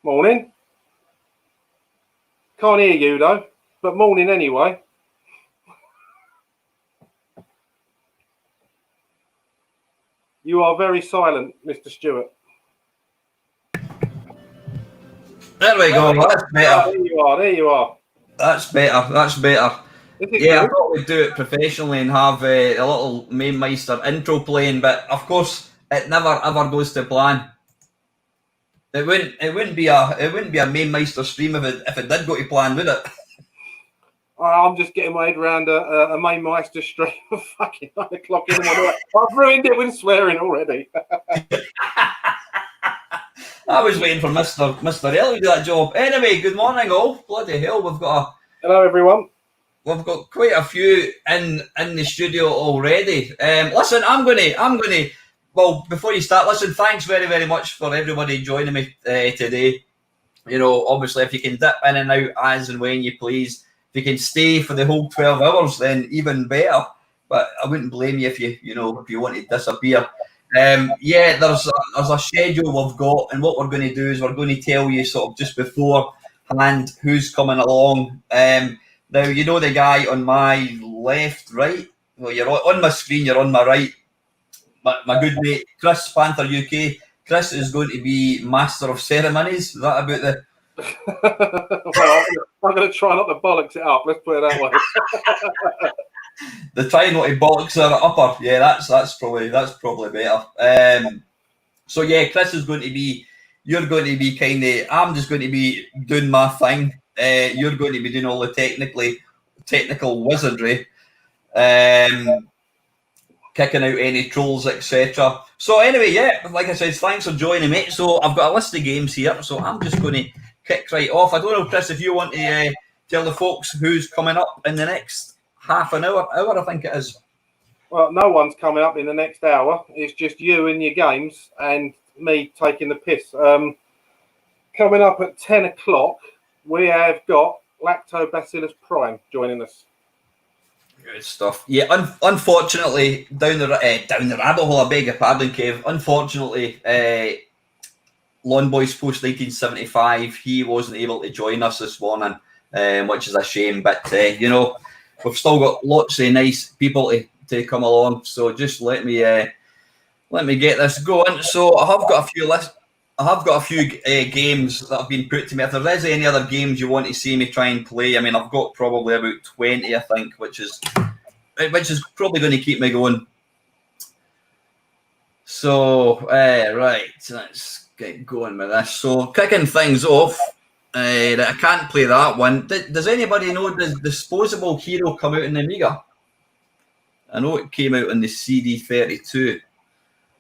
Morning. Can't hear you though, but morning anyway. You are very silent, Mr. Stewart. There we go. That's better. Oh, there you are. There you are. That's better. That's better. Yeah, good? I thought we'd do it professionally and have a little Mamemeister intro playing, but of course it never ever goes to plan. It wouldn't be a Mamemeister stream if it did go to plan, would it? I'm just getting my head around a Mamemeister stream of fucking 9 o'clock in the morning. I've ruined it with swearing already. I was waiting for Mr. L to do that job. Anyway, good morning all. Bloody hell, Hello everyone. We've got quite a few in the studio already. Listen, I'm gonna. Well, before you start, listen. Thanks very, very much for everybody joining me today. You know, obviously, if you can dip in and out as and when you please. If you can stay for the whole 12 hours, then even better. But I wouldn't blame you if you want to disappear. Yeah, there's a schedule we've got, and what we're going to do is we're going to tell you sort of just beforehand who's coming along. Now, you know the guy on my left, right? Well, you're on my screen, you're on my right. My good mate, Chris, Panther UK. Chris is going to be Master of Ceremonies. Is that about the... Well, I'm going to try not to bollocks it up. Let's put it that way. The try not to bollocks are upper. Yeah, that's probably better. So yeah, Chris is going to be. You're going to be kind of. I'm just going to be doing my thing. You're going to be doing all the technical wizardry, kicking out any trolls, etc. So anyway, yeah, like I said, thanks for joining me. So I've got a list of games here, so I'm just going to kick right off. I don't know, Chris, if you want to tell the folks who's coming up in the next half an hour, I think it is. Well, no one's coming up in the next hour. It's just you and your games and me taking the piss. Coming up at 10 o'clock, we have got Lactobacillus Prime joining us. Good stuff. Yeah, unfortunately, down the rabbit hole, I beg your pardon, Kev. Unfortunately, Lawn Boys Post 1975, he wasn't able to join us this morning, which is a shame. But you know, we've still got lots of nice people to come along. So just let me get this going. So I have got a few games that have been put to me. If there is any other games you want to see me try and play, I mean, I've got probably about 20, I think, which is probably going to keep me going. So, right, let's get going with this. So, kicking things off, I can't play that one. Does anybody know, does Disposable Hero come out in the Amiga? I know it came out in the CD32.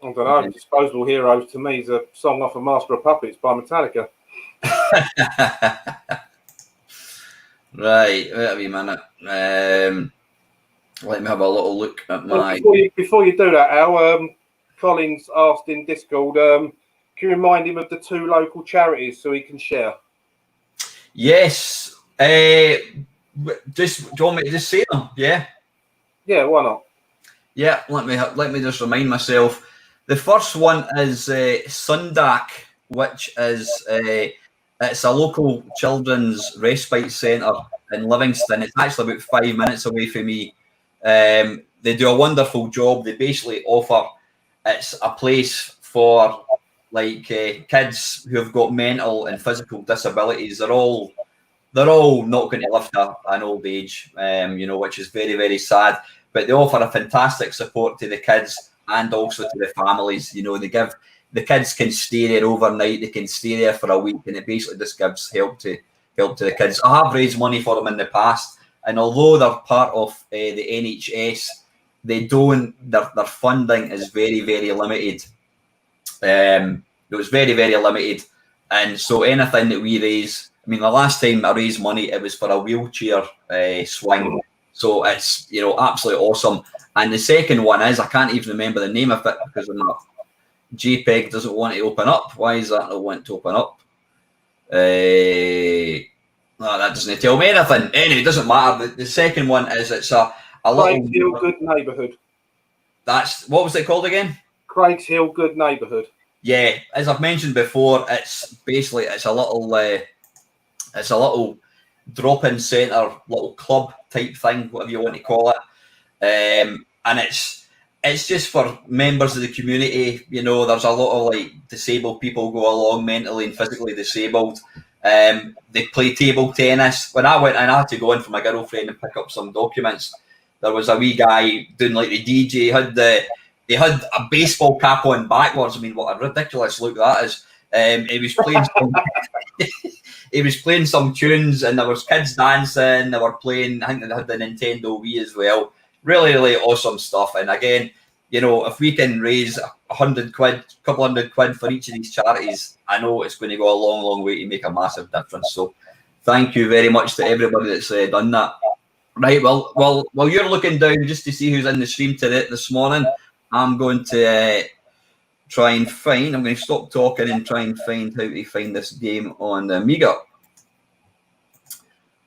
I don't know. Disposable Heroes to me is a song off of Master of Puppets by Metallica. Right, wait a wee minute. Let me have a little look at my... Before you do that, Al, Colin's asked in Discord, can you remind him of the 2 local charities so he can share? Yes. Do you want me to just say them? Yeah? Yeah, why not? Yeah, let me just remind myself. The first one is Sundak, which is it's a local children's respite centre in Livingston. It's actually about 5 minutes away from me. They do a wonderful job. They basically offer, it's a place for like kids who have got mental and physical disabilities. They're all not going to live to an old age, you know, which is very, very sad. But they offer a fantastic support to the kids and also to the families. You know, the kids can stay there overnight. They can stay there for a week, and it basically just gives help to the kids. I have raised money for them in the past, and although they're part of the NHS, their funding is very, very limited. It was very, very limited, and so anything that we raise, I mean, the last time I raised money, it was for a wheelchair swing. So it's, you know, absolutely awesome. And the second one is, I can't even remember the name of it because JPEG doesn't want to open up. Why is that not want to open up? That doesn't tell me anything. Anyway, it doesn't matter. The second one is, it's a Craig's Hill Good Neighbourhood. What was it called again? Craig's Hill Good Neighbourhood. yeah, as I've mentioned before, it's basically a little drop-in centre, little club type thing, whatever you want to call it, and it's just for members of the community. You know, there's a lot of like disabled people go along, mentally and physically disabled. They play table tennis. When I went in, I had to go in for my girlfriend and pick up some documents. There was a wee guy doing like the DJ. He had a baseball cap on backwards. I mean, what a ridiculous look that is. He was playing he was playing some tunes, and there was kids dancing. They were playing, I think they had the Nintendo Wii as well. Really, really awesome stuff. And again, you know, if we can raise £100, couple £100 for each of these charities, I know it's going to go a long, long way to make a massive difference. So thank you very much to everybody that's done that. Right, well, while you're looking down just to see who's in the stream today, this morning, I'm going to try and find, I'm going to stop talking and try and find how to find this game on the Amiga.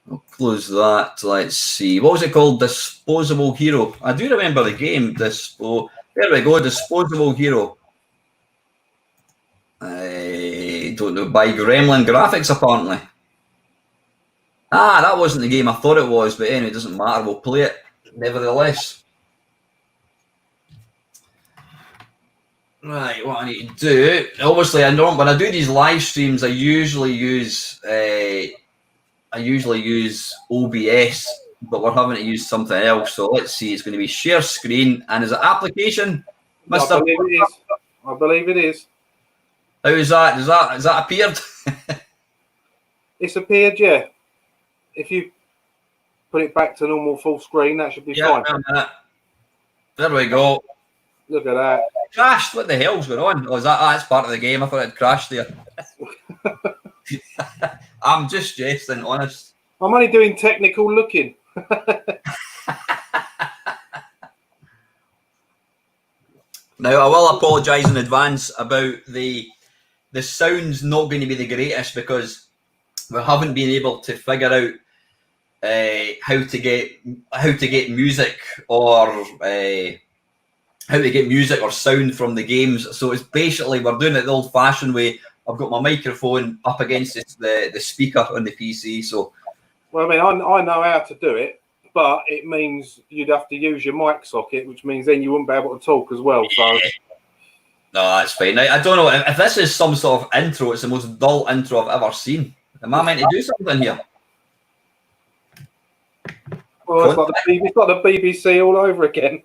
I'll close that. Let's see. What was it called? Disposable Hero. I do remember the game. There we go. Disposable Hero. I don't know. By Gremlin Graphics, apparently. Ah, that wasn't the game I thought it was, but anyway, it doesn't matter. We'll play it nevertheless. Right, what I need to do. Obviously, I know when I do these live streams, I usually use OBS, but we're having to use something else. So let's see. It's going to be share screen, and is it application, Mister? I believe it is. I believe it is. How is that? Has that appeared? It's appeared, yeah. If you put it back to normal full screen, that should be fine. There we go. Look at that. Crashed. What the hell's going on? Oh, that's part of the game. I thought it crashed there. I'm just jesting, honest. I'm only doing technical looking. Now, I will apologise in advance about the sound's not going to be the greatest because we haven't been able to figure out how to get music or sound from the games. So it's basically we're doing it the old-fashioned way. I've got my microphone up against the speaker on the PC. So, well, I mean, I know how to do it, but it means you'd have to use your mic socket, which means then you wouldn't be able to talk as well. So, no, that's fine. I don't know if this is some sort of intro. It's the most dull intro I've ever seen. Am I meant to do something here? Well, it's like the BBC all over again.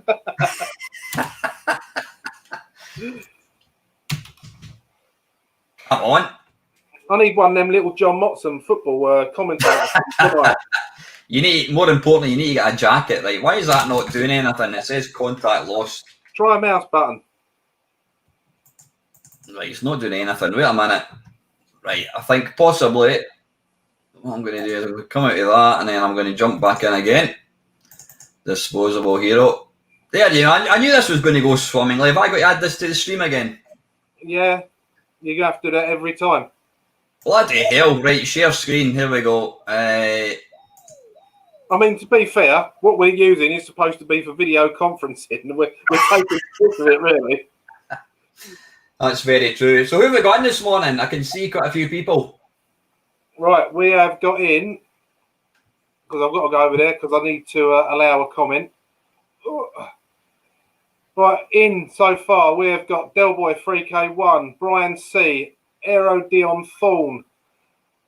Come on. I need one of them little John Motson football commentators. More importantly, you need to get a jacket, right? Why is that not doing anything? It says contact lost. Try a mouse button. Right, it's not doing anything. Wait a minute. Right, I think possibly what I'm going to do is I'm going to come out of that and then I'm going to jump back in again. Disposable Hero. There you go. I knew this was going to go swimmingly. Have I got to add this to the stream again? Yeah, you're going to have to do that every time. Bloody hell. Right, share screen. Here we go. I mean, to be fair, what we're using is supposed to be for video conferencing. We're taking piss of it, really. That's very true. So who have we got in this morning? I can see quite a few people. Right, we have got in, because I've got to go over there because I need to allow a comment. Right, in so far, we have got Delboy 3K1, Brian C, Aero Dion Thorne,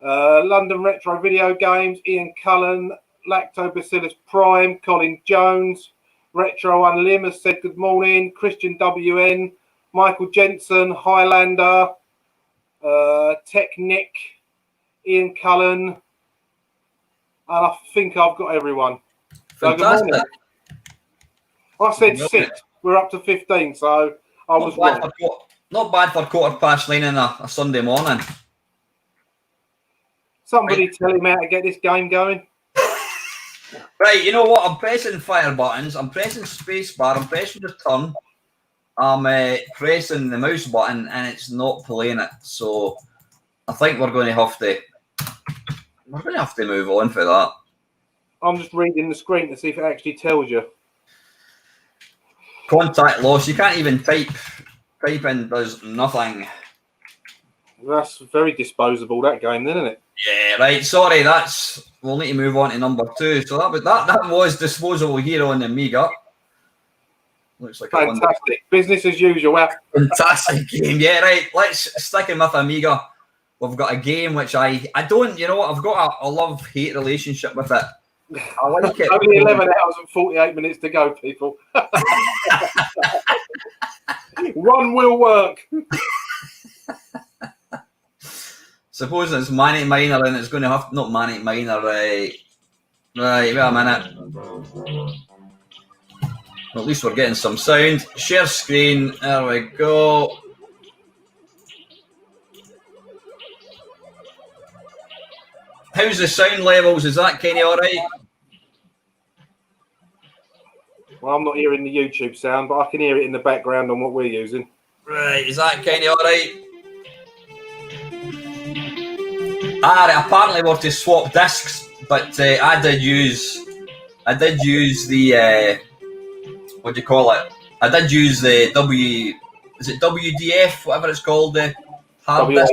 London Retro Video Games, Ian Cullen, Lactobacillus Prime, Colin Jones, Retro Unlim has said good morning, Christian WN, Michael Jensen, Highlander, Tech Nick, Ian Cullen, and I think I've got everyone. Fantastic. So I said 6. We're up to 15, so I was wrong. Not bad for 9:15 on a Sunday morning. Somebody tell him how to get this game going. Right, you know what? I'm pressing fire buttons. I'm pressing spacebar. I'm pressing return. I'm pressing the mouse button, and it's not playing it. So I think we're going to have to move on for that. I'm just reading the screen to see if it actually tells you. Contact lost. You can't even type typing does nothing. That's very disposable, that game, then, isn't it? Yeah, right. Sorry, we'll need to move on to number 2. So that was disposable here on the Amiga. Looks like fantastic. Business as usual. Fantastic game. Yeah, right. Let's stick in with Amiga. We've got a game which I don't, you know what, I've got a love-hate relationship with it. I like it. Only 11 hours and 48 minutes to go, people. One will work. Suppose it's Manic Miner and it's going to have, not Manic Miner, right, wait a minute. Well, at least we're getting some sound. Share screen, there we go. How's the sound levels? Is that kind of alright? Well, I'm not hearing the YouTube sound, but I can hear it in the background on what we're using. Right, is that kind of alright? Apparently we're to swap discs, but I did use the what do you call it? I did use the is it WDF, whatever it's called, the hard disk.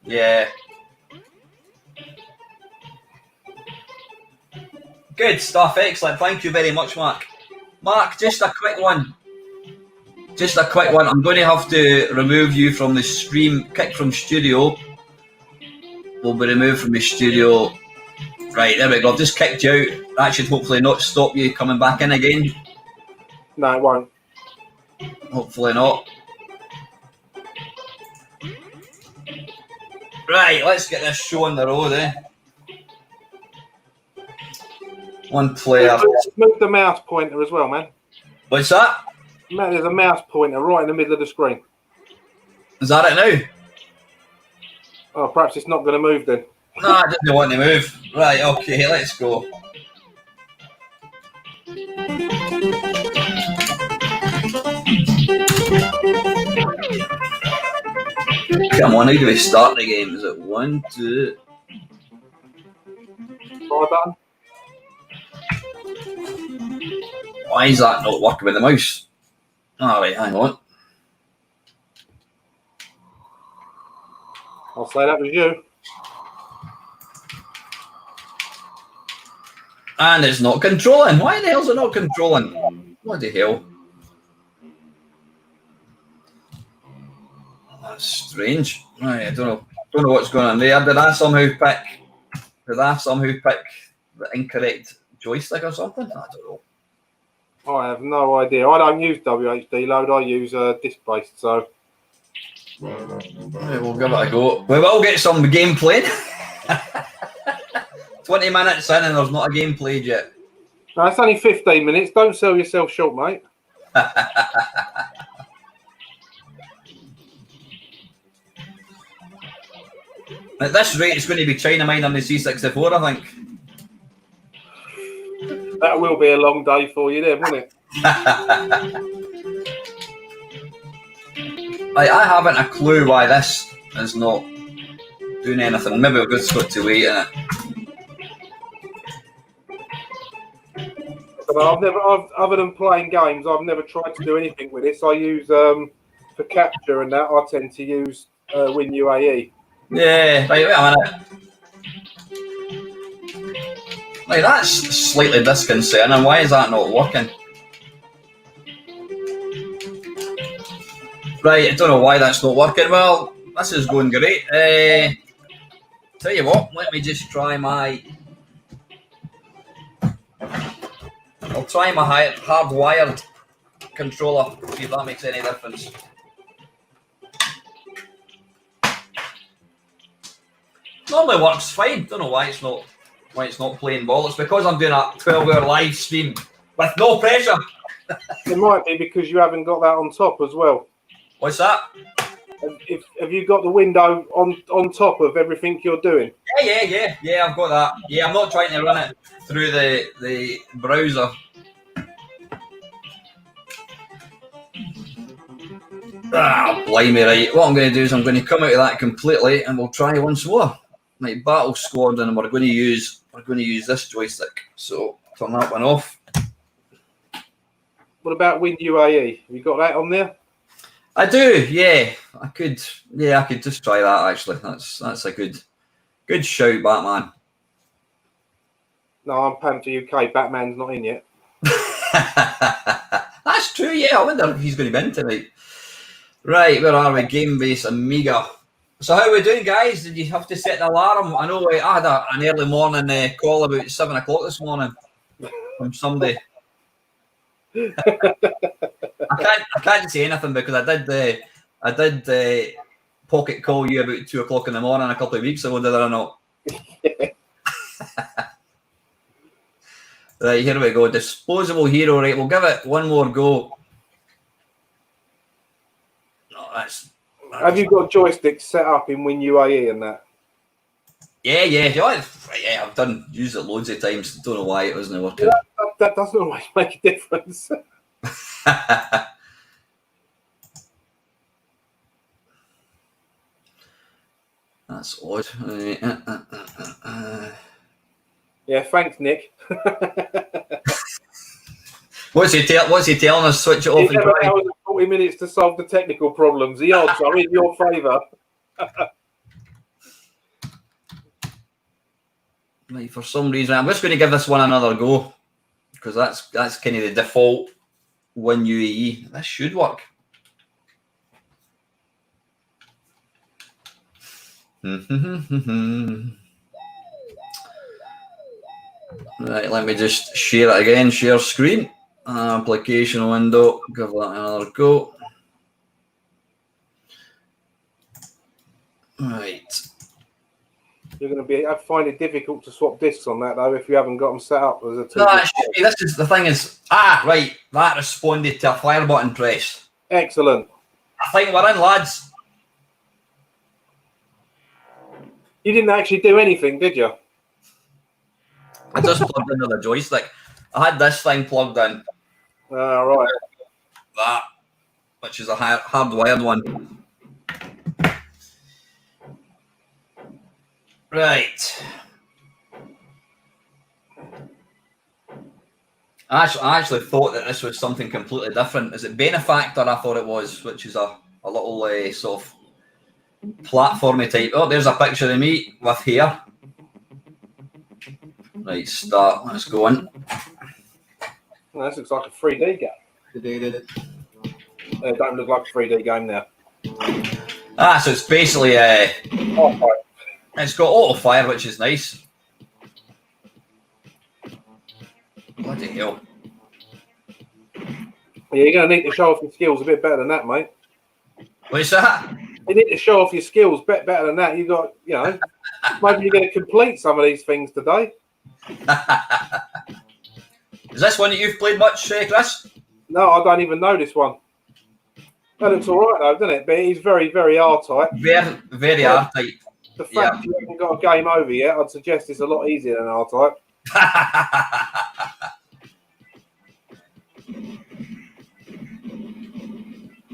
Yeah. Good stuff, excellent. Thank you very much, Mark. Mark, just a quick one. I'm going to have to remove you from the stream. Kick from studio. Will be removed from the studio. Right, there we go. I've just kicked you out. That should hopefully not stop you coming back in again. No, it won't. Hopefully not. Right, let's get this show on the road, eh? One player. Move the mouse pointer as well, man. What's that? Man, there's a mouse pointer right in the middle of the screen. Is that it now? Oh, perhaps it's not going to move then. No, I didn't want to move. Right, okay, let's go. Come on, how do we start the game? Is it 1, 2? Try button. Why is that not working with the mouse? All right, hang on. I'll say that was you. And it's not controlling. Why the hell is it not controlling? What the hell? That's strange. Right, I don't know what's going on there. Did I somehow pick the incorrect joystick or something? I don't know. I have no idea. I don't use WHD load. I use disc-based, so. Right, we'll give it a go. We will get some gameplay. 20 minutes in and there's not a game played yet. No, it's only 15 minutes. Don't sell yourself short, mate. At this rate, it's going to be China Mine on the C64, I think. That will be a long day for you then, won't it? I haven't a clue why this is not doing anything. Maybe we've just got to wait in it. Other than playing games, I've never tried to do anything with this. I use for capture and that. I tend to use WinUAE. Yeah, right, wait a minute. Like, that's slightly disconcerting. Why is that not working? Right, I don't know why that's not working. Well, this is going great. Tell you what, let me just try my... I'll try my hardwired controller, see if that makes any difference. Normally works fine. Don't know why it's not playing ball. It's because I'm doing a 12-hour live stream with no pressure. It might be because you haven't got that on top as well. What's that? Have you got the window on top of everything you're doing? Yeah, I've got that. Yeah, I'm not trying to run it through the browser. Blimey, right. What I'm going to do is I'm going to come out of that completely and we'll try once more. Right, Battle Squad, and we're going to use this joystick. So turn that one off. What about WinUAE? Have you got that on there? I do, yeah. I could just try that actually. That's a good shout, Batman. No, I'm paying for UK. Batman's not in yet. That's true, yeah. I wonder if he's going to be in tonight. Right, where are we? Game Base Amiga. So how are we doing, guys? Did you have to set an alarm? I know I had an early morning call about 7 o'clock this morning from somebody. I can't say anything because I did pocket call you about 2 o'clock in the morning a couple of weeks ago, did I not? Right, here we go. Disposable hero, right? We'll give it one more go. No, that's Have you got joysticks set up in WinUAE and that? Yeah, I've used it loads of times. Don't know why it wasn't working. Yeah, that doesn't always make a difference. That's odd. Yeah, thanks, Nick. What's he telling us? Switch it off. 11 hours and 40 minutes to solve the technical problems. The odds are in your favour. Right, for some reason, I'm just going to give this one another go because that's kind of the default WinUAE. This should work. Right, let me just share it again. Share screen. Application window. Give that another go. Right. You're going to find it difficult to swap discs on that though if you haven't got them set up as a two. No, this is the thing is right. That responded to a fire button press. Excellent. I think we're in, lads. You didn't actually do anything, did you? I just plugged into the joystick. I had this thing plugged in. Right. That, which is a hardwired one. Right. I actually thought that this was something completely different. Is it Benefactor? I thought it was, which is a little sort of platformy type. Oh, there's a picture of me with hair. Right, start. Let's go in. Well, this looks like a 3D game. It don't look like a 3D game now. So it's basically it's got auto fire, which is nice. Bloody hell. Yeah, you're going to need to show off your skills a bit better than that, mate. What's that? You need to show off your skills better than that. You got, maybe you're going to complete some of these things today. Is this one that you've played much, Chris? No, I don't even know this one. That looks all right, though, doesn't it? But he's very, very R-type. Very, very R-type. The fact you haven't got a game over yet, I'd suggest it's a lot easier than R-type.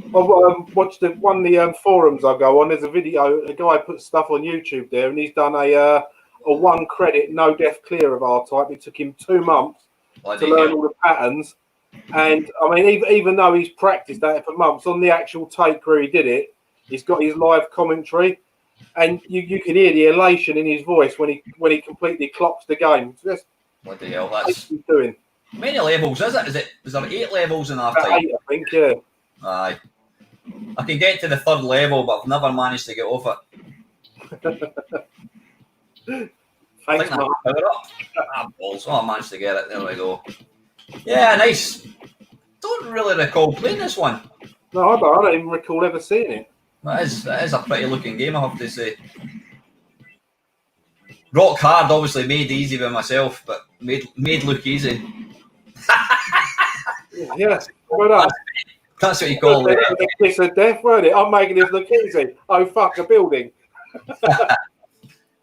I've watched one of the forums I go on. There's a video, a guy puts stuff on YouTube there, and he's done a 1 credit, no death clear of R-type. It took him 2 months to learn all the patterns. And, I mean, even though he's practiced that for months, on the actual take where he did it, he's got his live commentary. And you can hear the elation in his voice when he completely clocks the game. What the hell? That's what he's doing. How many levels is it? Is there 8 levels in R-type? 8, I think, yeah. Aye. I can get to the 3rd level, but I've never managed to get off it. Thanks, Power up. Balls. Oh, I managed to get it. There we go. Yeah, nice. Don't really recall playing this one. No, I don't even recall ever seeing it. That is a pretty looking game, I have to say. Rock hard, obviously made easy by myself, but made look easy. Yeah, well done. That's what you call it. The kiss of death, weren't it? I'm making this look easy. Oh, fuck, a building.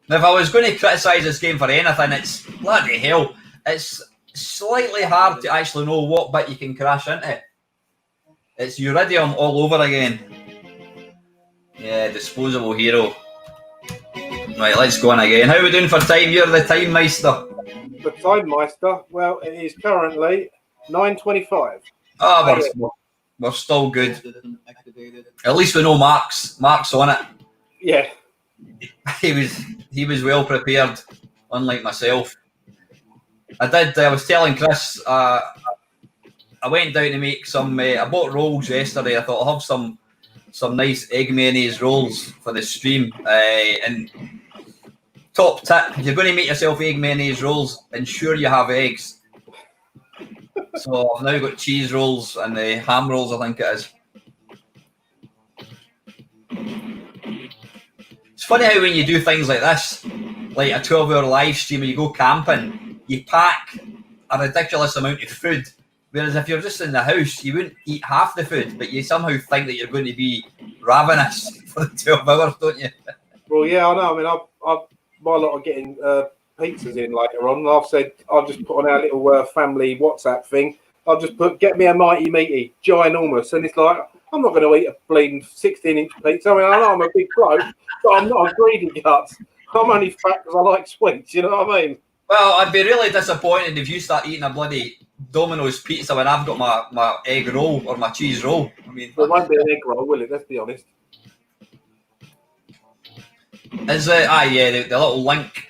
Now, if I was going to criticise this game for anything, it's bloody hell. It's slightly hard to actually know what bit you can crash into. It's Uridium all over again. Yeah, disposable hero. Right, let's go on again. How are we doing for time? You're the time meister. The time meister, well, it is currently 9:25. Oh, We're still good. At least we know Mark's on it. Yeah. He was well prepared, unlike myself. I was telling Chris, I went down to make some. I bought rolls yesterday. I thought I'll have some nice egg mayonnaise rolls for the stream. And top tip: if you're going to make yourself egg mayonnaise rolls, ensure you have eggs. So I've now got cheese rolls and the ham rolls, I think it is. It's funny how when you do things like this, like a 12-hour live stream or you go camping, you pack a ridiculous amount of food. Whereas if you're just in the house, you wouldn't eat half the food, but you somehow think that you're going to be ravenous for the 12 hours, don't you? Well, yeah, I know. I mean, my lot are getting pizzas in later on. And I've said I'll just put on our little family WhatsApp thing. I'll just put, get me a mighty meaty, ginormous. And it's like, I'm not going to eat a bleeding 16-inch pizza. I mean, I know I'm a big bloke, but I'm not a greedy guts. I'm only fat because I like sweets, you know what I mean? Well, I'd be really disappointed if you start eating a bloody Domino's pizza when I've got my egg roll or my cheese roll. I mean, it won't be an egg roll, will it? Let's be honest. Is it? Yeah, the little link.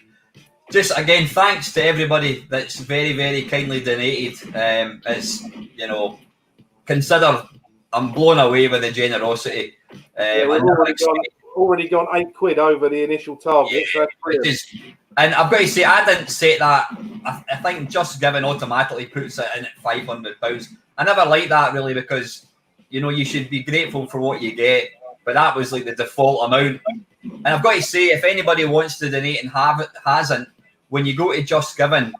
Just again, thanks to everybody that's very, very kindly donated. It's, you know, consider I'm blown away with the generosity. Yeah, we've already gone £8 over the initial target. Yeah, so and I've got to say, I didn't set that. I think Just Giving automatically puts it in at £500. I never like that really because, you know, you should be grateful for what you get. But that was like the default amount. And I've got to say, if anybody wants to donate and hasn't, when you go to Just Giving,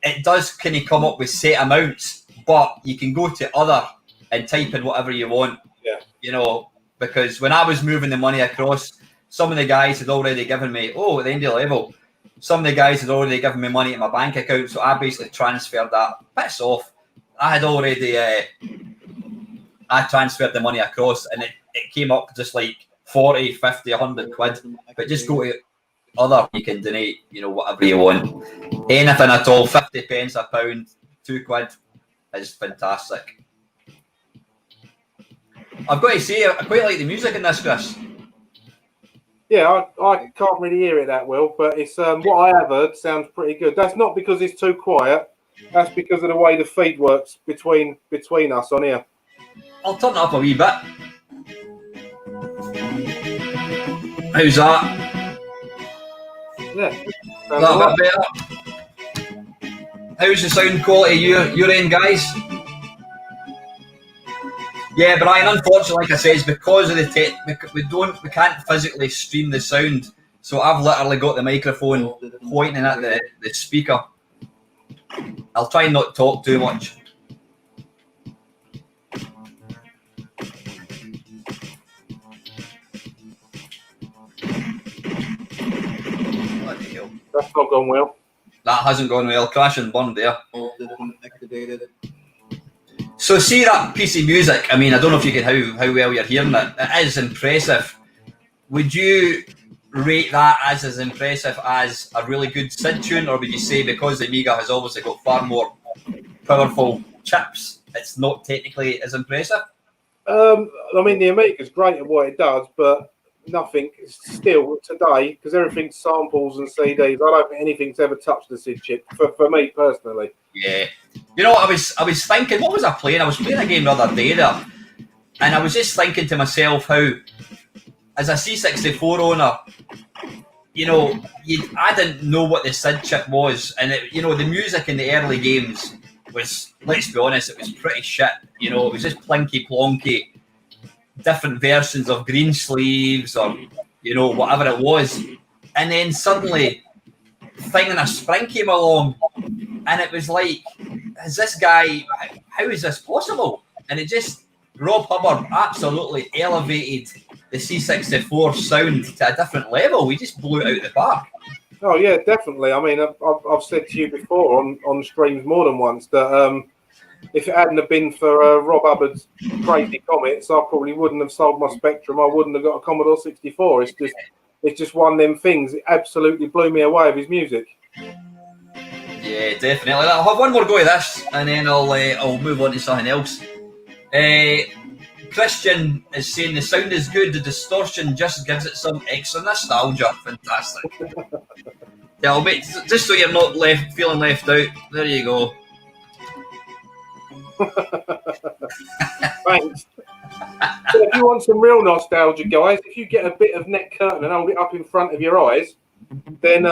it does kind of come up with set amounts, but you can go to other and type in whatever you want. Yeah. You know, because when I was moving the money across, some of the guys had already given me, at the end of the level, some of the guys had already given me money in my bank account, so I basically transferred that. Piss off. I had already, I transferred the money across, and it came up just like 40, 50, 100 quid. But just go to other, you can donate, you know, whatever you want. Anything at all, 50 pence, a pound, 2 quid is fantastic. I've got to say, I quite like the music in this, Chris. Yeah, I can't really hear it that well, but it's what I have heard sounds pretty good. That's not because it's too quiet. That's because of the way the feed works between us on here. I'll turn it up a wee bit. How's that? Yeah. Is that a bit better? How's the sound quality your end, guys? Yeah, Brian, unfortunately, like I said, it's because of the tech, we can't physically stream the sound. So I've literally got the microphone pointing at the speaker. I'll try and not talk too much. Bloody hell. That's not gone well. That hasn't gone well. Crash and burn there. So see that piece of music, I mean, I don't know if you can how well you're hearing it. It is impressive. Would you rate that as impressive as a really good Sid tune, or would you say because the Amiga has obviously got far more powerful chips, it's not technically as impressive? I mean, the Amiga's great at what it does, but nothing still today, because everything's samples and CDs. I don't think anything's ever touched the Sid chip for me personally. Yeah. You know, I was thinking, what was I playing? I was playing a game the other day there, and I was just thinking to myself how, as a C64 owner, you know, I didn't know what the Sid chip was, and you know, the music in the early games was, let's be honest, it was pretty shit. You know, it was just plinky plonky, different versions of Green Sleeves or, you know, whatever it was, and then suddenly Thing in a Spring came along, and it was like, is this guy, how is this possible? And it just, Rob Hubbard absolutely elevated the C64 sound to a different level. We just blew it out of the park. Oh yeah, definitely. I mean, I've said to you before on streams more than once that if it hadn't have been for Rob Hubbard's crazy comments, I probably wouldn't have sold my Spectrum. I wouldn't have got a Commodore 64. It's just one of them things. It absolutely blew me away with his music. Yeah, definitely. I'll have one more go at this, and then I'll move on to something else. Christian is saying the sound is good, the distortion just gives it some extra nostalgia. Fantastic. Yeah, I'll make, just so you're not feeling left out. There you go. Thanks. So if you want some real nostalgia, guys, if you get a bit of net curtain and hold it up in front of your eyes, then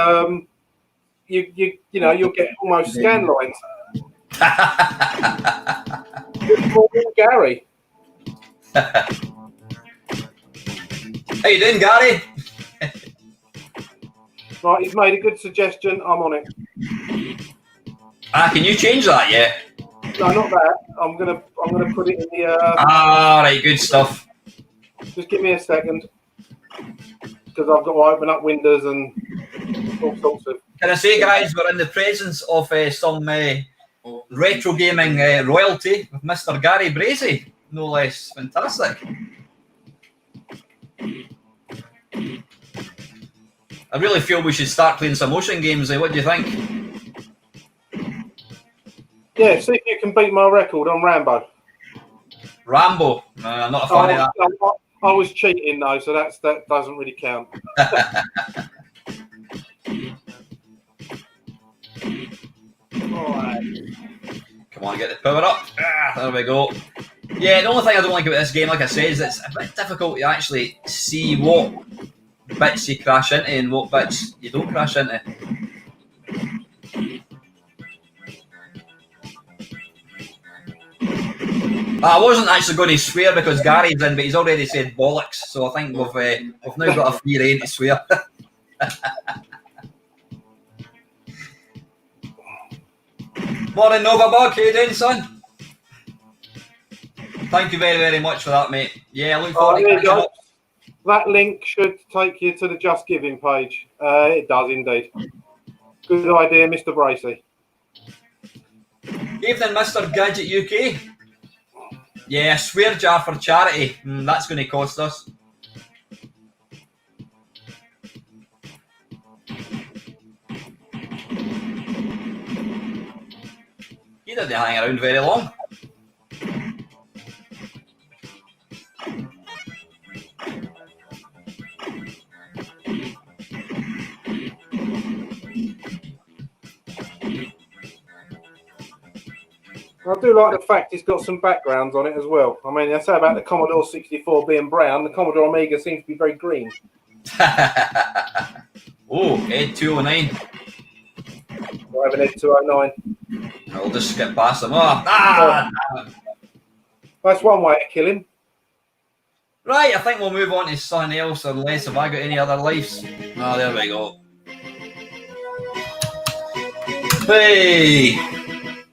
you'll get almost scan lines. Good morning, Gary. How you doing, Gary? Right, he's made a good suggestion. I'm on it. Can you change that yet? No, not that. I'm gonna put it in the. Right, good stuff. Just give me a second, because I've got to open up windows and all sorts of. Can I say, guys, we're in the presence of some retro gaming royalty with Mr. Gary Bracey, no less. Fantastic. I really feel we should start playing some motion games. What do you think? Yeah, see if you can beat my record on Rambo. Rambo? No, I'm not a fan of that. I was cheating though, so that doesn't really count. Alright. Come on, get the power up. There we go. Yeah, the only thing I don't like about this game, like I said, is it's a bit difficult to actually see what bits you crash into and what bits you don't crash into. I wasn't actually going to swear because Gary's in, but he's already said bollocks, so I think we've now got a free rein to swear. Morning, Novabug. How you doing, son? Thank you very, very much for that, mate. Yeah, I look forward to catching up. That link should take you to the Just Giving page. It does indeed. Good idea, Mr. Bracey. Evening, Mr. Gadget UK. Yeah, swear jar for charity. That's going to cost us. He didn't hang around very long. I do like the fact it's got some backgrounds on it as well. I mean, I say about the Commodore 64 being brown, the Commodore Amiga seems to be very green. Oh, Ed 209. I have an Ed 209. I'll just skip past them. That's one way to kill him. Right, I think we'll move on to something else, unless have I got any other lives? Oh, there we go. Hey!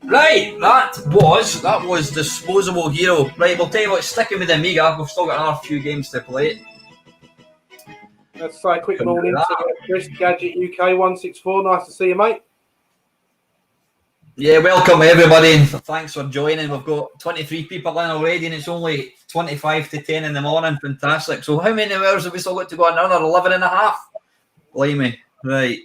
Right, that was Disposable Hero. Right, we'll tell you what, sticking with the Amiga, we've still got another few games to play. Let's say a quick morning to Chris, Gadget UK 164. Nice to see you, mate. Yeah, welcome everybody, and thanks for joining. We've got 23 people in already, and it's only 25 to 10 in the morning. Fantastic. So how many hours have we still got to go? Another 11 and a half? Blimey. Right.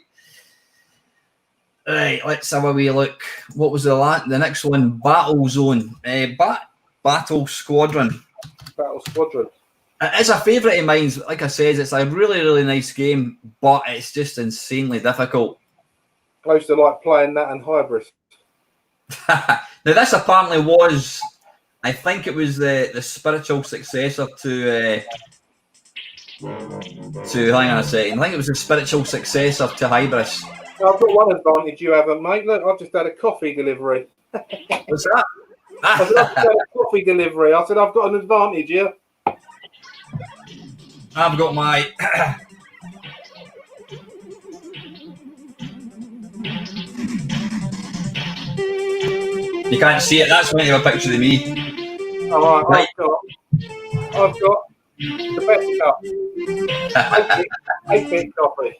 Right, let's have a wee look. What was the next one? Battle Zone. Battle Squadron. Battle Squadron. It is a favourite of mine. Like I said, it's a really, really nice game, but it's just insanely difficult. Close to like playing that and Hybris. Now, this apparently was, I think it was the spiritual successor to hang on a second. I think it was the spiritual successor to Hybris. I've got one advantage you haven't, mate. Look, I've just had a coffee delivery. What's that? I said, I've just had a coffee delivery. I said, I've got an advantage here. I've got my... You can't see it. That's when you have a picture of me. All right. I've got the best cup. 8-bit coffee.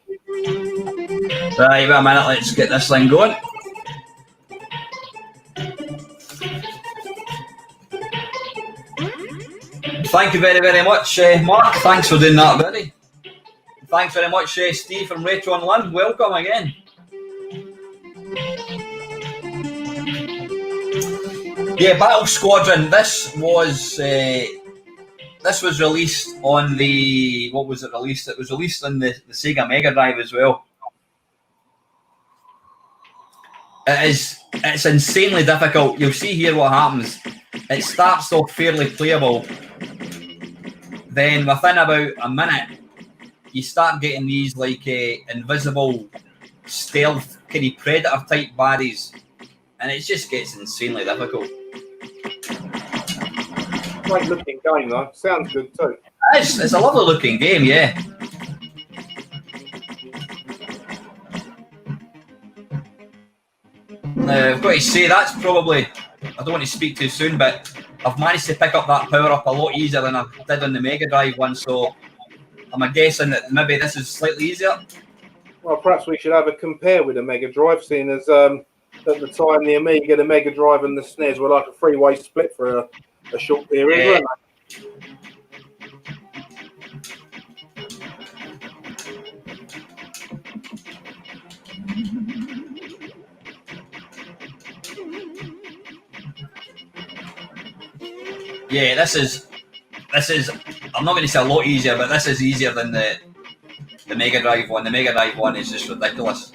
Right, wait a minute. Let's get this thing going. Thank you very, very much, Mark. Thanks for doing that, buddy. Thanks very much, Steve from Retro Online. Welcome again. Yeah, Battle Squadron. This was released on the, what was it released? It was released on the Sega Mega Drive as well. It's insanely difficult. You'll see here what happens. It starts off fairly playable. Then within about a minute, you start getting these like invisible stealth kind of predator type baddies, and it just gets insanely difficult. Great looking game though. Sounds good too. It's a lovely looking game, yeah. I've got to say that's probably, I don't want to speak too soon, but I've managed to pick up that power up a lot easier than I did on the Mega Drive one, so I'm guessing that maybe this is slightly easier. Well, perhaps we should have a compare with the Mega Drive, seeing as at the time the Amiga, the Mega Drive, and the SNES were like a three-way split for a short period, weren't they? Yeah, this is. I'm not going to say a lot easier, but this is easier than the Mega Drive one. The Mega Drive one is just ridiculous.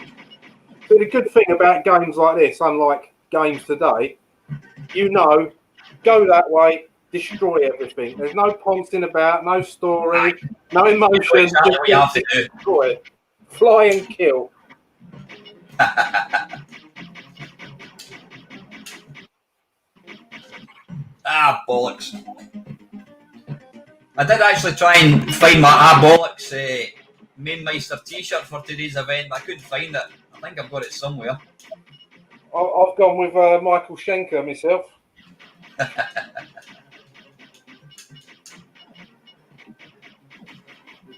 So the good thing about games like this, unlike games today, go that way, destroy everything. There's no pouncing about, no story, no emotion. Exactly what you have to do. Destroy it. Fly and kill. Ah, bollocks. I did actually try and find my bollocks Mamemeister t-shirt for today's event, but I couldn't find it. I think I've got it somewhere. I've gone with Michael Schenker myself.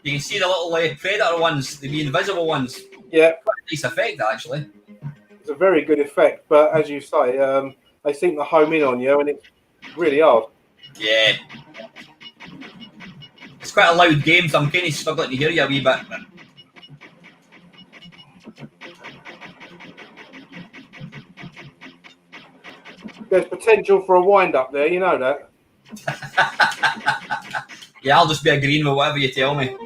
You can see the little predator ones, the invisible ones. Yeah. Quite a nice effect, actually. It's a very good effect, but as you say, they seem to home in on you, and it's really hard. Yeah. It's quite a loud game, so I'm kind of struggling to hear you a wee bit. There's potential for a wind-up there, you know that. Yeah, I'll just be agreeing with whatever you tell me.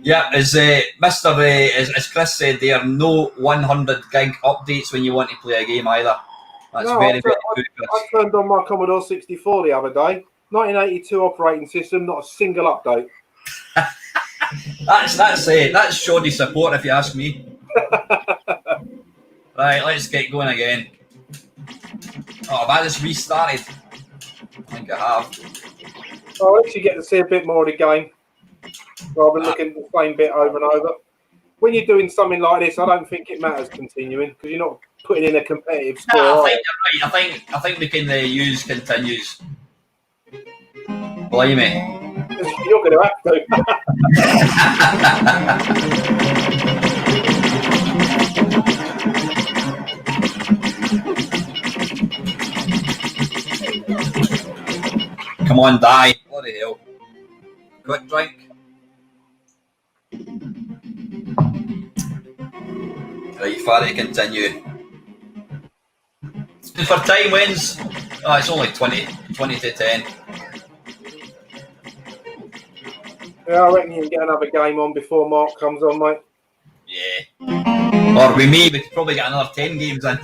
Yeah, as as Chris said, there are no 100 gig updates when you want to play a game either. That's very good. I turned on my Commodore 64 the other day. 1982 operating system, not a single update. That's shoddy support, if you ask me. Right, let's get going again. Oh, have I just restarted? I think I have. Well, at least you get to see a bit more of the game rather than looking at the same bit over and over. When you're doing something like this, I don't think it matters continuing because you're not putting in a competitive score. No, I think you're right. I think we can use continues. Believe me. You're going to have to. Come on, die. Bloody hell. Quick drink. Right, far to continue. For time wins. Oh, it's only 20 to 10. Yeah, I reckon you can get another game on before Mark comes on, mate. Yeah. Or with me, we could probably get another 10 games in.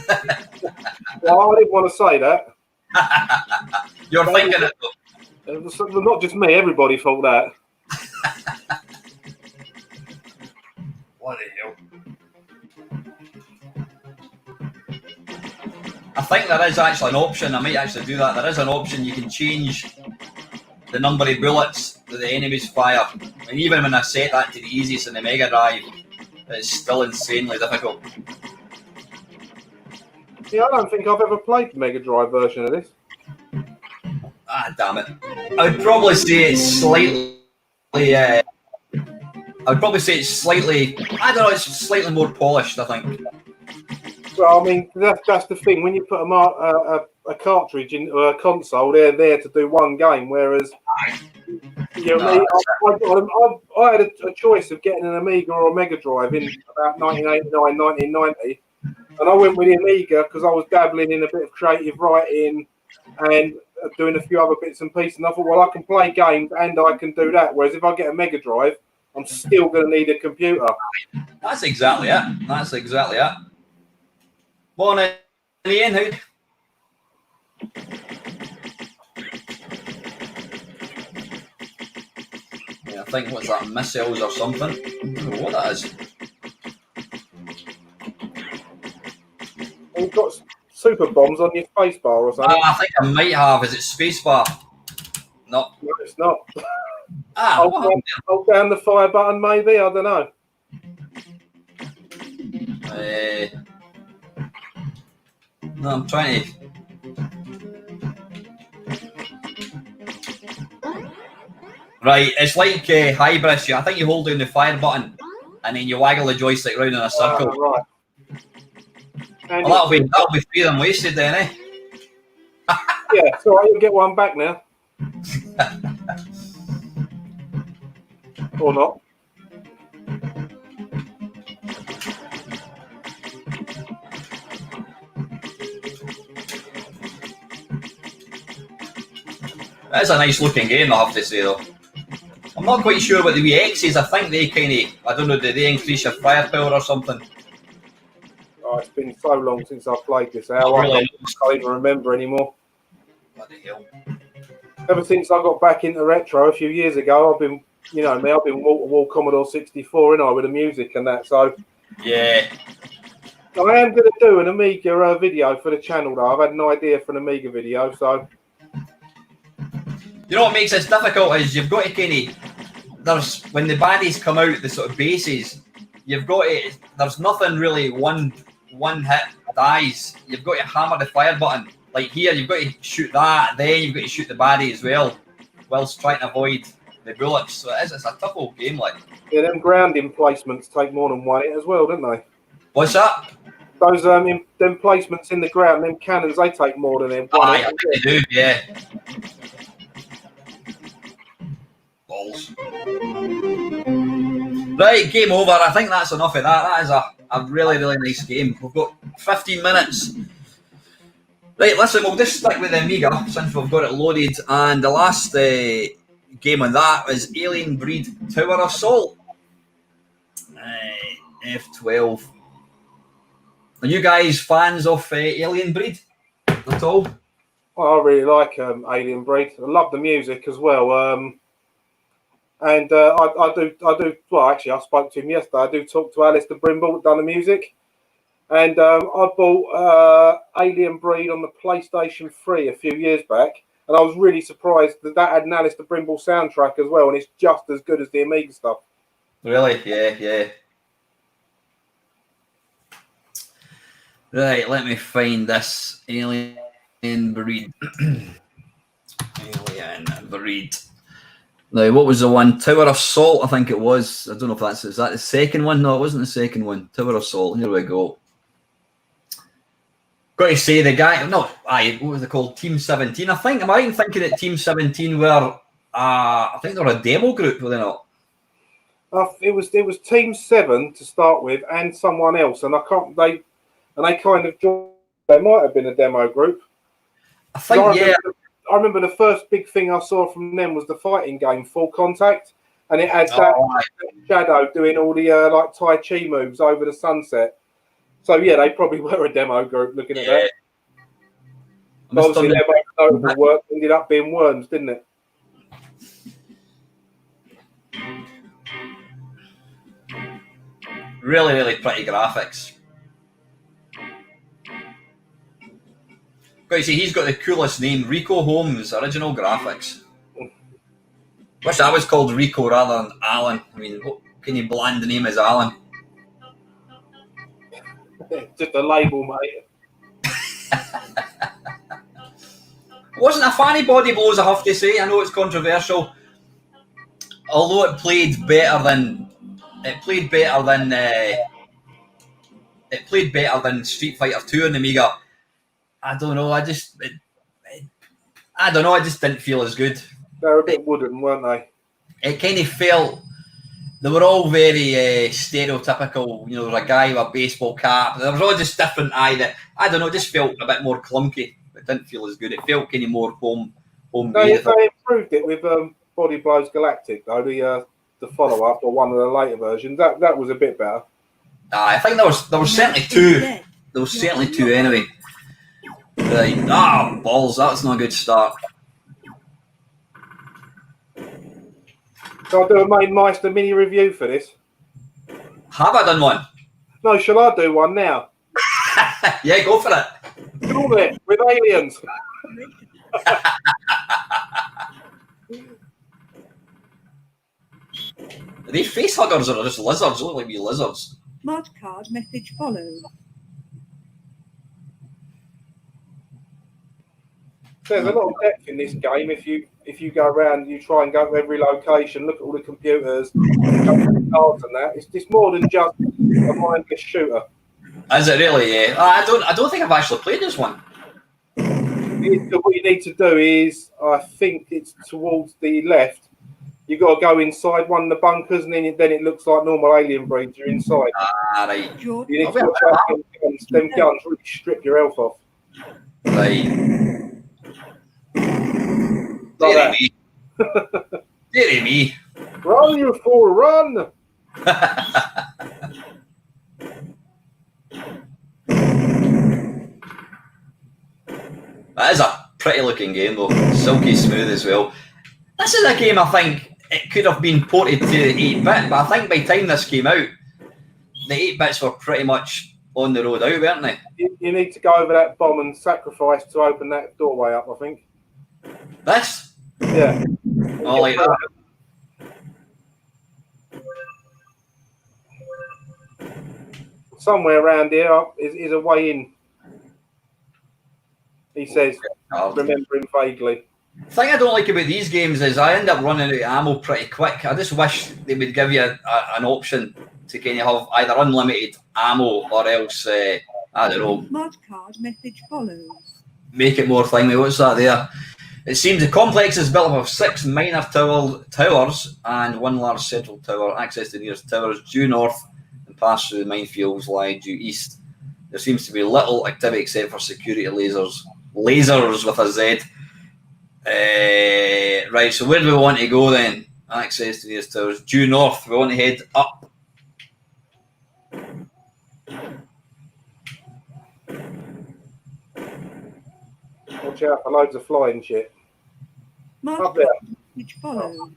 Well, I didn't want to say that. You're thinking it though. Not just me, everybody thought that. What the hell? I think there is actually an option, I might actually do that. There is an option you can change the number of bullets that the enemies fire. And even when I set that to the easiest in the Mega Drive, it's still insanely difficult. Yeah, I don't think I've ever played the Mega Drive version of this. Ah, damn it. I would probably say it's slightly... I would probably say it's slightly... I don't know, it's slightly more polished, I think. Well, I mean, that's the thing. When you put a cartridge into a console, they're there to do one game, whereas... You know, I had a choice of getting an Amiga or a Mega Drive in about 1989, 1990. And I went with the Amiga because I was dabbling in a bit of creative writing and doing a few other bits and pieces. And I thought, well, I can play games and I can do that. Whereas if I get a Mega Drive, I'm still going to need a computer. That's exactly it. That's exactly it. Morning, Ian. How? Yeah, I think what's that, missiles or something? I don't know what that is. You've got super bombs on your space bar or something. I think I might have. Is it spacebar? No. No, it's not. Hold down the fire button, maybe. I don't know. No, I'm trying to. Right, it's like Hybris. I think you hold down the fire button and then you waggle the joystick round in a circle. Right. Well, that'll be free and wasted then, eh? Yeah, so I can get one back now. Or not. That's a nice looking game, I have to say, though. I'm not quite sure what the VX is. I think they kind of, I don't know, did they increase your firepower or something? Oh, it's been so long since I've played this. I can't even remember anymore. Bloody hell. Ever since I got back into retro a few years ago, I've been, you know me, I've been wall-to-wall Commodore 64, with the music and that. So yeah, I am going to do an Amiga video for the channel, though. I've had an idea for an Amiga video, so. You know what makes this difficult is you've got to kind of, there's, when the baddies come out, the sort of bases, you've got to, there's nothing really one hit dies. You've got to hammer the fire button. Like here, you've got to shoot that, then you've got to shoot the baddie as well, whilst trying to avoid the bullets. So it's a tough old game, like. Yeah, them grounding placements take more than one hit as well, don't they? What's that? Those them placements in the ground, them cannons, they take more than them. I think they do, yeah. Balls. Right, game over. I think that's enough of that. That is a really, really nice game. We've got 15 minutes. Right, listen, we'll just stick with the Amiga since we've got it loaded. And the last game on that was Alien Breed Tower Assault. F12. Are you guys fans of Alien Breed at all? Well, I really like Alien Breed. I love the music as well. And I do. Well, actually, I spoke to him yesterday. I do talk to Alistair Brimble, that done the music. And I bought Alien Breed on the PlayStation 3 a few years back. And I was really surprised that had an Alistair Brimble soundtrack as well. And it's just as good as the Amiga stuff. Really? Yeah. Right, let me find this Alien Breed. Alien Breed. Now, what was the one? Tower Assault, I think it was. I don't know if is that the second one? No, it wasn't the second one. Tower Assault. Here we go. Got to say, the guy. No, what was it called? Team 17. I think. Am I even thinking that Team 17 were? I think they were a demo group, were they not? It was Team 7 to start with, and someone else, and they kind of joined. They might have been a demo group. I think, yeah. I remember the first big thing I saw from them was the fighting game Full Contact, and it had Shadow doing all the like Tai Chi moves over the sunset. So yeah, they probably were a demo group looking at that. But obviously, their most notable work ended up being Worms, didn't it? Really, really pretty graphics. Got to see, he's got the coolest name, Rico Holmes, original graphics. Wish I was called Rico rather than Alan. I mean, what can you bland the name as Alan? Just a label, mate. Wasn't a funny body blows, I have to say. I know it's controversial. Although it played better than Street Fighter 2 on the Amiga. I don't know. I just didn't feel as good. They were a bit wooden, weren't they? It kind of felt They were all very stereotypical. You know, there was a guy with a baseball cap. There was all just different. I don't know. It just felt a bit more clunky. It didn't feel as good. It felt kind of more home They made. improved it with Body Blows Galactic, though, the follow-up or one of the later versions. That was a bit better. I think there was certainly two. There was certainly two anyway. Right. Balls. That's not a good start. Shall I do a Mamemeister mini review for this? Have I done one? No, shall I do one now? Yeah, go for it. Call it with aliens. Are they face huggers or just lizards? They look like wee lizards. Mud card message follows. There's a lot of depth in this game. If you go around, you try and go to every location, look at all the computers, the cards and that. It's more than just a mindless shooter. Is it really? Yeah. I don't think I've actually played this one. What you need to do is, I think it's towards the left. You got to go inside one of the bunkers, and then it looks like normal alien breeds. You're inside. Right. You need to watch out them guns really strip your health off. Right. Like Deary me. Deary me. Run, you fool, run! That is a pretty looking game though. Silky smooth as well. This is a game I think it could have been ported to 8-bit, but I think by the time this came out, the 8-bits were pretty much on the road out, weren't they? You need to go over that bomb and sacrifice to open that doorway up, I think. This? Yeah. Oh, like that. Somewhere around here is a way in. He says, remembering vaguely. The thing I don't like about these games is I end up running out of ammo pretty quick. I just wish they would give you an option to kind of have either unlimited ammo or else, I don't know. Mud card message follows. Make it more thingy. What's that there? It seems the complex is built up of 6 minor towers and 1 large central tower. Access to the nearest towers due north and pass through the minefields lie due east. There seems to be little activity except for security lasers. Lasers with a Z. Right, so where do we want to go then? Access to these towers. Due north. We want to head up. Watch out for loads of flying shit. Mud Up there. card message follows.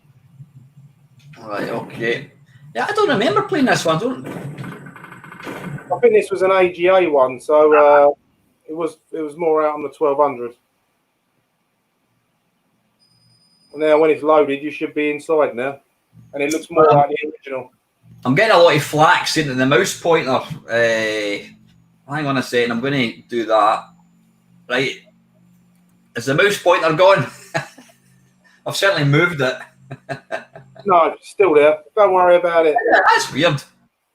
Right, okay. Yeah, I don't remember playing this one. I think this was an AGA one, so it was more out on the 1200. And now when it's loaded, you should be inside now, and it looks more like the original. I'm getting a lot of flack saying that the mouse pointer. Hang on a second, I'm going to do that. Right, is the mouse pointer gone? I've certainly moved it. No, it's still there. Don't worry about it. Yeah, that's weird.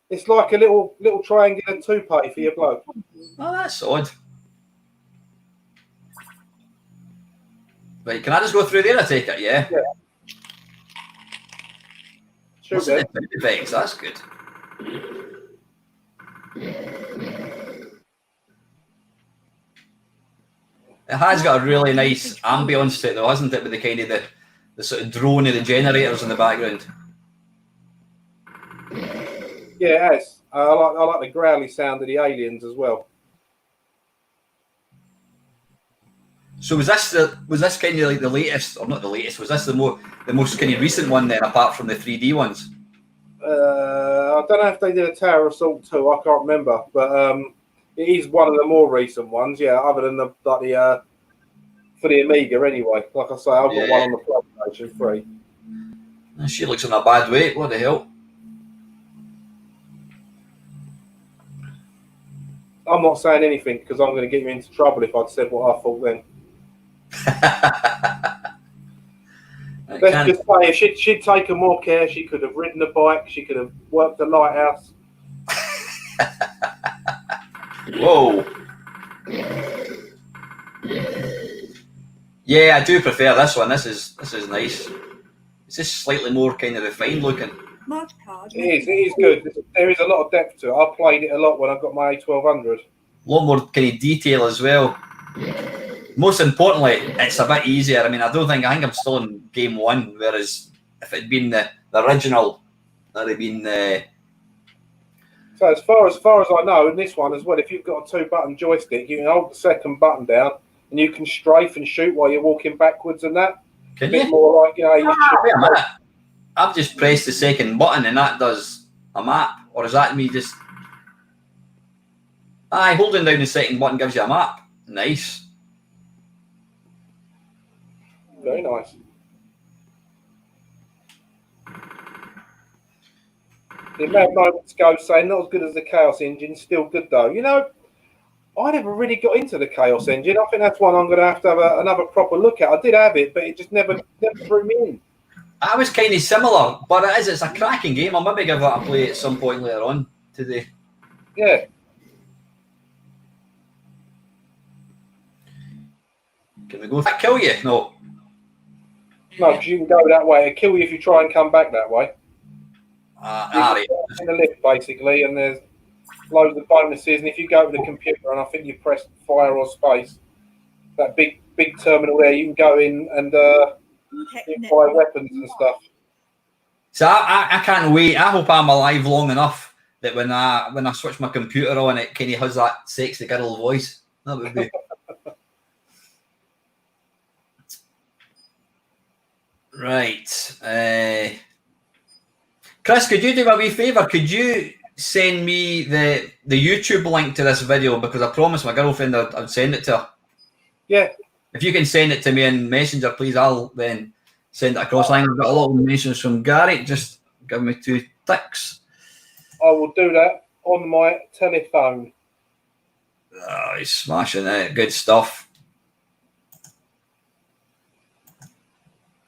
It's like a little triangular toupee for your bloke. Oh, that's odd. Right, can I just go through there, I take it, yeah? Yeah. Sure. What's in the sound effects? That's good. It has got a really nice ambience to it though, hasn't it, with the kind of the sort of drone of the generators in the background. Yeah, it has. I like the growly sound of the aliens as well. So was this kind of like the latest, or not the latest? Was this the most kind of recent one then, apart from the 3D ones? I don't know if they did a Tower Assault 2. I can't remember, but it is one of the more recent ones. Yeah, other than the for the Amiga anyway. Like I say, I've got one on the PlayStation 3. She looks in a bad way. What the hell? I'm not saying anything because I'm going to get you into trouble if I'd said what I thought then. Let's just say if she'd taken more care, she could have ridden a bike, she could have worked the lighthouse. Whoa. Yeah, I do prefer this one. This is nice. It's just slightly more kind of refined looking. Smart card. It is good. There is a lot of depth to it. I played it a lot when I got my A1200. A lot more kind of detail as well. Most importantly, it's a bit easier. I mean, I think I'm still in game 1, whereas if it had been the original, that'd have been So as far as I know, in this one as well, if you've got a 2-button joystick, you can hold the second button down and you can strafe and shoot while you're walking backwards and that. Can a bit you? more like, you know, you Wait a minute. I've just pressed the second button and that does a map. Or is that me just... Aye, holding down the second button gives you a map. Nice. Very nice. The amount of moments ago saying not as good as the Chaos Engine, still good though. You know, I never really got into the Chaos Engine. I think that's one I'm going to have another proper look at. I did have it, but it just never threw me in. I was kind of similar, but it's a cracking game. I'll maybe give that a play at some point later on today. Yeah. Can we go? Does that kill you? No. No, because you can go that way. It'll kill you if you try and come back that way. Right. In the lift, basically, and there's loads of bonuses. And if you go to the computer, and I think you press fire or space, that big terminal there, you can go in and you can buy weapons and stuff. So I can't wait. I hope I'm alive long enough that when I switch my computer on, it kind of has that sexy girl voice. That would be. Right. Chris, could you do me a wee favour? Could you send me the YouTube link to this video, because I promised my girlfriend I'd send it to her. Yeah. If you can send it to me in Messenger, please, I'll then send it across. I've got a lot of messages from Gary. Just give me 2 ticks. I will do that on my telephone. Oh, he's smashing it. Good stuff.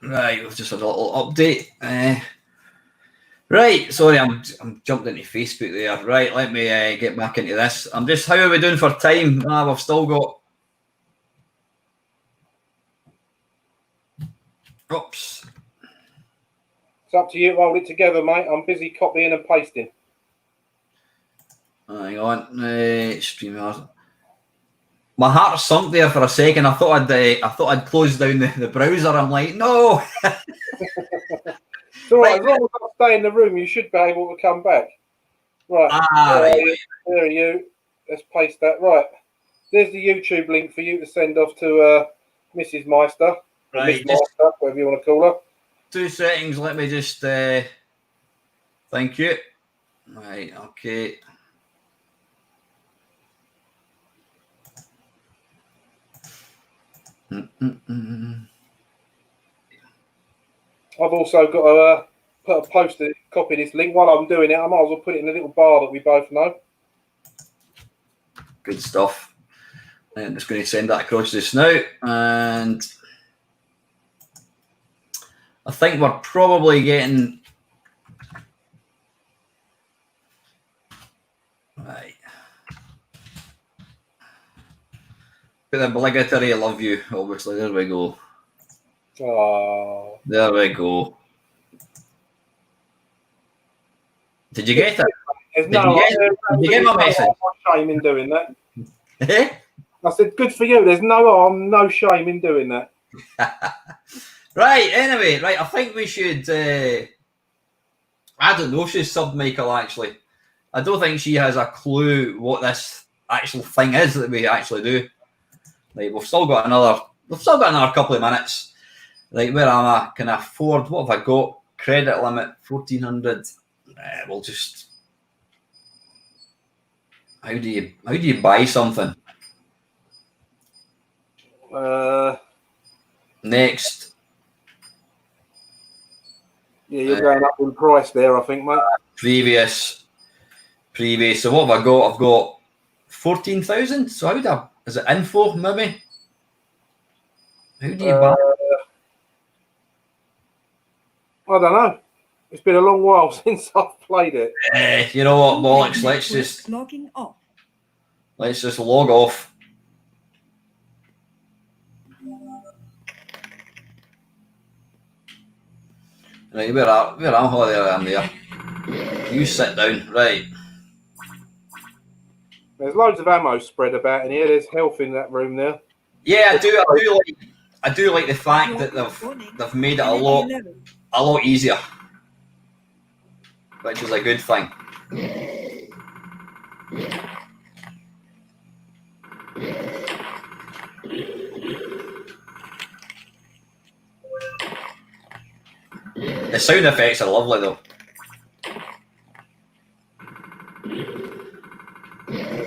Right, we've just had a little update. Right, sorry, I'm jumped into Facebook there. Right, let me get back into this. How are we doing for time? We've still got... Oops. It's up to you. Hold it together, mate. I'm busy copying and pasting. Hang on. StreamYard. My heart sunk there for a second. I thought I'd closed down the browser. I'm like, no. It's all right. As long as I stay in the room, you should be able to come back. Right. There you. Let's paste that. Right. There's the YouTube link for you to send off to Mrs. Meister. Right. Meister, whatever you want to call her. 2 seconds. Let me just... thank you. Right. Okay. I've also got to put a poster, copy this link. While I'm doing it, I might as well put it in a little bar that we both know. Good stuff. I'm just going to send that across just now. And I think we're probably getting... Right. With the obligatory love you, obviously. There we go. Oh. There we go. Did you get it? Did you get my message? No shame in doing that. Eh? I said, good for you. There's no shame in doing that. Right, anyway, right, I think we should... I don't know if she's subbed Michael, actually. I don't think she has a clue what this actual thing is that we actually do. Right, we've still got another couple of minutes. Right, where am I? Can I afford? What have I got? Credit limit 1,400. We'll just. How do you buy something? Next. Yeah, you're going up in price there, I think, mate. Previous. So what have I got? I've got 14,000. So is it info maybe? How do you buy? I don't know. It's been a long while since I've played it. You know what, bollocks? Let's just logging off. Let's just log off. Right, where am I? There I am there. You sit down, right? There's loads of ammo spread about in here. There's health in that room there. Yeah, I do like the fact that they've made it a lot easier, which is a good thing. The sound effects are lovely though.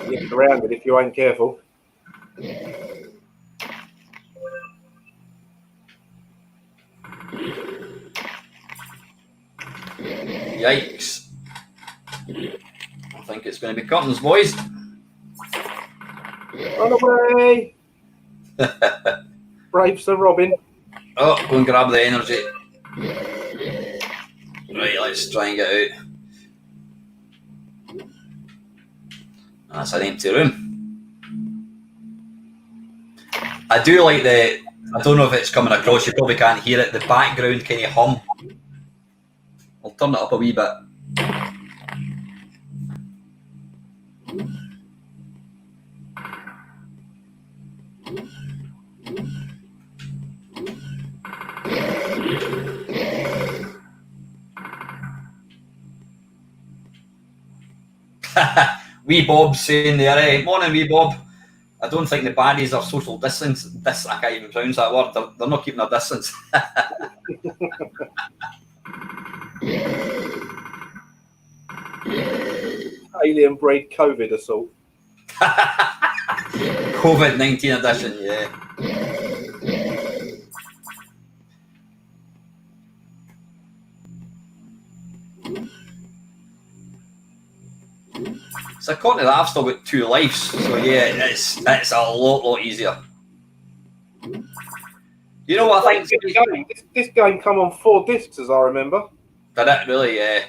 You get around it if you ain't careful. Yikes. I think it's going to be curtains, boys. Run away! Brave Sir Robin. Oh, go and grab the energy. Right, let's try and get out. That's an empty room. I do like I don't know if it's coming across, you probably can't hear it, the background kind of hum. I'll turn it up a wee bit. Wee Bob's saying there, morning wee Bob. I don't think the baddies are social distance. I can't even pronounce that word. They're not keeping their distance. Alien breed COVID assault. COVID-19 edition, yeah. So according to that, I've still got 2 lives. So yeah, it's a lot easier. You know what I think? This game come on 4 discs, as I remember. Did it really? Yeah.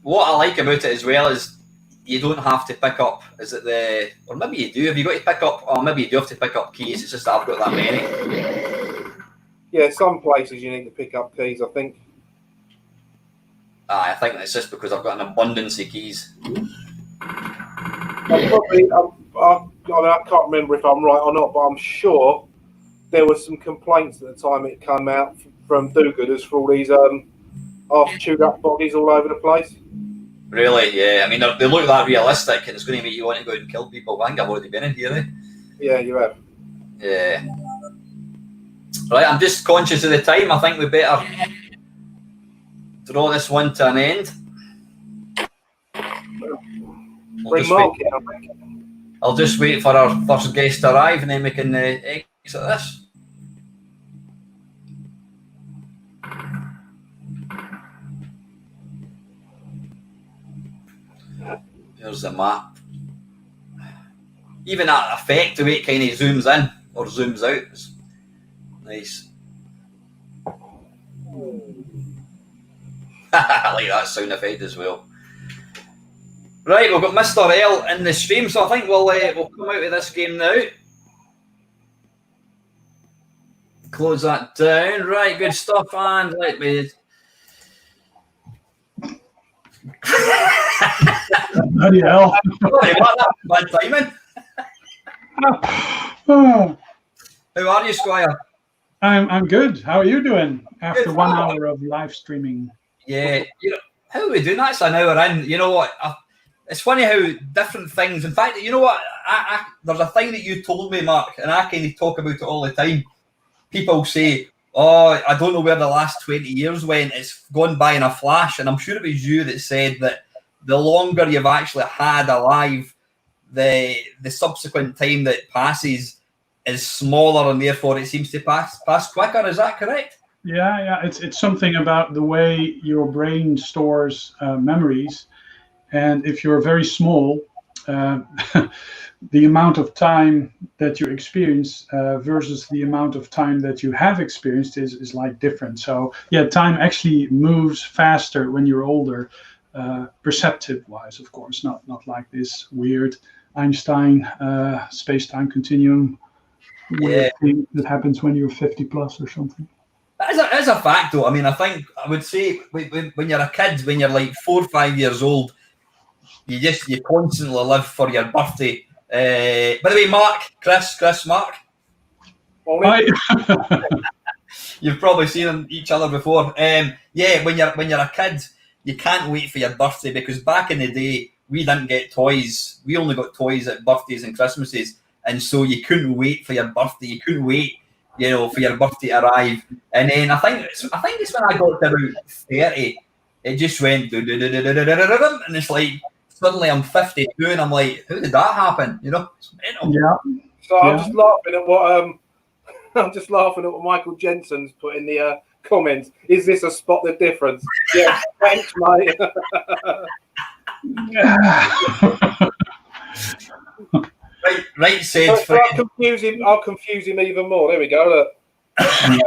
What I like about it as well is you don't have to pick up. Is it or maybe you do. Have you got to pick up? Or maybe you do have to pick up keys. It's just that I've got that many. Yeah, some places you need to pick up keys, I think. I think it's just because I've got an abundance of keys. I can't remember if I'm right or not, but I'm sure there were some complaints at the time it came out from do-gooders for all these half-chewed-up bodies all over the place. Really? Yeah. I mean, they look that realistic, and it's going to make you want to go out and kill people. I think I've already been in here, eh? Yeah, you have. Yeah. Right, I'm just conscious of the time. I think we better draw this one to an end. I'll just wait for our first guest to arrive and then we can exit this. Here's the map. Even that effect, the way it kind of zooms in or zooms out, is nice. I like that sound effect as well. Right, we've got Mr. L in the stream, so I think we'll come out of this game now. Close that down. Right, good stuff, and let me. Bloody hell! Sorry, bad timing. How are you, Squire? I'm good. How are you doing after Good. 1 hour of live streaming? Yeah, how are we doing? That's an hour in. You know what? It's funny how different things. In fact, you know what? There's a thing that you told me, Mark, and I kind of talk about it all the time. People say, "Oh, I don't know where the last 20 years went. It's gone by in a flash." And I'm sure it was you that said that the longer you've actually had alive, the subsequent time that passes is smaller, and therefore it seems to pass quicker. Is that correct? Yeah. It's something about the way your brain stores memories, and if you're very small, the amount of time that you experience versus the amount of time that you have experienced is like different. So yeah, time actually moves faster when you're older, perceptive-wise, of course, not like this weird Einstein space-time continuum weird thing that happens when you're 50 plus or something. As a fact, though, I mean, I think I would say when you're a kid, when you're like 4 or 5 years old, you constantly live for your birthday. By the way, Mark. Morning. You've probably seen each other before. Yeah, when you're a kid, you can't wait for your birthday because back in the day we didn't get toys. We only got toys at birthdays and Christmases, and so you couldn't wait for your birthday. You couldn't wait, for your birthday to arrive. And then I think it's when I got to about 30, it just went and it's like suddenly I'm 52 and I'm like, how did that happen? It's mental. Yeah. So I'm just laughing at what Michael Jensen's put in the comments. Is this a spot the difference? Yeah, thanks, mate. Right, Sid. So I'll confuse him even more. There we go. Look. Hang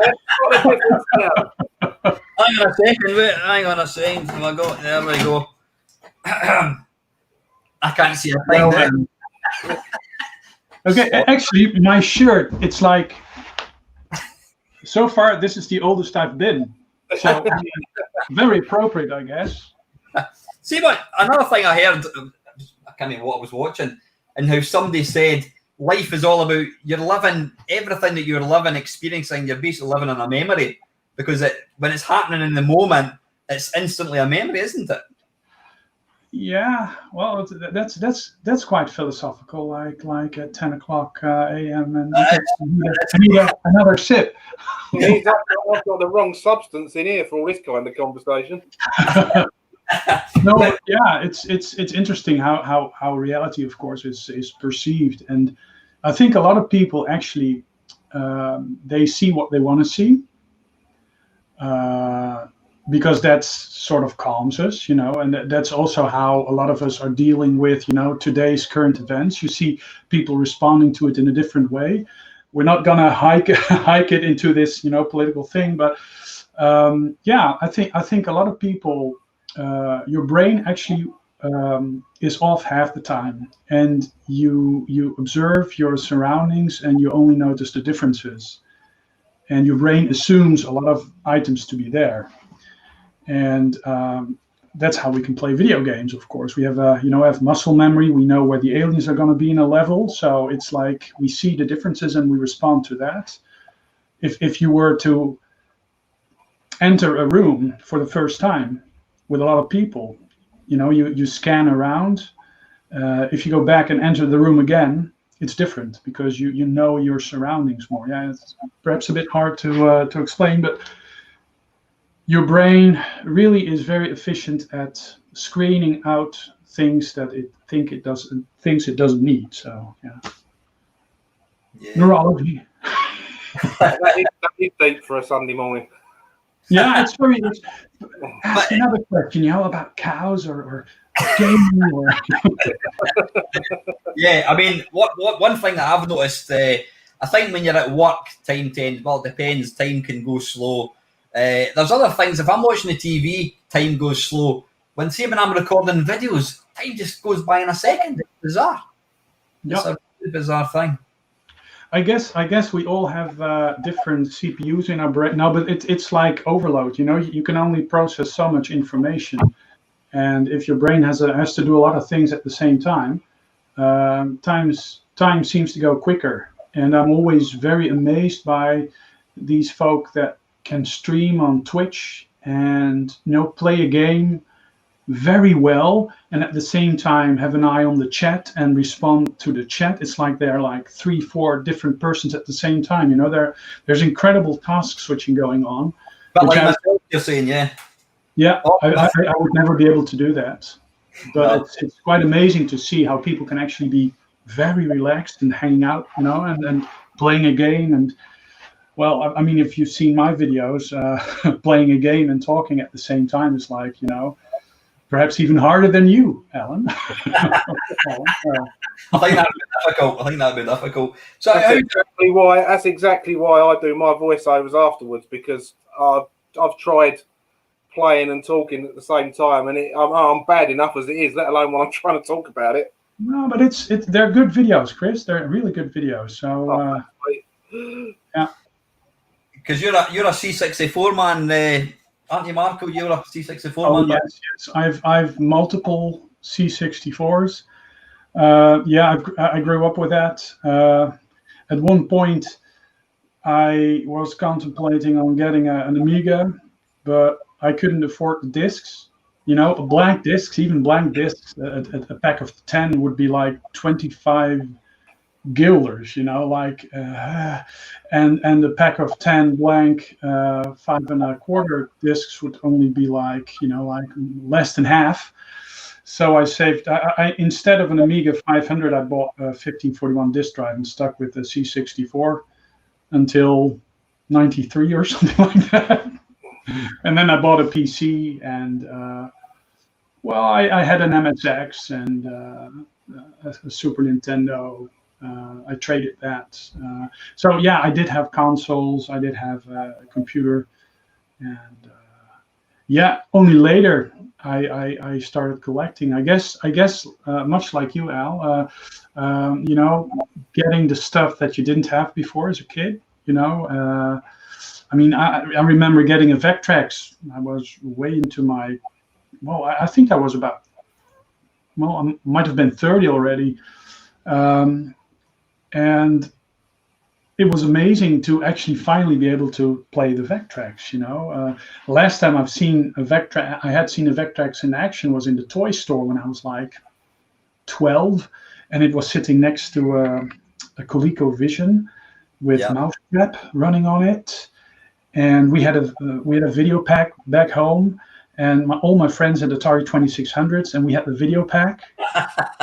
on a second. There we go. I can't see a thing there. Okay, actually, my shirt, it's like, so far, this is the oldest I've been. So, very appropriate, I guess. See, but another thing I heard, I can't remember what I was watching, and how somebody said life is all about you're living everything that you're living, experiencing. You're basically living in a memory because when it's happening in the moment, it's instantly a memory, isn't it? Yeah, well, that's quite philosophical. Like at 10 o'clock a.m. and I need another sip. I've got the wrong substance in here for all this kind of conversation. No, yeah, it's interesting how reality, of course, is perceived, and I think a lot of people actually they see what they want to see because that's sort of calms us, and that's also how a lot of us are dealing with today's current events. You see people responding to it in a different way. We're not gonna hike it into this political thing, but I think a lot of people. Your brain actually is off half the time, and you observe your surroundings and you only notice the differences, and your brain assumes a lot of items to be there, and that's how we can play video games. Of course, we have have muscle memory. We know where the aliens are going to be in a level, so it's like we see the differences and we respond to that. If you were to enter a room for the first time with a lot of people, you scan around. If you go back and enter the room again, it's different because you know your surroundings more. Yeah, it's perhaps a bit hard to explain, but your brain really is very efficient at screening out things that it doesn't need. So yeah. Neurology. that is deep for a Sunday morning. Yeah, it's very. Ask another question, about cows or gaming or. Yeah, I mean, what one thing that I've noticed, I think when you're at work, time tends. Well, it depends. Time can go slow. There's other things. If I'm watching the TV, time goes slow. When I'm recording videos, time just goes by in a second. It's bizarre. Yep. It's a really bizarre thing. I guess we all have different CPUs in our brain now, but it's like overload. You can only process so much information, and if your brain has to do a lot of things at the same time, time seems to go quicker. And I'm always very amazed by these folk that can stream on Twitch and play a game very well, and at the same time have an eye on the chat and respond to the chat. It's like they're like 3-4 different persons at the same time. There's incredible task switching going on. But like myself, you're saying, yeah. Yeah, I would never be able to do that. But it's quite amazing to see how people can actually be very relaxed and hanging out, and playing a game. And well, I mean, if you've seen my videos, playing a game and talking at the same time is like, perhaps even harder than you, Alan. I think that'd be difficult. So that's exactly why I do my voiceovers afterwards, because I've tried playing and talking at the same time, and I'm bad enough as it is, let alone when I'm trying to talk about it. No, but they're good videos, Chris. They're really good videos. So yeah. Because you're a C64 man, aren't you, Marco? You're a C64 Oh man. yes. I've multiple C64s. I grew up with that. At one point, I was contemplating on getting an Amiga, but I couldn't afford the discs. You know, blank discs, even blank discs, a pack of 10 would be like 25 guilders, you know, like, and the pack of 10 blank 5.25 discs would only be like, you know, like less than half. So I saved, I instead of an Amiga 500, I bought a 1541 disk drive and stuck with the C64 until 93 or something like that. And then I bought a PC and, I had an MSX and a Super Nintendo. I traded that. So yeah, I did have consoles. I did have a computer, and only later I started collecting. I guess much like you, Al. You know, getting the stuff that you didn't have before as a kid. You know, I mean, I remember getting a Vectrex. I was way into my, I think I was about, I might have been 30 already. And it was amazing to actually finally be able to play the Vectrex. You know, last time I've seen a Vectrex, I had seen a Vectrex in action was in the toy store when I was like 12, and it was sitting next to a ColecoVision with Mousetrap running on it, and we had a video pack back home, and all my friends had Atari 2600s, and we had the video pack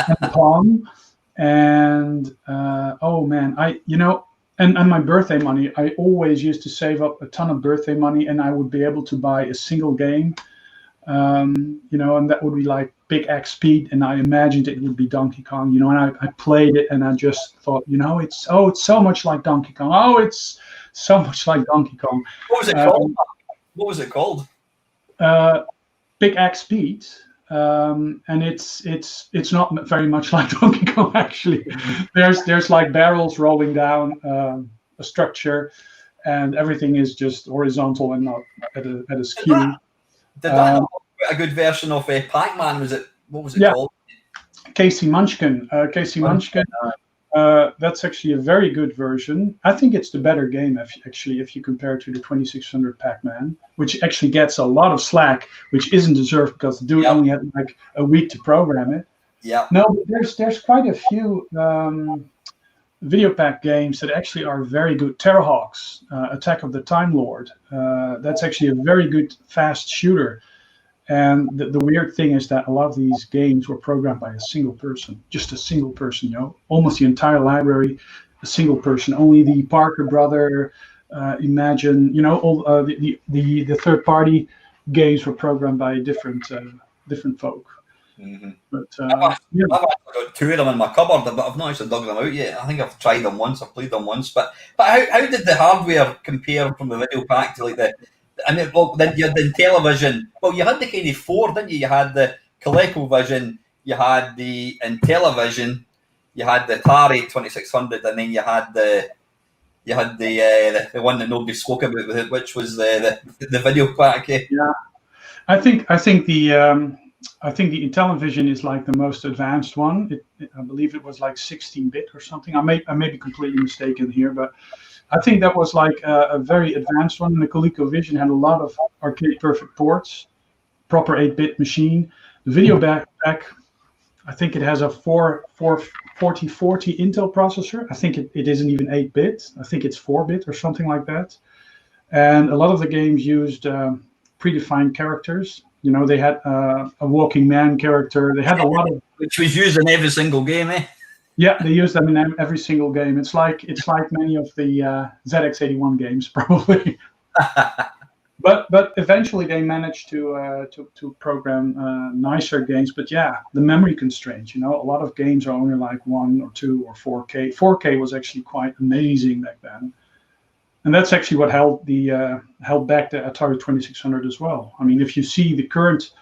and the Pong. And oh man, and my birthday money, I always used to save up a ton of birthday money, and I would be able to buy a single game, you know, and that would be like Big X Speed, and I imagined it would be Donkey Kong, you know, and I played it, and I just thought, you know, it's so much like Donkey Kong. Oh, it's so much like Donkey Kong. What was it called? What was it called? Big X Speed. And it's not very much like Donkey Kong actually. There's like barrels rolling down a structure, and everything is just horizontal and not at a skew. Did that have a good version of Pac-Man? What was it called? Casey Munchkin. Munchkin. That's actually a very good version. I think it's the better game if you compare it to the 2600 Pac-Man, which actually gets a lot of slack, which isn't deserved because the dude only had like a week to program it. Yeah. No, but there's quite a few video pack games that actually are very good. Terrahawks, Attack of the Time Lord. That's actually a very good fast shooter. And the weird thing is that a lot of these games were programmed by a single person, just a single person, you know, almost the entire library, a single person. Only the Parker brother, Imagine, you know, all the third party games were programmed by different folk. Mm-hmm. But I've actually got 2 of them in my cupboard, but I've not actually dug them out yet. I think I've tried them once, I've played them once, but how did the hardware compare from the video pack to like the? I mean, well, then you had the Intellivision. Well, you had the kind of 4, didn't you? You had the ColecoVision, you had the Intellivision, you had the Atari 2600, and then you had the one that nobody spoke about, which was the video pack. Yeah, I think the Intellivision is like the most advanced one. I believe it was like 16-bit or something. I may be completely mistaken here, but I think that was like a very advanced one. And the ColecoVision had a lot of arcade perfect ports, proper 8-bit machine. The video back, I think it has a 4040 Intel processor. I think it isn't even 8-bit. I think it's 4-bit or something like that. And a lot of the games used predefined characters. You know, they had a walking man character. They had a lot of, which was used in every single game, eh? Yeah, they use them in every single game. It's like many of the ZX81 games, probably. But eventually they managed to program nicer games. But yeah, the memory constraints. You know, a lot of games are only like 1 or 2 or 4K. 4K was actually quite amazing back then, and that's actually what held back the Atari 2600 as well. I mean, if you see the current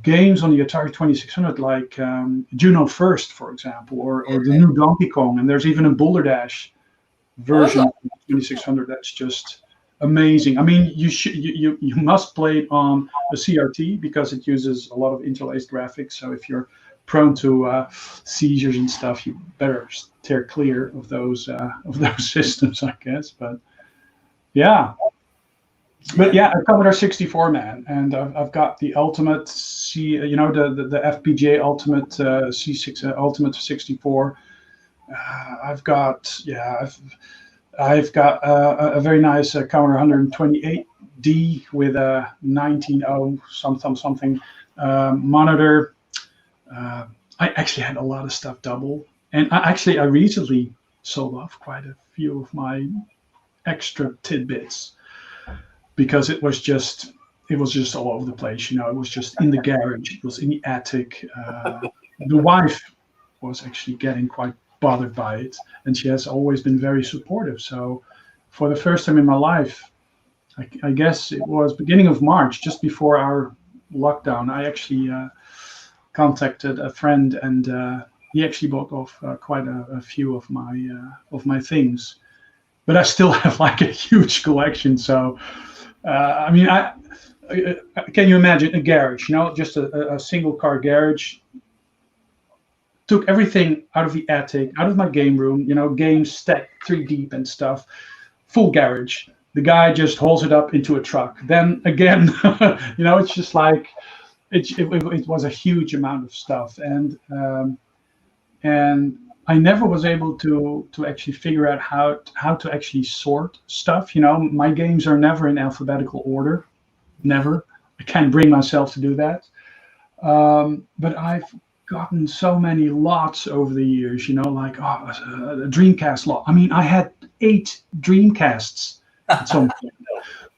games on the Atari 2600, like Juno First, for example, or the new Donkey Kong, and there's even a Boulder Dash version of the 2600 that's just amazing. I mean, you must play it on a CRT because it uses a lot of interlaced graphics. So if you're prone to seizures and stuff, you better steer clear of those systems, I guess. But yeah. But yeah, a Commodore 64 man, and I've got the Ultimate the FPGA Ultimate C6 Ultimate 64. I've got a very nice Commodore 128D with a 19.0 something monitor. I actually had a lot of stuff double, and I recently sold off quite a few of my extra tidbits because it was just all over the place. It was just in the garage, it was in the attic. The wife was actually getting quite bothered by it, and she has always been very supportive. So for the first time in my life, I guess it was beginning of March, just before our lockdown, I actually contacted a friend, and he actually bought off quite a few of my things. But I still have like a huge collection. So I mean, can you imagine a garage? Just a single car garage. Took everything out of the attic, out of my game room, games stacked 3 deep and stuff, full garage. The guy just hauls it up into a truck. Then again, it's just like, it was a huge amount of stuff. And I never was able to actually figure out how to actually sort stuff. My games are never in alphabetical order, never. I can't bring myself to do that. But I've gotten so many lots over the years, like a Dreamcast lot. I mean, I had 8 Dreamcasts at some point,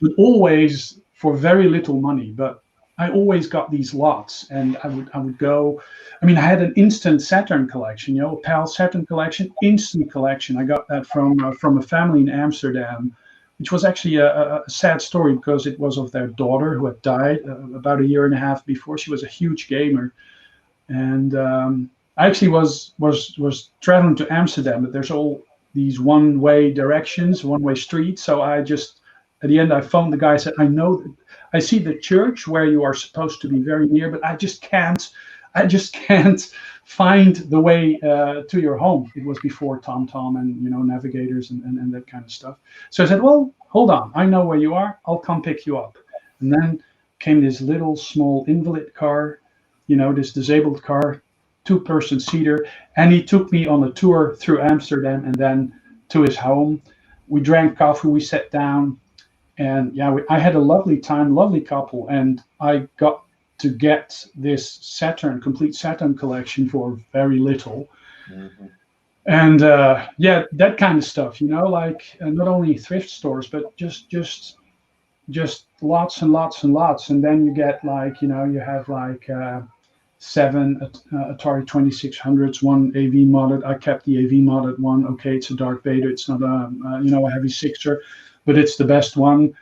but always for very little money. But I always got these lots, and I would go. I mean, I had an instant Saturn collection, a PAL Saturn collection, instant collection. I got that from a family in Amsterdam, which was actually a sad story because it was of their daughter who had died about 1.5 years before. She was a huge gamer. And I actually was traveling to Amsterdam, but there's all these one-way directions, one-way streets. So I just, at the end, I phoned the guy. I said, I see the church where you are supposed to be very near, but I just can't find the way to your home. It was before TomTom and navigators and that kind of stuff. So I said, well, hold on, I know where you are. I'll come pick you up. And then came this little small invalid car. This disabled car, 2-person seater, and he took me on a tour through Amsterdam and then to his home. We drank coffee, we sat down, and I had a lovely time, lovely couple, and I got to get this complete Saturn collection for very little. Mm-hmm. And that kind of stuff, like not only thrift stores, but just lots and lots and lots. And then you get like, you have like 7 Atari 2600s, one AV modded. I kept the AV modded one. Okay, it's a Dark Vader. It's not a heavy sixer, but it's the best one.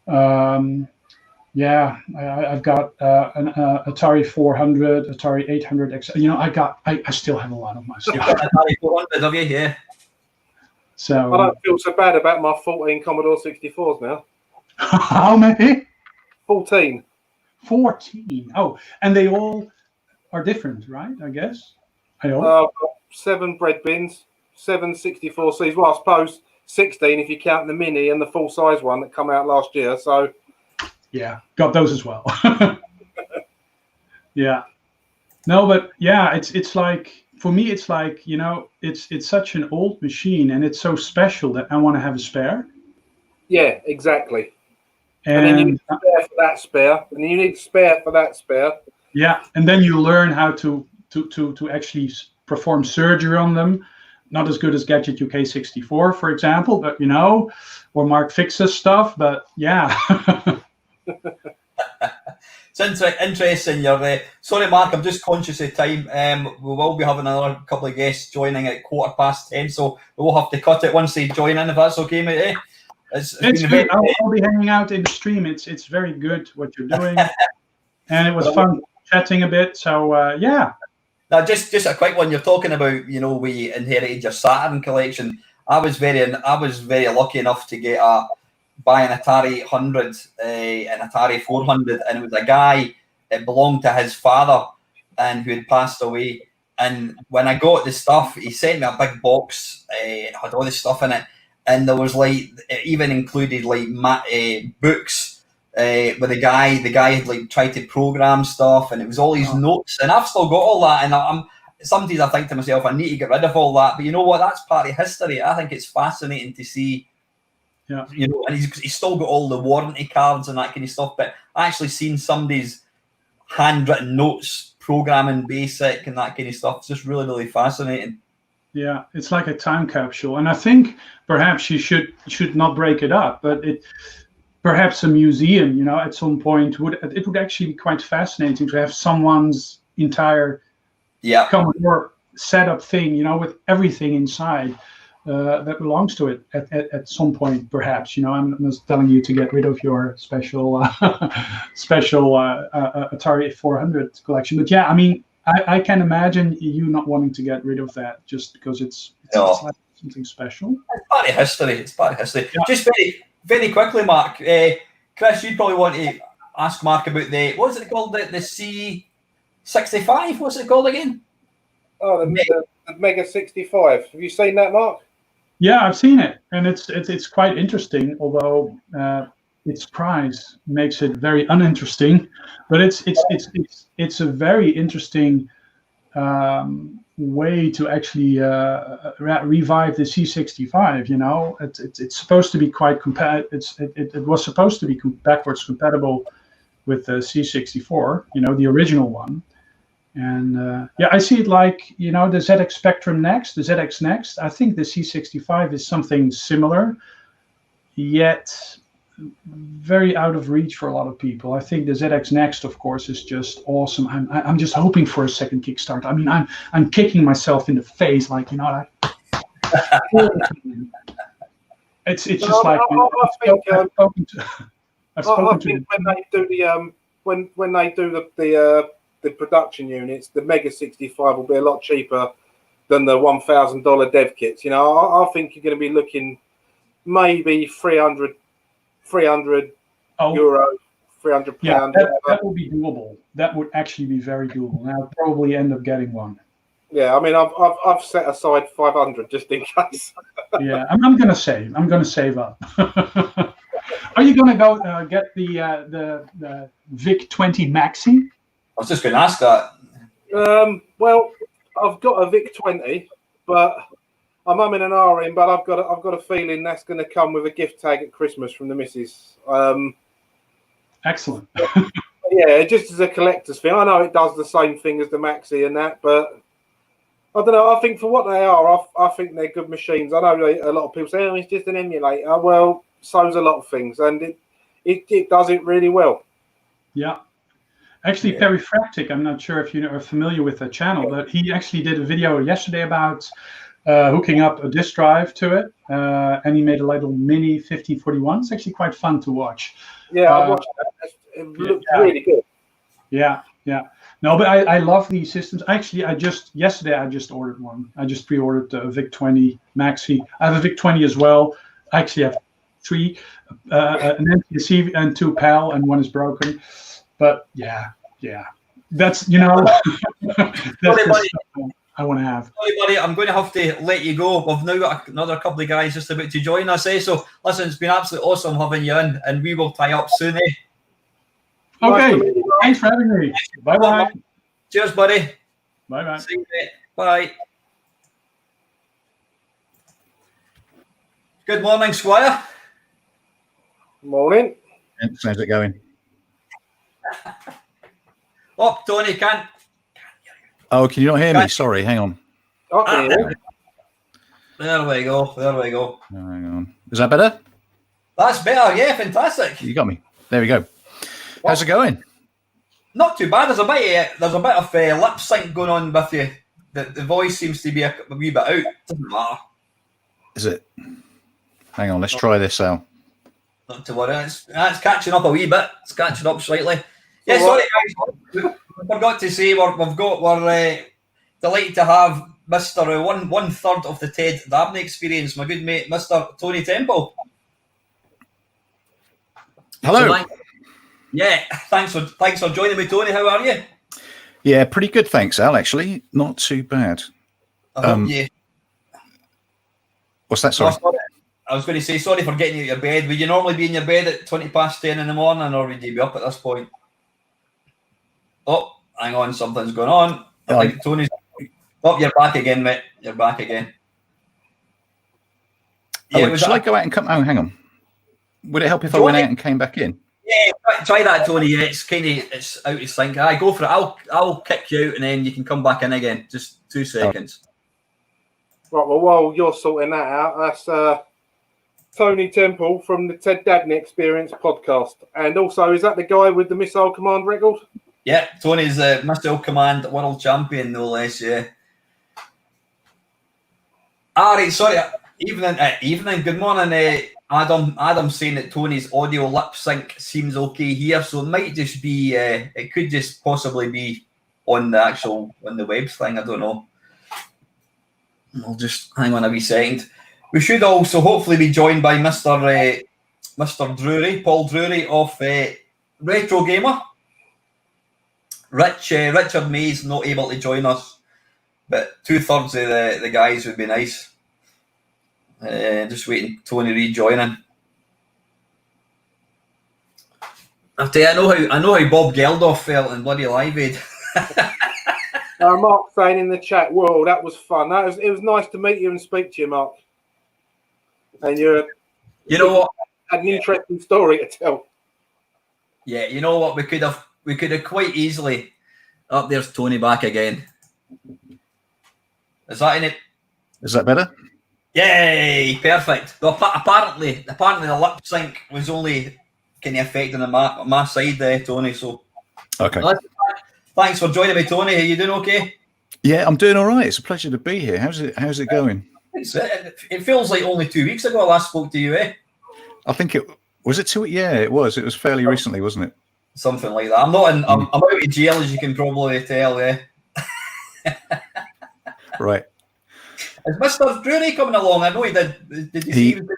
I've got an Atari 400, Atari 800X. I still have a lot of my stuff. Atari 400 of you, yeah. So I don't feel so bad about my 14 Commodore 64s now. How many? 14. 14. Oh, and they all are different, right? I guess. 7 bread bins, 7 64Cs. Well, I suppose 16 if you count the mini and the full size one that come out last year. So yeah, got those as well. Yeah. No, but yeah, it's like, for me, it's like, it's such an old machine and it's so special that I want to have a spare. Yeah, exactly. And then you need a spare for that spare, and you need a spare for that spare. Yeah, and then you learn how to actually perform surgery on them. Not as good as Gadget UK 64, for example, but or Mark Fix's stuff. But yeah. It's interesting. Sorry, Mark, I'm just conscious of time. We will be having another couple of guests joining at 10:15, so we will have to cut it once they join in, if that's okay, mate. Eh? It's good. I'll be hanging out in the stream. It's very good what you're doing, and it was fun chatting a bit. So yeah. Now, just a quick one. You're talking about we inherited your Saturn collection. I was very lucky enough to buy an Atari 100, an Atari 400, and it was a guy. It belonged to his father, and who had passed away. And when I got the stuff, he sent me a big box. It had all this stuff in it, and there was like, it even included like books where the guy had like tried to program stuff, and it was all these notes. And I've still got all that, and sometimes I think to myself, I need to get rid of all that. But you know what? That's part of history. I think it's fascinating to see. Yeah, you know, and he's still got all the warranty cards and that kind of stuff. But I actually seen somebody's handwritten notes, programming BASIC and that kind of stuff. It's just really, really fascinating. Yeah, it's like a time capsule, and I think perhaps you should not break it up, but perhaps a museum, you know, at some point would actually be quite fascinating to have someone's entire Commodore setup thing, you know, with everything inside that belongs to it at some point, perhaps. You know, I'm not telling you to get rid of your special Atari 400 collection, but yeah, I mean, I can imagine you not wanting to get rid of that just because it's like something special. It's part of history. It's part of history. Yeah. Just very quickly, Mark. Chris, you'd probably want to ask Mark about what's it called? The C65? What's it called again? Oh, the Mega 65. Have you seen that, Mark? Yeah, I've seen it, and it's quite interesting. Although its price makes it very uninteresting, but it's a very interesting way to actually revive the C65. You know, it's supposed to be quite it was supposed to be backwards compatible with the C64. You know, the original one. And yeah, I see it like, you know, the ZX Spectrum Next, the ZX Next. I think the C65 is something similar, yet very out of reach for a lot of people. I think the ZX Next, of course, is just awesome. I'm just hoping for a second Kickstarter. I mean, I'm kicking myself in the face, like, you know, like, it's just like I've spoken to when they do the production units, the Mega 65 will be a lot cheaper than the $1,000 dev kits. You know, I think you're going to be looking maybe 300 euro, 300 yeah, pounds. that would be doable. That would actually be very doable. And I'll probably end up getting one. Yeah, I mean, I've set aside 500 just in case. Yeah, I'm going to save. I'm going to save up. Are you going to go get the VIC 20 Maxi? I was just going to ask that. Well, I've got a VIC 20, but I'm in an RM, but I've got a feeling that's going to come with a gift tag at Christmas from the missus. Excellent. Yeah, just as a collector's thing. I know it does the same thing as the Maxi and that, but I don't know. I think for what they are, I think they're good machines. I know a lot of people say, "Oh, it's just an emulator." Well, so's a lot of things, and it does it really well. Yeah. Actually, Perifractic, I'm not sure if you are familiar with the channel, but he actually did a video yesterday about hooking up a disk drive to it, and he made a little mini 1541. It's actually quite fun to watch. Yeah, I watched that. It looked really good. Yeah. No, but I love these systems. Actually, yesterday I just ordered one. I just pre-ordered a VIC 20 Maxi. I have a VIC 20 as well. I actually have 3, an NTSC and 2 PAL, and one is broken. But yeah, that's, you know, that's the stuff I want to have. Sorry, buddy, I'm going to have to let you go. We've now got another couple of guys just about to join us. So listen, it's been absolutely awesome having you in, and we will tie up soon. Okay, thanks for having me. Bye. Cheers, buddy. Bye. See you, mate. Bye. Good morning, Squire. Morning. How's it going? Oh, Tony, can't. Oh, can you not hear me? Sorry, hang on. Okay. There we go. Hang on. Is that better? That's better. Yeah, fantastic. You got me. There we go. How's it going? Not too bad. There's a bit of lip sync going on with you. The voice seems to be a wee bit out. Doesn't matter. Is it? Hang on. Let's try this out. Not to worry. It's catching up a wee bit. It's catching up slightly. Yeah, sorry guys. We forgot to say we're delighted to have Mr. One third of the Ted Dabney experience, my good mate, Mr. Tony Temple. Hello. So thanks for joining me, Tony. How are you? Yeah, pretty good, thanks, Al. Actually, not too bad. What's that? Sorry. I was going to say sorry for getting you out of your bed. Would you normally be in your bed at 10:20 in the morning, or would you be up at this point? Oh, hang on, something's going on. I think Tony's. Oh, you're back again, mate. You're back again. Yeah, shall I go out and come? Oh, hang on. Would it help if I went out and came back in? Yeah, try that, Tony. Yeah, it's out of sync. Aye, go for it. I'll kick you out and then you can come back in again. Just 2 seconds. Right, well, while you're sorting that out, that's Tony Temple from the Ted Dabney Experience podcast. And also, is that the guy with the Missile Command record? Yeah, Tony's Missile Command World Champion, no less, yeah. All right, sorry. Evening. Good morning, Adam. Adam's saying that Tony's audio lip sync seems okay here, so it might just be. It could just possibly be on the web thing. I don't know. I'll just hang on a wee second. We should also hopefully be joined by Mr. Drury, Paul Drury of Retro Gamer. Richard May's not able to join us, but 2/3 of the guys would be nice. Just waiting Tony rejoining. I tell you, I know how Bob Geldof felt in bloody Live Aid. Mark saying in the chat, "Whoa, that was fun. It was nice to meet you and speak to you, Mark. And you know what, had an interesting story to tell." Yeah, you know what, we could have quite easily. Up there's Tony back again. Is that in it? Is that better? Yay! Perfect. Well, apparently the lip sync was only kind of affecting my side there, Tony. So, okay. Thanks for joining me, Tony. Are you doing okay? Yeah, I'm doing all right. It's a pleasure to be here. How's it going? It feels like only 2 weeks ago I last spoke to you, eh? I think it was it 2. Yeah, it was. It was fairly recently, wasn't it? Something like that. I'm out of jail, as you can probably tell. Yeah. Right. Is Mr. Drury coming along? I know he did. Did you see him?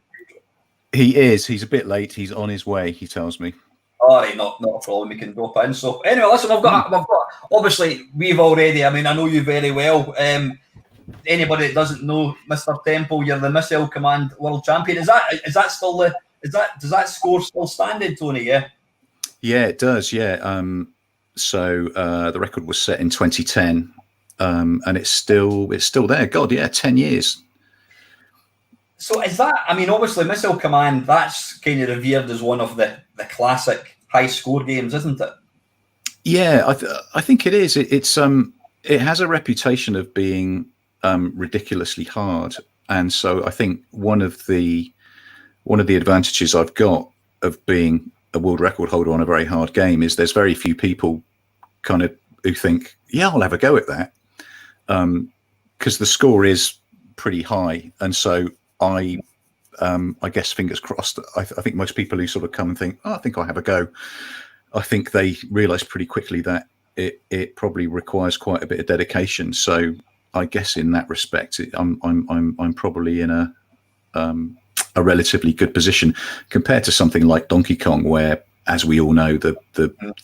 He is. He's a bit late. He's on his way, he tells me. All right, not a problem. We can drop in. So anyway, listen, I've got obviously we've already. I mean, I know you very well. Anybody that doesn't know Mr. Temple, you're the Missile Command World Champion. Is that still does that score still standing, Tony? Yeah. Yeah, it does. Yeah. So the record was set in 2010. And it's still there. God, yeah, 10 years. So is that? I mean, obviously, Missile Command, that's kind of revered as one of the classic high score games, isn't it? Yeah, I think it is. It has a reputation of being ridiculously hard, and so I think one of the advantages I've got of being a world record holder on a very hard game is there's very few people kind of who think, yeah, I'll have a go at that. Because the score is pretty high, and so I guess fingers crossed. I think most people who sort of come and think, "Oh, I think I'll have a go," I think they realise pretty quickly that it probably requires quite a bit of dedication. So I guess in that respect, I'm probably in a relatively good position compared to something like Donkey Kong, where, as we all know, the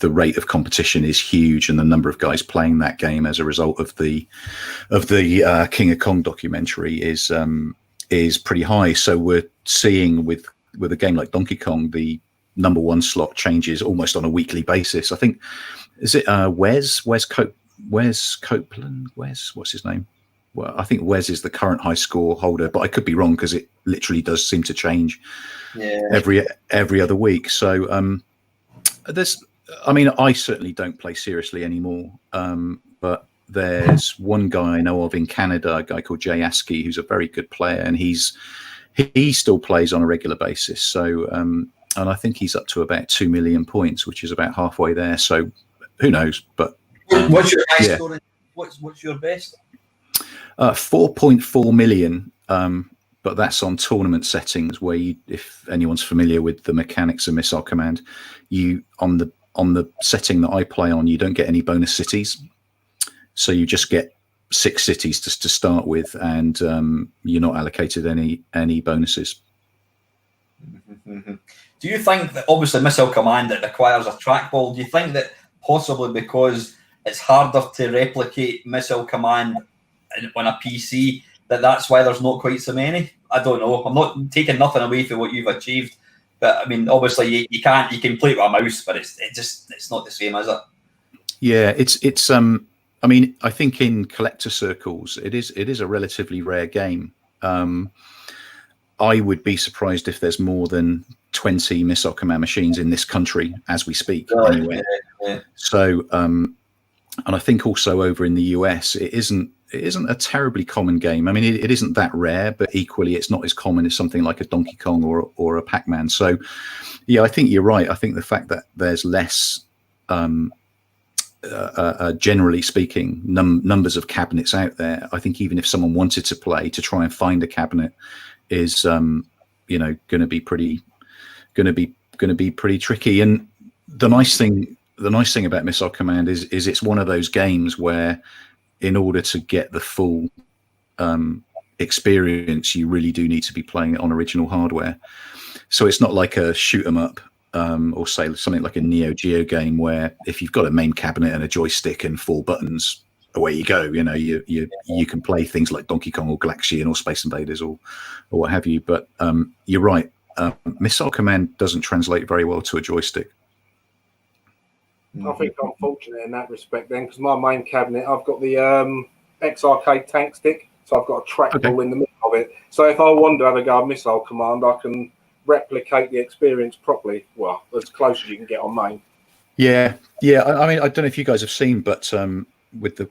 rate of competition is huge, and the number of guys playing that game as a result of the King of Kong documentary is pretty high. So we're seeing with a game like Donkey Kong, the #1 slot changes almost on a weekly basis. I think is it Wes Copeland? What's his name? Well, I think Wes is the current high score holder, but I could be wrong because it literally does seem to change every other week. So I certainly don't play seriously anymore. But there's one guy I know of in Canada, a guy called Jay Askey, who's a very good player, and he still plays on a regular basis. So and I think he's up to about 2 million points, which is about halfway there. So who knows? But what's your high score? What's your best? 4.4 million. But that's on tournament settings, where if anyone's familiar with the mechanics of Missile Command, on the setting that I play on, you don't get any bonus cities, so you just get 6 cities to start with, and you're not allocated any bonuses. Do you think that, obviously Missile Command, it requires a trackball, do you think that possibly because it's harder to replicate Missile Command on a PC, that's why there's not quite so many? I don't know. I'm not taking nothing away from what you've achieved, but I mean, obviously you can play it with a mouse, but it's not the same, is it? Yeah, it's I mean, I think in collector circles, it is a relatively rare game. I would be surprised if there's more than 20 Missile Command machines in this country as we speak. Anyway, yeah. So, and I think also over in the US, it isn't a terribly common game. I mean, it isn't that rare, but equally, it's not as common as something like a Donkey Kong or a Pac-Man. So, yeah, I think you're right. I think the fact that there's less, generally speaking, numbers of cabinets out there, I think even if someone wanted to play, to try and find a cabinet is, going to be pretty tricky. And the nice thing about Missile Command is it's one of those games where, in order to get the full experience, you really do need to be playing it on original hardware. So it's not like a shoot 'em up, or say something like a Neo Geo game where if you've got a main cabinet and a joystick and 4 buttons, away you go. You can play things like Donkey Kong or Galaxian or Space Invaders or what have you. But you're right. Missile Command doesn't translate very well to a joystick. I think I'm fortunate in that respect then, because my main cabinet, I've got the X-Arcade tank stick, so I've got a trackball in the middle of it. So if I want to have a go at Missile Command, I can replicate the experience properly. Well, as close as you can get on main. Yeah. I mean, I don't know if you guys have seen, but with the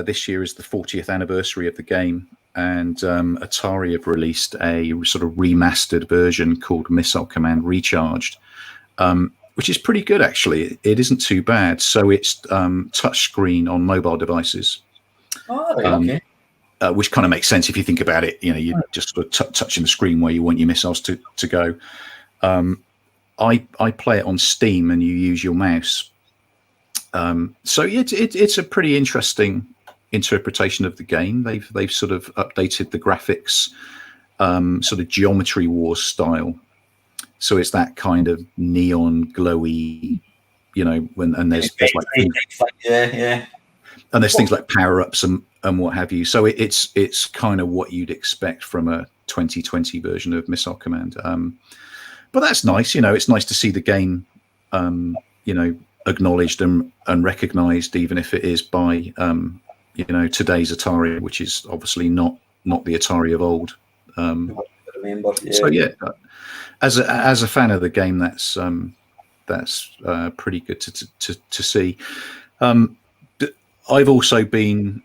this year is the 40th anniversary of the game, and Atari have released a sort of remastered version called Missile Command Recharged, which is pretty good actually. It isn't too bad. So it's touchscreen on mobile devices. Oh, okay. Which kind of makes sense if you think about it. You're just sort of touching the screen where you want your missiles to go. I play it on Steam, and you use your mouse. So it's a pretty interesting interpretation of the game. They've sort of updated the graphics, sort of Geometry Wars style. So it's that kind of neon glowy, and there's like yeah. And there's things like power-ups and what have you. So it's kind of what you'd expect from a 2020 version of Missile Command. But that's nice. It's nice to see the game, acknowledged and recognized, even if it is by, today's Atari, which is obviously not the Atari of old. So yeah, as a fan of the game, that's pretty good to see. I've also been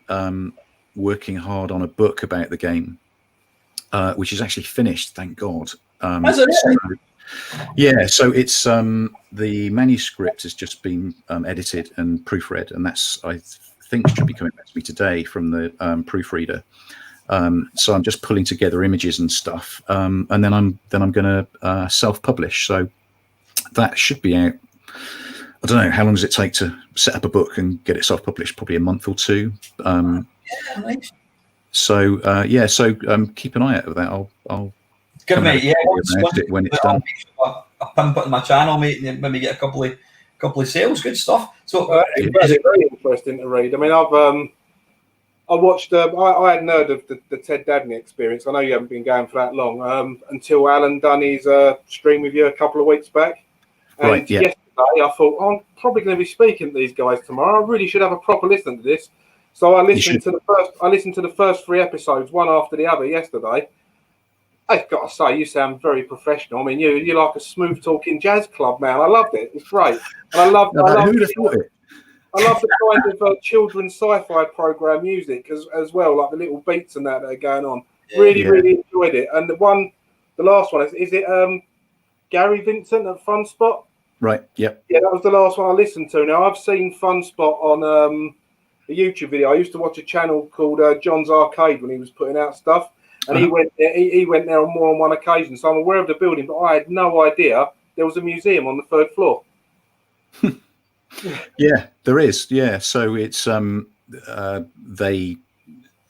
working hard on a book about the game, which is actually finished, thank God. So it's the manuscript has just been edited and proofread, and that's, I think, should be coming back to me today from the proofreader. So I'm just pulling together images and stuff, and then I'm going to self-publish. So that should be out. I don't know, how long does it take to set up a book and get it self-published? Probably a month or two. Nice. So keep an eye out for that. I'll good, mate. Yeah, when it's done. I'll pimp it on my channel, mate, and maybe get a couple of sales. Good stuff. So it's very interesting to read. I mean, I watched. I hadn't heard of the Ted Dabney experience. I know you haven't been going for that long. Until Alan done his stream with you a couple of weeks back. And right. Yeah. Yesterday, I thought, I'm probably going to be speaking to these guys tomorrow. I really should have a proper listen to this. So I listened to the first 3 episodes, one after the other, yesterday. I've got to say, you sound very professional. I mean, you're like a smooth talking jazz club, man. I loved it. It's great. And I love the kind of children's sci-fi program music as well, like the little beats and that are going on. Yeah, really enjoyed it. And the last one is it Gary Vincent at Fun Spot? Right. Yep. Yeah, that was the last one I listened to. Now I've seen Fun Spot on a YouTube video. I used to watch a channel called John's Arcade when he was putting out stuff. And he went there on more than one occasion. So I'm aware of the building, but I had no idea there was a museum on the 3rd floor. Yeah, there is. Yeah, so it's they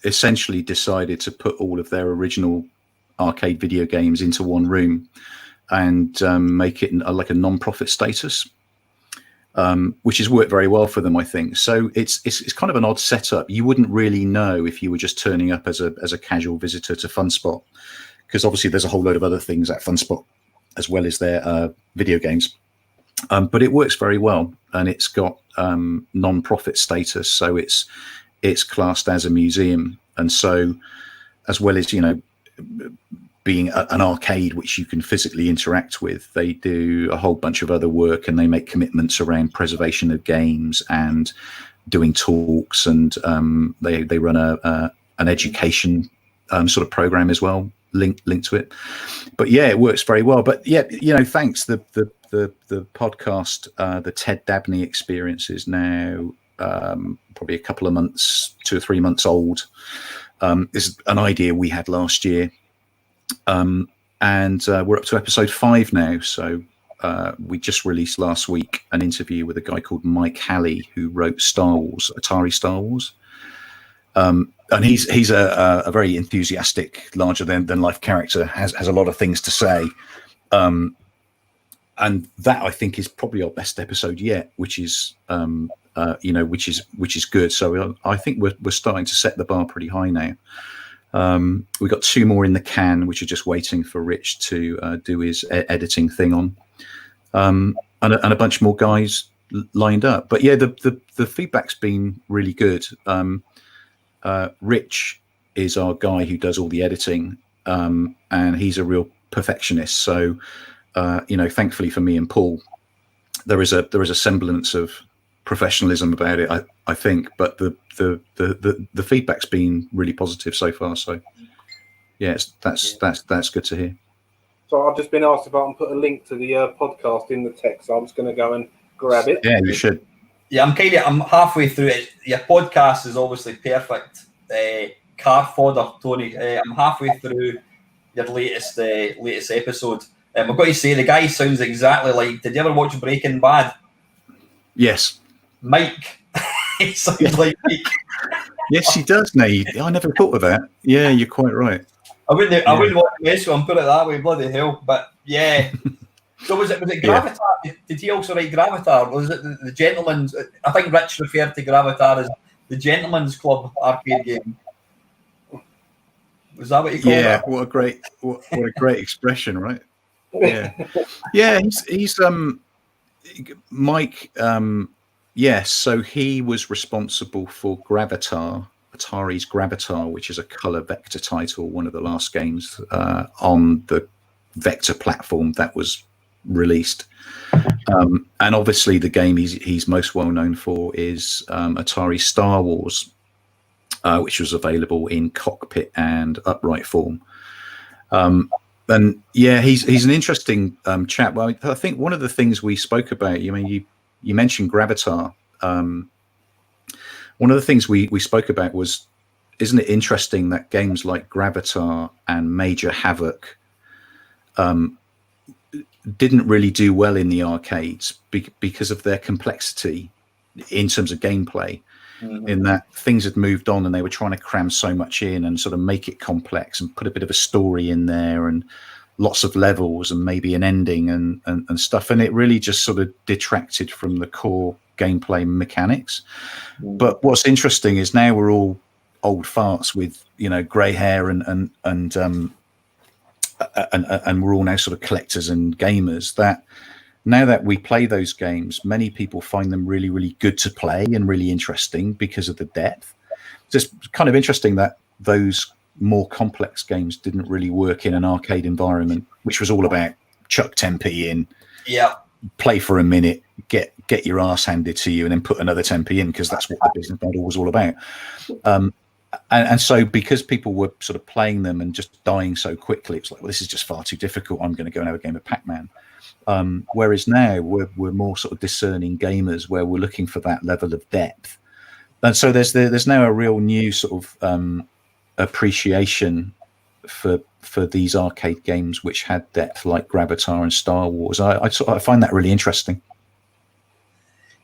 essentially decided to put all of their original arcade video games into one room and make it like a non-profit status, which has worked very well for them, I think. So it's kind of an odd setup. You wouldn't really know if you were just turning up as a casual visitor to FunSpot, because obviously there's a whole load of other things at FunSpot as well as their video games. But it works very well, and it's got non-profit status, so it's classed as a museum. And so, as well as, you know, being an arcade which you can physically interact with, they do a whole bunch of other work, and they make commitments around preservation of games and doing talks, and they run an education sort of program as well, linked to it. But yeah, it works very well. But yeah, you know, thanks. The podcast, the Ted Dabney experience, is now probably a couple of months, 2 or 3 months old. Is an idea we had last year, and we're up to episode 5 now. So we just released last week an interview with a guy called Mike Halley, who wrote Atari Star Wars. And he's a very enthusiastic, larger than life character, has a lot of things to say. And that, I think, is probably our best episode yet, which is which is good. So I think we're starting to set the bar pretty high now. We've got 2 more in the can, which are just waiting for Rich to do his editing thing on, and a bunch more guys lined up. But yeah, the feedback's been really good. Rich is our guy who does all the editing, and he's a real perfectionist. So thankfully for me and Paul, there is a semblance of professionalism about it, I think, but the feedback's been really positive so far. So yeah, that's good to hear. So I've just been asked if I can put a link to the podcast in the text. So I'm just going to go and grab it. Yeah, you should. Yeah, I'm halfway through it. Your podcast is obviously perfect. Car fodder, Tony. I'm halfway through your latest episode. I've got to say, the guy sounds exactly like. Did you ever watch Breaking Bad? Yes. Mike. He sounds like Mike. Yes, he does, Nate. I never thought of that. Yeah, you're quite right. I wouldn't want to mess with him, put it that way, bloody hell. But yeah. So was it Gravatar? Yeah. Did he also write Gravatar? Was it the Gentleman's? I think Rich referred to Gravatar as the Gentleman's Club arcade game. Was that what you called it? Yeah, what a great expression, right? Yeah, yeah. He's Mike. Yes, so he was responsible for Gravatar, Atari's Gravatar, which is a color vector title, one of the last games on the vector platform that was released. And obviously the game he's most well known for is Atari Star Wars, which was available in cockpit and upright form. And yeah, he's an interesting chap. Well, I think one of the things we spoke about, you mentioned Gravatar. One of the things we spoke about was, isn't it interesting that games like Gravatar and Major Havoc didn't really do well in the arcades because of their complexity in terms of gameplay, in that things had moved on and they were trying to cram so much in and sort of make it complex and put a bit of a story in there and lots of levels and maybe an ending and stuff. And it really just sort of detracted from the core gameplay mechanics. But what's interesting is now we're all old farts with, grey hair and we're all now sort of collectors and gamers, that now that we play those games, many people find them really, really good to play and really interesting because of the depth. Just kind of interesting that those more complex games didn't really work in an arcade environment, which was all about chuck 10p in, play for a minute, get your ass handed to you, and then put another 10p in, because that's what the business model was all about. And so because people were sort of playing them and just dying so quickly, it's like, well, this is just far too difficult. I'm going to go and have a game of Pac-Man. Whereas now we're more sort of discerning gamers, where we're looking for that level of depth. And so there's now a real new sort of appreciation for these arcade games which had depth, like Gravatar and Star Wars. I find that really interesting.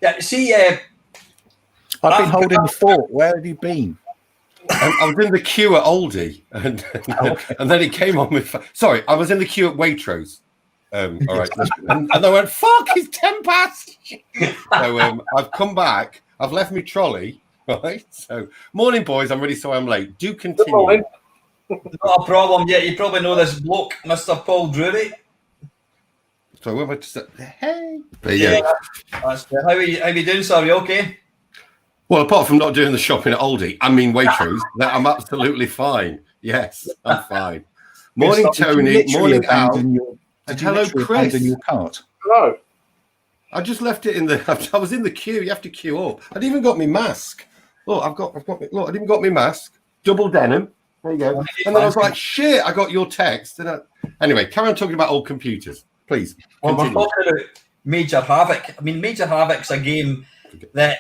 Yeah, see, I've been holding the fort. Where have you been? I was in the queue at Aldi, and then it came on with. Sorry, I was in the queue at Waitrose. All right, and I went, "Fuck, it's 10 past." So I've come back. I've left my trolley. Right. So, morning, boys. I'm really sorry I'm late. Do continue. Not a problem. Yeah, you probably know this bloke, Mr. Paul Drury. So, what am I to say? Hey. How are you doing, sir? Are you okay? Well, apart from not doing the shopping at Aldi, Waitrose, I'm absolutely fine. Yes, I'm fine. Morning, Tony. Morning, Al. Did you hello, Chris. In your cart? Hello. I just left it in the. I was in the queue. You have to queue up. I'd even got my mask. Look, I've got. Look, I'd even got my mask. Double denim. There you go. And then I was like, "Shit!" I got your text. Anyway, carry on talking about old computers, please. Well, we're talking about Major Havoc. I mean, Major Havoc's a game that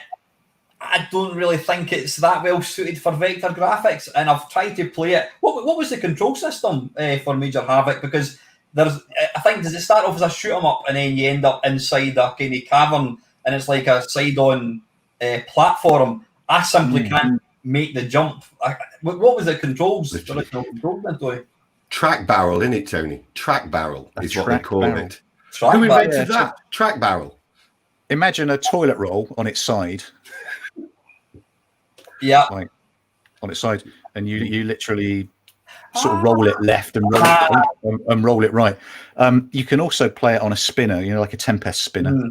I don't really think it's that well suited for vector graphics, and I've tried to play it. What was the control system for Major Havoc? Because I think, does it start off as a shoot 'em up, and then you end up inside a kind of cavern, and it's like a side-on platform. I simply can't make the jump. What was the controls? Track barrel, isn't it, Tony? Track barrel is what we call it. Who invented that? Track barrel. Imagine a toilet roll on its side. Yeah. Like, on its side, and you literally sort of roll it left and roll it right. You can also play it on a spinner, like a Tempest spinner.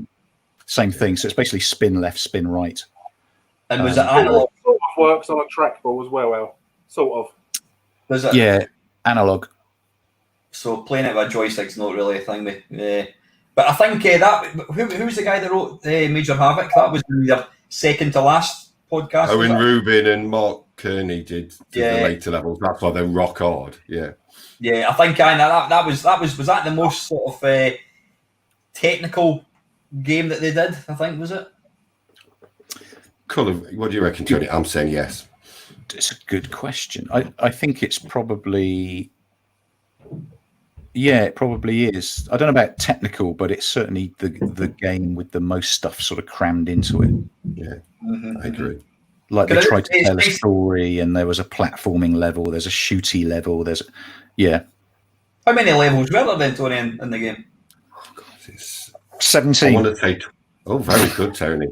Same thing. So it's basically spin left, spin right. And was it analog? It sort of works on a trackball as well, Al. Sort of. Does it? Yeah, analog. So playing it with a joystick's not really a thing. But I think that who was the guy that wrote Major Havoc? That was their second to last podcast. Owen Rubin and Mark Kearney did the later levels. That's why they're rock hard. Yeah. Yeah, I think that was that the most sort of technical game that they did? I think, was it? Colin, what do you reckon, Tony? I'm saying yes. It's a good question. I think it's probably. Yeah, it probably is. I don't know about technical, but it's certainly the game with the most stuff sort of crammed into it. Yeah, I agree. Like they tried to tell a story, and there was a platforming level, there's a shooty level, How many levels were there then, Tony, in the game? Oh, God, it's 17. I want to say, very good, Tony.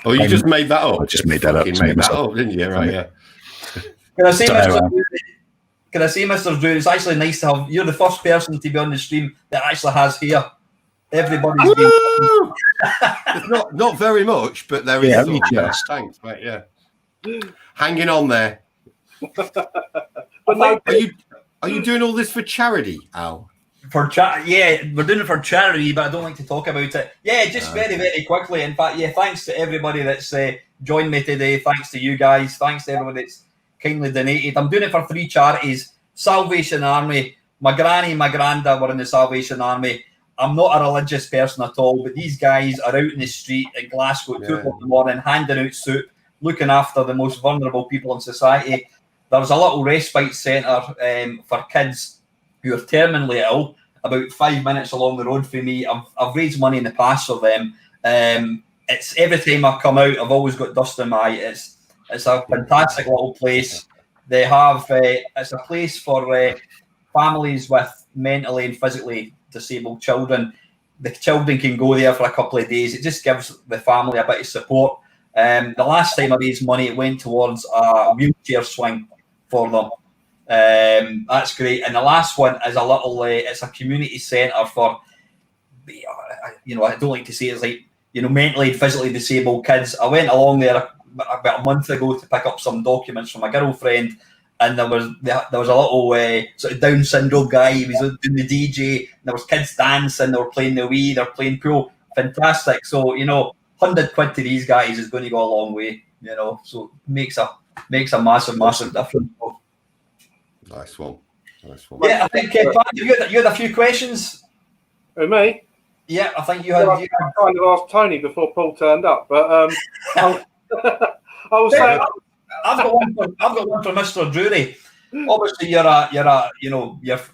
Oh, you just made that up. I just made that up. Made that up, didn't you? Right, yeah. Can I say, Mr. Drew, it's actually nice to have. You're the first person to be on the stream that actually has hair. Everybody's been. It's not very much, but there is. Thanks, mate. Yeah, hanging on there. Are you doing all this for charity, Al? Yeah, we're doing it for charity, but I don't like to talk about it. Yeah, just very, very quickly. In fact, thanks to everybody that's joined me today. Thanks to you guys. Thanks to everybody that's kindly donated. I'm doing it for 3 charities. Salvation Army. My granny and my granda were in the Salvation Army. I'm not a religious person at all, but these guys are out in the street in Glasgow at 2 o'clock in the morning, handing out soup, looking after the most vulnerable people in society. There's a little respite centre for kids who are terminally ill, about 5 minutes along the road from me. I've raised money in the past for them. It's every time I come out, I've always got dust in my eye. It's a fantastic little place. They have it's a place for families with mentally and physically disabled children. The children can go there for a couple of days. It just gives the family a bit of support. The last time I raised money, it went towards a wheelchair swing for them. That's great. And the last one is a little. It's a community centre for. I don't like to say it's like mentally and physically disabled kids. I went along there about a month ago to pick up some documents from my girlfriend, and there was a little sort of Down syndrome guy. He was doing the DJ. And there was kids dancing. They were playing the Wii. They're playing pool. Fantastic. So £100 to these guys is going to go a long way. So makes a massive difference. Nice one. Yeah, I think you had a few questions. Who, me? Yeah, I think you had. I kind of asked Tony before Paul turned up, but I was saying, I've got one for Mr. Drury. Obviously, you're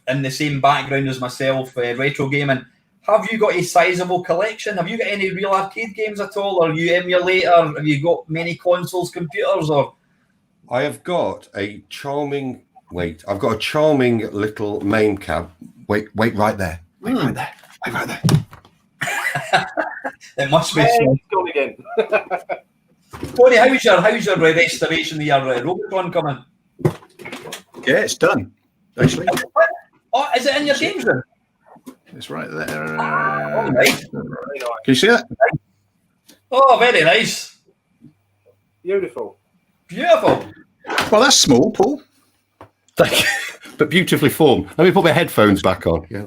in the same background as myself, retro gaming. Have you got a sizable collection? Have you got any real arcade games at all? Or you emulator? Have you got many consoles, computers, or? I have got a charming. Wait, I've got a charming little main cab. Wait right there. Wait right there. Wait right there. It must be. And it's gone again. Tony, how's your restoration of your Robotron coming? Yeah, it's done. Actually, Oh, is it in your games room? it's right there. Oh, nice. Very nice. Can you see that? Oh, very nice. Beautiful. Beautiful. Well, that's small, Paul. Thank you. But beautifully formed. Let me put my headphones back on. Yeah.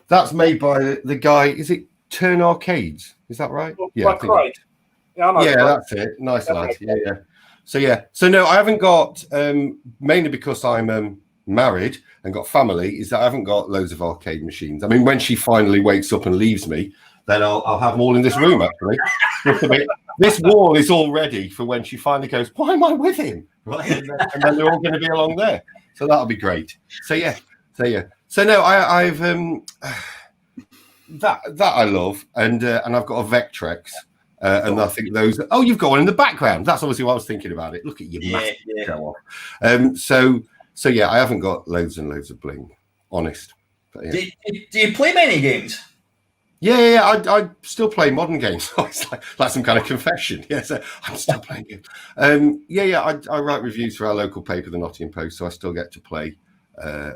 That's made by the guy. Is it Turn Arcades? Is that right? Yeah, Craig. Yeah, I know. Yeah, that's it. Nice lad. Yeah. So no, I haven't got. Mainly because I'm married and got family. Is that I haven't got loads of arcade machines. I mean, when she finally wakes up and leaves me, then I'll have them all in this room. Actually, this wall is all ready for when she finally goes. Why am I with him? Right, and then they're all going to be along there. So that'll be great. So no, I've that I love, and I've got a Vectrex, and I think those. Oh, you've got one in the background. That's obviously what I was thinking about it. Look at you, massive show off. So yeah, I haven't got loads and loads of bling. Honest. But, yeah. Do you play many games? Yeah. I still play modern games. It's like some kind of confession. Yeah, so I'm still playing games. I write reviews for our local paper, the Nottingham Post, so I still get to play.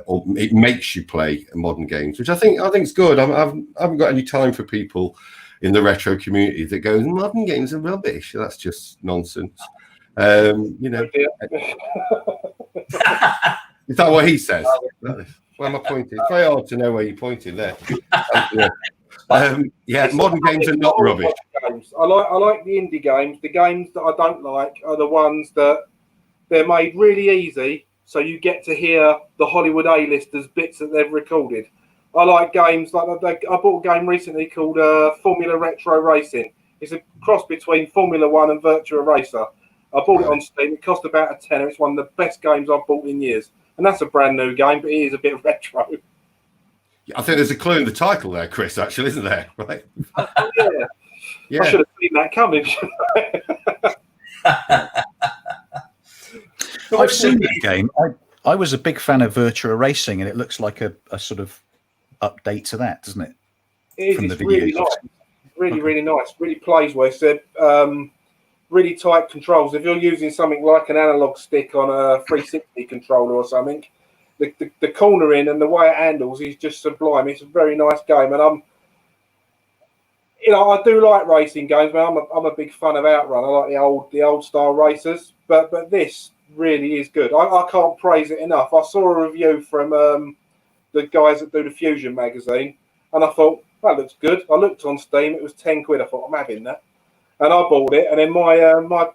Or it makes you play modern games, which I think is good. I haven't got any time for people in the retro community that goes modern games are rubbish. That's just nonsense. Is that what he says? Where am I pointing? It's very hard to know where you're pointing there. Modern games are not rubbish. I like the indie games. The games that I don't like are the ones that they're made really easy, so you get to hear the Hollywood A-listers bits that they've recorded. I like games like I bought a game recently called Formula Retro Racing. It's a cross between Formula One and Virtua Racer. I bought it on Steam. It cost about £10. It's one of the best games I've bought in years. And that's a brand new game, but it is a bit retro. I think there's a clue in the title there, Chris, actually, isn't there? Right? Yeah. I should have seen that coming. I've seen that game. I was a big fan of Virtua Racing, and it looks like a sort of update to that, doesn't it? It is. It's really nice. Really nice. Really plays well. It's really tight controls. If you're using something like an analog stick on a 360 controller or something, the cornering and the way it handles is just sublime. It's a very nice game, and I do like racing games, but I'm a big fan of Outrun. I like the old style racers, but this really is good. I can't praise it enough. I saw a review from the guys that do the Fusion magazine, and I thought that looks good. I looked on Steam; it was £10. I thought I'm having that, and I bought it. And then my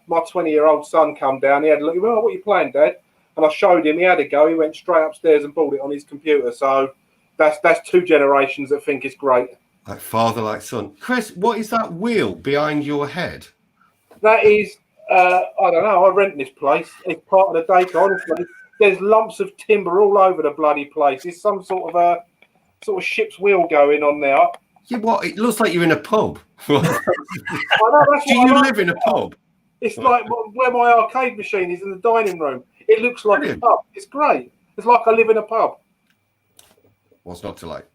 20-year-old son come down. He had a look. He went, "Oh, what are you playing, Dad?" And I showed him. He had a go. He went straight upstairs and bought it on his computer. So that's two generations that think it's great. Like father, like son. Chris, what is that wheel behind your head? That is, I don't know. I rent this place. It's part of the decor. Honestly, there's lumps of timber all over the bloody place. It's some sort of ship's wheel going on there. Yeah, what? It looks like you're in a pub. I know, that's Do you live in a pub? It's like where my arcade machine is in the dining room. It looks like a pub. It's great. It's like I live in a pub. What's not to like?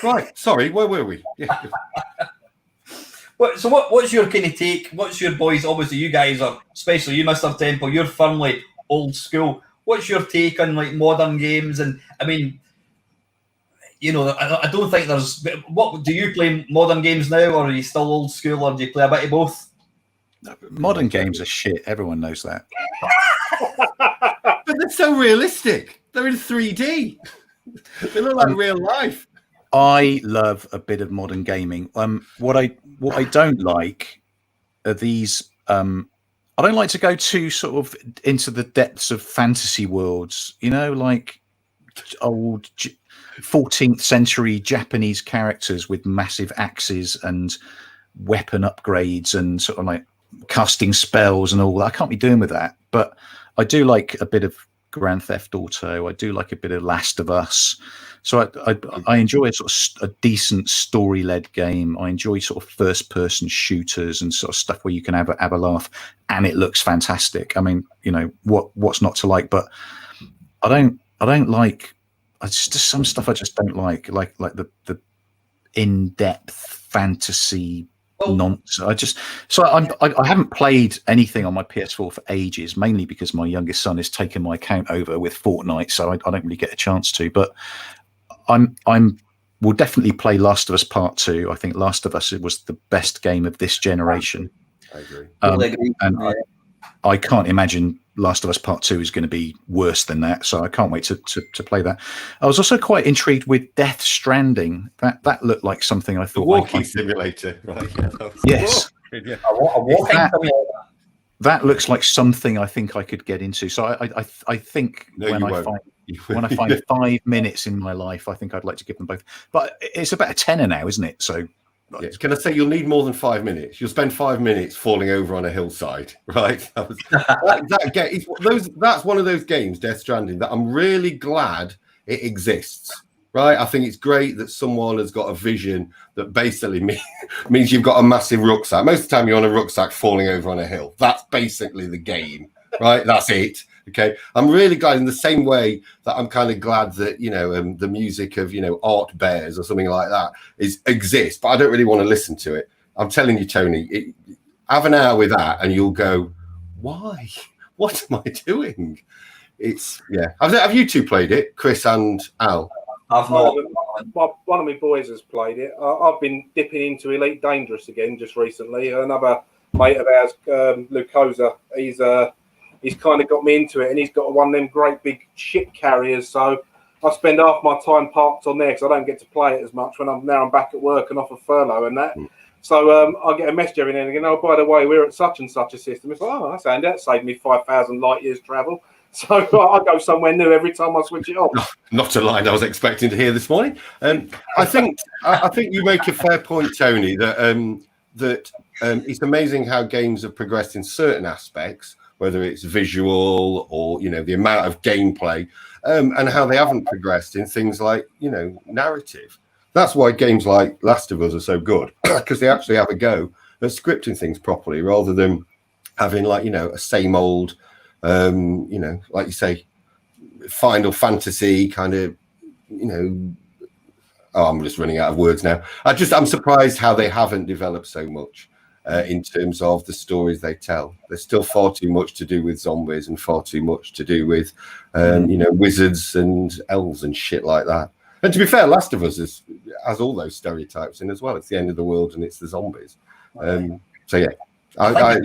Right. Sorry. Where were we? Yeah. What's your kind of take? What's your boys? Obviously, you guys are, especially you, Mr. Temple. You're firmly old school. What's your take on like modern games? And I mean, I don't think there's. What do you play modern games now, or are you still old school, or do you play a bit of both? Modern games are shit. Everyone knows that. But they're so realistic. They're in 3D. They look like real life. I love a bit of modern gaming. What I don't like are these. I don't like to go too sort of into the depths of fantasy worlds. Like old 14th century Japanese characters with massive axes and weapon upgrades and sort of like casting spells and all that. I can't be doing with that. But I do like a bit of Grand Theft Auto. I do like a bit of Last of Us. So I enjoy a sort of a decent story-led game. I enjoy sort of first-person shooters and sort of stuff where you can have a laugh, and it looks fantastic. I mean, you know, what's not to like? But I don't like. It's just some stuff I just don't like the in-depth fantasy nonsense. I haven't played anything on my PS4 for ages, mainly because my youngest son has taken my account over with Fortnite, so I don't really get a chance to. But we'll definitely play Last of Us Part 2. I think Last of Us was the best game of this generation. I agree. And I can't imagine Last of Us Part 2 is going to be worse than that, so I can't wait to play that. I was also quite intrigued with Death Stranding. That looked like something I thought. The walking simulator, right? Yes. Yeah. That looks like something I think I could get into. So I think when I find 5 minutes in my life, I think I'd like to give them both. But it's about a tenner now, isn't it? So. Yeah. Can I say you'll need more than 5 minutes? You'll spend 5 minutes falling over on a hillside, right? That's one of those games, Death Stranding, that I'm really glad it exists, right? I think it's great that someone has got a vision that basically means you've got a massive rucksack. Most of the time you're on a rucksack falling over on a hill. That's basically the game, right? That's it. Okay, I'm really glad in the same way that I'm kind of glad that, you know, the music of, you know, Art Bears or something like that exists, but I don't really want to listen to it. I'm telling you, Tony, have an hour with that and you'll go, why? What am I doing? It's, yeah. Have you two played it, Chris and Al? I've not. One of my boys has played it. I've been dipping into Elite Dangerous again just recently. Another mate of ours, Lukozer, he's kind of got me into it, and he's got one of them great big ship carriers. So I spend half my time parked on there because I don't get to play it as much when I'm back at work and off a furlough and that. So I get a message every now and again. Oh, by the way, we're at such and such a system. It's like, oh, that's handy. That saved me 5,000 light years travel. So I go somewhere new every time I switch it off. Not a line I was expecting to hear this morning. I think you make a fair point, Tony, that it's amazing how games have progressed in certain aspects, whether it's visual or, you know, the amount of gameplay, and how they haven't progressed in things like, you know, narrative. That's why games like Last of Us are so good, because they actually have a go at scripting things properly rather than having, like, you know, a same old, you know, like you say, Final Fantasy kind of, you know. Oh, I'm just running out of words now. I'm surprised how they haven't developed so much. In terms of the stories they tell, there's still far too much to do with zombies and far too much to do with, you know, wizards and elves and shit like that. And to be fair, Last of Us has all those stereotypes in as well. It's the end of the world and it's the zombies. So yeah, a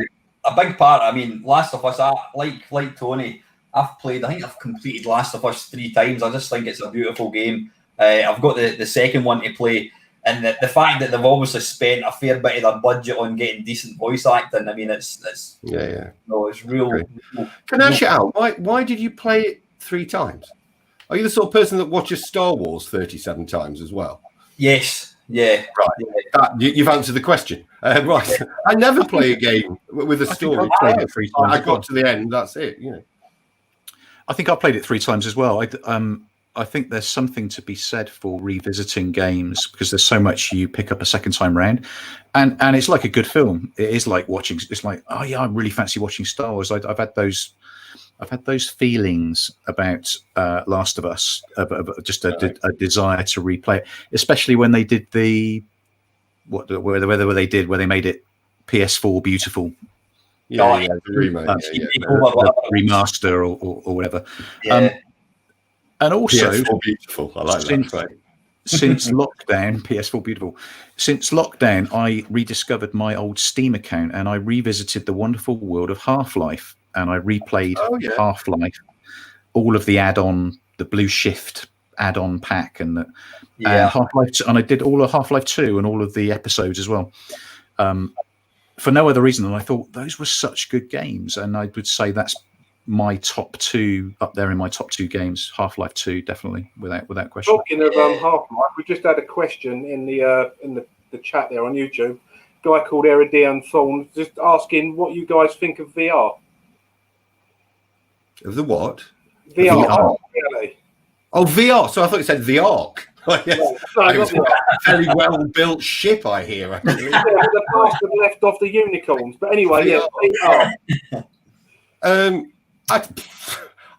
big part. I mean, Last of Us, like Tony, I think I've completed Last of Us 3 times. I just think it's a beautiful game. I've got the second one to play. And the fact that they've obviously spent a fair bit of their budget on getting decent voice acting, I mean, it's no, it's real. Can I ask you out? Why did you play it 3 times? Are you the sort of person that watches Star Wars 37 times as well? Yes. Yeah. Right. You've answered the question. Right. I never play a game with a story. I got to the end. That's it. You know. I think I played it 3 times as well. I think there's something to be said for revisiting games because there's so much you pick up a second time round, and it's like a good film. It is like watching. It's like, oh yeah, I really fancy watching Star Wars. I've had those feelings about Last of Us, just a desire to replay it, especially when they did where they made it PS4 beautiful. Yeah, the remake, the remaster or whatever. Yeah. And also, PS4 beautiful. I like that. Since lockdown, PS4 beautiful. Since lockdown, I rediscovered my old Steam account and I revisited the wonderful world of Half-Life. And I replayed Half-Life, all of the add-on, the Blue Shift add-on pack, and Half-Life 2, and I did all of Half-Life 2 and all of the episodes as well. For no other reason than I thought those were such good games, and I would say that's my top 2 up there in my top 2 games. Half-Life 2, definitely, without question. Talking of Half-Life, we just had a question in the chat there on YouTube. A guy called Eridian Thorn just asking what you guys think of VR. Of the what? VR. Really? Oh, VR. So I thought you said the Ark. Yes. No, It was not a very well built ship, I hear. Actually. yeah, the bastard left off the unicorns. But anyway, yeah,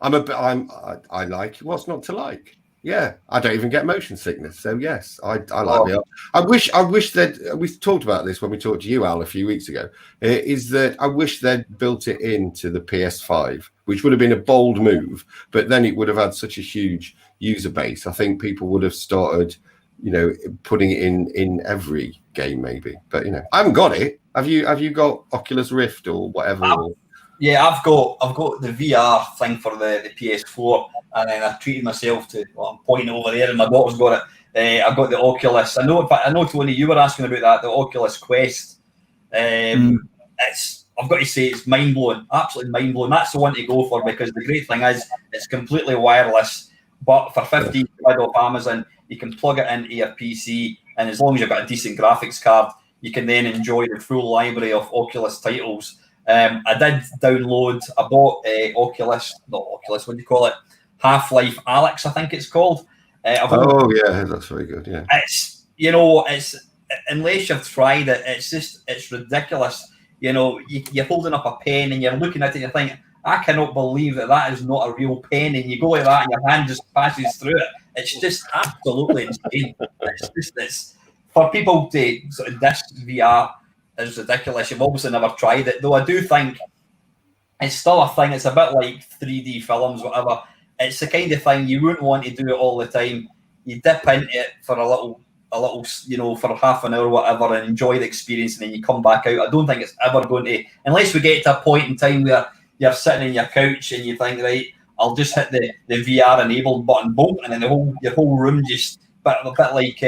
I like what's not to like. Yeah, I don't even get motion sickness, so yes, I like VR. I wish that we talked about this when we talked to you, Al, a few weeks ago. Is that I wish they'd built it into the PS5, which would have been a bold move, but then it would have had such a huge user base. I think people would have started, putting it in every game, maybe. But I haven't got it. Have you got Oculus Rift or whatever? Yeah, I've got the VR thing for the PS4, and then I treated myself to. Well, I'm pointing over there, and my daughter's got it. I've got the Oculus. I know, Tony, you were asking about that. The Oculus Quest. I've got to say, it's mind blowing. Absolutely mind blowing. That's the one to go for, because the great thing is it's completely wireless. But for £15 off Amazon, you can plug it into your PC, and as long as you've got a decent graphics card, you can then enjoy the full library of Oculus titles. I did download. I bought what do you call it? Half-Life Alyx, I think it's called. Yeah, that's very good. Yeah, it's unless you've tried it, it's ridiculous. You're holding up a pen and you're looking at it and you're thinking, I cannot believe that is not a real pen, and you go like that and your hand just passes through it. It's just absolutely insane. It's for people to sort of diss VR is ridiculous. You've obviously never tried it, though. I do think it's still a thing. It's a bit like 3D films, whatever. It's the kind of thing you wouldn't want to do it all the time. You dip into it for a little, for half an hour, or whatever, and enjoy the experience, and then you come back out. I don't think it's ever going to, unless we get to a point in time where you're sitting in your couch and you think, right, I'll just hit the VR enabled button, boom, and then your whole room just a bit like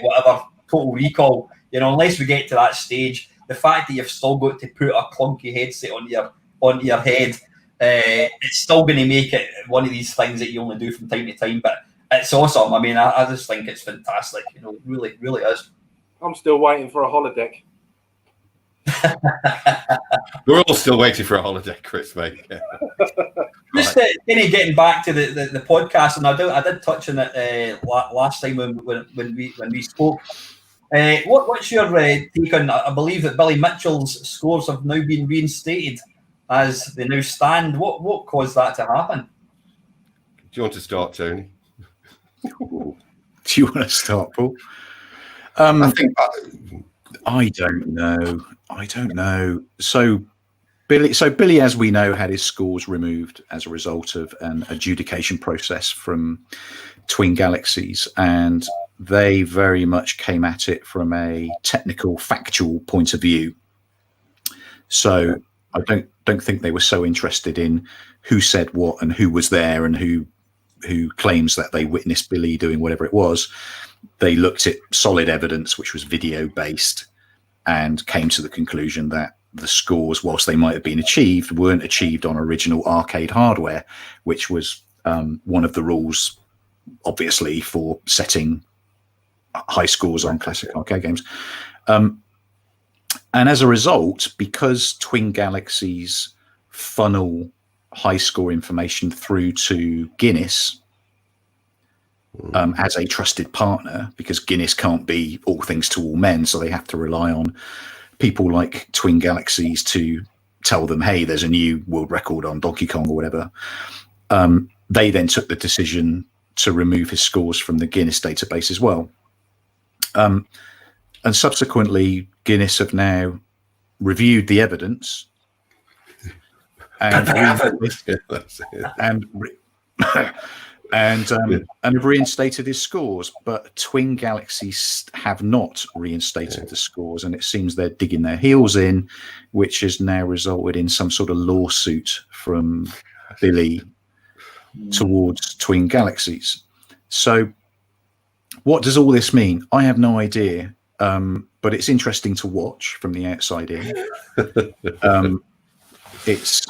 whatever, Total Recall. Unless we get to that stage, the fact that you've still got to put a clunky headset on your head, it's still going to make it one of these things that you only do from time to time. But it's awesome. I mean, I just think it's fantastic. It really, really is. I'm still waiting for a holodeck. We're all still waiting for a holiday, Chris, mate. Yeah. Just getting back to the podcast, and I did touch on it last time when we spoke. What's your take on? I believe that Billy Mitchell's scores have now been reinstated as they now stand. What caused that to happen? Do you want to start, Tony? Do you want to start, Paul? I don't know. So Billy, as we know, had his scores removed as a result of an adjudication process from Twin Galaxies, and they very much came at it from a technical, factual point of view. So I don't think they were so interested in who said what and who was there and who claims that they witnessed Billy doing whatever it was. They looked at solid evidence, which was video based, and came to the conclusion that the scores, whilst they might have been achieved, weren't achieved on original arcade hardware, which was one of the rules, obviously, for setting high scores on classic arcade games. And as a result, because Twin Galaxies funnel high score information through to Guinness as a trusted partner, because Guinness can't be all things to all men, so they have to rely on people like Twin Galaxies to tell them, hey, there's a new world record on Donkey Kong or whatever. They then took the decision to remove his scores from the Guinness database as well. And subsequently, Guinness have now reviewed the evidence and have reinstated his scores, but Twin Galaxies have not reinstated the scores, and it seems they're digging their heels in, which has now resulted in some sort of lawsuit from Billy towards Twin Galaxies. So what does all this mean? I have no idea, but it's interesting to watch from the outside in. It's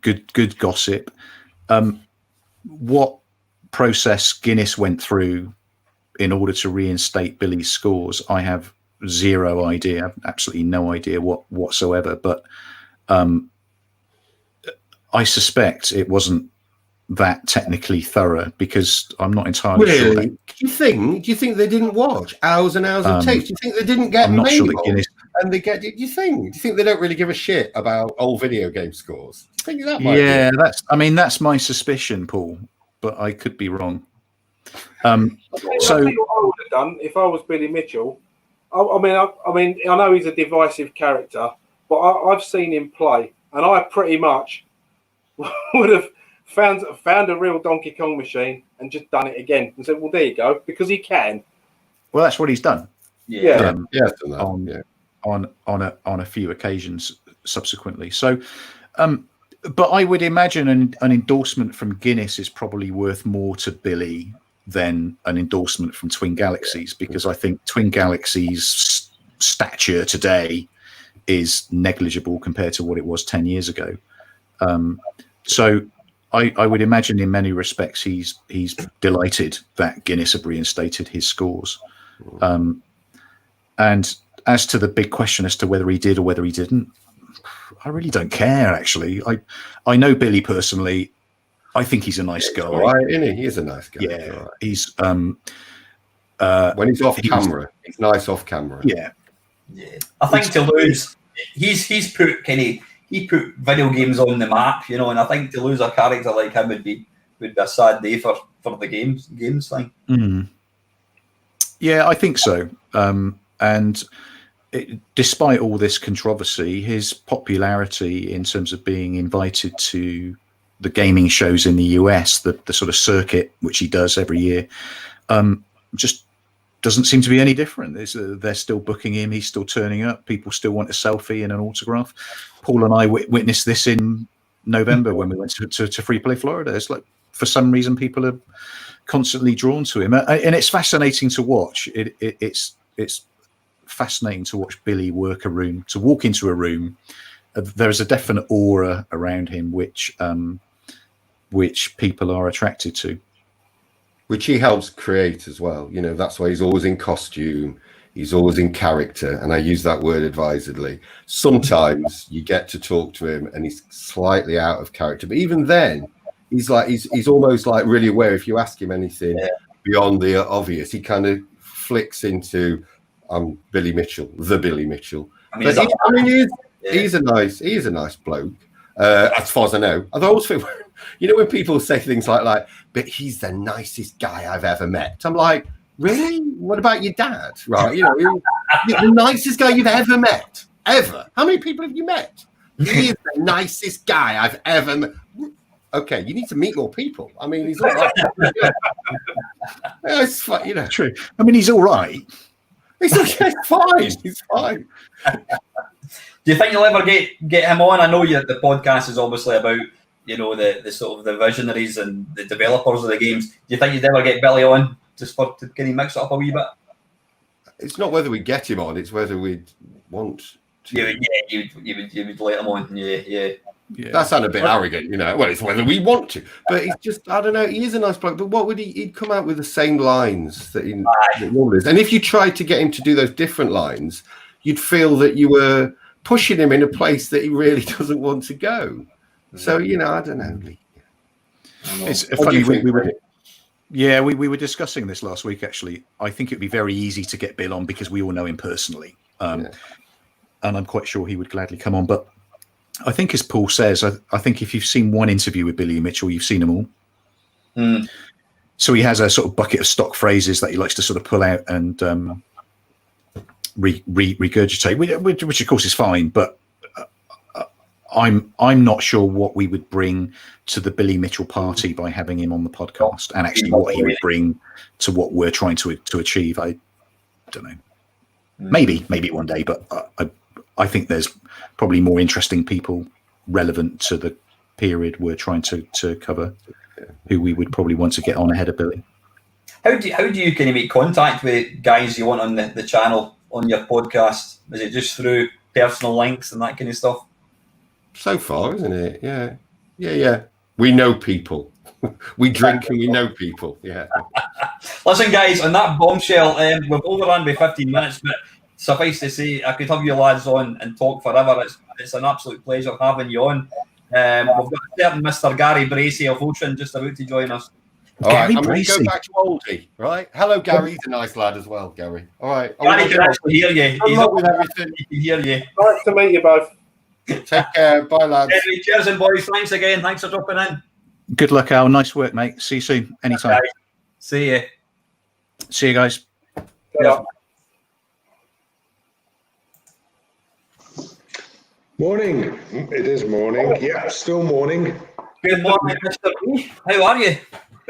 good gossip. What process Guinness went through in order to reinstate Billy's scores, I have zero idea. I have absolutely no idea whatsoever. But I suspect it wasn't that technically thorough, because I'm not entirely sure. Really? Do you think they didn't watch hours and hours of tapes? Do you think they didn't get I'm not sure made that Guinness. and they get? Do you think they don't really give a shit about old video game scores? Do you think that might be Yeah, it? that's my suspicion, Paul, but I could be wrong. I think what I would have done if I was Billy Mitchell. I mean, I know he's a divisive character, but I've seen him play, and I pretty much would have found a real Donkey Kong machine and just done it again and said, "Well, there you go," because he can. Well, that's what he's done. Yeah. On a few occasions subsequently. So, but I would imagine an endorsement from Guinness is probably worth more to Billy than an endorsement from Twin Galaxies, because I think Twin Galaxies' stature today is negligible compared to what it was 10 years ago. So I would imagine in many respects he's delighted that Guinness have reinstated his scores. And as to the big question as to whether he did or whether he didn't, I really don't care, actually. I know Billy personally. I think he's a nice guy. Right, isn't he? He is a nice guy. Yeah, right. He's when he's off camera, he's nice off camera. Yeah. I think to lose, he put video games on the map, you know, and I think to lose a character like him would be a sad day for the games thing. Mm. Yeah, I think so. And despite all this controversy, his popularity in terms of being invited to the gaming shows in the US, the sort of circuit which he does every year, just doesn't seem to be any different. They're still booking him. He's still turning up. People still want a selfie and an autograph. Paul and I witnessed this in November when we went to Free Play Florida. It's like, for some reason, people are constantly drawn to him, and it's fascinating to watch. It's fascinating to watch Billy work a room, to walk into a room. There is a definite aura around him which people are attracted to. Which he helps create as well. You know, that's why he's always in costume. He's always in character. And I use that word advisedly. Sometimes you get to talk to him and he's slightly out of character. But even then, he's almost like really aware. If you ask him anything beyond the obvious, he kind of flicks into, I'm Billy Mitchell, the Billy Mitchell. He's a nice bloke. As far as I know. I always feel, you know, when people say things like, but he's the nicest guy I've ever met. I'm like, really? What about your dad? Right? You know, the nicest guy you've ever met. Ever. How many people have you met? He is the nicest guy I've ever met. Okay, you need to meet more people. I mean, he's all right. It's fine, you know. True. I mean, he's all right. He's okay. Fine. He's fine. Do you think you'll ever get him on? I know the podcast is obviously about, you know, the sort of the visionaries and the developers of the games. Do you think you'd ever get Billy on just to can he mix it up a wee bit? It's not whether we get him on; it's whether we want to. You would let him on. Yeah. That sounded a bit arrogant, you know. Well, it's whether we want to, but he's just, I don't know. He is a nice bloke, but what would he'd come out with the same lines that he normally is. And if you tried to get him to do those different lines, you'd feel that you were pushing him in a place that he really doesn't want to go. So, you know, I don't know. It's funny. We were discussing this last week, actually. I think it'd be very easy to get Bill on because we all know him personally. And I'm quite sure he would gladly come on. But I think, as Paul says, I think if you've seen one interview with Billy Mitchell, you've seen them all. Mm. So he has a sort of bucket of stock phrases that he likes to sort of pull out and regurgitate, which of course is fine. But I'm not sure what we would bring to the Billy Mitchell party by having him on the podcast, and actually what he would bring to what we're trying to achieve. I don't know. Maybe one day, but I think there's probably more interesting people relevant to the period we're trying to cover, who we would probably want to get on ahead of Billy. How do you kind of make contact with guys you want on the channel, on your podcast? Is it just through personal links and that kind of stuff? So far, isn't it? Yeah. We know people. We drink and we know people. Yeah. Listen, guys, on that bombshell, we've overrun by 15 minutes, but suffice to say, I could have you lads on and talk forever. It's an absolute pleasure having you on. We've got a certain Mr. Gary Bracey of Ocean just about to join us. All right, Gary I'm going to go Bracey. back to Oldie, right? Hello, Gary. He's a nice lad as well, Gary. All right. Gary can actually hear you. He's up up with everything. He can hear you. Nice to meet you both. Take care. Bye, lads. Anyway, cheers and boys. Thanks again. Thanks for dropping in. Good luck, Al. Nice work, mate. See you soon. Anytime. Guys, see you. See you guys. Yeah. Morning. It is morning. Yeah, still morning. Good morning, Mr. B. How are you?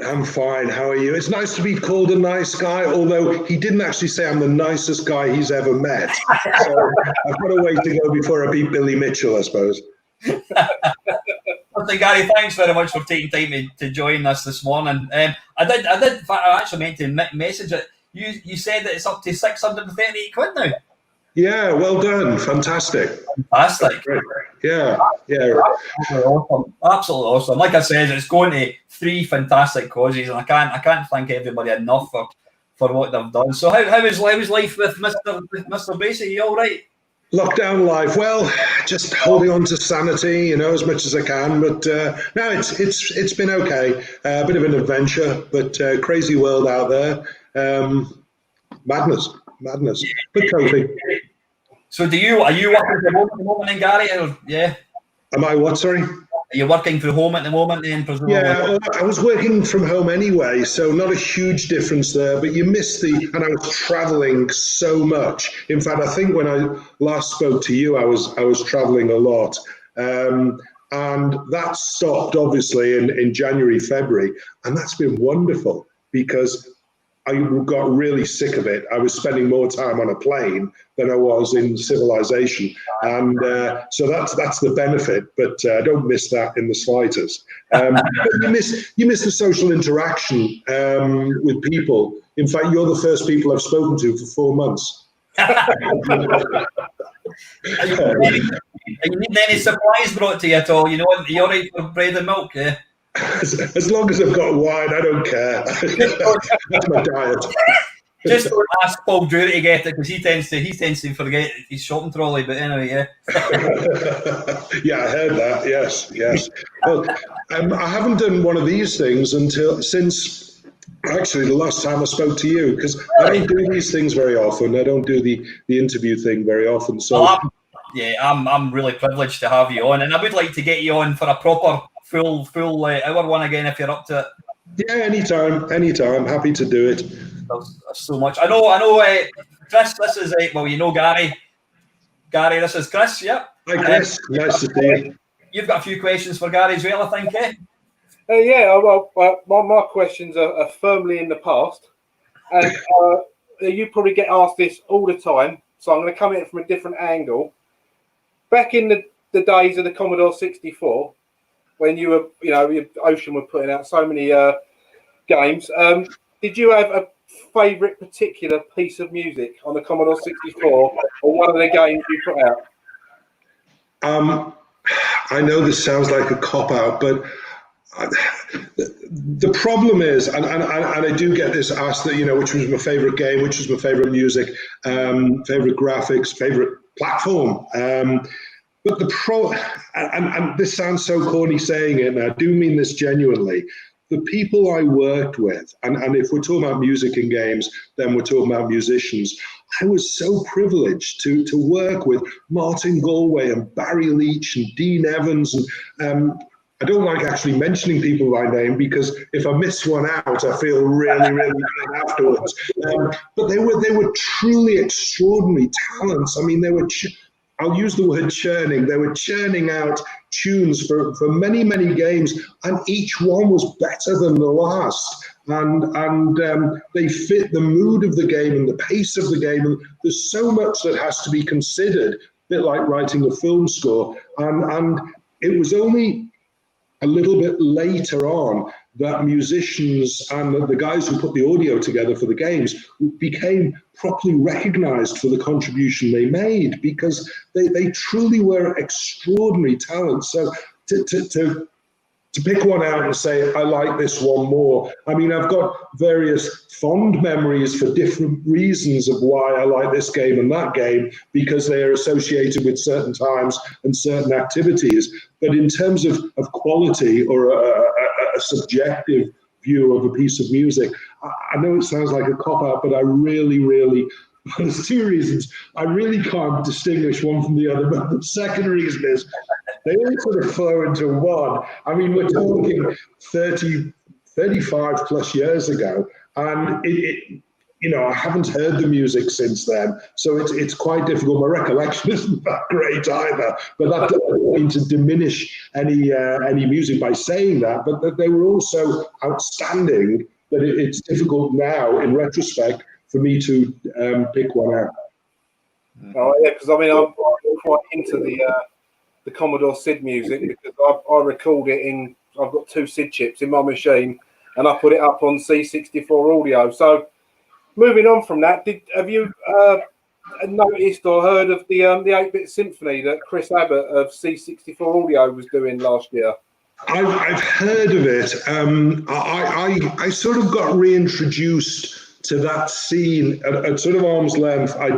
I'm fine. How are you? It's nice to be called a nice guy, although he didn't actually say I'm the nicest guy he's ever met. So I've got a way to go before I beat Billy Mitchell, I suppose. Listen, Gary, thanks very much for taking time to join us this morning. I actually meant to message it. You said that it's up to 638 quid now. Yeah, well done. Fantastic. Fantastic. Great. Yeah. Absolutely awesome. Absolutely awesome. Like I said, it's going to 3 fantastic causes, and I can't thank everybody enough for what they've done. So how is life with Mr. Bracey? You all right? Lockdown life. Well, just holding on to sanity, as much as I can. But no, it's been okay. A bit of an adventure, but crazy world out there. Madness. But coping. So are you working from home at the moment, then, Gary? Or, yeah. Am I what? Sorry. Are you working from home at the moment, then? Presumably? Yeah, well, I was working from home anyway, so not a huge difference there. But you miss and I was traveling so much. In fact, I think when I last spoke to you, I was traveling a lot, and that stopped obviously in January, February, and that's been wonderful because I got really sick of it. I was spending more time on a plane than I was in civilization, and so that's the benefit. But I don't miss that in the slightest. But you miss the social interaction with people. In fact, you're the first people I've spoken to for 4 months. Are you needing any supplies brought to you at all? You're all right for bread and milk, yeah? As long as I've got wine, I don't care. That's my diet. Just don't ask Paul Drury to get it because he tends to forget his shopping trolley. But anyway, yeah. Yeah, I heard that. Yes. Well, I haven't done one of these things since actually the last time I spoke to you, because I don't do these things very often. I don't do the interview thing very often. So I'm really privileged to have you on, and I would like to get you on for a proper full hour one again if you're up to it. Yeah, anytime. Happy to do it. There's so much. I know. Chris, this is Gary. Gary, this is Chris. Yep. Hi, Chris. Nice to see you. You've got a few questions for Gary as well, I think, eh? Yeah. Well, my questions are firmly in the past, and you probably get asked this all the time. So I'm going to come at it from a different angle. Back in the days of the Commodore 64. When you were, your Ocean were putting out so many games, did you have a favourite particular piece of music on the Commodore 64 or one of the games you put out? I know this sounds like a cop-out, but the problem is, and I do get this asked that, which was my favourite game, which was my favourite music, favourite graphics, favourite platform. But and this sounds so corny saying it, and I do mean this genuinely, the people I worked with, and if we're talking about music and games, then we're talking about musicians. I was so privileged to work with Martin Galway and Barry Leach and Dean Evans, and I don't like actually mentioning people by name because if I miss one out, I feel really, really bad afterwards. But they were truly extraordinary talents. I mean, I'll use the word churning. They were churning out tunes for many, many games, and each one was better than the last. And they fit the mood of the game and the pace of the game. And there's so much that has to be considered, a bit like writing a film score. And it was only a little bit later on that musicians and the guys who put the audio together for the games became properly recognized for the contribution they made, because they truly were extraordinary talents. So to to pick one out and say, I like this one more. I mean, I've got various fond memories for different reasons of why I like this game and that game, because they are associated with certain times and certain activities. But in terms of quality or a subjective view of a piece of music, I know it sounds like a cop-out, but I really, there's two reasons. I really can't distinguish one from the other, but the second reason is they all sort of flow into one. I mean, we're talking 30, 35 plus years ago, and I haven't heard the music since then, so it's quite difficult. My recollection isn't that great either, but that doesn't mean to diminish any music by saying that, but that they were also outstanding, that it's difficult now, in retrospect, for me to pick one out. Oh, yeah, because I mean, I'm quite into the Commodore Sid music, because I record it in, I've got 2 Sid chips in my machine, and I put it up on C64 audio. So moving on from that, have you noticed or heard of the 8-bit symphony that Chris Abbott of C64 audio was doing last year? I've heard of it. I sort of got reintroduced to that scene at sort of arm's length. I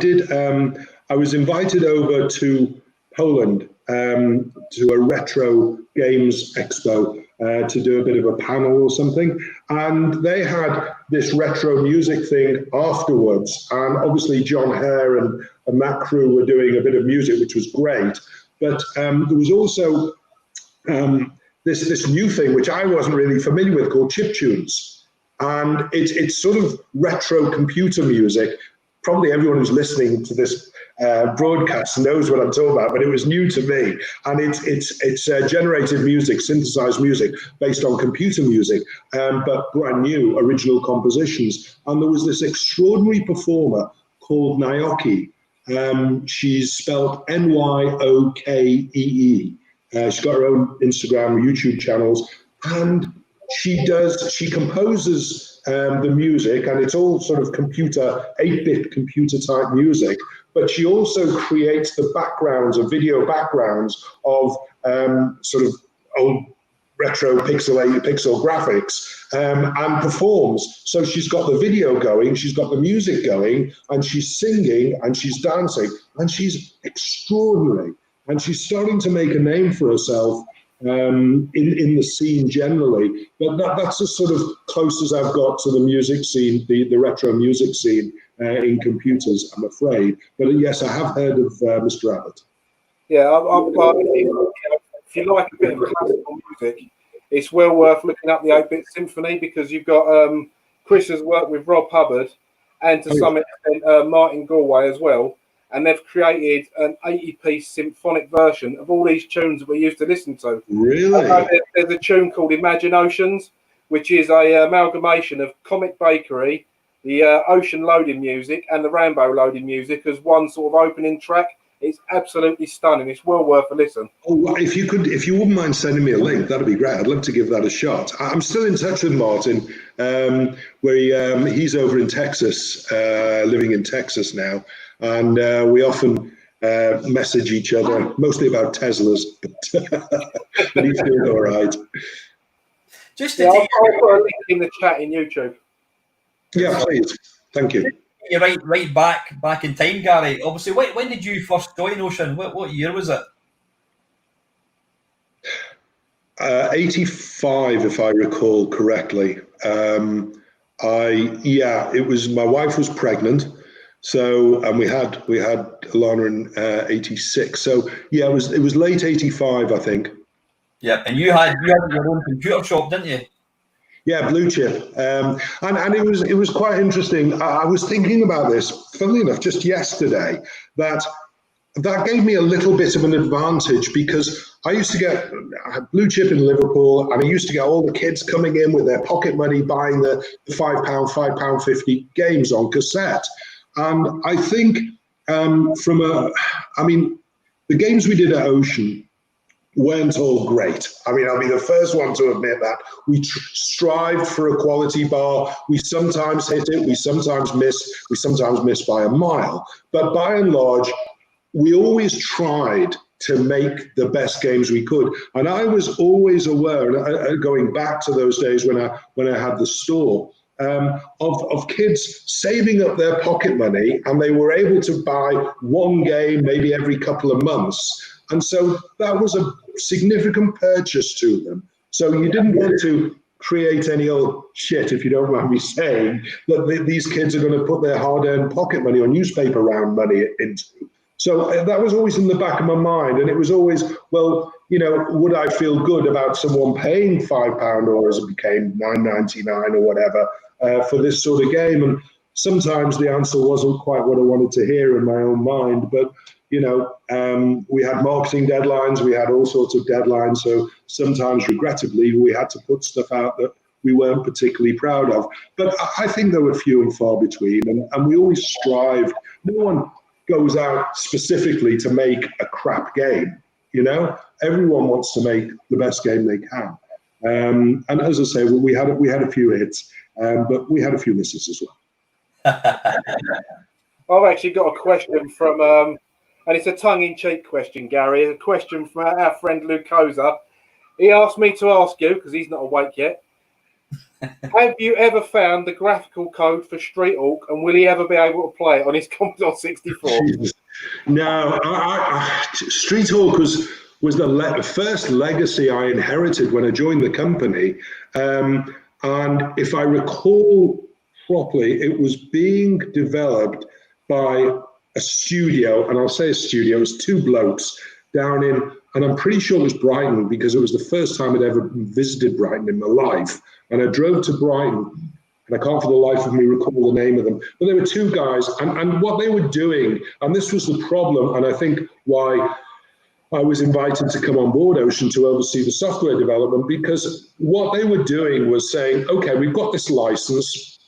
was invited over to Poland to a retro games expo to do a bit of a panel or something, and they had this retro music thing afterwards, and obviously John Hare and that crew were doing a bit of music, which was great, but there was also this new thing which I wasn't really familiar with, called chiptunes, and it's sort of retro computer music. Probably everyone who's listening to this broadcast knows what I'm talking about, but it was new to me. And it's generated music, synthesized music based on computer music, but brand new original compositions. And there was this extraordinary performer called Naoki. She's spelled Nyokee. She's got her own Instagram, YouTube channels, and she composes the music, and it's all sort of 8-bit computer type music, but she also creates the backgrounds of video backgrounds of sort of old retro pixel graphics, and performs. So she's got the video going, she's got the music going, and she's singing and she's dancing, and she's extraordinary, and she's starting to make a name for herself in the scene generally. But that's as sort of close as I've got to the music scene, the retro music scene in computers, I'm afraid. But yes, I have heard of Mr. Abbott. Yeah, if you like a bit of classical music, it's well worth looking up the 8-bit symphony, because you've got Chris has worked with Rob Hubbard and to some extent Martin Galway as well. And they've created an 80-piece symphonic version of all these tunes that we used to listen to. Really? There's a tune called Imagine Oceans, which is a amalgamation of Comic Bakery, the Ocean loading music, and the Rambo loading music as one sort of opening track. It's absolutely stunning. It's well worth a listen. Oh, if you wouldn't mind sending me a link, that'd be great. I'd love to give that a shot. I'm still in touch with Martin, where he's over in Texas, living in Texas now. And we often message each other, mostly about Teslas, but he's doing all right. I'll put a link in the chat in YouTube. Yeah, please. Thank you. You're right back in time, Gary. Obviously, when did you first join Ocean? What year was it? 85, if I recall correctly. It was, my wife was pregnant. So, and we had Alana in 86. So yeah, it was late 85, I think. Yeah, and you had your own computer shop, didn't you? Yeah, Blue Chip, and it was quite interesting. I was thinking about this, funnily enough, just yesterday, that gave me a little bit of an advantage, because I used to get Blue Chip in Liverpool, and I used to get all the kids coming in with their pocket money buying the £5.50 games on cassette. And I think the games we did at Ocean weren't all great. I mean, I'll be the first one to admit that. We strived for a quality bar. We sometimes hit it, we sometimes miss by a mile. But by and large, we always tried to make the best games we could. And I was always aware, going back to those days when I had the store, of kids saving up their pocket money, and they were able to buy one game maybe every couple of months. And so that was a significant purchase to them. So you didn't want to create any old shit, if you don't mind me saying, that these kids are going to put their hard-earned pocket money or newspaper round money into. So that was always in the back of my mind. And it was always, well, you know, would I feel good about someone paying £5 or as it became $9.99 or whatever for this sort of game? And sometimes the answer wasn't quite what I wanted to hear in my own mind. But, you know, we had marketing deadlines, we had all sorts of deadlines. So sometimes, regrettably, we had to put stuff out that we weren't particularly proud of. But I think there were few and far between. And we always strived. No one goes out specifically to make a crap game, you know. Everyone wants to make the best game they can, and as I say, we had a few hits, but we had a few misses as well. I've actually got a question from, and it's a tongue-in-cheek question, Gary. A question from our friend Lukozer. He asked me to ask you, because he's not awake yet, have you ever found the graphical code for Street Hawk, and will he ever be able to play it on his Commodore 64? No, Street Hawk was the first legacy I inherited when I joined the company. And if I recall properly, it was being developed by a studio, and I'll say a studio, it was two blokes down in, and I'm pretty sure it was Brighton, because it was the first time I'd ever visited Brighton in my life. And I drove to Brighton, and I can't for the life of me recall the name of them. But there were two guys, and what they were doing, and this was the problem, and I think why I was invited to come on board Ocean to oversee the software development, because what they were doing was saying, okay, we've got this license.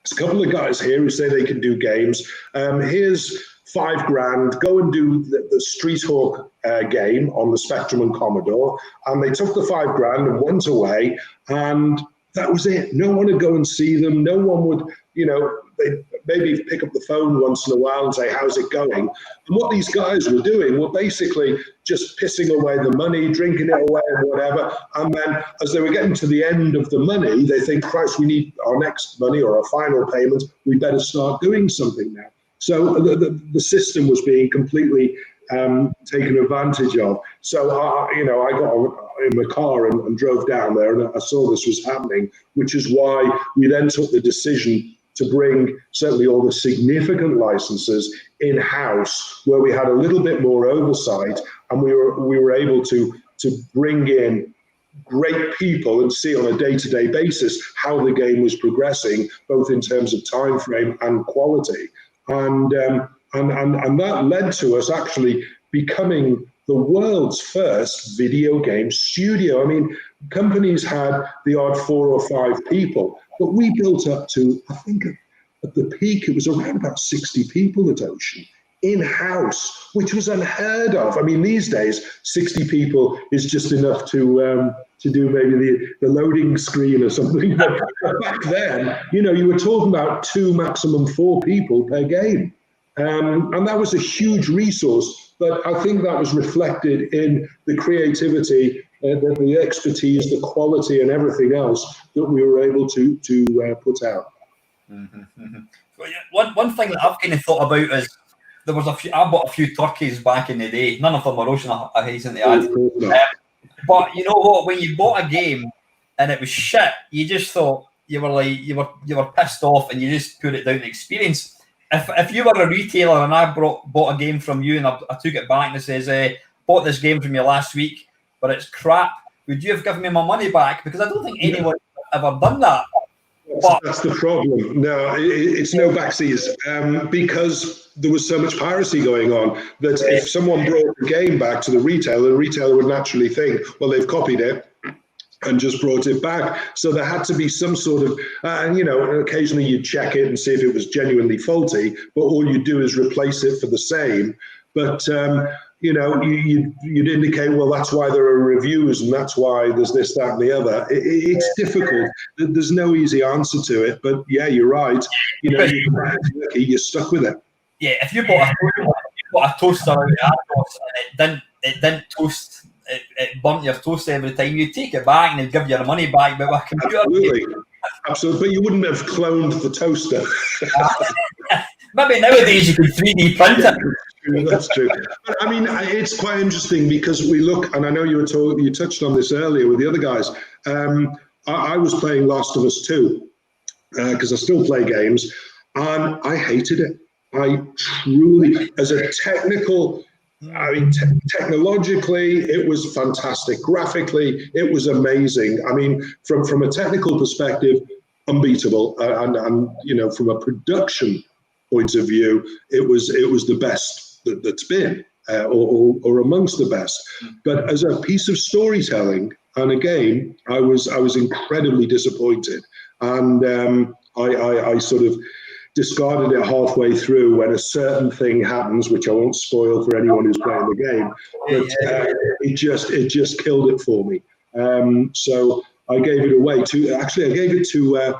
There's a couple of guys here who say they can do games. Here's $5,000, go and do the Street Hawk game on the Spectrum and Commodore. And they took the $5,000 and went away, and that was it. No one would go and see them. No one would, you know, they'd maybe pick up the phone once in a while and say, how's it going? And what these guys were doing were basically just pissing away the money, drinking it away and whatever. And then as they were getting to the end of the money, they think, Christ, we need our next money or our final payment. We better start doing something now. So the system was being completely taken advantage of. So, you know, I got in my car and drove down there, and I saw this was happening, which is why we then took the decision to bring certainly all the significant licenses in-house, where we had a little bit more oversight, and we were able to bring in great people and see on a day-to-day basis how the game was progressing, both in terms of time frame and quality. And that led to us actually becoming the world's first video game studio. I mean, companies had the odd 4 or 5 people, but we built up to, I think at the peak, it was around about 60 people at Ocean, in-house, which was unheard of. I mean, these days, 60 people is just enough to do maybe the loading screen or something. But back then, you know, you were talking about 2, maximum 4 people per game. And that was a huge resource, but I think that was reflected in the creativity, the expertise, the quality, and everything else that we were able to put out. Mm-hmm. One thing that I've kind of thought about is there was I bought a few turkeys back in the day. None of them were Ocean, I hasten to add. But you know what? When you bought a game and it was shit, you just thought you were pissed off, and you just put it down to experience. If you were a retailer and I bought a game from you and I took it back and it says, bought this game from you last week, but it's crap, would you have given me my money back? Because I don't think anyone ever done that. But that's the problem. No, it's no backsies, because there was so much piracy going on that if someone brought the game back to the retailer would naturally think, well, they've copied it and just brought it back. So there had to be some sort of, you know, occasionally you'd check it and see if it was genuinely faulty, but all you do is replace it for the same. But, you know, you'd indicate, well, that's why there are reviews and that's why there's this, that, and the other. It's difficult. There's no easy answer to it. But yeah, you're right. You know, you're stuck with it. Yeah, if you bought put a toaster out of Argos and it didn't toast. It burnt your toast every time. You take it back and they'd give you your money back. But with a computer, Absolutely. But you wouldn't have cloned the toaster. Maybe nowadays you could 3D print it. That's true. But, I mean, it's quite interesting because we look, and I know you touched on this earlier with the other guys. I was playing Last of Us 2 because I still play games, and I hated it. I truly, as a technical, technologically, it was fantastic. Graphically, it was amazing. I mean, from a technical perspective, unbeatable. And you know, from a production point of view, it was the best that's been, or amongst the best. But as a piece of storytelling and a game, I was incredibly disappointed, and I sort of discarded it halfway through when a certain thing happens, which I won't spoil for anyone who's playing the game. But it just killed it for me. So I gave it away to. Actually, I gave it to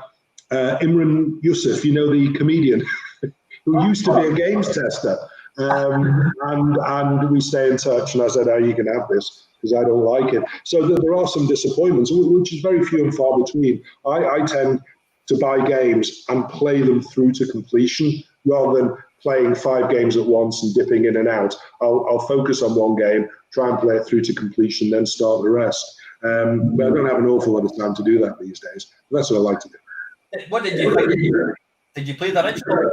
Imran Yusuf. You know, the comedian who used to be a games tester. And we stay in touch. And I said, "Oh, you can have this because I don't like it." So there are some disappointments, which is very few and far between. I tend to buy games and play them through to completion rather than playing 5 games at once and dipping in and out. I'll focus on one game, try and play it through to completion, then start the rest. But I don't have an awful lot of time to do that these days. But that's what I like to do. What did you play? Did you play the original?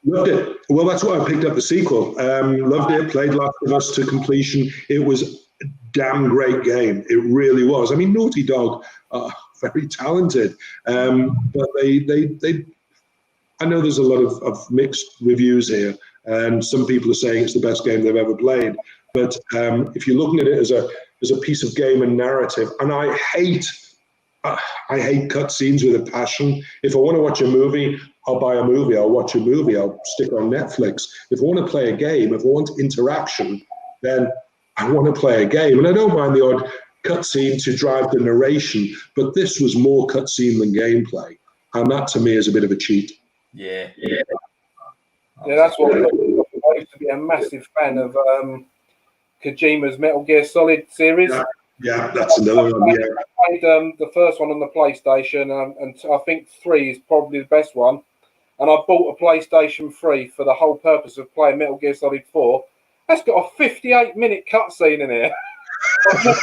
Loved it. Well, that's why I picked up the sequel. Loved it. Played Last of Us to completion. It was a damn great game. It really was. I mean, Naughty Dog are very talented, but they. I know there's a lot of mixed reviews here, and some people are saying it's the best game they've ever played. But if you're looking at it as a piece of game and narrative, and I hate cutscenes with a passion. If I want to watch a movie, I'll buy a movie, I'll watch a movie, I'll stick on Netflix. If I want to play a game, if I want interaction, then I want to play a game. And I don't mind the odd cutscene to drive the narration, but this was more cutscene than gameplay. And that to me is a bit of a cheat. Yeah, that's what I used to be a massive fan of Kojima's Metal Gear Solid series. Yeah, that's another one. Yeah. I played the first one on the PlayStation, and I think 3 is probably the best one. And I bought a PlayStation 3 for the whole purpose of playing Metal Gear Solid 4. That's got a 58-minute cutscene in here. I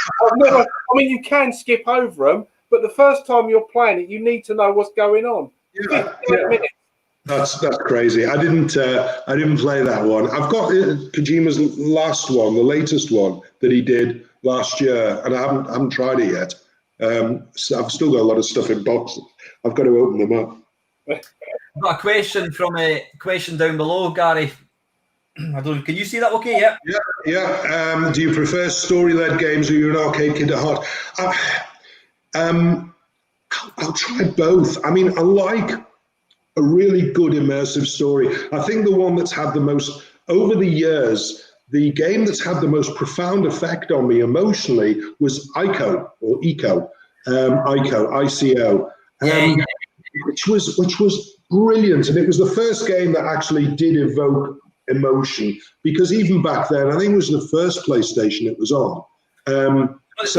mean, you can skip over them, but the first time you're playing it, you need to know what's going on. 58 minutes. That's crazy. I didn't play that one. I've got Kojima's last one, the latest one that he did last year, and I haven't tried it yet. So I've still got a lot of stuff in boxes. I've got to open them up. I've got a question from a question down below, Gary. I don't. Can you see that? Okay, yeah. Do you prefer story-led games, or you're an arcade kid at heart? I'll try both. I mean, I like a really good immersive story. I think the one that's had the most over the years. The game that's had the most profound effect on me emotionally was ICO, which was brilliant, and it was the first game that actually did evoke emotion. Because even back then, I think it was the first PlayStation it was on. Was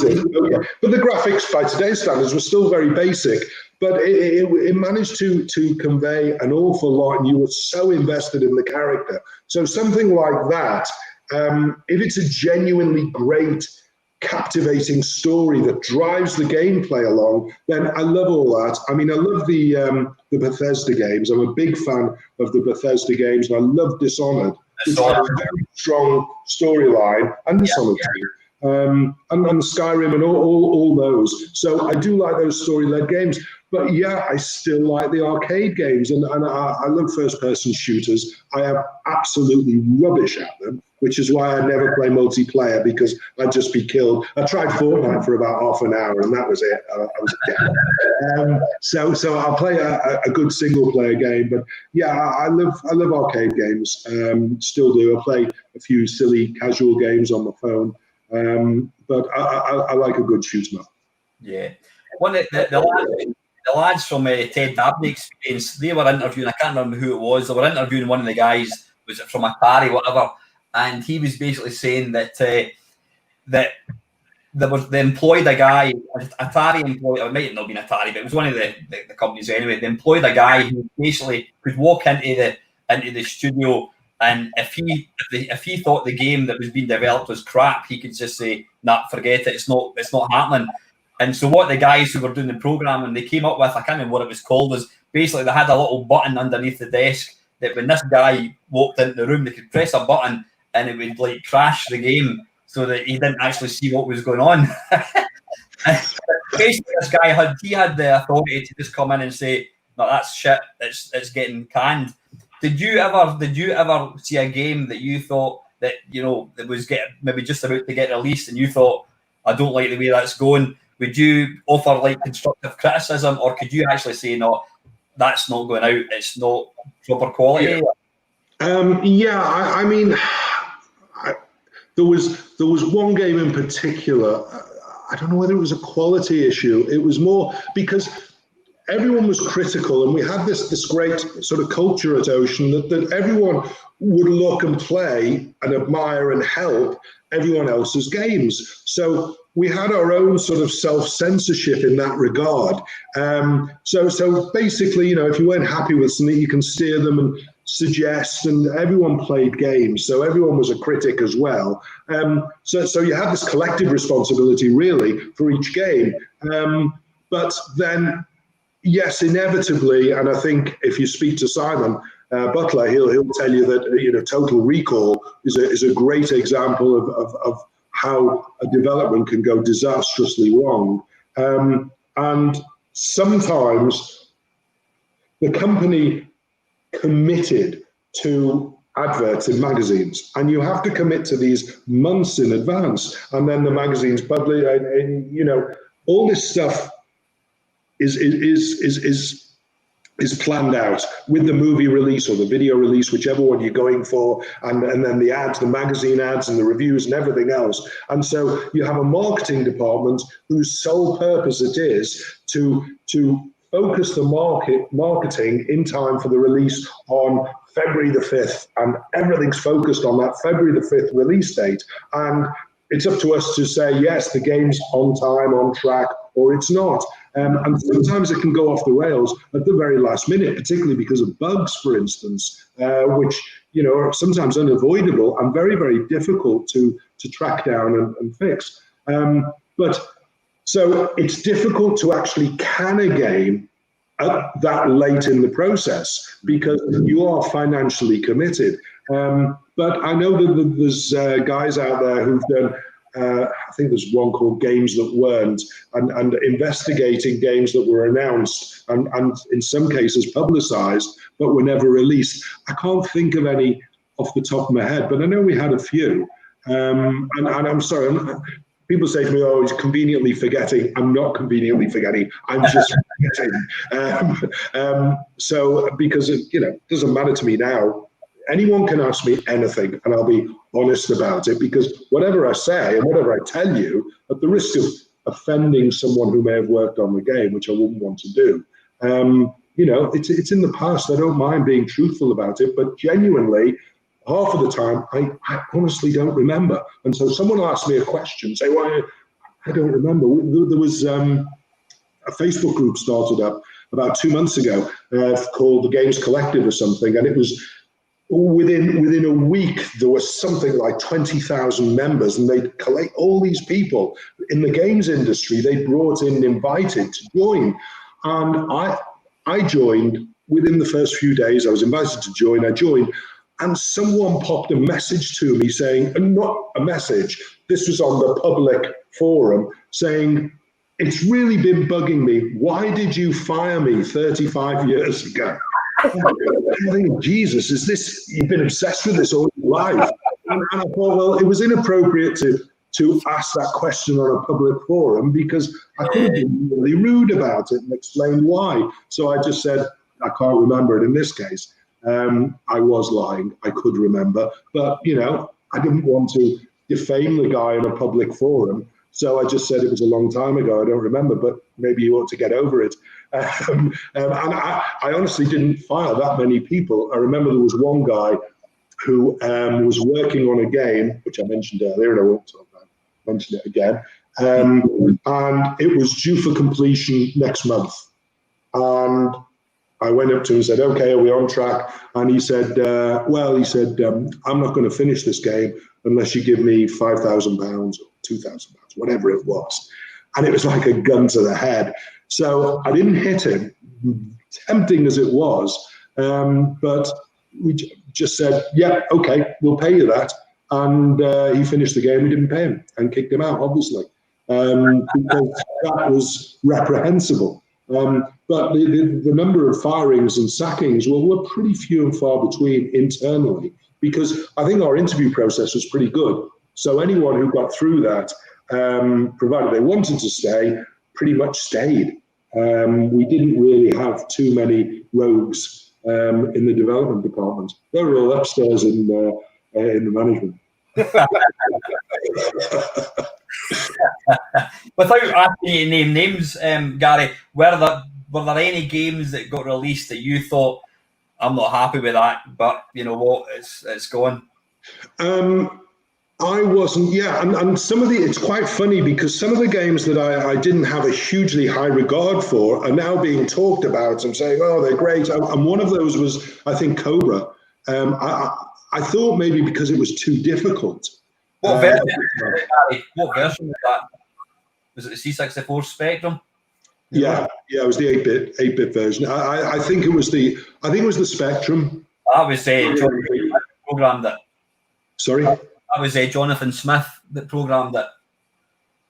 it? Okay. But the graphics by today's standards were still very basic. But it managed to convey an awful lot, and you were so invested in the character. So something like that, if it's a genuinely great, captivating story that drives the gameplay along, then I love all that. I mean, I love the Bethesda games. I'm a big fan of the Bethesda games, and I love Dishonored, which has a very strong storyline, and Dishonored 2. And Skyrim and all those. So I do like those story-led games. But yeah, I still like the arcade games, and I love first-person shooters. I am absolutely rubbish at them, which is why I never play multiplayer, because I'd just be killed. I tried Fortnite for about half an hour, and that was it. I was dead. So I'll play a good single-player game. But yeah, I love arcade games. Still do. I play a few silly casual games on my phone. But I like a good shoot 'em up. Yeah. One the the lads from Ted Dabney Experience, they were interviewing, I can't remember who it was, they were interviewing one of the guys, was it from Atari, whatever, and he was basically saying that that they employed a guy, Atari employed, or it might not have been Atari, but it was one of the companies anyway. They employed a guy who basically could walk into the studio, and if he thought the game that was being developed was crap, he could just say, "Nah, forget it. It's not happening." And so what the guys who were doing the programming, they came up with, I can't remember what it was called, was basically they had a little button underneath the desk that when this guy walked into the room, they could press a button and it would like crash the game, so that he didn't actually see what was going on. Basically, this guy had the authority to just come in and say, "No, that's shit. It's getting canned." Did you ever see a game that you thought that that was maybe just about to get released, and you thought, "I don't like the way that's going"? Would you offer like constructive criticism, or could you actually say, "No, that's not going out. It's not proper quality"? Yeah, I mean. There was one game in particular. I don't know whether it was a quality issue. It was more because everyone was critical, and we had this great sort of culture at Ocean that everyone would look and play and admire and help everyone else's games. So we had our own sort of self-censorship in that regard. So basically, if you weren't happy with something, you can steer them and suggest, and everyone played games, so everyone was a critic as well. So you have this collective responsibility really for each game. But then, yes, inevitably, and I think if you speak to Simon Butler, he'll tell you that Total Recall is a great example of how a development can go disastrously wrong. And sometimes the company committed to adverts in magazines, and you have to commit to these months in advance, and then the magazines publish, and all this stuff is planned out with the movie release or the video release, whichever one you're going for, and then the ads, the magazine ads and the reviews and everything else. And so you have a marketing department whose sole purpose it is to focus the marketing in time for the release on February the 5th, and everything's focused on that February the 5th release date. And it's up to us to say, yes, the game's on time, on track, or it's not. And sometimes it can go off the rails at the very last minute, particularly because of bugs, for instance, which are sometimes unavoidable and very, very difficult to track down and fix. So it's difficult to actually can a game that late in the process because you are financially committed. But I know that there's guys out there who've done, I think there's one called Games That Weren't, and investigating games that were announced and in some cases publicized but were never released. I can't think of any off the top of my head, but I know we had a few. And I'm sorry, people say to me, "Oh, he's conveniently forgetting." I'm not conveniently forgetting. I'm just forgetting. So because it doesn't matter to me now. Anyone can ask me anything, and I'll be honest about it, because whatever I say and whatever I tell you, at the risk of offending someone who may have worked on the game, which I wouldn't want to do, it's in the past. I don't mind being truthful about it, but genuinely, half of the time, I honestly don't remember. And so someone will ask me a question, say, "Well, I don't remember." There was a Facebook group started up about 2 months ago called the Games Collective or something, and it was within a week there was something like 20,000 members, and they'd collect all these people in the games industry. They brought in and invited to join, and I joined within the first few days. I was invited to join. I joined. And someone popped a message to me saying, and not a message, this was on the public forum, saying, "It's really been bugging me. Why did you fire me 35 years ago?" I think, Jesus, is this, you've been obsessed with this all your life? And I thought, well, it was inappropriate to ask that question on a public forum, because I could have been really rude about it and explained why. So I just said, I can't remember it in this case. I was lying. I could remember, but I didn't want to defame the guy in a public forum. So I just said it was a long time ago. I don't remember, but maybe you ought to get over it. And I honestly didn't fire that many people. I remember there was one guy who was working on a game, which I mentioned earlier, and I won't mention it again. And it was due for completion next month. And I went up to him and said, okay, are we on track? And he said, I'm not going to finish this game unless you give me £5,000 or £2,000, whatever it was. And it was like a gun to the head. So I didn't hit him, tempting as it was. But we just said, yeah, okay, we'll pay you that. And he finished the game. We didn't pay him and kicked him out, obviously, because that was reprehensible. But the number of firings and sackings were pretty few and far between internally, because I think our interview process was pretty good. So anyone who got through that, provided they wanted to stay, pretty much stayed. We didn't really have too many rogues in the development department. They were all upstairs in the management. Without asking you to name names, Gary, were there any games that got released that you thought, I'm not happy with that, but you know what, it's gone? I wasn't, and some of it's quite funny because some of the games that I didn't have a hugely high regard for are now being talked about and saying, oh, they're great. And one of those was, I think, Cobra. I thought maybe because it was too difficult. What version was that? Was it the C64 Spectrum? Yeah, it was the 8-bit version. I think it was the Spectrum. That was Jonathan Smith programmed it. Sorry? That was Jonathan Smith that programmed it.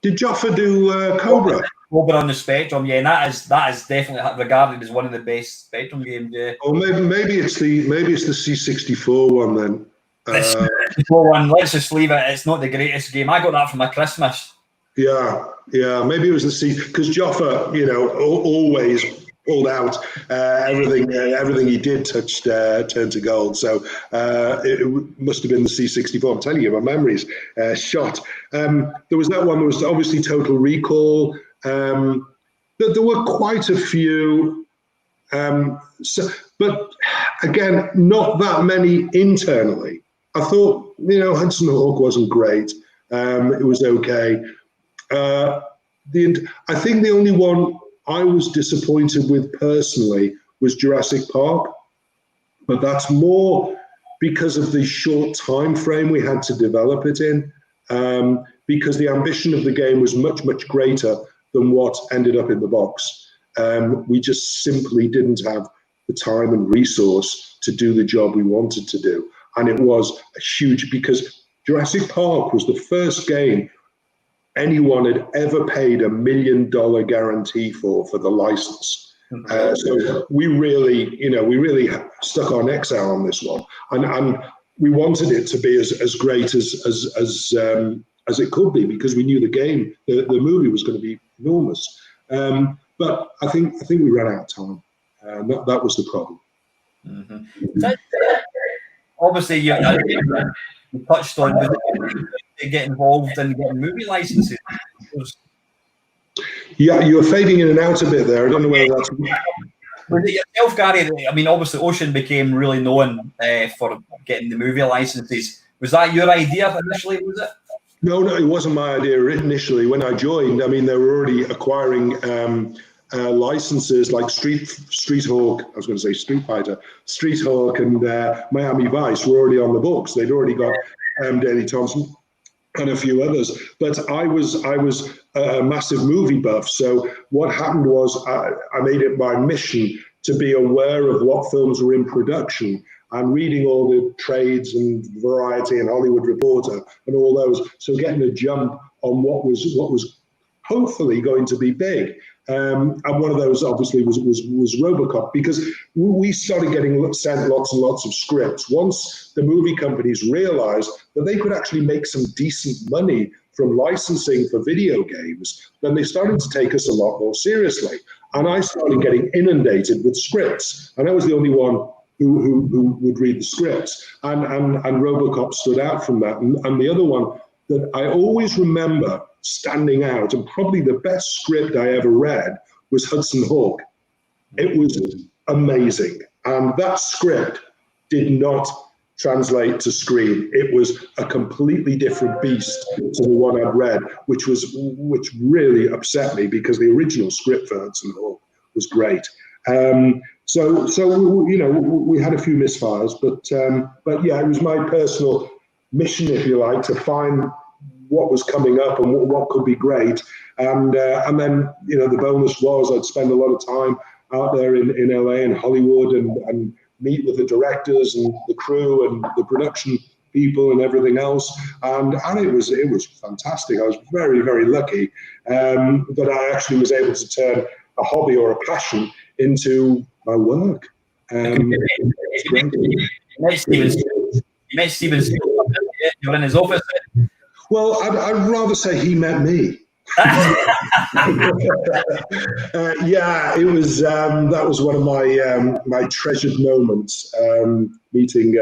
Did Joffa do Cobra? Cobra on the Spectrum, yeah, and that is definitely regarded as one of the best Spectrum games, yeah. Or maybe it's the C64 one then. The C64 one, let's just leave it. It's not the greatest game. I got that for my Christmas. Yeah. Maybe it was the C, because Joffa, always pulled out everything he did touched turned to gold. So it must have been the C64. I'm telling you, my memory's shot. There was that one. There was obviously Total Recall. There were quite a few, but again, not that many internally. I thought, Hudson Hawk wasn't great. It was okay. I think the only one I was disappointed with personally was Jurassic Park, but that's more because of the short time frame we had to develop it in, because the ambition of the game was much, much greater than what ended up in the box. We just simply didn't have the time and resource to do the job we wanted to do. And it was a huge, because Jurassic Park was the first game anyone had ever paid $1 million guarantee for the license. So we really stuck our necks out on this one, and we wanted it to be as great as it could be, because we knew the movie was going to be enormous. But I think we ran out of time. That was the problem. Mm-hmm. Obviously, you touched on to get involved in getting movie licenses. Yeah, you were fading in and out a bit there. I don't know whether that's... Was it yourself, Gary? I mean, obviously, Ocean became really known for getting the movie licenses. Was that your idea initially, was it? No, it wasn't my idea initially. When I joined, I mean, they were already acquiring licenses like Street Hawk, I was going to say Street Fighter, Street Hawk and Miami Vice were already on the books. They'd already got Daley Thompson and a few others. But I was a massive movie buff. So what happened was I made it my mission to be aware of what films were in production and reading all the trades and Variety and Hollywood Reporter and all those. So getting a jump on what was hopefully going to be big. And one of those obviously was RoboCop, because we started getting sent lots and lots of scripts. Once the movie companies realized that they could actually make some decent money from licensing for video games, then they started to take us a lot more seriously. And I started getting inundated with scripts, and I was the only one who would read the scripts. And RoboCop stood out from that. And the other one, that I always remember standing out, and probably the best script I ever read was Hudson Hawk. It was amazing. And that script did not translate to screen. It was a completely different beast to the one I'd read, which really upset me because the original script for Hudson Hawk was great. So you know, we had a few misfires, but yeah, it was my personal mission, if you like, to find what was coming up and what could be great. And then, you know, the bonus was I'd spend a lot of time out there in LA and Hollywood and meet with the directors and the crew and the production people and everything else. And it was fantastic. I was very, very lucky that I actually was able to turn a hobby or a passion into my work. You met Steven Spielberg, you're in his office. Well, I'd rather say he met me. Yeah, it was. That was one of my treasured moments. Meeting.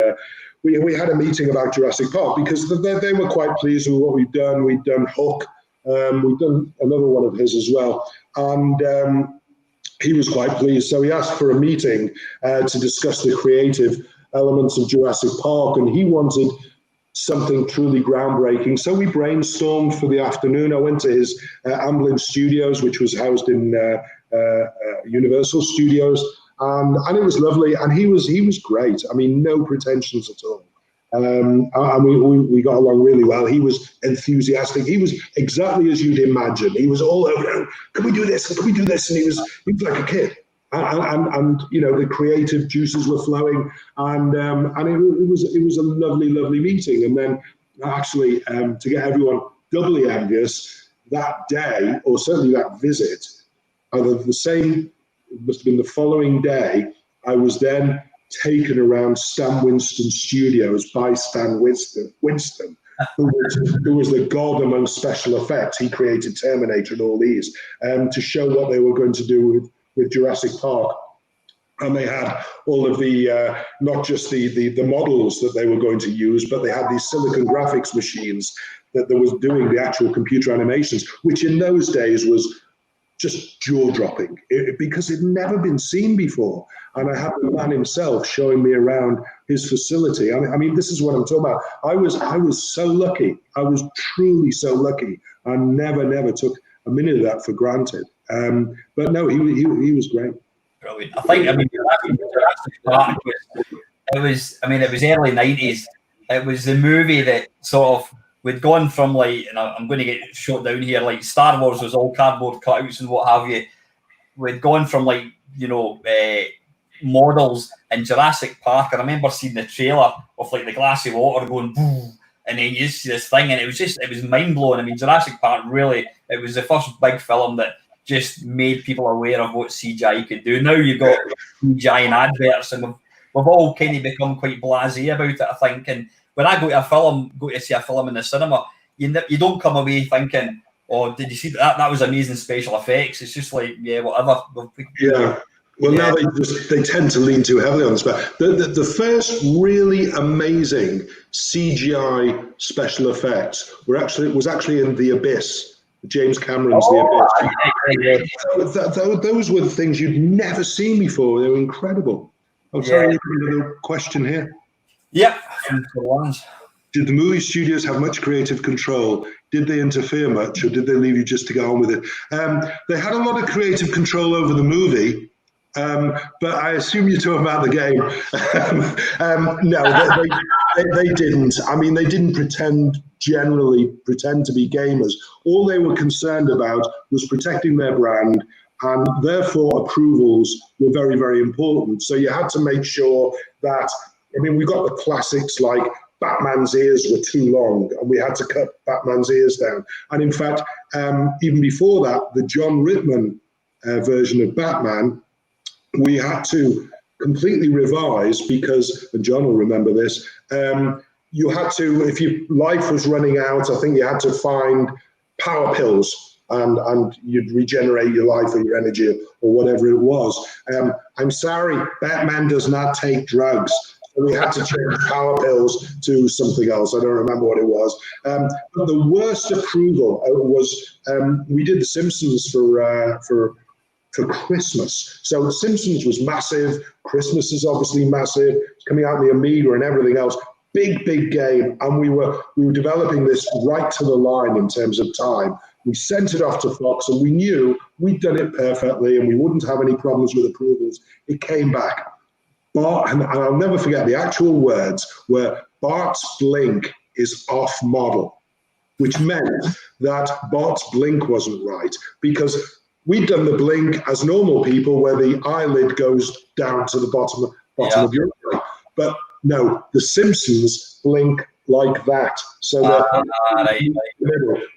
We had a meeting about Jurassic Park because they were quite pleased with what we've done. We'd done Hook. We've done another one of his as well, and he was quite pleased. So he asked for a meeting to discuss the creative elements of Jurassic Park, and he wanted something truly groundbreaking. So we brainstormed for the afternoon. I went to his Amblin Studios, which was housed in Universal Studios, and it was lovely. And he was great. I mean, no pretensions at all. And we got along really well. He was enthusiastic. He was exactly as you'd imagine. He was all over. Can we do this? Can we do this? And he was like a kid. And you know, the creative juices were flowing, and it was a lovely meeting. And then actually to get everyone doubly envious, that day, or certainly that visit, either the same, it must have been the following day, I was then taken around Stan Winston Studios by Stan Winston, who was the god among special effects. He created Terminator and all these, to show what they were going to do with Jurassic Park. And they had all of the, not just the models that they were going to use, but they had these silicon graphics machines that was doing the actual computer animations, which in those days was just jaw-dropping because it'd never been seen before. And I had the man himself showing me around his facility. I mean, this is what I'm talking about. I was so lucky. I was truly so lucky. I never took a minute of that for granted. But no, he was great. Brilliant. I think, I mean, Jurassic Park it was early 90s. It was the movie that sort of, we'd gone from, like, and I'm going to get shot down here, like Star Wars was all cardboard cutouts and what have you. We'd gone from, like, you know, models in Jurassic Park. I remember seeing the trailer of, like, the glassy water going boom, and then you see this thing, and it was mind-blowing. I mean, Jurassic Park really, it was the first big film that just made people aware of what CGI could do. Now you've got CGI and adverts, and we've all kind of become quite blasé about it, I think. And when I go to see a film in the cinema, you don't come away thinking, oh, did you see that? That was amazing special effects. It's just like, yeah, whatever. Yeah. Well, now they tend to lean too heavily on this. But the first really amazing CGI special effects was actually in The Abyss. James Cameron's The Abyss. Those were the things you'd never seen before. They were incredible. I'm sorry, another question here. Yeah. Did the movie studios have much creative control? Did they interfere much, or did they leave you just to go on with it? They had a lot of creative control over the movie, but I assume you're talking about the game. No, they didn't. I mean, they didn't generally pretend to be gamers. All they were concerned about was protecting their brand, and therefore approvals were very, very important. So you had to make sure that, I mean, we got the classics like Batman's ears were too long, and we had to cut Batman's ears down. And in fact, even before that, the John Rittman version of Batman, we had to completely revise because, and John will remember this, you had to, if your life was running out, I think you had to find power pills and you'd regenerate your life or your energy or whatever it was. I'm sorry, Batman does not take drugs. and we had to change power pills to something else. I don't remember what it was. But the worst approval was we did The Simpsons for Christmas. So The Simpsons was massive. Christmas is obviously massive. It's coming out on the Amiga and everything else. Big game, and we were developing this right to the line in terms of time. We sent it off to Fox, and we knew we'd done it perfectly, and we wouldn't have any problems with approvals. It came back, Bart, and I'll never forget the actual words were Bart's blink is off model, which meant that Bart's blink wasn't right because we'd done the blink as normal people, where the eyelid goes down to the bottom of your eye, but no, The Simpsons blink like that. So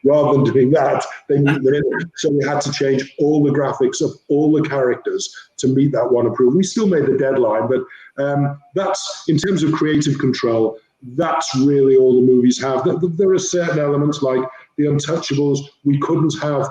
rather than doing that, they meet in the middle. So we had to change all the graphics of all the characters to meet that one approval. We still made the deadline, but that's, in terms of creative control, that's really all the movies have. There are certain elements like the Untouchables. We couldn't have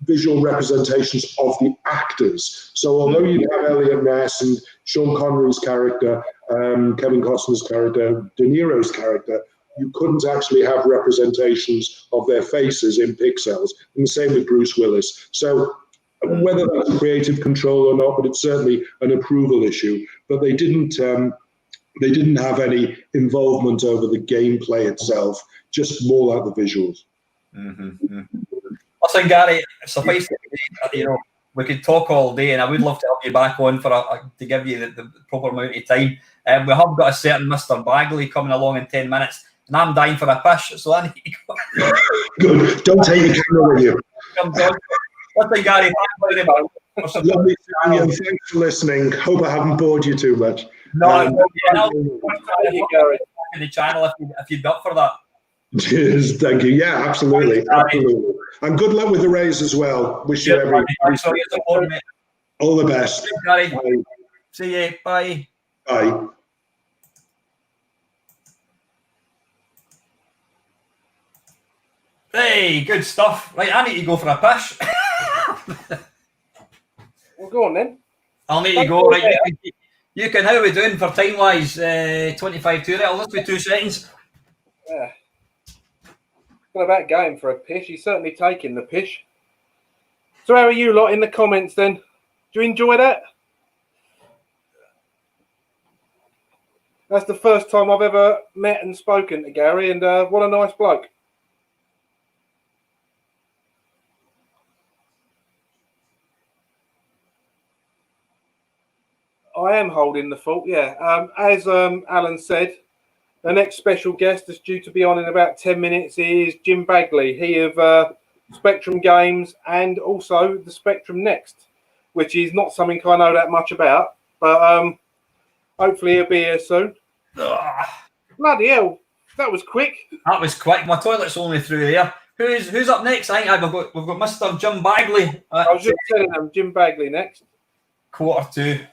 visual representations of the actors. So although you have Elliot Ness and Sean Connery's character, Kevin Costner's character, De Niro's character, you couldn't actually have representations of their faces in pixels. And the same with Bruce Willis. So whether that's creative control or not, but it's certainly an approval issue. But they didn't have any involvement over the gameplay itself, just more like the visuals. Mm-hmm. Listen, Gary, suffice to say, we could talk all day, and I would love to have you back on to give you the proper amount of time. We have got a certain Mr. Bagley coming along in 10 minutes, and I'm dying for a pish, so I need to go. Good. Don't take your camera with you. Listen, Gary, thanks very much. Lovely seeing you, and thanks for listening. Hope I haven't bored you too much. No, Gary, in the channel if you'd up for that. Cheers, thank you. Yeah, absolutely. Absolutely. And good luck with the race as well. Wish you every all the best. Gary. Bye. See you. Bye. Bye. Hey, good stuff. Right, I need to go for a pish. Well, go on then. I'll need to go. Right, you can. How are we doing for time wise? 25 to it. I'll just be 2 seconds. Yeah. What about going for a pish? He's certainly taking the pish. So how are you lot in the comments then? Do you enjoy that? That's the first time I've ever met and spoken to Gary, and what a nice bloke. I am holding the fort, yeah. As Alan said, the next special guest that's due to be on in about 10 minutes is Jim Bagley. He of Spectrum Games and also the Spectrum Next, which is not something I know that much about, but hopefully he'll be here soon. Bloody hell, that was quick. That was quick. My toilet's only through there. Who's up next? I think we've got Mr. Jim Bagley. I was just telling him Jim Bagley next. 1:45.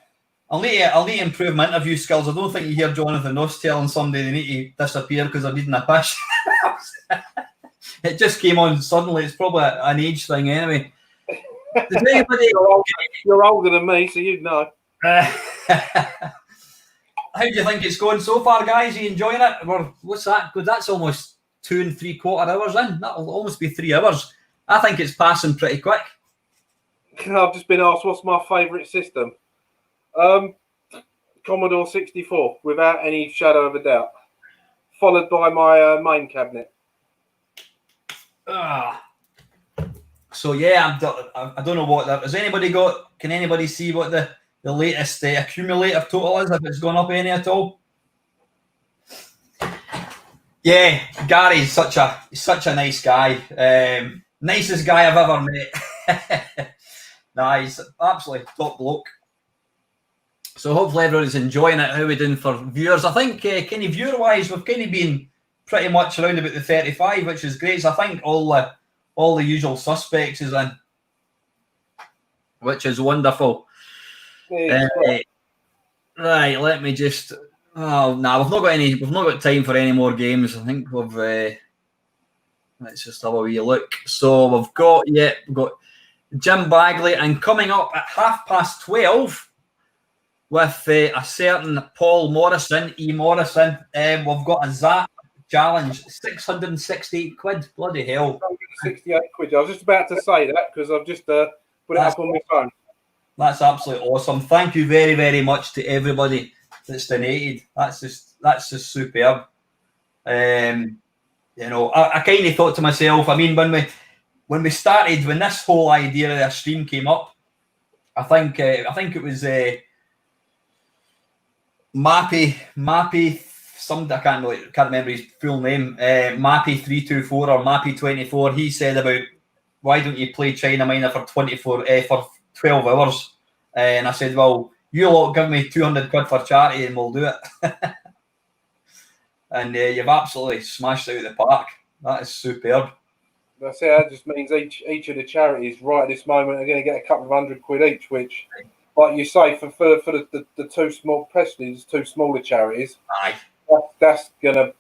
I'll need to improve my interview skills. I don't think you hear Jonathan Ross telling somebody they need to disappear because they're needing a pish. It just came on suddenly. It's probably an age thing anyway. Does anybody... You're older than me, so you'd know. How do you think it's going so far, guys? Are you enjoying it? Or what's that? Because that's almost 2 3/4 hours in. That'll almost be 3 hours. I think it's passing pretty quick. I've just been asked what's my favourite system. Commodore 64, without any shadow of a doubt. Followed by my main cabinet. So yeah, I don't know what that. Has anybody got? Can anybody see what the latest accumulator total is? If it's gone up any at all? Yeah, Gary's such a nice guy. Nicest guy I've ever met. Nah, he's absolutely top bloke. So hopefully everybody's enjoying it. How are we doing for viewers? I think kind of viewer-wise, we've kind of been pretty much around about the 35, which is great. So I think all the usual suspects is in, which is wonderful. Right, let me just. Oh no, we've not got time for any more games. I think we've. Let's just have a wee look. So we've got Jim Bagley, and coming up at 12:30. with a certain Paul Morrison, E Morrison. We've got a Zzap challenge, 668 quid. Bloody hell. 68 quid. I was just about to say that because I've just put it up on my phone. That's absolutely awesome. Thank you very, very much to everybody that's donated. That's just superb. You know, I kind of thought to myself, I mean, when we started, when this whole idea of the stream came up, I think it was Mappy, somebody I can't remember his full name, Mappy324 or Mappy24. He said about, why don't you play China Miner for 12 hours? And I said, well, you lot give me 200 quid for charity and we'll do it. And you've absolutely smashed out of the park. That is superb. That's it. That just means each of the charities right at this moment are going to get a couple of £100 each, which, like you say, for the two small Presleys, two smaller charities, aye, that's gonna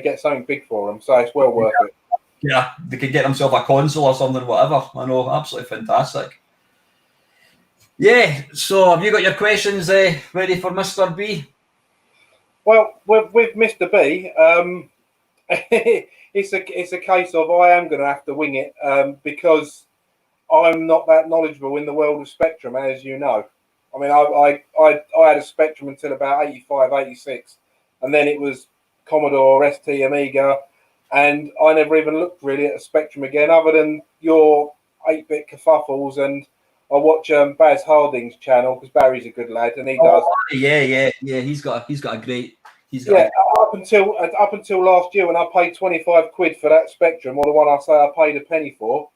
get something big for them. So it's well worth it. Yeah, they could get themselves a console or something, whatever. I know, absolutely fantastic. Yeah. So have you got your questions ready for Mr. B? Well, with Mr. B, it's a case of I am going to have to wing it because I'm not that knowledgeable in the world of Spectrum, as you know. I mean, I had a Spectrum until about 85, 86, and then it was Commodore, ST, Amiga, and I never even looked really at a Spectrum again, other than your 8-bit kerfuffles, and I watch Baz Harding's channel because Barry's a good lad, and he does. Yeah. He's got a great. Up until last year when I paid 25 quid for that Spectrum, or the one I say I paid a penny for,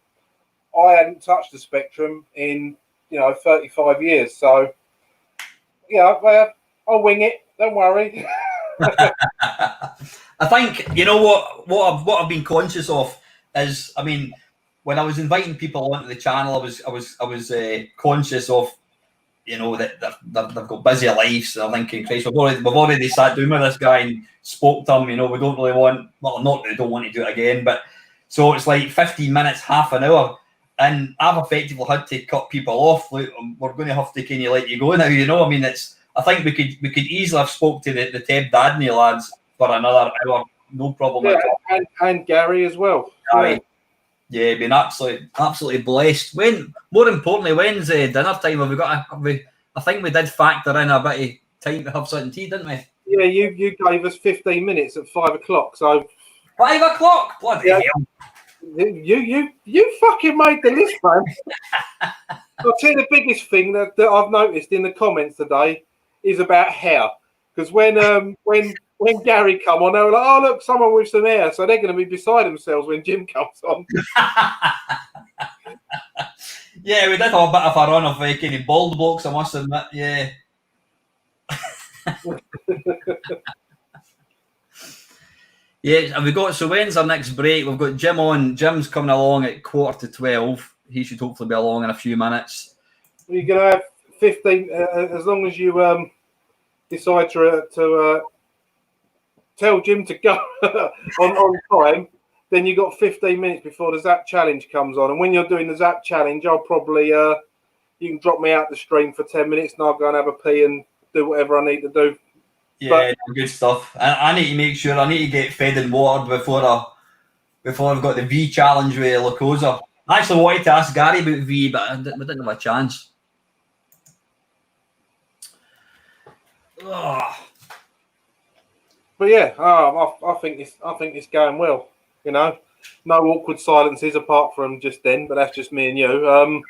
I hadn't touched the Spectrum in 35 years. So I'll wing it. Don't worry. I think what I've been conscious of is, I mean, when I was inviting people onto the channel, I was conscious of, that they've got busy lives. And I'm thinking, Christ, we've already sat down with this guy and spoke to him. We don't really want, well, not that we don't want to do it again, but so it's like 15 minutes, half an hour, and I've effectively had to cut people off. Like, we're going to have to kind of let you go now. I mean, I think we could easily have spoke to the Ted Dabney lads for another hour, no problem at all. And Gary as well. Gary. Yeah, been absolutely blessed. More importantly, when's dinner time? Have we got? I think we did factor in a bit of time to have something tea, didn't we? Yeah, you gave us 15 minutes at 5 o'clock. So 5 o'clock, bloody hell! You fucking made the list, man. I'll tell you the biggest thing that I've noticed in the comments today is about hair, because when Gary come on, they were like, "Oh, look, someone with some hair." So they're going to be beside themselves when Jim comes on. Yeah, we did have a bit of a run of kind of bald blokes, I must admit. Yeah. Yeah, have we got? So when's our next break? We've got Jim on. Jim's coming along at 11:45. He should hopefully be along in a few minutes. You're going to have 15, as long as you decide to tell Jim to go on time, then you got 15 minutes before the Zzap challenge comes on. And when you're doing the Zzap challenge, I'll probably you can drop me out the stream for 10 minutes and I'll go and have a pee and do whatever I need to do. Yeah, good stuff. I need to make sure I need to get fed and watered before I've got the V challenge with Lukozer. I actually wanted to ask Gary about V, but we didn't have a chance. Oh. But yeah, I think it's going well. No awkward silences apart from just then, but that's just me and you.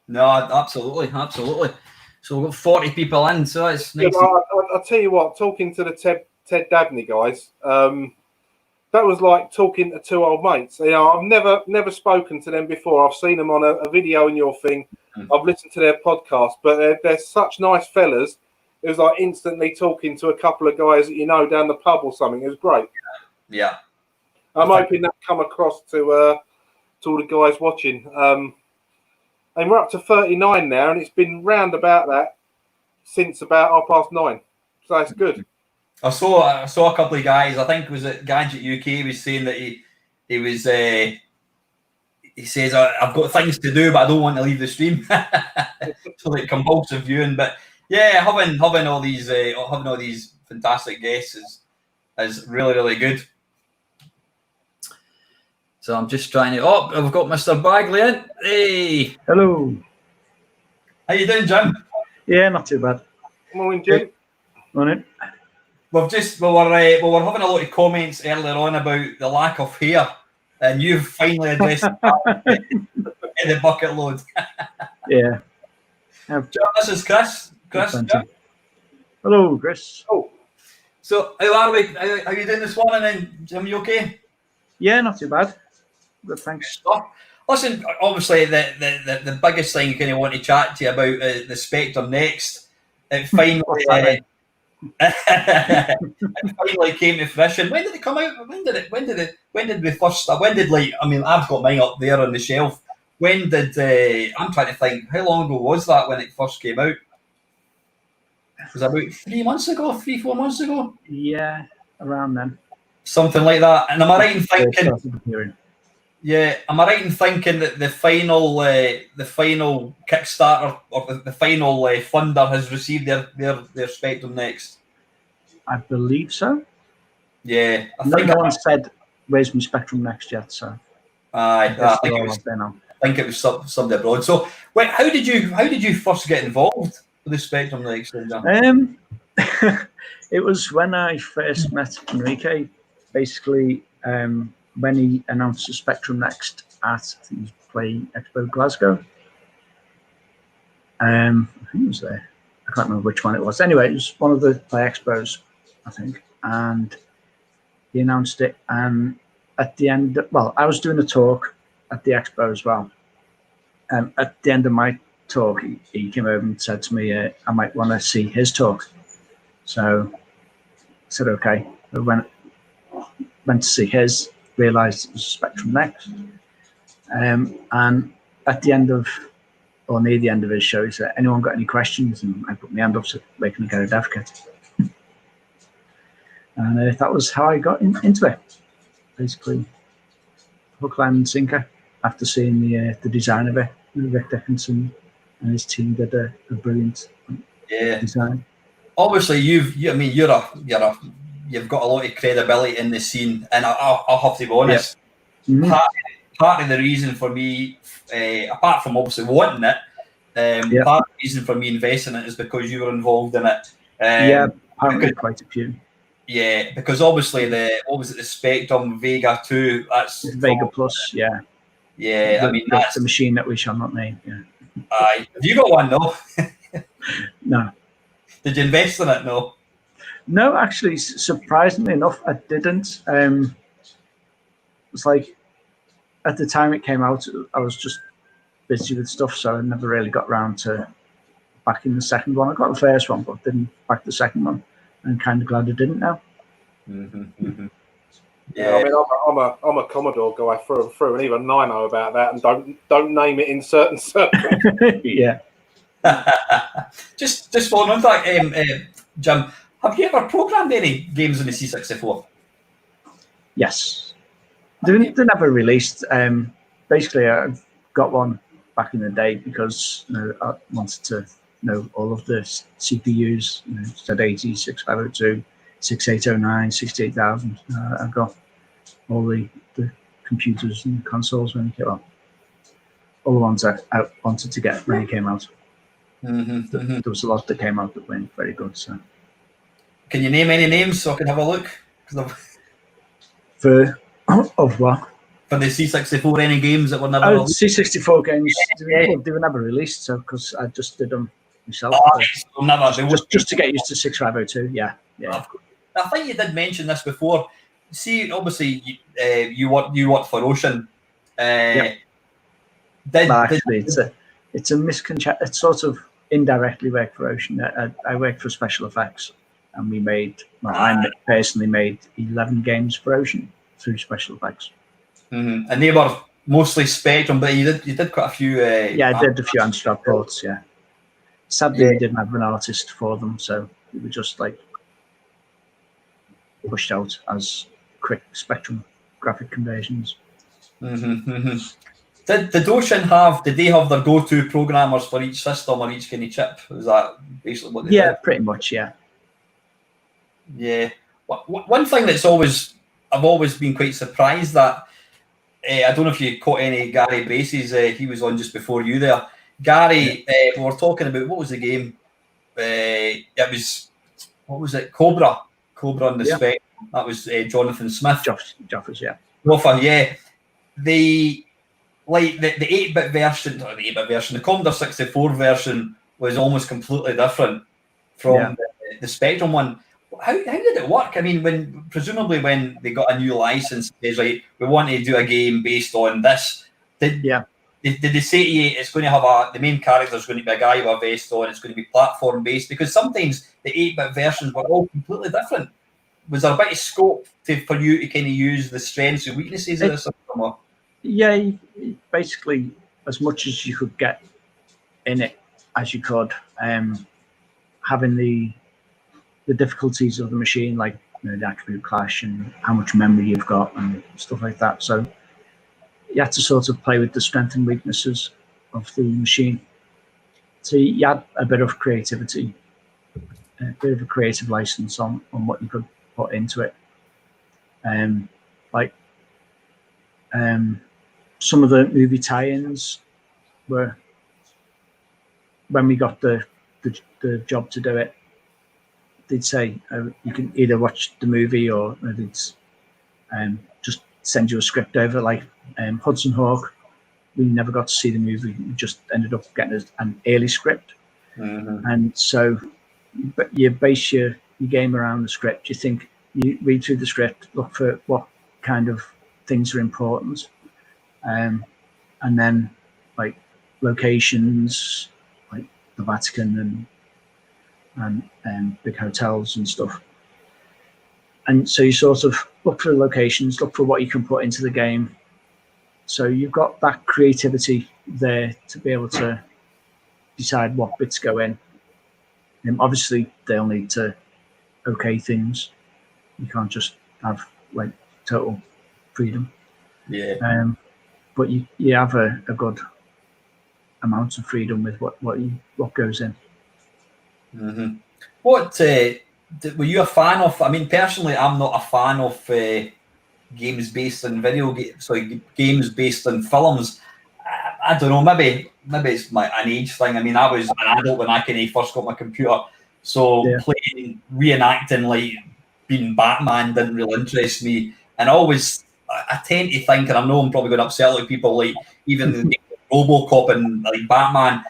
No, absolutely. So we've got 40 people in, so it's nice. Yeah, I'll tell you what, talking to the Ted Dabney guys, that was like talking to two old mates. I've never spoken to them before. I've seen them on a video in your thing. I've listened to their podcast, but they're such nice fellas. It was like instantly talking to a couple of guys that down the pub or something. It was great. Yeah. I'm hoping that come across to all the guys watching. And we're up to 39 now, and it's been round about that since about 9:30. So it's good. I saw a couple of guys. I think it was at Gadget UK. Was saying that he was. He says, "I've got things to do, but I don't want to leave the stream." so like compulsive viewing. But yeah, having all these fantastic guests is really, really good. So I'm just trying to. Oh, I've got Mr. Bagley in. Hey, Hello. how you doing, Jim? Yeah, not too bad. Morning, Jim. Morning. We were having a lot of comments earlier on about the lack of hair, and you've finally addressed the bucket load. Yeah. John, this is Chris. John. Hello, Chris. Oh, So how are we? How you doing this morning? And Jim, you okay? Yeah, not too bad. Good, thanks. Listen, obviously the biggest thing you kind of want to chat to you about the Spectrum Next. It finally, it finally came to fruition. When did it come out? When did we first start? When did I've got mine up there on the shelf. When did I'm trying to think? How long ago was that when it first came out? It was about 3 months ago, 4 months ago. Yeah, around then. Something like that. And am I right in thinking? Yeah, am I right in thinking that the final Kickstarter or the final funder has received their Spectrum Next? I believe so. Yeah, No one said where's my Spectrum Next yet, so I think it was somebody abroad. So, wait, how did you first get involved with the Spectrum Next? It was when I first met Enrique. Basically, when he announced the Spectrum Next at, I think he was playing Expo Glasgow. I think it was there. I can't remember which one it was. Anyway, it was one of the Play Expos, I think. And he announced it. And at the end, I was doing a talk at the Expo as well. And at the end of my talk, he came over and said to me, I might want to see his talk. So I said, okay. I went to see his, realised it was Spectrum Next. And at the end of, or near the end of his show, he said, anyone got any questions? And I put my hand up so they can get a dev kit. And that was how I got into it. Basically, hook, line and sinker. After seeing the design of it, Rick Dickinson and his team did a brilliant design. Obviously, you've got a lot of credibility in the scene, and I'll have to be honest. Yeah. Mm-hmm. Part of the reason for me, apart from obviously wanting it, part of the reason for me investing in it is because you were involved in it. Apparently quite a few. Yeah, because obviously the Spectrum Vega 2, that's Vega Plus, yeah. Yeah, that's the machine that we shall not name. Yeah. Have you got one? No. No. Did you invest in it? No. No, actually, surprisingly enough, I didn't. It's like at the time it came out, I was just busy with stuff, so I never really got around to backing the second one. I got the first one, but didn't back the second one. I'm kind of glad I didn't now. Mm-hmm, mm-hmm. Yeah, I'm a Commodore guy through and through, and even I know about that, and don't name it in certain circles. Yeah. Just following on that, Jim, have you ever programmed any games on the C64? Yes. They never released. Basically, I got one back in the day because I wanted to know all of the CPUs, Z80, 6502, 6809, 68000. I've got all the computers and consoles when it came out. All the ones I wanted to get when it came out. Mm-hmm, mm-hmm. There was a lot that came out that weren't very good. So, can you name any names so I can have a look? For of what? For the C64, any games that were never C64 games, they were never released, so because I just did them myself. Just to get used to 6502, yeah. I think you did mention this before. See, obviously, you worked for Ocean. Actually, it's a misconception. It's sort of indirectly worked for Ocean. I worked for Special Effects, and I personally made 11 games for Ocean through Special Effects. Mm-hmm. And they were mostly Spectrum, but you did quite a few. I did a few Amstrad ports. Yeah, sadly, we didn't have an artist for them, so we were just like pushed out as quick Spectrum graphic conversions. Mm-hmm, mm-hmm. Did Ocean have? Did they have their go-to programmers for each system or each kind of chip? Is that basically what they Yeah, did? pretty much. Yeah. Yeah. One thing that's I've always been quite surprised that I don't know if you caught any Gary Bracey's. He was on just before you there. Gary, we were talking about what was the game? It was what was it? Cobra on the spec. That was Jonathan Smith. Joffers, yeah. Ruffian, yeah. The 8-bit version, not the 8-bit version, the Commodore 64 version was almost completely different from the Spectrum one. How did it work? I mean, presumably when they got a new license, it's like, we want to do a game based on this. Did they say to you it's going to have the main character is going to be a guy with a vest on, it's going to be platform based? Because sometimes the 8-bit versions were all completely different. Was there a bit of scope for you to kind of use the strengths and weaknesses of the system? Yeah, basically as much as you could get in it as you could, having the difficulties of the machine, like the attribute clash and how much memory you've got and stuff like that. So you had to sort of play with the strengths and weaknesses of the machine. So you had a bit of creativity, a bit of a creative license on what you could put into it. Some of the movie tie-ins were, when we got the job to do it, they'd say you can either watch the movie or they'd just send you a script over. Like Hudson Hawk, we never got to see the movie. We just ended up getting an early script. And so you base your game around the script. You read through the script, look for what kind of things are important, and then like locations like the Vatican and big hotels and stuff. And so you sort of look for locations, look for what you can put into the game. So you've got that creativity there to be able to decide what bits go in. And obviously they'll need to okay things. You can't just have like total freedom. Yeah. But you have a good amount of freedom with what goes in. What were you a fan of? I mean, personally, I'm not a fan of games based on games based on films. I don't know. Maybe it's an age thing. I mean, I was an adult when I first got my computer, so playing, reenacting, like being Batman didn't really interest me. And I tend to think, and I know I'm probably going to upset like people, like even the RoboCop and like Batman.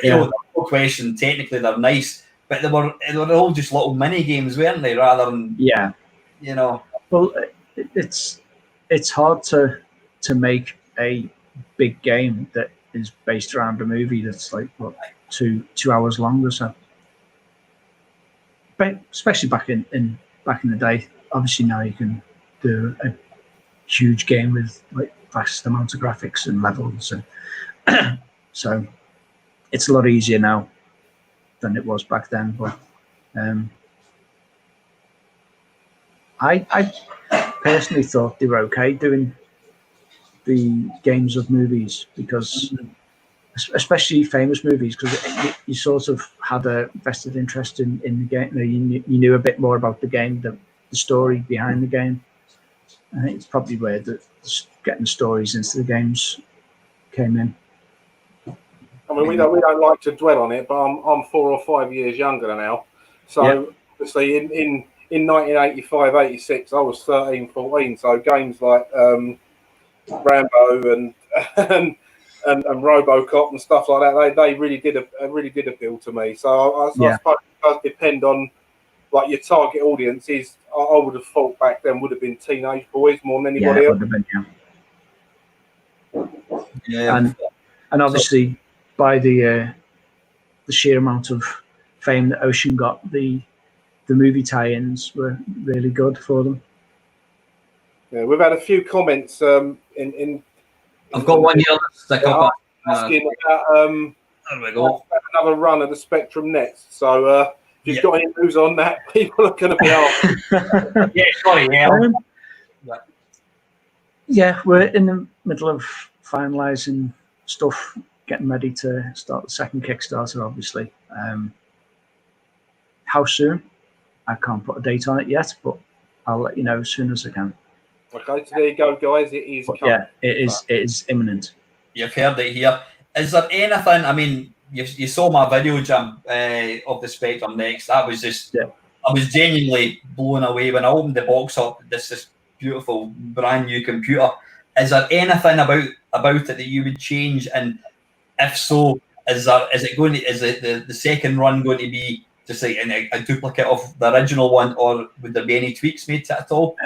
You know, no question. Technically, they're nice, but they were all just little mini games, weren't they? Rather than you know. Well, it's hard to make a big game that is based around a movie that's like what 2 hours long or so. But especially back in the day, obviously now you can do a huge game with like vast amounts of graphics and levels, and so it's a lot easier now than it was back then. But I personally thought they were okay doing the games of movies, because especially famous movies, because you sort of had a vested interest in the game. You knew a bit more about the game, the story behind the game. I think it's probably where getting stories into the games came in. I mean, we don't like to dwell on it, but I'm 4 or 5 years younger now. So obviously in 1985, 86, I was 13, 14. So games like Rambo and RoboCop and stuff like that, they really did appeal to me. So I suppose it does depend on like your target audience is. I would have thought back then would have been teenage boys more than anybody else. Would have been, and obviously by the sheer amount of fame that Ocean got, the movie tie-ins were really good for them. Yeah, we've had a few comments in I've got one here. Asking about there we go. Another run of the Spectrum next. So if you've got any news on that, people are going to be asking. Yeah, we're in the middle of finalising stuff, getting ready to start the second Kickstarter, obviously. How soon? I can't put a date on it yet, but I'll let you know as soon as I can. Okay, so there you go, guys. It is But coming. yeah, it is imminent. You've heard it here. Is there anything? I mean, you saw my video, Jim, of the Spectrum Next. That was just, I was genuinely blown away when I opened the box up. This beautiful brand new computer. Is there anything about it that you would change? And if so, is the second run going to be just like a duplicate of the original one, or would there be any tweaks made to it at all?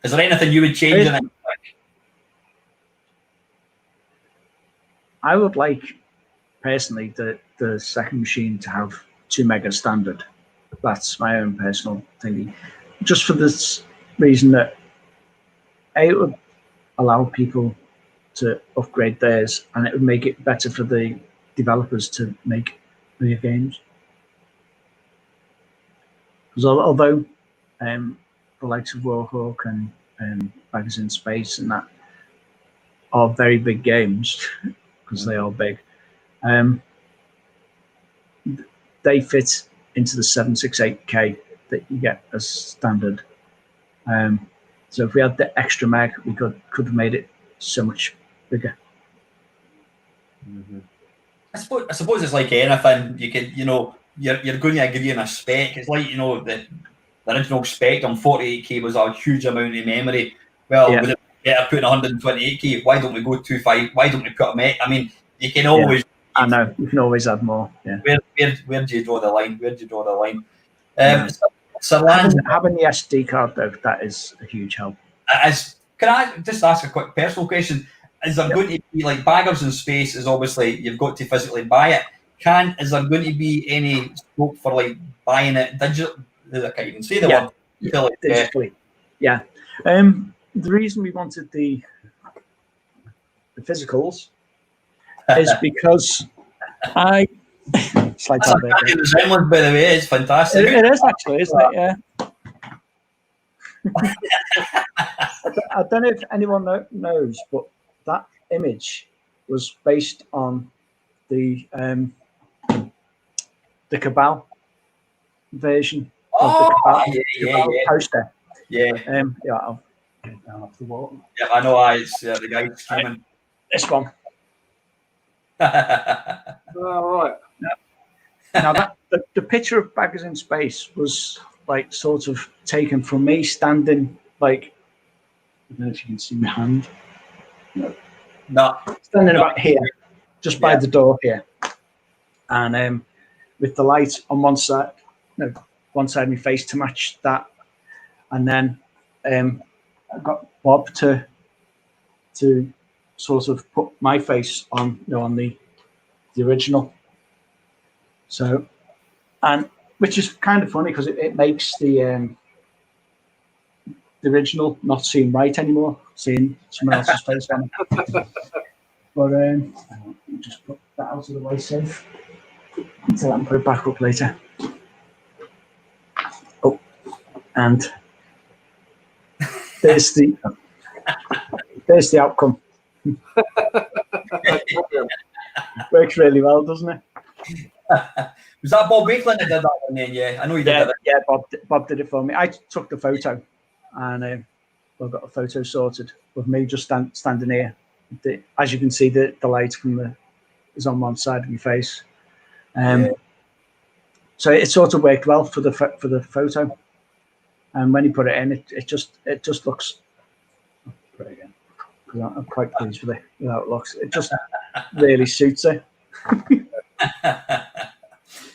Is there anything you would change in it? I would like, personally, the second machine to have 2 mega standard. That's my own personal thinking. Just for this reason that it would allow people to upgrade theirs, and it would make it better for the developers to make bigger games. Because although the likes of Warhawk and Baggers in Space and that are very big games, because they are big, they fit into the 768K that you get as standard. So if we had the extra meg, we could have made it so much bigger. I suppose it's like anything. You could, you're going to give you a spec. It's like, the original Spectrum 48K was a huge amount of memory. Well, would it be better putting 128K? Why don't we go 25? Why don't we cut a meg? I mean, you can always. I know, you can always add more. Yeah. Where do you draw the line? Having the SD card, though, that is a huge help. Can I just ask a quick personal question? Is there going to be, like, Baggers in Space is obviously you've got to physically buy it. Is there going to be any scope for, like, buying it digital? I can't even say the word. Digitally. Yeah. The reason we wanted the physicals is because Slight resemblance, by the way, it's fantastic. It is actually, isn't it? Yeah. I don't know if anyone knows, but that image was based on the Cabal version of the Cabal poster. Yeah. I'll get it down off the wall. Yeah, I know. It's the guy screaming. This one. All right. Now that the picture of Baggers in Space was like sort of taken from me standing like, I don't know if you can see my hand. No. Standing about here, just by the door here, and with the light on one side of my face to match that, and then I got Bob to sort of put my face on on the original. So, and which is kind of funny because it makes the original not seem right anymore, seeing someone else's face on it. But just put that out of the way safe until I can put it back up later. Oh, and there's the outcome. Works really well, doesn't it? Was that Bob Wakeland that did that one then? Yeah, I know he did it. Yeah, Bob did it for me. I took the photo, and I got a photo sorted with me just standing here. As you can see, the light from is on one side of my face. So it sort of worked well for the photo. And when you put it in, it just looks. Put it again. I'm quite pleased with how it looks. It just really suits it.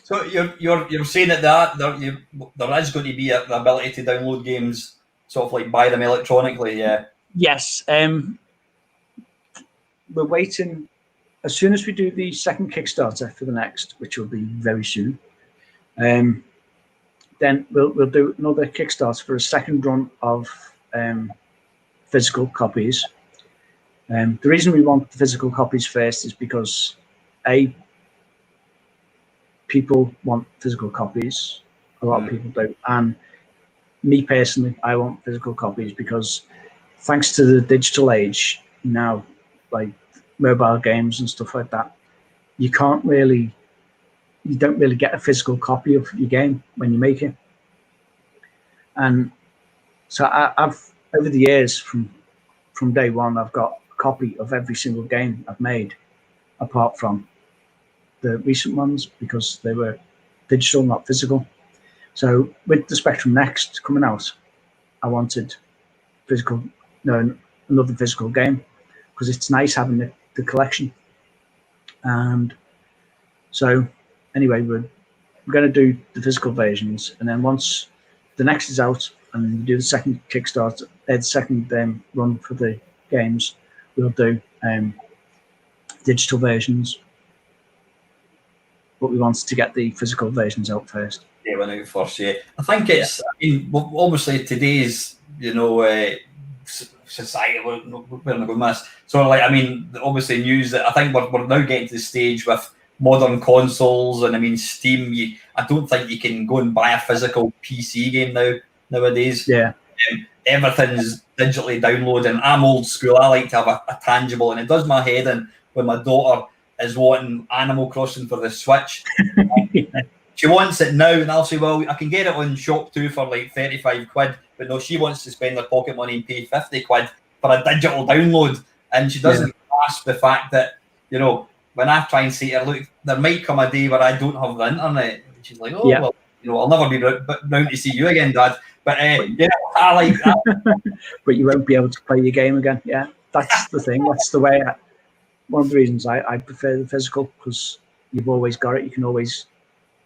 So you're saying that there is going to be the ability to download games, sort of like buy them electronically, yeah? Yes. We're waiting. As soon as we do the second Kickstarter for the next, which will be very soon, then we'll do another Kickstarter for a second run of physical copies. The reason we want the physical copies first is because people want physical copies. A lot of people do, and me personally, I want physical copies because thanks to the digital age now, like mobile games and stuff like that, you don't really get a physical copy of your game when you make it. And so I've over the years from day one, I've got a copy of every single game I've made, apart from the recent ones because they were digital, not physical. So with the Spectrum Next coming out, I wanted another physical game because it's nice having the collection. And so anyway, we're going to do the physical versions, and then once the Next is out and we do the second Kickstarter, the second run for the games, we'll do digital versions. But we wanted to get the physical versions out first. Yeah, went out first. Yeah, I think it's. I mean, obviously today's society. We're not going to miss. So, like, I mean, obviously news that I think we're now getting to the stage with modern consoles, and I mean Steam. I don't think you can go and buy a physical PC game nowadays. Yeah, everything's digitally downloaded. I'm old school. I like to have a tangible, and it does my head in when my daughter is wanting Animal Crossing for the Switch. She wants it now, and I'll say, well, I can get it on Shop 2 for like 35 quid, but no, she wants to spend her pocket money and pay 50 quid for a digital download, and she doesn't grasp the fact that, when I try and say to her, look, there might come a day where I don't have the internet, and she's like, well, I'll never be round to see you again, Dad. But I like that. But you won't be able to play your game again. Yeah, that's the thing. That's the way. One of the reasons I prefer the physical, because you've always got it. You can always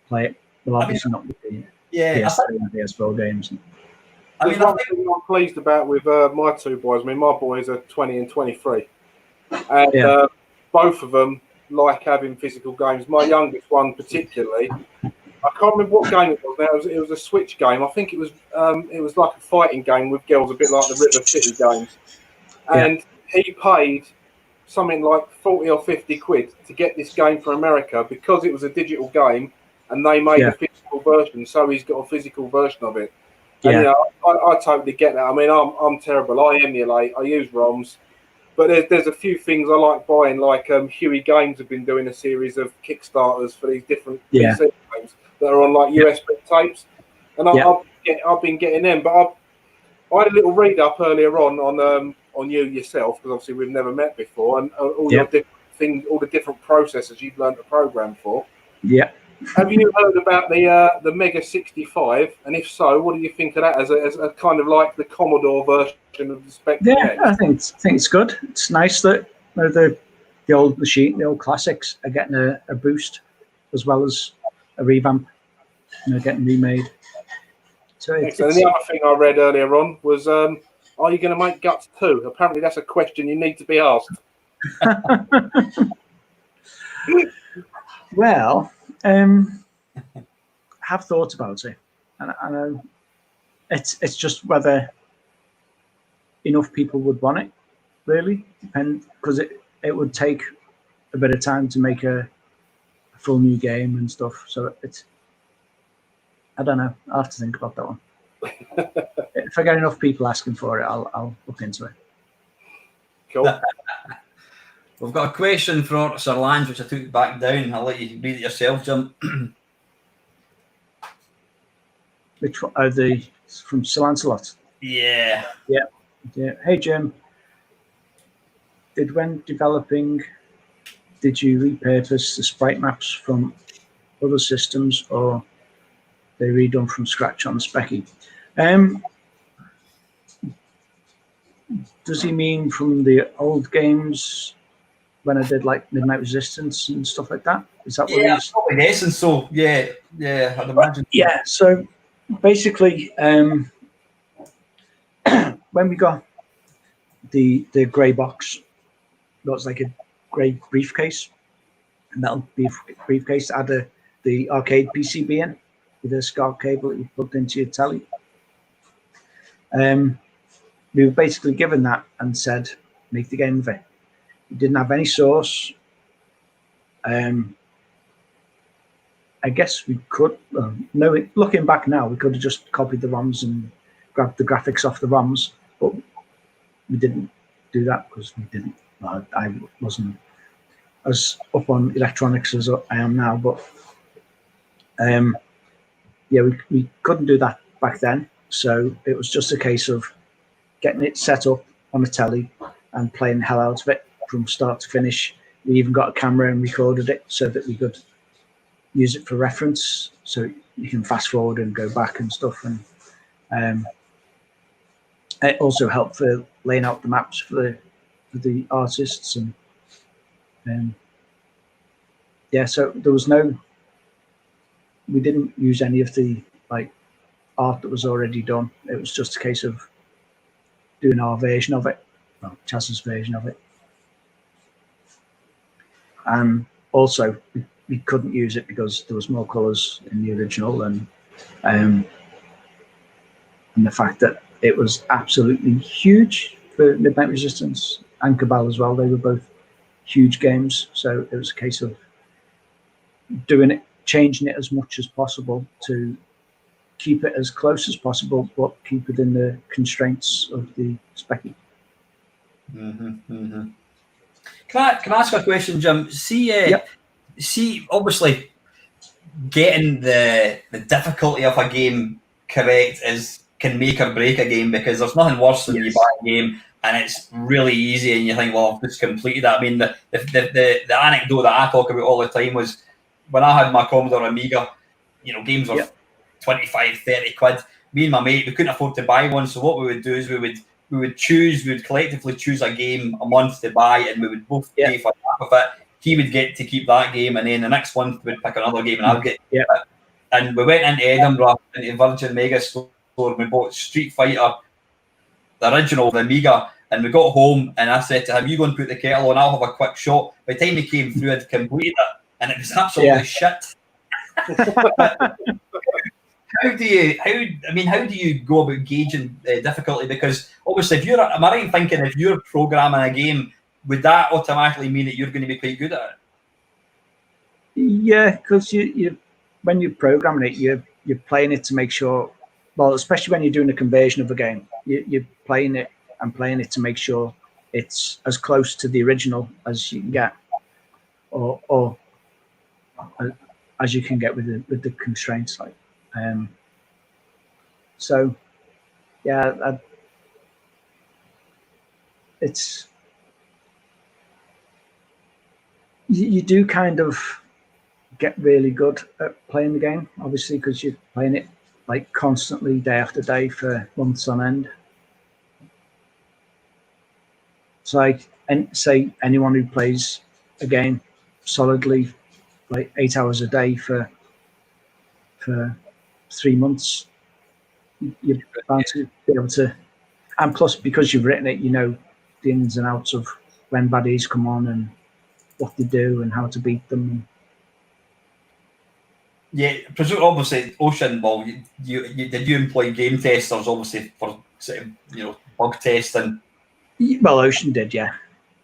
play it. Well, obviously not with the PS3 and PS4 games. I mean, one thing I'm pleased about with my two boys. I mean, my boys are 20 and 23, and both of them like having physical games. My youngest one particularly, I can't remember what game it was. Now it was a Switch game. I think it was like a fighting game with girls, a bit like the River City games, and he paid something like 40 or 50 quid to get this game for America because it was a digital game and they made a physical version, so he's got a physical version of it. And, I totally get that. I mean, I'm terrible. I emulate, I use ROMs, but there's a few things I like buying, like Huey Games have been doing a series of Kickstarters for these different PC games that are on like USB tapes, and I've been getting them, but I had a little read up earlier on you yourself, because obviously we've never met before, and all your different things, all the different processors you've learned to program for. Yeah. Have you heard about the Mega 65? And if so, what do you think of that as a kind of like the Commodore version of the Spectrum? Yeah, I think it's good. It's nice that the old machine, the old classics, are getting a boost as well as a revamp, getting remade. So and the other thing I read earlier on was, are you going to make Guts 2? Apparently, that's a question you need to be asked. Well, I have thought about it, and I know it's just whether enough people would want it. Really, because it would take a bit of time to make a full new game and stuff. So I don't know. I'll have to think about that one. If I get enough people asking for it, I'll look into it. Cool. We've got a question for Sir Lange, which I took back down. I'll let you read it yourself, Jim. Which one are they from Sir Lancelot? Yeah. Hey, Jim. When developing, did you repurpose the sprite maps from other systems, or they redone from scratch on Specky? Does he mean from the old games when I did like Midnight Resistance and stuff like that? Is that what it is? In essence, so yeah, I'd imagine. Yeah, so basically, when we got the grey box, that was like a grey briefcase, a metal briefcase that had the arcade PCB in with a SCART cable that you plugged into your telly. We were basically given that and said, make the game with it. We didn't have any source. I guess we could, looking back now, we could have just copied the ROMs and grab the graphics off the ROMs, but we didn't do that because we didn't. Well, I wasn't as up on electronics as I am now, but yeah, we couldn't do that back then. So it was just a case of getting it set up on the telly and playing the hell out of it from start to finish. We even got a camera and recorded it so that we could use it for reference. So you can fast forward and go back and stuff. And it also helped for laying out the maps for the artists. And yeah, so there was we didn't use any of the like art that was already done. It was just a case of doing our version of it, well, Chaz's version of it. And also we couldn't use it because there was more colours in the original, and the fact that it was absolutely huge for Midnight Resistance and Cabal as well. They were both huge games, so it was a case of doing it, changing it as much as possible to keep it as close as possible, but keep it in the constraints of the spec. Can I ask a question, Jim? See, obviously, getting the difficulty of a game correct can make or break a game, because there's nothing worse than you buy a game and it's really easy and you think, well, I've just completed that. I mean, the anecdote that I talk about all the time was when I had my Commodore Amiga, games were 25, 30 quid. Me and my mate, we couldn't afford to buy one, so what we would do is we would collectively choose a game a month to buy, and we would both pay for half of it. He would get to keep that game, and then the next month we'd pick another game and I'd get it. And we went into Edinburgh, into Virgin Mega Store, and we bought Street Fighter, the original, the Amiga, and we got home and I said to him, you go and put the kettle on, I'll have a quick shot. By the time he came through, I'd completed it, and it was absolutely shit. How do you go about gauging difficulty? Because obviously, am I right in thinking if you're programming a game, would that automatically mean that you're going to be quite good at it? Yeah, because you when you're programming it, you're playing it to make sure. Well, especially when you're doing a conversion of a game, you're playing it to make sure it's as close to the original as you can get, or as you can get with the constraints. Like, so yeah, it's you do kind of get really good at playing the game, obviously, because you're playing it like constantly, day after day, for months on end. It's like, and say anyone who plays a game solidly, like 8 hours a day for 3 months, you're bound to be able to. And plus, because you've written it, you know the ins and outs of when baddies come on and what they do and how to beat them. Yeah, obviously, Ocean. Well, did you employ game testers, obviously, for bug testing? Well, Ocean did, yeah.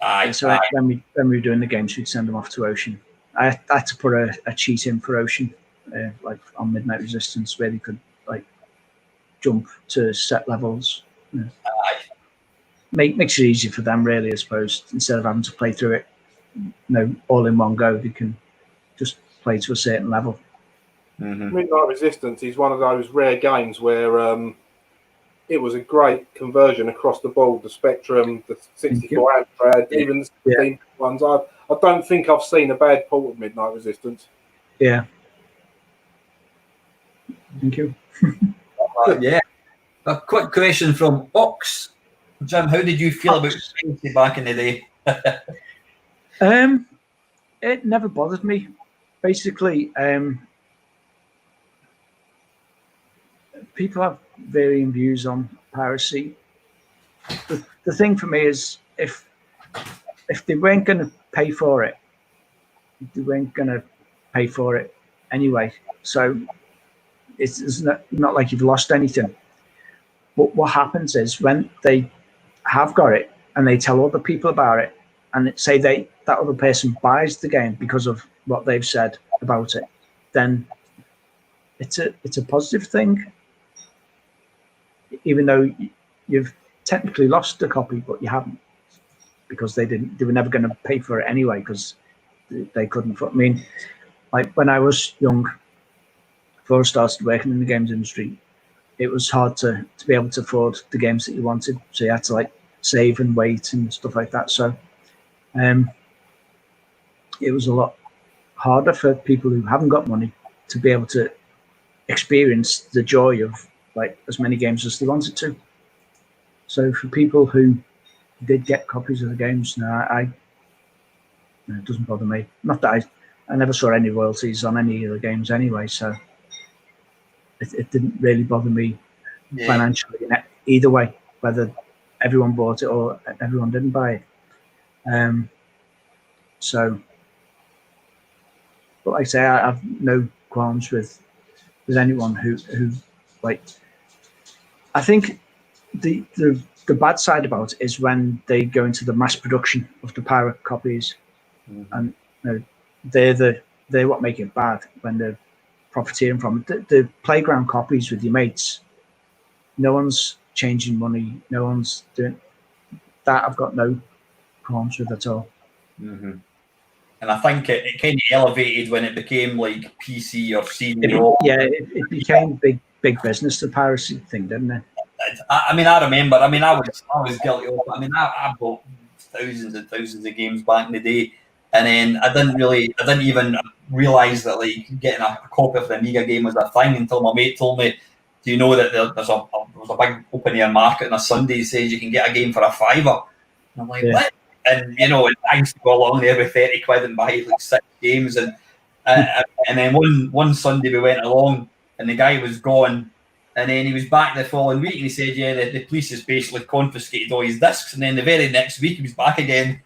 Aye. So when we were doing the games, we'd send them off to Ocean. I had to put a cheat in for Ocean, like on Midnight Resistance, where they could like jump to set levels. Yeah. Makes it easy for them, really, I suppose. Instead of having to play through it, all in one go, they can just play to a certain level. Mm-hmm. Midnight Resistance is one of those rare games where it was a great conversion across the board. The Spectrum, the 64 Amstrad, even the 16 ones. I don't think I've seen a bad port of Midnight Resistance. Yeah. Thank you. Yeah. A quick question from Ox. Jim, how did you feel about Spacey back in the day? It never bothered me. Basically, people have varying views on piracy. The thing for me is if they weren't going to pay for it, they weren't going to pay for it anyway. So it's not like you've lost anything. But what happens is when they have got it and they tell other people about it, and say that other person buys the game because of what they've said about it, then it's a positive thing. even though you've technically lost a copy, but you haven't, because they were never going to pay for it anyway, because they couldn't. I mean, like when I was young, before I started working in the games industry, it was hard to be able to afford the games that you wanted. So you had to like save and wait and stuff like that. So it was a lot harder for people who haven't got money to be able to experience the joy of like as many games as they wanted to. So for people who did get copies of the games, it doesn't bother me. Not that I never saw any royalties on any of the games anyway, so it didn't really bother me financially either way, whether everyone bought it or everyone didn't buy it. So, but like I say, I have no qualms with anyone who like. I think the bad side about it is when they go into the mass production of the pirate copies, and they're what make it bad when they're profiteering from it. The playground copies with your mates, no one's changing money, no one's doing that. I've got no qualms with at all. Mm-hmm. And I think it kind of elevated when it became like PC or CD. It became big business, the piracy thing, didn't it? I mean, I remember. I mean, I was guilty of it. I mean, I bought thousands and thousands of games back in the day, and then I didn't even realise that like getting a copy of the Amiga game was a thing until my mate told me, "Do you know that there's a big open air market on a Sunday that says you can get a game for £5?" And I'm like, what? And I used to go along there with 30 quid and buy like 6 games, and then one Sunday we went along and the guy was gone. And then he was back the following week and he said, yeah, the police has basically confiscated all his discs. And then the very next week he was back again.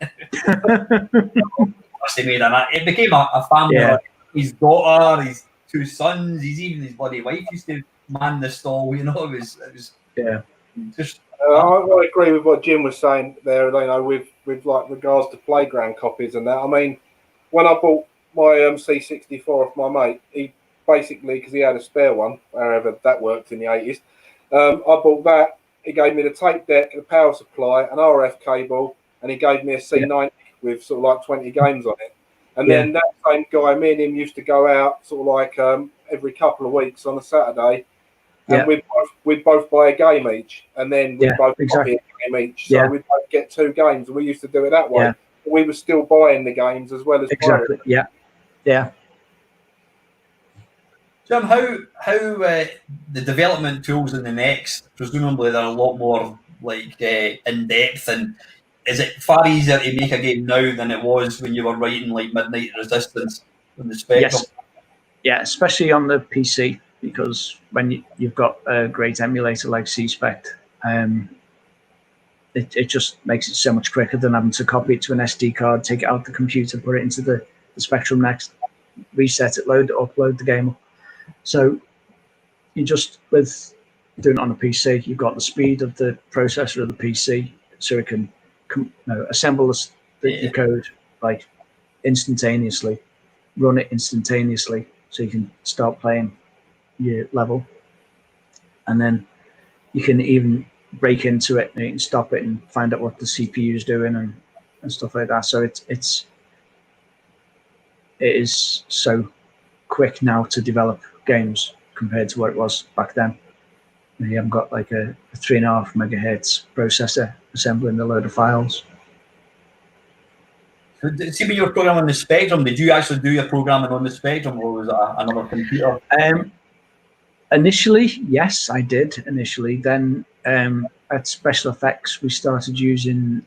It became a family. Yeah. His daughter, his 2 sons, even his bloody wife used to man the stall. It was just. I agree with what Jim was saying there, with like regards to playground copies and that. I mean, when I bought my C64 off my mate, he basically, because he had a spare one, however that worked in the 80s, I bought that. He gave me the tape deck, the power supply, an RF cable, and he gave me a C90 with sort of like 20 games on it. And then that same guy, me and him used to go out sort of like every couple of weeks on a Saturday, and we'd both buy a game each, and then we'd both buy a game each. So we'd both get 2 games, and we used to do it that way. We were still buying the games as well as exactly. playing. Yeah. Jim, how the development tools in the next, presumably they're a lot more like in depth, and is it far easier to make a game now than it was when you were writing like Midnight Resistance on the Spectrum? Yes. Yeah, especially on the PC, because when you've got a great emulator like C-Spect, it just makes it so much quicker than having to copy it to an SD card, take it out the computer, put it into the Spectrum next, reset it, load it, upload the game. So you just, with doing it on a PC, you've got the speed of the processor of the PC, so it can assemble the code like instantaneously, run it instantaneously, so you can start playing your level, and then you can even break into it and you can stop it and find out what the CPU is doing and stuff like that. So it is so quick now to develop games compared to what it was back then. You haven't got like a 3.5 megahertz processor assembling a load of files. So, see, when you were programming on the Spectrum, did you actually do your programming on the Spectrum, or was it another computer? Initially, yes, I did. Initially, then at Special Effects, we started using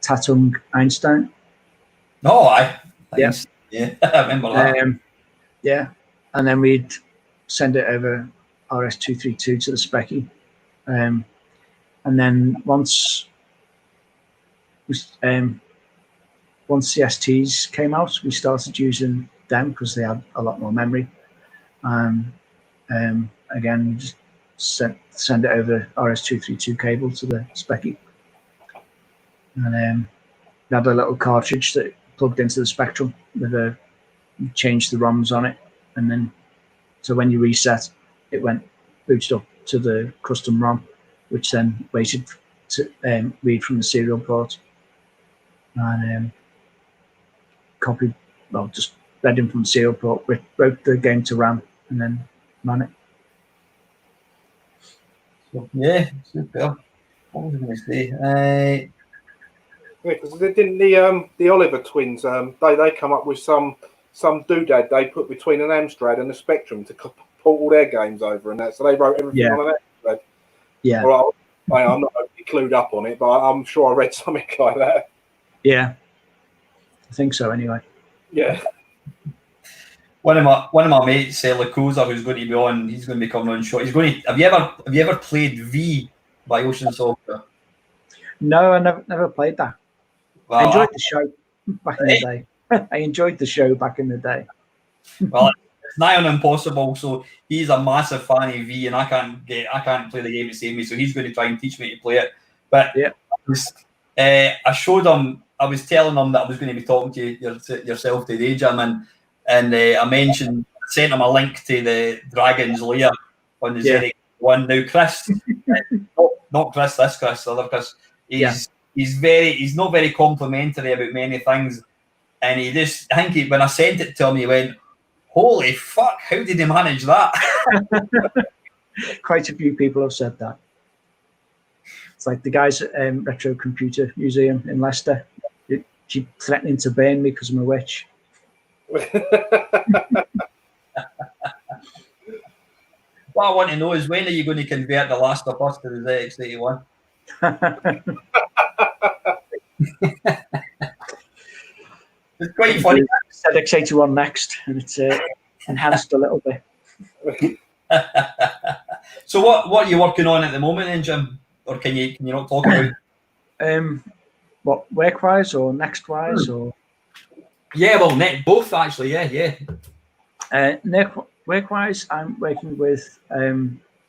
Tatung Einstein. Oh, I remember that. And then we'd send it over RS-232 to the Specky, and then once the STs came out, we started using them because they had a lot more memory. Again, we just send it over RS-232 cable to the Specky, and we had a little cartridge that plugged into the Spectrum with you change the ROMs on it, and then so when you reset, it went booted up to the custom ROM, which then waited to read from the serial port, and copied, well, just read in from the serial port, wrote the game to RAM, and then ran it. So, yeah, super. What was I going to say? Yeah, because didn't the Oliver twins? They come up with some doodad they put between an Amstrad and a Spectrum to port all their games over and that. So they wrote everything on an Amstrad. Yeah. Well, I'm not clued up on it, but I'm sure I read something like that. Yeah. I think so. Anyway. Yeah. One of my mates, Lukozer, who's going to be on, he's going to be coming on short. He's going to. Have you ever played V by Ocean Software? No, I never played that. Well, I enjoyed the show back in the day. I enjoyed the show back in the day. Well, it's nigh on impossible. So he's a massive fan of V, and I can't play the game the same way. So he's going to try and teach me to play it. But yeah, I showed him. I was telling him that I was going to be talking to yourself today, Jim, and I sent him a link to the Dragon's Lair on the ZX1. Now, Chris, not Chris, this Chris, the other Chris, he's not very complimentary about many things, and I think when I sent it to him, he went, "Holy fuck! How did he manage that?" Quite a few people have said that. It's like the guys at Retro Computer Museum in Leicester. She threatening to burn me because I'm a witch. What I want to know is, when are you going to convert The Last of Us to the ZX81? It's quite funny. ZX81 next, and it's enhanced a little bit. So what are you working on at the moment then, Jim? Or can you not talk about what, work-wise or next-wise? Or yeah, well, both actually, yeah. Work-wise, I'm working with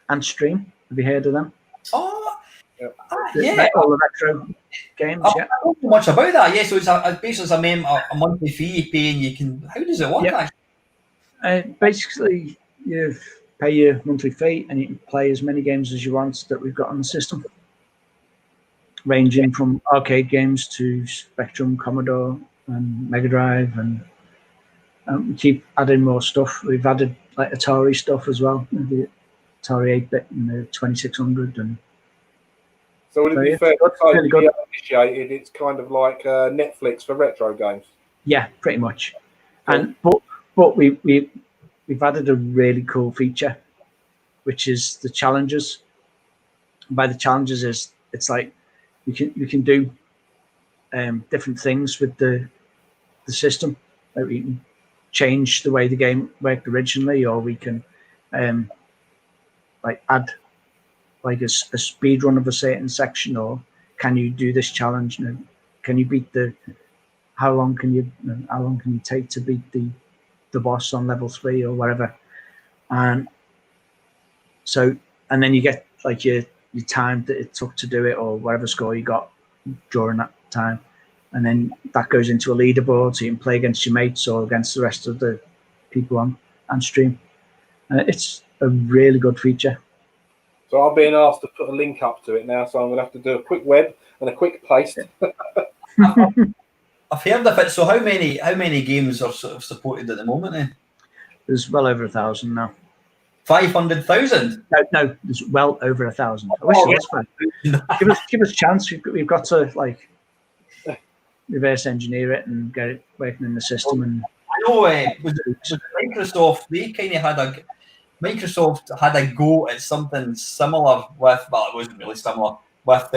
Antstream. Have you heard of them? Oh, yeah. All the retro games, I don't know much about that. Yeah, so it's basically a monthly fee you pay, and you can. How does it work? Basically, you pay your monthly fee, and you can play as many games as you want that we've got on the system, ranging from arcade games to Spectrum, Commodore, and Mega Drive, and we keep adding more stuff. We've added like Atari stuff as well, the Atari 8-bit and the 2600. And so would it be fair to say to be initiated, it's kind of like Netflix for retro games? Yeah, pretty much. And but we've added a really cool feature, which is the challenges. And by the challenges it's like you can do different things with the system. Like we can change the way the game worked originally, or we can like add like a speed run of a certain section, or can you do this challenge? Can you beat how long can you take to beat the boss on level 3 or whatever? And then you get like your time that it took to do it, or whatever score you got during that time. And then that goes into a leaderboard, so you can play against your mates or against the rest of the people on stream. It's a really good feature. So I'm being asked to put a link up to it now, so I'm going to have to do a quick web and a quick paste. I've heard of it. So how many games are sort of supported at the moment then? There's well over 1,000 now. 500,000? No, there's well over 1,000. I wish it was fun. Give us a chance. We've got to like reverse engineer it and get it working in the system. And I know with Microsoft, Microsoft had a go at something similar with, well, it wasn't really similar, with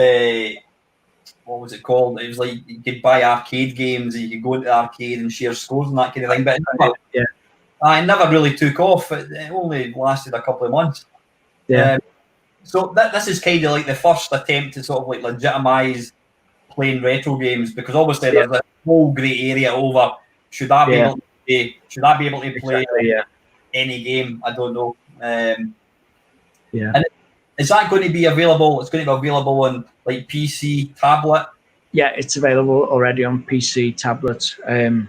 what was it called? It was like you could buy arcade games and you could go into the arcade and share scores and that kind of thing. But it never really took off. It only lasted a couple of months. Yeah. So this is kind of like the first attempt to sort of like legitimize playing retro games, because obviously there's a whole grey area over should I be able to play any game? I don't know. And is that going to be available? It's going to be available on like PC, tablet? Yeah, it's available already on PC, tablet. In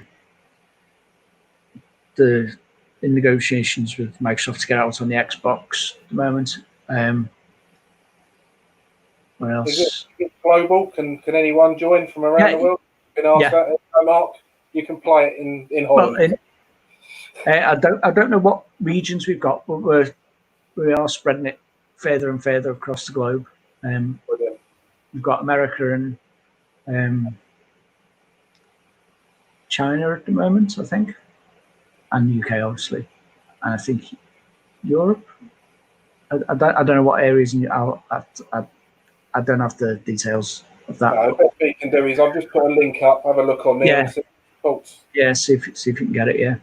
negotiations with Microsoft to get out on the Xbox at the moment. What else? Is it global? Can anyone join from around the world? Been asked that. Mark, you can play it in Holland. Well, I don't know what regions we've got, but we are spreading it further and further across the globe. We've got America and China at the moment, I think, and UK obviously, and I think Europe. I don't know what areas. I don't have the details of that. No, the best we can do is I've just put a link up. Have a look on there. And see thoughts. Yeah, see if you can get it. Yeah.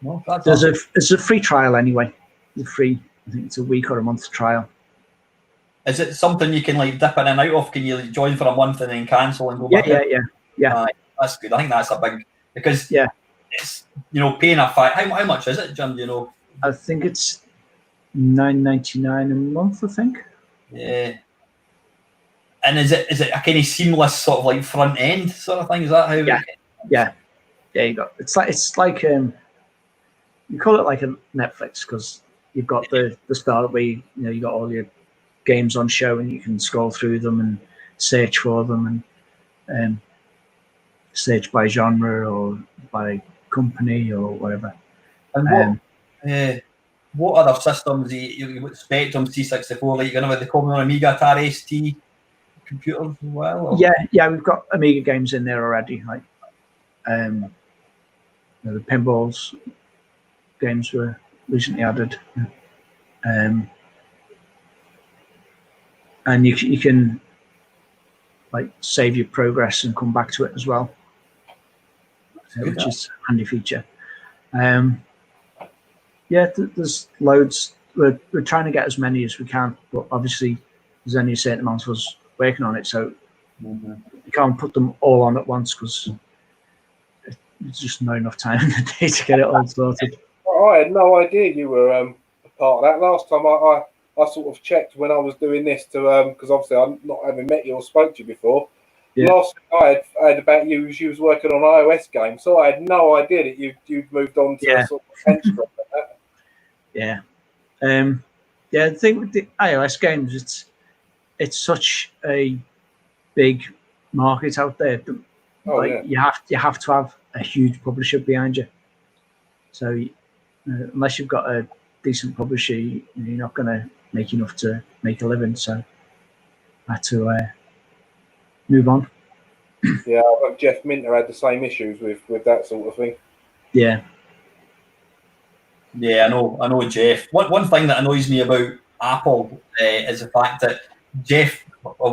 Well, There's a free trial anyway. It's free. I think it's a week or a month trial. Is it something you can like dip in and out of? Can you join for a month and then cancel and go back? Yeah. That's good. I think that's a big because it's paying a fine. How much is it, Jim? Do you know? I think it's $9.99 a month. I think. Yeah. And is it a kind of seamless sort of like front end sort of thing? Is that how? Yeah. You got it's like you call it like a Netflix because you've got the start where you got all your games on show and you can scroll through them and search for them and search by genre or by company or whatever. And what other systems you Spectrum C64 like with the Commodore Amiga Atari ST computers as well? Or? Yeah, we've got Amiga games in there already. Like the pinballs games were recently added. And you can like save your progress and come back to it as well, which is a handy feature. There's loads. We're trying to get as many as we can, but obviously there's only a certain amount of us working on it, so you can't put them all on at once because there's just not enough time in the day to get it all sorted. I had no idea you were a part of that. Last time I sort of checked when I was doing this to because obviously I'm not having met you or spoke to you before. Yeah. Last thing I had about you was you was working on iOS games, so I had no idea that you'd moved on to a sort of bench like that. Yeah. The thing with the iOS games, it's such a big market out there. You have to have a huge publisher behind you. So unless you've got a decent publisher, you're not going to make enough to make a living. So I had to move on. Yeah, Jeff Minter had the same issues with that sort of thing. Yeah. Yeah, I know, Jeff. One thing that annoys me about Apple is the fact that Jeff,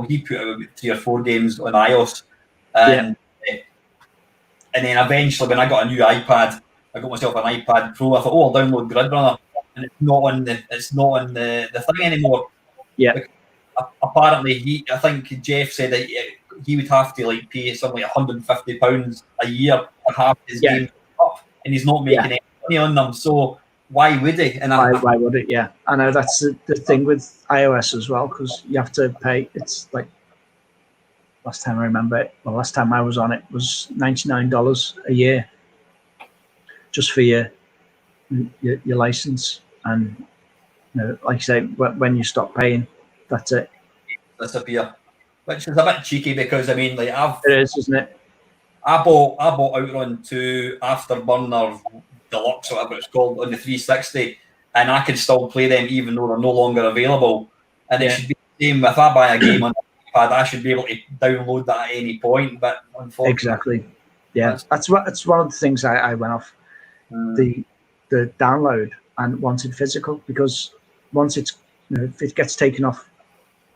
he put out 3 or 4 games on iOS, and then eventually when I got a new iPad, I got myself an iPad Pro. I thought, I'll download Grid Runner, and it's not on the thing anymore. Yeah. Apparently, I think Jeff said that he would have to like pay something like £150 a year to have his game up, and he's not making any money on them. So why would he? And why would it? Yeah, I know that's the thing with iOS as well, because you have to pay. It's like last time I was on it was $99 a year just for your license, and like I say, when you stop paying, that's it. Disappear, which is a bit cheeky because it is, isn't it? I bought Outrun 2 Afterburner Deluxe, or whatever it's called, on the 360, and I can still play them even though they're no longer available. And it should be the same if I buy a game on the iPad, I should be able to download that at any point. But unfortunately, exactly, that's one of the things I went off the download and wanted physical, because once it's if it gets taken off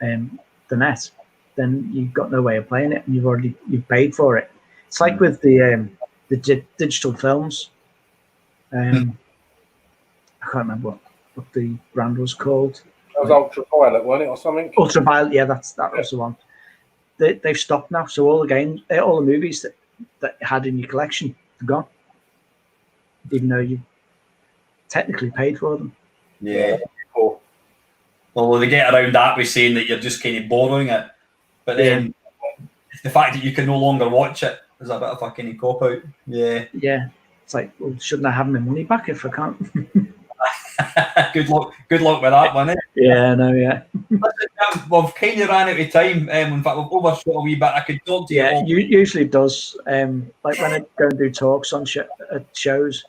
the net, then you've got no way of playing it, and you've paid for it. It's like with the digital films. I can't remember what the brand was called. That was Ultraviolet, wasn't it, or something? Ultraviolet, yeah, that was the one. They've stopped now, so all the movies that you had in your collection are gone, even though you technically paid for them. Yeah. Cool. Well, they get around that by saying that you're just kind of borrowing it, but then the fact that you can no longer watch it is a bit of a kind of cop out. Yeah. Yeah. It's like, well, shouldn't I have my money back if I can't? Good luck with that one. Yeah, no, yeah. We've kind of ran out of time. In fact, we've overshot a wee bit. I could talk to you. Yeah, all. usually does. Like when I go and do talks on at shows,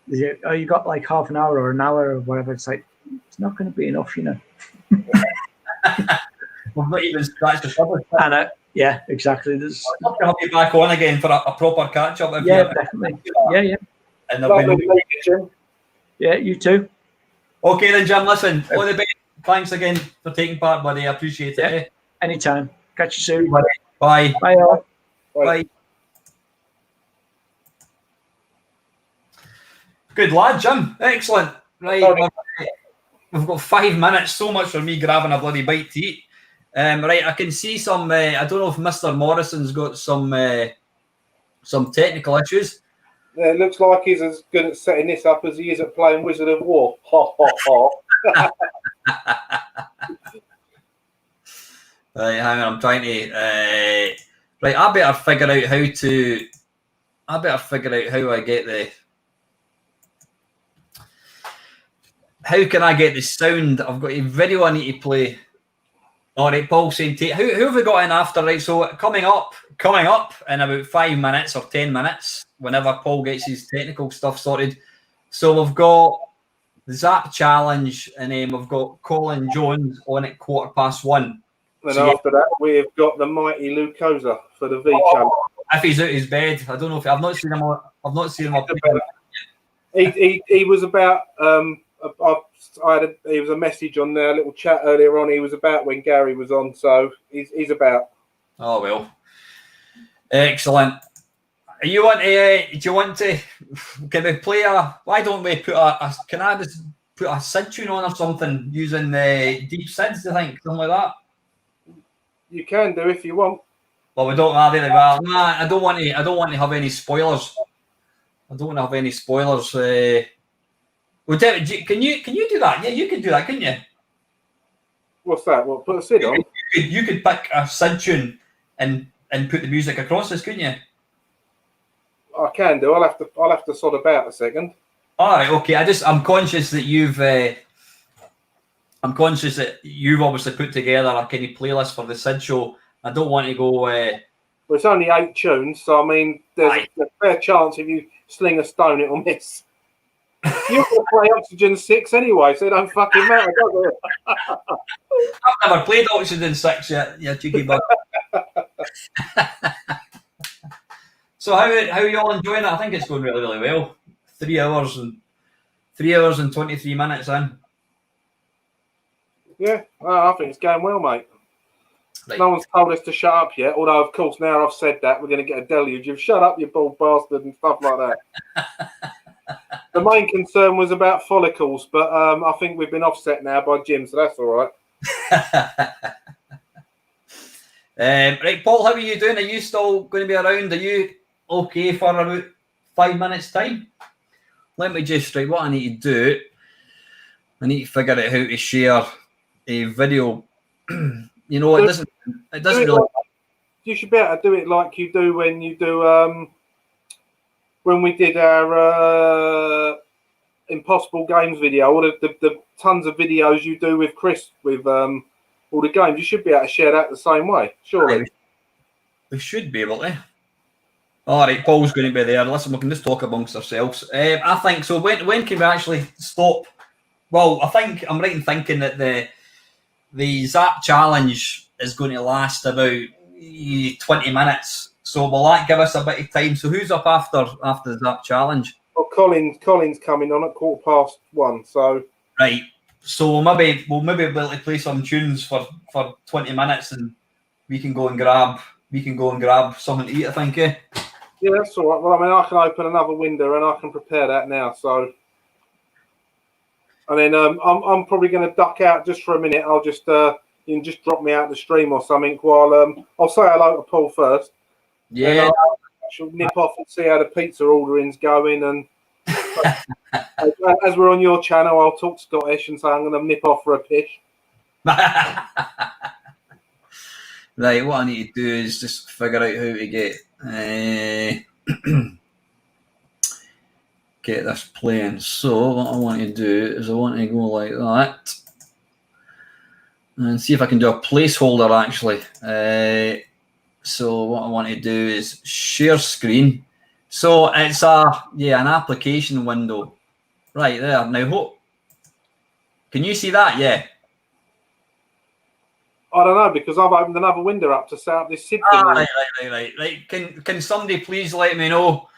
you got like half an hour or an hour or whatever. It's like, it's not going to be enough, you know. We've not even scratched the surface. And yeah, exactly. There's. I'd love to have you back on again for a proper catch up. Yeah, definitely. Yeah. And Lovely to meet you, Jim. Yeah, you too. Okay then, Jim. Listen, all the best. Thanks again for taking part, buddy. I appreciate it. Eh? Anytime. Catch you soon. Bye. Bye, all. Bye. Good lad, Jim. Excellent. Right, we've got 5 minutes. So much for me grabbing a bloody bite to eat. Right, I can see some. I don't know if Mr. Morrison's got some technical issues. Yeah, it looks like he's as good at setting this up as he is at playing Wizard of War. Ha ha ha. Right, hang on. I'm trying to. Right, I better figure out how to. I better figure out how I get the. How can I get the sound? I've got a video I need to play. All right, Paul saying, who have we got in after? Right, so coming up in about 5 minutes or 10 minutes, whenever Paul gets his technical stuff sorted. So we've got the Zzap challenge, and then we've got Colin Jones on at 1:15. And So, after that, we've got the mighty Lukozer for the V channel. if he's out of his bed, I don't know if I've not seen him. I've not seen him up. He was about. He was a message on their little chat earlier on. He was about when Gary was on, so he's about. Oh well, excellent. Are you want to? Do you want to? Can we play a? Why don't we put a? Can I just put a Sid tune on or something using the deep Sids? I think something like that. You can do if you want. Well, we don't have any. Well, nah, I don't want to. I don't want to have any spoilers. I don't want to have any spoilers. Well, David, can you do that? Yeah, you can do that, couldn't you? What's that? What, put a Sid on? You could pick a Sid tune and put the music across this, couldn't you? I can do. I'll have to sort about a second. All right, okay. I'm conscious that you've obviously put together a kind of playlist for the Sid show. I don't want to go. Well, it's only 8 tunes, so I mean, there's a fair chance if you sling a stone, it'll miss. You're going to play Oxygen 6 anyway, so it don't fucking matter, does it? I've never played Oxygen 6 yet, you cheeky bug. So how are you all enjoying it? I think it's going really, really well. 3 hours and 23 minutes in. Yeah, I think it's going well, mate. Right. No one's told us to shut up yet, although, of course, now I've said that, we're going to get a deluge of shut up, you bald bastard, and stuff like that. The main concern was about follicles, but I think we've been offset now by Jim, so that's all right. Right, Paul, how are you doing? Are you still going to be around? Are you okay for about 5 minutes' time? Let me just, right, what I need to do, I need to figure out how to share a video. You know, it doesn't really... You should be able to do it like you do when you do... when we did our Impossible Games video, or the tons of videos you do with Chris with all the games, you should be able to share that the same way, surely. We should be able to. All right, Paul's going to be there. Listen, we can just talk amongst ourselves. I think so. When can we actually stop? Well, I think I'm right in thinking that the Zzap challenge is going to last about 20 minutes. So will that give us a bit of time? So who's up after the Zzap challenge? Well, Colin's coming on at 1:15. So right. So we'll maybe be able to play some tunes for 20 minutes, and we can go and grab something to eat. I think. Yeah, that's all right. Well, I mean, I can open another window and I can prepare that now. So, and then I'm probably going to duck out just for a minute. I'll just you can just drop me out the stream or something while I'll say hello to Paul first. Yeah. I shall nip off and see how the pizza ordering's going. And as we're on your channel, I'll talk Scottish and say I'm going to nip off for a pish. Right, what I need to do is just figure out how to get this playing. So what I want to do is I want to go like that. and see if I can do a placeholder actually. So what I want to do is share screen. So it's an application window right there. Now, can you see that? Yeah. I don't know, because I've opened another window up to set up this Sid thing. Right. Can somebody please let me know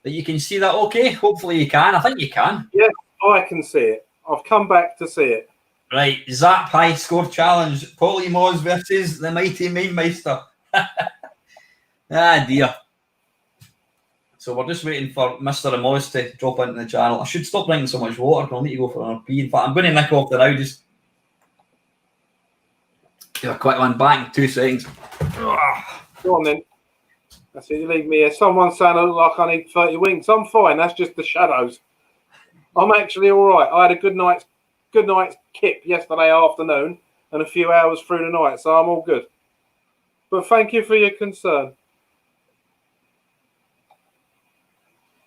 that you can see that? Okay, hopefully you can. I think you can. Yeah, I can see it. I've come back to see it. Right, Zzap high score challenge. Paul E Moz versus the mighty Mamemeister. Ah dear. So we're just waiting for Mr. Moz to drop into the channel. I should stop drinking so much water. I'll need to go for an RP. In fact, I'm going to nick off the now. Just do a quick one back in 2 seconds. Go on then. That's it. You leave me here. Someone's saying I look like I need 30 winks. I'm fine. That's just the shadows. I'm actually all right. I had a good night's kip yesterday afternoon and a few hours through the night, so I'm all good. But thank you for your concern.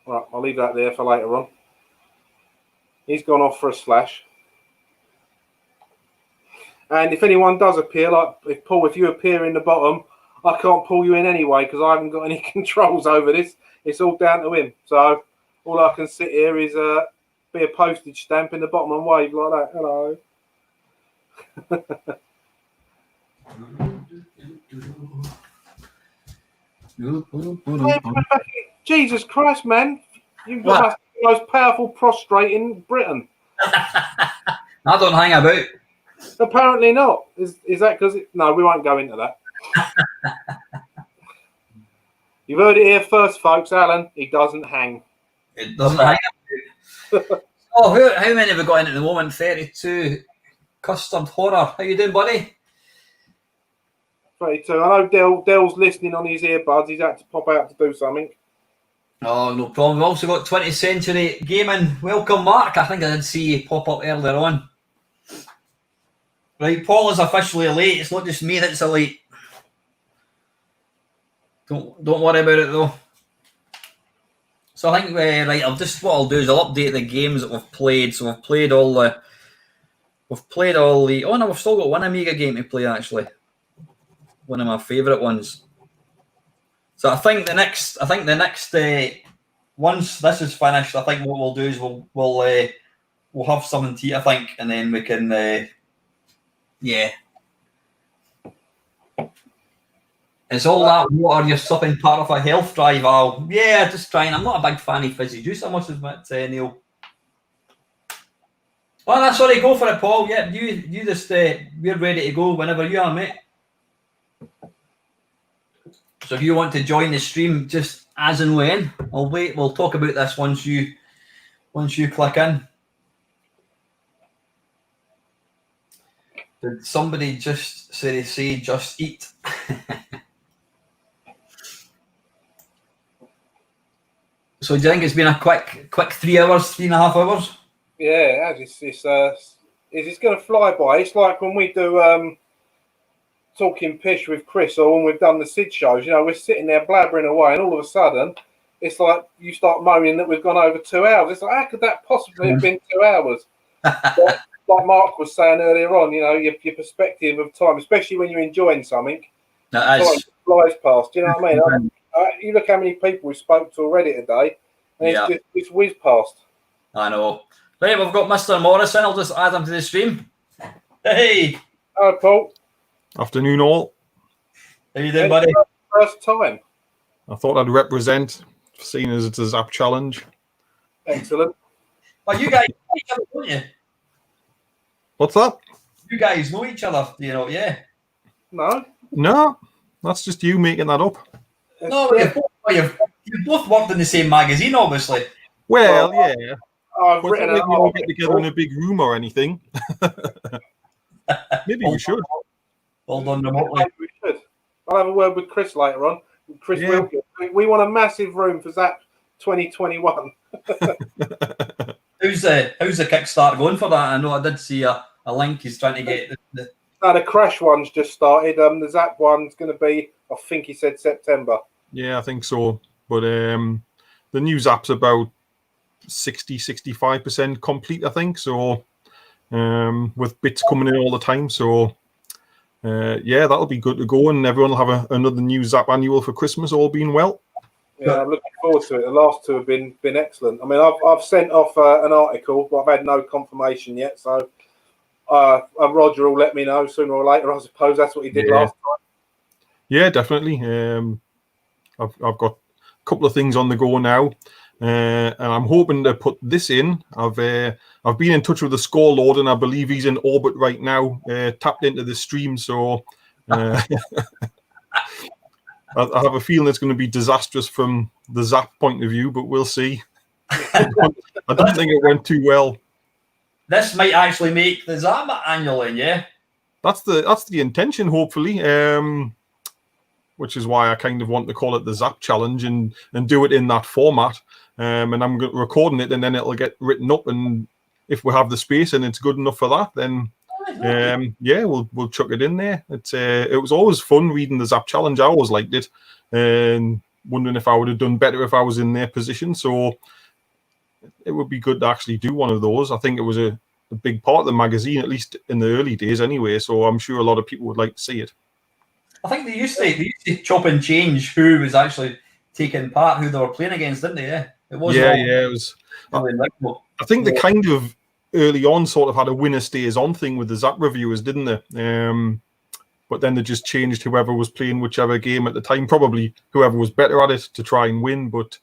Right, I'll leave that there for later on. He's gone off for a slash. And if anyone does appear, like if Paul, if you appear in the bottom, I can't pull you in anyway because I haven't got any controls over this. It's all down to him. So all I can sit here is be a postage stamp in the bottom and wave like that. Hello. Jesus Christ, man. You've got the most powerful prostrate in Britain. I don't hang about. Apparently not. Is that because... No, we won't go into that. You've heard it here first, folks. Alan, he doesn't hang. It doesn't hang about. Oh, how many have we got in at the moment? 32. Custard Horror. How you doing, buddy? 32. I know Dell's listening on his earbuds. He's had to pop out to do something. Oh, no problem. We've also got 20th Century Gaming. Welcome, Mark. I think I did see you pop up earlier on. Right, Paul is officially late. It's not just me that's late. Don't worry about it though. So I think right. What I'll do is I'll update the games that we've played. So we've played all the. Oh no, we've still got one Amiga game to play actually. One of my favourite ones. So I think the next once this is finished, I think what we'll do is we'll have something to eat, I think, and then we can yeah. It's all that water you're sipping part of a health drive, Al. Yeah, just trying. I'm not a big fan of fizzy juice, I must admit, Neil. Oh, that's sorry, go for it, Paul. Yeah, you just we're ready to go whenever you are, mate. So if you want to join the stream, just as and when, I'll wait. We'll talk about this once you click in. Did somebody just say just eat? So do you think it's been a quick 3 hours, 3.5 hours? Yeah, it's going to fly by. It's like when we do Talking Pish with Chris, or when we've done the Sid shows. You know, we're sitting there blabbering away, and all of a sudden, it's like you start moaning that we've gone over 2 hours. It's like, how could that possibly have been 2 hours? Like Mark was saying earlier on, you know, your perspective of time, especially when you're enjoying something, flies past. You know what I mean? You look how many people we spoke to already today, and it's whizzed past. I know. Right, we've got Mr. Morrison. I'll just add him to the stream. Hey. Hello, Paul. Afternoon, all. How you doing, buddy? First time. I thought I'd represent, seeing as it's a Zzap challenge. Excellent. Oh, you guys know each other, don't you? What's that? You guys know each other, you know, yeah. No, that's just you making that up. No, you've both worked in the same magazine, obviously. Well, yeah. I've But written we all get together in a big room or anything. Maybe we should. All done remotely. We should. I'll have a word with Chris later on. Chris Wilkie. We want a massive room for Zzap 2021. How's the Kickstarter going for that? I know I did see a link. He's trying to get the the Crash one's just started. The Zzap one's going to be, I think he said September. Yeah, I think so. But the new Zzap's about 65% complete, I think. So with bits coming in all the time. So yeah, that'll be good to go, and everyone will have another new Zzap annual for Christmas, all being well. Yeah, I'm looking forward to it. The last two have been excellent. I mean, I've sent off an article, but I've had no confirmation yet. So Roger will let me know sooner or later. I suppose that's what he did last time. Yeah, definitely. I've got a couple of things on the go now, and I'm hoping to put this in. I've been in touch with the score lord, and I believe he's in orbit right now, tapped into the stream. So I have a feeling it's going to be disastrous from the Zzap point of view, but we'll see. I don't think it went too well. This might actually make the Zzap annual, yeah. That's the intention, hopefully. Which is why I kind of want to call it the Zzap challenge and do it in that format. And I'm recording it, and then it'll get written up. And if we have the space and it's good enough for that, then yeah, we'll chuck it in there. It was always fun reading the Zzap challenge. I always liked it, and wondering if I would have done better if I was in their position. So it would be good to actually do one of those. I think it was a big part of the magazine, at least in the early days, anyway. So I'm sure a lot of people would like to see it. I think they used to chop and change who was actually taking part, who they were playing against, didn't they? Yeah, it was. It was. I think they kind of early on sort of had a winner stays on thing with the Zzap reviewers, didn't they? But then they just changed whoever was playing whichever game at the time, probably whoever was better at it to try and win. But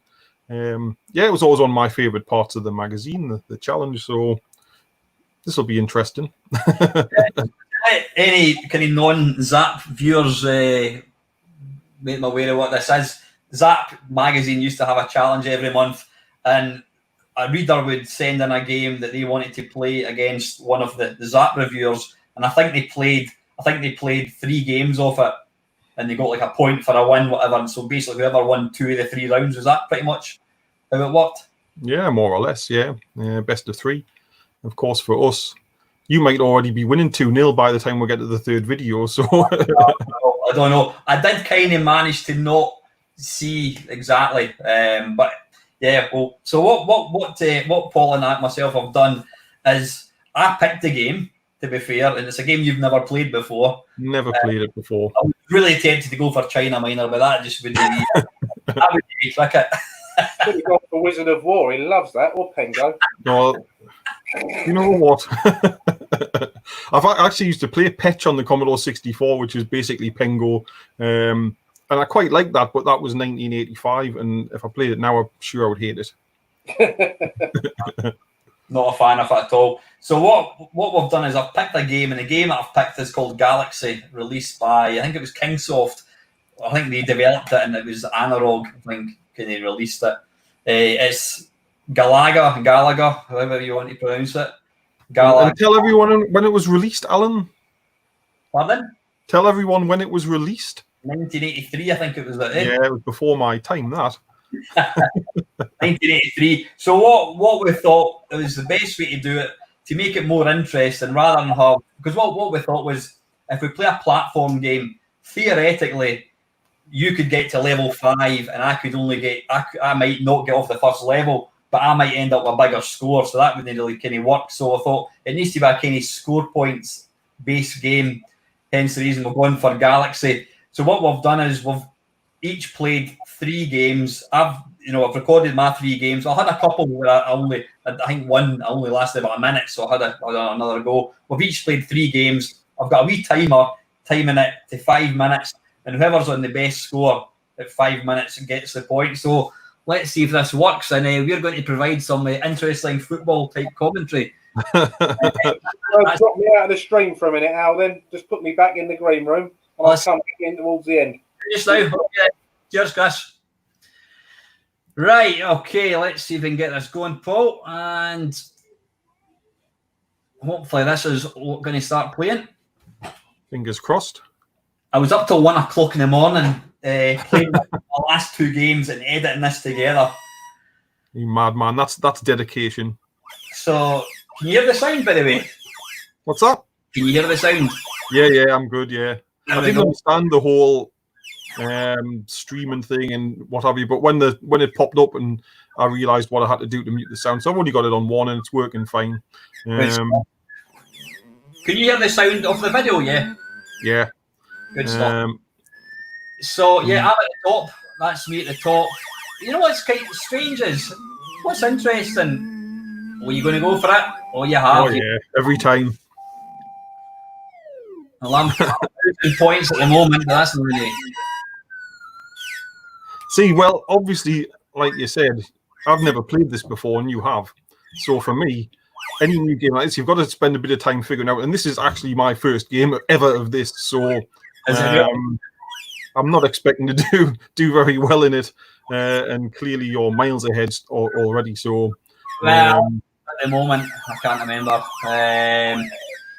yeah, it was always one of my favourite parts of the magazine, the challenge. So this will be interesting. Any kind of non-Zzap viewers make me aware of what this is. Zzap magazine used to have a challenge every month, and a reader would send in a game that they wanted to play against one of the Zzap reviewers, and I think they played 3 games off it, and they got like a point for a win, whatever. And so basically, whoever won 2 of the 3 rounds, was that pretty much how it worked? Yeah, more or less. Yeah, best of 3. Of course, for us. You might already be winning 2-0 by the time we get to the 3rd video. So I don't know. I did kind of manage to not see exactly, but yeah. Well, so what Paul and I myself have done is I picked a game. To be fair, and it's a game you've never played before. Never played it before. I was really tempted to go for China Minor, but that just would be that would be cricket. Could have gone for Wizard of War. He loves that, or Pengo. No, you know what? I've actually used to play Petch on the Commodore 64, which is basically Pengo, and I quite like that. But that was 1985, and if I played it now, I'm sure I would hate it. Not a fan of it at all. So what we've done is I've picked a game, and the game that I've picked is called Galaxy, released by, I think it was Kingsoft. I think they developed it, and it was Analog, I think, when they released it. It's Galaga, however you want to pronounce it. And tell everyone when it was released, Alan. Pardon? Tell everyone when it was released. 1983, I think it was. That. Yeah, it was before my time, that. 1983. So what we thought it was the best way to do it, to make it more interesting, rather than have, because what we thought was, if we play a platform game, theoretically you could get to level 5 and I could only get, I might not get off the first level, but I might end up with a bigger score, so that wouldn't really kind of work. So I thought it needs to be a kind of score points based game, hence the reason we're going for Galaxy. So what we've done is we've each played 3 games. I've recorded my 3 games. I had a couple where I think one only lasted about a minute, so I had another go. We've each played 3 games. I've got a wee timer timing it to 5 minutes, and whoever's on the best score at 5 minutes gets the point. So let's see if this works, and we're going to provide some interesting football type commentary. Drop me out of the stream for a minute, Al. Then just put me back in the green room, and I'll come back in towards the end. Just now. Okay. Cheers, Chris. Right, okay, let's see if we can get this going, Paul, and hopefully this is going to start playing. Fingers crossed. I was up till 1 o'clock in the morning playing the last 2 games and editing this together. You madman, that's dedication. So, can you hear the sound, by the way? What's that? Can you hear the sound? Yeah, I'm good, yeah. I didn't understand the whole streaming thing and what have you, but when it popped up and I realised what I had to do to mute the sound, so I've only got it on 1 and it's working fine. Can you hear the sound of the video? Yeah. Yeah. Good stuff. So yeah, I'm at the top. That's me at the top. You know what's kind of strange is, what's interesting? Are you going to go for it? Oh, you have. Oh yeah, every time. Well, I'm 2 points at the moment, but that's not really. See, well, obviously, like you said, I've never played this before, and you have. So for me, any new game like this, you've got to spend a bit of time figuring out. And this is actually my first game ever of this, so I'm not expecting to do very well in it. And clearly, you're miles ahead already. So, well, at the moment, I can't remember.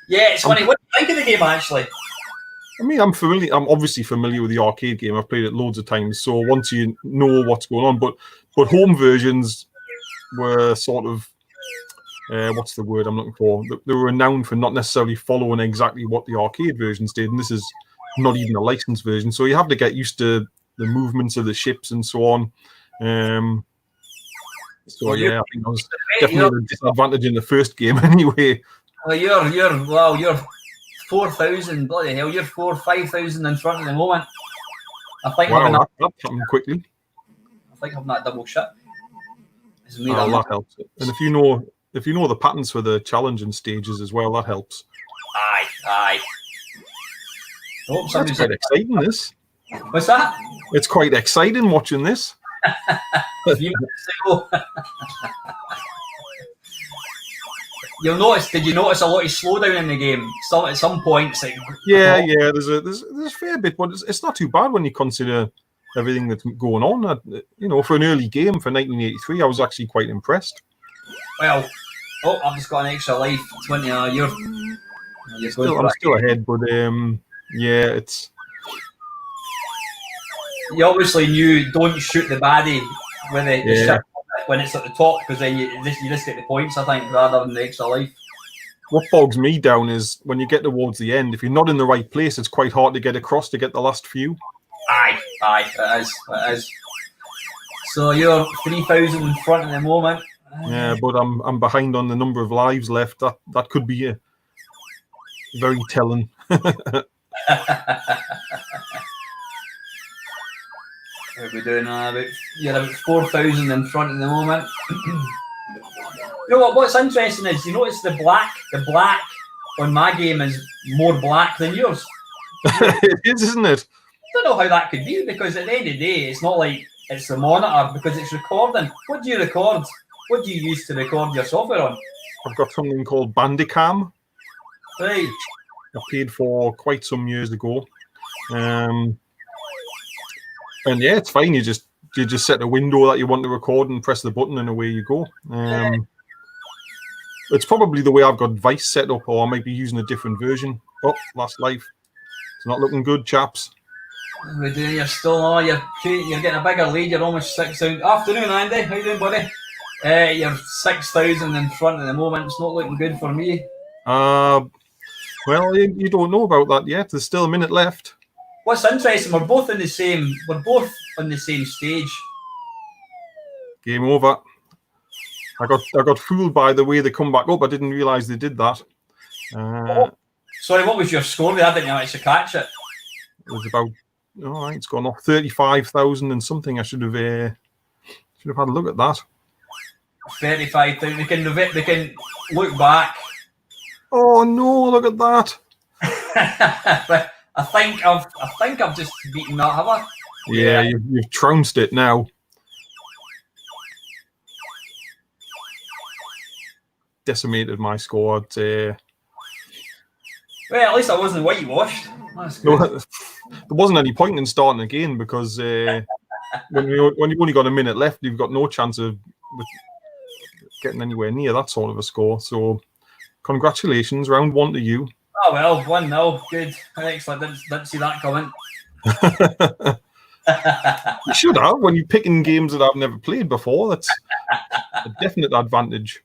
Yeah, it's funny. What do you think of the game, actually? I mean, I'm obviously familiar with the arcade game. I've played it loads of times. So once you know what's going on, but home versions were sort of what's the word I'm looking for? They were renowned for not necessarily following exactly what the arcade versions did, and this is not even a licensed version. So you have to get used to the movements of the ships and so on. So yeah, I think I was definitely a disadvantage in the first game anyway. Well, you're 4,000, bloody hell, you're 5,000 in front at the moment. I think that happened quickly. I think having that double shot. That helps. And if you know the patterns for the challenging stages as well, that helps. Aye. Oh, that's quite exciting, this. What's that? It's quite exciting watching this. You'll notice. Did you notice a lot of slowdown in the game? At some points, yeah. There's a fair bit, but it's not too bad when you consider everything that's going on. You know, for an early game for 1983, I was actually quite impressed. Well, I've just got an extra life. 20. I'm still ahead, but yeah, it's. You obviously knew don't shoot the baddie with the ship when it's at the top, because then you just get the points, I think, rather than the extra life. What bogs me down is when you get towards the end, if you're not in the right place, it's quite hard to get across to get the last few. Aye, it is. So you're 3,000 in front at the moment. Yeah, but I'm behind on the number of lives left. That could be very telling. What are we doing now? You're about 4,000 in front at the moment. You know what? What's interesting is you notice the black on my game is more black than yours. It is, isn't it? I don't know how that could be, because at the end of the day, it's not like it's the monitor, because it's recording. What do you record? What do you use to record your software on? I've got something called Bandicam. Right. I paid for quite some years ago. And yeah, it's fine. You just set a window that you want to record and press the button, and away you go. It's probably the way I've got Vice set up, or I might be using a different version. Oh, last life. It's not looking good, chaps. We're doing. You're still you're getting a bigger lead. You're almost 6,000. Afternoon, Andy. How you doing, buddy? You're 6,000 in front at the moment. It's not looking good for me. Well, you don't know about that yet. There's still a minute left. What's interesting, we're both on the same stage. Game over. I got fooled by the way they come back up. I didn't realise they did that. Sorry, what was your score there? I didn't actually catch it. It was about, all right, it's gone off 35,000 and something. I should have had a look at that. 35,000. We can look back. Oh no! Look at that. I think I've just beaten that, have I? Yeah, you've trounced it now. Decimated my score. Well, at least I wasn't whitewashed. That's good. No, there wasn't any point in starting again, because when you've only got a minute left, you've got no chance of getting anywhere near that sort of a score. So, congratulations, round one to you. Oh well, 1-0, good, excellent. Didn't see that coming. You should have, when you're picking games that I've never played before. That's a definite advantage.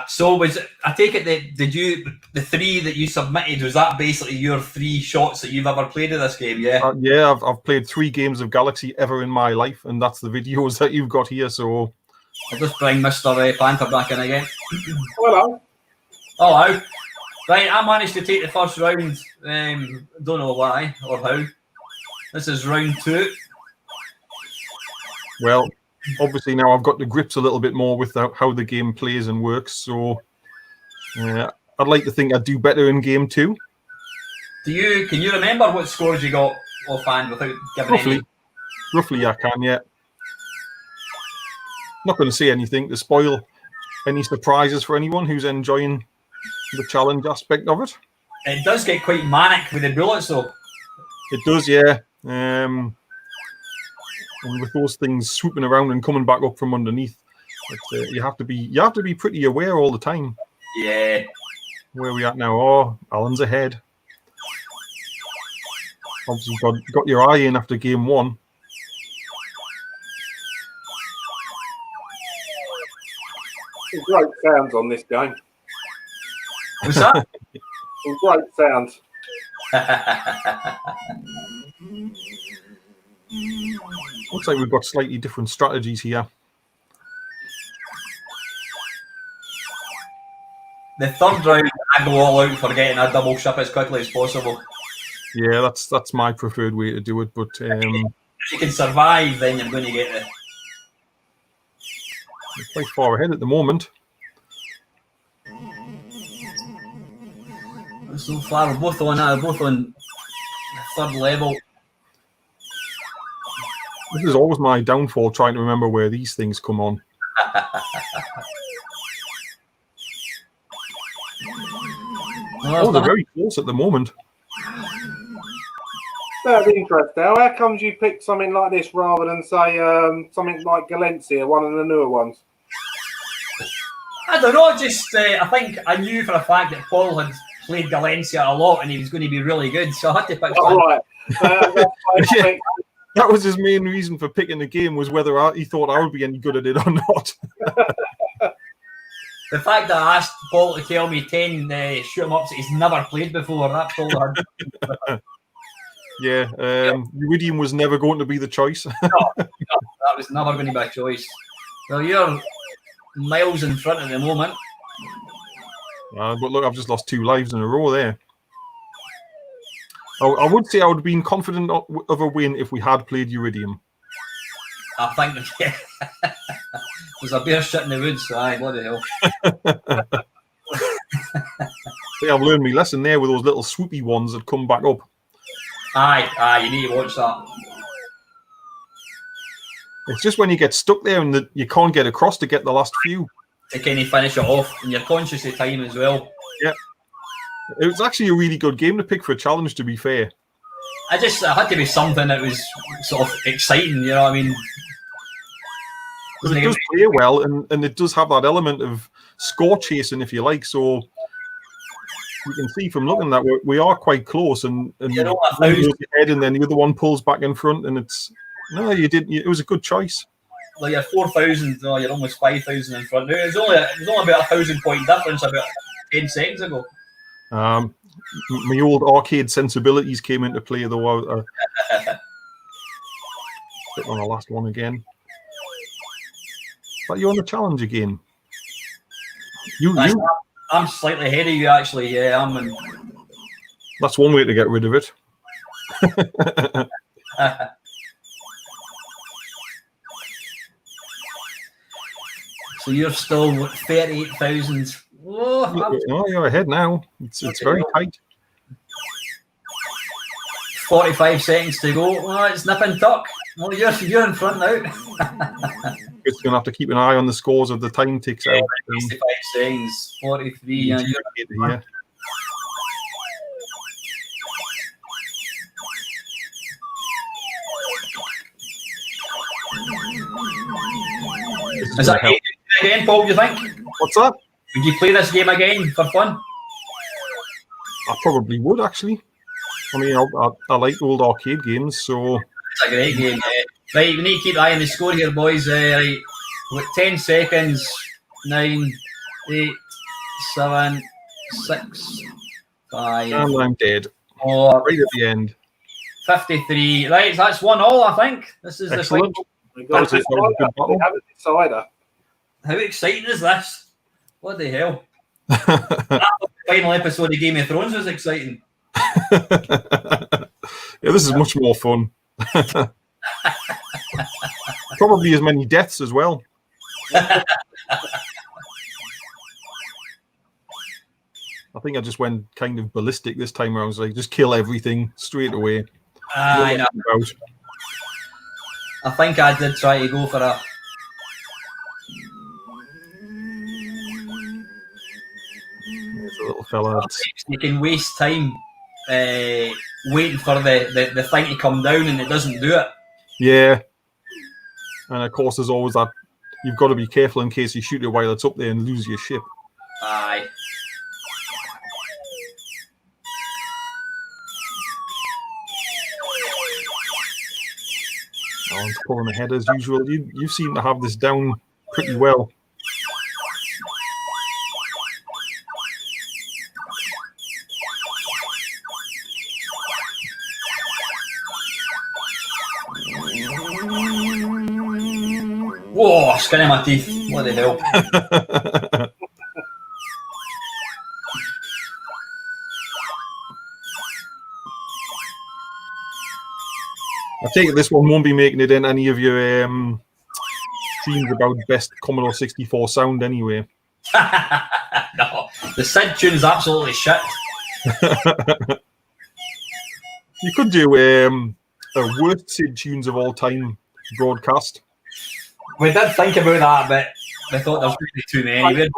So I take it that the three that you submitted, was that basically your 3 shots that you've ever played of this game? Yeah. Yeah, I've played 3 games of Galaxy ever in my life, and that's the videos that you've got here. So I'll just bring Mr. Panther back in again. Hello. Hello. Right, I managed to take the first round. Don't know why or how. This is round 2. Well, obviously now I've got the grips a little bit more with how the game plays and works. So I'd like to think I'd do better in game 2. Can you remember what scores you got offhand without giving any? Roughly, I can. Yeah. Not going to say anything to spoil any surprises for anyone who's enjoying the challenge aspect of it. It does get quite manic with the bullets, though. It does, yeah. And with those things swooping around and coming back up from underneath, you have to be pretty aware all the time. Yeah. Where are we at now? Oh, Alan's ahead. Obviously, got your eye in after game 1. Some great sounds on this game. What's that? Some great sounds. Looks like we've got slightly different strategies here. The third round, I go all out for getting a double ship as quickly as possible. Yeah, that's my preferred way to do it. But if you can survive, then you're going to get it. Quite far ahead at the moment. So far, we're both on the third level. This is always my downfall, trying to remember where these things come on. Oh, they're very close at the moment. Out of interest, how comes you picked something like this rather than, say, something like Galencia, one of the newer ones? I don't know, just I think I knew for a fact that Paul had played Galencia a lot and he was going to be really good, so I had to pick something. Right. Yeah, that was his main reason for picking the game, was whether he thought I would be any good at it or not. The fact that I asked Paul to tell me 10 shoot-em-ups that he's never played before, that told her. Yeah, Iridium was never going to be the choice. No, that was never going to be a choice. Well, you're miles in front at the moment. But look, I've just lost 2 lives in a row there. I would say I would have been confident of a win if we had played Iridium. I think that, yeah. There's a bear shit in the woods, so aye, bloody hell. Yeah, I've learned my lesson there with those little swoopy ones that come back up. Aye, you need to watch that. It's just when you get stuck there and you can't get across to get the last few. To kind of finish it off, and you're conscious of time as well. Yeah. It was actually a really good game to pick for a challenge, to be fair. It had to be something that was sort of exciting, you know what I mean? Because it does play well, and it does have that element of score chasing, if you like. So you can see from looking that we are quite close, and one goes ahead, and then the other one pulls back in front, and it's it was a good choice. Well, you're 4,000. No, you're almost 5,000 in front. It was only about 1,000 point difference about 10 seconds ago. My old arcade sensibilities came into play, though. Hit on the last one again. But you're on the challenge again. I'm slightly ahead of you, actually. Yeah, I'm. That's one way to get rid of it. So you're still 38,000. Oh, you're ahead now. It's very tight. 45 seconds to go. Oh, it's nip and tuck. Oh, you're in front now. It's going to have to keep an eye on the scores as the time ticks out. 65 seconds. 43. Yeah, you're here. Is that again, Paul, do you think? What's that? Would you play this game again for fun? I probably would, actually. I mean, I like old arcade games, so... It's a great game, yeah. Right, we need to keep an eye on the score here, boys. Right, with 10 seconds. 9, 8, 7, 6, 5... And I'm dead. 4, right at the end. 53. Right, that's 1-1, I think. This is excellent. The final. That was a good battle. Decider. How exciting is this? What the hell? Final episode of Game of Thrones was exciting. Yeah, this is much more fun. Probably as many deaths as well. I think I just went kind of ballistic this time around. I was like, just kill everything straight away. I know. I think I did try to go for a... There's a little fella. You can waste time waiting for the thing to come down and it doesn't do it. Yeah. And of course, there's always that. You've got to be careful in case you shoot it while it's up there and lose your ship. Aye. Alan's pulling ahead as usual. You seem to have this down pretty well. Whoa, skin in my teeth. What the hell? I take it this one won't be making it in any of your streams about best Commodore 64 sound anyway. No, the Sid tune's absolutely shit. You could do a worst Sid tunes of all time broadcast. We did think about that, but we thought there was going to be too many.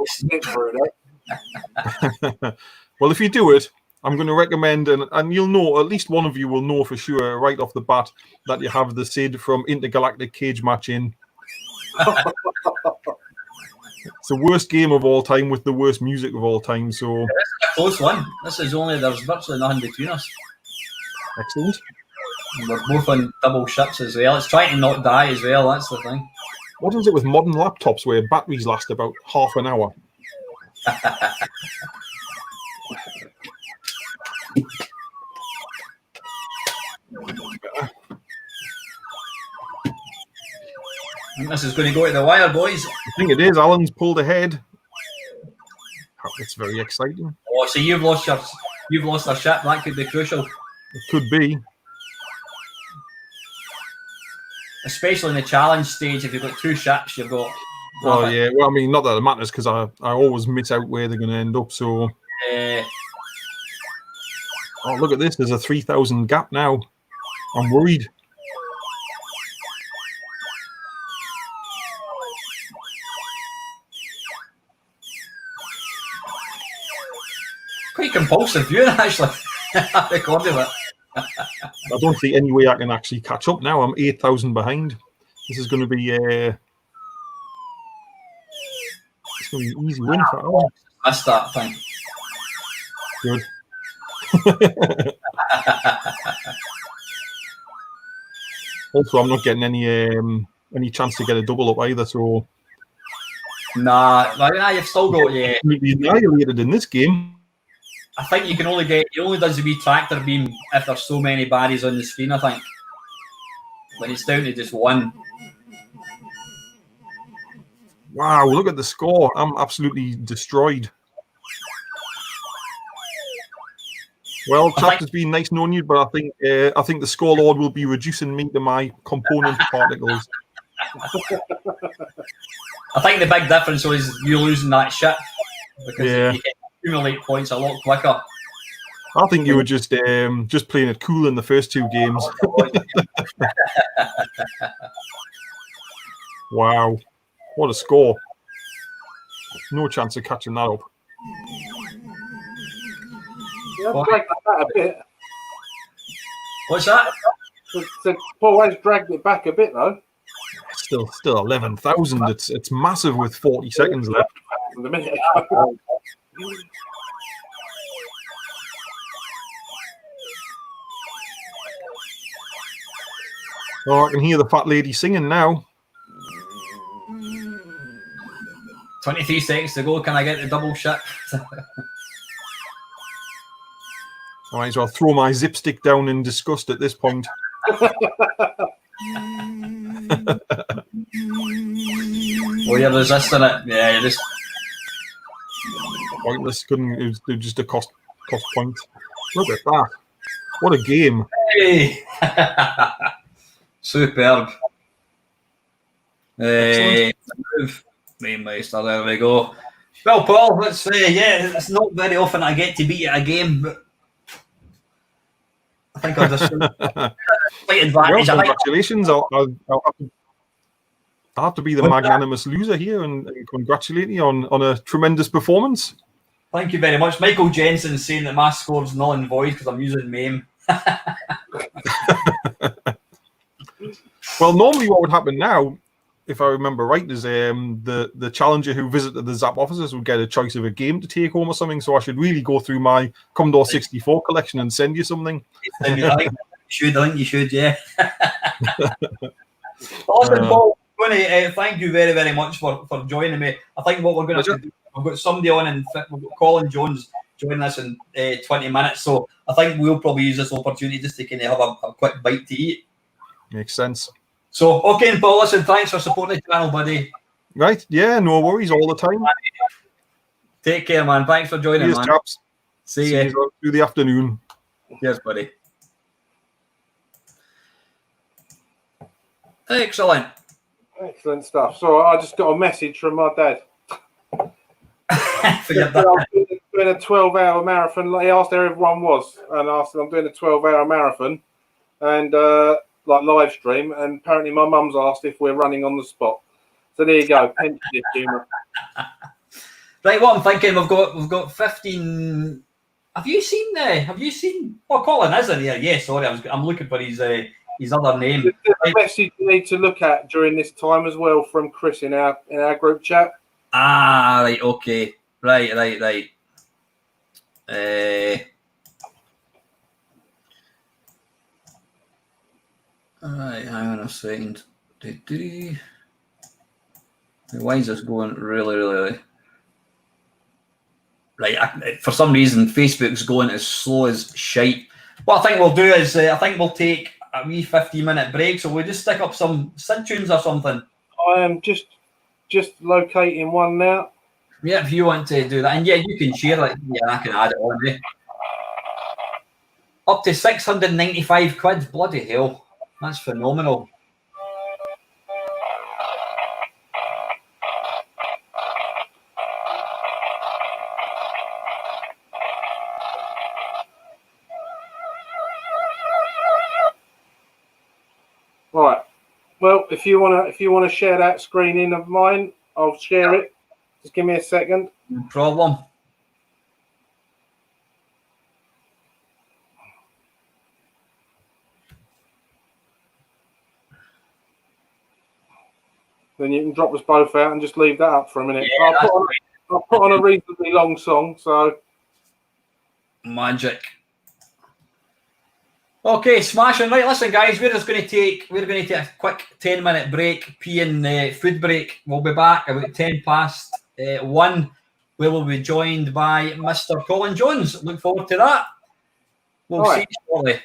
Well, if you do it, I'm going to recommend, and you'll know, at least one of you will know for sure right off the bat that you have the Sid from Intergalactic Cage Match in. It's the worst game of all time with the worst music of all time. So This is a close one. There's virtually nothing between us. Excellent. And we're both on double ships as well. It's trying to not die as well. That's the thing. What is it with modern laptops where batteries last about half an hour? This is going to go to the wire, boys. I think it is. Alan's pulled ahead. It's very exciting. Oh, so you've lost our ship. That could be crucial. It could be. Especially in the challenge stage, if you've got two ships, you've got... Well, yeah. Well, I mean, not that it matters because I always miss out where they're going to end up. So, oh, look at this. There's a 3,000 gap now. I'm worried. Quite compulsive viewing, actually. I recorded it. I don't see any way I can actually catch up now. I'm 8,000 behind. This is going to be it's going to be an easy win for Alan. Missed that thing. Good. Also, I'm not getting any chance to get a double up either. So, Nah, you've still got you'd be annihilated in this game. I think you can only get. It only does the wee tractor beam if there's so many baddies on the screen. I think when it's down to just one. Wow! Look at the score. I'm absolutely destroyed. Well, Chapter's been nice knowing you, but I think the scorelord will be reducing me to my component particles. I think the big difference is you losing that ship because you can accumulate points a lot quicker. I think you were just playing it cool in the first two games. Wow, what a score! No chance of catching that up. Yeah, I've dragged that a bit. What's that? So Paul has dragged it back a bit though. Still 11,000. It's massive with 40 seconds left. A minute ago. Oh, I can hear the fat lady singing now. 23 seconds to go. Can I get the double ship? I might as well throw my zip stick down in disgust at this point. Oh, you're resisting it. Yeah, you're just... pointless. Couldn't. It was just a cost point. Look at that. What a game. Hey. Superb. Mamemeister, there we go. Well, Paul, let's say, it's not very often I get to beat you at a game, but I think I'll just slight advantage. Well, congratulations. I'll have to be the magnanimous loser here and congratulate you on a tremendous performance. Thank you very much. Michael Jensen's saying that my score's null and void because I'm using Mame. Well, normally what would happen now, if I remember right, is the challenger who visited the Zzap offices would get a choice of a game to take home or something. So I should really go through my Commodore 64 collection and send you something. I think you should, yeah. Awesome, Paul. Thank you very, very much for joining me. I think what we're going to do, we've got somebody on, and we've got Colin Jones joining us in 20 minutes. So I think we'll probably use this opportunity just to kind of have a quick bite to eat. Makes sense. So, okay, and Paul, listen, thanks for supporting the channel, buddy. Right, yeah, no worries, all the time. Take care, man. Thanks for joining, man. Chaps. See you through the afternoon. Cheers, buddy. Excellent. Excellent stuff. So I just got a message from my dad. Forget that. I'm doing a 12-hour marathon. He asked how everyone was, and I said I'm doing a 12-hour marathon, and like live stream. And apparently my mum's asked if we're running on the spot. So there you go. Pensive humour. Right, what I'm thinking, we've got 15. Have you seen? Oh, Colin isn't here. Yeah, sorry, I'm looking for his other name. There's a message you need to look at during this time as well from Chris in our group chat. Ah, right, okay. Right. Right, hang on a second. Why is this going really? Right, for some reason, Facebook's going as slow as shite. What I think we'll do is, I think we'll take a wee 15-minute break, so we'll just stick up some Sid tunes or something. I am just locating one now. Yeah, if you want to do that. And yeah, you can share it. Yeah, I can add it on there. Up to 695 quid. Bloody hell. That's phenomenal. Right. Well, if you wanna share that screen in of mine, I'll share it. Just give me a second. No problem. Then you can drop us both out and just leave that up for a minute. Yeah, I'll put on a reasonably long song, so magic. Okay, smashing. Right, listen, guys, we're going to take a quick 10-minute break, pee and food break. We'll be back about 1:10, where we'll be joined by Mr. Colin Jones. Look forward to that. We'll see you shortly.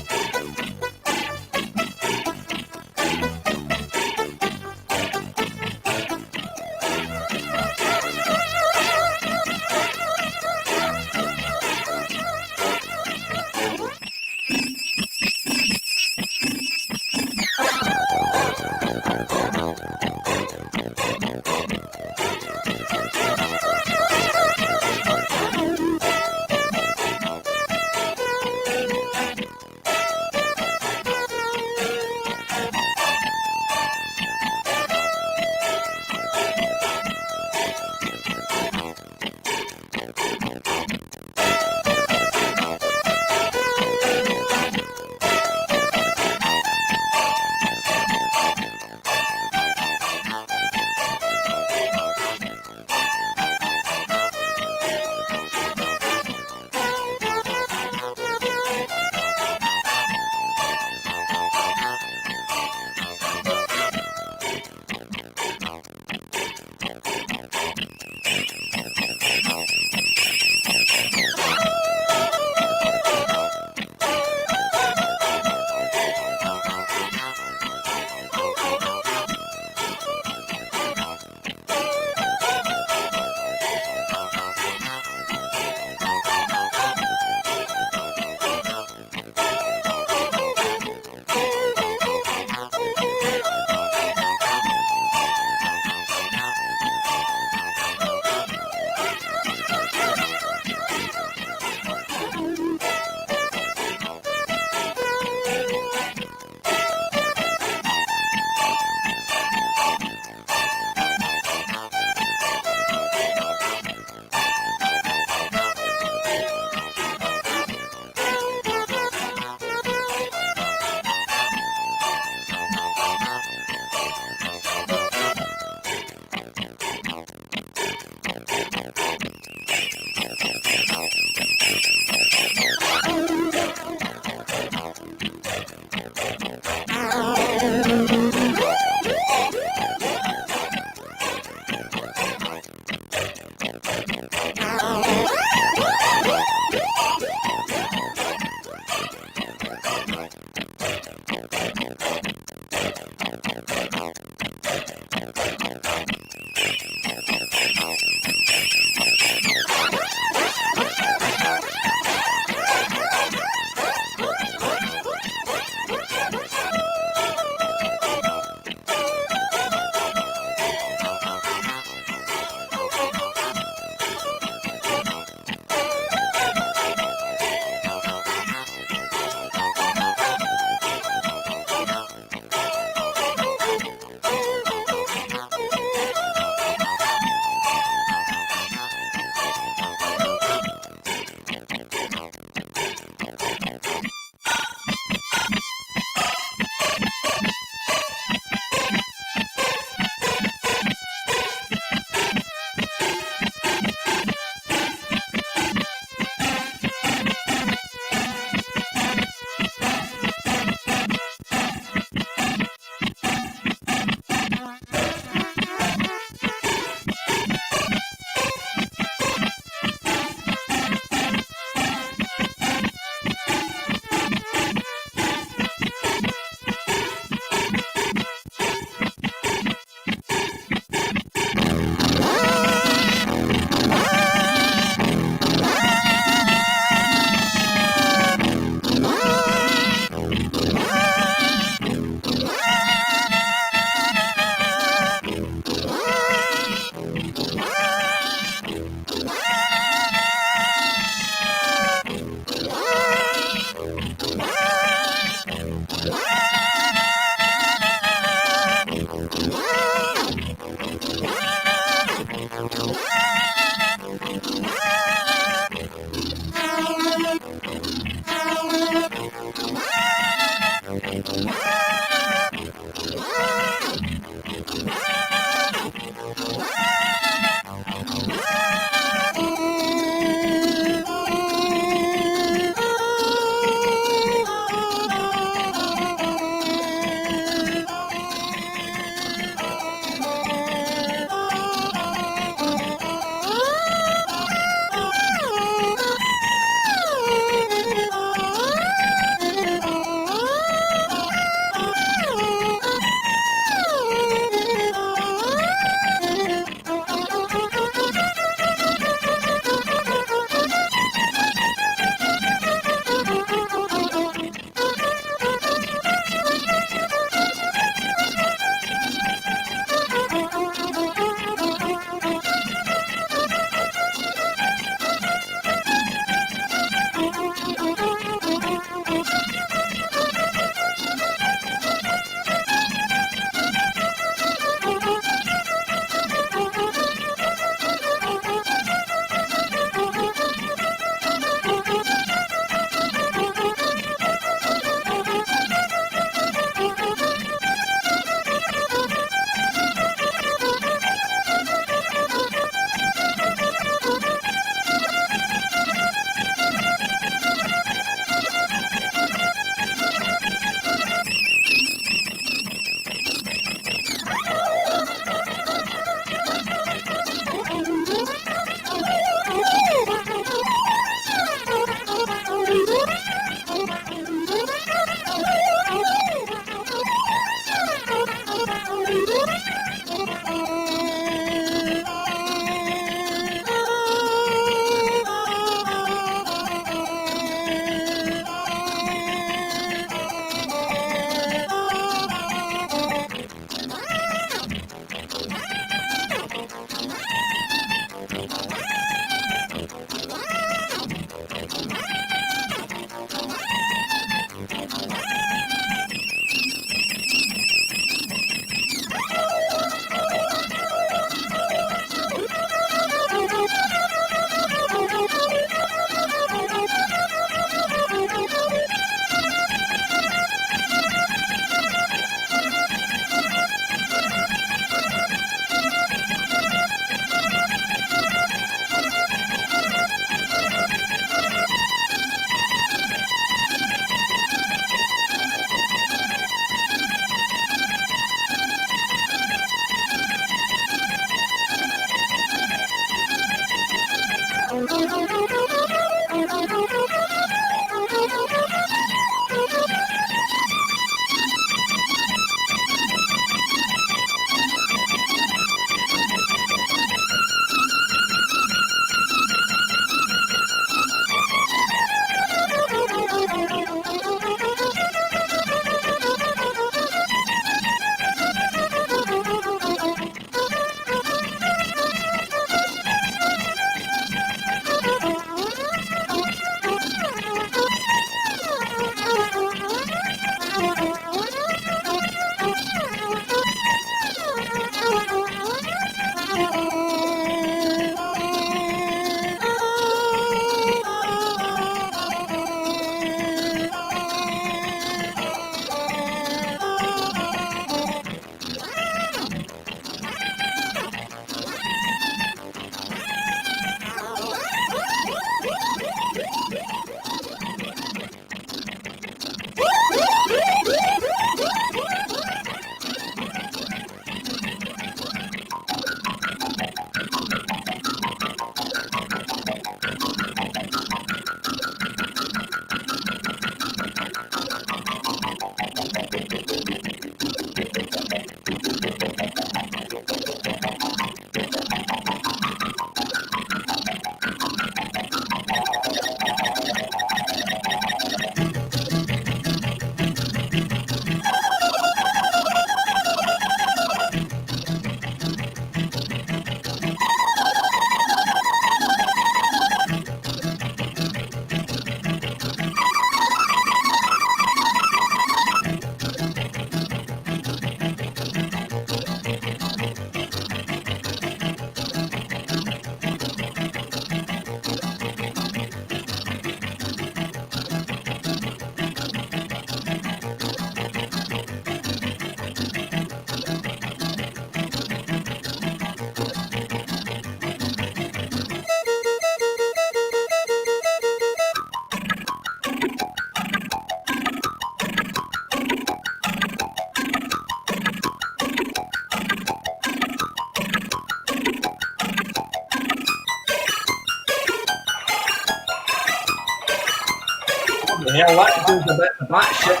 The hell, that goes a bit batshit.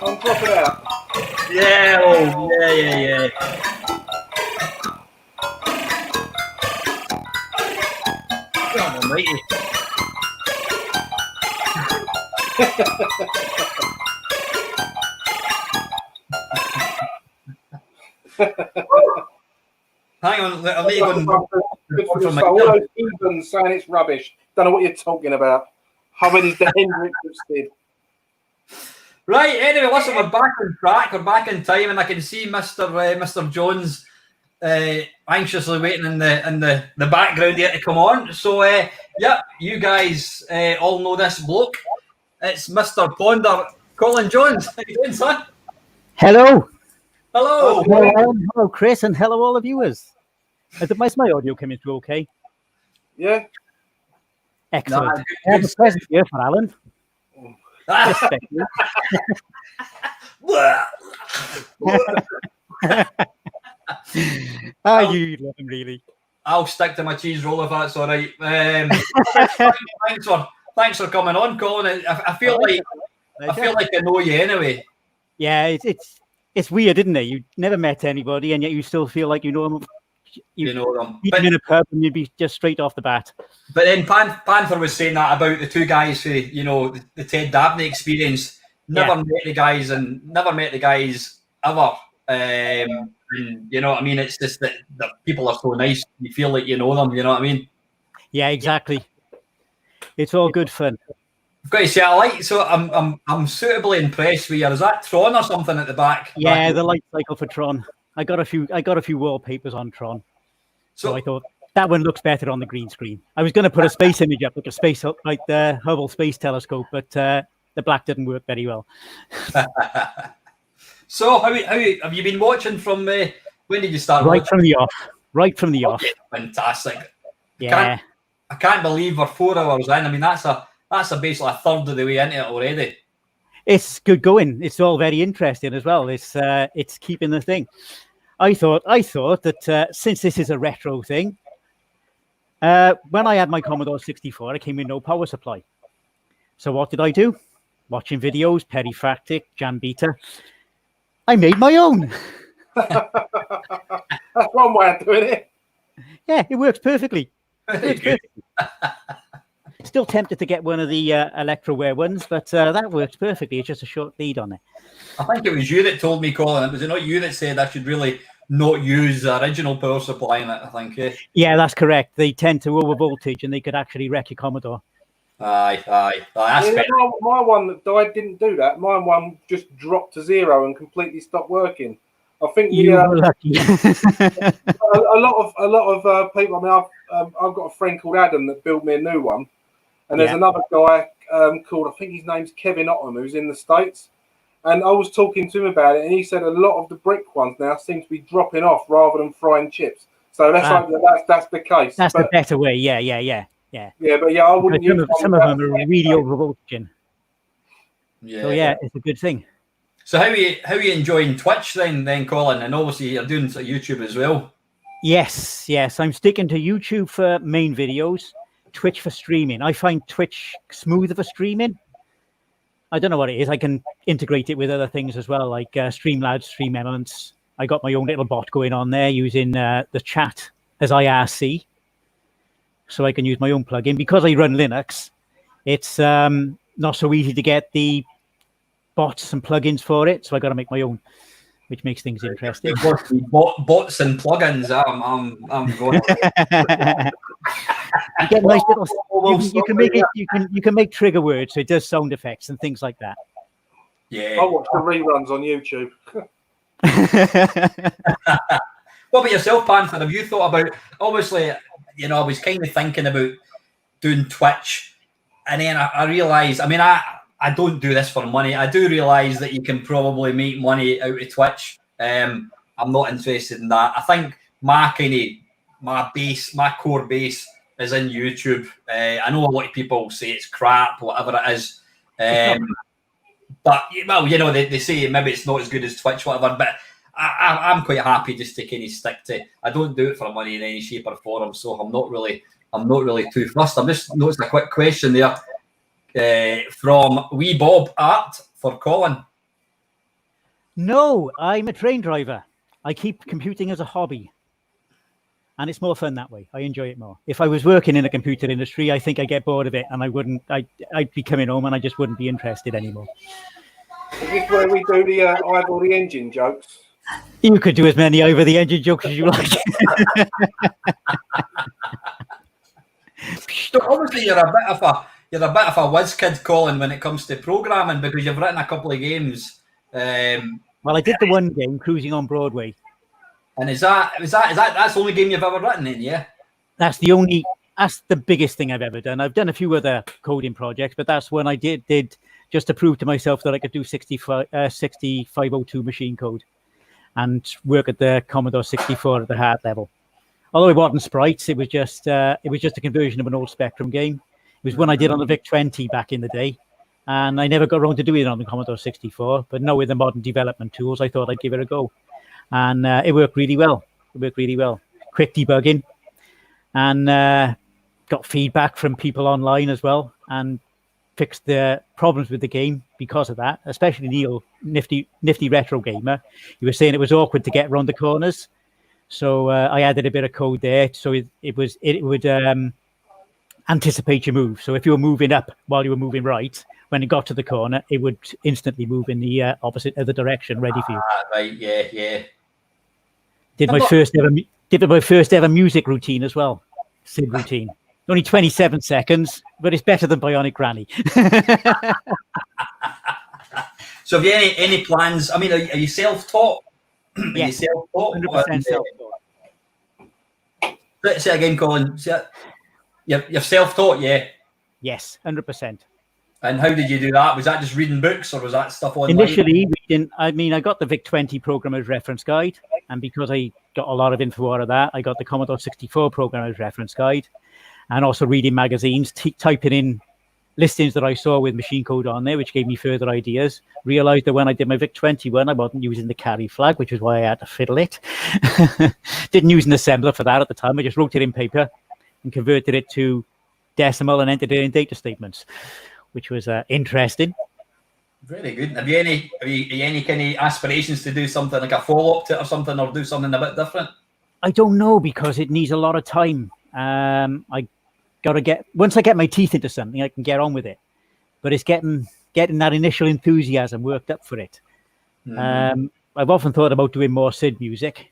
I'm dropping out. Yeah, oh, yeah. God almighty. Hang on, I need to go and All those heathens saying it's rubbish. Don't know what you're talking about. Humming is the Hendrix of Sid. Right, anyway, listen, we're back on track, we're back in time, and I can see Mr. Jones anxiously waiting in the background here to come on. So, yeah, you guys all know this bloke. It's Mr. Ponder, Colin Jones. How you doing, son? Hello. Hello. Hello, Chris, and hello, all the viewers. Is my audio coming through okay? Yeah. Excellent. I have a present here for Alan. Yes, thank you. You love him, really. I'll stick to my cheese roll if that's all right. Thanks for coming on, Colin. I feel like I know you anyway. Yeah, it's weird, isn't it? You never met anybody, and yet you still feel like you know them. You know them. Even in a pub, and you'd be just straight off the bat. But then Panther was saying that about the two guys who, the Ted Dabney experience. Never met the guys ever. And, you know what I mean? It's just that people are so nice. You feel like you know them. You know what I mean? Yeah, exactly. It's all good fun. I've got to say, I'm suitably impressed with you. Is that Tron or something at the back? Yeah, the light cycle for Tron. I got a few wallpapers on Tron. So I thought that one looks better on the green screen. I was going to put a space image up, like the Hubble Space Telescope, but the black didn't work very well. So how have you been watching from when did you start? Right from the off. Fantastic. Yeah. I can't believe we're 4 hours in. I mean, that's basically a third of the way into it already. It's good going. It's all very interesting as well. It's keeping the thing. I thought that since this is a retro thing, when I had my Commodore 64, it came with no power supply. So what did I do? Watching videos, Perifractic, Jan Beta. I made my own. That's one way of doing it. Yeah, it works perfectly. Still tempted to get one of the Electroware ones, but that works perfectly. It's just a short lead on it. I think it was you that told me, Colin. Was it not you that said I should really not use the original power supply in it? I think. Yeah, that's correct. They tend to over voltage, and they could actually wreck your Commodore. Aye. That's fair. My one that died didn't do that. My one just dropped to zero and completely stopped working. I think you were lucky. a lot of people. I mean, I've got a friend called Adam that built me a new one, and there's another guy called, I think his name's Kevin Otten, who's in the States. And I was talking to him about it, and he said a lot of the brick ones now seem to be dropping off rather than frying chips. So that's the case. That's the better way. Yeah. Yeah, but I wouldn't use some of them are really over voltage. Yeah. So it's a good thing. So how are you enjoying Twitch then, Colin? And obviously you're doing YouTube as well. Yes. I'm sticking to YouTube for main videos, Twitch for streaming. I find Twitch smoother for streaming. I don't know what it is. I can integrate it with other things as well, like Streamlabs, Stream Elements. I got my own little bot going on there using the chat as IRC. So I can use my own plugin. Because I run Linux, it's not so easy to get the bots and plugins for it. So I got to make my own, which makes things interesting. Bots and plugins. I'm going. You get nice little. You can make it. You can make trigger words, so it does sound effects and things like that. Yeah. I watch the reruns on YouTube. What about yourself, Panther? Have you thought about? Obviously, I was kind of thinking about doing Twitch, and then I realised. I mean, I don't do this for money. I do realise that you can probably make money out of Twitch. I'm not interested in that. I think my core base is in YouTube. I know a lot of people say it's crap, whatever it is. But they say maybe it's not as good as Twitch, whatever. But I'm quite happy just to kind of stick to. I don't do it for money in any shape or form, so I'm not really too fussed. I'm just noticing a quick question there from Wee Bob Art for Colin. No, I'm a train driver. I keep computing as a hobby. And it's more fun that way. I enjoy it more. If I was working in the computer industry, I think I get bored of it and I'd be coming home and I just wouldn't be interested anymore. Is this where we do the eyeball the engine jokes? You could do as many over the engine jokes as you like. So obviously you're a bit of a whiz kid, Colin, when it comes to programming, because you've written a couple of games. Well, I did the one game, Cruising on Broadway. And is that's the only game you've ever written in, yeah? That's the biggest thing I've ever done. I've done a few other coding projects, but that's one I did just to prove to myself that I could do 6502 machine code and work at the Commodore 64 at the hard level. Although it wasn't sprites, it was just a conversion of an old Spectrum game. It was one I did on the VIC-20 back in the day, and I never got around to doing it on the Commodore 64. But now with the modern development tools, I thought I'd give it a go. And it worked really well. Quick debugging, and got feedback from people online as well, and fixed the problems with the game because of that. Especially Neil, nifty retro gamer, he was saying it was awkward to get around the corners. So I added a bit of code there, so it would anticipate your move. So if you were moving up while you were moving right, when it got to the corner, it would instantly move in the opposite other direction, ready for you. Right, yeah. Did my first ever music routine as well, Sid routine. Only 27 seconds, but it's better than Bionic Granny. So have you any plans? I mean, are you self-taught? Yes, are you self-taught? 100% self-taught. Say again, Colin. You're self-taught, yeah? Yes, 100%. And how did you do that? Was that just reading books, or was that stuff online? Initially, I got the VIC-20 Programmer's Reference Guide, and because I got a lot of info out of that, I got the Commodore 64 Programmer's Reference Guide, and also reading magazines, typing in listings that I saw with machine code on there, which gave me further ideas. Realized that when I did my VIC-20 one, I wasn't using the carry flag, which is why I had to fiddle it. Didn't use an assembler for that at the time. I just wrote it in paper and converted it to decimal and entered it in data statements, which was interesting. Very good. Have you any kind of aspirations to do something like a follow-up to it or something, or do something a bit different? I don't know, because it needs a lot of time. Once I get my teeth into something, I can get on with it. But it's getting that initial enthusiasm worked up for it. Mm-hmm. I've often thought about doing more Sid music,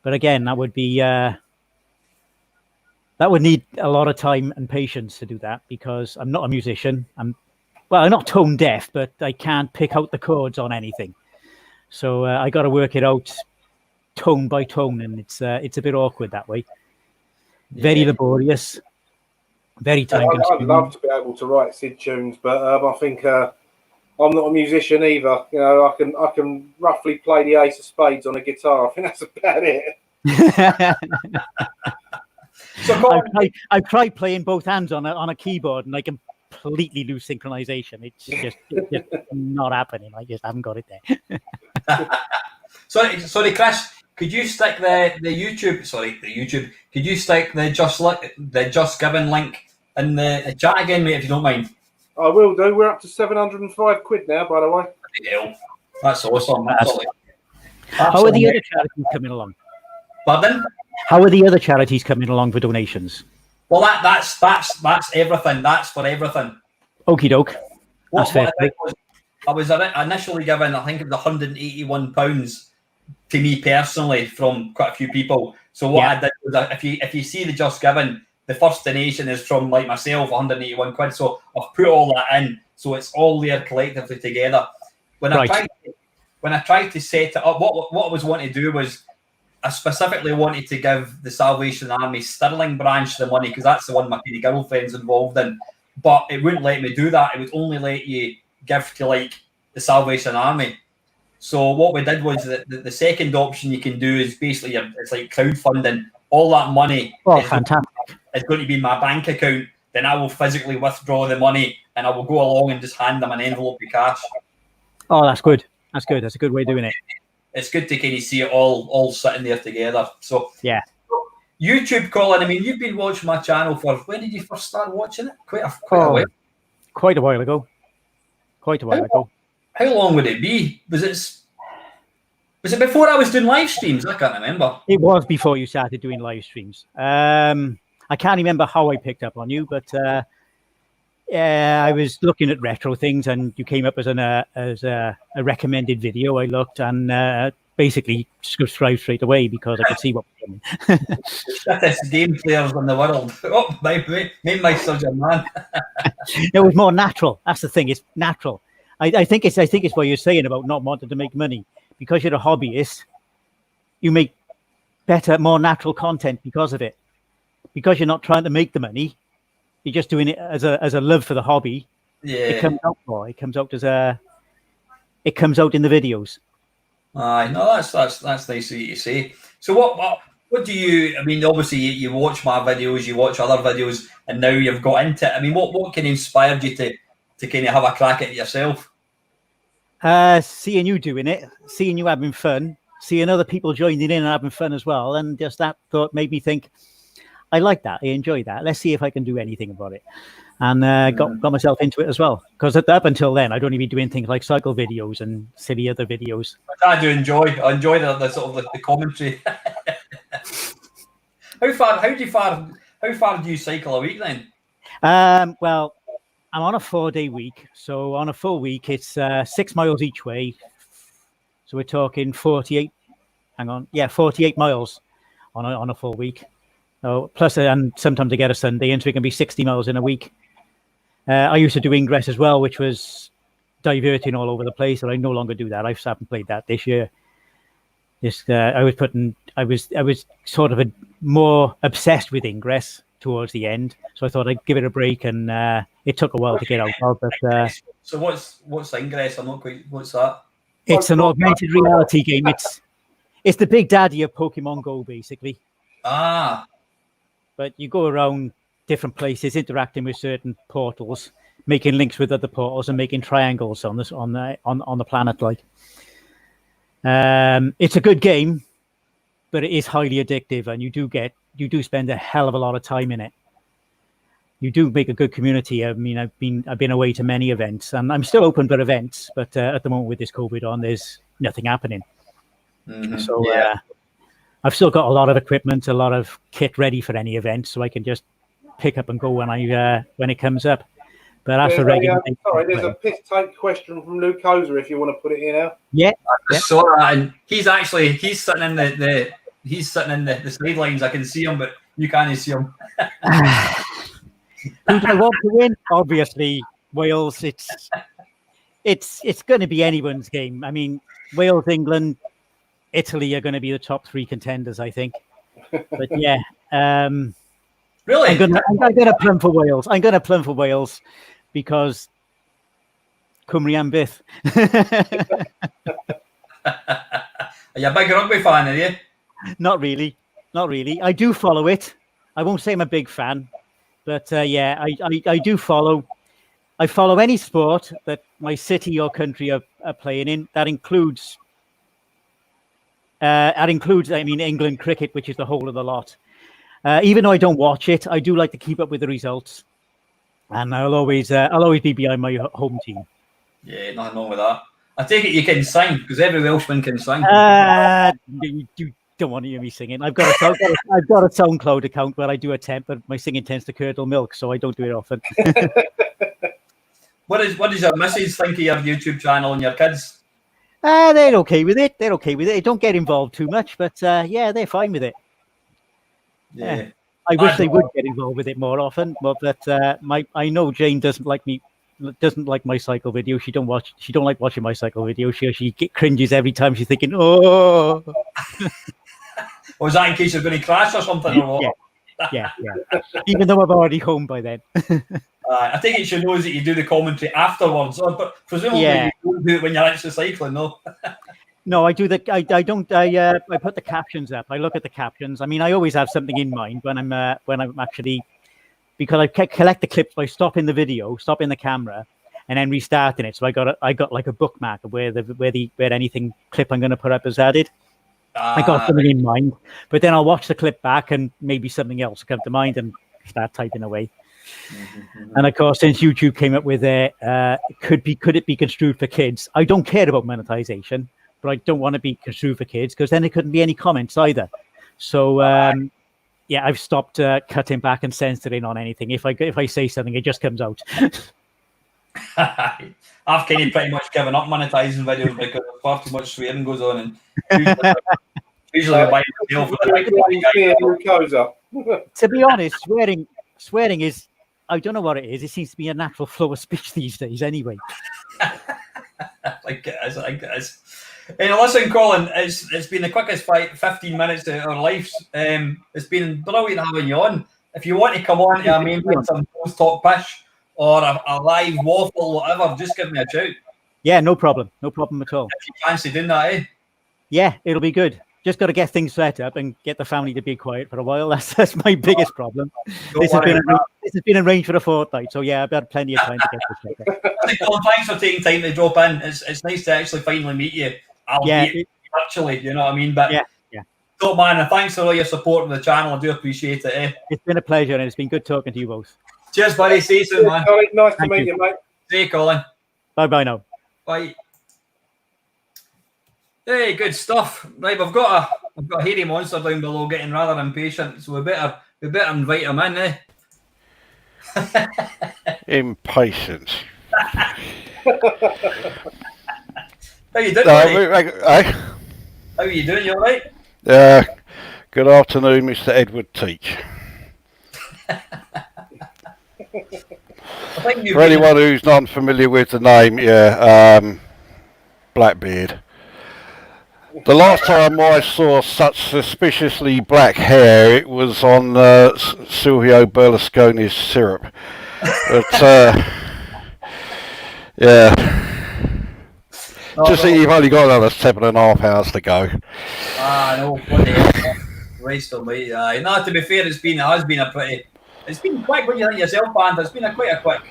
but again, that would need a lot of time and patience to do that, because I'm not a musician. I'm not tone deaf, but I can't pick out the chords on anything. So I got to work it out tone by tone, and it's a bit awkward that way. Very laborious, very time consuming. I'd love to be able to write Sid tunes, but I think I'm not a musician either. You know, I can roughly play the Ace of Spades on a guitar. I think that's about it. So I've tried playing both hands on a keyboard, and I completely lose synchronization. It's just not happening. I just haven't got it there. Sorry, Chris. Could you stick the YouTube? Sorry, the YouTube. Could you stick the Just Given link in the chat again, mate, if you don't mind? I will do. We're up to £705 now, by the way. That's awesome. How are the other charities coming along? Pardon? How are the other charities coming along for donations? Well, that's everything. That's for everything. Okie doke. That's fair. I was initially given, I think it was £181 to me personally from quite a few people. So what I did was, if you see the Just Given, the first donation is from like myself, £181. So I've put all that in, so it's all there collectively together. When I tried to set it up, what I was wanting to do was, I specifically wanted to give the Salvation Army Stirling branch the money, because that's the one my girlfriend's involved in. But it wouldn't let me do that. It would only let you give to like the Salvation Army. So what we did was the second option you can do is basically it's like crowdfunding. All that money is going to be in my bank account. Then I will physically withdraw the money, and I will go along and just hand them an envelope of cash. Oh, that's good. That's good. That's a good way of doing it. it's good to kind of see it all sitting there together. So Yeah. YouTube, Colin. I mean, you've been watching my channel for when did you first start watching it? Quite a while. Quite a while ago. How long would it be? Was it before I was doing live streams? I can't remember. It was before you started doing live streams. I can't remember how I picked up on you, but I was looking at retro things, and you came up as a recommended video. I looked and basically subscribed straight away because I could see what was coming. Shittest game players in the world. Oh, Mamemeister, your man. It was more natural. That's the thing. It's natural. I think it's what you're saying about not wanting to make money. Because you're a hobbyist, you make better, more natural content because of it. Because you're not trying to make the money, you're just doing it as a love for the hobby. Yeah. It comes out in the videos. Aye, no, that's nice of you to say. So what do you? I mean, obviously you watch my videos, you watch other videos, and now you've got into it. I mean, what kind of inspired you to kind of have a crack at it yourself? Seeing you doing it, seeing you having fun, seeing other people joining in and having fun as well, and just that thought made me think, I like that, I enjoy that. Let's see if I can do anything about it, and got myself into it as well. Because up until then, I'd only be doing things like cycle videos and silly other videos. I do enjoy the sort of the commentary. How far do you cycle a week then? Well, I'm on a 4-day week, so on a full week, it's 6 miles each way. So we're talking 48 miles on a full week. So plus, and sometimes I get a Sunday, and so it can be 60 miles in a week. I used to do Ingress as well, which was diverting all over the place, but I no longer do that. I haven't played that this year. I was sort of more obsessed with Ingress towards the end, so I thought I'd give it a break, and it took a while to get out of. But so what's Ingress? I'm not quite. What's that? It's an augmented reality game. It's the big daddy of Pokemon Go, basically. Ah. But you go around different places, interacting with certain portals, making links with other portals, and making triangles on the planet. Like, it's a good game, but it is highly addictive, and you do spend a hell of a lot of time in it. You do make a good community. I mean, I've been away to many events, and I'm still open for events, but at the moment with this COVID on, there's nothing happening. Mm-hmm. So I've still got a lot of equipment, a lot of kit ready for any event, so I can just pick up and go when it comes up. But that's a regular. There's a piss take question from Lukozer if you want to put it in now. Yeah, I just saw that, and he's sitting in the sidelines. I can see him, but you can't see him. Who do I want to win? Obviously, Wales. It's going to be anyone's game. I mean, Wales, England, Italy are going to be the top 3 contenders, I think. But yeah, really, I'm going to plumb for Wales. I'm going to plumb for Wales because Cymru am byth. Are you a big rugby fan, are you? Not really. I do follow it. I won't say I'm a big fan, but I do follow. I follow any sport that my city or country are playing in. That includes, I mean, England cricket, which is the whole of the lot. Even though I don't watch it, I do like to keep up with the results, and I'll always be behind my home team. Yeah, nothing wrong with that. I take it you can sing because every Welshman can sing. You don't want to hear me singing. I've got a SoundCloud account where I do attempt, but my singing tends to curdle milk, so I don't do it often. What does your missus think of your YouTube channel and your kids? They're okay with it. They don't get involved too much, but they're fine with it. Yeah. I wish they would get involved with it more often, but I know Jane doesn't like my cycle video. She don't like watching my cycle video. She cringes every time she's thinking, oh. Was that in case you're going to crash or something? Or what? Yeah. Even though I'm already home by then. I think she knows that you do the commentary afterwards, but presumably you don't do it when you're actually cycling, no? No, I do that. I don't. I put the captions up. I look at the captions. I mean, I always have something in mind when I'm actually, because I collect the clips by stopping the video, stopping the camera, and then restarting it. So I got like a bookmark of where anything clip I'm going to put up is added. I got something in mind, but then I'll watch the clip back and maybe something else will come to mind and start typing away. And of course, since YouTube came up with could it be construed for kids? I don't care about monetization, but I don't want to be construed for kids because then there couldn't be any comments either. So yeah, I've stopped cutting back and censoring on anything. If I say something, it just comes out. I've kind of pretty much given up monetizing videos because far too much swearing goes on, and usually I buy myself with To be honest, swearing is, I don't know what it is. It seems to be a natural flow of speech these days, anyway. Like it is. Hey, listen, Colin, it's been the quickest 15 minutes of our lives. It's been brilliant having you on. If you want to come on to a main with some post-talk pish or a live waffle, whatever, just give me a shout. Yeah, no problem. No problem at all. If you fancy doing that, eh? Yeah, it'll be good. Just got to get things set up and get the family to be quiet for a while. That's my biggest problem. This has been arranged for a fortnight, so yeah, I've had plenty of time to get this set up. Colin, thanks for taking time to drop in. It's nice to actually finally meet you. Virtually, you know what I mean? But yeah. So, man, and thanks for all your support on the channel. I do appreciate it. Eh? It's been a pleasure, and it's been good talking to you both. Cheers, buddy. See you soon, man. Nice to meet you, mate. See you, Colin. Bye now. Bye. Hey, good stuff. Right, we've got a hairy monster down below getting rather impatient, so we better invite him in, eh? Impatient. How you doing, buddy? How are you doing? You all right? Good afternoon, Mr. Edward Teach. For anyone who's not unfamiliar with the name, Blackbeard. The last time I saw such suspiciously black hair, it was on Silvio Berlusconi's syrup. But, yeah. Just see you've only got another 7.5 hours to go. No, waste of me. No, to be fair, it's been quick. What do you think yourself, Band? It's been quite a quick.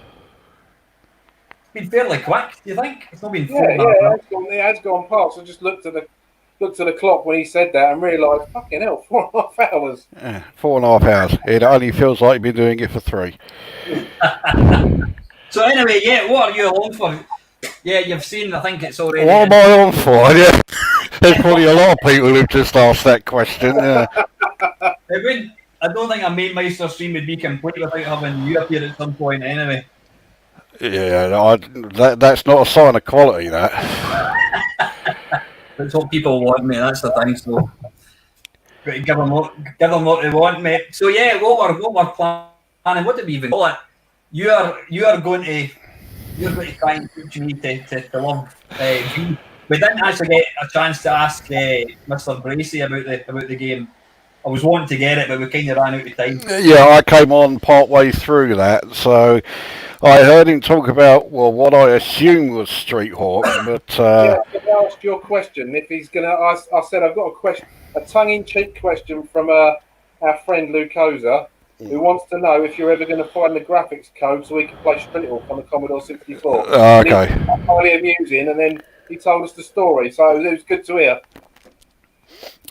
It's been fairly quick. Do you think? It's not been. It has gone past. I just looked at the clock when he said that and realised, fucking hell, 4.5 hours. Yeah, 4.5 hours. It only feels like you've been doing it for 3. So anyway, yeah, what are you on for? Yeah, you've seen. I think it's already. What am I on for? Yeah. There's probably a lot of people who've just asked that question. Yeah. I don't think a Mamemeister stream would be complete without having you up here at some point. Anyway. Yeah, that's not a sign of quality. That. That's what people want, mate. That's the thing. So, give them what they want, mate. So yeah, what we're planning? What did we even call it? You are going to try and teach me to love V. We didn't actually get a chance to ask Mr. Bracey about the game. I was wanting to get it, but we kind of ran out of time. Yeah, I came on part way through that, so I heard him talk about what I assume was Street Hawk, but I asked your question. If he's gonna, I said I've got a question, a tongue-in-cheek question from our friend Lukozer, who wants to know if you're ever going to find the graphics code so we can play Street Hawk on the Commodore 64. Okay. Highly amusing, and then he told us the story, so it was good to hear.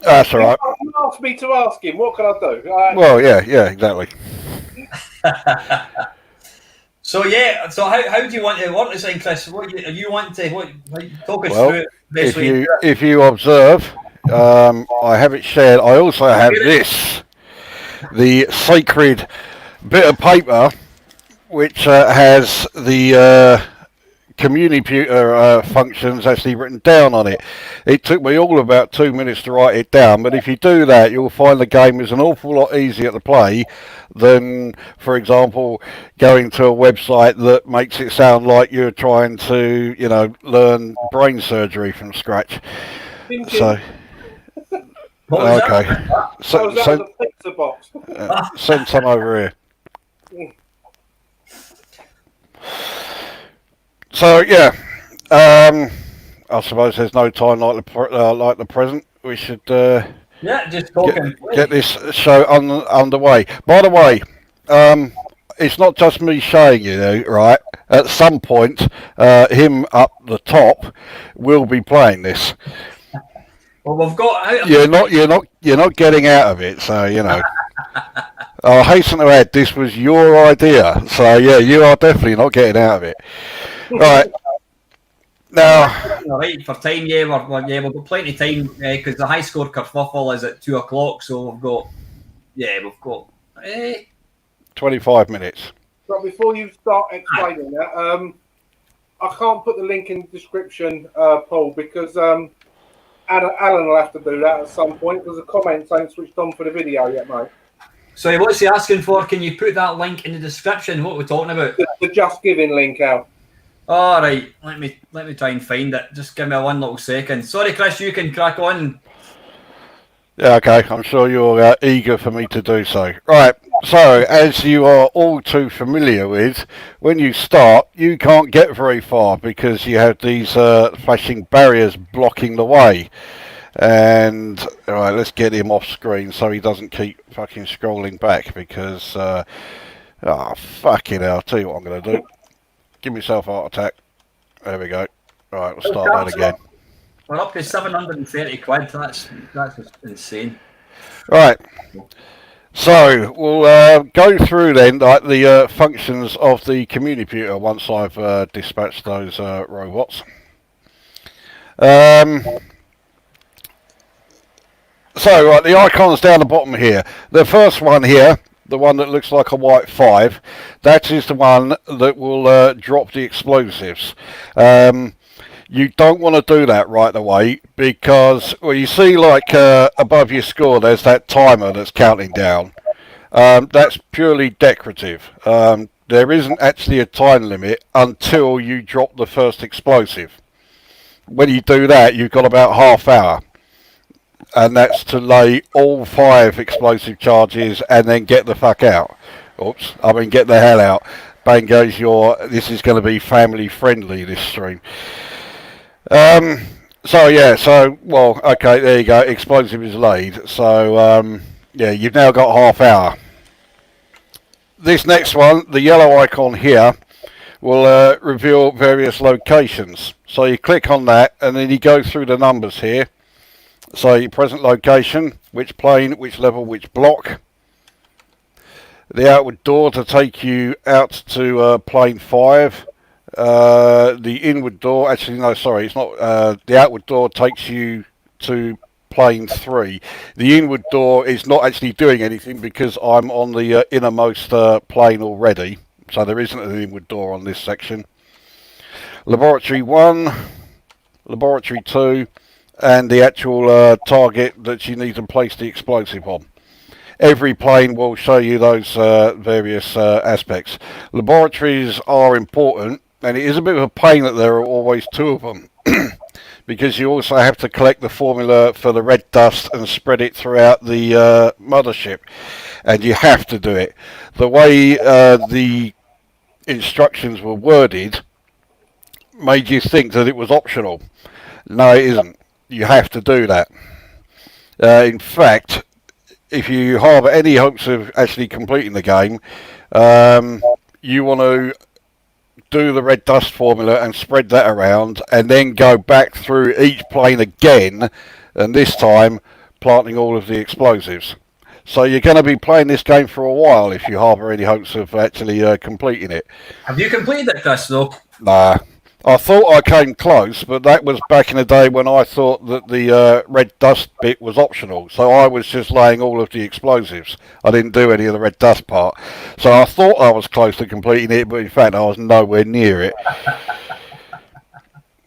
That's all right. He asked me to ask him. What can I do? Well, yeah, exactly. So how do you want to work this thing, Chris? What you want to talk us through it? If you observe, I have it shared. I also have this, the sacred bit of paper, which has the communicator functions actually written down on it. It took me all about 2 minutes to write it down, but if you do that, you'll find the game is an awful lot easier to play than, for example, going to a website that makes it sound like you're trying to, learn brain surgery from scratch. So, okay. The pizza box. Send some over here. So yeah, I suppose there's no time like the present. We should just talking. Get this show underway. By the way, it's not just me saying, you know, right? At some point, him up the top will be playing this. Well, we've got. You're not getting out of it. So you know. I'll hasten to add, this was your idea. So yeah, you are definitely not getting out of it. Right. Now, right for time, we've got plenty of time because the high score kerfuffle is at 2 o'clock, so we've got 25 minutes. But before you start explaining that, I can't put the link in the description, Paul, because Alan will have to do that at some point because the comments ain't switched on for the video yet, mate. So what's he asking for? Can you put that link in the description? What we're talking about? The Just Giving link out. All right, let me try and find it. Just give me one little second. Sorry, Chris, you can crack on. Yeah, okay. I'm sure you're eager for me to do so. Right. So, as you are all too familiar with, when you start, you can't get very far because you have these flashing barriers blocking the way. And all right, let's get him off screen so he doesn't keep fucking scrolling back because fucking hell, I'll tell you what I'm going to do. Give myself a heart attack. There we go. All right, we'll start that again. We're up to 730 quid. That's just insane. Right. So we'll go through then like the functions of the communicator once I've dispatched those robots. So, right, the icons down the bottom here. The first one here, the one that looks like a white 5, that is the one that will drop the explosives. You don't want to do that right away because, well, you see like above your score there's that timer that's counting down. That's purely decorative. There isn't actually a time limit until you drop the first explosive. When you do that, you've got about half hour. And that's to lay all 5 explosive charges and then get the fuck out. Oops, I mean get the hell out. Bang goes this is going to be family friendly, this stream. So yeah, well, okay, there you go, explosive is laid. So yeah, you've now got half hour. This next one, the yellow icon here, will reveal various locations. So you click on that and then you go through the numbers here. So your present location, which plane, which level, which block. The outward door to take you out to plane 5. The inward door, actually no, sorry, it's not. The outward door takes you to plane 3. The inward door is not actually doing anything because I'm on the innermost plane already. So there isn't an inward door on this section. Laboratory 1, Laboratory 2. And the actual target that you need to place the explosive on. Every plane will show you those various aspects. Laboratories are important, and it is a bit of a pain that there are always 2 of them. Because you also have to collect the formula for the red dust and spread it throughout the mothership. And you have to do it. The way the instructions were worded made you think that it was optional. No, it isn't. You have to do that. In fact, if you harbour any hopes of actually completing the game, you want to do the red dust formula and spread that around and then go back through each plane again, and this time planting all of the explosives. So you're going to be playing this game for a while if you harbour any hopes of actually completing it. Have you completed it, Chris, though? Nah. I thought I came close, but that was back in the day when I thought that the red dust bit was optional. So I was just laying all of the explosives. I didn't do any of the red dust part. So I thought I was close to completing it, but in fact I was nowhere near it.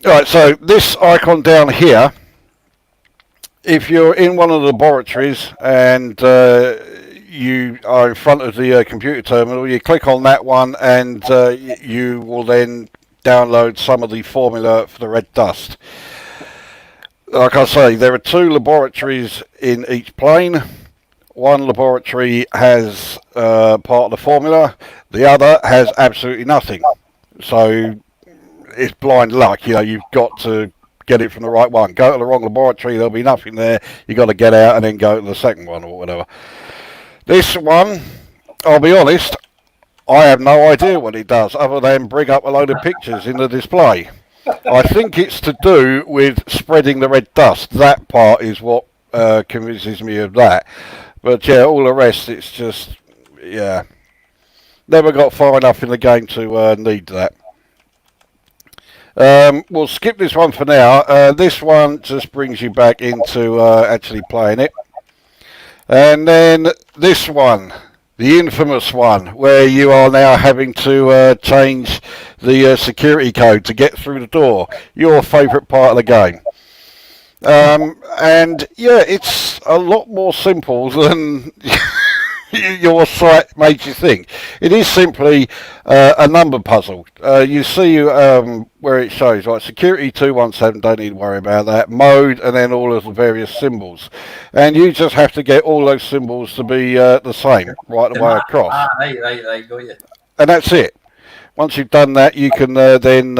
Alright, so this icon down here, if you're in one of the laboratories and you are in front of the computer terminal, you click on that one and you will then download some of the formula for the red dust. Like I say, there are 2 laboratories in each plane. One laboratory has part of the formula, the other has absolutely nothing. So it's blind luck, you know, you've got to get it from the right one. Go to the wrong laboratory, there'll be nothing there, you've got to get out and then go to the second one or whatever. This one, I'll be honest, I have no idea what it does other than bring up a load of pictures in the display. I think it's to do with spreading the red dust. That part is what convinces me of that. But yeah, all the rest, it's just, yeah. Never got far enough in the game to need that. We'll skip this one for now. This one just brings you back into actually playing it. And then this one, the infamous one, where you are now having to change the security code to get through the door. Your favourite part of the game. And yeah, it's a lot more simple than your site made you think. It is simply a number puzzle. You see where it shows, right, security 217, don't need to worry about that, mode, and then all of the various symbols. And you just have to get all those symbols to be the same right the way across. Right, got you. And that's it. Once you've done that, you can then,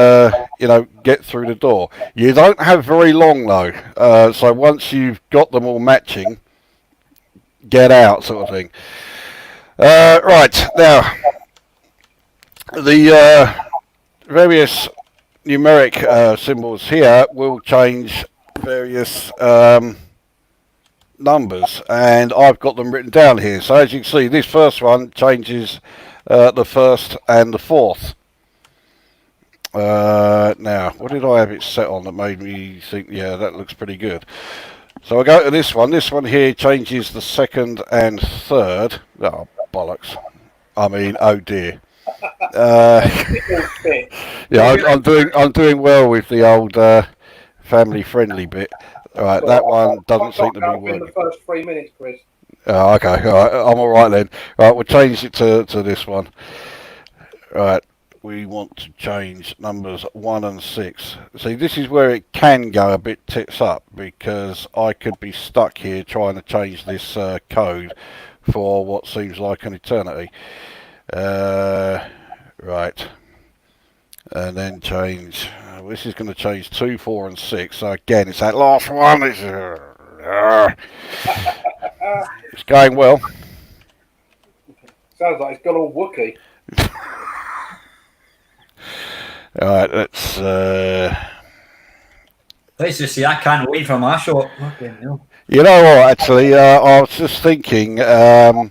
get through the door. You don't have very long, though. So once you've got them all matching, get out, sort of thing. Right, now, the various numeric symbols here will change various numbers, and I've got them written down here. So as you can see, this first one changes the first and the fourth. Now, what did I have it set on that made me think, yeah, that looks pretty good? So I go to this one. This one here changes the second and third. Oh, bollocks. I mean, oh dear. Yeah, I'm doing well with the old family-friendly bit. All right, that one doesn't seem to be working. The first 3 minutes, Chris. Oh, okay, all right, I'm all right then. All right, we'll change it to this one. All right, we want to change numbers 1 and 6. See, this is where it can go a bit tits up, because I could be stuck here trying to change this code for what seems like an eternity. Right, and then change. This is going to change 2, 4, and 6. So again, it's that last one. It's going well. Sounds like it's got all Wookiee. Alright, let's just see, I can't wait for my shot. Okay, no. You know what, actually, I was just thinking, I've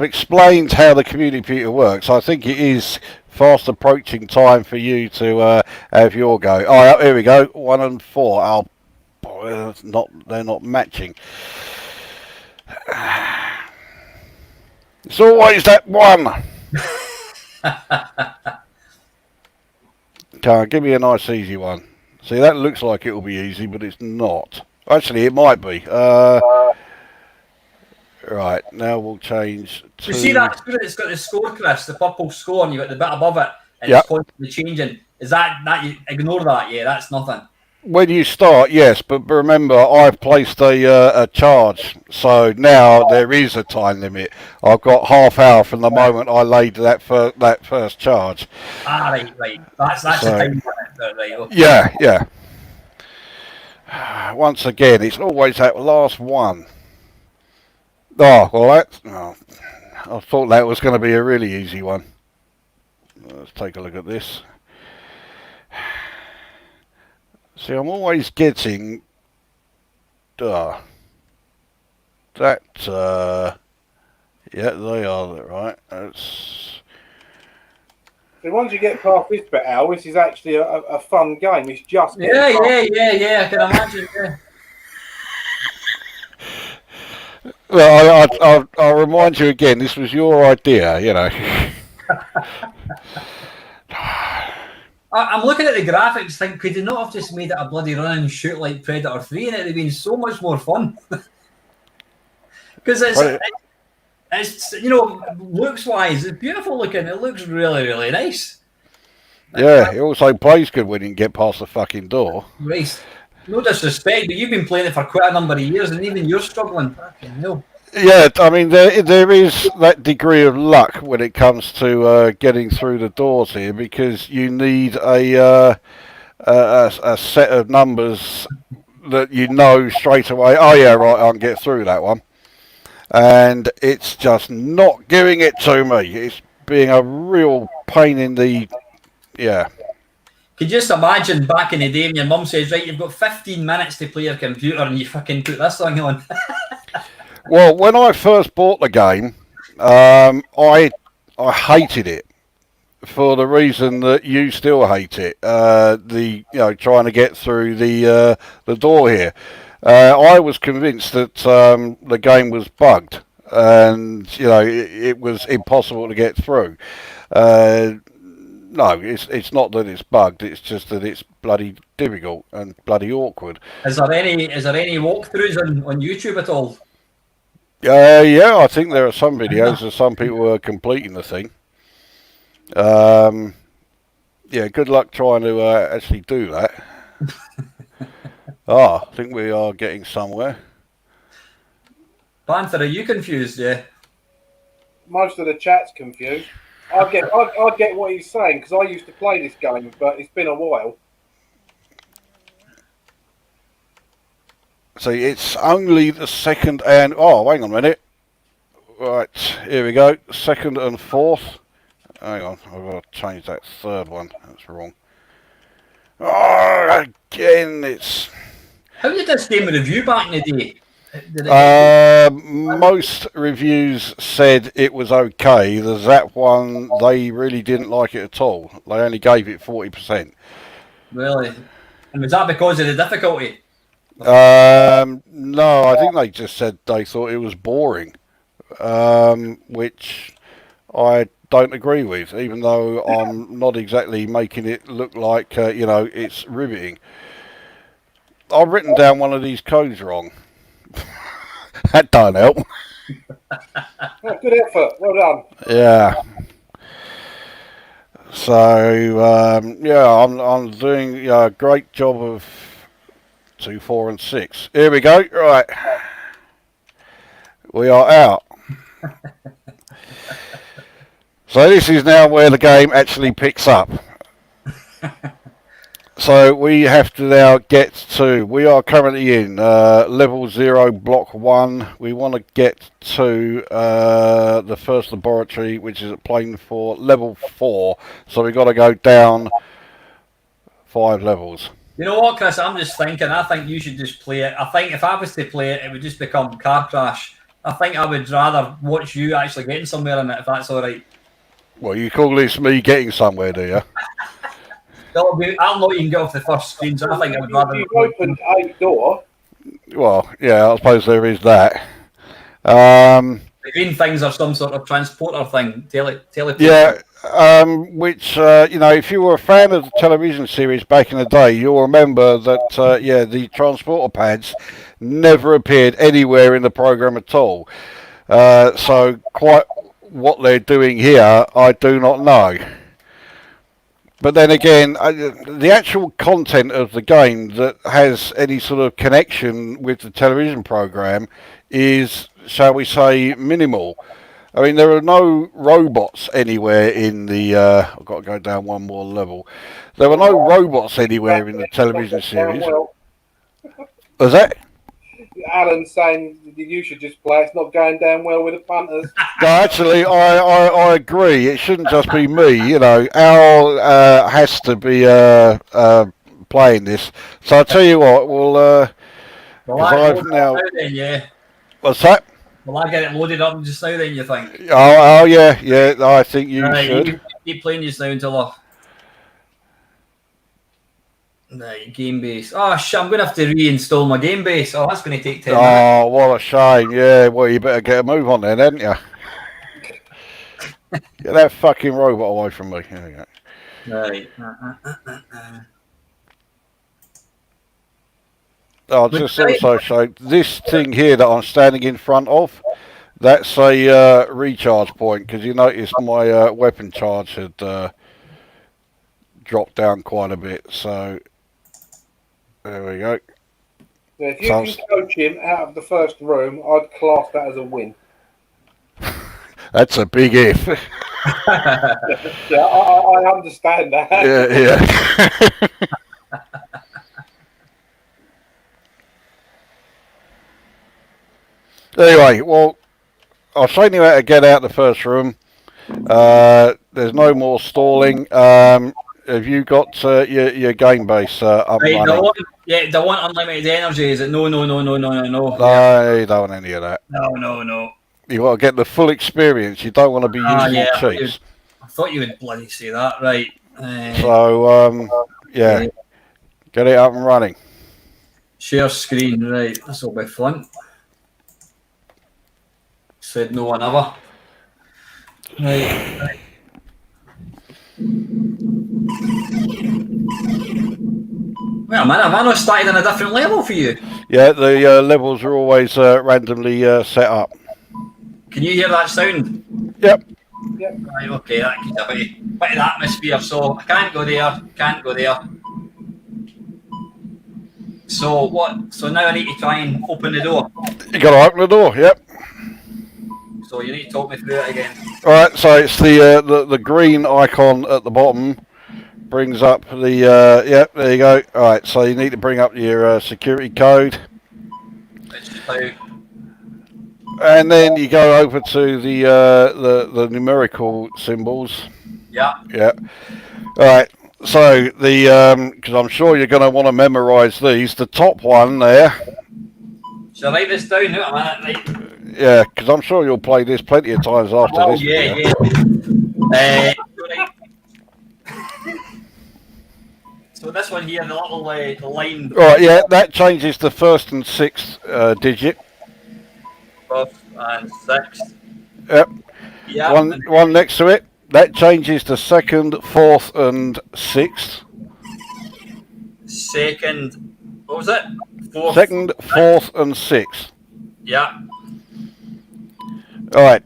explained how the computer works. I think it is fast approaching time for you to have your go. Oh, here we go, 1 and 4. Oh, boy, they're not matching. It's always that one. Come on, give me a nice easy one. See, that looks like it will be easy, but it's not. Actually, it might be. Right, now we'll change to... You see that screen? It's got the score, Chris, the purple score, and you've got the bit above it, and Yep. it's constantly changing. Is that you ignore that? Yeah, that's nothing. When you start, yes, but remember, I've placed a charge, so now there is a time limit. I've got half hour from the moment I laid that first charge. Ah, right. That's so, a time limit, right? Okay. Yeah. Once again, it's always that last one. Oh, well, I thought that was going to be a really easy one. Let's take a look at this. See, I'm always getting yeah, they are right. That's... So once you get past this bit, Al, this is actually a fun game. It's just yeah. I can imagine. Yeah. Well, I'll remind you again. This was your idea, you know. I'm looking at the graphics, thinking, could they not have just made it a bloody run and shoot like Predator 3, and it'd have been so much more fun? Because it's looks wise, it's beautiful looking. It looks really, really nice. Yeah, it also plays good when you can get past the fucking door. Right. No disrespect, but you've been playing it for quite a number of years, and even you're struggling. Fucking hell. Yeah, I mean, there is that degree of luck when it comes to getting through the doors here, because you need a set of numbers that you know straight away. Oh yeah, right, I can get through that one. and it's just not giving it to me. It's being a real pain in the... Yeah. Could you just imagine back in the day when your mum says, right, you've got 15 minutes to play your computer and you fucking put this thing on? Well, when I first bought the game, I hated it for the reason that you still hate it. Trying to get through the door here. I was convinced that the game was bugged, and it was impossible to get through. No, it's not that it's bugged. It's just that it's bloody difficult and bloody awkward. Is there any walkthroughs on YouTube at all? Yeah, I think there are some videos of some people who are completing the thing. Yeah, good luck trying to actually do that. I think we are getting somewhere. Panther, are you confused? Yeah. Most of the chat's confused. I get what he's saying because I used to play this game, but it's been a while. See, it's only the second and... Oh, hang on a minute. Right, here we go. Second and fourth. Hang on, I've got to change that third one. That's wrong. Oh, again, it's... How did this game review back in the day? Most reviews said it was okay. The Zzap one, they really didn't like it at all. They only gave it 40%. Really? And was that because of the difficulty? No, I think they just said they thought it was boring, which I don't agree with, even though I'm not exactly making it look like, it's riveting. I've written down one of these codes wrong. That don't help. Oh, good effort. Well done. Yeah. So, I'm doing a great job of 2, 4, and 6. Here we go. Right. We are out. So this is now where the game actually picks up. So we have to now get to... We are currently in level 0, block 1. We want to get to the first laboratory, which is at plane 4, level 4. So we've got to go down 5 levels. You know what, Chris? I'm just thinking. I think you should just play it. I think if I was to play it, it would just become car crash. I think I would rather watch you actually getting somewhere in it, if that's all right. Well, you call this me getting somewhere, do you? I'll not even get off the first screen, so I think I would rather... You've opened a door. Well, yeah, I suppose there is that. The green things are some sort of transporter thing. Teleport. Yeah, which, if you were a fan of the television series back in the day, you'll remember that, the transporter pads never appeared anywhere in the program at all. So quite what they're doing here, I do not know. But then again, the actual content of the game that has any sort of connection with the television program is, shall we say, minimal. I mean, there are no robots anywhere in the... I've got to go down one more level. There are no robots anywhere in the television series. Was that? Alan's saying you should just play. It's not going down well with the punters. No, actually, I agree. It shouldn't just be me. Al has to be playing this. So I'll tell you what. I've now. Then, yeah. What's that? Will I get it loaded up just now? Then you think? Oh yeah. I think you should. You keep playing just now until game base. Oh shit! I'm going to have to reinstall my game base. Oh, that's going to take 10 minutes. Oh, what a shame. Yeah, well, you better get a move on then, hadn't you? Get that fucking robot away from me. Here we go. Right. I'll just also show this thing here that I'm standing in front of. That's a recharge point, because you notice my weapon charge had dropped down quite a bit. So there we go. So if you can coach him out of the first room, I'd class that as a win. That's a big if. Yeah, I understand that. Yeah. Anyway, well, I'll train you how to get out the first room. There's no more stalling. Have you got your game base up Right, running? they want unlimited energy. Is it no? No, you don't want any of that. No. You want to get the full experience. You don't want to be using Yeah. cheats. I thought you would bloody say that, right? So, yeah, get it up and running. Share screen, right? This will be fun. Said no one ever. Right. Well, man, have I not started on a different level for you? Yeah, the levels are always randomly set up. Can you hear that sound? Yep. Right, okay, that gives a bit of atmosphere, so I can't go there. So what? So now I need to try and open the door. You got to open the door, yep. So you need to talk me through it again. Alright, so it's the green icon at the bottom. Brings up the, yep, there you go. Alright, so you need to bring up your security code. And then you go over to the numerical symbols. Yeah. Yeah. Alright, so the, because I'm sure you're going to want to memorize these. The top one there. Shall I write this down? No, right. Yeah, because I'm sure you'll play this plenty of times after this. Yeah. So this one here, the little the line. Right, yeah, that changes the first and sixth digit. First and sixth. Yep. Yeah. One next to it. That changes the second, fourth, and sixth. Second. What was it? Fourth. Second, fourth, and sixth. Yeah. All right.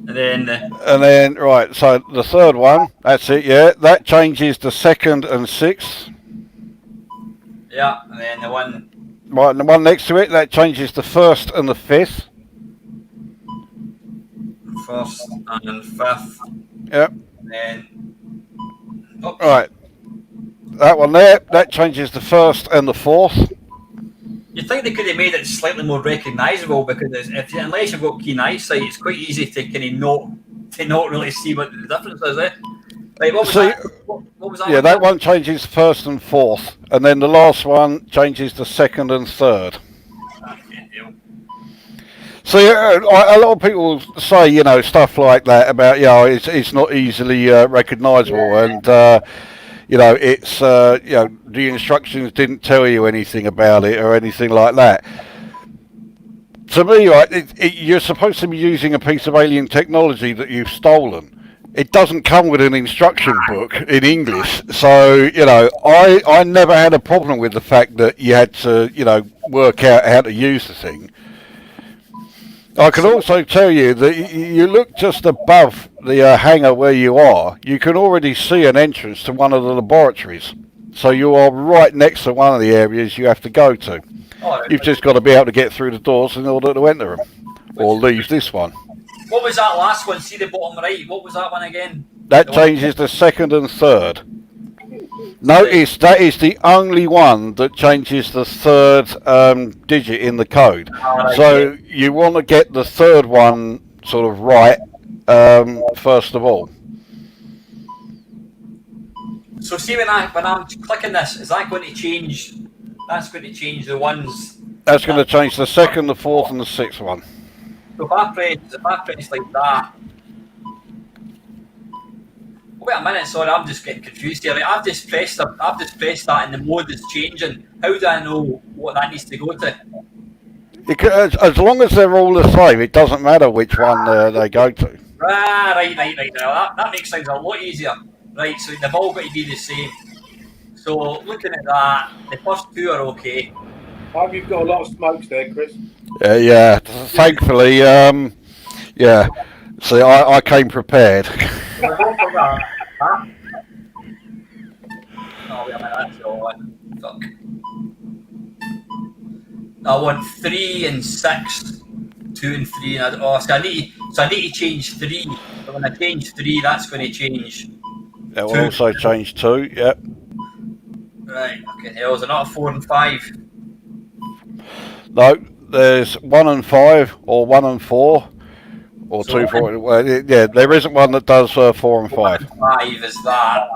And then, right, so the third one, that's it, yeah, that changes the second and sixth. Yeah, and then the one... Right, and the one next to it, that changes the first and the fifth. First and fifth. Yep. And then... All right. That one there, that changes the first and the fourth. You'd think they could have made it slightly more recognisable, because unless you've got keen eyesight, it's quite easy to kind of not really see what the difference is, eh? Right, what was that? What was that? Yeah, that one changes first and fourth, and then the last one changes the second and third. So a lot of people say, you know, stuff like that about, you know, it's not easily recognisable, and you know, it's you know, the instructions didn't tell you anything about it or anything like that. To me, right, you're supposed to be using a piece of alien technology that you've stolen. It doesn't come with an instruction book in English, so you know, I never had a problem with the fact that you had to, you know, work out how to use the thing. I can also tell you that you look just above the hangar where you are, you can already see an entrance to one of the laboratories. So you are right next to one of the areas you have to go to. You've just got to be able to get through the doors in order to enter them. Or leave this one. What was that last one? See the bottom right? What was that one again? That changes the second and third. Notice that is the only one that changes the third digit in the code. So you want to get the third one sort of right first of all. So see when I'm clicking this, is that going to change? That's going to change the ones. That's going to change the second, the fourth, and the sixth one. So if I press like that. Wait a minute, sorry, I'm just getting confused here. I've just pressed that and the mode is changing. How do I know what that needs to go to? Because as long as they're all the same, it doesn't matter which one they go to. Right. Now that makes things a lot easier. Right, so they've all got to be the same. So looking at that, the first two are okay. I hope you've got a lot of smokes there, Chris. Yeah, thankfully, yeah. See, I came prepared. Huh? Oh, wait a minute, that's the one. Fuck. I want 3 and 6, 2 and 3, and so I need to change 3. But when I change 3, that's going to change. It will also change 2. Yep. Right. Okay. There's another 4 and 5. No, there's 1 and 5 or 1 and 4. Or so 2, 4. Well, yeah, there isn't one that does 4 and 5. 5 is that.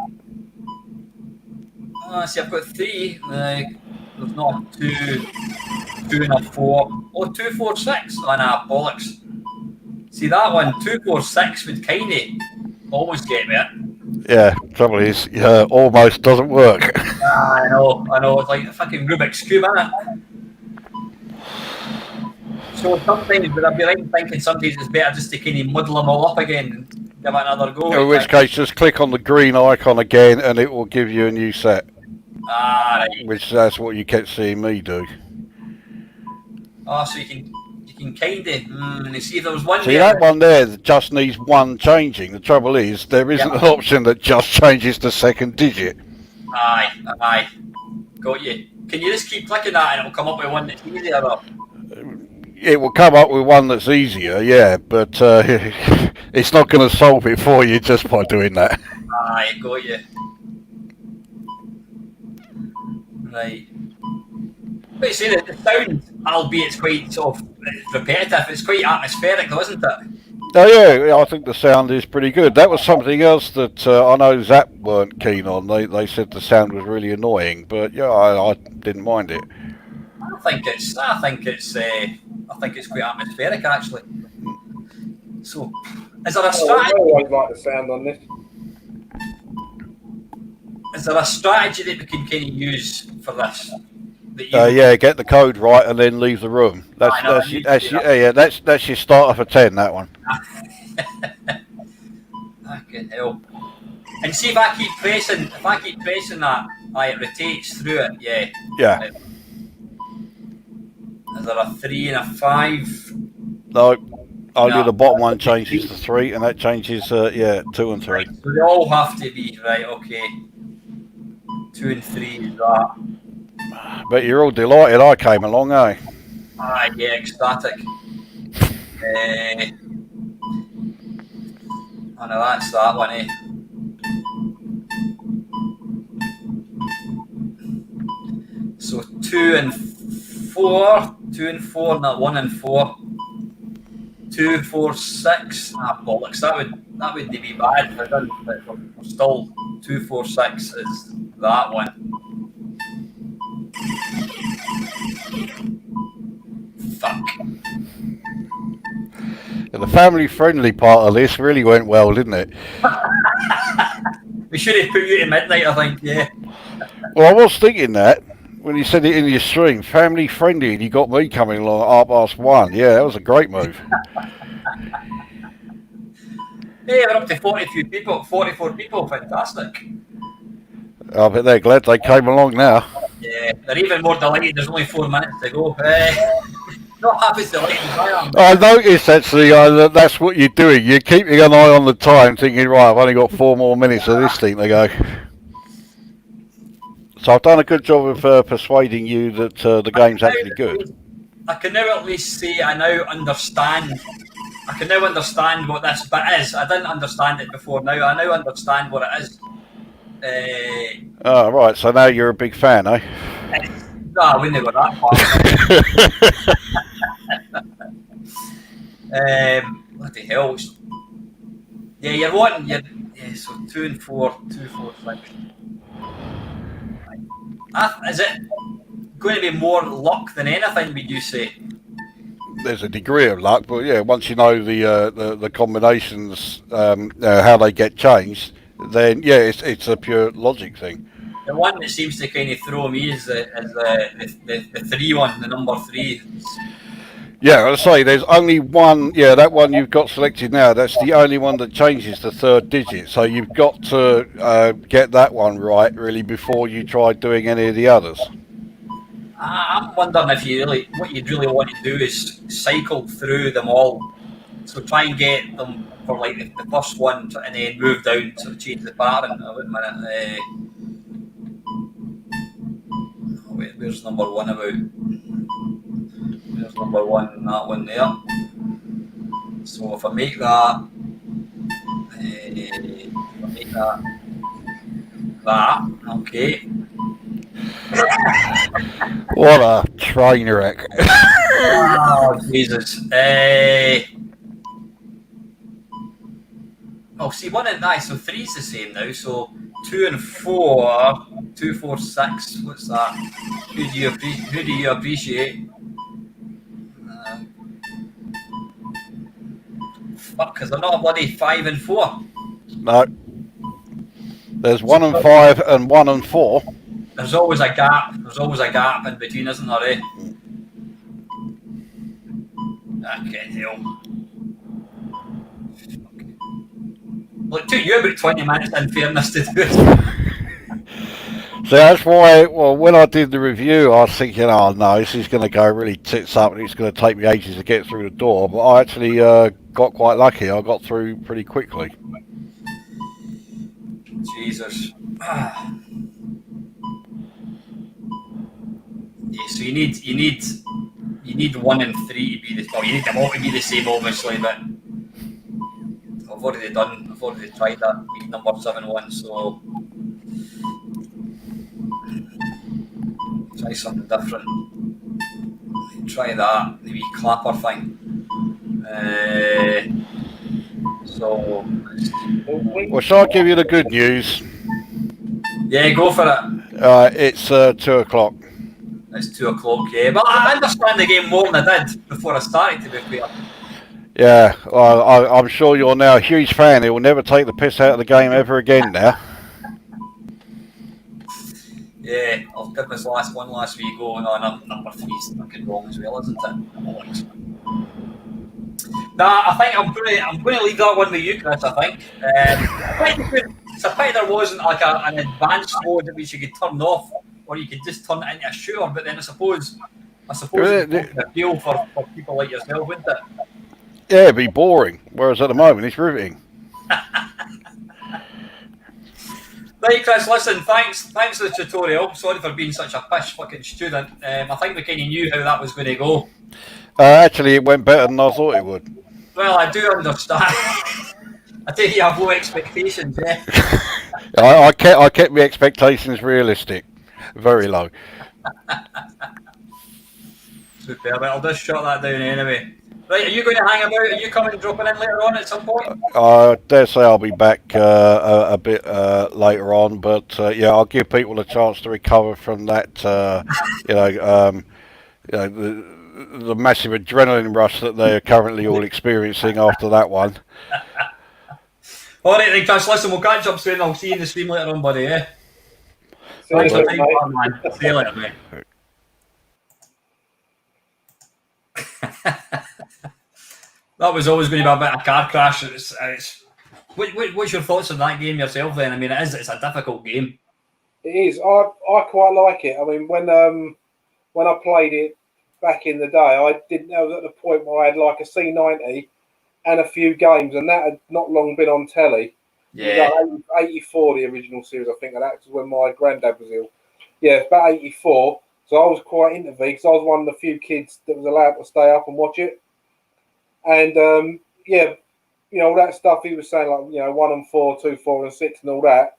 See, I've got 3. There's not 2 and a 4. Oh, 2, 4, 6. Oh, nah, bollocks. See that one, 2, 4, 6 would kind of almost get me. Yeah, trouble is, almost doesn't work. I know. It's like a fucking Rubik's Cube, isn't it? So sometimes, would I be right in thinking sometimes it's better just to kind of muddle them all up again and give it another go? In which case, just click on the green icon again and it will give you a new set. Right. Which that's what you kept seeing me do. Oh, so you can kind of, and you see if there was one See, there. that one there just needs one changing. The trouble is, there isn't an option that just changes the second digit. Aye. Got you. Can you just keep clicking that and it'll come up with one that's easier? Or? It will come up with one that's easier, yeah, but it's not going to solve it for you just by doing that. Aye, got you. Right. But you see, the sound, albeit it's quite sort of repetitive, it's quite atmospheric, though, isn't it? Oh yeah, I think the sound is pretty good. That was something else that I know Zzap weren't keen on. They said the sound was really annoying, but yeah, I didn't mind it. I think it's quite atmospheric, actually. So, is there a strategy? I always like the sound on this. Is there a strategy that we can kind of use for this? Yeah, get the code right and then leave the room. That's your starter for 10. That one. Fucking hell! And see if I keep pressing that, it rotates through it. Yeah. Yeah. Is there a 3 and a 5? No, only the bottom one changes to 3, and that changes 2 and 3. Right, so they all have to be right. Okay. 2 and 3 is that. But you're all delighted I came along, eh? Aye, yeah, ecstatic. Oh no, that's that one, eh? So 2 and 4, 2 and 4, not 1 and 4. 2, 4, 6. Bollocks! That would be bad. But we're still 2, 4, 6 is that one. Fuck. Yeah, the family-friendly part of this really went well, didn't it? We should have put you to midnight, I think. Yeah. Well, I was thinking that when you said it in your stream, family-friendly, and you got me coming along at 1:30. Yeah, that was a great move. Yeah, we're up to 44 people. Fantastic. I bet they're glad they came along now. Yeah, they're even more delighted. There's only 4 minutes to go. Not half as delighted as I am. I noticed actually that's what you're doing. You're keeping an eye on the time, thinking, right, I've only got 4 more minutes of this thing to go. So I've done a good job of persuading you that the game's actually good. I can now at least say I now understand. I can now understand what this bit is. I didn't understand it before. Now I now understand what it is. Oh, right. So now you're a big fan, eh? No, I wouldn't go that far. What the hell? Yeah, you're wanting so 2 and 4, 2, 4, 6. Is it going to be more luck than anything? Would you say? There's a degree of luck, but yeah, once you know the combinations, how they get changed, then yeah, it's a pure logic thing. The one that seems to kind of throw me is the 3 one, the number 3. Yeah, I say there's only one. Yeah, that one you've got selected now. That's the only one that changes the 3rd digit. So you've got to get that one right really before you try doing any of the others. I'm wondering if what you'd really want to do is cycle through them all. So try and get them for like the first one, and then move down to change the pattern. Wait a minute. Where's number 1 about? There's number 1 and that one there. So if I make that, okay. What a train wreck. Oh, Jesus. Oh, see, 1 and 9, so 3's the same now. So 2 and 4, 2, 4, 6. What's that? Who do you appreciate? Fuck, because they're not a bloody 5 and 4. No. There's 1 and 5 and 1 and 4. There's always a gap. There's always a gap in between, isn't there? Eh? I can't tell. Look, it took you about 20 minutes in fairness to do it. So that's why, well, when I did the review, I was thinking, oh no, this is going to go really tits up and it's going to take me ages to get through the door. But I actually got quite lucky. I got through pretty quickly. Jesus. Yeah, so you need 1 and 3 to be the, well, you need them all to be the same, obviously, but I've already tried that week number 7-1, so try something different. Try that, the wee clapper thing. So Well, shall I give you the good news? yeah, go for it. It's 2 o'clock. It's 2 o'clock, yeah. But I understand the game more than I did before I started, to be fair. Yeah, well, I'm sure you're now a huge fan. He will never take the piss out of the game ever again now. Yeah, I'll give this last week go. No, number 3's fucking wrong as well, isn't it? Nah, I think I'm going to leave that one with you, Chris. I think. It's a pity there wasn't like an advanced mode that which you could turn off, or you could just turn it into a shooter. But then I suppose it's a deal for people like yourself, wouldn't it? Yeah, it'd be boring. Whereas at the moment, it's riveting. Right, Chris, listen, thanks for the tutorial. Sorry for being such a pish fucking student. I think we kind of knew how that was going to go. Actually, it went better than I thought it would. Well, I do understand. I think you have low expectations, yeah? I kept my expectations realistic. Very low. Super, but I'll just shut that down anyway. Right, are you going to hang about? Are you coming and dropping in later on at some point? I dare say I'll be back a bit later on, but yeah, I'll give people a chance to recover from that. The massive adrenaline rush that they are currently all experiencing after that one. All right, then, Chris. Listen, we'll catch up soon. I'll see you in the stream later on, buddy. Yeah. Thanks for taking part, man. See you later, mate. That was always going to be a bit of a car crash. What's your thoughts on that game yourself then? I mean, it's a difficult game. It is. I quite like it. I mean, when I played it back in the day, I didn't know at the point where I had like a C90 and a few games, and that had not long been on telly. Yeah. 84, the original series, I think, and that was when my granddad was ill. Yeah, it's about 84. So I was quite into V because I was one of the few kids that was allowed to stay up and watch it. And yeah, you know, all that stuff he was saying, like, you know, 1 and 4, 2, 4 and 6 and all that.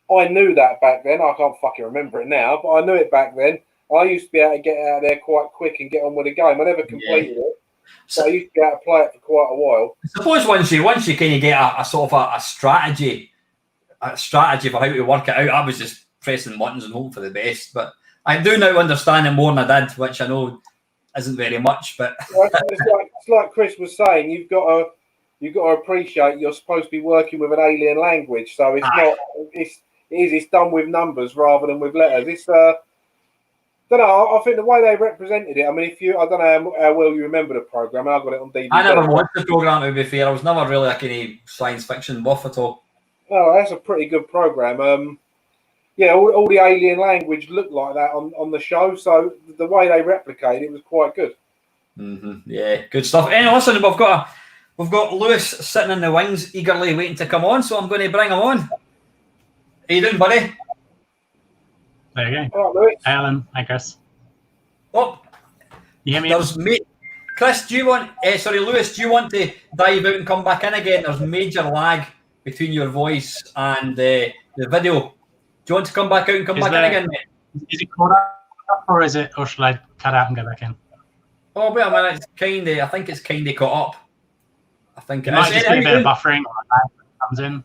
I knew that back then. I can't fucking remember it now, but I knew it back then. I used to be able to get out there quite quick and get on with the game. I never completed it, so I used to be able to play it for quite a while. I suppose once you kind of get a sort of a strategy for how to work it out, I was just pressing buttons and hoping for the best. But I do now understand it more than I did, which I know isn't very much. But it's like Chris was saying, you've got to appreciate you're supposed to be working with an alien language, so it's not. It's done with numbers rather than with letters. It's I don't know. I think the way they represented it. I mean, I don't know how well you remember the program. I got it on DVD. I never watched the program, to be fair. I was never really like any science fiction buff at all. Oh, that's a pretty good program. Yeah, all the alien language looked like that on the show. So the way they replicated it was quite good. Yeah, good stuff. Anyway, listen, we've got Lewis sitting in the wings, eagerly waiting to come on. So I'm going to bring him on. How you doing, buddy? There you go. All right, Lewis. Hi, Alan. Hi, Chris. Oh, you hear me? There's Chris, Lewis, do you want to dive out and come back in again? There's major lag between your voice and the video. Do you want to come back out and come back in again, mate? Is it caught up, or should I cut out and go back in? Oh, wait a minute. I think it's kind of caught up. I think it might just be a bit of buffering. comes in.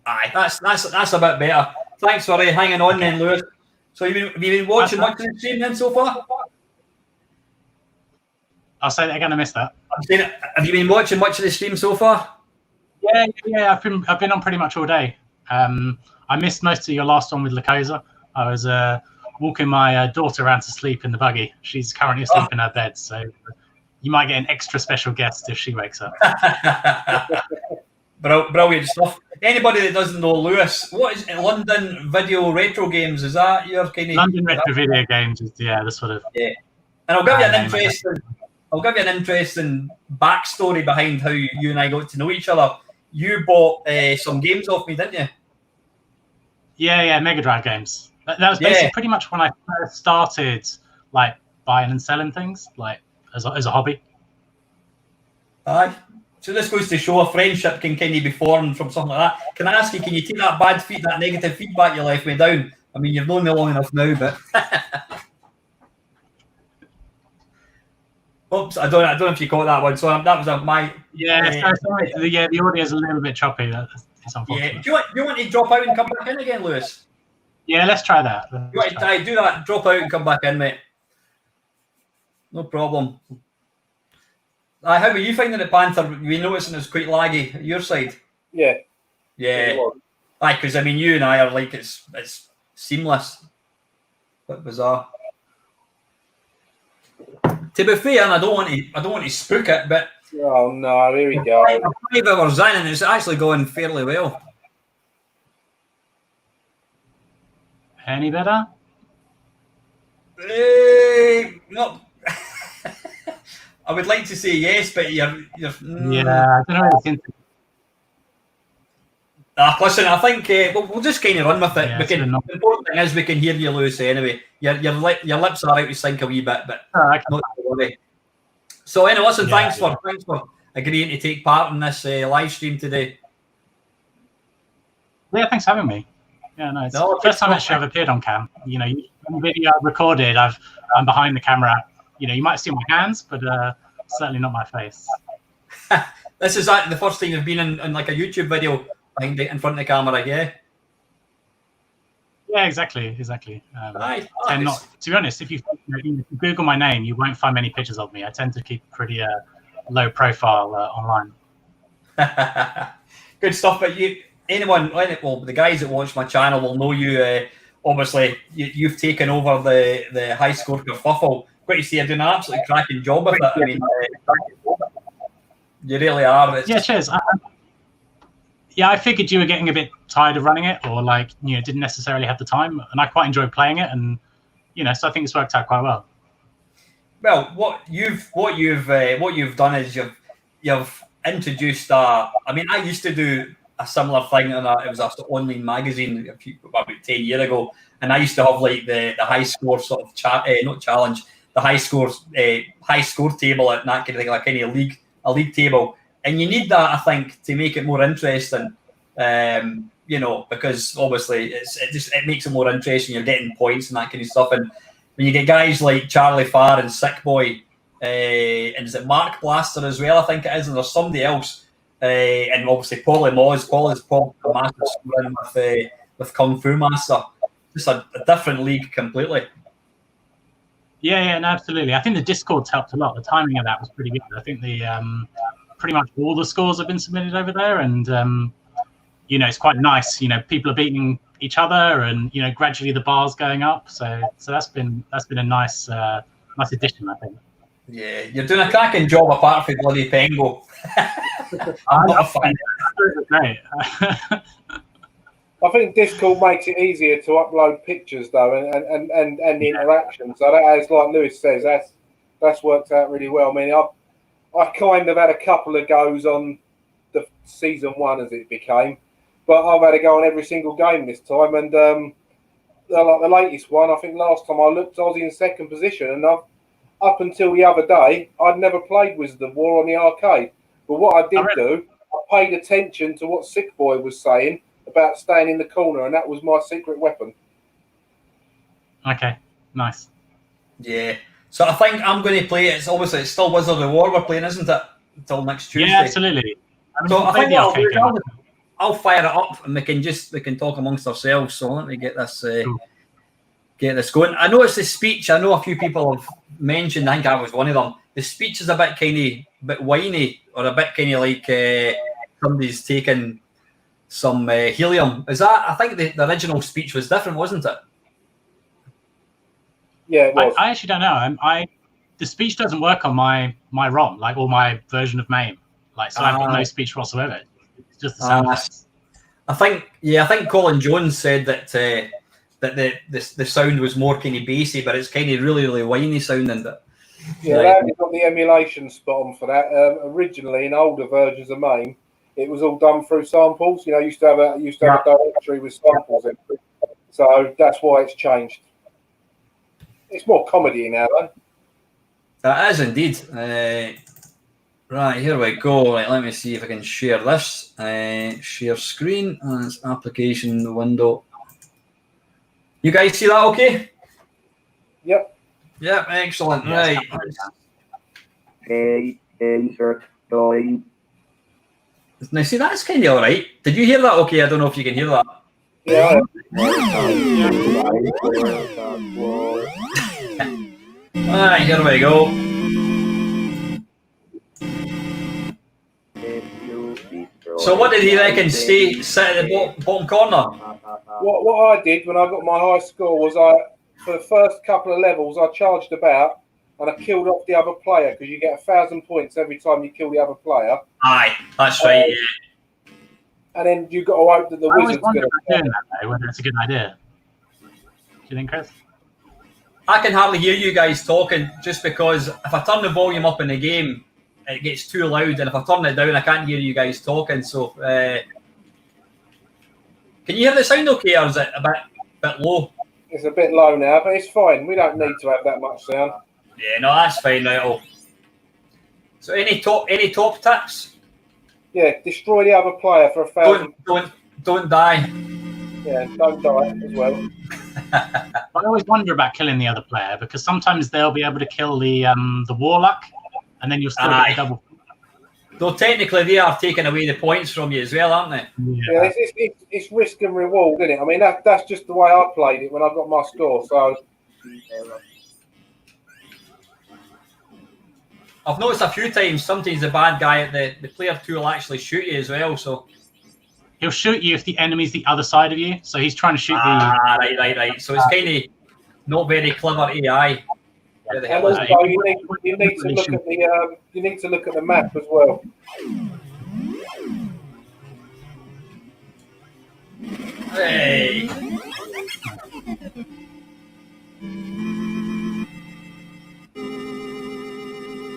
Aye, that's a bit better. Thanks for hanging on then, Lewis. So have you been watching much of the stream then so far? I'll say that again. I missed that. I'm saying, have you been watching much of the stream so far? Yeah. I've been on pretty much all day. I missed most of your last one with Lukozer. I was walking my daughter around to sleep in the buggy. She's currently asleep in her bed, so you might get an extra special guest if she wakes up. Brilliant stuff. Anybody that doesn't know Lewis, what is it, London Video Retro Games? Is that your kind of London Retro Video Games? Is the sort of And I'll give you an interesting backstory behind how you and I got to know each other. You bought some games off me, didn't you? Yeah, Mega Drive games. That was basically pretty much when I first started, like buying and selling things, like as a hobby. Aye. So this goes to show a friendship can kind of be formed from something like that. Can I ask you, can you take that negative feedback you left me down? I mean, you've known me long enough now, but oops, I don't know if you caught that one. So that was my sorry. The audio is a little bit choppy. It's unfortunate. Yeah. Do you want to drop out and come back in again, Lewis? Yeah, let's try that. You want to do that? Drop out and come back in, mate. No problem. How were you finding it, Panther? Were you noticing it's quite laggy your side? Yeah. Aye, because I mean, you and I are like it's seamless. Bit bizarre. To be fair, and I don't want to spook it, but oh no, here we go. 5 hours in, and it's actually going fairly well. Any better? No. I would like to say yes, but you're I don't know. Listen, I think we'll just kind of run with it. The important thing is we can hear you, Lewis. Anyway, your lips are out of sync a wee bit, but not to worry. So, anyway, listen, thanks for agreeing to take part in this live stream today. Yeah, thanks for having me. Yeah, no, it's the first time actually I've appeared on cam. You know, the video I've recorded, I'm behind the camera. You know, you might see my hands, but certainly not my face. This is the first time you've been in like a YouTube video behind in front of the camera, yeah? Yeah, exactly. Nice. To be honest, if you Google my name, you won't find many pictures of me. I tend to keep pretty low profile online. Good stuff. But the guys that watch my channel will know you. Obviously, you've taken over the high score kerfuffle. Great to see you doing an absolutely cracking job with it. I mean, you really are. Cheers. I figured you were getting a bit tired of running it, or didn't necessarily have the time, and I quite enjoyed playing it, and so I think it's worked out quite well. Well, what you've done is you've introduced I used to do a similar thing, and it was an online magazine about 10 years ago, and I used to have like the high score sort of not challenge, the high score table at that kind of thing, like any a league table, and you need that, I think, to make it more interesting. Because obviously it makes it more interesting. You're getting points and that kind of stuff, and when you get guys like Charlie Farr and Sick Boy, and is it Mark Blaster as well? I think it is, and there's somebody else, and obviously Paul E Moz. Paul is Master scoring with Kung Fu Master. Just a different league completely. Yeah, no, absolutely. I think the Discord's helped a lot. The timing of that was pretty good. I think the pretty much all the scores have been submitted over there, and it's quite nice. People are beating each other, and gradually the bar's going up. So that's been a nice addition, I think. Yeah, you're doing a cracking job apart from bloody Pengo. I'm not a fan. Great. I think Discord makes it easier to upload pictures though, and the interaction. So that, as like Lewis says, that's worked out really well. I mean, I kind of had a couple of goes on the season 1 as it became, but I've had a go on every single game this time. And like the latest one, I think last time I looked, I was in second position, and up until the other day, I'd never played Wizard of War on the arcade. But what I did do, I paid attention to what Sick Boy was saying about staying in the corner, and that was my secret weapon. Okay, nice. Yeah. So I think I'm going to play it. It's still Wizard of War we're playing, isn't it? Until next Tuesday. Yeah, absolutely. So I think I'll fire it up and we can talk amongst ourselves. So let me get this going. I noticed the speech. I know a few people have mentioned. I think I was one of them. The speech is a bit bit whiny, or a bit kind of like somebody's taking some helium. Is that? I think the original speech was different, wasn't it? Yeah, it was. I actually don't know. The speech doesn't work on my ROM, like, or my version of MAME. Like, so I've got no speech whatsoever. It's just the sound effects. I think Colin Jones said that the sound was more kind of bassy, but it's kind of really whiny sounding. Yeah, they haven't got the emulation spot on for that. Originally, in older versions of MAME, it was all done through samples. You know, used to have a directory with samples in. So that's why it's changed. It's more comedy now, though. That is indeed. Right, here we go. Right, let me see if I can share this. Share screen as application window. You guys see that okay? Yep. Yep, excellent. Right. Insert going. Now, see, that's kind of all right. Did you hear that okay? I don't know if you can hear that. Yeah. Alright, here we go. So what did he reckon? Sit at the bottom corner? What I did when I got my high score was for the first couple of levels, I charged about and I killed off the other player because you get 1,000 points every time you kill the other player. Aye, that's right. Yeah. And then you got to hope that the wizard's going to doing that, though, whether it's a good idea. Do you think, Chris? I can hardly hear you guys talking just because if I turn the volume up in the game, it gets too loud, and if I turn it down, I can't hear you guys talking. So, can you hear the sound okay, or is it a bit low? It's a bit low now, but it's fine. We don't need to have that much sound. Yeah, no, that's fine now. All. So, any top tips? Yeah, destroy the other player for 1,000. Don't die. Yeah, don't die as well. I always wonder about killing the other player because sometimes they'll be able to kill the warlock, and then you'll still get a double. Though technically they are taking away the points from you as well, aren't they? Yeah, it's risk and reward, isn't it? I mean, that's just the way I played it when I got my score. So I've noticed a few times. Sometimes the bad guy at the player 2 will actually shoot you as well. So he'll shoot you if the enemy's the other side of you. So he's trying to shoot the. Right. So it's kind of not very clever AI. And also, you need to look at the map as well. Hey.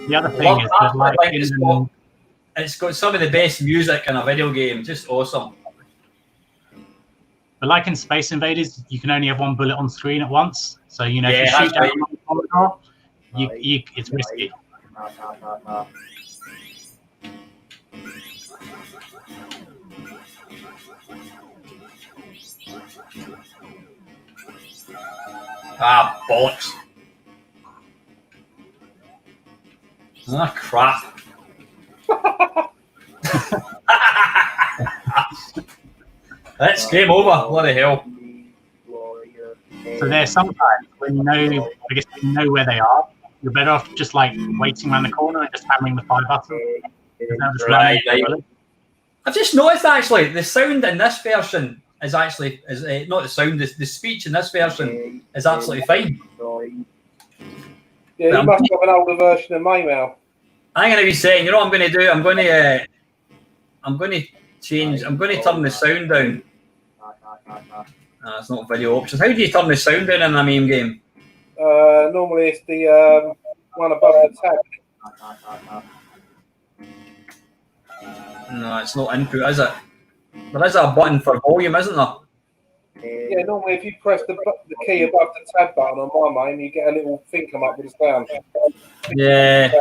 The other thing is that it's got some of the best music in a video game. Just awesome. But like in Space Invaders, you can only have one bullet on screen at once. So, you know, if you shoot down the corridor, it's risky. Ah, bollocks. Ah, crap. That's game over. What the hell? So there's sometimes when you know where they are, you're better off just like waiting around the corner and just hammering the fire button. Right. I've just noticed actually the sound in this version is actually not the sound. The speech in this version is absolutely fine. Yeah, you must have an older version of MAME. I'm going to be saying, you know what I'm going to do? I'm going to change. I'm going to turn the sound down. It's not video options. How do you turn the sound down in a MAME game? Normally it's the one above the tab. No, it's not input, is it? There is a button for volume, isn't there? Yeah, normally if you press the key above the tab button on my MAME, you get a little thing come up with a sound. Yeah.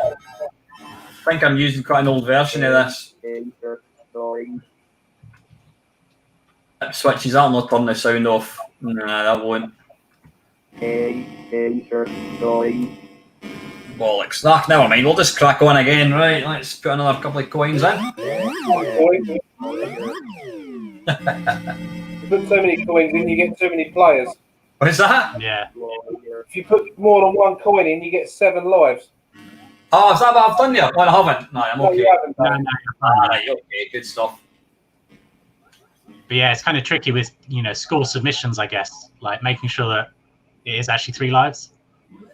I think I'm using quite an old version of this. Switches, that'll not turn the sound off. Nah, that won't. bollocks. Ah, never mind. We'll just crack on again. Right, let's put another couple of coins in. You put so many coins in, you get too many players. What is that? Yeah. If you put more than one coin in, you get 7 lives. Oh, is that what I've done there? No, I haven't. No, I'm No, okay. you haven't No, done. no, Right, okay, good stuff. but yeah, it's kind of tricky with score submissions, I guess, like making sure that it is actually 3 lives.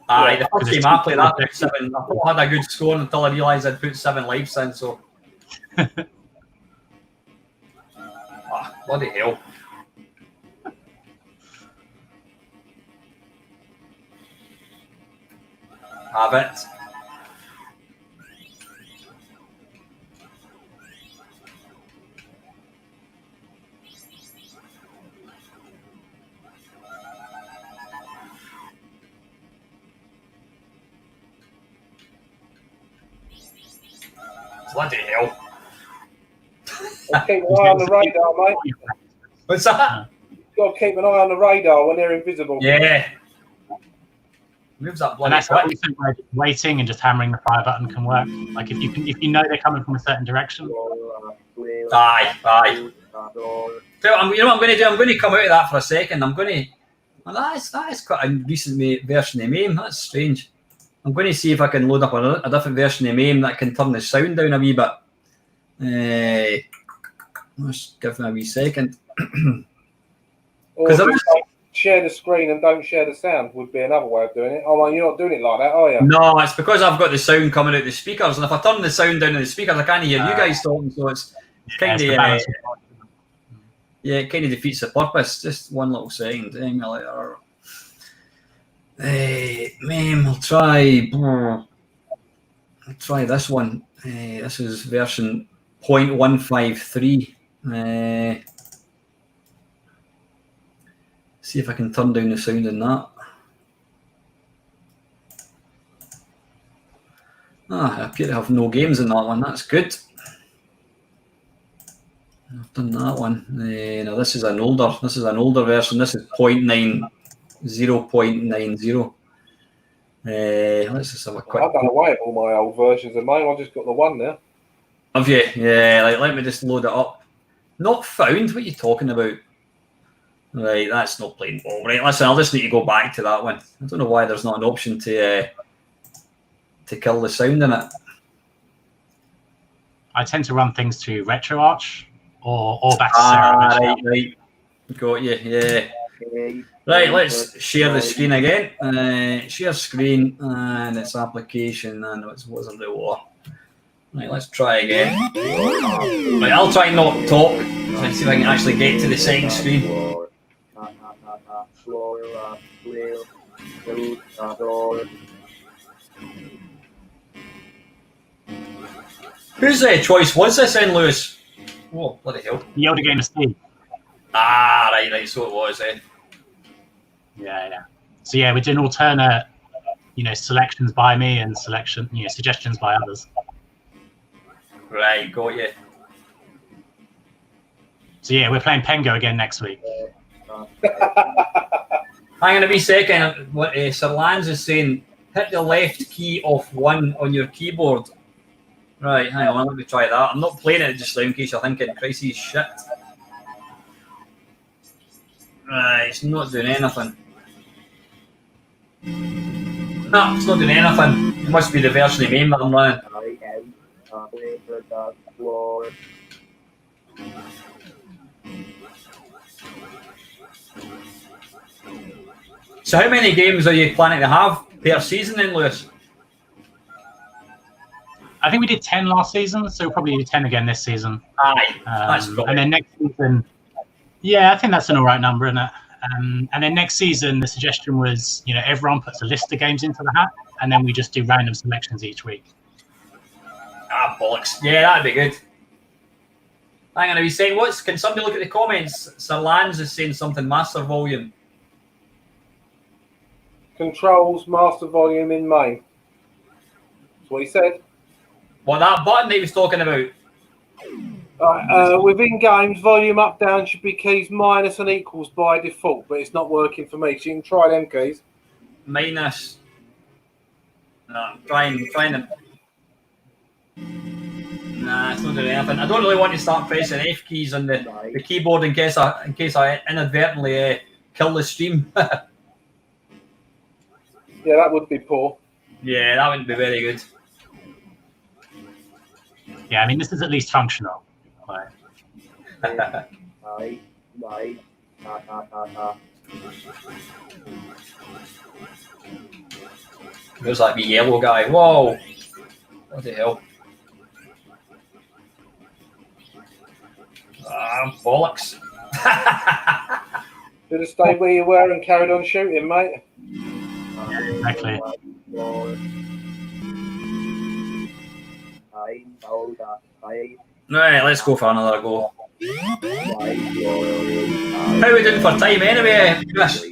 Aye, the first game I played, I Because put 7. I thought I had a good score until I realised I'd put 7 lives in. So, bloody hell! Have it. Bloody hell. Keep an eye on the radar, mate. What's that? You've got to keep an eye on the radar when they're invisible. Yeah. Moves that And bloody that's quick. also where waiting and just hammering the fire button can work. Like if you know they're coming from a certain direction. Aye. So, you know what I'm going to do? I'm going to come out of that for a second. I'm going to... Well, that is quite a recent version of MAME. That's strange. I'm going to see if I can load up a different version of MAME that can turn the sound down a wee bit. Let's give me a wee second. Or Because just share the screen and don't share the sound would be another way of doing it. Oh, well, you're not doing it like that, are you? No, it's because I've got the sound coming out the speakers, and if I turn the sound down in the speakers, I can't hear you guys talking. So it's kind of it kind of defeats the purpose. Just one little second. Ma'am, I'll try this one. This is version 0.153. See if I can turn down the sound in that. I appear to have no games in that one. That's good. I've done that one. No, this is an older version. This is 0.90. Let's just have a quick. I've done away with all my old versions of mine. I've just got the one there. Have you? Yeah, let me just load it up. Not found? What are you talking about? Right, that's not playing ball. Right, listen, I'll just need to go back to that one. I don't know why there's not an option to kill the sound in it. I tend to run things to RetroArch or back to Sarah. Right. Got you, yeah. Right, let's share the screen again. Share screen and its application and it wasn't the war. Right, let's try again. Right, I'll try and not talk. Let's see if I can actually get to the second screen. Whose choice was this then, Lewis? Oh, bloody hell. The older game of Steve. Right, so it was, Yeah. So yeah, we're doing alternate, selections by me and suggestions by others. Right, got you. So yeah, we're playing Pengo again next week. Hang on a wee second. What Sir Lance is saying, hit the left key of 1 on your keyboard. Right, hang on, let me try that. I'm not playing it just now in case you're thinking, Christ, he's shit. Right, it's not doing anything. No, it's not doing anything. It must be the version of MAME that I'm running. So how many games are you planning to have per season then, Lewis? I think we did 10 last season, so we'll probably do 10 again this season. Aye, that's probably. And then next season, yeah, I think that's an all right number, isn't it? And then next season, the suggestion was, everyone puts a list of games into the hat, and then we just do random selections each week. Bollocks. Yeah, that'd be good. Hang on, are you saying what's? Can somebody look at the comments? Sir Lance is saying something. Master volume. Controls master volume in main. That's what he said. What, that button that he was talking about? Within games, volume up down should be keys minus and equals by default, but it's not working for me. So you can try them keys. Minus. Trying to. Nah, it's not doing anything. I don't really want to start pressing F keys on the keyboard in case I inadvertently kill the stream. Yeah, that would be poor. Yeah, that wouldn't be very good. Yeah, I mean, this is at least functional. Right. There's like the yellow guy. Whoa! What the hell? Bollocks. Should have stayed where you were and carried on shooting, mate. Exactly. Right, let's go for another go. How are we doing for time anyway, Chris?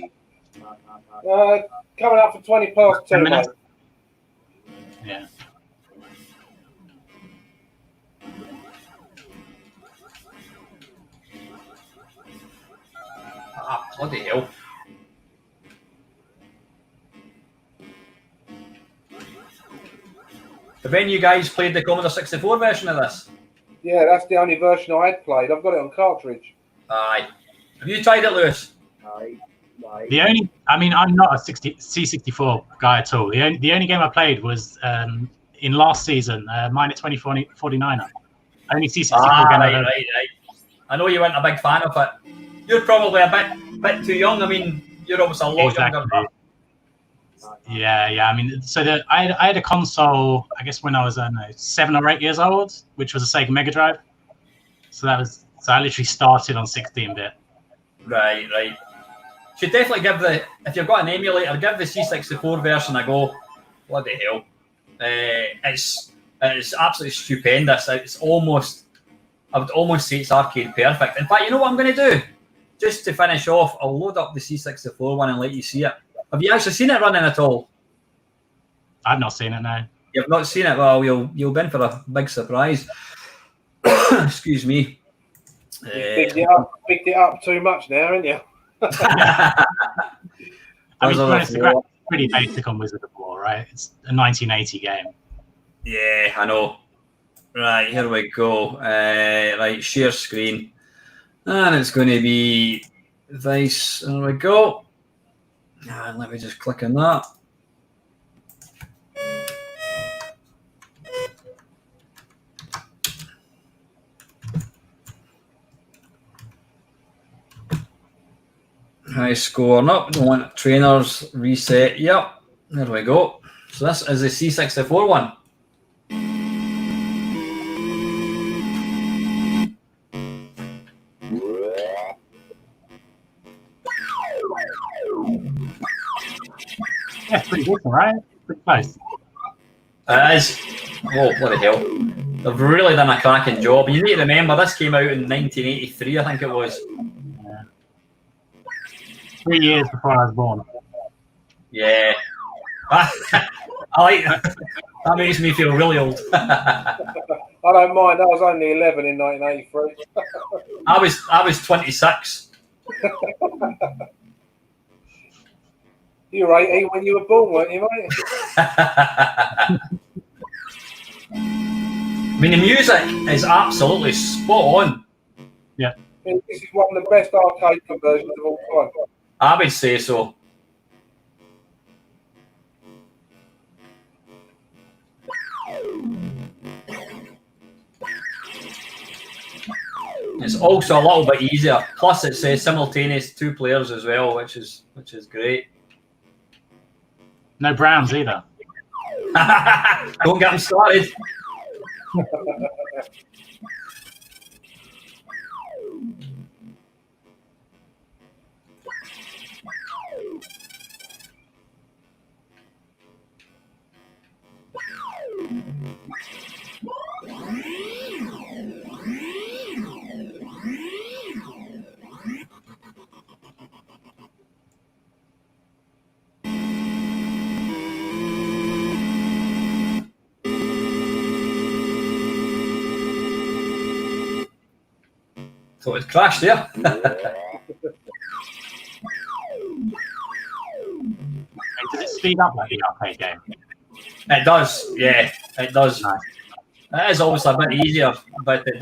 Coming up for 20 past 2, mate. Yeah. Bloody hell. Have any of you guys played the Commodore 64 version of this? Yeah, that's the only version I had played. I've got it on cartridge. Aye. Have you tried it, Lewis? I mean, I'm not a C64 guy at all. The only game I played was in last season, Miner 2049er. Only C64 game. Right. I know you weren't a big fan of it. You're probably a bit too young. I mean, you're obviously a lot younger. Yeah. I mean, so I had a console, I guess, when I was 7 or 8 years old, which was a Sega Mega Drive. So I literally started on 16-bit. Right. Should definitely if you've got an emulator, give the C64 version a go. Bloody hell. It's absolutely stupendous. I would almost say it's arcade perfect. In fact, you know what I'm going to do? Just to finish off, I'll load up the C64 one and let you see it. Have you actually seen it running at all? I've not seen it, no. You've not seen it? Well, you'll be in for a big surprise. Excuse me. Picked it up too much now, haven't you? I mean, the graphics pretty basic on Wizard of War, right? It's a 1980 game. Yeah, I know. Right, here we go. Right, share screen. And it's going to be Vice. There we go. And let me just click on that. High score up. Don't want trainers reset. Yep. There we go. So this is the C64 one. Yeah, it's pretty good, right? Pretty close. It is. Oh, bloody hell. They've really done a cracking job. You need to remember, this came out in 1983, I think it was. Yeah. 3 years before I was born. Yeah. I like that. That makes me feel really old. I don't mind. I was only 11 in 1983. I was 26. You were 18 when you were born, weren't you, mate? I mean, the music is absolutely spot on. Yeah. This is one of the best arcade conversions of all time. I would say so. It's also a little bit easier. Plus, it's simultaneous 2 players as well, which is great. No Browns either. Don't get them started. So it crashed there. Does it speed up like the arcade game? It does, yeah, it does. It is always a bit easier, but it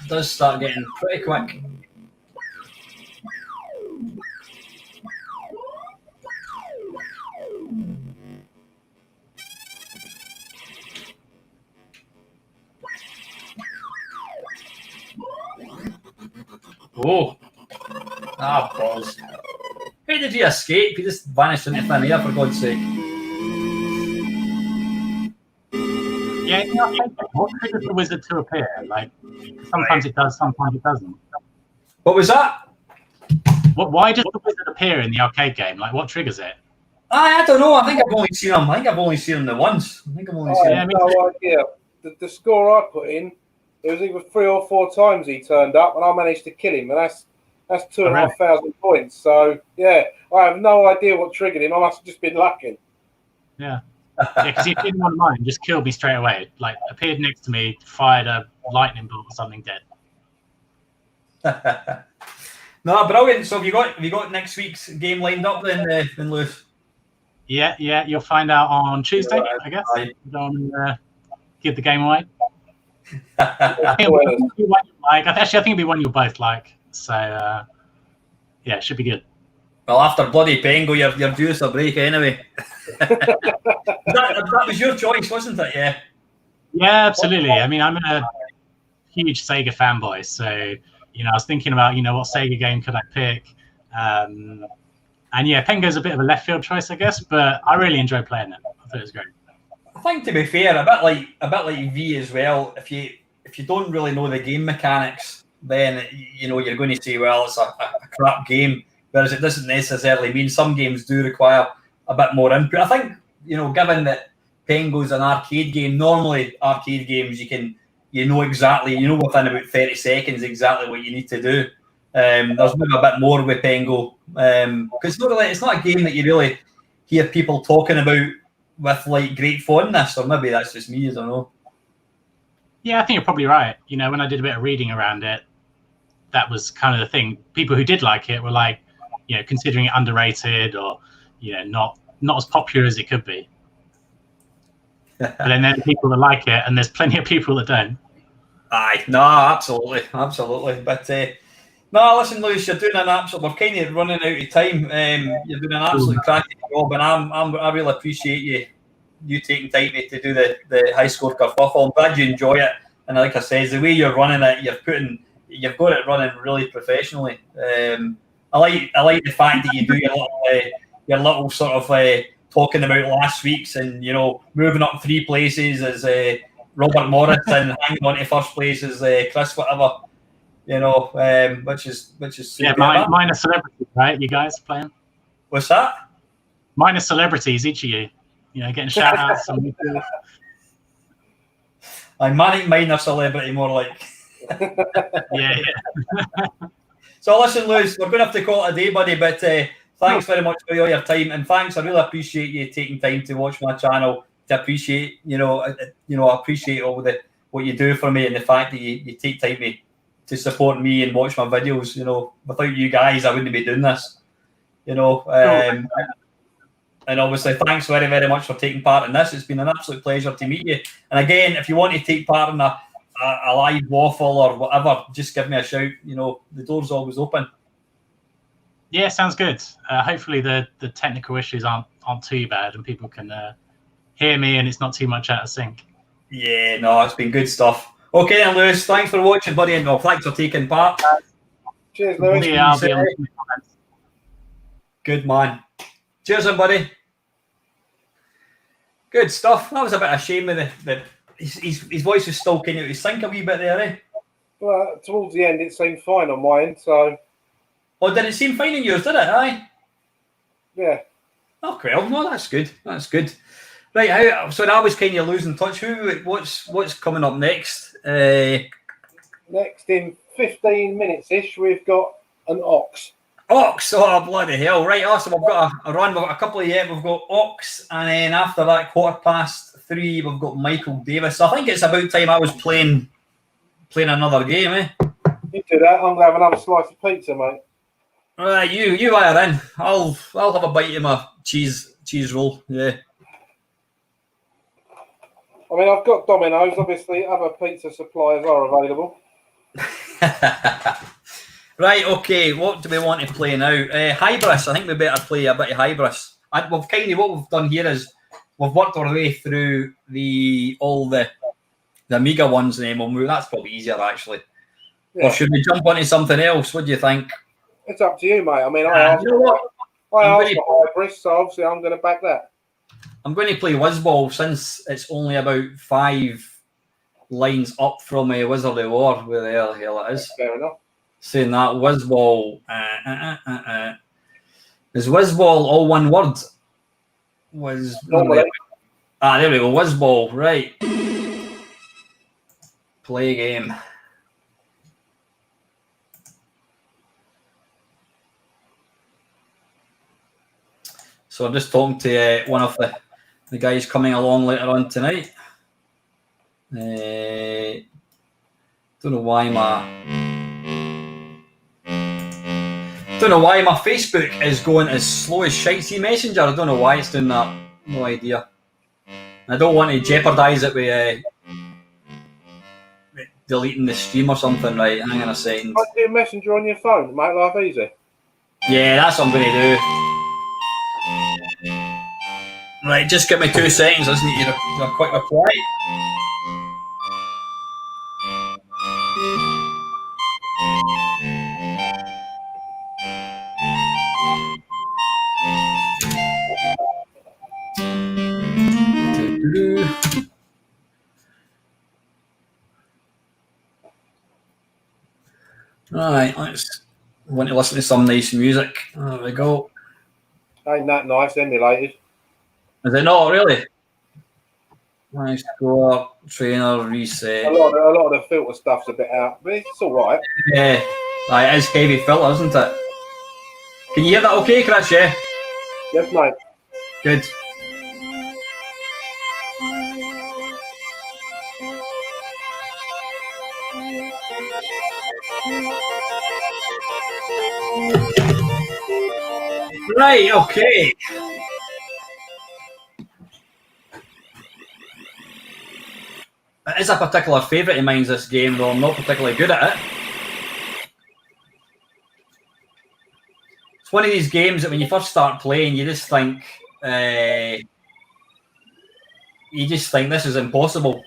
does start getting pretty quick. Oh, balls. How did he escape? He just vanished into thin air, for God's sake. Yeah, what triggers the wizard to appear? Like, sometimes it does, sometimes it doesn't. What was that? Why does the wizard appear in the arcade game? Like, what triggers it? I don't know. I think I've only seen him. The once. I think I've only seen him. No idea. The score I put in, it was either 3 or 4 times he turned up, and I managed to kill him, and that's 2,500 points. So yeah, I have no idea what triggered him. I must have just been lucky. Yeah. Yeah, because he didn't want mine, just killed me straight away. Like, appeared next to me, fired a lightning bolt or something, dead. No, brilliant. So have you got next week's game lined up then, Lewis? Yeah, you'll find out on Tuesday, I guess. Don't give the game away. I think it'll be one you like. Actually, I think it'll be one you'll both like. So, yeah, it should be good. Well, after bloody Pengo, you're due us a break anyway. that was your choice, wasn't it? Yeah. Yeah, absolutely. I mean, I'm a huge Sega fanboy, so I was thinking about what Sega game could I pick, and yeah, Pengo's a bit of a left field choice, I guess, but I really enjoyed playing it. I thought it was great. I think, to be fair, a bit like V as well. If you don't really know the game mechanics, then you're going to say, well, it's a crap game. Whereas it doesn't necessarily mean some games do require a bit more input. I think, given that Pengo's an arcade game, normally arcade games you know within about 30 seconds exactly what you need to do. There's maybe a bit more with Pengo. Because it's not a game that you really hear people talking about with like great fondness, or maybe that's just me, I don't know. Yeah, I think you're probably right. When I did a bit of reading around it, that was kind of the thing. People who did like it were like, considering it underrated or, not as popular as it could be. But then there are people that like it, and there's plenty of people that don't. Aye, no, absolutely. But no, listen, Lewis, you're doing an absolute. We're kind of running out of time. You're doing an absolute cracking job, and I really appreciate you taking time to do the high score kerfuffle. I'm glad you enjoy it, and like I said, the way you're running it, you've got it running really professionally. I like the fact that you do your little sort of talking about last week's and moving up 3 places as Robert Morris and hanging on to first place as Chris whatever, which is yeah, mine are celebrities, right? You guys playing? What's that? Mine are celebrities, each of you. Getting shout outs. Mine are celebrity more like. Yeah. So listen, Lewis, we're going to have to call it a day, buddy, but thanks very much for all your time, and thanks. I really appreciate you taking time to watch my channel, to appreciate, I appreciate all what you do for me, and the fact that you take time to support me and watch my videos. Without you guys, I wouldn't be doing this. And obviously, thanks very, very much for taking part in this. It's been an absolute pleasure to meet you. And again, if you want to take part in a live waffle or whatever, just give me a shout. The door's always open. Yeah, sounds good. Hopefully the technical issues aren't too bad and people can hear me and it's not too much out of sync. Yeah, no, it's been good stuff. Okay then, Lewis, thanks for watching, buddy, and thanks for taking part. Cheers, Lewis. Yeah, I'll be on the comments. Good man. Cheers, everybody. Good stuff. That was a bit of a shame that his voice was still kind of out of sync a wee bit there, eh? Well, towards the end, it seemed fine on mine, so. Oh, did it seem fine in yours, did it? Aye. Yeah. Oh, well, no, that's good. That's good. Right, so I was kind of losing touch. What's coming up next? Next, in 15 minutes-ish, we've got an Ox. Ox, oh bloody hell! Right, awesome. We've got a run. We've got a couple of yet. We've got Ox, and then after that, 3:15, we've got Michael Davis. I think it's about time I was playing another game, eh? You do that. I'm gonna have another slice of pizza, mate. Right, you are in. I'll have a bite of my cheese roll. Yeah. I mean, I've got Domino's. Obviously, other pizza suppliers are available. Right, okay. What do we want to play now? Hybris. I think we better play a bit of Hybris. And what we've done here is we've worked our way through all the Amiga ones, and then that's probably easier actually. Yeah. Or should we jump onto something else? What do you think? It's up to you, mate. I mean, I asked for Hybris, so obviously I'm going to back that. I'm going to play Wizzball since it's only about 5 lines up from Wizard of War, where the hell it is. Fair enough. Saying that Wizzball. Is Wizzball all one word? There we go. Wizzball, right. Play game. So I'm just talking to one of the guys coming along later on tonight. Don't know why my Facebook is going as slow as Shitesy Messenger. I don't know why it's doing that. No idea. I don't want to jeopardise it with deleting the stream or something. Right, hang on a second. Can't do Messenger on your phone. It make life easy. Yeah, that's what I'm going to do. Right, just give me 2 seconds. I just need to do a quick reply. Right, let's want to listen to some nice music. There we go. Ain't that nice, emulated? Is it not really? Nice score, trainer, reset. A lot of the filter stuff's a bit out, but it's all right. Yeah, it is heavy filter, isn't it? Can you hear that okay, Chris? Yeah? Yes, mate. Good. Right, okay. It is a particular favourite of mine, this game, though I'm not particularly good at it. It's one of these games that when you first start playing, you just think this is impossible.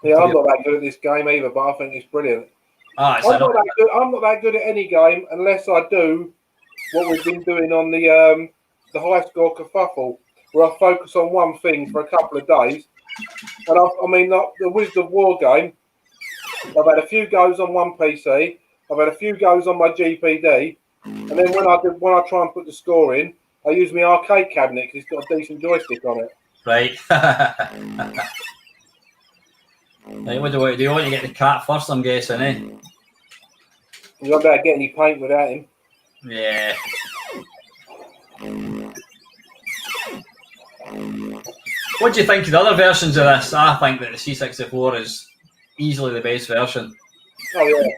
Yeah, I'm not that good at this game either, but I think it's brilliant. I'm not that good at any game unless I do what we've been doing on the high score kerfuffle, where I focus on one thing for a couple of days. And the Wizard of War game, I've had a few goes on one PC, I've had a few goes on my GPD, and then when I try and put the score in, I use my arcade cabinet because it's got a decent joystick on it. Right. Right, what do you want to get the cat first, I'm guessing, eh? You won't be able to get any paint without him. Yeah. What do you think of the other versions of this? I think that the C64 is easily the best version. Oh, yeah.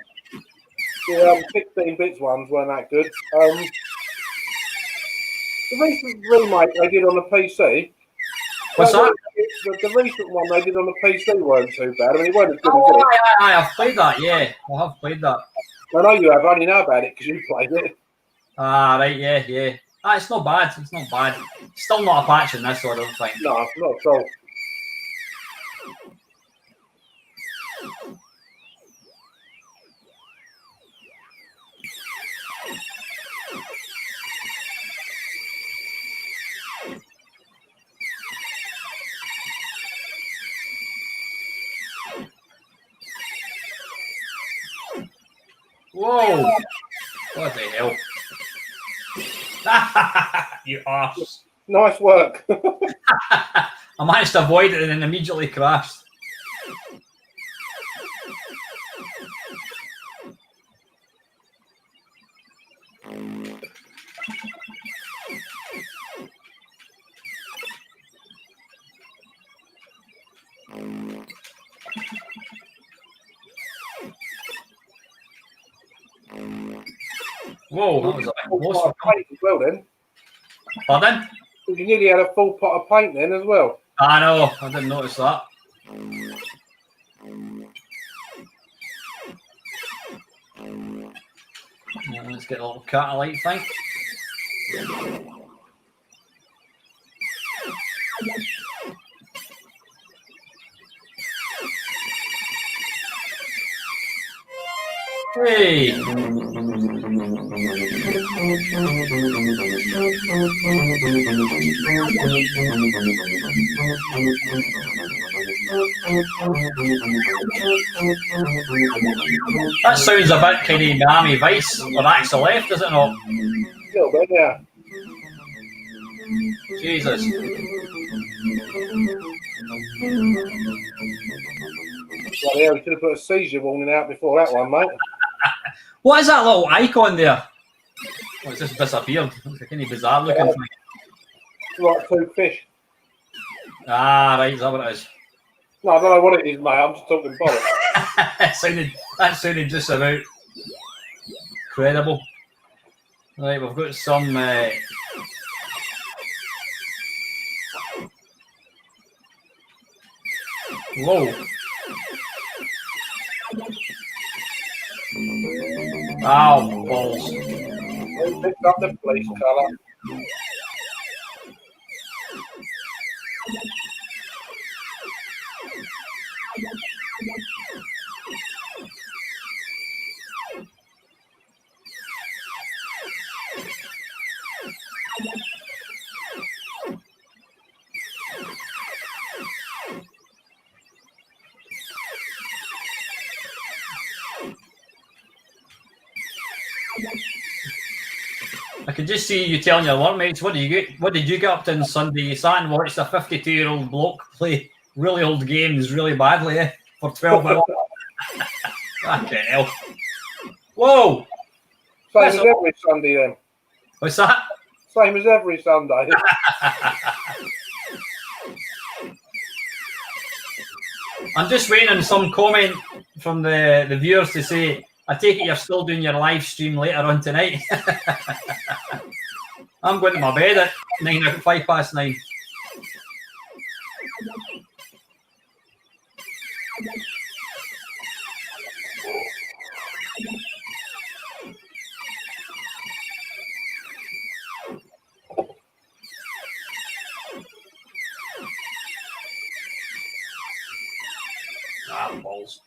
The 16-bit ones weren't that good. The recent remake they did on the PC. What's that? The recent one they did on the PC weren't too bad. I mean, it wasn't as good as it. I've played that, yeah. I have played that. I know you have. I only know about it because you played it. Ah, right, yeah. It's not bad. It's not bad. Still not a patch in this, though, I don't think. No, not at all. Whoa! What the hell? You arse. Nice work. I managed to avoid it and then immediately crashed. Whoa, that was a Full close pot one. of paint as well then. Pardon? You nearly had a full pot of paint then as well. I know, I didn't notice that. Let's get a little catalyte thing. Hey! That sounds a bit kind of Miami Vice or Axel F, does it not? A little bit, yeah. Jesus. Bloody hell, you could have put a seizure warning out before that one, mate. What is that little icon there? Oh, it's just disappeared. It's a kind of bizarre looking thing. Like two fish. Ah, right, is that what it is? No, I don't know what it is, mate. I'm just talking bollocks. that sounded just about credible. Right, we've got some. Whoa. Ow, balls. They picked up the police colour. I can just see you telling your workmates, what did you get up to on Sunday? You sat and watched a 52-year-old bloke play really old games really badly, eh? For 12 hours. Fucking hell. Whoa! Same as every Sunday then. What's that? Same as every Sunday. I'm just waiting on some comment from the viewers to say, I take it you're still doing your live stream later on tonight. I'm going to my bed at 5:09. Ah, balls.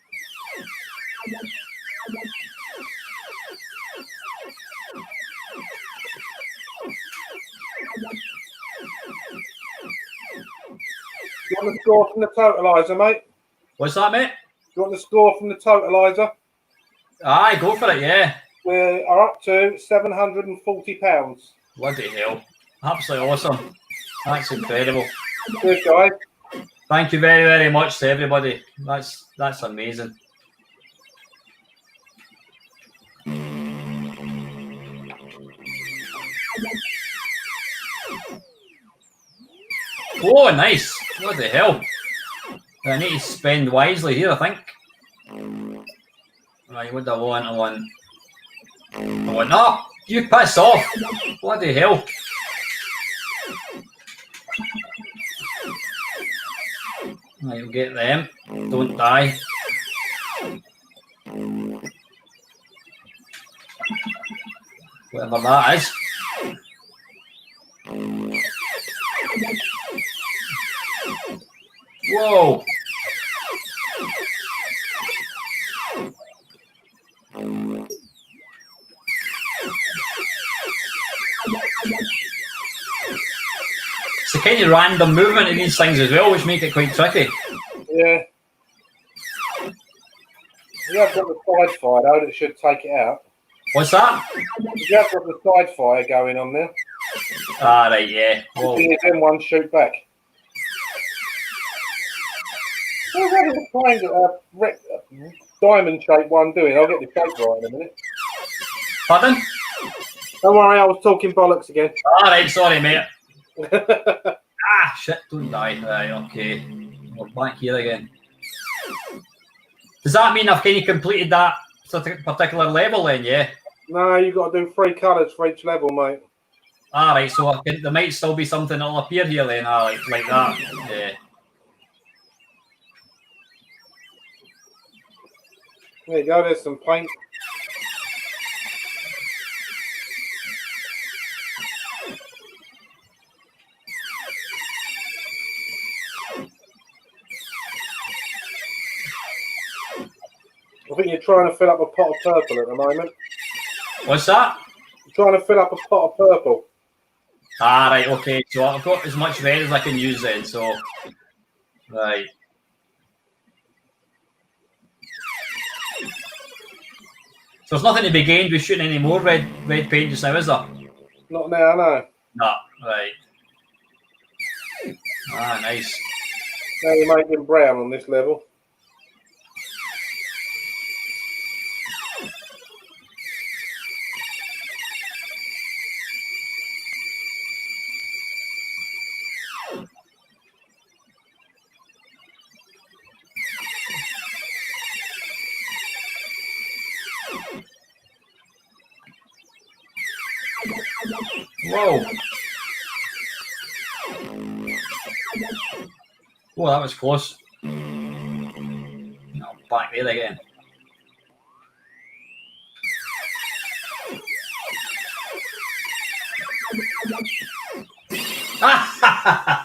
You want the score from the totalizer, mate? What's that, mate? You want the score from the totalizer? Aye, go for it, yeah. We are up to £740. Bloody hell. Absolutely awesome. That's incredible. Good, guys. Thank you very, very much to everybody. That's amazing. Oh, nice. What the hell? I need to spend wisely here, I think. Right, what do I want? I want... No! You piss off! Bloody hell. Right, you'll get them. Don't die. Whatever that is. Whoa! It's a kind of random movement in these things as well, which make it quite tricky. Yeah. You have got the side fire though that should take it out. What's that? You have got the side fire going on there. Ah, right, yeah. Whoa. Then one shoot back. What is the kind of diamond shaped one doing? I'll get the shape right in a minute. Pardon? Don't worry, I was talking bollocks again. Alright, sorry, mate. Ah, shit, don't die. Right, okay. We're back here again. Does that mean I've kind of completed that particular level then, yeah? No, you've got to do 3 colours for each level, mate. All right, so there might still be something that'll appear here then, like that. Yeah. There you go, there's some paint. I think you're trying to fill up a pot of purple at the moment. What's that? You're trying to fill up a pot of purple. Ah, right, okay. So I've got as much red as I can use then, so... Right. So there's nothing to be gained with shooting any more red paint just now, is there? Not now, no. No, right. Ah, nice. Now you're making brown on this level. Whoa. Oh, that was close. No, back there again.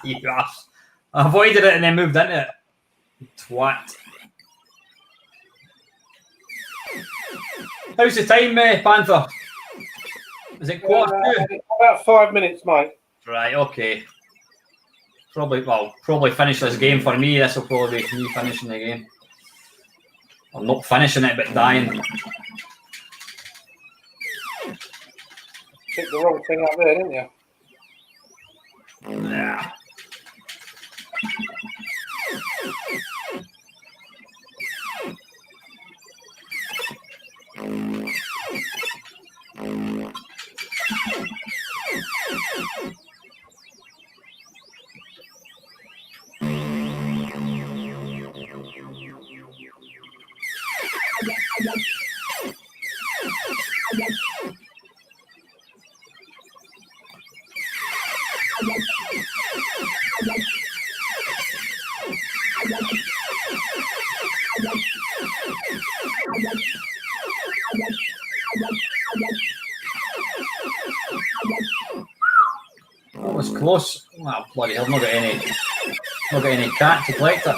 You ass. I avoided it and then moved into it. Twat. How's the time, Panther? Is it quarter to? About 5 minutes, mate. Right, okay. Probably finish this game for me. This will probably be me finishing the game. I'm not finishing it, but dying. Picked the wrong thing up there, didn't you? Yeah. That was close. Oh, bloody hell, not got any cat to collect it.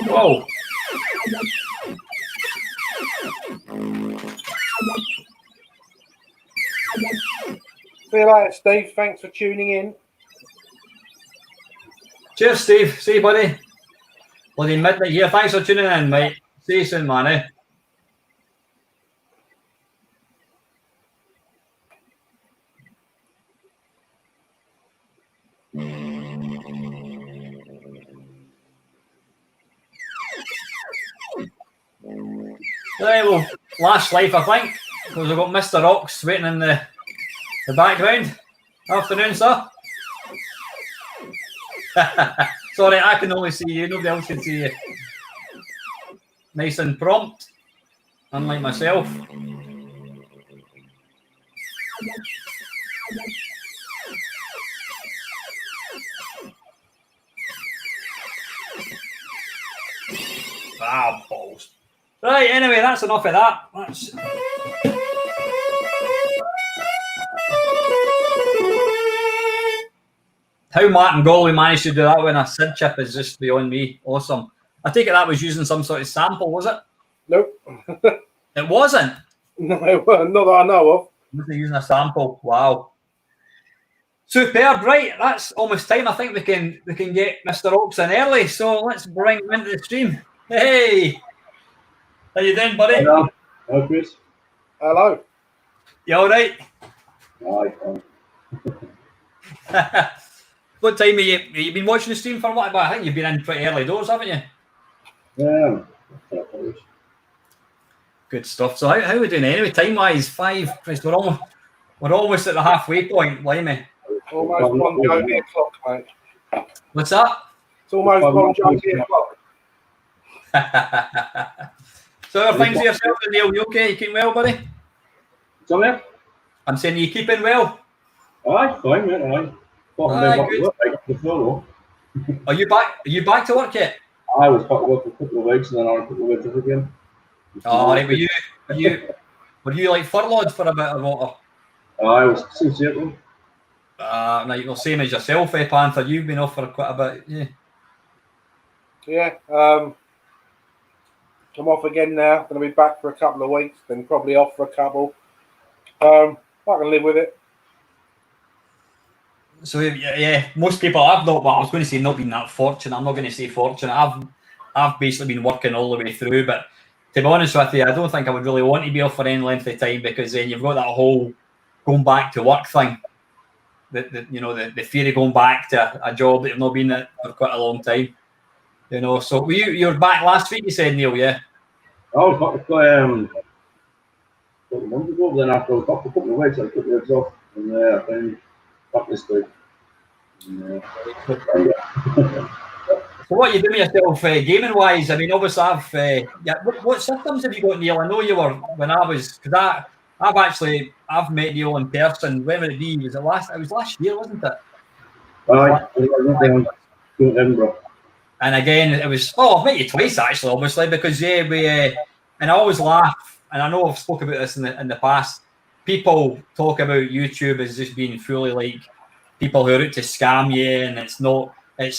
Whoa. See you later, Steve. Thanks for tuning in. Cheers, Steve. See you, buddy. Bloody midnight here. Thanks for tuning in, mate. See you soon, man. Right, well, last life, I think, because I've got Mr. Ox waiting in the background. Afternoon, sir. Sorry, I can only see you. Nobody else can see you. Nice and prompt, unlike myself. Ah, balls. Right, anyway, that's enough of that. That's... How Matt and Galway managed to do that when a Sid chip is just beyond me. Awesome. I take it that was using some sort of sample, was it? Nope. It wasn't? No, it wasn't. Not that I know of. Wasn't using a sample. Wow. Superb. Right, that's almost time. I think we can get Mr. Oaks in early, so let's bring him into the stream. Hey! How you doing, buddy? Hello. Hello, Chris. Hello. You all right? Hi. What time have you been watching the stream for? What? I think you've been in pretty early doors, haven't you? Yeah. Good stuff. So how are we doing anyway? Time wise, 5. Christ, we're almost at the halfway point. Blimey. Almost 1 Johnny o'clock, mate. What's that? It's almost 1 Johnny o'clock. So how are things with yourself, Neil? You okay? You keeping well, buddy? Sorry? I'm saying you keeping well. Aye, fine, mate. Aye. Good. Are you back? Are you back to work yet? I was back to work for a couple of weeks, and then I was a couple of weeks off again. Oh, right. Were you like furloughed for a bit or what? I was since April. Now you're same as yourself, Panther. You've been off for quite a bit, yeah. Yeah. I'm off again now. Going to be back for a couple of weeks, then probably off for a couple. I can live with it. So yeah, most people I've not. But I was going to say not been that fortunate. I'm not going to say fortunate. I've basically been working all the way through. But to be honest with you, I don't think I would really want to be off for any length of time, because then you've got that whole going back to work thing. The fear of going back to a job that you've not been at for quite a long time. So you're back last week, you said, Neil, yeah? I was back a month ago, then after I was back for a couple of weeks, I took the weeks off, and I've been back this week. So what are you doing yourself gaming wise? I mean, obviously what systems have you got, Neil? I know you were when I was, because I've met Neil in person. When would it be? It was last year, wasn't it? Aye, Edinburgh. And again, it was, I've met you twice actually, obviously, because we and I always laugh, and I know I've spoken about this in the past. People talk about YouTube as just being fully like people who are out to scam you, and it's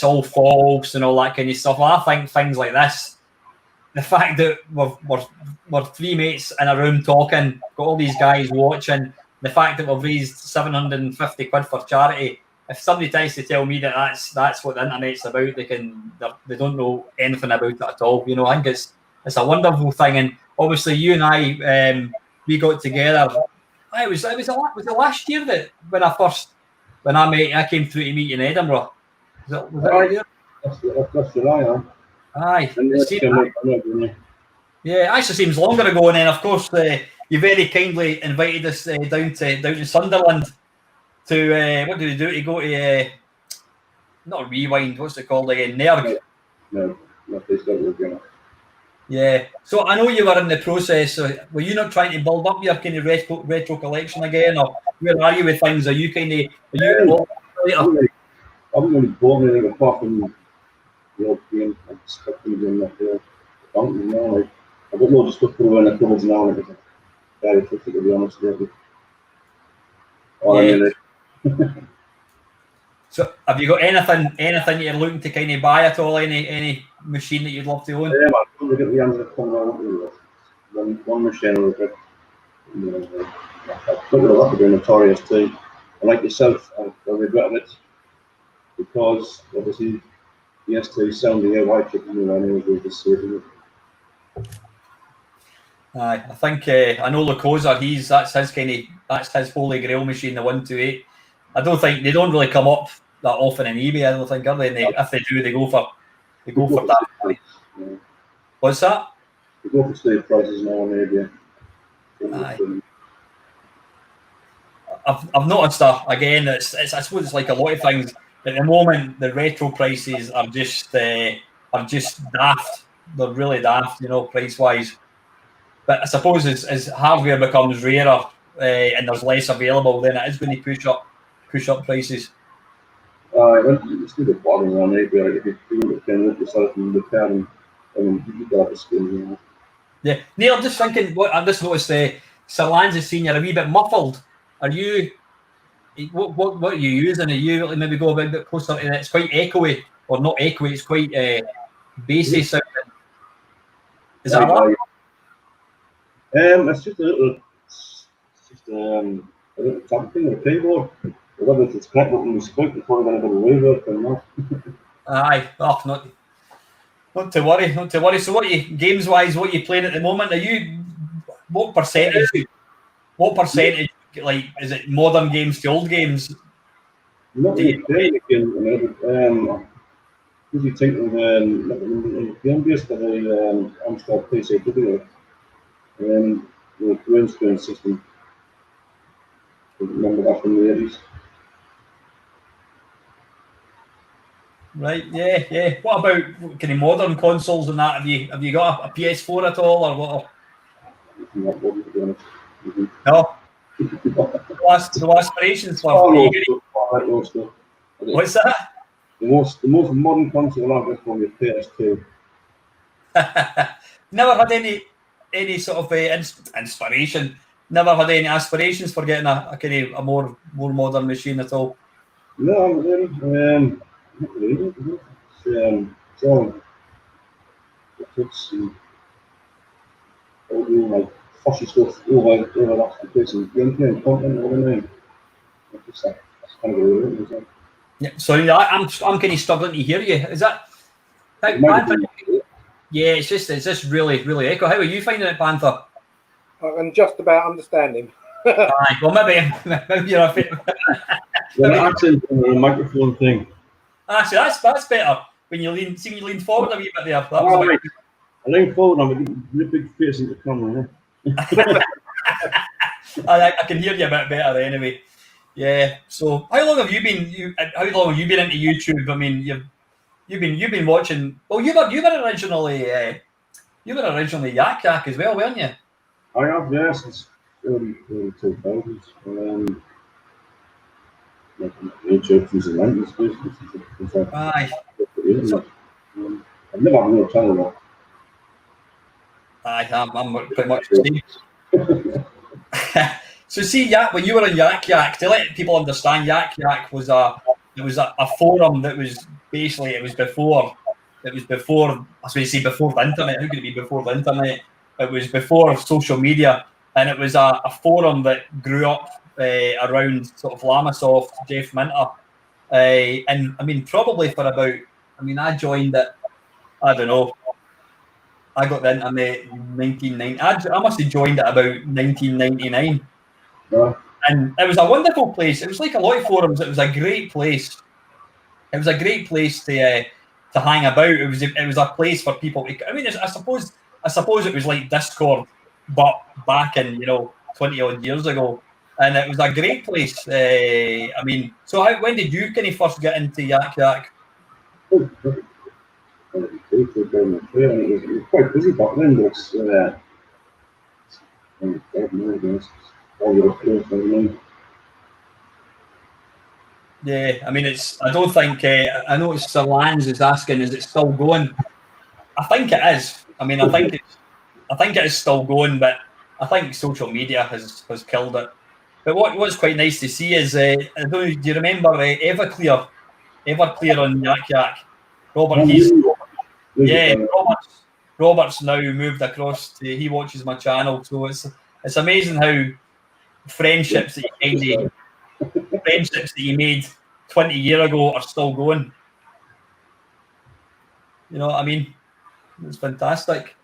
all false and all that kind of stuff. Well, I think things like this, the fact that we're 3 mates in a room talking, got all these guys watching, the fact that we've raised 750 quid for charity. If somebody tries to tell me that that's what the internet's about, they don't know anything about it at all. I think it's a wonderful thing. And obviously, you and I, we got together. Was it last year that when I came through to meet you in Edinburgh? Was that year? That's July, aye. Yeah, it actually seems longer ago. And then, of course, you very kindly invited us down to Sunderland. To what do we do? To go to not Rewind. What's it called again? Nerg. No, yeah. So I know you were in the process. Were you not trying to build up your kind of retro collection again, or where are you with things? Are you kind of I haven't really bought anything apart from the old game. I'm stuck in the fountain now. I've got loads of stuff put away in the cupboards now, and it's very tricky, to be honest with you. So have you got anything you're looking to kind of buy at all? Any machine that you'd love to own? Yeah, man. I'm going to get the hands of one machine or a I've got a lot of notorious too. And like yourself, I regret it because obviously the S2 sounding a white chicken and was just saving it. I think I know Lukozer. That's his holy grail machine, the 128. I don't think they don't really come up that often in eBay. I don't think, are they? And if they do, they go for that. Yeah. What's that? They go for state prices now on eBay. I've noticed that again. It's I suppose it's like a lot of things. At the moment, the retro prices are just daft. They're really daft, price wise. But I suppose as hardware becomes rarer and there's less available, then it is going to push up prices. It's still the bottom on eBay. If you can look yourself in the pen, you got the skin. Yeah, Neil, I'm just thinking. I've just noticed Sir Lance's seen you're a wee bit muffled. Are you? What are you using? Are you maybe go a bit closer to it? It's quite echoey, or not echoey. It's quite bassy sounding. Is that right? It's just a little something on the keyboard. I don't know if it's connected when we speak before we're going to go to reverb or not. Aye, not to worry, not to worry. So, what you games wise, what you playing at the moment? Are you what percentage? Like, is it modern games to old games? Not really playing again. What do you think of the game-based for the Amstrad PCW? The green screen system. Remember that from the 80s? Right, yeah. What about kind of modern consoles and that? Have you got a PS4 at all, or what? Not one, to be honest. No. No aspirations for you. What's that? The most modern console I've got from your PS2. Never had any sort of inspiration. Never had any aspirations for getting a kind of a more modern machine at all. No, not really. Not really. It's all like flashy stuff over that place and gameplay and content all the time. That's kind of weird, isn't it? Yeah, sorry, I'm kind of struggling to hear you. Is that? Yeah, it's just really echo. How are you finding it, Panther? I can just about understand him. Aye, well, maybe you're a bit. The accent and the microphone thing. Actually, that's better. When you lean forward a wee bit there. That was Right. I lean forward. I'm a really big face into the camera. I can hear you a bit better anyway. Yeah. So, how long have you been? How long have you been into YouTube? I mean, you've been watching. Well, you were originally Yak Yak as well, weren't you? I have, yes, since early 2000s. YouTube from the 90s, basically. Aye. I've never had no channel though. Aye, I'm pretty much the same. So see, when you were on Yak Yak, to let people understand, Yak Yak was a forum that was basically before I was going to say before the internet. How could it be before the internet? It was before social media, and it was a forum that grew up around sort of Lamasoft, Jeff Minter, and I mean probably for about. I mean, I joined it. I don't know. I got the internet in 1990. I must have joined it about 1999. Yeah. And it was a wonderful place. It was like a lot of forums. It was a great place. It was a great place to hang about. It was a place for people. I mean, I suppose it was like Discord, but back in 20 odd years ago, and it was a great place. I mean, so when did you kind of first get into Yak Yak? It was quite busy back then, but yeah, I mean, I don't think. I noticed Sir Lance is asking, is it still going? I think it is. I mean, I think it is still going, but I think social media has killed it. But what's quite nice to see is, I don't know, do you remember Everclear on Yak Yak? Robert, Robert's now moved across to. He watches my channel, so it's amazing how friendships that you made 20 years ago are still going. You know what I mean? It's fantastic.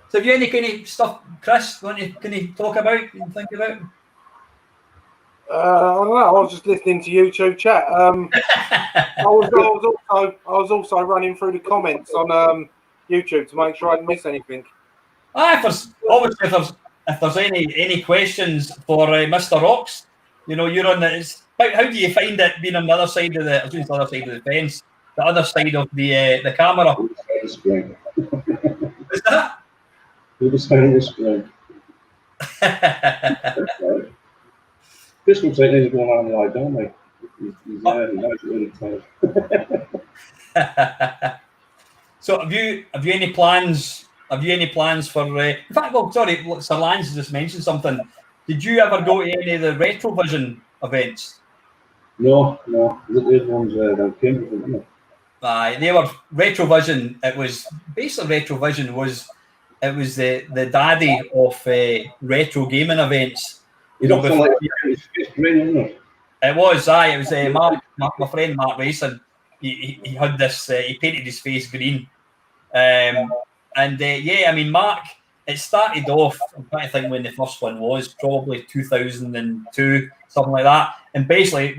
So, have you any kind of stuff, Chris? Can you talk about and think about? I don't know. I was just listening to YouTube chat. I was also running through the comments on YouTube to make sure I didn't miss anything. If there's any questions for Mr. Rocks, you're on the. How do you find it being on the other side of the fence, the other side of the camera? What's that? The other side of the screen. This looks like he's going on like, don't they? He's really tired. So have you any plans? Have you any plans for? In fact, well, sorry, Sir Lance just mentioned something. Did you ever go to any of the RetroVision events? No. These ones that came from them. They were RetroVision. It was basically RetroVision was the daddy of retro gaming events. Before, it was. It was Mark, my friend Mark Racing. He had this. He painted his face green, I mean, Mark. It started off. I'm trying to think when the first one was. Probably 2002, something like that. And basically,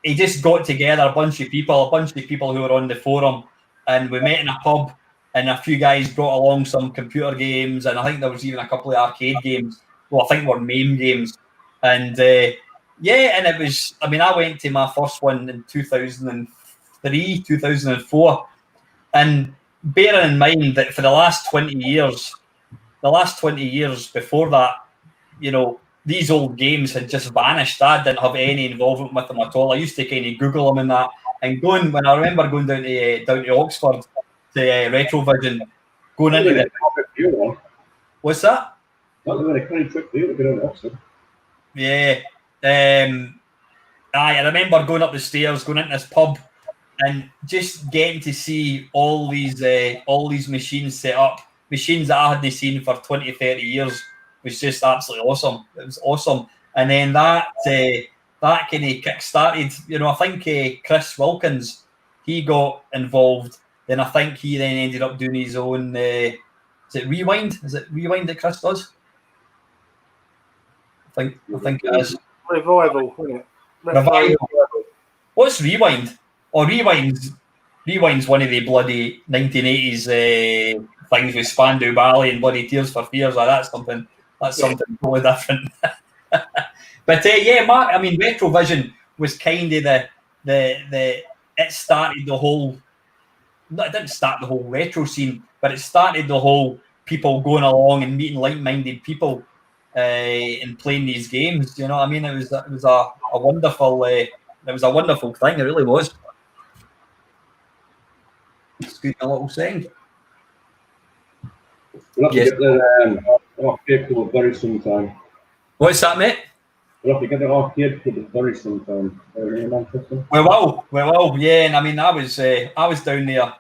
he just got together a bunch of people who were on the forum, and we met in a pub, and a few guys brought along some computer games, and I think there was even a couple of arcade games. Well, I think were MAME games, and yeah, and it was. I mean, I went to my first one in 2003, 2004, and bearing in mind that for the last 20 years before that, you know, these old games had just vanished. I didn't have any involvement with them at all. I used to kind of Google them and that, and when I remember going down to Oxford to Retrovision, going into the. What's that? That was a kind of trip for you to get out of Oxford. Yeah. I remember going up the stairs, going into this pub, and just getting to see all these machines set up, machines that I hadn't seen for 20, 30 years, was just absolutely awesome. It was awesome. And then that kind of kick-started, you know, I think Chris Wilkins, he got involved. Then I think he then ended up doing his own, is it Rewind? Is it Rewind that Chris does? I think it is. Revival, isn't it? Revival. What's Rewind? Or Rewind's one of the bloody 1980s things with Spandau Ballet and bloody Tears for Fears. That's something totally different. But yeah, Mark, I mean, Retrovision was kind of it started the whole. It didn't start the whole retro scene, but it started the whole people going along and meeting like-minded people and playing these games. You know what I mean? It was a wonderful thing. It really was. Excuse me a little second. We'll have to get the arcade club at Bury sometime. What's that, mate? We'll have to get the arcade club at Bury sometime. We will, yeah. And I mean, I was down there.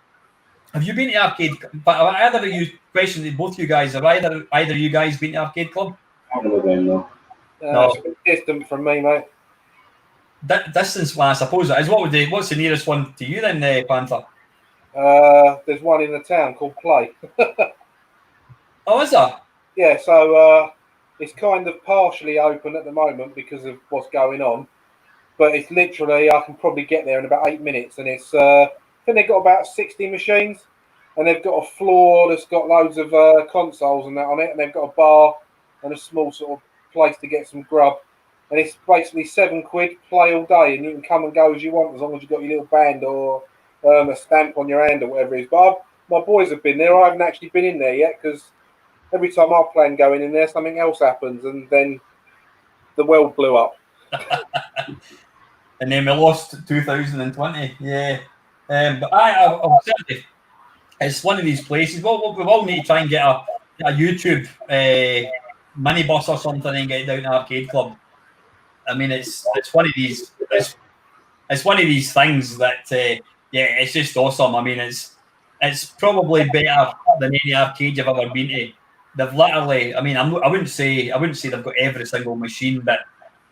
Have you been to arcade? But either of you, question both you guys, have either you guys been to arcade club? I've never been, no. It's a bit distant from me, mate. Distance, I suppose it is. What's the nearest one to you then, Panther? There's one in the town called Play. Oh, is there? Yeah, so it's kind of partially open at the moment because of what's going on. But it's literally, I can probably get there in about 8 minutes. And it's, I think they've got about 60 machines. And they've got a floor that's got loads of consoles and that on it. And they've got a bar and a small sort of place to get some grub. And it's basically £7, play all day. And you can come and go as you want as long as you've got your little band or a stamp on your hand or whatever it is. But my boys have been there. I haven't actually been in there yet because every time I plan going in there, something else happens, and then the world blew up. And then we lost 2020. Yeah, but I'll say it's one of these places. Well, we all need to try and get a YouTube minibus or something and get down to Arcade Club. I mean, it's one of these. It's one of these things that. Yeah, it's just awesome. I mean, it's probably better than any arcade you've ever been to. They've literally, I mean, I wouldn't say they've got every single machine, but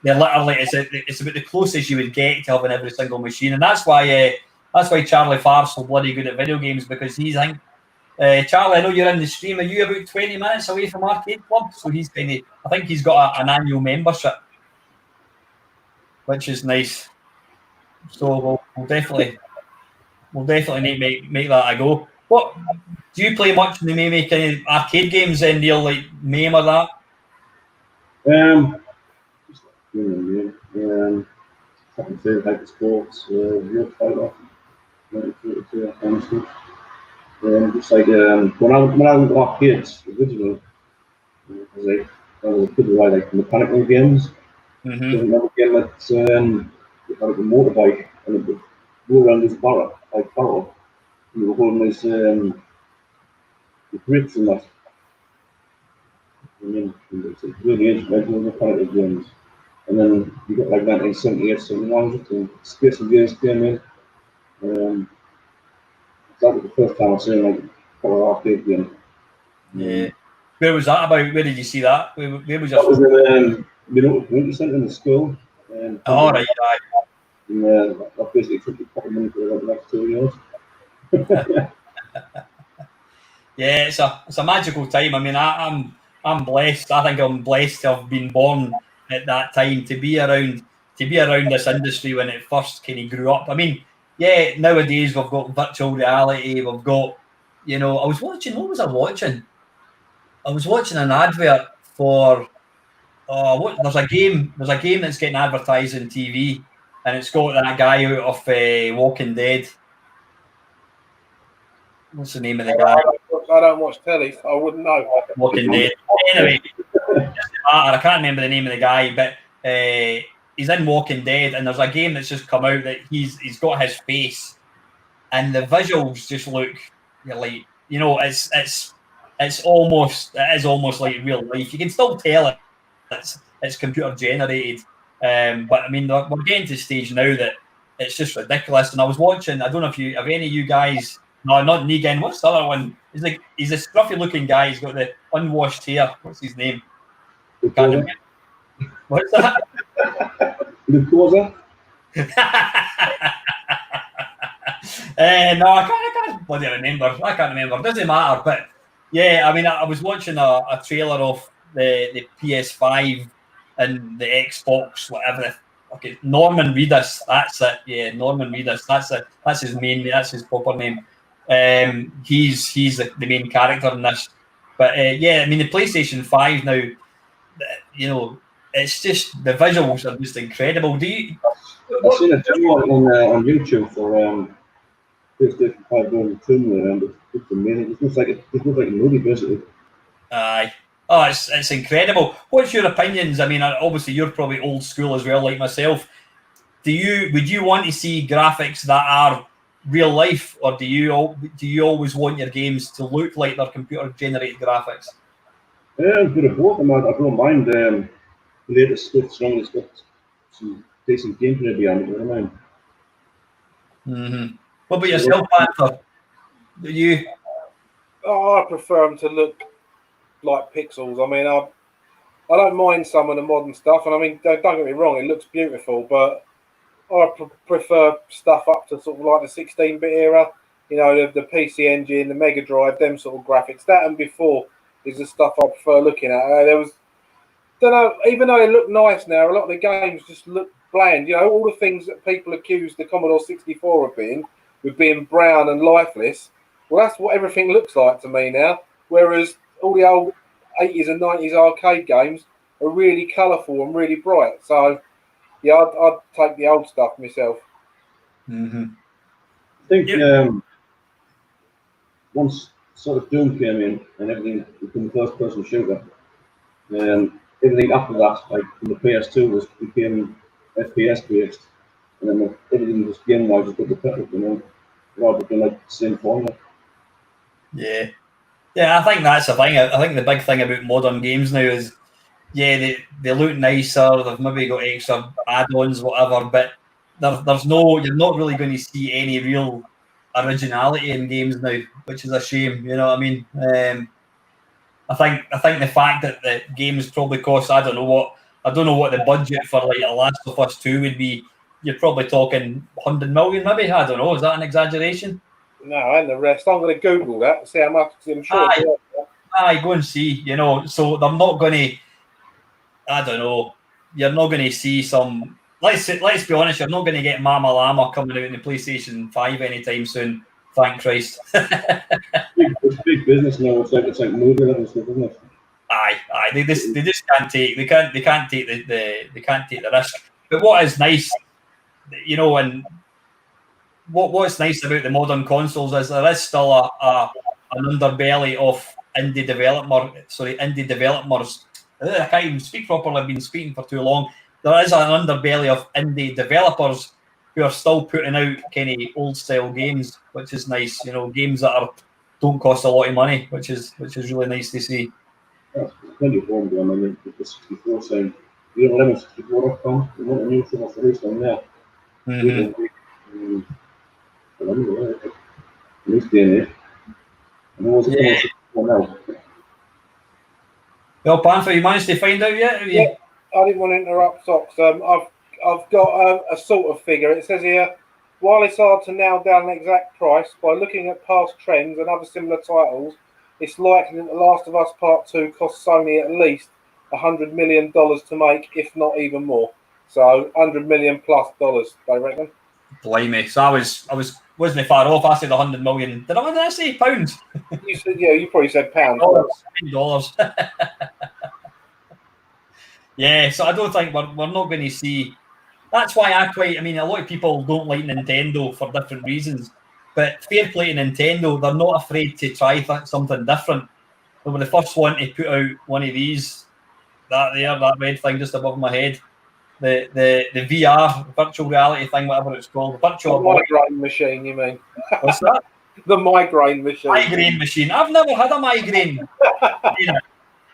they're literally it's about the closest you would get to having every single machine, and that's why Charlie Farr's so bloody good at video games, because he's Charlie, I know you're in the stream. Are you about 20 minutes away from Arcade Club? So he's I think he's got an annual membership, which is nice. So we'll definitely need to make that a go. What do you play much in the MAME kind of arcade games then, Neil, like MAME or that? Something to like the sports, real fighter, just like when I was arcades originally, it was like like mechanical games. Mm-hmm. There's another game that's like a motorbike, and it would go around this barrel, and you were holding this the grips and that. I mean, it's really interesting, mechanical games. And then you got like 1978, 79, and Space Invaders came in. That was the first time I seen like a proper arcade game. Yeah. Where was that about? Where did you see that? Where was your... That was in the community centre in the school. Oh, right. And that basically took a couple of minutes for the next 2 years. Yeah, it's a magical time. I mean, I'm blessed. I think I'm blessed to have been born at that time, to be around to be around this industry when it first kind of grew up. I mean, yeah, nowadays we've got virtual reality. We've got, you know, I was watching. What was I watching? I was watching an advert for. There's a game that's getting advertised on TV, and it's got that guy out of Walking Dead. What's the name of the guy? I don't watch telly, so I wouldn't know. Walking Dead. Anyway, I can't remember the name of the guy, but he's in Walking Dead, and there's a game that's just come out that he's got his face, and the visuals just look like, you know, it's almost like real life. You can still tell it's computer generated, but I mean we're getting to the stage now that it's just ridiculous. And I was watching. I don't know if any of you guys. No, not Negan. What's the other one? He's a scruffy looking guy. He's got the unwashed hair. What's his name? What's that? Lukozer? No, I can't bloody remember. I can't remember. Doesn't matter. But yeah, I mean, I was watching a trailer of the PS5 and the Xbox, whatever. Okay, Norman Reedus. That's it. Yeah, Norman Reedus. That's his main. That's his proper name. He's the main character in this. But yeah, I mean, the PlayStation 5 now, you know, it's just the visuals are just incredible. I've seen a demo on YouTube for PlayStation 5 going to Tomb Raider, and it's amazing. It looks like a movie, basically. Aye. Oh, it's incredible. What's your opinions? I mean, obviously you're probably old school as well, like myself. Would you want to see graphics that are real life, or do you always want your games to look like they're computer generated graphics? Yeah, a bit of both. I don't mind the latest stuff, as long as it's got some decent gameplay behind it. I don't mind. Mm-hmm. What about yourself, Panther? Do you? Oh, I prefer them to look like pixels. I mean, I don't mind some of the modern stuff, and I mean, don't get me wrong, it looks beautiful, but I prefer stuff up to sort of like the 16-bit era. You know, the PC Engine, the Mega Drive, them sort of graphics. That and before is the stuff I prefer looking at. Don't know, even though they look nice now, a lot of the games just look bland. You know, all the things that people accuse the Commodore 64 of being, with being brown and lifeless, well, that's what everything looks like to me now. Whereas all the old 80s and 90s arcade games are really colourful and really bright. So, yeah, I'd take the old stuff myself. Mm-hmm. I think once sort of Doom came in and everything became the first-person shooter, everything after that, like from the PS2, became FPS-based, and then everything was game-wise just got the pickup, you know, rather than like the same formula. Yeah. Yeah, I think that's the thing. I think the big thing about modern games now is, yeah, they look nicer. They've maybe got extra add-ons, whatever. But you're not really going to see any real originality in games now, which is a shame. You know what I mean? I think the fact that the games probably cost, I don't know what the budget for like The Last of Us 2 would be. You're probably talking 100 million, maybe. I don't know. Is that an exaggeration? No, and the rest. I'm going to Google that, see how much. I'm sure. Aye, go and see. You know, so they're not going to. I don't know. You're not going to see some. Let's be honest. You're not going to get Mama Llama coming out in the PlayStation 5 anytime soon. Thank Christ. It's big business now. It's like movie and stuff, isn't it? Aye. They just can't take. They can't take the risk. But what is nice, you know, and what's nice about the modern consoles is there is still an underbelly of indie developers. I can't even speak properly. I've been speaking for too long. There is an underbelly of indie developers who are still putting out kind of old style games, which is nice. You know, games that don't cost a lot of money, which is really nice to see. That's plenty of fun, I mean, the 64 sound. You don't have a 64 up come. You want a new thing off the release on there. In this day and age. I know what's going on now. Well, Panther, you managed to find out yet? Yeah, I didn't want to interrupt Socks. I've got a sort of figure. It says here, while it's hard to nail down an exact price, by looking at past trends and other similar titles, it's likely that The Last of Us Part 2 cost Sony at least $100 million to make, if not even more. So $100 million plus, they reckon. Blimey. So I wasn't far off. I said 100 million. Did I say pounds? You said, yeah, you probably said pounds. Dollars. Yeah, so I don't think we're not going to see. That's why I mean, a lot of people don't like Nintendo for different reasons. But fair play to Nintendo, they're not afraid to try something different. They were the first one to put out one of these, that red thing just above my head. The VR, virtual reality thing, whatever it's called. The virtual migraine machine, you mean? What's that? The migraine machine. Migraine machine. I've never had a migraine.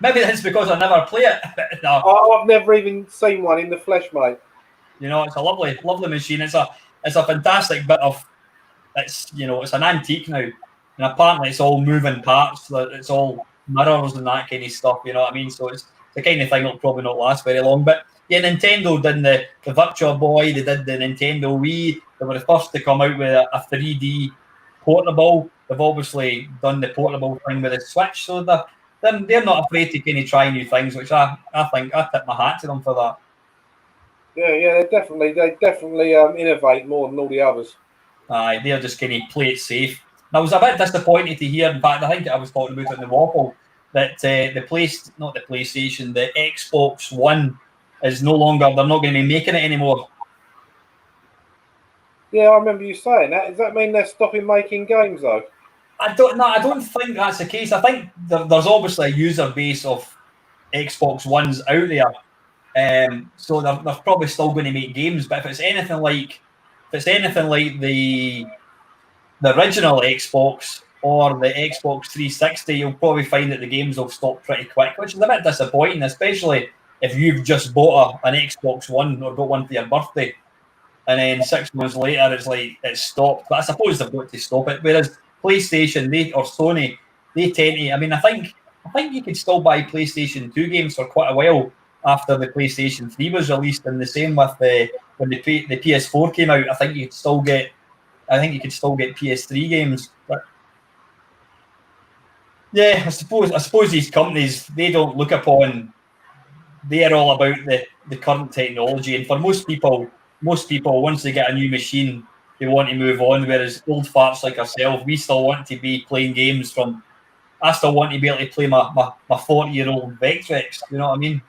Maybe that's because I never play it. No. Oh, I've never even seen one in the flesh, mate. You know, it's a lovely machine. It's a fantastic bit of. It's an antique now, and apparently it's all moving parts. It's all mirrors and that kind of stuff. You know what I mean? So it's the kind of thing that'll probably not last very long. But yeah, Nintendo did the Virtual Boy. They did the Nintendo Wii. They were the first to come out with a 3D portable. They've obviously done the portable thing with the Switch. So they're not afraid to kind of try new things, which I think I tip my hat to them for that. Yeah, they definitely innovate more than all the others. Aye, they're just kind of play it safe. And I was a bit disappointed to hear. In fact, I think I was talking about it in the waffle that the Xbox One is no longer. They're not going to be making it anymore. Yeah, I remember you saying that. Does that mean they're stopping making games though? I don't think that's the case. I think there's obviously a user base of Xbox Ones out there, so they're probably still going to make games. But if it's anything like the original Xbox or the Xbox 360, you'll probably find that the games will stop pretty quick, which is a bit disappointing, especially if you've just bought an Xbox One or got one for your birthday, and then 6 months later it's stopped. But I suppose they've got to stop it. Whereas PlayStation, or Sony, they tend to. I mean, I think you could still buy PlayStation 2 games for quite a while after the PlayStation 3 was released, and the same with when the PS4 came out. I think you could still get PS3 games. But yeah, I suppose these companies, they don't look upon. They are all about the current technology, and for most people, once they get a new machine, they want to move on. Whereas old farts like ourselves, we still want to be playing games I still want to be able to play my 40-year-old Vectrex. You know what I mean?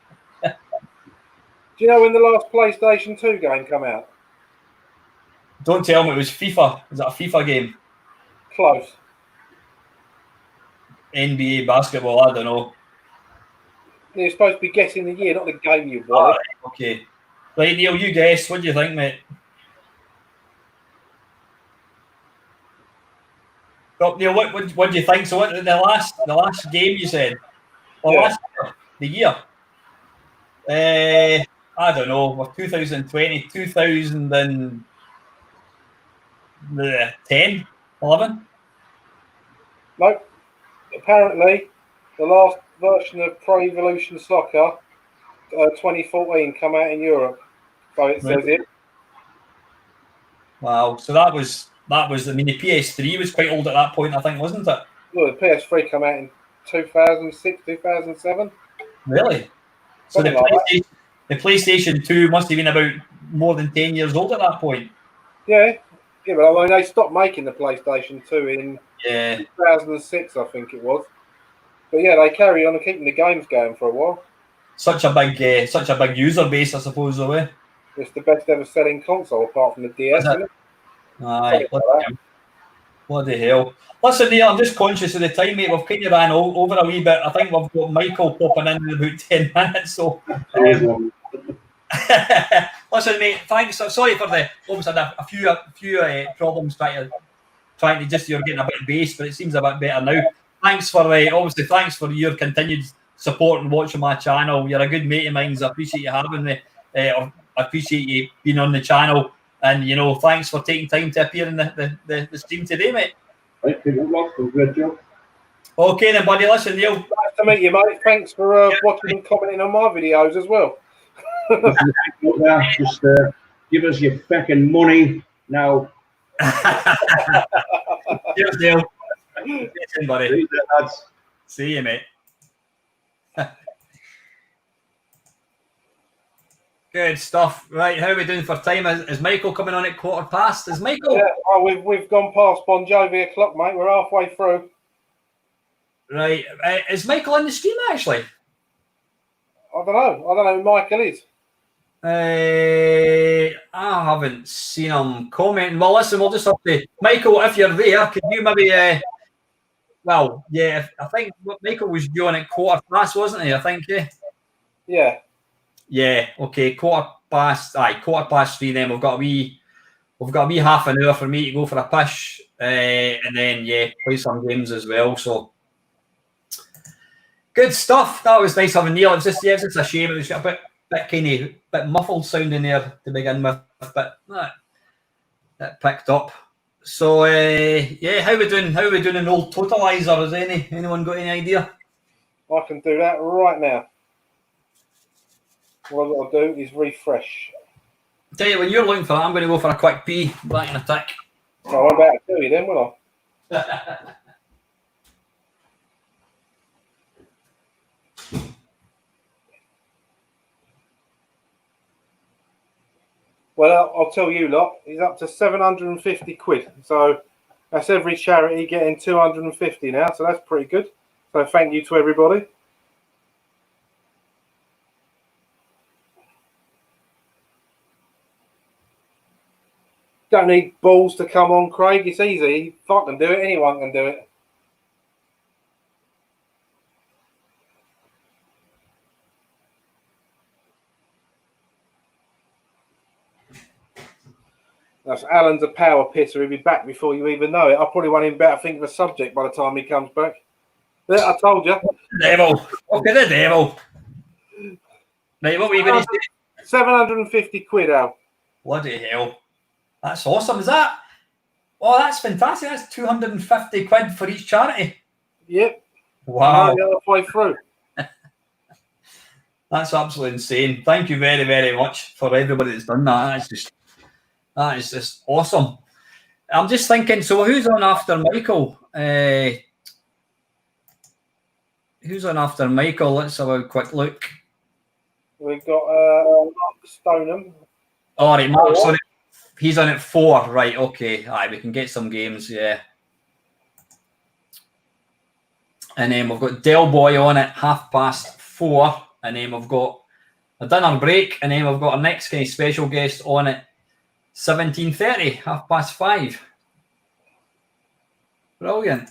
Do you know when the last PlayStation 2 game came out? Don't tell me it was FIFA. Is it a FIFA game? Close. NBA basketball, I don't know. You're supposed to be guessing the year, not the game you bought. Right, okay. Right, Neil, you guess. What do you think, mate? Oh, Neil, what do you think? So, what the last game you said? The year? I don't know. 2020, 2010, 11? No. Apparently, the last version of Pro Evolution Soccer 2014 come out in Europe. So it says it. Wow. So that was. I mean, the PS3 was quite old at that point, I think, wasn't it? Well, the PS3 came out in 2006, 2007. Really? So the PlayStation 2 must have been about more than 10 years old at that point. Yeah, but I mean, they stopped making the PlayStation 2 in 2006, I think it was. But yeah, they carried on keeping the games going for a while. Such a big user base, I suppose, though. Eh? It's the best ever selling console apart from the DS, isn't it? Aye, what the hell. Listen, Neil, I'm just conscious of the time, mate. We've kind of ran over a wee bit. I think we've got Michael popping in about 10 minutes. So, listen, mate, thanks. Sorry for obviously a few problems trying to just, you're getting a bit based, but it seems a bit better now. Thanks for your continued support and watching my channel. You're a good mate of mine. I appreciate you having me. I appreciate you being on the channel. And, thanks for taking time to appear in the stream today, mate. Right, great job. Okay then, buddy. Listen, Neil. Nice to meet you, mate. Thanks for watching and commenting on my videos as well. Just give us your fucking money now. Cheers, Neil. See you, buddy. See you, lads. See you, mate. Good stuff. Right, how are we doing for time? Is Michael coming on at 1:15? Is Michael? Yeah, oh, we've gone past Bon Jovi o'clock, mate. We're halfway through. Right. Is Michael on the stream, actually? I don't know who Michael is. I haven't seen him commenting. Well, listen, we'll just have to... Michael, if you're there, could you maybe... well, yeah, I think Michael was due on at 1:15, wasn't he? I think, yeah. Yeah. Yeah, okay, 3:15, then we've got a wee half an hour for me to go for a push, and then yeah, play some games as well. So good stuff. That was nice having Neil. It's just a shame it was a bit muffled sounding there to begin with, but that picked up. So yeah, how we doing? How are we doing in old totalizer? Has anyone got any idea? I can do that right now. What I've got to do is refresh. Tell you, when you're looking for that, I'm going to go for a quick pee. Back in a tick. Oh, I'm about to do you then, will I? Well, I'll tell you lot, he's up to 750 quid. So that's every charity getting 250 now. So that's pretty good. So thank you to everybody. Don't need balls to come on, Craig. It's easy. If I can do it, anyone can do it. That's Alan's a power pisser. He'll be back before you even know it. I probably want him better think of a subject by the time he comes back. There, I told you. Devil. Okay, the devil. Right, what were you going to say? 750 quid, Al. Bloody hell. That's awesome. Is that? Oh, that's fantastic. That's 250 quid for each charity. Yep. Wow. Halfway through. That's absolutely insane. Thank you very, very much for everybody that's done that. That is just awesome. I'm just thinking, so who's on after Michael? Who's on after Michael? Let's have a quick look. We've got Stoneham. All right, Mark's on it. He's on at 4, right? Okay, all right, we can get some games, yeah. And then we've got Del Boy on at 4:30, and then we've got a dinner break, and then we've got our next kind of special guest on at 17:30, 5:30. Brilliant.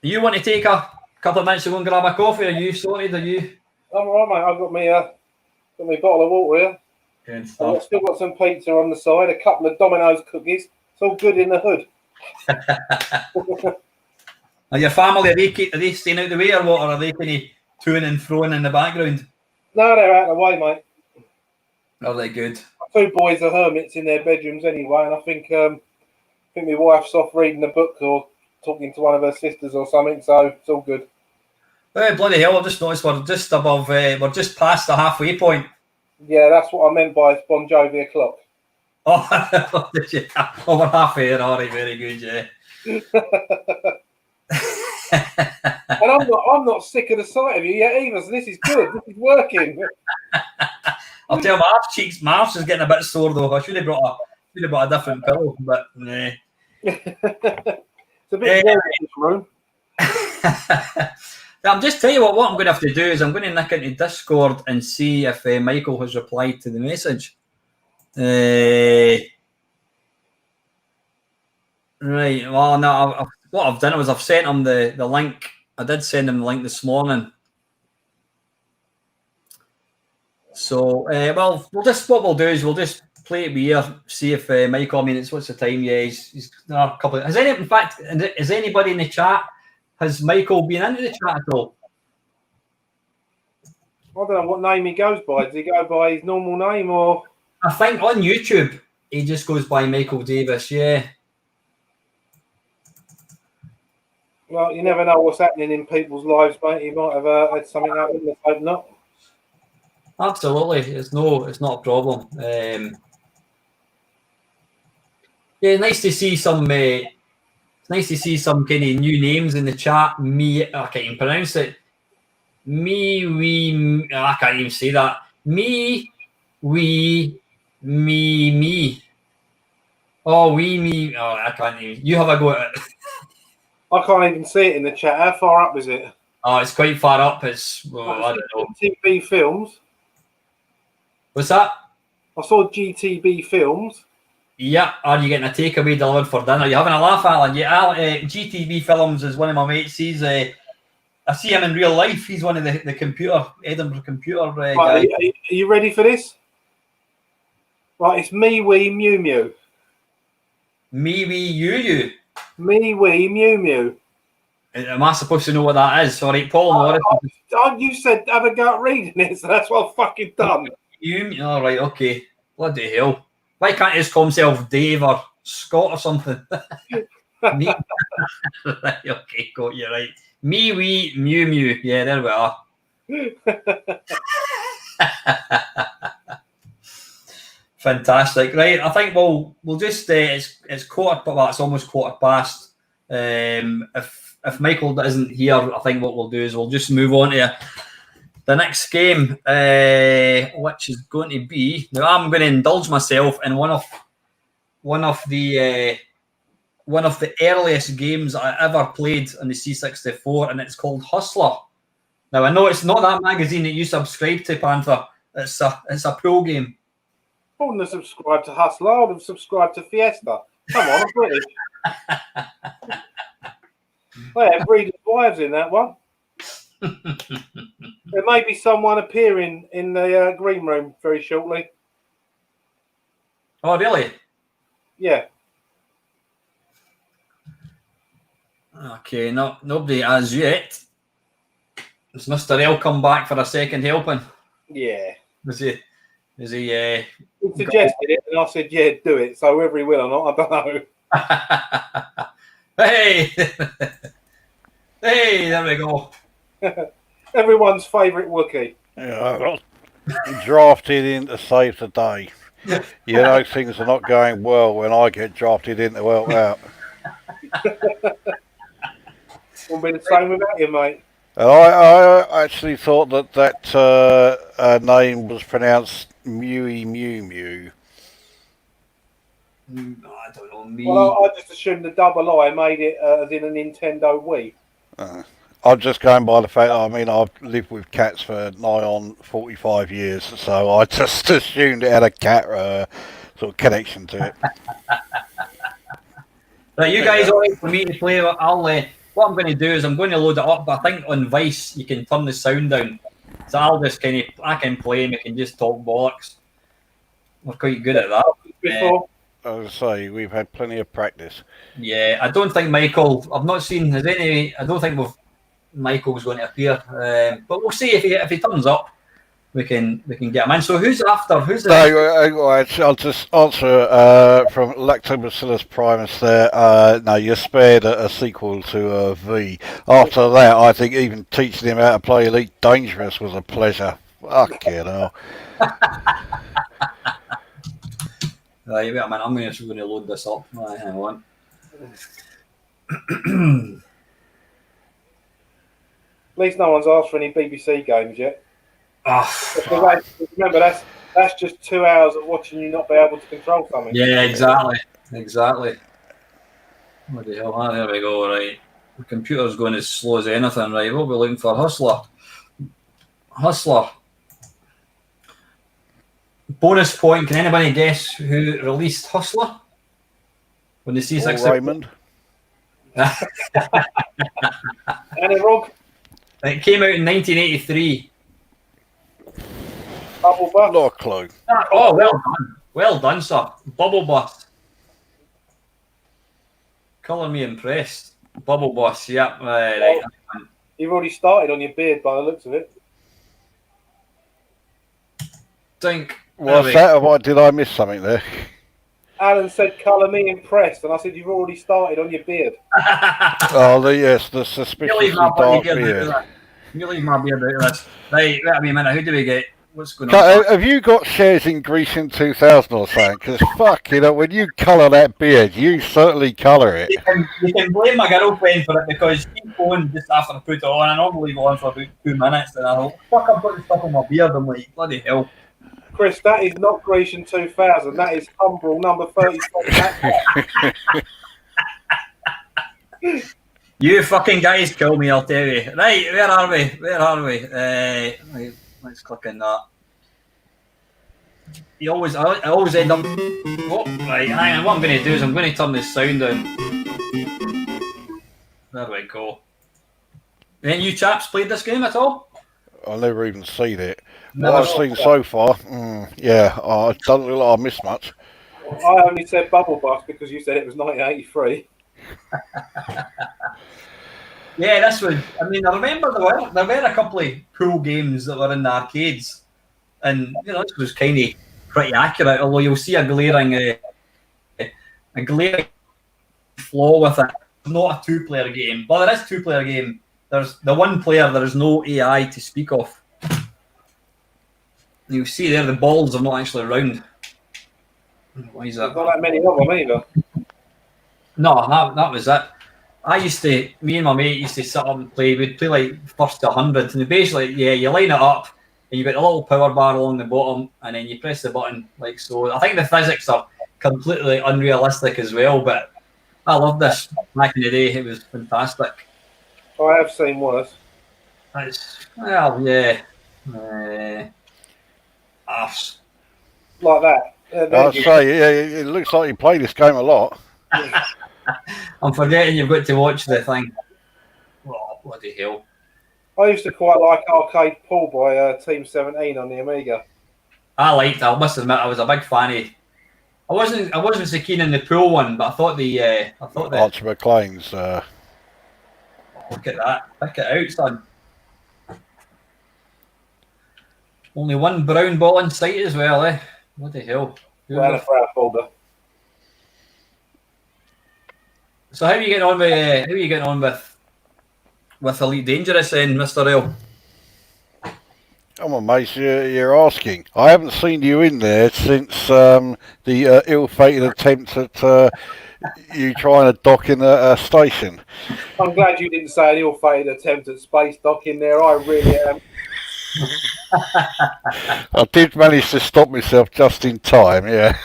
You want to take a couple of minutes to go and grab a coffee? Are you sorted? Are you? I'm all right, mate. I've got my bottle of water here. Good stuff. I've still got some pizza on the side, a couple of Domino's cookies. It's all good in the hood. Are your family, are they staying out the way or what? Or are they kind of toing and throwing in the background? No, they're out of the way, mate. Are they good? My 2 boys are hermits in their bedrooms anyway, and I think my wife's off reading a book or talking to one of her sisters or something, so it's all good. Well, bloody hell, I've just noticed we're just above, we're just past the halfway point. Yeah, that's what I meant by Bon Jovi o'clock. Oh, over halfway there, all right, very good, yeah. And I'm not sick of the sight of you yet either, so this is good. This is working. I'll tell you, my arse is getting a bit sore though. I should have brought a different pillow, but nah. It's a bit warm in this room. I'm just telling you what I'm going to have to do is I'm going to nick into Discord and see if Michael has replied to the message. Right. Well, no. What I've done was I've sent him the link. I did send him the link this morning. So, well, what we'll do is we'll just play it here, see if Michael. I mean, what's the time? Yeah, he's a couple. In fact, is anybody in the chat? Has Michael been into the chat at all? I don't know what name he goes by. Does he go by his normal name or? I think on YouTube he just goes by Michael Davis. Yeah. Well, you never know what's happening in people's lives, mate. He might have had something happen. Let's hope not. Absolutely, it's not a problem. Yeah, nice to see some. It's nice to see some kind of new names in the chat. I can't even pronounce it. I can't even say that. Me, we, me. Oh, we, me. Oh, I can't even. You have a go at it. I can't even see it in the chat. How far up is it? Oh, it's quite far up. It's, well, I don't know. GTB Films. What's that? I saw GTB Films. Yeah, are you getting a takeaway delivered for dinner? You having a laugh, Alan? Yeah, GTB Films is one of my mates. He's I see him in real life. He's one of the computer, Edinburgh computer guys. Are you ready for this? Right, it's me, we, Mew Mew. Me, we, you. Me, we, Mew Mew. Am I supposed to know what that is? Sorry, Paul. You said have a go at reading it, so that's what I've fucking done. You, all right, okay. Bloody hell. Why can't he just call himself Dave or Scott or something? Me. Right, okay, got you right. Me, we, Mew Mew. Yeah, there we are. Fantastic. Right, I think we'll just it's quarter, well, it's almost quarter past. If Michael isn't here, I think what we'll do is we'll just move on to the next game, which is going to be. Now I'm going to indulge myself in one of the earliest games I ever played on the C64, and it's called Hustler. Now I know it's not that magazine that you subscribe to, Panther. It's a pro game. I wouldn't have subscribed to Hustler. I would have subscribed to Fiesta. Come on, I'm British. They have Breeders' Wives in that one. There may be someone appearing in the green room very shortly. Oh, really? Yeah. Okay, nobody as yet. Has Mr. L come back for a second helping? Yeah. Is he? He suggested it, and I said, "Yeah, do it." So whether he will or not, I don't know. Hey, hey, there we go. Everyone's favourite Wookiee. Yeah, I got drafted in to save the day. You know, things are not going well when I get drafted in to help out. Won't be the same without you, mate. And I actually thought that name was pronounced Mewy Mew Mew. I don't know. Me. Well, I just assumed the double I made it as in a Nintendo Wii. I'm just going by the fact that, I mean, I've lived with cats for nigh on 45 years, so I just assumed it had a cat sort of connection to it. Right, you guys all right for me to play? What I'm going to do is I'm going to load it up, but I think on Vice you can turn the sound down. So I'll just I can play and we can just talk bollocks. We're quite good at that. Before. As I say, we've had plenty of practice. Yeah, I don't think I've not seen, I don't think Michael's going to appear. But we'll see if he turns up. We can get him in. So who's after? I'll just answer from Lactobacillus Prime there. No, you're spared a sequel to V. After that, I think even teaching him how to play Elite Dangerous was a pleasure. Fuck it all. Right, wait a minute. I'm going to load this up. Right, hang on. At least no one's asked for any BBC games yet. Oh, remember, that's just 2 hours of watching you not be able to control something. Yeah, exactly. What the hell? There we go. Right, the computer's going as slow as anything. Right, we'll be looking for Hustler. Bonus point. Can anybody guess who released Hustler? When the C6 Raymond. Any Rog? It came out in 1983. Bubble Bus? Not a clue. Oh, well done, sir. Bubble Bus. Colour me impressed. Bubble Bus, yep. Right. You've already started on your beard by the looks of it. What's that? Or did I miss something there? Alan said, "Colour me impressed," and I said, "You've already started on your beard." Yes, the suspiciously dark beard. You leave my beard out of this. Right, wait a minute. Who do we get? what's going on? Have you got shares in Grecian 2000 or something? Because fuck, you know, when you colour that beard, you certainly colour it. You can blame my girlfriend for it because she phoned just after I put it on. I normally go on for about 2 minutes, and I thought, fuck, I've got the stuff on my beard. I'm like, bloody hell. Chris, that is not Grecian 2000. That is Humbrel number 37. You fucking guys kill me, I'll tell you. Right, where are we? Right, let's click on that. I always end up. Oh, right, hang on. What I'm going to do is I'm going to turn this sound down. There we go. Any you chaps played this game at all? I've never even seen it. What I've seen so far, yeah, I don't look like I missed much. I only said Bubble Bus because you said it was 1983. Yeah, this was. I mean, I remember there were a couple of cool games that were in the arcades, and you know, this was kind of pretty accurate. Although you'll see a glaring flaw with it. It's not a two-player game, but there is two-player game. There's the one player. There is no AI to speak of. You'll see there the balls are not actually round. Why is that? Not that many of them either. No, that was it. Me and my mate used to sit up and play. We'd play like first to 100, and basically, yeah, you line it up, and you got a little power bar along the bottom, and then you press the button like so. I think the physics are completely unrealistic as well, but I loved this back in the day. It was fantastic. I have seen worse. Well, yeah. Arse. Like that. I'd say, yeah, it looks like you play this game a lot. I'm forgetting you've got to watch the thing. Oh, bloody hell. I used to quite like Arcade Pool by Team 17 on the Amiga. I liked it. I must admit, I was a big fan of. I wasn't so keen in the pool one, but I thought the Archer McLean's. Look at that! Pick it out, son. Only one brown ball in sight as well, eh? What the hell? And a frat folder. So how are you getting on with Elite Dangerous then, Mr. L? Come on, mate, you're asking. I haven't seen you in there since the ill-fated attempt at you trying to dock in a station. I'm glad you didn't say an ill-fated attempt at space docking there. I really am. I did manage to stop myself just in time, yeah.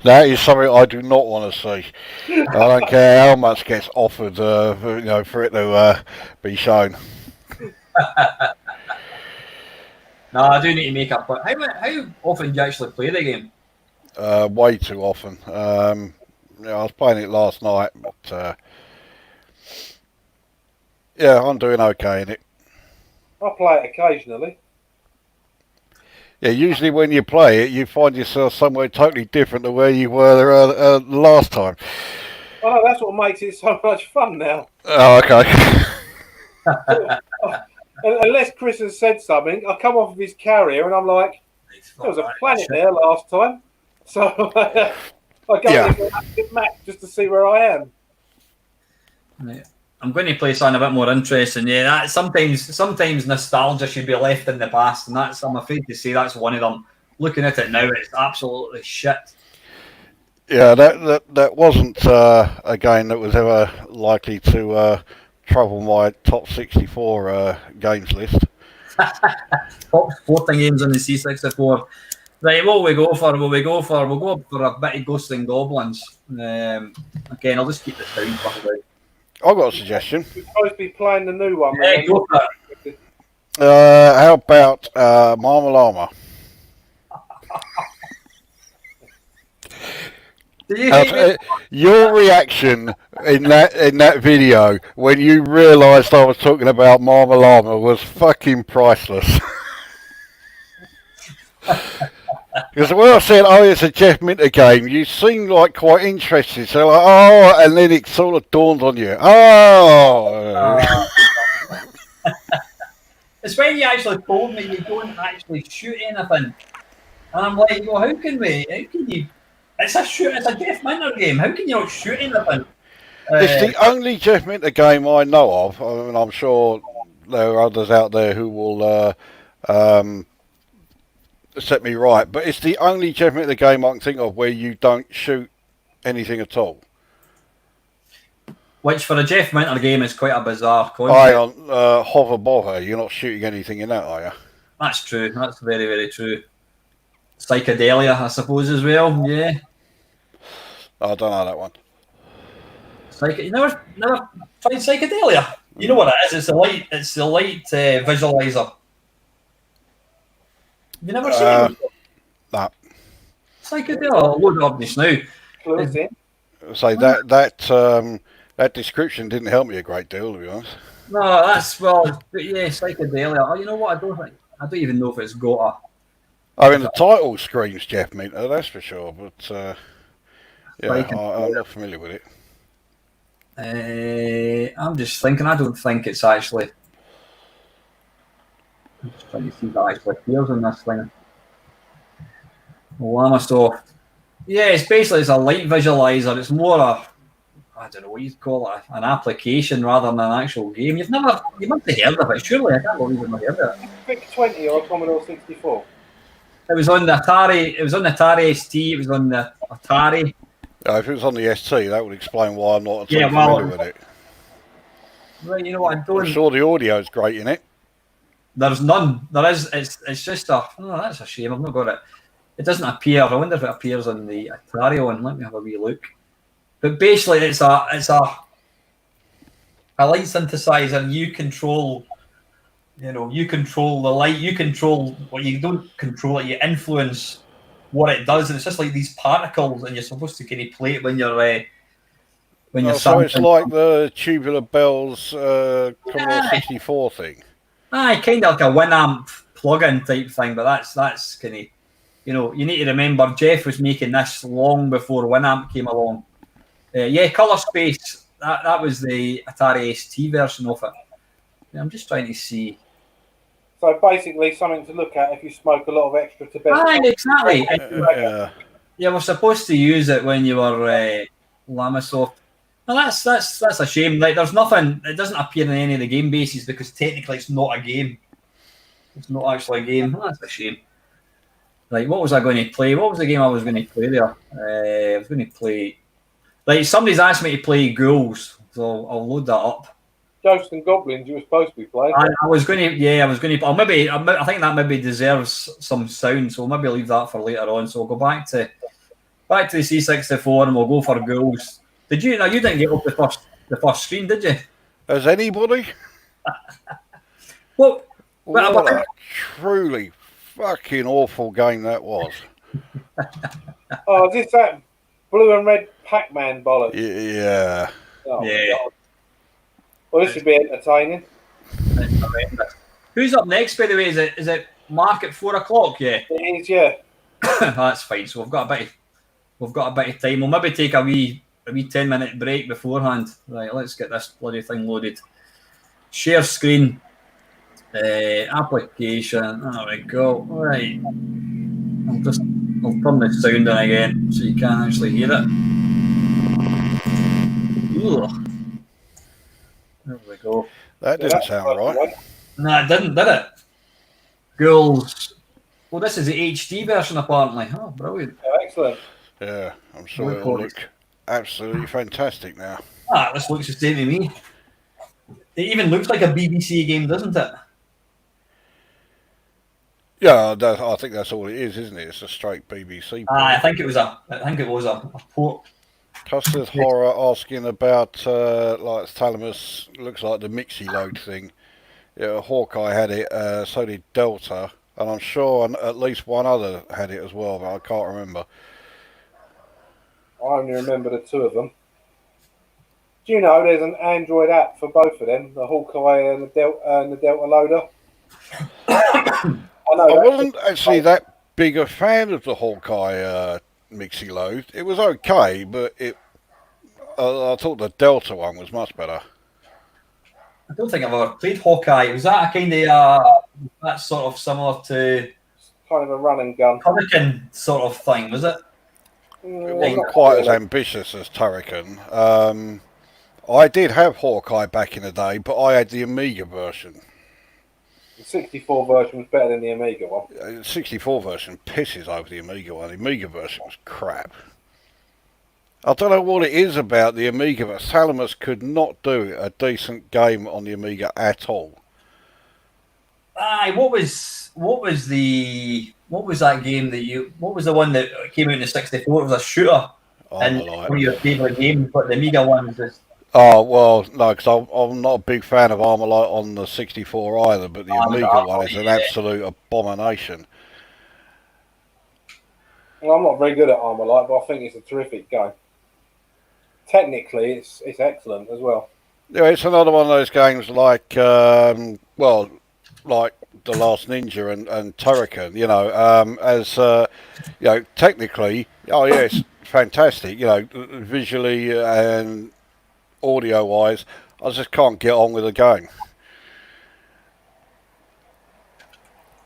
That is something I do not want to see. I don't care how much gets offered, for it to be shown. No, I do need to make up. But how often do you actually play the game? Way too often. I was playing it last night, but yeah, I'm doing okay in it. I play it occasionally. Yeah, usually when you play it, you find yourself somewhere totally different to where you were last time. Oh, that's what makes it so much fun now. Oh, okay. Unless Chris has said something, I come off of his carrier and I'm like, there was a planet there last time. So I go into an active map just to see where I am. Right. I'm going to play something a bit more interesting. Yeah, that sometimes nostalgia should be left in the past, and I'm afraid to say that's one of them. Looking at it now, it's absolutely shit. Yeah, that wasn't a game that was ever likely to trouble my top 64 games list. Top sporting games on the C64. Right, what will we go for? We'll go up for a bit of Ghosts and Goblins. Again, I'll just keep this down for a bit. I've got a suggestion. We're supposed to be playing the new one. Yeah, go for it. How about Marmalama? Your reaction in that video when you realised I was talking about Marmalama was fucking priceless. Because when I said, "Oh, it's a Jeff Minter game," you seemed like quite interested. So like, "Oh," and then it sort of dawned on you. Oh. It's when you actually told me you don't actually shoot anything, and I'm like, "Well, how can you? It's a Jeff Minter game. How can you not shoot anything?" It's the only Jeff Minter game I know of. I mean, I'm sure there are others out there who will set me right. But it's the only Jeff Minter game I can think of where you don't shoot anything at all. Which for a Jeff Minter game is quite a bizarre concept. Aye, on Hover Bother, you're not shooting anything in that, are you? That's true. That's very, very true. Psychedelia, I suppose, as well. Yeah. I don't know that one. You never tried Psychedelia? You know what it is? It's the light. It's the light visualizer. You never seen it? Nah. Psychedelia. I'll load it up just now. So that description didn't help me a great deal, to be honest. No, that's well, but yeah, Psychedelia. Oh, you know what? I don't even know if it's got I mean, the title screams Jeff Minter, that's for sure. But yeah, I'm not familiar with it. I'm just thinking. I don't think it's actually. I'm just trying to see that actually appears in this thing. Lamasoft. Yeah, it's a light visualizer. It's more I don't know what you'd call it, an application rather than an actual game. You must have heard of it, surely. I can't believe you've never heard of it. VIC 20 or Commodore 64? It was on the Atari. It was on the Atari ST. It was on the Atari. If it was on the ST, that would explain why I'm not at all familiar with it. Right, you know what? I'm sure the audio is great in it. There's none. There is. It's just a. Oh, that's a shame. I've not got it. It doesn't appear. I wonder if it appears on the Atari one. Let me have a wee look. But basically, it's a light synthesizer. You control. You control the light. You control what you don't control it. You influence what it does, and it's just like these particles, and you're supposed to kind of play it when you're so it's like the Tubular Bells Commodore 64 thing. Aye, kind of like a Winamp plug-in type thing, but that's kind of, you need to remember Jeff was making this long before Winamp came along. Yeah, Colour Space, that was the Atari ST version of it. Yeah, I'm just trying to see. So basically something to look at if you smoke a lot of extra tobacco. Aye, exactly. Yeah, we're supposed to use it when you were Lamasoft. Well, that's a shame. Like, there's nothing. It doesn't appear in any of the game bases because technically it's not a game. It's not actually a game. Oh, that's a shame. Like, what was I going to play? What was the game I was going to play there? I was going to play. Like, somebody's asked me to play Ghouls, so I'll load that up. Ghosts and Goblins, you were supposed to be playing. I was going to. Yeah, I was going to. I think that maybe deserves some sound, so we'll maybe leave that for later on. So we'll go back to the C64 and we'll go for Ghouls. Did you? Now you didn't get up the first screen, did you? Has anybody? What a truly fucking awful game that was. Oh, is this that blue and red Pac-Man bollocks? Yeah. Oh, yeah. God. Well, this should be entertaining. Who's up next, by the way? Is it Mark at 4 o'clock? Yeah. It is, yeah. That's fine. So we've got a bit of time. We'll maybe take a wee 10-minute break beforehand. Right, let's get this bloody thing loaded. Share screen. Application. There we go. Right. I'll turn the sound on again so you can actually hear it. Ugh. There we go. That didn't sound right. No, it didn't, did it? Ghouls. Well, this is the HD version, apparently. Oh, brilliant. Oh, excellent. Yeah, I'm sure it'll look absolutely fantastic now. This looks the same to me. It even looks like a BBC game, doesn't it? Yeah, I think that's all it is, isn't it? It's a straight BBC. I think it was a port. Custer's Horror asking about like Thalamus, looks like the Mixie Load thing. Yeah, Hawkeye had it, so did Delta, and I'm sure at least one other had it as well, but I can't remember. I only remember the two of them. Do you know there's an Android app for both of them, the Hawkeye and the Delta Loader? I wasn't actually that big a fan of the Hawkeye Mixie Load. It was okay, but I thought the Delta one was much better. I don't think I've ever played Hawkeye. Was that a kind of that's sort of similar to kind of a run and gun Turrican sort of thing, was it? It wasn't quite as ambitious as Turrican. I did have Hawkeye back in the day, but I had the Amiga version. The 64 version was better than the Amiga one. The 64 version pisses over the Amiga one. The Amiga version was crap. I don't know what it is about the Amiga, but Thalamus could not do a decent game on the Amiga at all. Aye, what was that game that you? What was the one that came out in the 64? It was a shooter. And one of your favourite games, but the Amiga one was just. Oh, well, no, because I'm not a big fan of Armalite on the 64 either, but the Amiga one is an absolute abomination. Well, I'm not very good at Armalite, but I think it's a terrific game. Technically, it's excellent as well. Yeah, it's another one of those games like, well, like The Last Ninja and Turrican, you know, you know, technically, oh yeah, it's fantastic, you know, visually and audio-wise, I just can't get on with the game.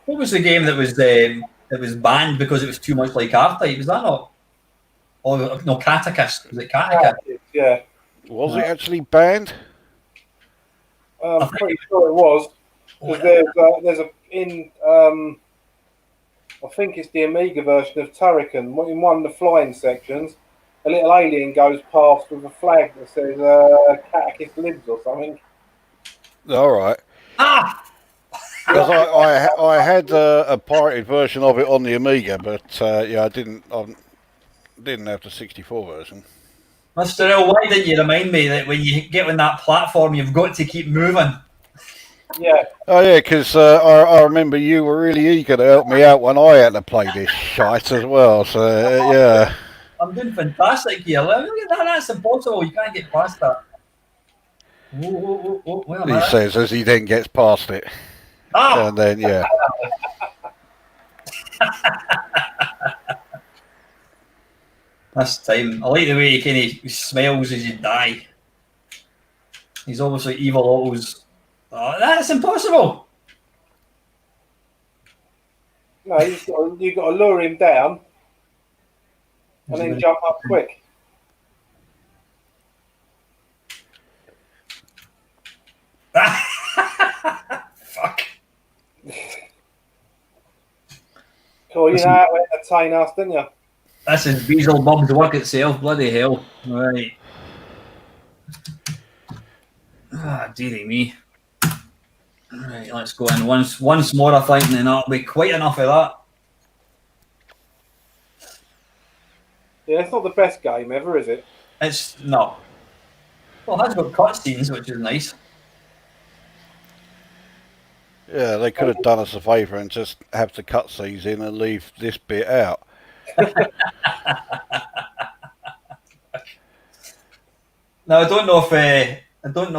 What was the game that was banned because it was too much like R-Type? Was that not? Oh no, Catechist. Was it Catechist? Yeah. Was it actually banned? I'm pretty sure it was. Because there's a I think it's the Amiga version of Turrican. In one of the flying sections, a little alien goes past with a flag that says Catechist lives or something. All right. Ah! Because I had a pirated version of it on the Amiga, but yeah, I didn't have the 64 version. Mr. L, why didn't you remind me that when you get on that platform, you've got to keep moving? Yeah. Oh yeah, because I remember you were really eager to help me out when I had to play this shite as well. So yeah. I'm doing fantastic here. Look at that. That's impossible. You can't get past that. Wait a minute. He says as he then gets past it. Oh! And then yeah. This time, I like the way he smiles as you die. He's obviously evil always. Oh, that's impossible. No, you've got to lure him down and then jump up quick. Fuck. Cool, you know how to entertain us, didn't you? This is Weasel Bum's work itself. Bloody hell. Right. Ah, dearie me. Right, let's go in once more, I think, and then that'll be quite enough of that. Yeah, it's not the best game ever, is it? It's no. Well, it has got cutscenes, which is nice. Yeah, they could have done us a favour and just have the cutscenes in and leave this bit out. Now I don't know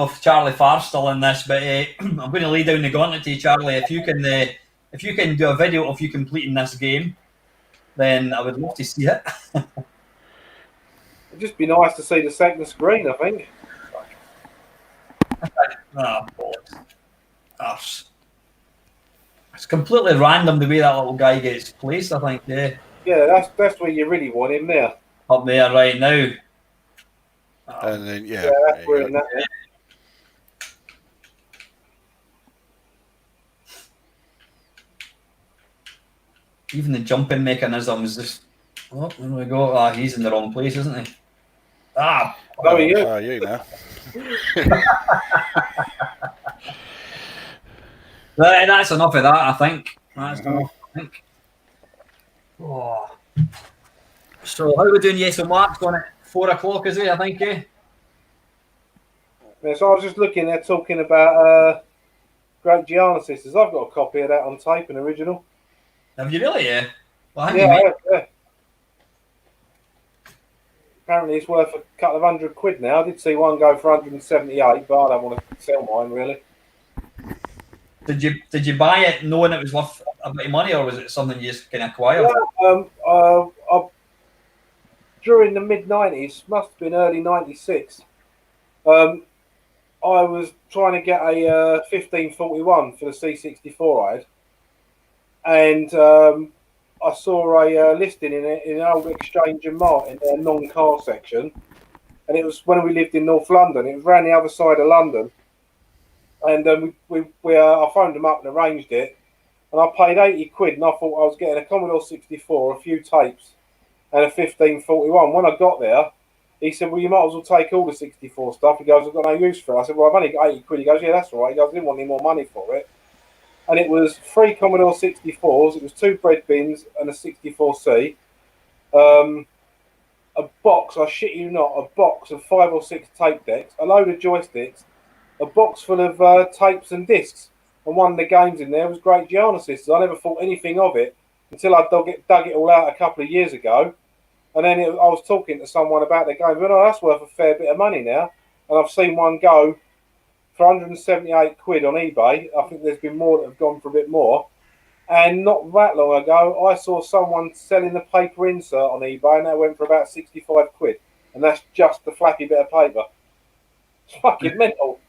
if Charlie Farr's still in this, but I'm going to lay down the gauntlet to you, Charlie. If you can do a video of you completing this game, then I would love to see it. It'd just be nice to see the second screen, I think. Ah, bollocks. Arse. It's completely random the way that little guy gets placed, I think, yeah. Yeah, that's where you really want him there. Up there right now. And then, yeah. Yeah, that's where in that. Even the jumping mechanisms just... Oh, where do we go? Ah, he's in the wrong place, isn't he? Ah! Oh, you. You now. Right, that's enough of that, I think. That's enough, I think. Oh. So, how are we doing? Yes, so Mark's going at 4 o'clock, is he? I think, eh? Yeah, so I was just looking there talking about Great Genesis. I've got a copy of that on tape, an original. Have you really, yeah? Well, yeah. Apparently it's worth a couple of £100 now. I did see one go for 178, but I don't want to sell mine, really. Did you buy it knowing it was worth a bit of money, or was it something you just can acquire? During the mid-90s, must have been early 96, I was trying to get a 1541 for the C64 I had, and I saw a listing in an old Exchange and Mart in their non-car section, and it was when we lived in North London. It was around the other side of London, And I phoned them up and arranged it, and I paid 80 quid, and I thought I was getting a Commodore 64, a few tapes, and a 1541. When I got there, he said, well, you might as well take all the 64 stuff. He goes, I've got no use for it. I said, well, I've only got 80 quid. He goes, yeah, that's all right. He goes, I didn't want any more money for it. And it was 3 Commodore 64s, it was 2 bread bins and a 64C. A box, I shit you not, a box of 5 or 6 tape decks, a load of joysticks, a box full of tapes and discs. And one of the games in there was Great Genesis. I never thought anything of it until I dug it all out a couple of years ago. And then I was talking to someone about the game. Well, oh, that's worth a fair bit of money now. And I've seen one go for 178 quid on eBay. I think there's been more that have gone for a bit more. And not that long ago, I saw someone selling the paper insert on eBay, and that went for about 65 quid. And that's just the flappy bit of paper. It's fucking mental.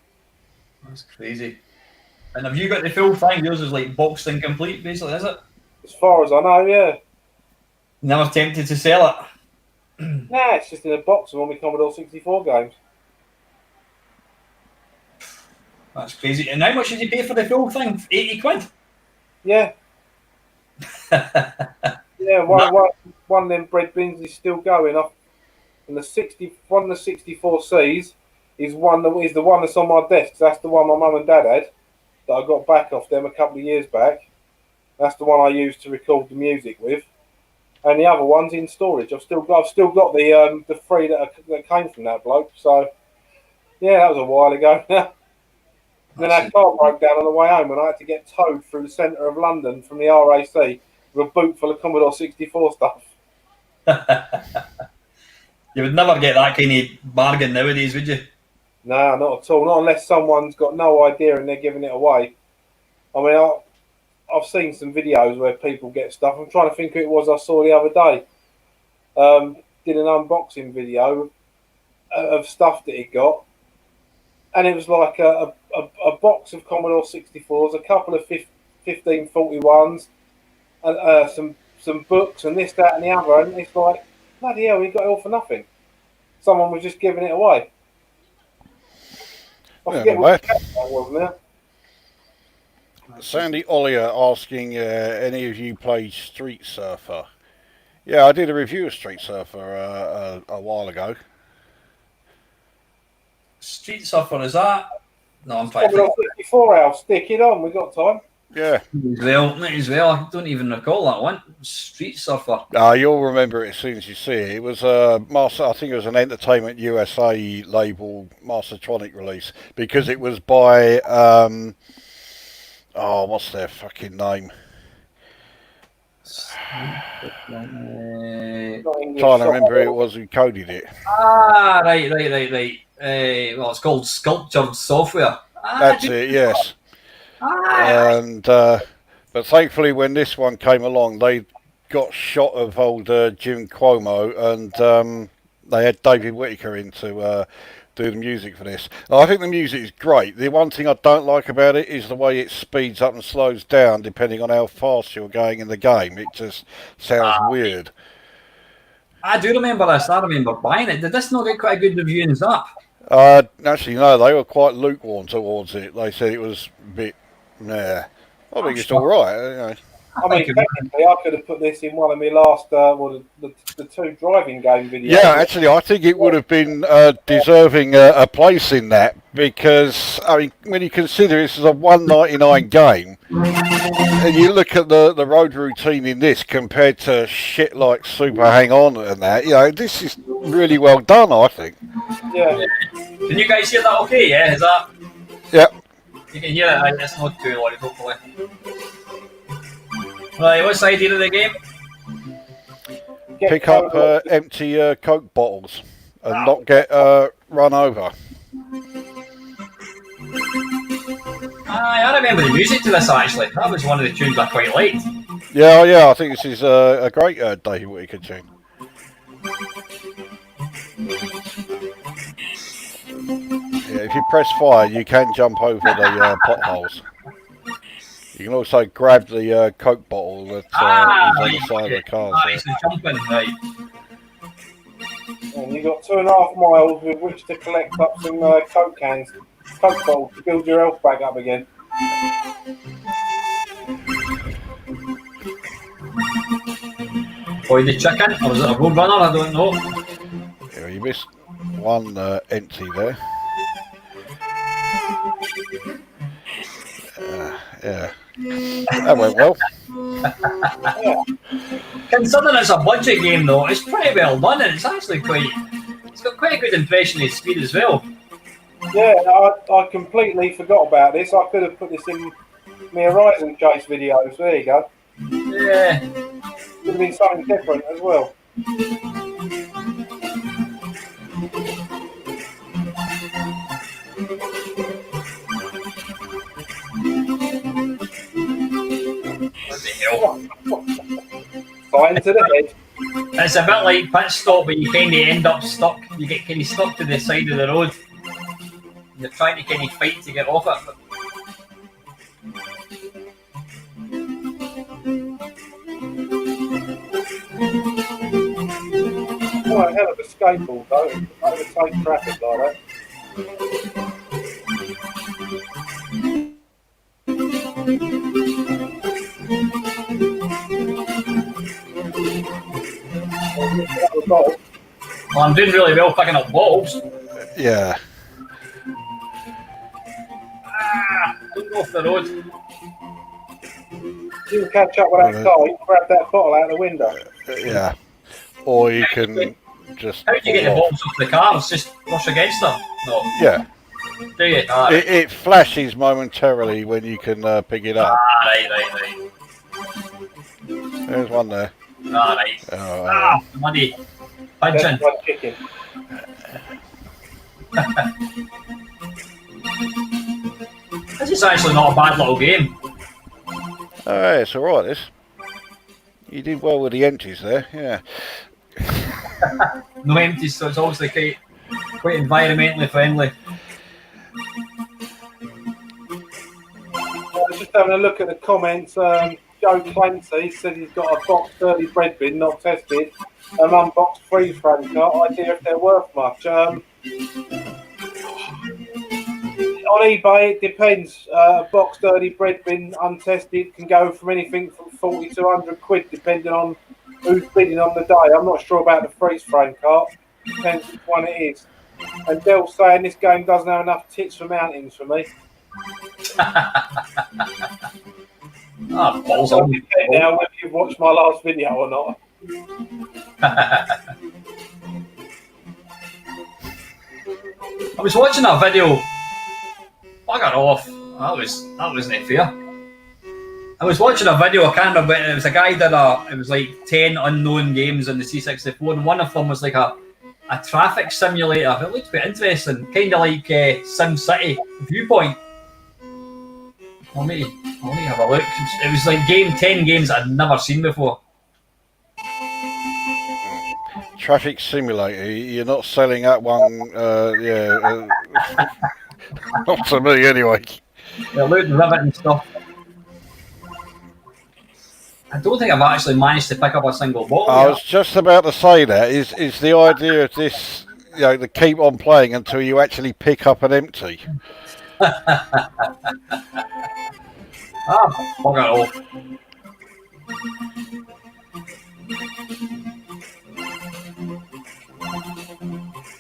That's crazy. And have you got the full thing? Yours is like boxed and complete, basically, is it? As far as I know, yeah. Never tempted to sell it? Nah, it's just in a box of all my Commodore 64 games. That's crazy. And how much did you pay for the full thing? 80 quid? Yeah. Yeah, one of them bread bins is still going off. And one of the 64Cs is the one that's on my desk. That's the one my mum and dad had that I got back off them a couple of years back. That's the one I used to record the music with. And the other one's in storage. I've still got the 3 that came from that bloke. So yeah, that was a while ago now. Then our car broke down on the way home, and I had to get towed through the centre of London from the RAC with a boot full of Commodore 64 stuff. You would never get that kind of bargain nowadays, would you? No, not at all. Not unless someone's got no idea and they're giving it away. I mean, I've seen some videos where people get stuff. I'm trying to think who it was I saw the other day. Did an unboxing video of stuff that he got. And it was like a box of Commodore 64s, a couple of 1541s, and some books and this, that, and the other. And it's like, bloody hell, we got it all for nothing. Someone was just giving it away. I forget what that was now. Sandy Ollier asking, any of you play Street Surfer? Yeah, I did a review of Street Surfer a while ago. Street Surfer, is that? No, I'm trying to think. 54 hours, stick it on, we got time. Yeah. Might as well. I don't even recall that one. Street Surfer. You'll remember it as soon as you see it. It was Master. I think it was an Entertainment USA label Mastertronic release because it was by what's their fucking name? Trying to remember who it was who coded it. Right. Well, it's called Sculptured Software. That's it. Yes. And but thankfully, when this one came along, they got shot of old Jim Cuomo, and they had David Whittaker in to do the music for this. And I think the music is great. The one thing I don't like about it is the way it speeds up and slows down depending on how fast you're going in the game. It just sounds weird. I do remember this. I remember buying it. Did this not get quite a good review in Zzap? Actually, no, they were quite lukewarm towards it. They said it was a bit, nah. I think it's all right. You know. I mean, technically, I could have put this in one of my last, the 2 driving game videos. Yeah, actually, I think it would have been deserving a place in that because, I mean, when you consider this is a $1.99 game, and you look at the road routine in this compared to shit like Super Hang On and that, you know, this is really well done, I think. Yeah. Can you guys hear that okay, yeah? Is that... Yep. You can hear it, it's not too loud, hopefully. Right, what's the idea of the game? Pick up empty Coke bottles and not get run over. I remember the music to this, actually. That was one of the tunes I quite liked. Yeah, I think this is a great David Whittaker tune. Yeah, if you press fire, you can jump over the potholes. You can also grab the Coke bottle that is on the side of the car. It's jumping, right. And you've got 2.5 miles with which to collect up some Coke cans. Coke bottle to build your health back up again. Boy, the chicken, or was it a road runner? I don't know. Yeah, you missed one empty there. Yeah, that went well. Considering it's a budget game, though, it's pretty well done, and it's actually quite. It's got quite a good impression of speed as well. Yeah, I completely forgot about this. I could have put this in my Horizon Chase videos. There you go. Yeah. Could have been something different as well. What the hell? Fine to the head. It's a bit like pit stop, but you kind of end up stuck. You get kind of stuck to the side of the road. You're trying to kind of fight to get off it. But... Oh, a hell of a skateboard though. I would take traffic like that. Well, I'm doing really well picking up balls. Yeah. Don't go off the road. You can catch up with that car, you can grab that bottle out the window. Yeah. Or you can just. How do you get the bottles off the cars? Just push against them? No. Yeah. Do you? It flashes momentarily when you can pick it up. Right. There's one there. Right. Money. Punching. Chicken. This is actually not a bad little game. Oh, it's alright, this. You did well with the empties there, yeah. No empties, so it's obviously quite environmentally friendly. Just having a look at the comments, Joe Clancy said he's got a box 30 bread bin, not tested, an unboxed freeze frame cart. Idea if they're worth much. On eBay, it depends. Box 30 bread bin, untested, can go from anything from 40 to 100 quid, depending on who's bidding on the day. I'm not sure about the freeze frame cart. Depends which one it is. And Dell's saying this game doesn't have enough tits for mountings for me. Balls on. Now, whether you've watched my last video or not. I was watching a video. Bugger off. That wasn't fair. I was watching a video, I can't remember, it was a guy did it was like 10 unknown games on the C64, and one of them was like a traffic simulator. It looked quite interesting, kind of like Sim City Viewpoint. I'll maybe have a look. It was like 10 games I'd never seen before. Traffic simulator, you're not selling that one, yeah. Not to me, anyway. Yeah, loot and rivet and stuff. I don't think I've actually managed to pick up a single bottle. I was just about to say that. Is the idea of this, to keep on playing until you actually pick up an empty? Bugger off.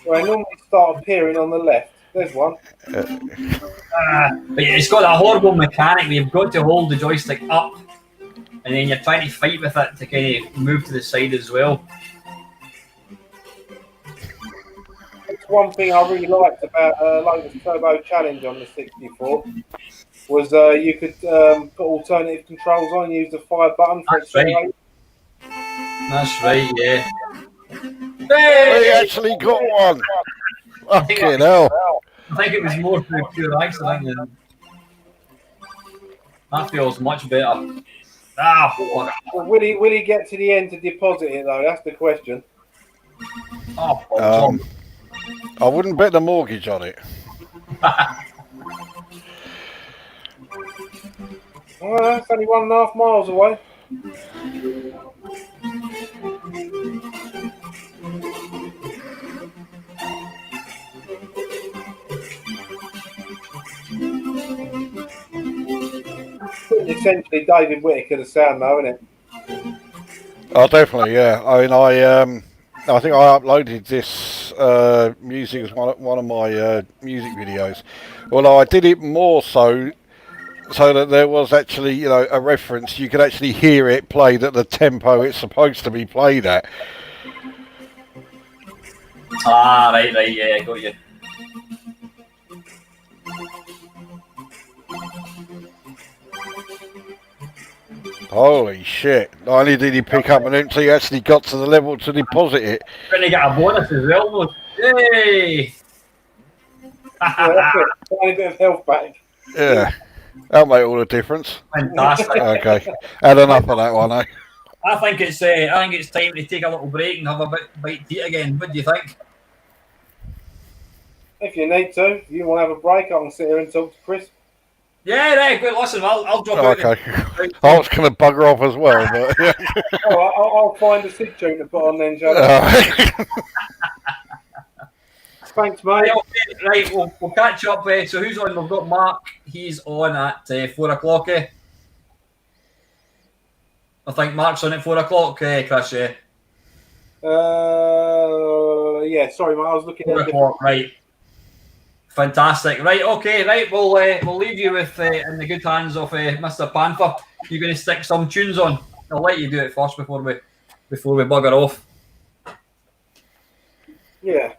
Well, I normally start appearing on the left. There's one. But it's got a horrible mechanic where you've got to hold the joystick up, and then you're trying to fight with it to kind of move to the side as well. It's one thing I really liked about Lotus Turbo Challenge on the 64 was you could put alternative controls on, use the fire button for accelerating. That's right, yeah. We actually got one. Fucking hell. I think it was more through pure accident than... That feels much better. Well, will he get to the end to deposit it though? That's the question. I wouldn't bet the mortgage on it. Well, that's only 1.5 miles away. essentially David Whittaker the sound, though, isn't it? Oh, definitely, yeah. I mean, I think I uploaded this music as one of my music videos. Although I did it more so that there was actually, you know, a reference. You could actually hear it played at the tempo it's supposed to be played at. Ah, right, yeah, got you. Holy shit. Not only did he pick up an empty, he actually got to the level to deposit it. Trying to get a bonus as well, though. Yay! Tiny bit of health back. Yeah. That'll make all the difference. Fantastic. Okay. Had enough of that one, eh? I think it's time to take a little break and have a bite to eat again. What do you think? If you need to, if you want to have a break, I can sit here and talk to Chris. Yeah, right, good. Listen, I'll drop out. Okay. I was going to bugger off as well, but yeah. I'll find a Sid tune to put on then, shall I? Thanks, mate. Right, we'll catch up. So who's on? We've got Mark. He's on at 4 o'clock. I think Mark's on at 4 o'clock, Chris. Yeah. Yeah. Sorry, mate. I was looking 4 at o'clock. Right. Fantastic. Right. Okay. Right. We'll leave you with in the good hands of Mr. Panther. You're going to stick some tunes on. I'll let you do it first before we bugger off. Yeah.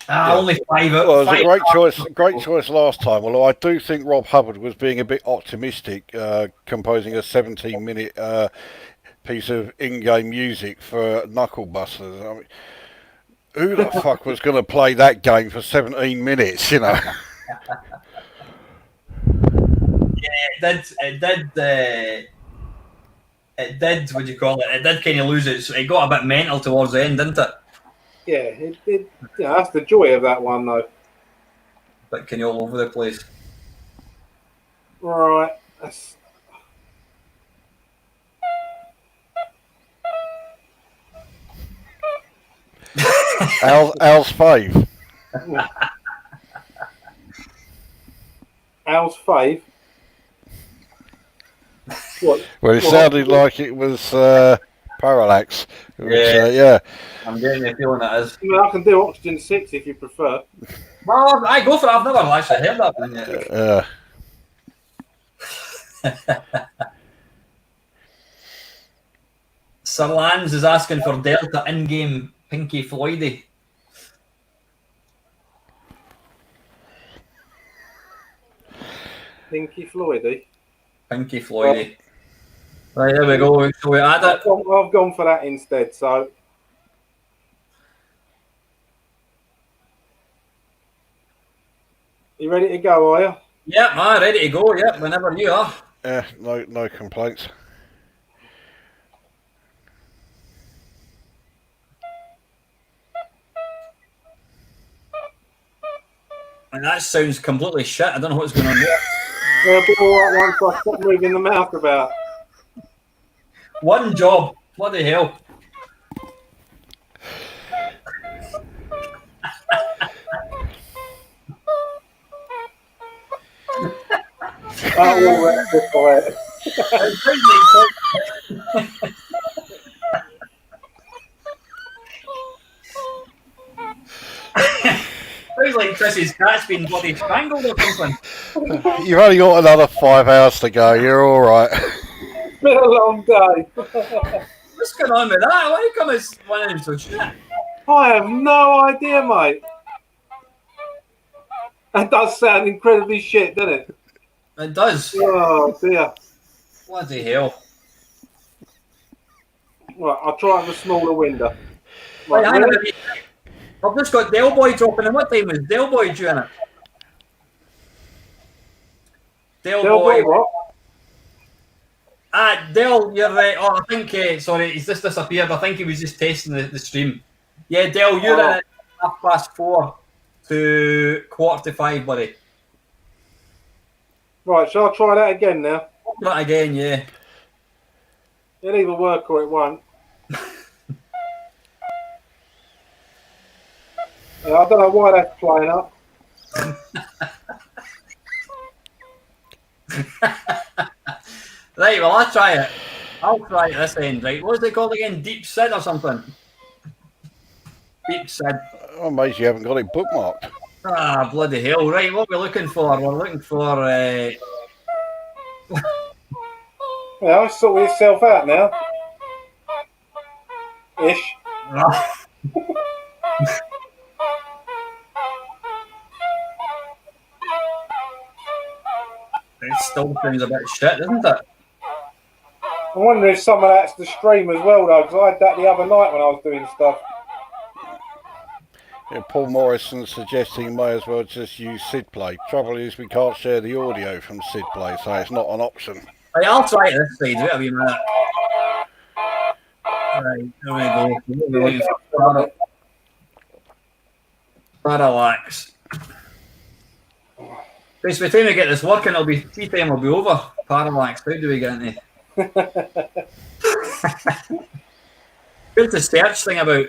Only 5 out. Well, it was a great choice last time. Although I do think Rob Hubbard was being a bit optimistic, composing a 17-minute piece of in-game music for Knuckle Busters. I mean, who the fuck was going to play that game for 17 minutes? You know. Yeah, it did. What do you call it? It did kind of lose it. It got a bit mental towards the end, didn't it? Yeah, yeah, that's the joy of that one, though. But kind of all over the place. Right. That's... Al's fave. Al's fave. What? Well, it sounded like it was Parallax. Which, yeah. I'm getting the feeling it is. I mean, I can do Oxygen 6 if you prefer. Well, I go for it. I've never actually heard that one yet. Sir Lance is asking for Delta in-game Pinky Floydy. Pinky Floydy? Pinky Floydy. Right, there we go. So we add it. I've gone for that instead, so... You ready to go, are you? Yep, I'm ready to go. Yep, whenever you are. Yeah, no complaints. And that sounds completely shit. I don't know what's going on there. It'll be all right once I stop moving the mouth about. One job. Bloody hell. Sounds like Chris's cat's been bloody strangled or something. You've only got another 5 hours to go. You're all right. It's been a long day. What's going on with that? Why are you coming running so shit? I have no idea, mate. That does sound incredibly shit, doesn't it? It does. Oh, dear. Bloody hell. Right, I'll try and a smaller window. Right, I've just got Del Boy dropping in. What time was Del Boy due in it? Del Boy. What? Del, you're right. Oh, I think, sorry, he's just disappeared. I think he was just testing the stream. Yeah, Del, you're in at 4:30 to 4:45, buddy. Right, shall I try that again now? Try that again, yeah. It'll either work or it won't. I don't know why that's playing up. Right, well, I'll try it. I'll try it this end, right? What's it called again? Deep Sid or something? Deep Sid. I'm amazed you haven't got it bookmarked. Ah, bloody hell. Right, what are we looking for? We're looking for... Yeah, sort yourself out now. Ish. It still sounds a bit shit, doesn't it? I wonder if some of that's the stream as well, though, because I had that the other night when I was doing stuff. Yeah, Paul Morrison suggesting you may as well just use Sid Play. Trouble is we can't share the audio from Sid Play, so it's not an option. Right, I'll try it this side. Wait a wee minute. Right, there we go. Parallax. By the time we get this working, it'll be tea time will be over. Parallax, how do we get into? Where's the search thing about?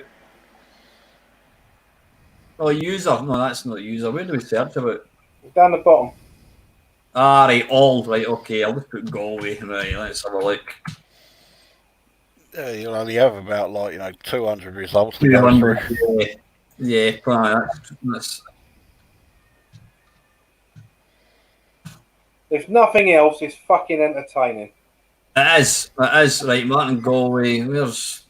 Oh, user. No, that's not user. Where do we search about? Down the bottom. Ah, right, all. Right, okay. I'll just put Galway. Right, let's have a look. Yeah, you'll only have about, like, 200 results to go through. Yeah, that's... If nothing else, it's fucking entertaining. It is. Right, Martin Galway. Where's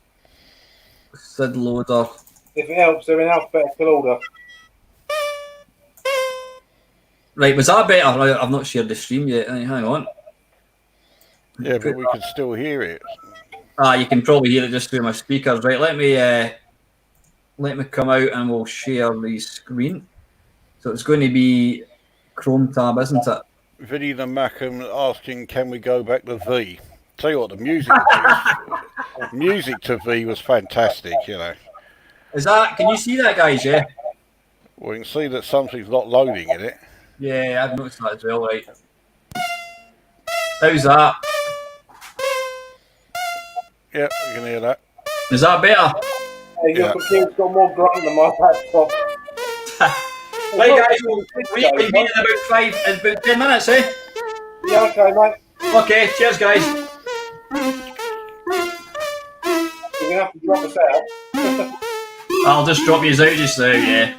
Sid Loader? If it helps, they're in alphabetical order. Right, was that better? I've not shared the stream yet. Hang on. Yeah, but we can still hear it. You can probably hear it just through my speakers. Right, let me come out and we'll share the screen. So it's going to be Chrome tab, isn't it? Vinny the Macam asking, can we go back to V? Tell you what, the music music to V was fantastic, Is that? Can you see that, guys? Yeah. Well, you can see that something's not loading in it. Yeah, I've noticed that as well. Right. How's that? Yep, you can hear that. Is that better? Hey, your computer's got more grunt than my laptop. Right, guys, we'll reconvene in about 10 minutes, eh? Yeah, okay, mate. Okay, cheers, guys. You're gonna have to drop us out. I'll just drop you out just now, yeah.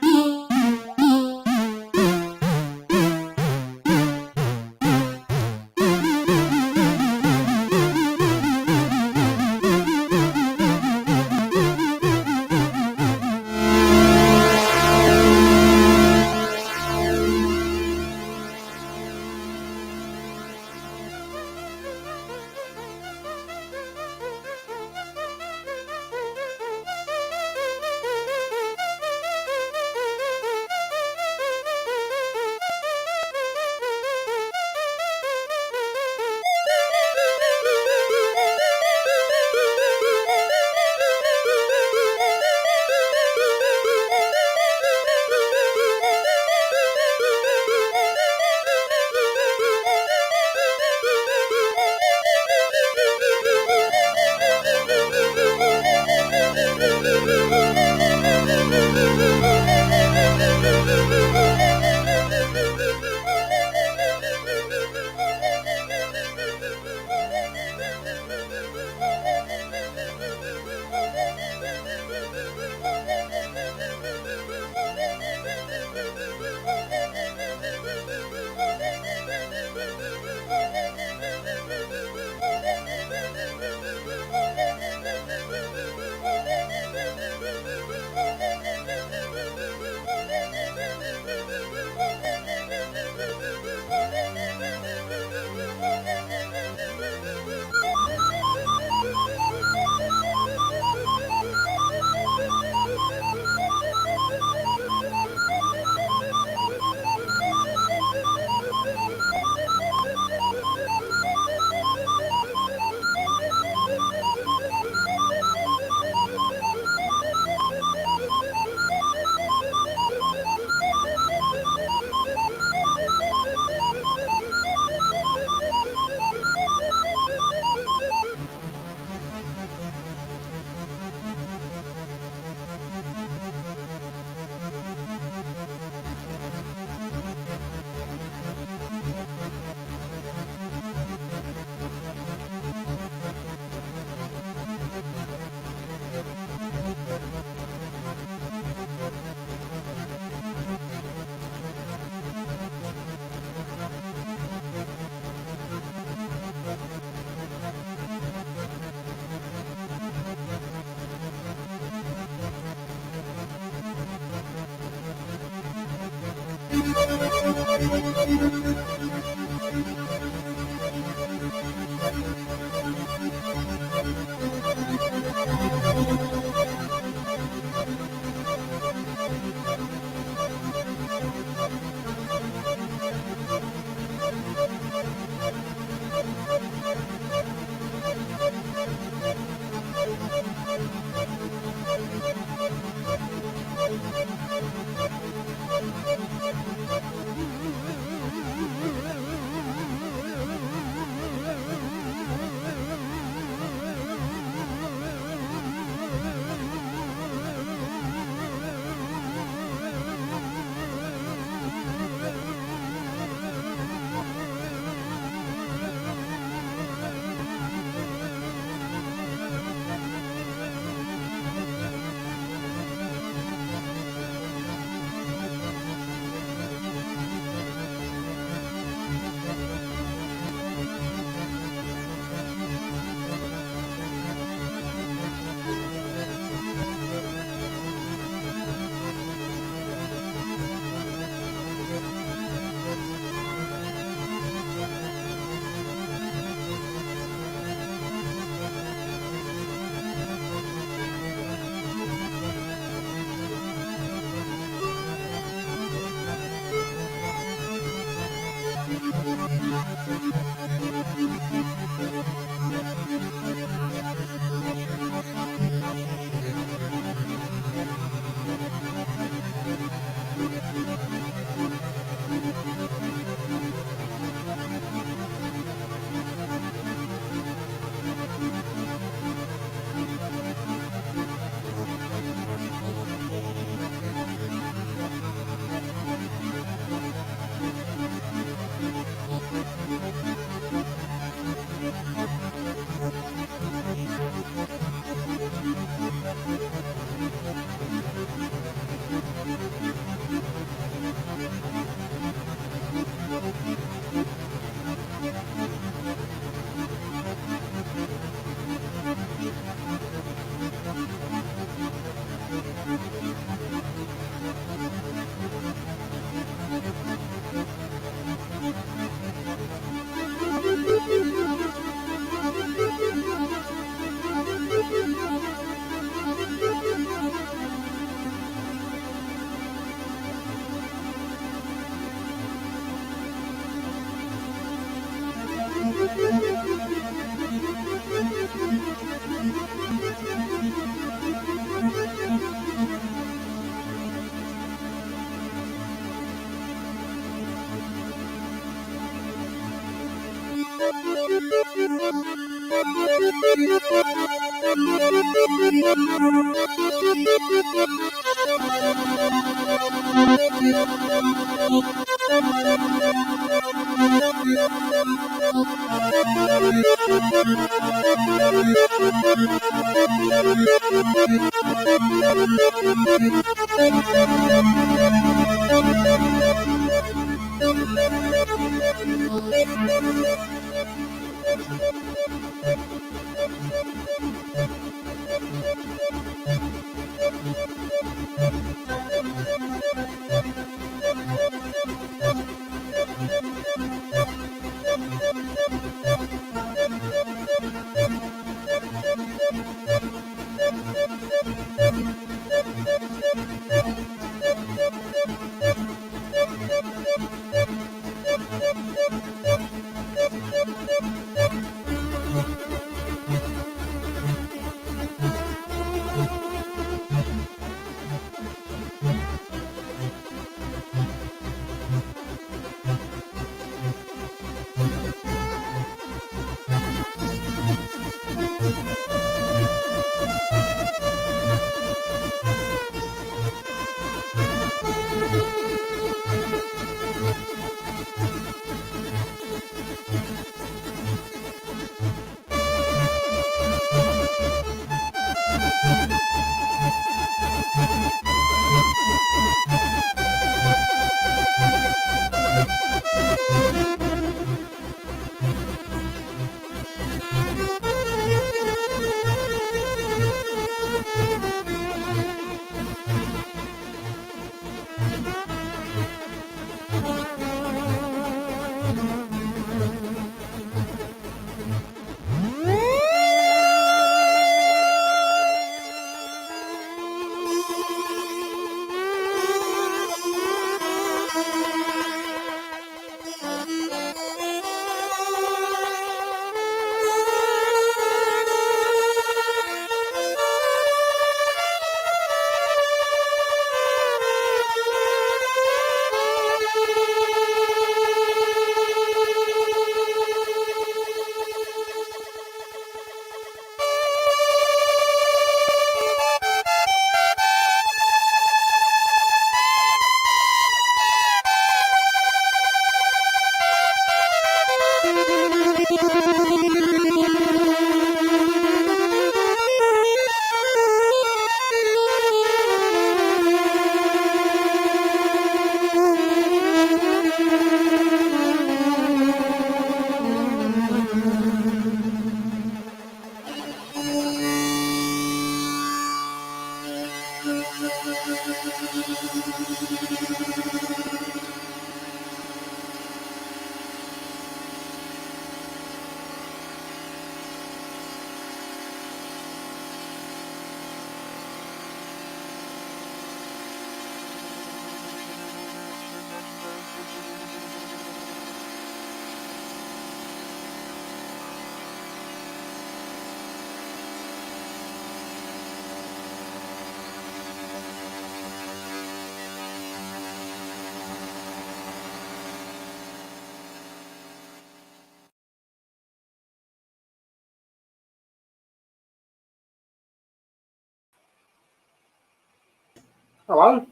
Hello.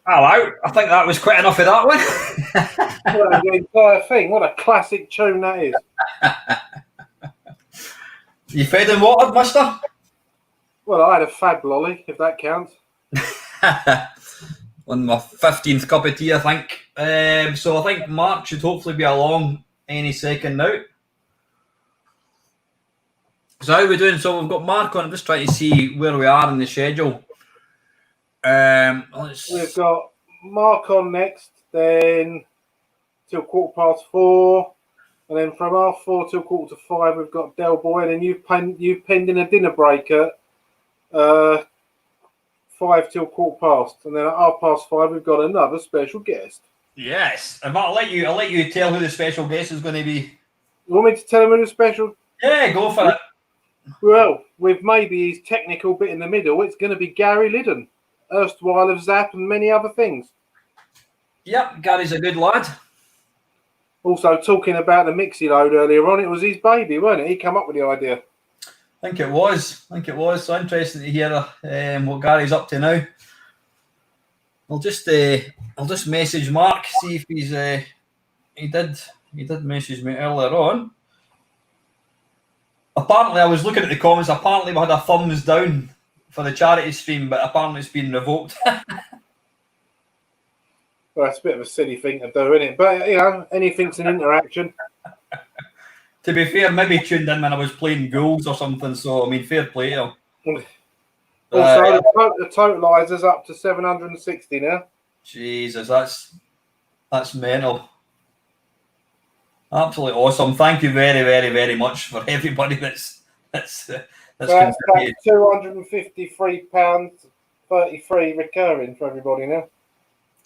Hello. I think that was quite enough of that one. Well, the entire thing. What a classic tune that is. You fed and watered, mister? Well, I had a fab lolly, if that counts. On my 15th cup of tea, I think. So I think Mark should hopefully be along any second now. So how are we doing? So we've got Mark on. I'm just trying to see where we are in the schedule. We've got Mark on next, then till 4:15, and then from 4:30 till 4:45 we've got Del Boy, and then you've penned in a dinner break at 5 till 4:15, and then at 5:30 we've got another special guest. Yes, and I'll let you tell who the special guest is going to be. You want me to tell him who the special? Yeah, go for it. Well, with maybe his technical bit in the middle, it's going to be Gary Liddon, erstwhile of Zzap and many other things. Yep, Gary's a good lad. Also, talking about the mixie load earlier on, it was his baby, wasn't it? He came up with the idea. I think it was. So interesting to hear what Gary's up to now. I'll just message Mark, see if he's he did message me earlier on. Apparently, I was looking at the comments. Apparently, we had a thumbs down for the charity stream, but apparently it's been revoked. Well, it's a bit of a silly thing to do, isn't it? But, you know, anything's an interaction. To be fair, maybe tuned in when I was playing Ghouls or something, so, I mean, fair play to him. Also, the totalizer's up to 760 now. Jesus, that's mental. Absolutely awesome. Thank you very, very, very much for everybody that's £253.33 recurring for everybody now.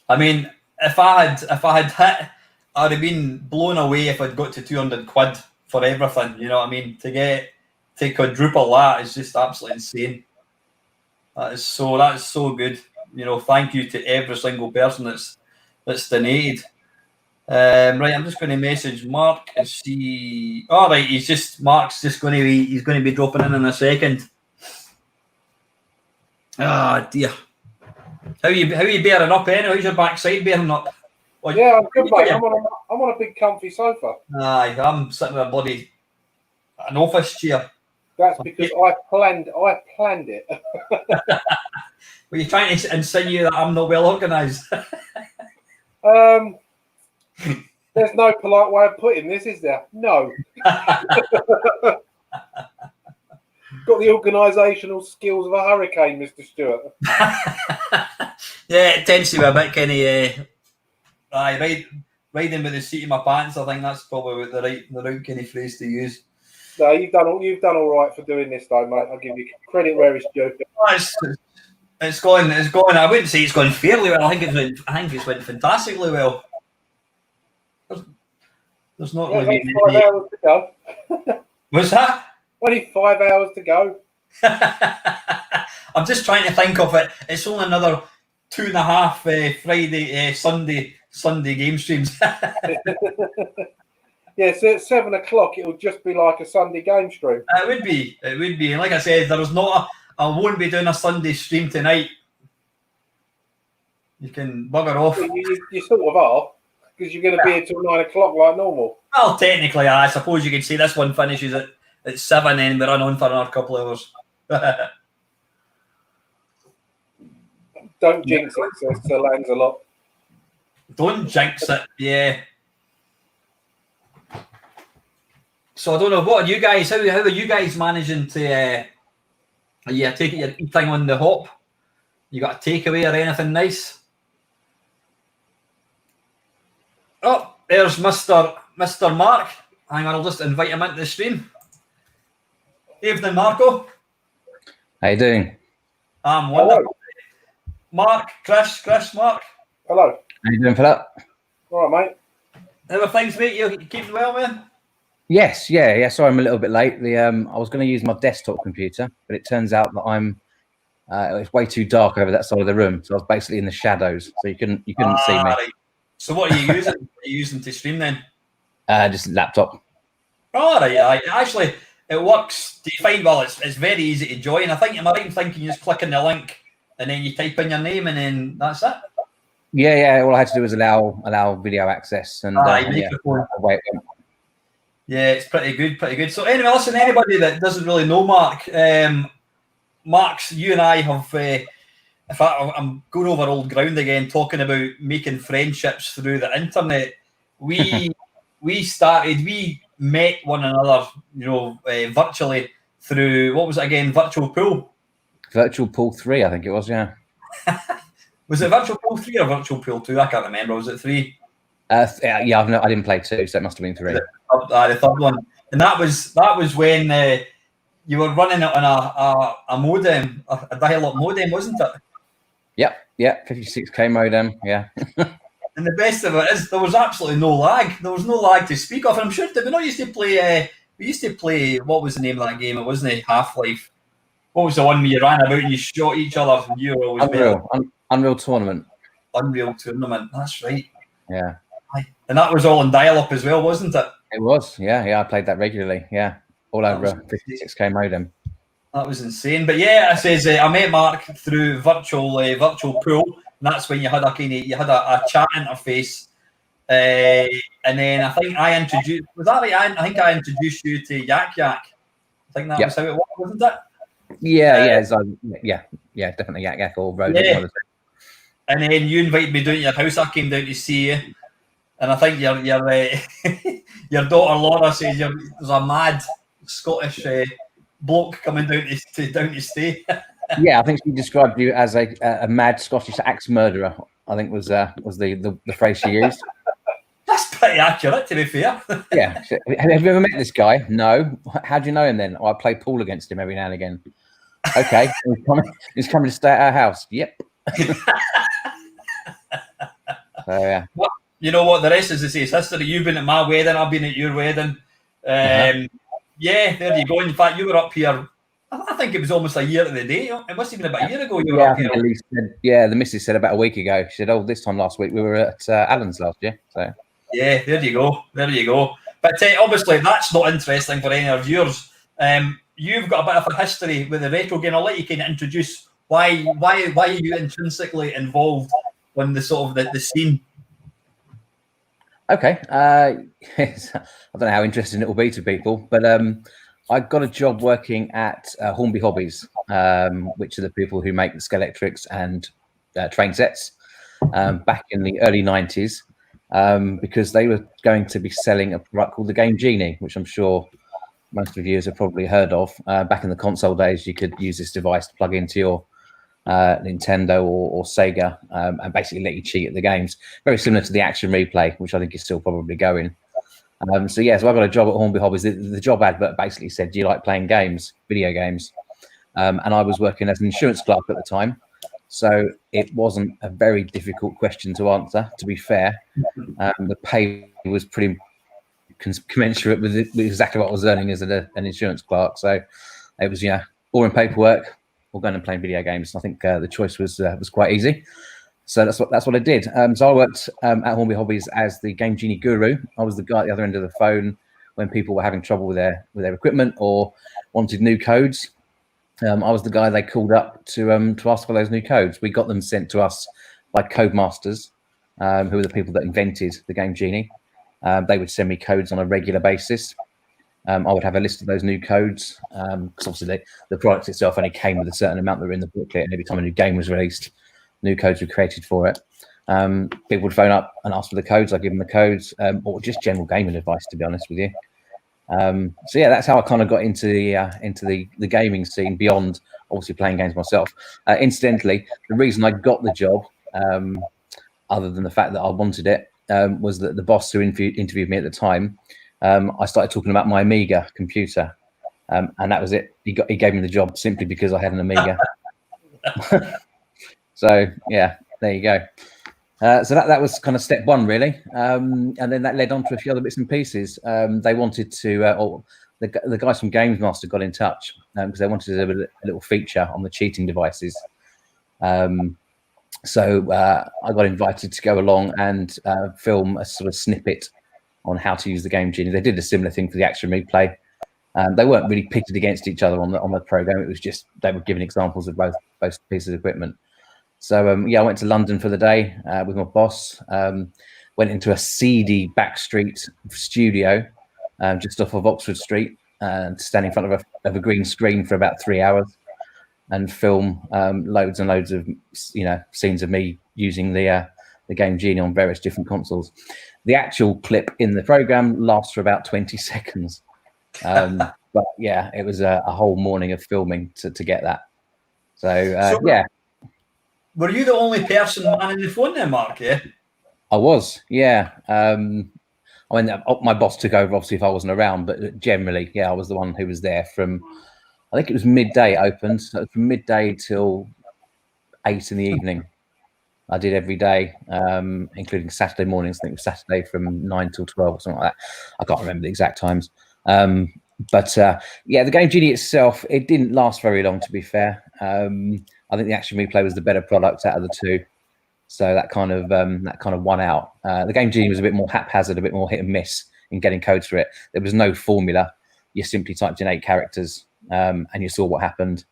I mean, if I had hit, I'd have been blown away if I'd got to 200 quid for everything. You know what I mean? To quadruple that is just absolutely insane. That is so good. You know, thank you to every single person that's donated. Right, I'm just going to message Mark and see. All right, Mark's going to be dropping in a second. Ah, dear. How you bearing up anyway? How's your backside bearing up? Well, yeah, I'm good, mate. I'm on a big comfy sofa. Aye, I'm sitting in an office chair. That's because I planned it. Were you trying to insinuate that I'm not well organised? There's no polite way of putting this, is there? No. Got the organisational skills of a hurricane, Mr. Stewart. Yeah, it tends to be a bit kind of riding with the seat of my pants. I think that's probably the right kind of phrase to use. No, you've done all right for doing this, though, mate. I'll give you credit where it's due. It's going. I wouldn't say it's going fairly well. I think it's went fantastically well. There's not really 5 hours to go. What's that? Only 5 hours to go. I'm just trying to think of it. It's only another 2.5 Friday, Sunday game streams. Yeah, so at 7 o'clock, it'll just be like a Sunday game stream. It would be. And like I said, I won't be doing a Sunday stream tonight. You can bugger off. You sort of are, because you're going to be here till 9 o'clock like normal. Well, technically, I suppose you could say this one finishes at 7 and we run on for another couple of hours. Don't jinx it, so Lancelot. Don't jinx it, yeah. So I don't know, what are you guys, how are you guys managing to take your eating on the hop? You got a takeaway or anything nice? Oh, there's Mr. Mark. Hang on, I'll just invite him into the stream. Evening, Marco. How you doing? I'm wonderful. Mark, Chris, Mark. Hello. How you doing for that? All right, mate. How are things, mate? You keeping well, man? Yes, yeah. Sorry, I'm a little bit late. I was going to use my desktop computer, but it turns out that it's way too dark over that side of the room, so I was basically in the shadows, so you couldn't see me. Right. So what are you using? What are you using to stream then? Just laptop. All right. Actually, it works. Do you find? Well, it's very easy to join. I think am I right in thinking you just click on the link and then you type in your name, and then that's it. Yeah. All I had to do was allow video access, and microphone. Yeah, it's pretty good. So anyway, listen, anybody that doesn't really know Mark, Mark's, you and I have, in fact, I'm going over old ground again, talking about making friendships through the internet. We met one another, virtually through, what was it again, Virtual Pool? Virtual Pool 3, I think it was, yeah. Was it Virtual Pool 3 or Virtual Pool 2? I can't remember. Was it 3? I didn't play 2, so it must have been 3. The third one. And that was when you were running it on a modem, a dial-up modem, wasn't it? Yep, 56k modem, yeah. And the best of it is there was absolutely no lag. There was no lag to speak of. And I'm sure did we not used to play. We used to play. What was the name of that game? It wasn't Half-Life. What was the one where you ran about and you shot each other? And you were always Unreal Tournament. Unreal Tournament. That's right. Yeah. And that was all in dial-up as well, wasn't it? It was. Yeah. I played that regularly. Yeah, all over a 56k modem. That was insane. But yeah, I says I met Mark through virtual pool. And that's when you had a chat interface, and then I think I introduced. Was that right? I think I introduced you to Yak Yak. I think that was how it was, wasn't it? Yeah, definitely Yak Yak or Road. Yeah. And then you invited me down to your house. I came down to see you, and I think your your daughter Laura says there's a mad Scottish bloke coming down to stay. Yeah, I think she described you as a mad Scottish axe murderer. I think was the phrase she used. That's pretty accurate, to be fair. Yeah. Have you ever met this guy? No. How do you know him then? I play pool against him every now and again. Okay. He's coming to stay at our house. Yep. So, yeah. Well, you know what? The rest is history. You've been at my wedding. I've been at your wedding. Yeah, there you go. In fact, you were up here. I think it was almost a year to the day. It must have been about a year ago you were up here. The missus said about a week ago. She said, "Oh, this time last week we were at Alan's last year." So yeah, there you go. But obviously that's not interesting for any of our viewers. You've got a bit of a history with the retro game. I'll let you kind of introduce why are you intrinsically involved on the sort of the scene. Okay, I don't know how interesting it will be to people, but I got a job working at Hornby Hobbies, which are the people who make the Scalextrics and train sets back in the early 90s, because they were going to be selling a product called the Game Genie, which I'm sure most of you viewers have probably heard of. Back in the console days, you could use this device to plug into your Nintendo or Sega and basically let you cheat at the games. Very similar to the Action Replay, which I think is still probably going. So I got a job at Hornby Hobbies. The job advert basically said, "Do you like playing games, video games?" And I was working as an insurance clerk at the time, so it wasn't a very difficult question to answer. To be fair, the pay was pretty commensurate with exactly what I was earning as an insurance clerk. So it was boring paperwork or going and playing video games. I think the choice was quite easy. So that's what I did. So I worked at Hornby Hobbies as the Game Genie guru. I was the guy at the other end of the phone when people were having trouble with their equipment or wanted new codes. I was the guy they called up to ask for those new codes. We got them sent to us by Codemasters, who were the people that invented the Game Genie. They would send me codes on a regular basis. I would have a list of those new codes, because obviously the product itself only came with a certain amount that were in the booklet, and every time a new game was released, new codes were created for it. People would phone up and ask for the codes. I'd give them the codes, or just general gaming advice, to be honest with you. That's how I kind of got into the gaming scene beyond obviously playing games myself. Incidentally, the reason I got the job, other than the fact that I wanted it, was that the boss who interviewed me at the time, I started talking about my Amiga computer, and that was it. He gave me the job simply because I had an Amiga. So yeah, there you go. So that was kind of step one, really, and then that led on to a few other bits and pieces. They wanted to, the guys from Gamemaster got in touch because they wanted to do a little feature on the cheating devices. So I got invited to go along and film a sort of snippet on how to use the Game Genie. They did a similar thing for the Action Replay. They weren't really pitted against each other on the program. It was just they were giving examples of both pieces of equipment. So yeah, I went to London for the day with my boss. Went into a seedy backstreet studio just off of Oxford Street, and stand in front of a green screen for about 3 hours and film loads and loads of scenes of me using the game Genie on various different consoles. The actual clip in the program lasts for about 20 seconds. But yeah, it was a whole morning of filming to get that. So yeah. Were you the only person manning the phone then, Mark? Yeah. I was, yeah. I mean, my boss took over obviously if I wasn't around, but generally, yeah, I was the one who was there from, I think it was midday it opened, so from midday till 8 in the evening. I did every day, including Saturday mornings. I think it was Saturday from 9 till 12 or something like that. I can't remember the exact times. But yeah, the game Genie itself, it didn't last very long, to be fair. I think the Action Replay was the better product out of the two. So that kind of won out. The game Genie was a bit more haphazard, a bit more hit and miss in getting codes for it. There was no formula. You simply typed in 8 characters and you saw what happened.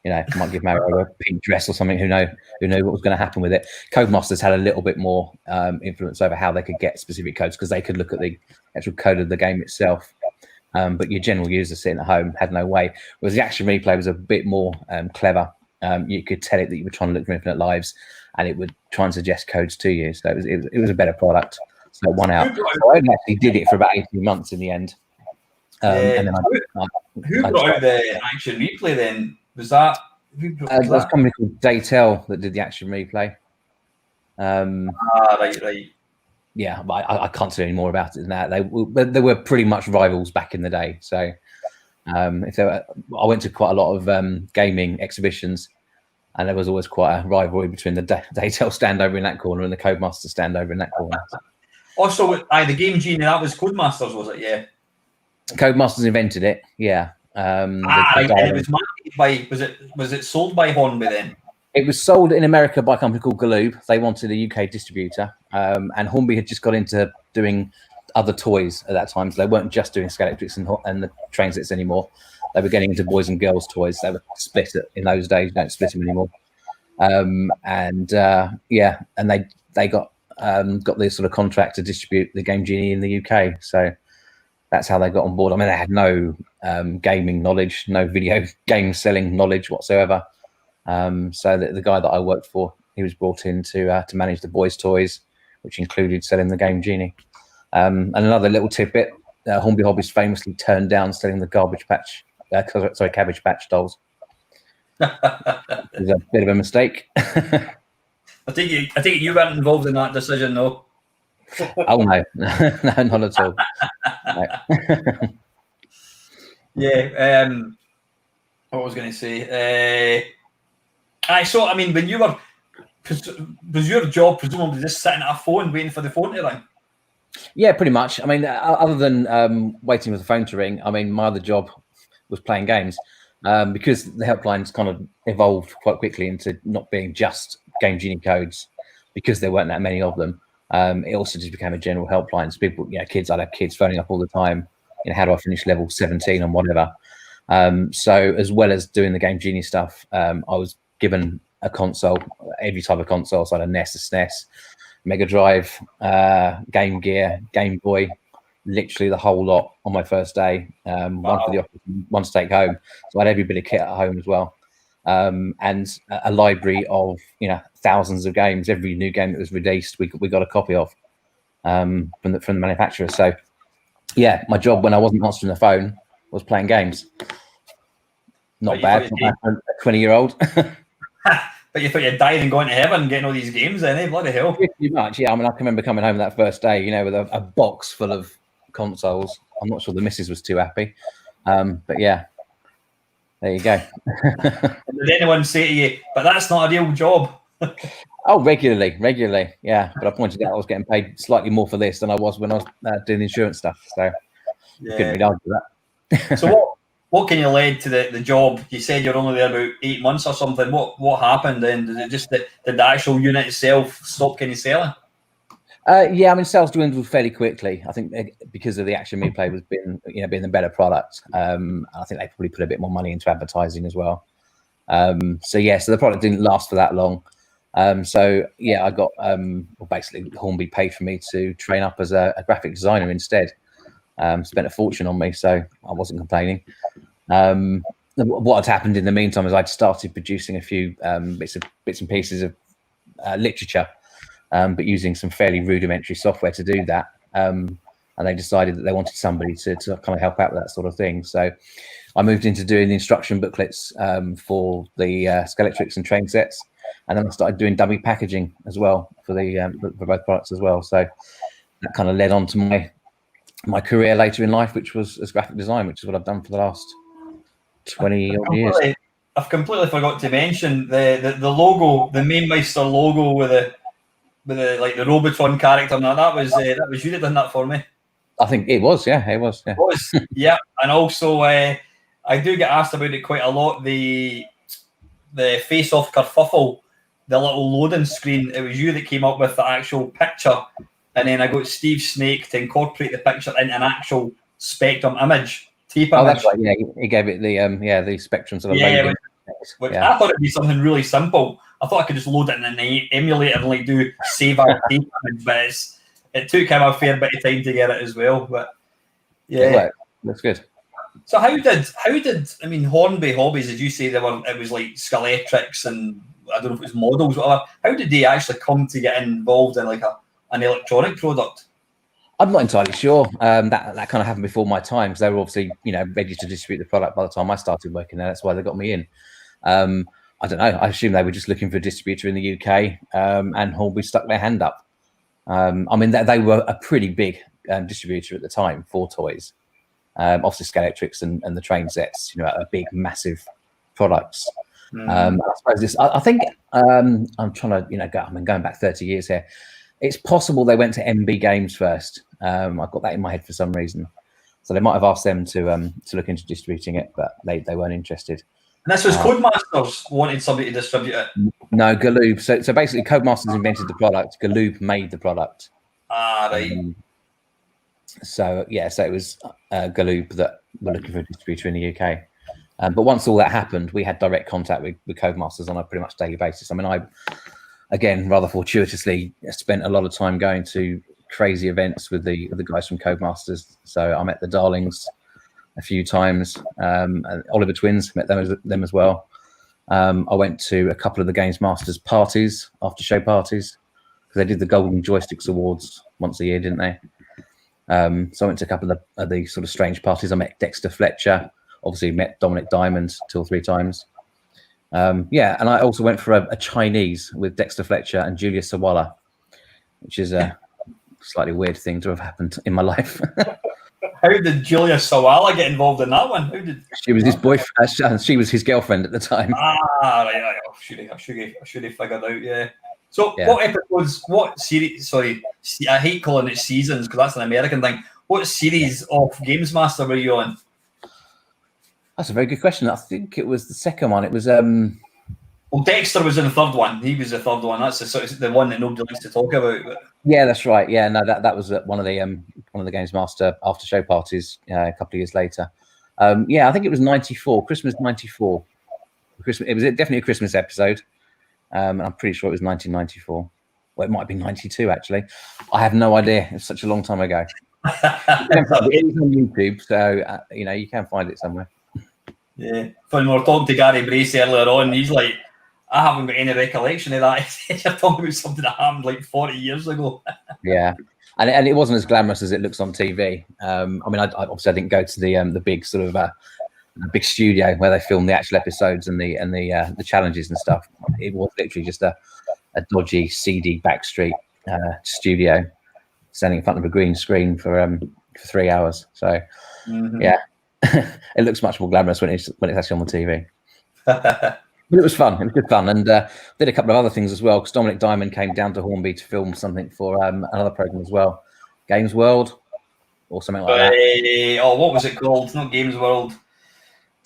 You know, might give Mario a pink dress or something. Who knew what was going to happen with it? Codemasters had a little bit more influence over how they could get specific codes because they could look at the actual code of the game itself. But your general user sitting at home had no way. Whereas the Action Replay was a bit more clever. You could tell it that you were trying to look for infinite lives, and it would try and suggest codes to you. So it was a better product. So it won out. So I only actually did it for about 18 months in the end. And then who brought out the Action Replay then? Was that? There was a company called Daytel that did the Action Replay. Right. Yeah, but I can't say any more about it than that. They were pretty much rivals back in the day. So I went to quite a lot of gaming exhibitions, and there was always quite a rivalry between the Daytel stand over in that corner and the Codemaster stand over in that corner. Also, the game Genie, that was Codemasters, was it? Yeah. Codemasters invented it. Yeah. And it was marketed by. Was it sold by Hornby then? It was sold in America by a company called Galoob. They wanted a UK distributor, and Hornby had just got into doing other toys at that time. So they weren't just doing Scalextrics and the train sets anymore. They were getting into boys and girls toys. They were split in those days. You don't split them anymore. Yeah, and they got this sort of contract to distribute the game Genie in the UK. So that's how they got on board. I mean, they had no gaming knowledge, no video game selling knowledge whatsoever. So the guy that I worked for, he was brought in to manage the boys' toys, which included selling the game Genie. And another little tidbit: Hornby Hobbies famously turned down selling the Cabbage Patch dolls. It was a bit of a mistake. I think you weren't involved in that decision, though. Oh no, no, not at all. No. Yeah. What was I going to say? I mean, when you were, was your job presumably just sitting at a phone waiting for the phone to ring? Yeah, pretty much. I mean, other than waiting for the phone to ring, I mean, my other job was playing games because the helplines kind of evolved quite quickly into not being just game Genie codes because there weren't that many of them. It also just became a general helpline. So people, I'd have kids phoning up all the time. How do I finish level 17 and whatever? So as well as doing the game Genie stuff, I was given a console, every type of console. So I had a NES, a SNES, Mega Drive, Game Gear, Game Boy, literally the whole lot on my first day. One for the office, one to take home. So I had every bit of kit at home as well. And a library of thousands of games. Every new game that was released, we got a copy of from the manufacturer. So yeah, my job when I wasn't answering the phone was playing games. Not bad for a 20-year-old. But you thought you'd die and going to heaven and getting all these games in, eh? Bloody hell. Pretty much, yeah. I mean, I can remember coming home that first day, with a box full of consoles. I'm not sure the missus was too happy. But yeah, there you go. Did anyone say to you, but that's not a real job? Oh, regularly, yeah. But I pointed out I was getting paid slightly more for this than I was when I was doing the insurance stuff. So couldn't really argue that. So what can you lead to the job? You said you're only there about 8 months or something. What happened then? Did it just did the actual unit itself stop kind of selling? Yeah, I mean, sales dwindled fairly quickly. I think because of the Action Replay was being the better product. I think they probably put a bit more money into advertising as well. So the product didn't last for that long. So yeah, I got well, basically Hornby paid for me to train up as a graphic designer instead. Spent a fortune on me, so I wasn't complaining. What had happened in the meantime is I'd started producing a few bits and pieces of literature, but using some fairly rudimentary software to do that. And they decided that they wanted somebody to kind of help out with that sort of thing. So I moved into doing the instruction booklets for the Skeletrix and train sets, and then I started doing dummy packaging as well for both products as well. So that kind of led on to my career later in life, which was as graphic design, which is what I've done for the last 20 odd years. I've completely forgot to mention the logo, the Mamemeister logo with the like the Robotron character. Now that was you that done that for me. I think it was, yeah, it was, yeah. It was, yeah. And also, I do get asked about it quite a lot. The face-off kerfuffle, the little loading screen. It was you that came up with the actual picture, and then I got Steve Snake to incorporate the picture into an actual Spectrum image. Tape Oh, image. that's right. Yeah, he gave it the Spectrum sort of loading. Which Yeah. I thought it'd be something really simple. I thought I could just load it in an emulator and like do save our tape image, but it took him a fair bit of time to get it as well. But yeah, that's good. So how did I mean Hornby Hobbies? Did you say it was like Skeletrix and I don't know if it was models, whatever. How did they actually come to get involved in like an electronic product? I'm not entirely sure. That kind of happened before my time because they were obviously ready to distribute the product by the time I started working there. That's why they got me in. I don't know. I assume they were just looking for a distributor in the UK, and Hornby stuck their hand up. I mean, they were a pretty big distributor at the time for toys. Obviously, Skeletrix and the train sets, are big, massive products. I suppose this. I think I'm trying to, going back 30 years here. It's possible they went to MB Games first. I've got that in my head for some reason. So they might have asked them to look into distributing it, but they weren't interested. And this was Codemasters wanted somebody to distribute it. No, Galoob. So basically, Codemasters invented the product. Galoob made the product. Ah, right. So it was Galoob that were looking for a distributor in the UK. But once all that happened, we had direct contact with Codemasters on a pretty much daily basis. I mean, I, again, rather fortuitously, spent a lot of time going to crazy events with the guys from Codemasters. So I met the Darlings a few times. Oliver Twins, met them as well. I went to a couple of the Games Masters parties, after show parties, because they did the Golden Joysticks Awards once a year, didn't they? So I went to a couple of the sort of strange parties. I met Dexter Fletcher, obviously met Dominic Diamond 2 or 3 times. And I also went for a Chinese with Dexter Fletcher and Julia Sawala, which is a slightly weird thing to have happened in my life. How did Julia Sawala get involved in that one? She was his boyfriend. She was his girlfriend at the time. Ah, right. I should have figured out. Yeah. So, what episodes? What series? Sorry, I hate calling it seasons because that's an American thing. What series of Games Master were you on? That's a very good question. I think it was the second one. It was Well, Dexter was in the third one. He was the third one. That's the one that nobody likes to talk about. But... Yeah, that's right. Yeah, no, that was at one of the Games Master after show parties a couple of years later. I think it was '94, Christmas '94. It was definitely a Christmas episode. I'm pretty sure it was 1994. Well, it might be '92 actually. I have no idea. It's such a long time ago. It is on YouTube, so you can find it somewhere. Yeah, when we were talking to Gary Bracey earlier on, he's like, I haven't got any recollection of that. You're talking about something that happened like 40 years ago. Yeah, and it wasn't as glamorous as it looks on TV. I mean, I obviously didn't go to the big sort of big studio where they filmed the actual episodes and the challenges and stuff. It was literally just a dodgy, seedy backstreet studio, standing in front of a green screen for 3 hours. So yeah. It looks much more glamorous when it's actually on the TV. But it was fun. It was good fun, and did a couple of other things as well. Because Dominic Diamond came down to Hornby to film something for another program as well, Games World, or something like that. Oh, what was it called? Not Games World.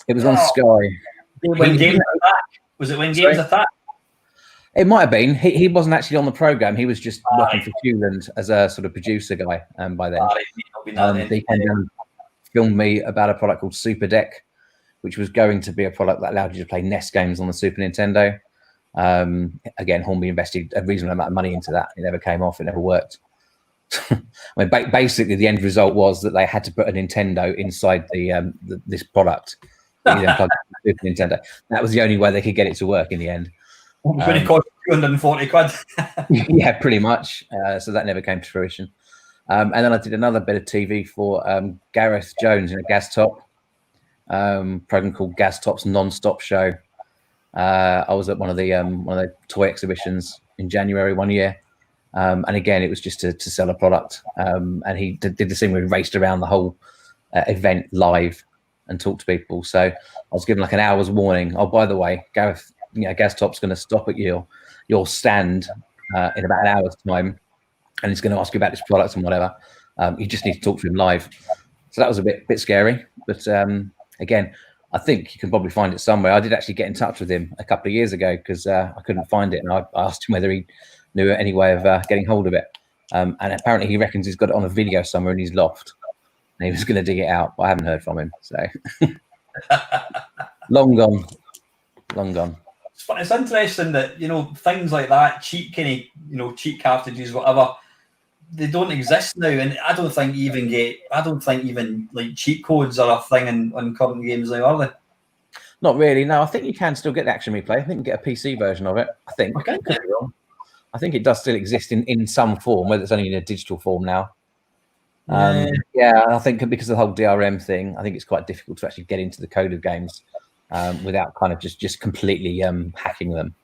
It was on Sky. When Games Attack? Was it when Games Attack? It might have been. He wasn't actually on the program. He was just working for Hewland as a sort of producer guy. By then, he came down. Filmed me about a product called Super Deck, which was going to be a product that allowed you to play NES games on the Super Nintendo. Again, Hornby invested a reasonable amount of money into that. It never came off. It never worked. I mean, basically, the end result was that they had to put a Nintendo inside this product. You then plugged into Nintendo. That was the only way they could get it to work in the end. It was going to cost 240 quid. Yeah, pretty much. So that never came to fruition. And then I did another bit of TV for Gareth Jones in a Gas Top program called Gas Top's Non-Stop Show. I was at one of the toy exhibitions in January one year, and again it was just to sell a product. And he did the thing where he raced around the whole event live and talked to people. So I was given like an hour's warning. Oh, by the way, Gareth, Gas Top's going to stop at your stand in about an hour's time, and he's going to ask you about this product and whatever. You just need to talk to him live. So that was a bit scary, but again, I think you can probably find it somewhere. I did actually get in touch with him a couple of years ago because I couldn't find it, and I asked him whether he knew any way of getting hold of it. And apparently he reckons he's got it on a video somewhere in his loft, and he was going to dig it out, but I haven't heard from him. So long gone. It's interesting that things like that, cheap cartridges, whatever, they don't exist now, and I don't think even like cheat codes are a thing on current games now, are they? Not really. No, I think you can still get the Action Replay. I think you can get a PC version of it. I think. Okay. I think it does still exist in some form, whether it's only in a digital form now. Yeah, I think because of the whole DRM thing, I think it's quite difficult to actually get into the code of games without kind of just completely hacking them.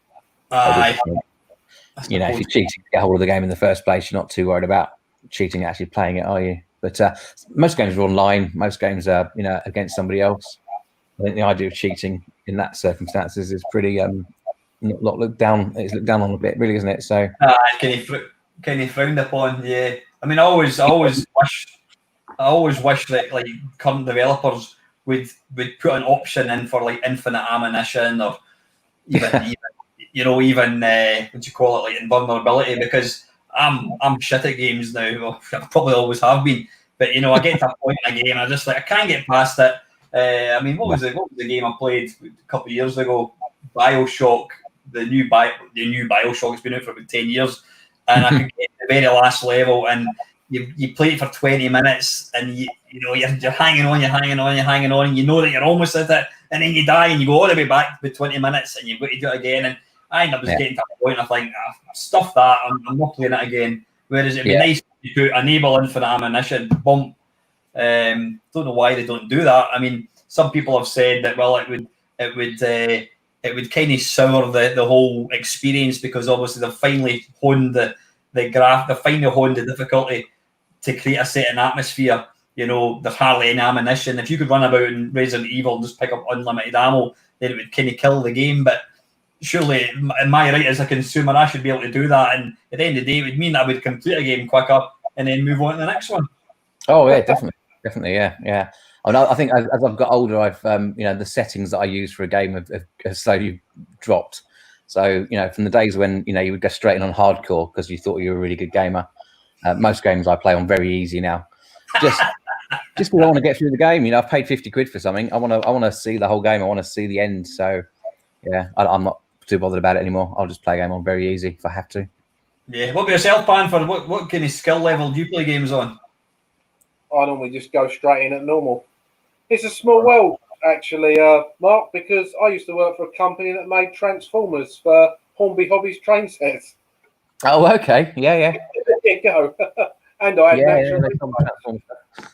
If you're cheating to get hold of the game in the first place, you're not too worried about cheating actually playing it, are you? But most games are online. Most games are against somebody else. I think the idea of cheating in that circumstances is pretty not looked down. It's looked down on a bit, really, isn't it? So kind of frowned upon. Yeah, I mean, I always wish that like current developers would put an option in for like infinite ammunition or even what you call it, like invulnerability, because I'm shit at games now. Well, I probably always have been, but I get to a point in a game and I just I can't get past it. I mean, what was the game I played a couple of years ago? BioShock, the new BioShock. It's been out for about 10 years, and I could get to the very last level, and you play it for 20 minutes, and you're hanging on, and you know that you're almost at it, and then you die, and you go all the way back to 20 minutes, and you've got to do it again, and I end up just getting to a point. I think, stuff that, I'm not playing it again. Whereas it'd be nice to put enable infinite ammunition. Boom. Don't know why they don't do that. I mean, some people have said that it would kind of sour the whole experience, because obviously they've finally honed the graph, they've finally honed the difficulty to create a certain atmosphere. There's hardly any ammunition. If you could run about in Resident Evil and just pick up unlimited ammo, then it would kind of kill the game. But surely, am I right as a consumer, I should be able to do that? And at the end of the day, it would mean I would complete a game quicker and then move on to the next one. Oh yeah, definitely, yeah. I think as I've got older, I've the settings that I use for a game have slowly dropped. So from the days when you would go straight in on hardcore because you thought you were a really good gamer, most games I play on very easy now. Just because I want to get through the game. I've paid 50 quid for something. I want to see the whole game. I want to see the end. So yeah, I'm not too bothered about it anymore. I'll just play a game on very easy if I have to. Yeah. What about yourself, Pan? For what kind of skill level do you play games on? I normally just go straight in at normal. It's a small world, actually, Mark, because I used to work for a company that made Transformers for Hornby Hobbies train sets. Oh, okay. Yeah. There you go. And I had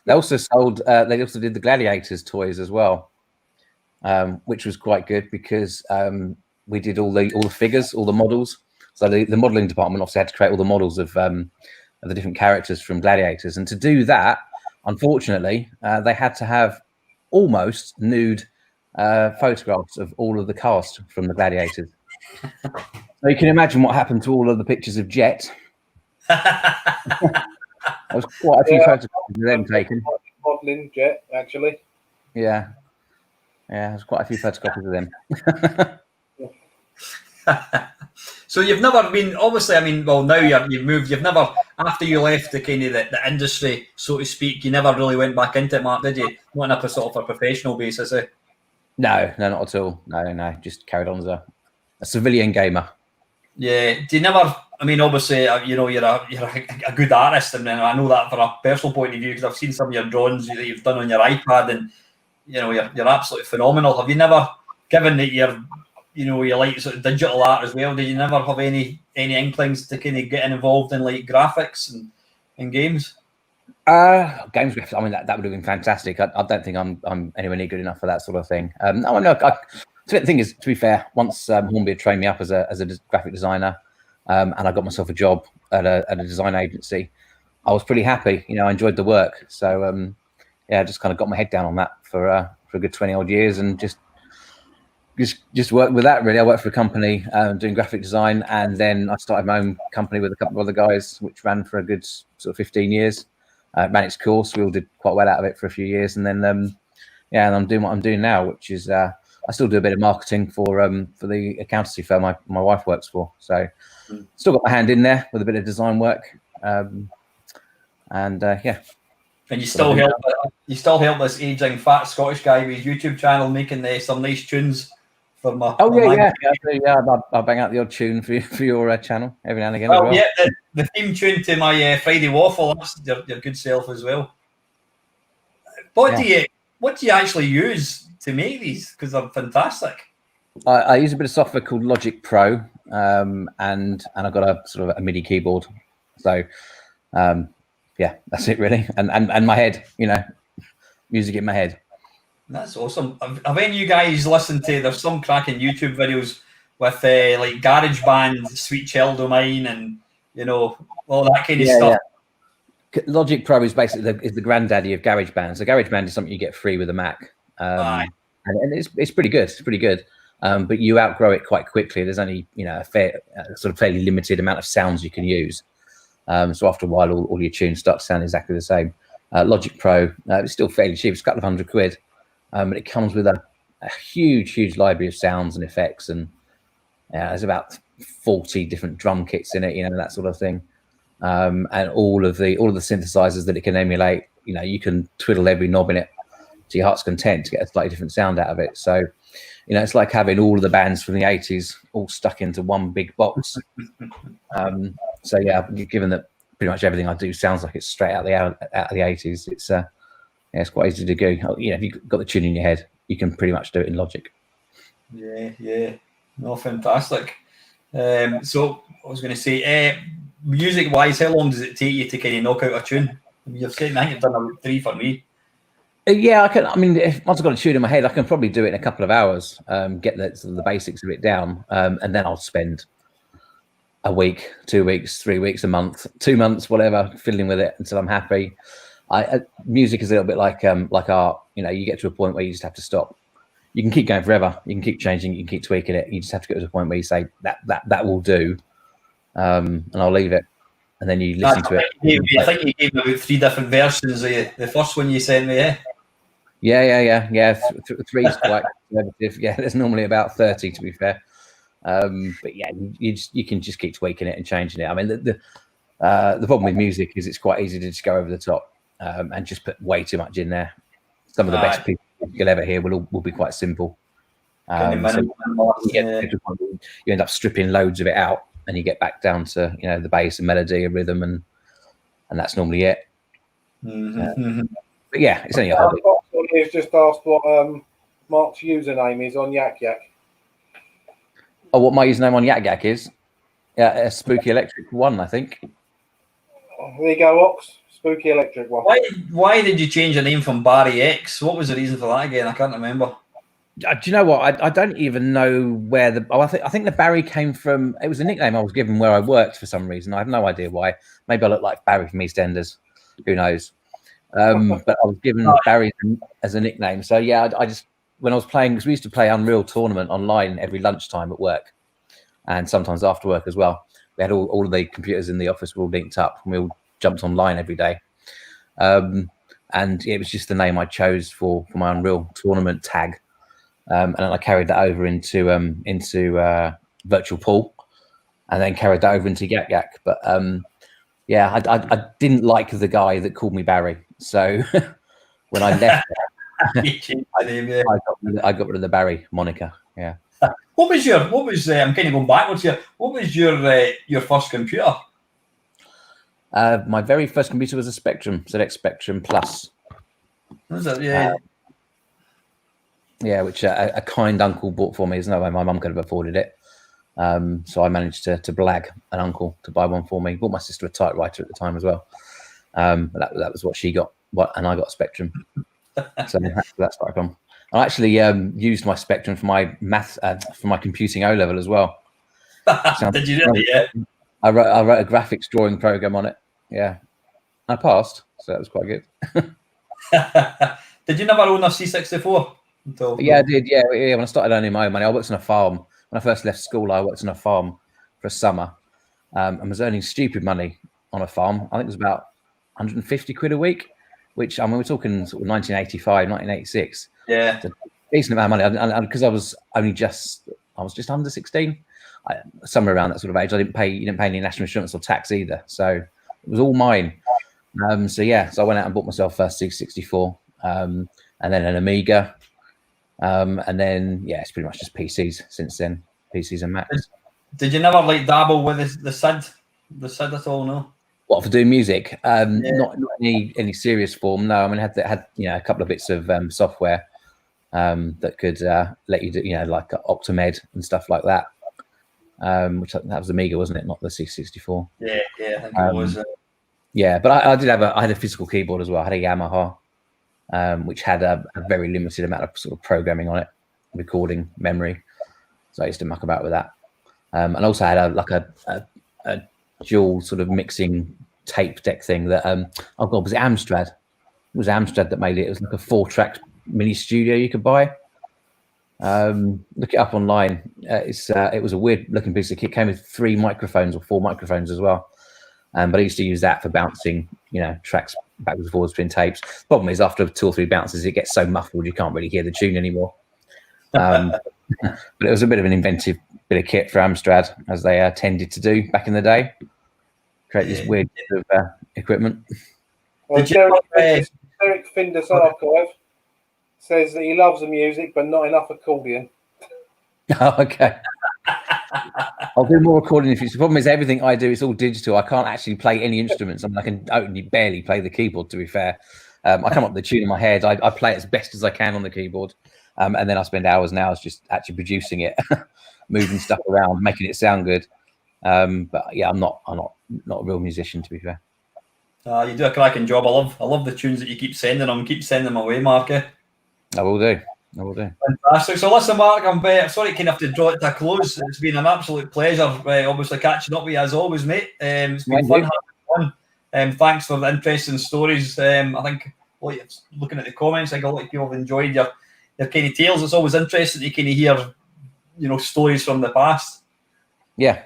They also sold. They also did the Gladiators toys as well, which was quite good because we did all the figures, all the models. So the modelling department obviously had to create all the models of the different characters from Gladiators, and to do that, unfortunately, they had to have almost nude photographs of all of the cast from the Gladiators. So you can imagine what happened to all of the pictures of Jet. There was quite a few photographs of them taken. Modelling Jet, actually. Yeah, there's quite a few photocopies of them. So you've never been, obviously, I mean, well, now you've moved, you've never, after you left the kind of the industry, so to speak, you never really went back into it, Mark, did you? Not on a sort of a professional basis, eh? No, not at all. No, just carried on as civilian gamer. Yeah. Do you never? I mean, obviously, you know, you're a good artist, and I know that from a personal point of view because I've seen some of your drawings that you've done on your iPad, and you know, you're absolutely phenomenal. Have you never, given that you like sort of digital art as well, did you never have any inklings to kind of getting involved in like graphics and games? Games. I mean, that would have been fantastic. I don't think I'm anywhere near good enough for that sort of thing. The thing is, to be fair, once Hornby had trained me up as a graphic designer, and I got myself a job at a design agency, I was pretty happy. You know, I enjoyed the work. So yeah, I just kind of got my head down on that for a good 20 odd years, and just worked with that really. I worked for a company doing graphic design, and then I started my own company with a couple of other guys, which ran for a good sort of 15 years. Ran its course. We all did quite well out of it for a few years, and then yeah, and I'm doing what I'm doing now, which is I still do a bit of marketing for the accountancy firm my wife works for. So still got my hand in there with a bit of design work, and yeah. And you still help this aging fat Scottish guy with his YouTube channel making some nice tunes for my. Oh yeah. I'll bang out the odd tune for your channel every now and again. Well, as well. yeah, the theme tune to my Friday Waffle. That's your good self as well. What do you actually use to make these? Because they're fantastic. I use a bit of software called Logic Pro, and I've got a sort of a MIDI keyboard. So yeah, that's it really. And my head, you know, music in my head. That's awesome. Have any of you guys listened to? There's some cracking YouTube videos with like GarageBand, Sweet Child O' Mine, and you know all that kind of stuff. Yeah. Logic Pro is basically the granddaddy of GarageBand. So GarageBand is something you get free with a Mac, and it's pretty good. It's pretty good, but you outgrow it quite quickly. There's only a fairly limited amount of sounds you can use. So after a while, all your tunes start to sound exactly the same. Logic Pro is still fairly cheap. It's a couple of £100, but it comes with a huge library of sounds and effects, and there's about 40 different drum kits in it, you know, that sort of thing. And all of the synthesizers that it can emulate, you know, you can twiddle every knob in it to your heart's content to get a slightly different sound out of it. So, you know, it's like having all of the bands from the 80s all stuck into one big box. So yeah, given that pretty much everything I do sounds like it's straight out of the 80s, it's quite easy to do. You know, if you've got the tune in your head, you can pretty much do it in Logic. Yeah. No, fantastic. So I was going to say, music-wise, how long does it take you to kind of knock out a tune? You've said I think you've done about 3 for me. Yeah, I can. I mean, once I've got a tune in my head, I can probably do it in a couple of hours. Get the basics of it down, and then I'll spend a week, 2 weeks, 3 weeks, a month, 2 months, whatever, fiddling with it until I'm happy. Music is a little bit like art. You know, you get to a point where you just have to stop. You can keep going forever. You can keep changing. You can keep tweaking it. You just have to get to a point where you say that will do, and I'll leave it. And then you listen to it. I think you gave me about 3 different versions. The first one you sent me, Yeah. 3 is quite conservative. Yeah, there's normally about 30 to be fair. But yeah, you can just keep tweaking it and changing it. I mean, the problem with music is it's quite easy to just go over the top and just put way too much in there. Some of the best people you'll ever hear will be quite simple. You end up stripping loads of it out, and you get back down to the bass and melody and rhythm, and that's normally it. But yeah, it's only a hobby. He's just asked what Mark's username is on Yak Yak. Oh, what my username on Yak Yak is? Yeah, SpookyElectricOne, I think. There you go, Ox. SpookyElectricOne. Why did you change your name from Barry X? What was the reason for that again? I can't remember. Do you know what? I don't even know where I think the Barry came from. It was a nickname I was given where I worked for some reason. I have no idea why. Maybe I look like Barry from EastEnders. Who knows? But I was given Barry as a nickname. So yeah, I just when I was playing, because we used to play Unreal Tournament online every lunchtime at work, and sometimes after work as well. We had all of the computers in the office were all linked up, and we all jumped online every day. And it was just the name I chose for my Unreal Tournament tag. And then I carried that over into Virtual Pool, and then carried that over into Yak Yak. But yeah, I didn't like the guy that called me Barry. So when I left, I got rid of the Barry moniker. Yeah. What was I'm kind of going backwards here. What was your first computer? My very first computer was a Spectrum, ZX Spectrum Plus. Was it? Yeah. Yeah, which a kind uncle bought for me. There's no way my mum could have afforded it. So I managed to blag an uncle to buy one for me. Bought my sister a typewriter at the time as well. That was what she got, and I got a Spectrum. So that's what I from. I actually used my Spectrum for my math, for my computing O level as well. Did you really? Yeah. I wrote a graphics drawing program on it. Yeah, I passed, so that was quite good. Did you never own a C64? Yeah, I did. Yeah, when I started earning my own money, I worked on a farm. When I first left school, I worked on a farm for a summer, and was earning stupid money on a farm. I think it was about 150 quid a week, which we're talking sort of 1985, 1986. Yeah, it's a decent amount of money. And because I was just under 16, somewhere around that sort of age. You didn't pay any national insurance or tax either, so it was all mine. So I went out and bought myself first C64, and then an Amiga. And then it's pretty much just PCs since then, PCs and Macs. Did you never dabble with the SID at all? No. What, for doing music? Not any serious form. No, I mean had a couple of bits of software that could let you do like Octamed and stuff like that. Which that was Amiga, wasn't it? Not the C64. Yeah, I think it was. Yeah, but I had a physical keyboard as well. I had a Yamaha. Which had a very limited amount of sort of programming on it, recording memory. So I used to muck about with that. And also I had a dual sort of mixing tape deck thing that, was it Amstrad? It was Amstrad that made it. It was like a 4-track mini studio you could buy. Look it up online. It was a weird looking piece of kit. It came with 3 microphones or 4 microphones as well. But I used to use that for bouncing, tracks backwards and forwards between tapes. Problem is, after 2 or 3 bounces, it gets so muffled you can't really hear the tune anymore. But it was a bit of an inventive bit of kit for Amstrad, as they tended to do back in the day. Create this weird bit of equipment. Well, Derek Findus Archive says that he loves the music, but not enough accordion. Oh, okay. I'll do more recording if it's the problem is everything I do is all digital. I can't actually play any instruments. I mean, I can only barely play the keyboard, to be fair. I come up with the tune in my head. I play it as best as I can on the keyboard, and then I spend hours and hours just actually producing it, moving stuff around, making it sound good. But yeah, I'm not a real musician, to be fair. You do a cracking job. I love the tunes that you keep sending them. Keep sending them away, Mark. I will do. Fantastic. So listen, Mark, I'm sorry I kind of have to draw it to a close. It's been an absolute pleasure, obviously catching up with you as always, mate. It's been fun having fun. Thanks for the interesting stories. I think looking at the comments, I think a lot of people have enjoyed your kind of tales. It's always interesting to kind of hear, stories from the past. Yeah,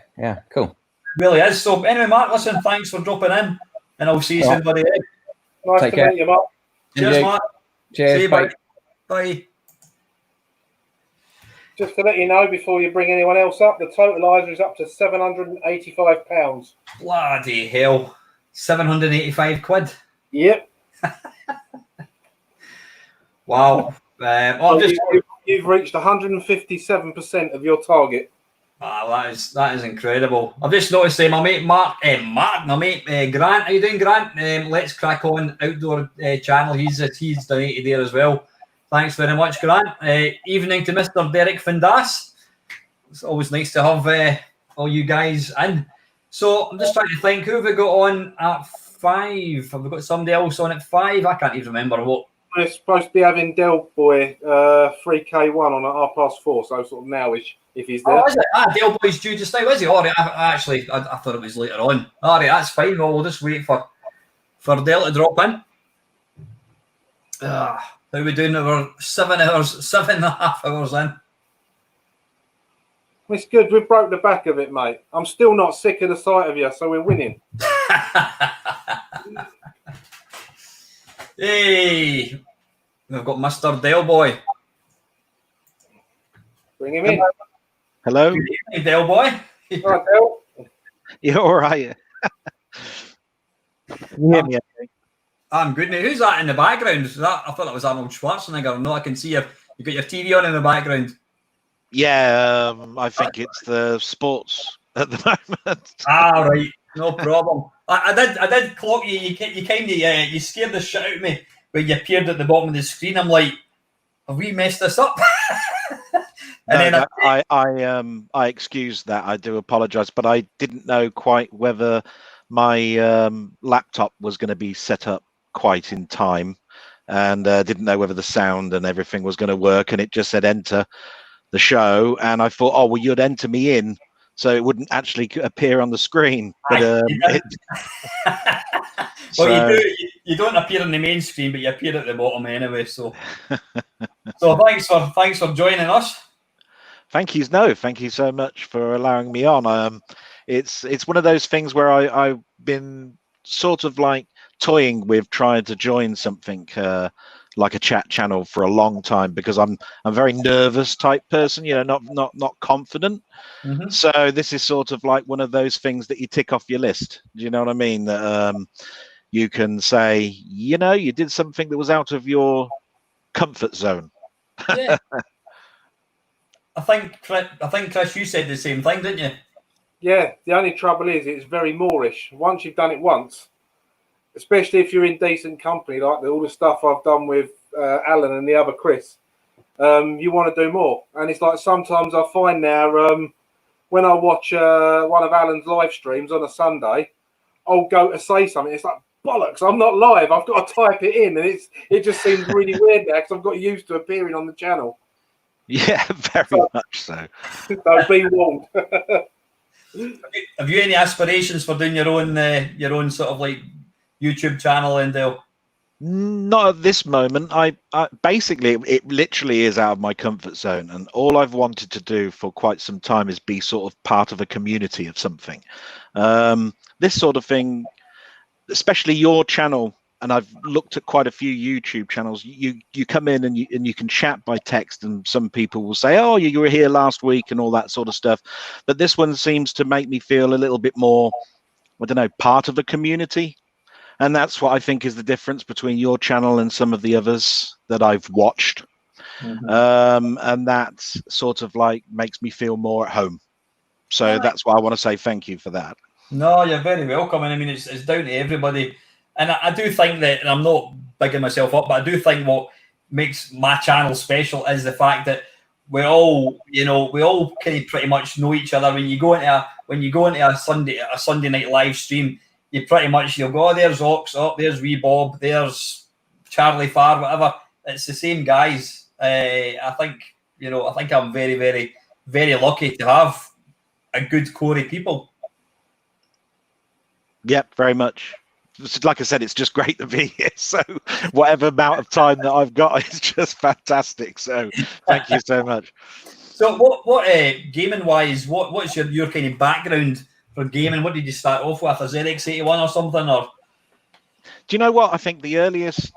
cool. It really is. So anyway, Mark, listen, thanks for dropping in, and I'll see you soon, buddy. Nice to meet you, Mark. Cheers, Mark. Cheers. See you, bye. Bye. Just to let you know, before you bring anyone else up, the totalizer is up to £785. Bloody hell. 785 quid? Yep. Wow. You've reached 157% of your target. That is incredible. I've just noticed my mate my mate Grant. How you doing, Grant? Let's Crack On Outdoor channel. He's donated there as well. Thanks very much, Grant. Evening to Mr. Derek Findas. It's always nice to have all you guys in. So I'm just trying to think, who have we got on at 5? Have we got somebody else on at 5? I can't even remember what. We're supposed to be having Del Boy 3K1 on at 4:30, so sort of nowish if he's there. Oh, is it? Del Boy's due just now, is he? All right, I thought it was later on. All right, that's fine. We'll just wait for Del to drop in. How are we doing? We're 7.5 hours in. It's good. We broke the back of it, mate. I'm still not sick of the sight of you, so we're winning. Hey, we've got Mr. Del Boy. Bring him in. Hello. Good evening, Del Boy. Right, Del. You're all right. Can you hear me? Okay? I'm good, mate. Who's that in the background? I thought that was Arnold Schwarzenegger. No, I can see you got your TV on in the background. Yeah, I think it's the sports at the moment. Ah, right, no problem. I did clock you. You kind of you scared the shit out of me when you appeared at the bottom of the screen. I'm like, have we messed this up? No, I excuse that. I do apologise, but I didn't know quite whether my laptop was going to be set up quite in time, and didn't know whether the sound and everything was going to work. And it just said enter the show, and I thought, oh well, you'd enter me in, so it wouldn't actually appear on the screen. But well, you don't appear on the main screen, but you appear at the bottom anyway. So, thanks for joining us. Thank you so much for allowing me on. It's one of those things where I've been sort of like toying with trying to join something like a chat channel for a long time, because I'm a very nervous type person, not confident. Mm-hmm. So this is sort of like one of those things that you tick off your list. Do you know what I mean? That you can say, you did something that was out of your comfort zone. Yeah. I think, Chris, you said the same thing, didn't you? Yeah, the only trouble is it's very Moorish. Once you've done it once, especially if you're in decent company, like all the stuff I've done with Alan and the other Chris, you want to do more. And it's like sometimes I find now when I watch one of Alan's live streams on a Sunday, I'll go to say something. It's like, bollocks, I'm not live. I've got to type it in. And it just seems really weird now because I've got used to appearing on the channel. Yeah, very much so. So be warned. Have you any aspirations for doing your own sort of like YouTube channel, Endale? Not at this moment. I basically, it literally is out of my comfort zone, and all I've wanted to do for quite some time is be sort of part of a community of something. This sort of thing, especially your channel, and I've looked at quite a few YouTube channels. You come in and you can chat by text, and some people will say, "Oh, you were here last week," and all that sort of stuff. But this one seems to make me feel a little bit more, I don't know, part of a community. And that's what I think is the difference between your channel and some of the others that I've watched. Mm-hmm. And that sort of like makes me feel more at home. So that's why I want to say thank you for that. No, you're very welcome. And I mean, it's down to everybody. And I do think that, and I'm not bigging myself up, but I do think what makes my channel special is the fact that we all kind of pretty much know each other. When you go into a Sunday night live stream, you'll go, oh, there's Ox, oh, there's Wee Bob, there's Charlie Farr, whatever. It's the same guys. I think I'm very, very, very lucky to have a good core of people. Yep, very much. Like I said, it's just great to be here. So whatever amount of time that I've got is just fantastic. So thank you so much. So what gaming wise, what's your kind of background for gaming? What did you start off with? A ZX81 or something? Or do you know what? I think the earliest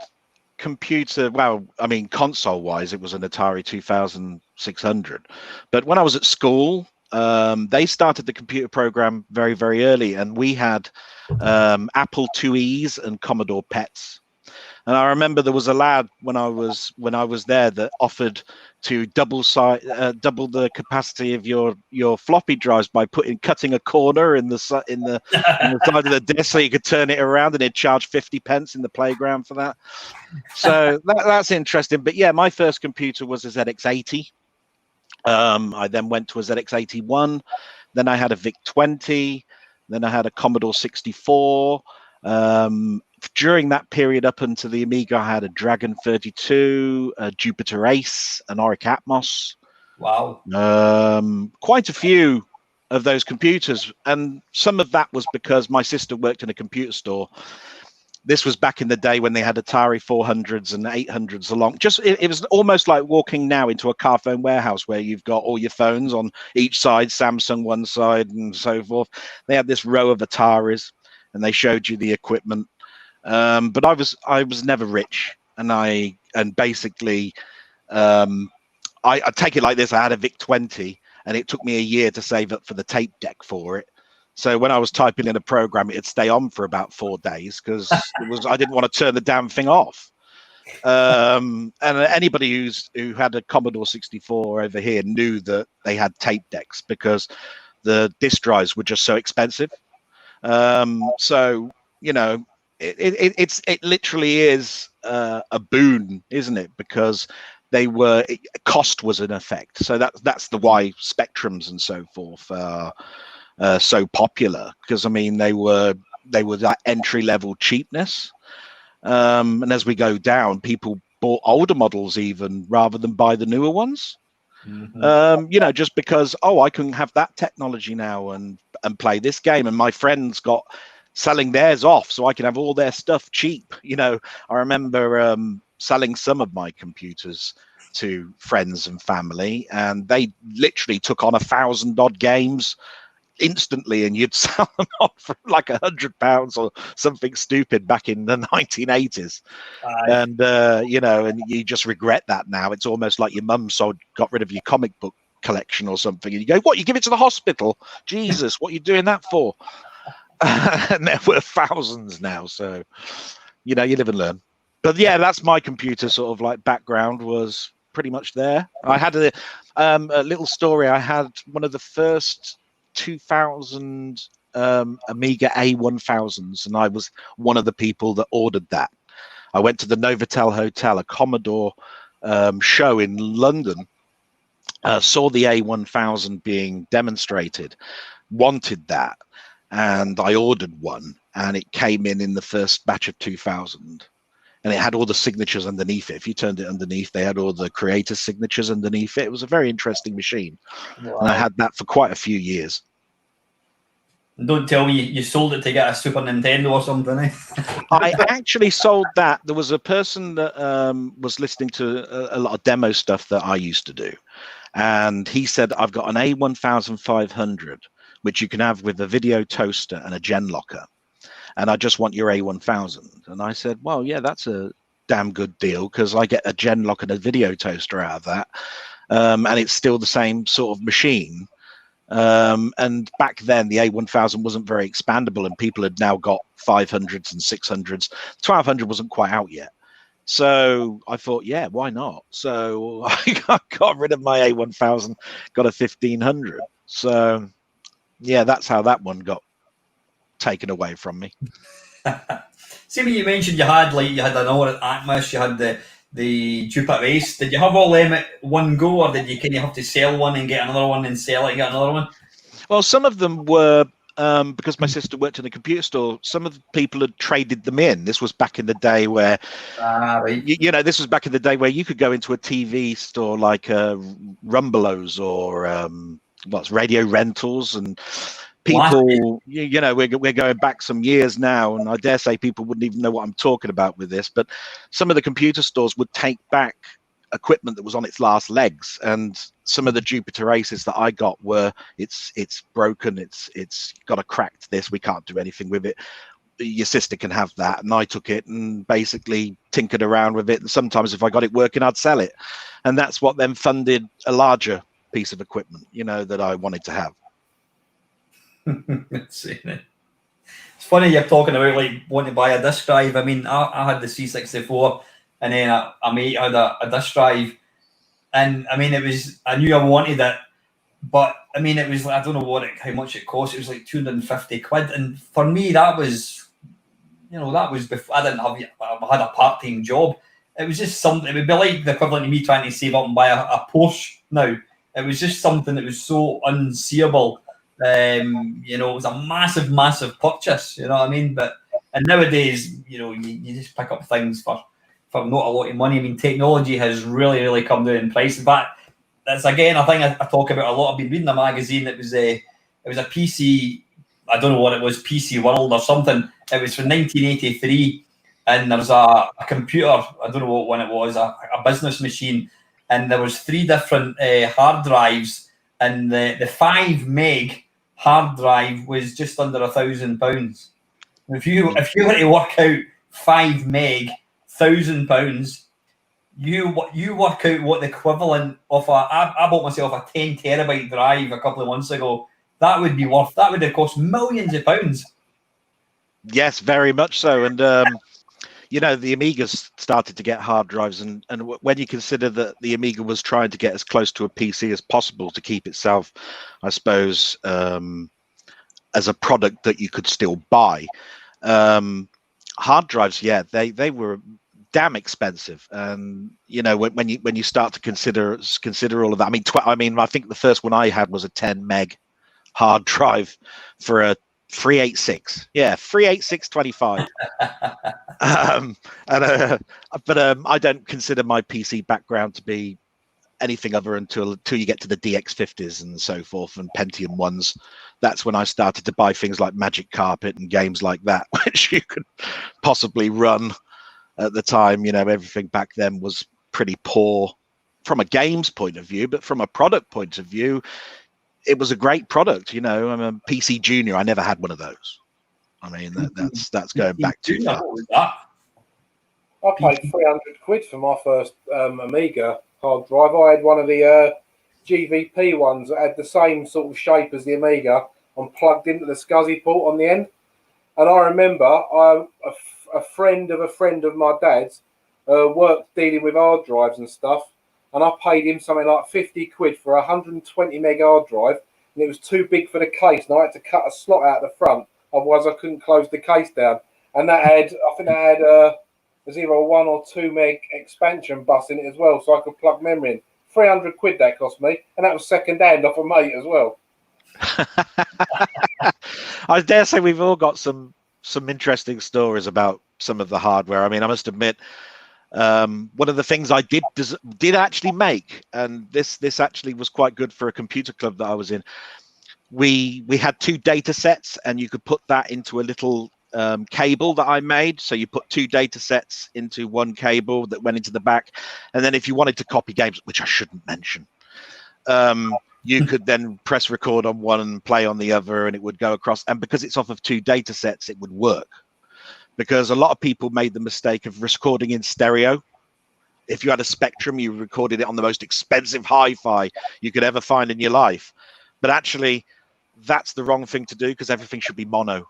computer, well, I mean, console wise, it was an Atari 2600. But when I was at school, they started the computer program very, very early, and we had Apple IIe's and Commodore PETs. And I remember there was a lad when I was there that offered to double the capacity of your floppy drives by cutting a corner in the side of the desk so you could turn it around, and he'd charge 50 pence in the playground for that. So that's interesting. But yeah, my first computer was a ZX80. I then went to a ZX81. Then I had a VIC-20. Then I had a Commodore 64. During that period up until the Amiga, I had a Dragon 32, a Jupiter Ace, an Auric Atmos. Wow. Quite a few of those computers. And some of that was because my sister worked in a computer store. This was back in the day when they had Atari 400s and 800s along. It was almost like walking now into a car phone warehouse where you've got all your phones on each side, Samsung one side and so forth. They had this row of Ataris and they showed you the equipment. But I was never rich, and basically I take it like this. I had a VIC-20 and it took me a year to save up for the tape deck for it. So when I was typing in a program, it'd stay on for about 4 days because I didn't want to turn the damn thing off. And anybody who had a Commodore 64 over here knew that they had tape decks because the disk drives were just so expensive. So you know, it literally is a boon, isn't it? Because cost was an effect. So that's the why Spectrums and so forth are so popular, because I mean they were that entry level cheapness. And as we go down, people bought older models even rather than buy the newer ones. You know, just because, I can have that technology now and play this game, and my friends got selling theirs off so I can have all their stuff cheap. You know, I remember selling some of my computers to friends and family, and they literally took on 1,000-odd games instantly, and you'd sell them on for like £100 or something stupid back in the 1980s. And you know, and you just regret that now. It's almost like your mum got rid of your comic book collection or something, and you go, what, you give it to the hospital? Jesus, what are you doing that for? And there were thousands now, so you know, you live and learn. But yeah, that's my computer sort of like background, was pretty much there. I had a little story. I had one of the first 2000 Amiga A1000s, and I was one of the people that ordered that. I went to the Novotel Hotel, a Commodore show in London, saw the A1000 being demonstrated, wanted that, and I ordered one, and it came in the first batch of 2000. And it had all the signatures underneath it. If you turned it underneath, they had all the creator signatures underneath it. It was a very interesting machine. Wow. And I had that for quite a few years. Don't tell me you sold it to get a Super Nintendo or something, eh? I actually sold that. There was a person that was listening to a lot of demo stuff that I used to do. And he said, I've got an A1500, which you can have with a video toaster and a gen locker. And I just want your A1000. And I said, well, yeah, that's a damn good deal, because I get a gen lock and a video toaster out of that. And it's still the same sort of machine. And back then, the A1000 wasn't very expandable, and people had now got 500s and 600s. 1200 wasn't quite out yet. So I thought, yeah, why not? So I got rid of my A1000, got a 1500. So, yeah, that's how that one got taken away from me. See, when you mentioned you had an hour at Atmos, you had the Jupiter Ace. Did you have all them at one go, or did you kind of have to sell one and get another one and sell it and get another one? Well, some of them were, because my sister worked in a computer store, some of the people had traded them in. This was back in the day where, right. you know, this was back in the day where you could go into a TV store like Rumbelows or Radio Rentals, and people, you know, we're going back some years now, and I dare say people wouldn't even know what I'm talking about with this, but some of the computer stores would take back equipment that was on its last legs, and some of the Jupiter Aces that I got were, it's broken, it's got a cracked this, we can't do anything with it, your sister can have that. And I took it and basically tinkered around with it, and sometimes if I got it working, I'd sell it, and that's what then funded a larger piece of equipment, you know, that I wanted to have. It's funny you're talking about like wanting to buy a disk drive. I mean, I had the C64, and then a mate had a disk drive, and I mean, I knew I wanted it, but I mean, it was like, I don't know how much it cost. It was like 250 quid, and for me that was, you know, that was before I had a part-time job. It was just something. It would be like the equivalent of me trying to save up and buy a Porsche now. It was just something that was so unseeable. You know, it was a massive purchase, you know what I mean? And nowadays, you know, you just pick up things for not a lot of money. I mean, technology has really come down in price. In fact, that's again a thing I talk about a lot. I've been reading a magazine that was a PC, I don't know what it was, PC World or something. It was from 1983, and there was a computer, I don't know what one it was, a business machine, and there was 3 different hard drives, and the 5 meg hard drive was just under £1,000. If you were to work out 5 meg, £1,000, you work out what the equivalent of I bought myself a 10 terabyte drive a couple of months ago. That would have cost millions of pounds. Yes, very much so. And you know, the Amigas started to get hard drives, and when you consider that the Amiga was trying to get as close to a PC as possible to keep itself, I suppose, as a product that you could still buy, hard drives, yeah, they were damn expensive. And you know, when you start to consider all of that, I mean, I think the first one I had was a 10 meg hard drive for a 386. Yeah, 38625. But I don't consider my PC background to be anything other until you get to the DX50s and so forth and Pentium 1s. That's when I started to buy things like Magic Carpet and games like that, which you could possibly run at the time. You know, everything back then was pretty poor from a games point of view, but from a product point of view, it was a great product. You know, I'm a PC Junior. I never had one of those. I mean, that's going back too far. I paid 300 quid for my first Amiga hard drive. I had one of the GVP ones that had the same sort of shape as the Amiga and plugged into the SCSI port on the end. And I remember a friend of my dad's worked dealing with hard drives and stuff, and I paid him something like 50 quid for a 120 meg hard drive, and it was too big for the case, and I had to cut a slot out the front, otherwise I couldn't close the case down. And that had, I think that had there's either a 1 or 2 meg expansion bus in it as well, so I could plug memory in. 300 quid that cost me, and that was second hand off a mate as well. I dare say we've all got some interesting stories about some of the hardware. I mean, I must admit, one of the things I did actually make, and this actually was quite good for a computer club that I was in. We had 2 data sets, and you could put that into a little cable that I made. So you put 2 data sets into one cable that went into the back, and then if you wanted to copy games, which I shouldn't mention, you could then press record on one and play on the other, and it would go across. And because it's off of 2 data sets, it would work. Because a lot of people made the mistake of recording in stereo. If you had a Spectrum, you recorded it on the most expensive hi-fi you could ever find in your life. But actually, that's the wrong thing to do, because everything should be mono.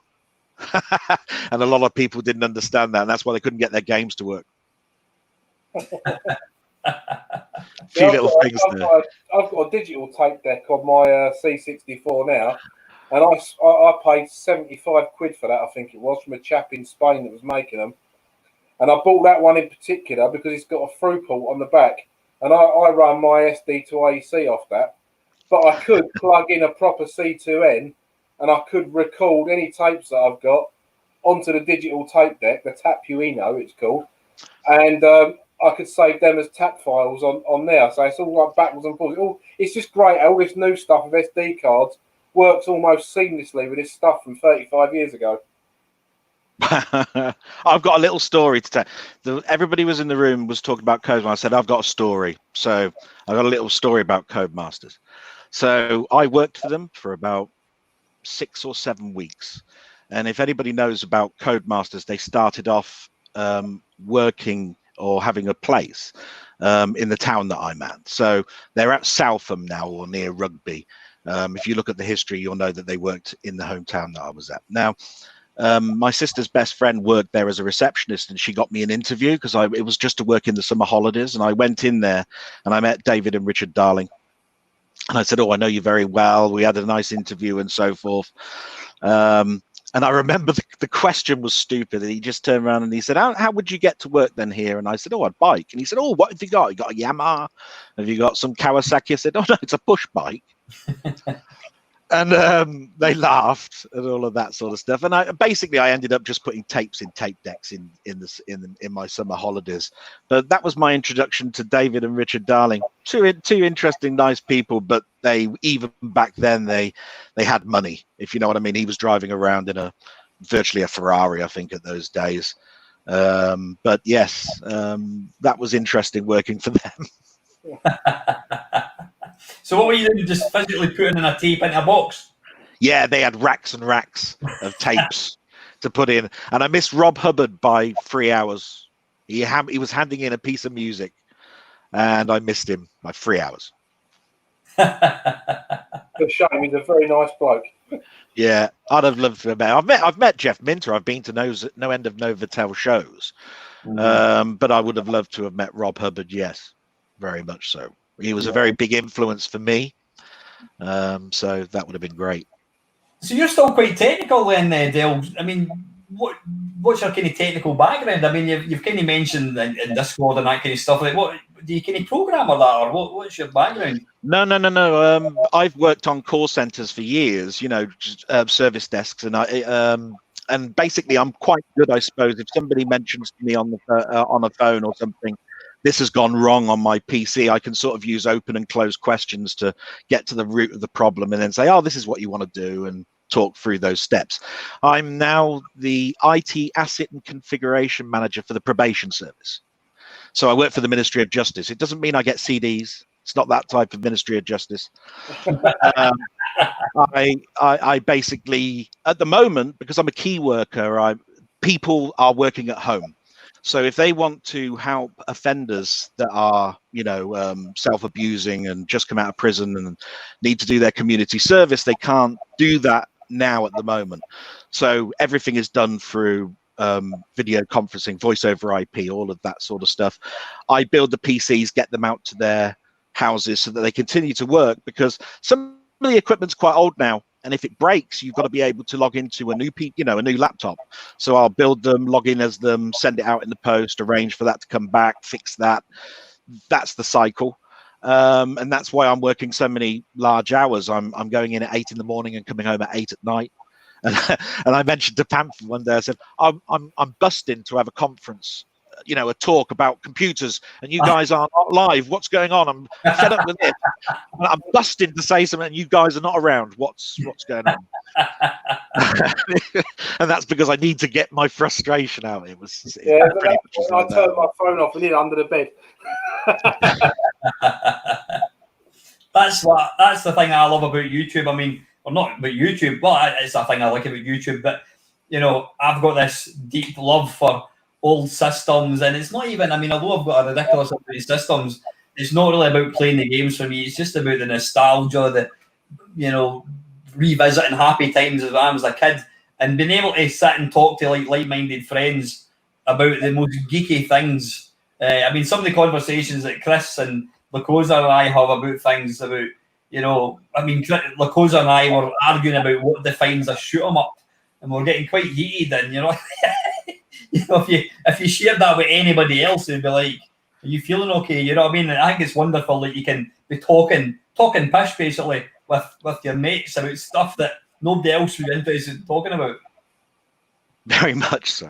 And a lot of people didn't understand that, and that's why they couldn't get their games to work. Few little things there. I've got a digital tape deck on my C64 now, and I paid 75 quid for that, I think it was, from a chap in Spain that was making them. And I bought that one in particular because it's got a through port on the back, and I run my SD to AEC off that. But I could plug in a proper C2N, and I could record any tapes that I've got onto the digital tape deck, the Tapuino it's called, and I could save them as tap files on there. So it's all like backwards and forwards. It's just great. All this new stuff with SD cards works almost seamlessly with this stuff from 35 years ago. I've got a little story to tell. Everybody was in the room was talking about Codemasters. I said, I've got a story. So I got a little story about Codemasters. So I worked for them for about 6 or 7 weeks. And if anybody knows about Codemasters, they started off working or having a place in the town that I'm at. So they're at Southam now, or near Rugby. If you look at the history, you'll know that they worked in the hometown that I was at. Now, my sister's best friend worked there as a receptionist, and she got me an interview because it was just to work in the summer holidays. And I went in there and I met David and Richard Darling. And I said, I know you very well. We had a nice interview and so forth. And I remember the question was stupid. And he just turned around and he said, how would you get to work then here? And I said, I'd bike. And he said, what have you got? You got a Yamaha? Have you got some Kawasaki? I said, no, it's a push bike. And they laughed at all of that sort of stuff. And I ended up just putting tapes in tape decks in my summer holidays. But that was my introduction to David and Richard Darling. Two interesting, nice people, but they, even back then, they had money, if you know what I mean. He was driving around in virtually a Ferrari, I think, at those days. But yes, that was interesting working for them. So what were you doing? Just physically putting in a tape into a box? Yeah, they had racks and racks of tapes to put in. And I missed Rob Hubbard by 3 hours. He was handing in a piece of music, and I missed him by 3 hours. It's a shame. He's a very nice bloke. Yeah, I'd have loved to have met. I've met Jeff Minter. I've been to no end of Novotel shows. But I would have loved to have met Rob Hubbard. Yes, very much so. He was a very big influence for me. So that would have been great. So you're still quite technical then, Dale. I mean, what's your kind of technical background? I mean, you've kind of mentioned in Discord and that kind of stuff. Like, what do you kind of program or that, or what's your background? No. I've worked on call centers for years. Service desks, and basically, I'm quite good, I suppose. If somebody mentions to me on a phone or something, this has gone wrong on my PC, I can sort of use open and close questions to get to the root of the problem and then say, oh, this is what you want to do, and talk through those steps. I'm now the IT Asset and Configuration Manager for the Probation Service. So I work for the Ministry of Justice. It doesn't mean I get CDs. It's not that type of Ministry of Justice. I basically, at the moment, because I'm a key worker, people are working at home. So if they want to help offenders that are, self-abusing and just come out of prison and need to do their community service, they can't do that now at the moment. So everything is done through video conferencing, voice over IP, all of that sort of stuff. I build the PCs, get them out to their houses so that they continue to work, because some of the equipment's quite old now. And if it breaks, you've got to be able to log into a new laptop. So I'll build them, log in as them, send it out in the post, arrange for that to come back, fix that. That's the cycle. And that's why I'm working so many large hours. I'm going in at 8 in the morning and coming home at 8 at night. And I mentioned to Pamphlet one day, I said, I'm busting to have a conference, a talk about computers, and you guys are not live. What's going on? I'm fed up with it. I'm busting to say something, and you guys are not around. What's going on? And that's because I need to get my frustration out. I turned my phone off and hid under the bed. That's the thing I love about YouTube. I mean, or not about YouTube, but it's the thing I like about YouTube. But I've got this deep love for old systems, and it's not even, although I've got a ridiculous amount of systems, it's not really about playing the games for me. It's just about the nostalgia, revisiting happy times as I was a kid, and being able to sit and talk to like-minded friends about the most geeky things. Some of the conversations that Chris and Lukozer and I have about things about, Lukozer and I were arguing about what defines a shoot 'em up, and we're getting quite heated, and if you shared that with anybody else, they'd be like, are you feeling okay? You know what I mean? And I think it's wonderful that you can be talking pish basically with your mates about stuff that nobody else would be interested in talking about. Very much so.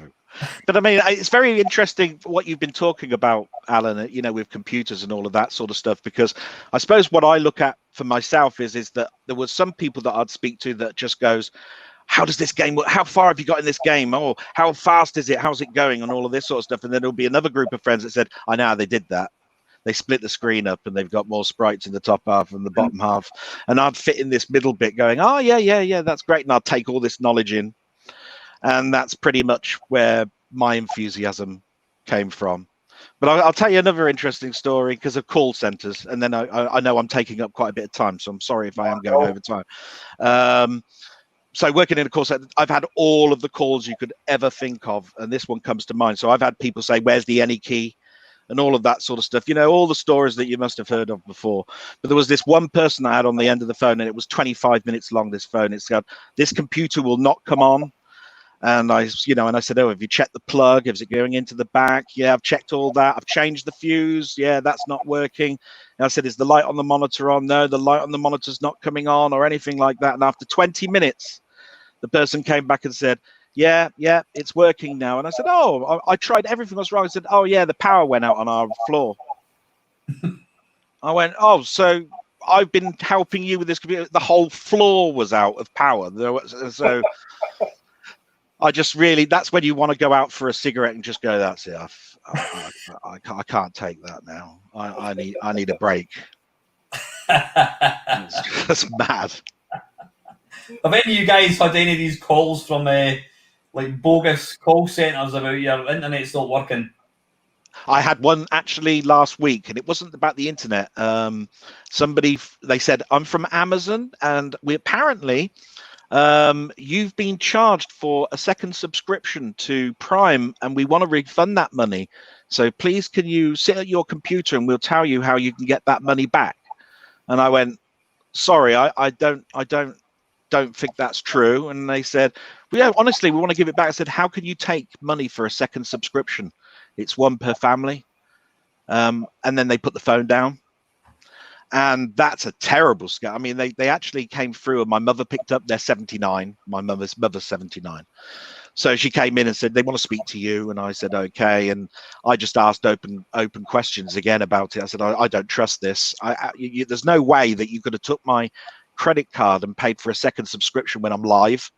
But it's very interesting what you've been talking about, Alan, with computers and all of that sort of stuff, because I suppose what I look at for myself is that there were some people that I'd speak to that just goes, how does this game work? How far have you got in this game? Oh, how fast is it? How's it going? And all of this sort of stuff. And then there'll be another group of friends that said, I know how they did that. They split the screen up and they've got more sprites in the top half and the bottom half. And I'd fit in this middle bit going, oh, yeah, that's great. And I'd take all this knowledge in. And that's pretty much where my enthusiasm came from. But I'll tell you another interesting story because of call centers. And then I know I'm taking up quite a bit of time, so I'm sorry if I am going over time. So working in a call center, I've had all of the calls you could ever think of, and this one comes to mind. So I've had people say, where's the any key? And all of that sort of stuff. All the stories that you must have heard of before. But there was this one person I had on the end of the phone, and it was 25 minutes long, this phone. It said, this computer will not come on. And I said, oh, have you checked the plug? Is it going into the back? Yeah, I've checked all that. I've changed the fuse. Yeah, that's not working. And I said, is the light on the monitor on? No, the light on the monitor's not coming on or anything like that. And after 20 minutes, the person came back and said, yeah, it's working now. And I said, oh, I tried everything was wrong. I said, oh, yeah, the power went out on our floor. I went, oh, so I've been helping you with this computer. The whole floor was out of power. So I just really, that's when you want to go out for a cigarette and just go, that's it. I can't take that now. I need a break. It's just mad. Have any of you guys had any of these calls from bogus call centers about your internet's not working? I had one actually last week, and it wasn't about the internet. They said, I'm from Amazon, and we apparently, we had a call. And I said, oh, I tried everything was wrong. I said, oh, yeah, the power went out on our floor. I went, oh, so I've been helping you with this computer. The whole floor was out of power. The whole floor was out of power. you've been charged for a second subscription to Prime, and we want to refund that money. So please, can you sit at your computer and we'll tell you how you can get that money back? And I went, sorry, I don't think that's true. And they said, well, yeah, honestly, we want to give it back. I said, how can you take money for a second subscription? It's one per family. And then they put the phone down. And that's a terrible scam. I mean, they actually came through, and my mother picked up. They're 79. My mother's 79. So she came in and said, they want to speak to you. And I said, okay. And I just asked open questions again about it. I said, I don't trust this. There's no way that you could have took my credit card and paid for a second subscription when I'm live.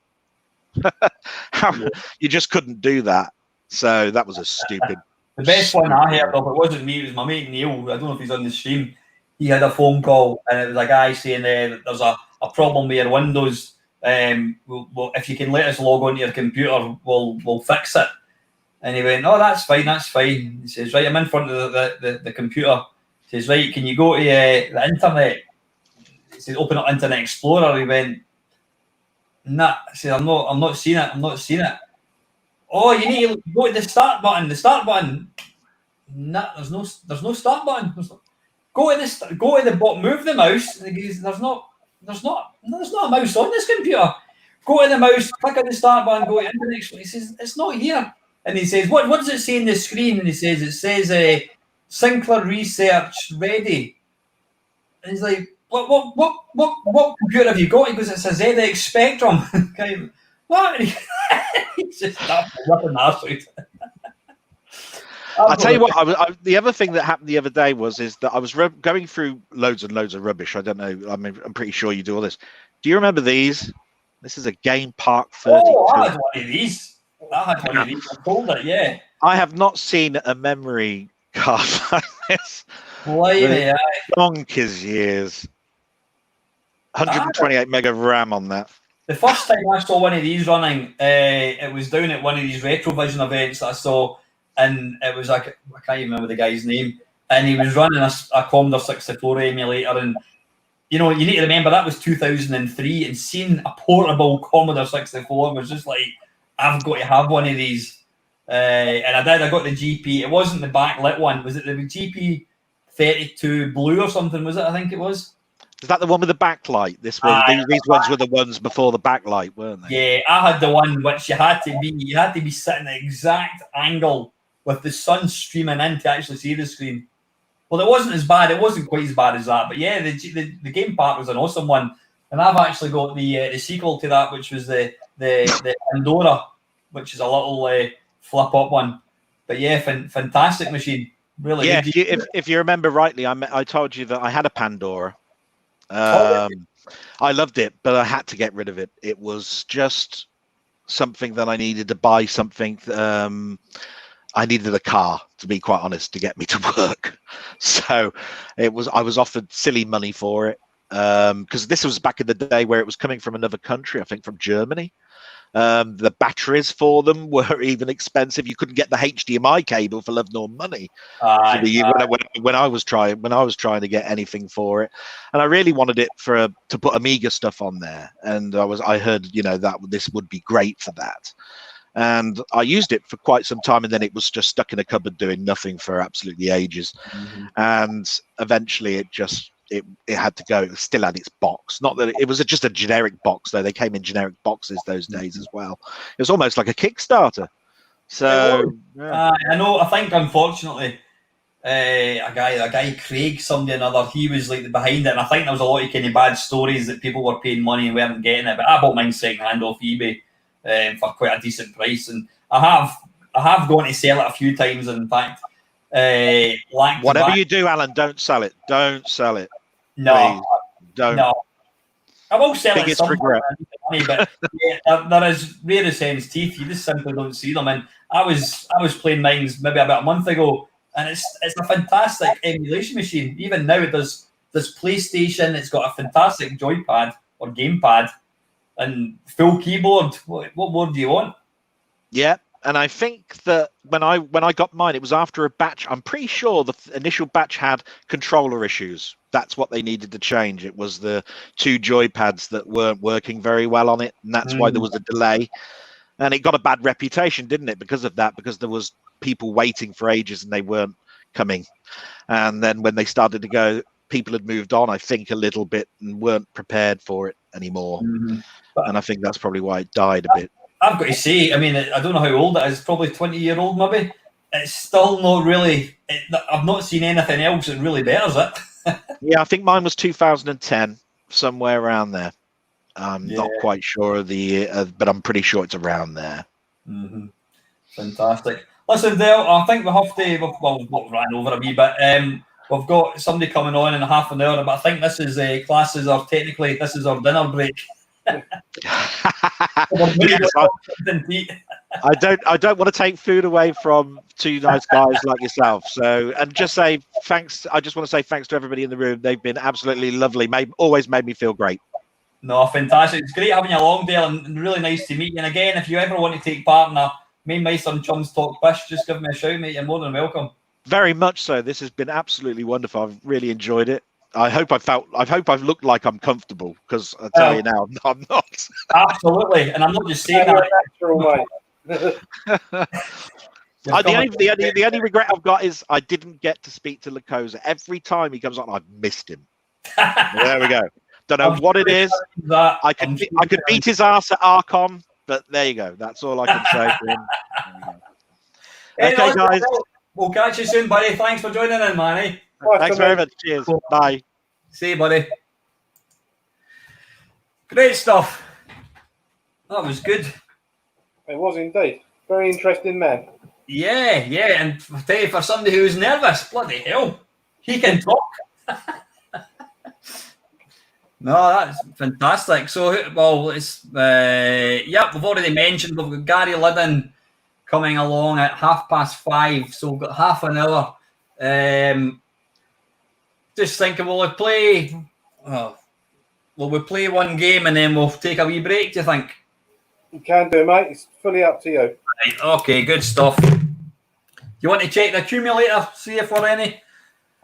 You just couldn't do that. So that was a stupid. The best one I heard of, it wasn't me, it was my mate Neil. I don't know if he's on the stream. He had a phone call, and it was a guy saying there's a problem with your Windows. If you can let us log onto your computer, we'll fix it. And he went, oh, that's fine, that's fine. He says, right, I'm in front of the computer. He says, right, can you go to the internet? He says, open up Internet Explorer. He went, nah. I said, I'm not seeing it. Oh, you need to go to the start button. The start button. Nah, there's no start button. Go to the bottom. Move the mouse. And he goes, there's not a mouse on this computer. Go to the mouse. Click on the start button. Go to Internet Explorer. He says, it's not here. And he says, what does it say in the screen? And he says, it says Sinclair Research ready. And he's like, what computer have you got? He goes, it's a ZX Spectrum. What? He's just ripping arse out. I'll tell you what. The other thing that happened the other day is that I was going through loads and loads of rubbish. I don't know. I mean, I'm pretty sure you do all this. Do you remember these? This is a Game Park 32. Oh, I had one of these. I told it, yeah. I have not seen a memory card like this. Blimey, Donkey's years. 128 meg of RAM on that. The first time I saw one of these running, it was down at one of these RetroVision events that I saw, and it was like, I can't even remember the guy's name, and he was running a Commodore 64 emulator, and you need to remember that was 2003, and seeing a portable Commodore 64 was just like, I've got to have one of these. And I got the GP. It wasn't the backlit one. Was it the GP 32 blue or something? Was it? I think it was. Is that the one with the backlight? These ones were the ones before the backlight, weren't they? Yeah, I had the one which you had to be sitting at the exact angle with the sun streaming in to actually see the screen. Well, it wasn't as bad. It wasn't quite as bad as that. But yeah, the Game Park was an awesome one. And I've actually got the sequel to that, which was the Pandora, which is a little flip up one. But yeah, fantastic machine. Really. Yeah, if you remember rightly, I told you that I had a Pandora. I loved it, but I had to get rid of it. It was just something that I needed to buy something. I needed a car, to be quite honest, to get me to work. So I was offered silly money for it. Because this was back in the day where it was coming from another country, I think from Germany. The batteries for them were even expensive. You couldn't get the HDMI cable for love nor money. When I was trying to get anything for it, and I really wanted it to put Amiga stuff on there, and I heard that this would be great for that, and I used it for quite some time, and then it was just stuck in a cupboard doing nothing for absolutely ages, and eventually it had to go. It still had its box. Not that it was just a generic box, though. They came in generic boxes those days as well. It was almost like a Kickstarter. So I know. I think unfortunately, a guy Craig, somebody or another, he was like behind it, and I think there was a lot of kind of bad stories that people were paying money and weren't getting it. But I bought mine second hand off eBay for quite a decent price, and I have gone to sell it a few times. In fact, whatever you do, Alan, don't sell it. Don't sell it. No, please, don't. No. I will sell it Biggest regret. Money, but yeah, they're as rare as hen's teeth. You just simply don't see them. And I was playing mines maybe about a month ago, and it's a fantastic emulation machine. Even now, it does PlayStation. It's got a fantastic joypad or gamepad and full keyboard. What more do you want? Yeah, And I think that when I got mine, it was after a batch. I'm pretty sure the initial batch had controller issues. That's what they needed to change. It was the 2 joypads that weren't working very well on it, and that's why there was a delay. And it got a bad reputation, didn't it, because of that? Because there was people waiting for ages and they weren't coming. And then when they started to go, people had moved on, I think, a little bit and weren't prepared for it anymore. And I think that's probably why it died a bit. I've got to say, I mean, I don't know how old it is, probably 20-year-old maybe. It's still not really, I've not seen anything else that really betters it. Yeah, I think mine was 2010, somewhere around there. I'm not quite sure of the year, but I'm pretty sure it's around there. Fantastic. Listen, Dale, I think we have to, well, we've ran over a wee bit. We've got somebody coming on in half an hour, but I think this is classes are technically, this is our dinner break. Yes, I don't want to take food away from 2 nice guys like yourself. So, and just say thanks. I just want to say thanks to everybody in the room. They've been absolutely lovely. Always made me feel great. No, fantastic. It's great having you along, Dale, and really nice to meet you. And again, if you ever want to take part in a Mamemeister and Chums Talk Fish, just give me a shout, mate. You're more than welcome. Very much so. This has been absolutely wonderful. I've really enjoyed it. I hope I've looked like I'm comfortable, because I tell you now, I'm not. Absolutely, and I'm not just saying that. The only regret I've got is I didn't get to speak to Lukozer. Every time he comes on, I've missed him. There we go. Don't know what it is. I could beat his ass at Archon, but there you go. That's all I can say to him. Okay, guys. We'll catch you soon, buddy. Thanks for joining in, Manny. Thanks very much. Cheers. Bye. See you, buddy. Great stuff. That was good. It was indeed. Very interesting man. Yeah, and I tell you, for somebody who's nervous, bloody hell, he can talk. No, that's fantastic. So, well, it's we've already mentioned we've got Gary Liddon coming along at 5:30, so we've got half an hour. Just thinking, will we play one game and then we'll take a wee break, do you think? You can do, mate. It's fully up to you. Right, okay, good stuff. You want to check the accumulator, see if we're any?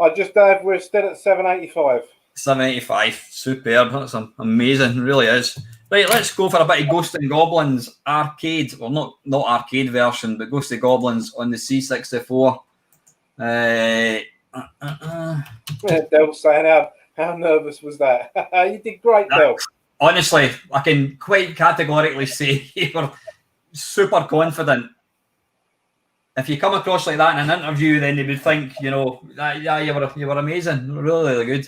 I just have, we're still at 785. 785, superb. That's amazing, it really is. Right, let's go for a bit of Ghosts and Goblins arcade. Well, not arcade version, but Ghosts and Goblins on the C64. Del saying how nervous was that? You did great, Del. Honestly, I can quite categorically say you were super confident. If you come across like that in an interview, then they would think, you were amazing, really, really good.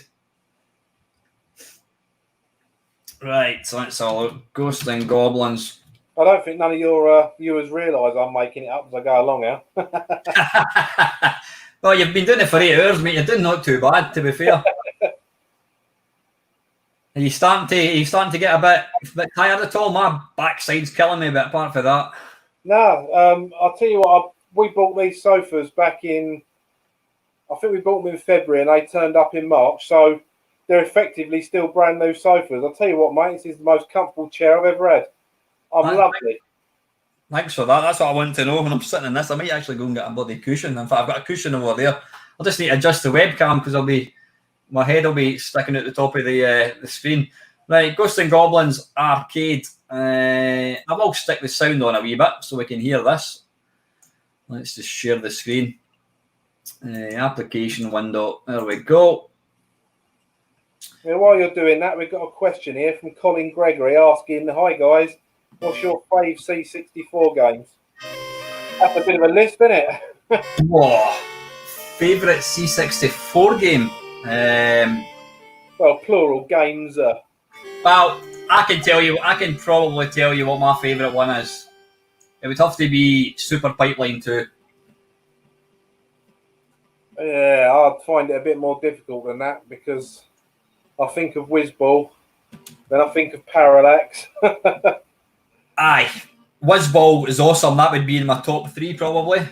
Right, so it's all Ghosts and Goblins. I don't think none of your viewers realise I'm making it up as I go along now. Well, you've been doing it for 8 hours, mate. You're doing not too bad, to be fair. Are you starting to get a bit tired at all? My backside's killing me, but apart from that. No, I'll tell you what, we bought these sofas back in, I think we bought them in February and they turned up in March, so they're effectively still brand new sofas. I'll tell you what, mate, this is the most comfortable chair I've ever had. I'm lovely. Thanks for that. That's what I want to know when I'm sitting in this. I might actually go and get a bloody cushion. In fact, I've got a cushion over there. I'll just need to adjust the webcam because my head will be sticking at the top of the screen. Right, Ghosts and Goblins arcade. I will stick the sound on a wee bit so we can hear this. Let's just share the screen. Application window. There we go. Now, while you're doing that, we've got a question here from Colin Gregory asking, hi guys, what's your fave C64 games? That's a bit of a list, isn't it? Whoa. Favourite C64 game? Well, plural, games. Well, I can probably tell you what my favourite one is. It would have to be Super Pipeline 2. Yeah, I'd find it a bit more difficult than that because I think of Whizball, then I think of Parallax. Aye, Whizball is awesome. That would be in my top 3 probably.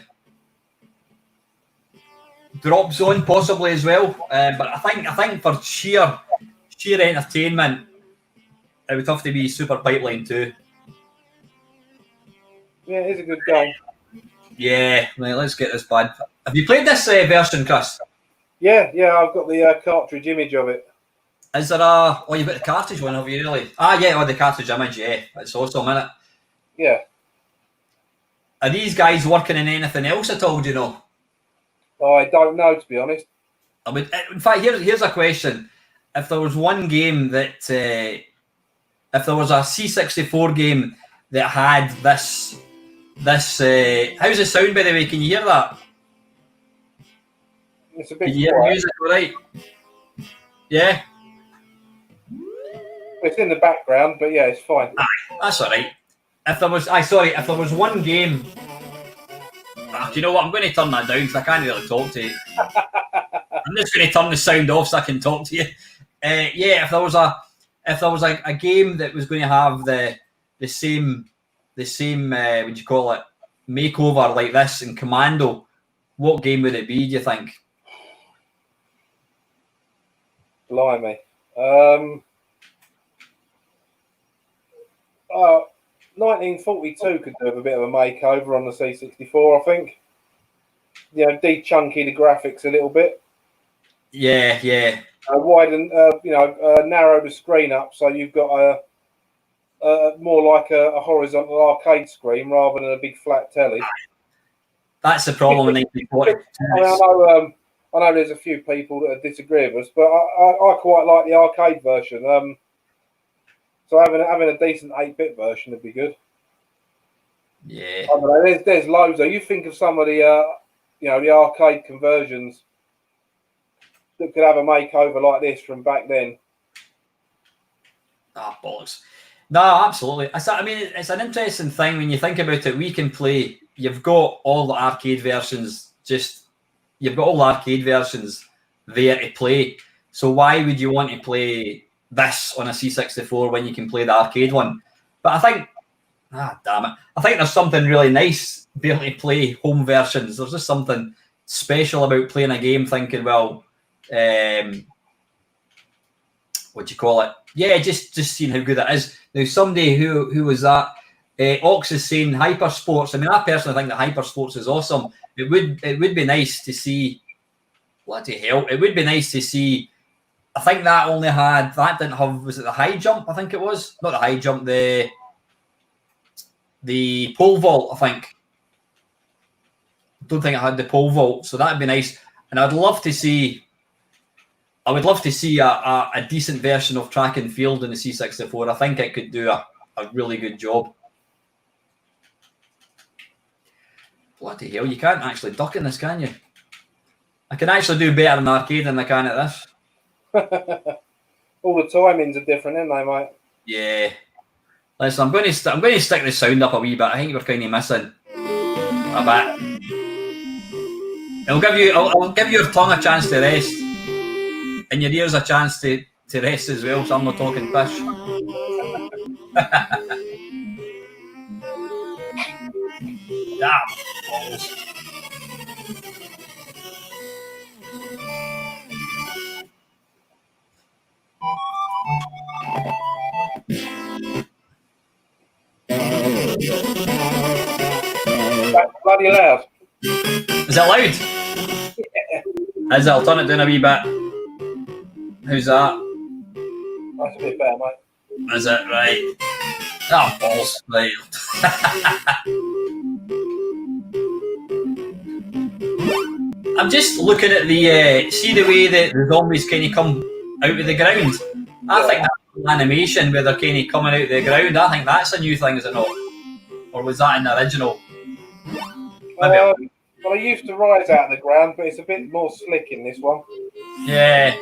Drop Zone possibly as well, but I think for sheer entertainment, it would have to be Super Pipeline 2. Yeah, it is a good game. Yeah, right, let's get this bad. Have you played this version, Chris? Yeah, I've got the cartridge image of it. Is there a... Oh, you've got the cartridge one, have you really? Ah, yeah, the cartridge image, yeah. It's awesome, isn't it? Yeah. Are these guys working in anything else at all, do you know? Oh, I don't know, to be honest. I mean, in fact, here's a question. If there was one game that... if there was a C64 game that had this... how's the sound, by the way? Can you hear that? It's a bit Can you hear the music all right? Yeah? It's in the background, but yeah, it's fine. That's all right. If there was... if there was one game... do you know what? I'm going to turn that down because I can't really talk to you. I'm just going to turn the sound off so I can talk to you. Yeah, if there was a game that was going to have the same what do you call it, makeover like this in Commando, what game would it be, do you think? Blimey. 1942 could do a bit of a makeover on the C64, I think. You know, de-chunky the graphics a little bit. Yeah. Widen, narrow the screen up so you've got more like a horizontal arcade screen rather than a big flat telly. That's the problem in 1940. I know there's a few people that disagree with us, but I quite like the arcade version. So having a decent 8-bit version would be good. Yeah. I don't know, there's loads. You think of some of the the arcade conversions that could have a makeover like this from back then. Ah, bollocks. No, absolutely. I mean, it's an interesting thing when you think about it. We can play. You've got all the arcade versions. You've got all the arcade versions there to play. So why would you want to play this on a C64 when you can play the arcade one? But I think, damn it, I think there's something really nice being able to play home versions. There's just something special about playing a game thinking, well, what do you call it? Yeah, just seeing how good it is. Now, somebody who was that? Ox is saying Hypersports. I mean, I personally think that Hypersports is awesome. It would be nice to see. Bloody hell! It would be nice to see. I think that didn't have. Was it the high jump? I think it was not the high jump. The pole vault. I think. Don't think it had the pole vault, so that'd be nice. And I'd love to see. I would love to see a decent version of track and field in the C64. I think it could do a really good job. Bloody hell, you can't actually duck in this, can you? I can actually do better in arcade than I can at this. All the timings are different, aren't they, mate? Yeah. Listen, I'm going to stick the sound up a wee bit. I think we're kind of missing a bit. I'll give your tongue a chance to rest, and your ears a chance to rest as well. So I'm not talking fish. Damn balls. That's bloody loud. Is it loud? Yeah. Is it? I'll turn it down a wee bit. Who's that? That's a bit better, mate. Is it? Right. Oh, balls. Right. I'm just looking at the see the way that the zombies kind of come out of the ground. I think that's animation where they're kind of coming out of the ground. I think that's a new thing, is it not? Or was that in the original? Well, I used to rise out of the ground, but it's a bit more slick in this one. Yeah.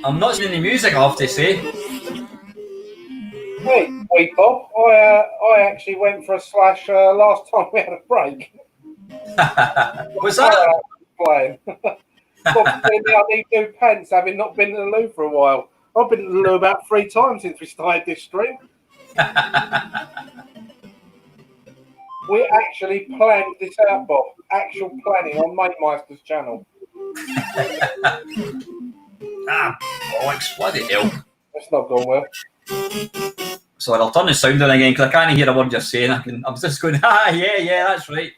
I'm not seeing any music, I have to say. Wait, Bob. I actually went for a slash last time we had a break. What's that? Playing. Bob telling me I need new pants, having not been to the loo for a while. I've been to the loo about 3 times since we started this stream. We actually planned this out, Bob. Actual planning on Mamemeister's channel. Ah, bollocks, bloody hell. That's not gone well. Sorry, I'll turn the sound on again because I can't hear a word you're saying. I'm just going, yeah, that's right.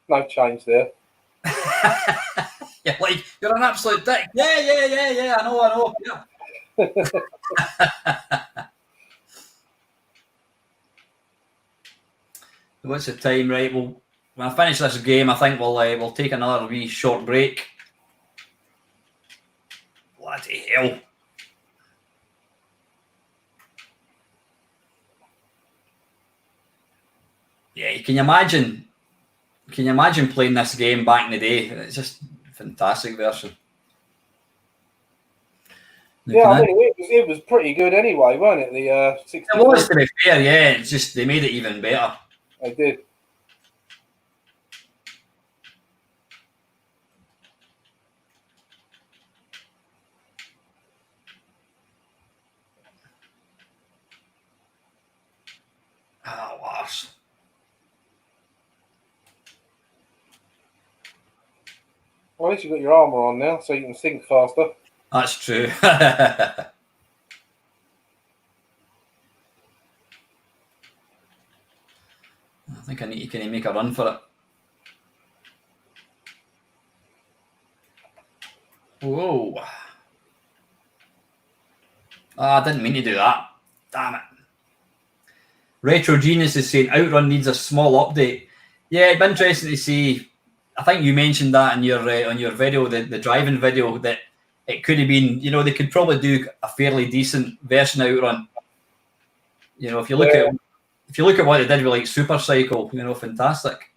No change there. You're an absolute dick. Yeah, I know, yeah. What's the time, right? Well, when I finish this game, I think we'll take another wee short break. Bloody hell. Yeah, can you imagine playing this game back in the day? It's just a fantastic version. Yeah, I mean, it was pretty good anyway, wasn't it? The 64. It was, to be fair, yeah. It's just they made it even better. They did. Oh, worse. Well, at least you've got your armour on now, so you can think faster. That's true. I think I need to kind of make a run for it. Whoa. Oh, I didn't mean to do that. Damn it. Retro Genius is saying Outrun needs a small update. Yeah, it'd be interesting to see. I think you mentioned that in your on your video, the driving video, that it could have been, you know, they could probably do a fairly decent version of Outrun. You know, if you look at what they did with like Super Cycle, you know, fantastic.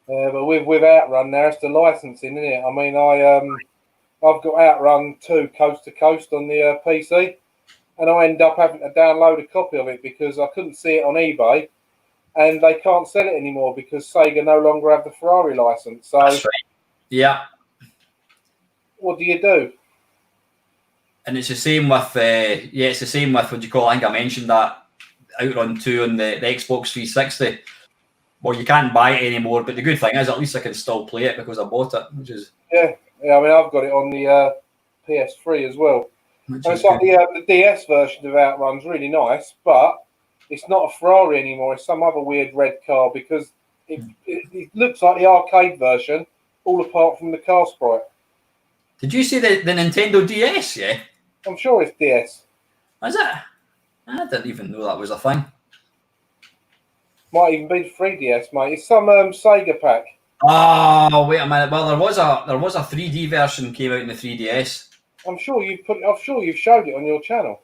Yeah, but with Outrun there, it's the licensing, isn't it? I mean, I've got Outrun 2 Coast to Coast on the PC, and I end up having to download a copy of it because I couldn't see it on eBay, and they can't sell it anymore because Sega no longer have the Ferrari license. So that's right. Yeah. What do you do? And it's the same with it's the same with what you call. I think I mentioned that Outrun 2 on the Xbox 360. Well, you can't buy it anymore, but the good thing is at least I can still play it because I bought it, which is yeah. I mean, I've got it on the PS3 as well. And it's like the DS version of Outrun's really nice, but it's not a Ferrari anymore. It's some other weird red car because it looks like the arcade version, all apart from the car sprite. Did you see the Nintendo DS? Yeah, I'm sure it's DS. Is it? I didn't even know that was a thing. Might even be 3DS, mate. It's some Sega pack. Oh, wait a minute. Well, there was a 3D version came out in the 3DS. I'm sure you've showed it on your channel.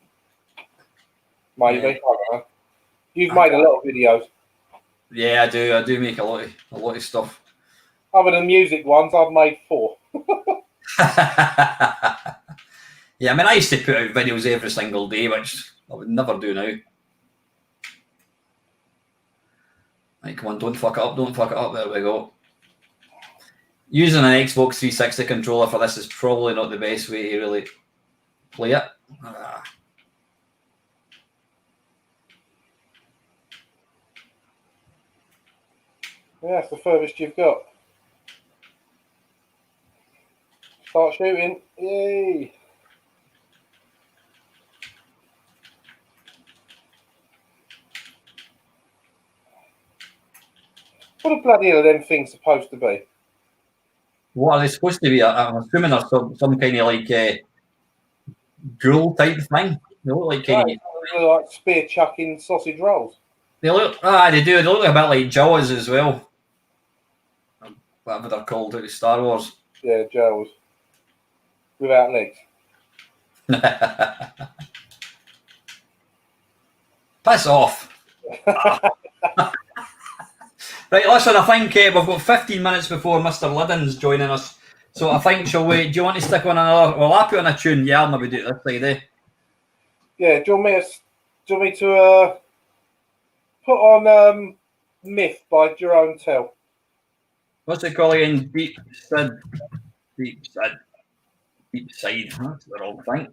Maybe. Yeah. I don't know. You've made a lot of videos. Yeah, I do. I do make a lot of stuff. Other than music ones, I've made 4. Yeah, I mean, I used to put out videos every single day, which I would never do now. Right, come on, don't fuck it up, don't fuck it up. There we go. Using an Xbox 360 controller for this is probably not the best way to really play it. Yeah, that's the furthest you've got. Start shooting. Yay! What a bloody hell are them things supposed to be? What are they supposed to be? I'm assuming they're some kind of like ghoul type thing. They look like kind of... They look like spear chucking sausage rolls. They look... they do. They look a bit like Jaws as well. Whatever they're called out of Star Wars. Yeah, Jaws. Without legs. Piss off. Right, listen, I think we've got 15 minutes before Mr. Liddon's joining us. So I think, shall we, do you want to stick on another, well, I'll put on a tune, yeah, I'll maybe do it this side, eh? Yeah, do you want me to put on Myth by Jerome Tell? What's it called again? Deep Side. That's the wrong thing.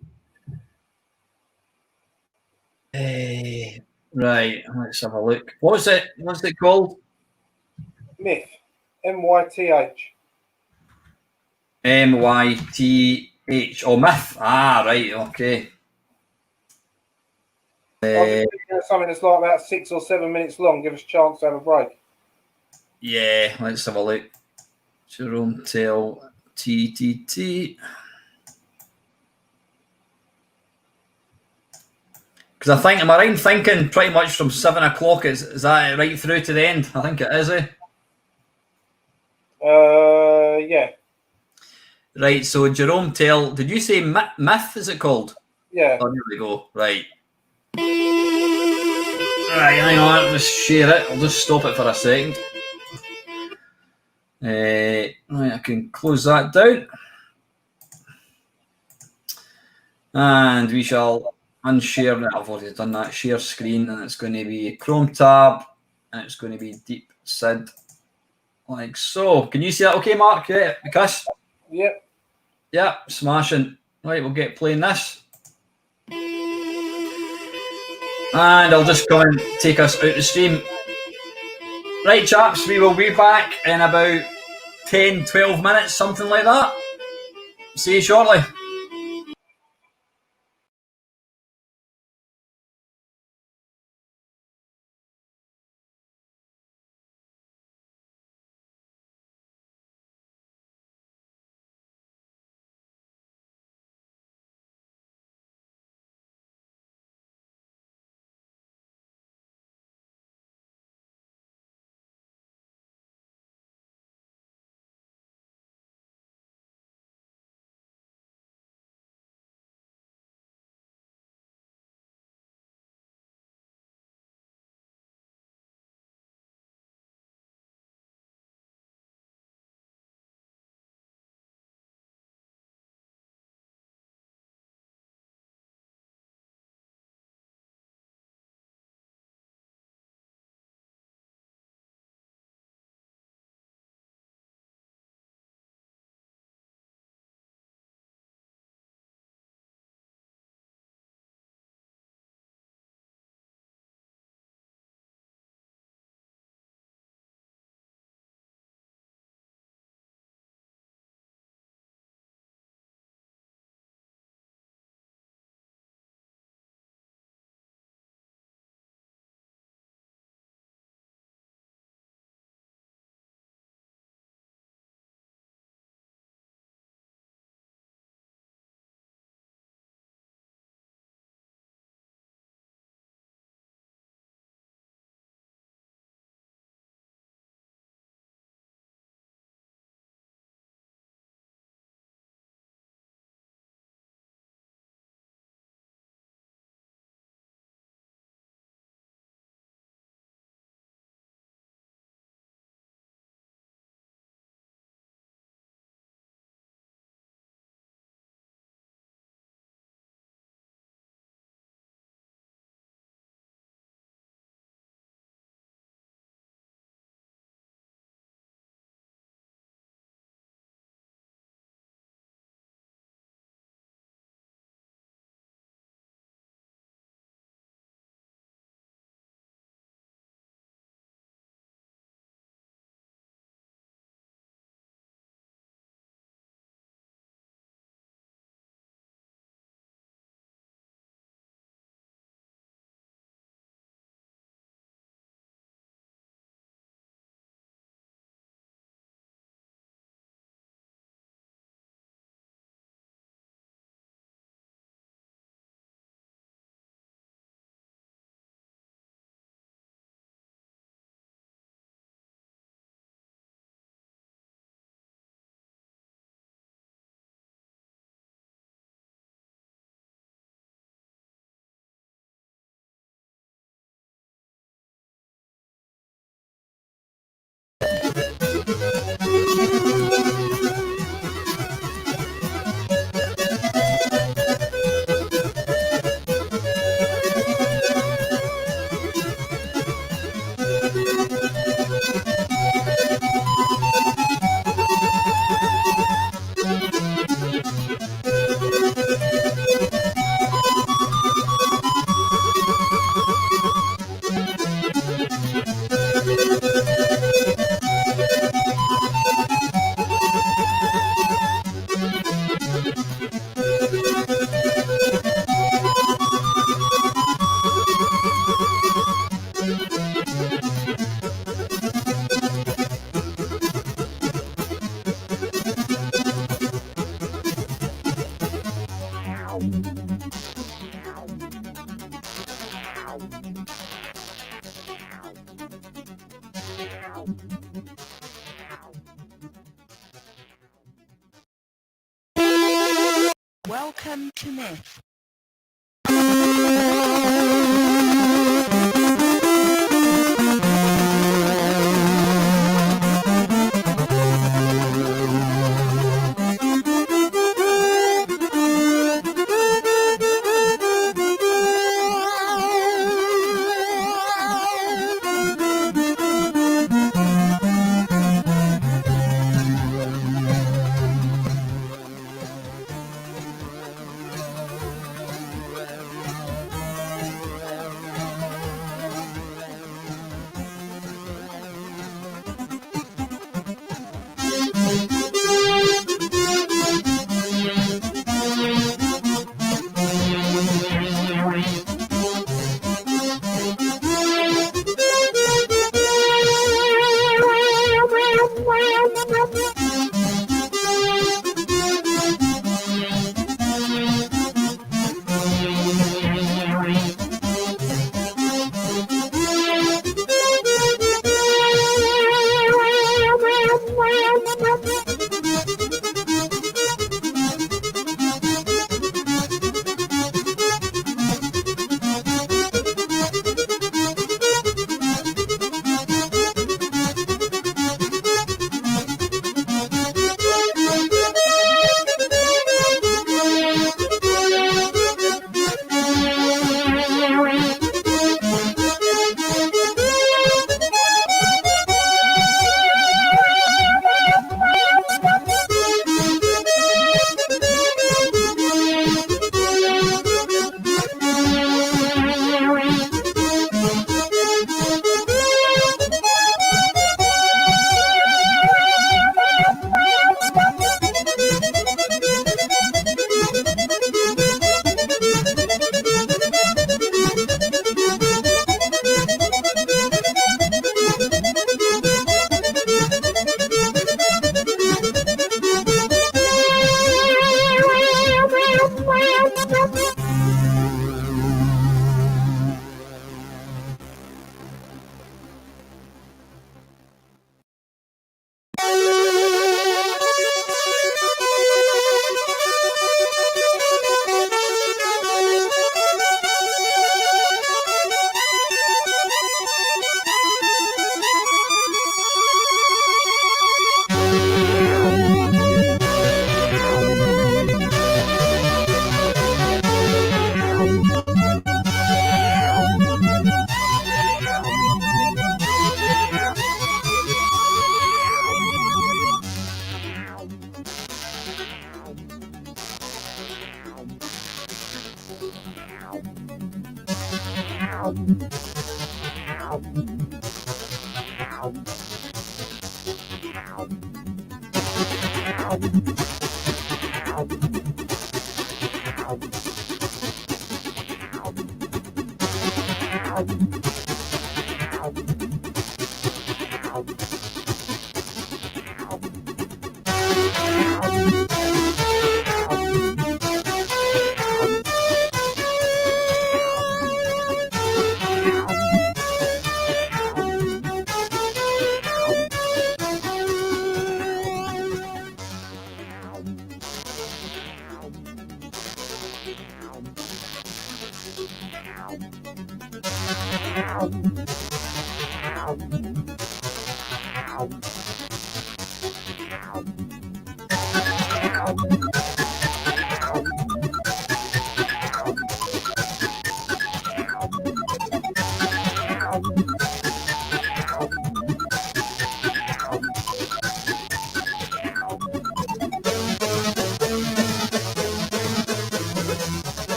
Right, let's have a look. What's it called? Myth. M-Y-T-H. M-Y-T-H. H. Oh, myth. Ah, right. Okay. I'll just do something that's like about 6 or 7 minutes long. Give us a chance to have a break. Yeah, let's have a look. Jerome Tell TTT. Because I think, am I right in thinking pretty much from 7 o'clock, is that right through to the end? I think it is, eh? Yeah. Right, so Jerome Tell, did you say myth, is it called? Yeah. Oh, there we go. Right. Right, hang on, I'll just share it. I'll just stop it for a second. Right, I can close that down. And we shall unshare it. I've already done that. Share screen, and it's going to be Chrome tab, and it's going to be Deep Sid, like so. Can you see that okay, Mark? Yeah, because Yep. Yeah, smashing. Right, we'll get playing this. And I'll just come and take us out the stream. Right, chaps, we will be back in about 10, 12 minutes, something like that. See you shortly. Welcome to Myth.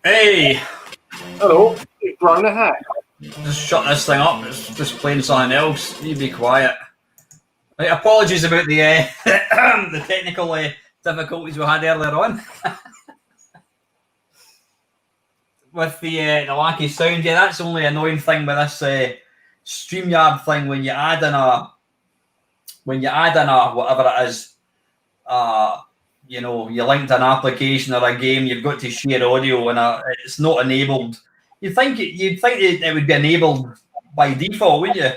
Hey! Hello, you've grown a hat. Just shut this thing up. It's just playing something else. You be quiet. Right, apologies about the the technical difficulties we had earlier on. With the wacky sound. Yeah, that's the only annoying thing with this StreamYard thing when you add in a whatever it is, you know, you linked an application or a game, you've got to share audio and it's not enabled. You'd think it would be enabled by default, wouldn't you?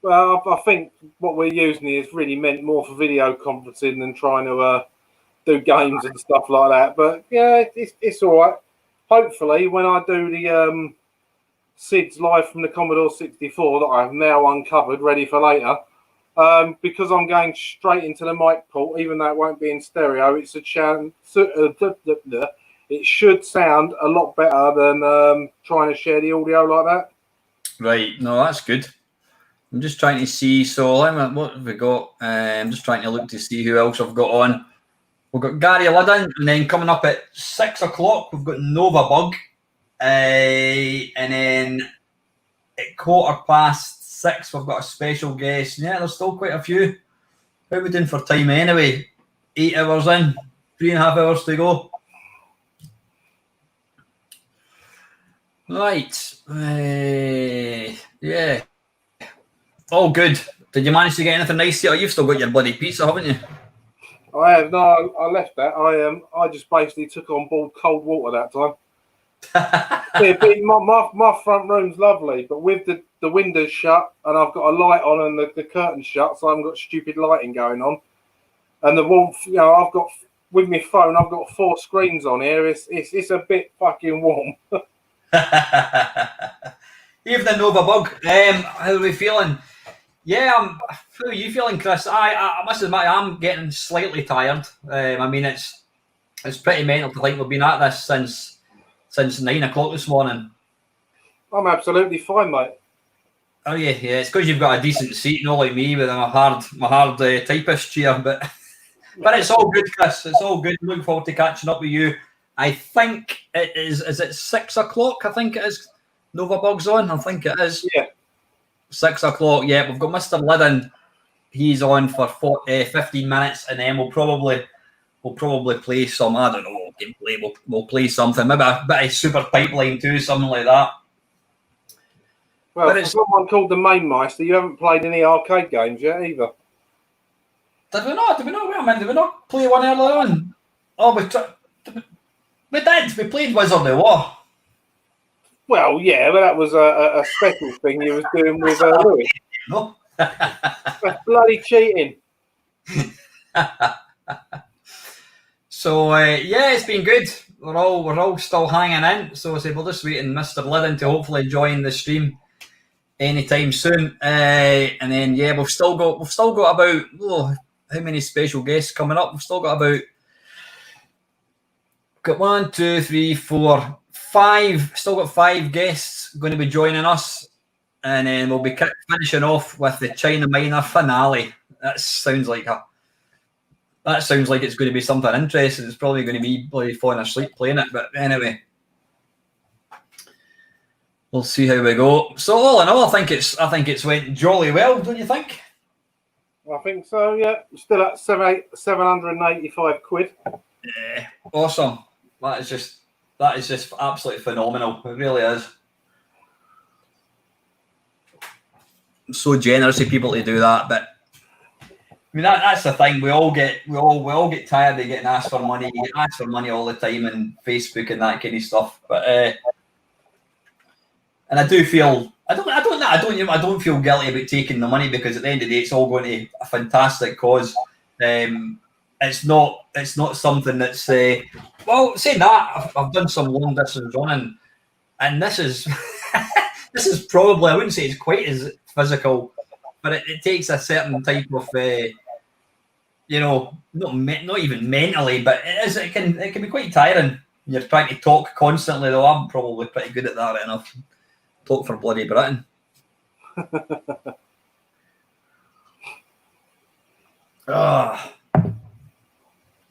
Well, I think what we're using is really meant more for video conferencing than trying to do games and stuff like that. But yeah, it's all right. Hopefully, when I do the Sid's live from the Commodore 64 that I've now uncovered, ready for later, because I'm going straight into the mic port, even though it won't be in stereo, it should sound a lot better than trying to share the audio like that. Right, no, that's good. I'm just trying to see. So, what have we got? I'm just trying to look to see who else I've got on. We've got Gary Liddon, and then coming up at 6 o'clock, we've got Novabug. And then at 6:15, we've got a special guest. Yeah, there's still quite a few. How are we doing for time anyway? 8 hours in, 3.5 hours to go. Right. Yeah. All good. Did you manage to get anything nice here? You've still got your bloody pizza, haven't you? I have. No, I left that. I just basically took on board cold water that time. Yeah, but my front room's lovely, but with the windows shut and I've got a light on and the curtains shut, so I haven't got stupid lighting going on. And the warmth, you know, I've got with my phone, I've got 4 screens on here. It's a bit fucking warm. Evening, Novabug. How are we feeling? Yeah, how are you feeling, Chris? I must admit, I'm getting slightly tired. I mean, it's pretty mental to think we've been at this since 9 o'clock this morning. I'm absolutely fine, mate. Oh yeah, it's because you've got a decent seat, not like me with my hard typist chair. But it's all good, Chris. It's all good. Look forward to catching up with you. I think it is. Is it 6 o'clock? I think it is. Novabug's on. I think it is. Yeah. 6 o'clock. Yeah, we've got Mr. Liddon. He's on for 15 minutes, and then we'll probably play some. I don't know. Gameplay. We'll play something. Maybe a bit of Super Pipeline 2, something like that. Well, for someone called the Mamemeister, you haven't played any arcade games yet either. Did we not? Did we not play one earlier on? Oh, we did. We played Wizard of War. Well, yeah, but that was a special thing you was doing with Louis. No. That's bloody cheating. So yeah, it's been good. We're all still hanging in. So I say we're just waiting Mr. Liddon to hopefully join the stream anytime soon. And then yeah, we've still got about how many special guests coming up? We've still got about 1, 2, 3, 4, 5. Still got 5 guests going to be joining us, and then we'll be finishing off with the China Minor finale. That sounds like it's going to be something interesting. It's probably going to be bloody falling asleep playing it, but anyway, we'll see how we go. So all in all, I think it's went jolly well, don't you think? I think so. Yeah, still at 785 quid. Yeah, awesome. That is just absolutely phenomenal. It really is. I'm so generous of people to do that, but I mean that's the thing. We all get tired of getting asked for money. You get asked for money all the time on Facebook and that kind of stuff. But and I do feel I don't feel guilty about taking the money, because at the end of the day, it's all going to a fantastic cause. It's not something that's well, saying that, I've done some long distance running, and this is this is probably, I wouldn't say it's quite as physical, but it takes a certain type of not even mentally, but it can be quite tiring. You're trying to talk constantly, though. I'm probably pretty good at that enough. Talk for bloody Britain.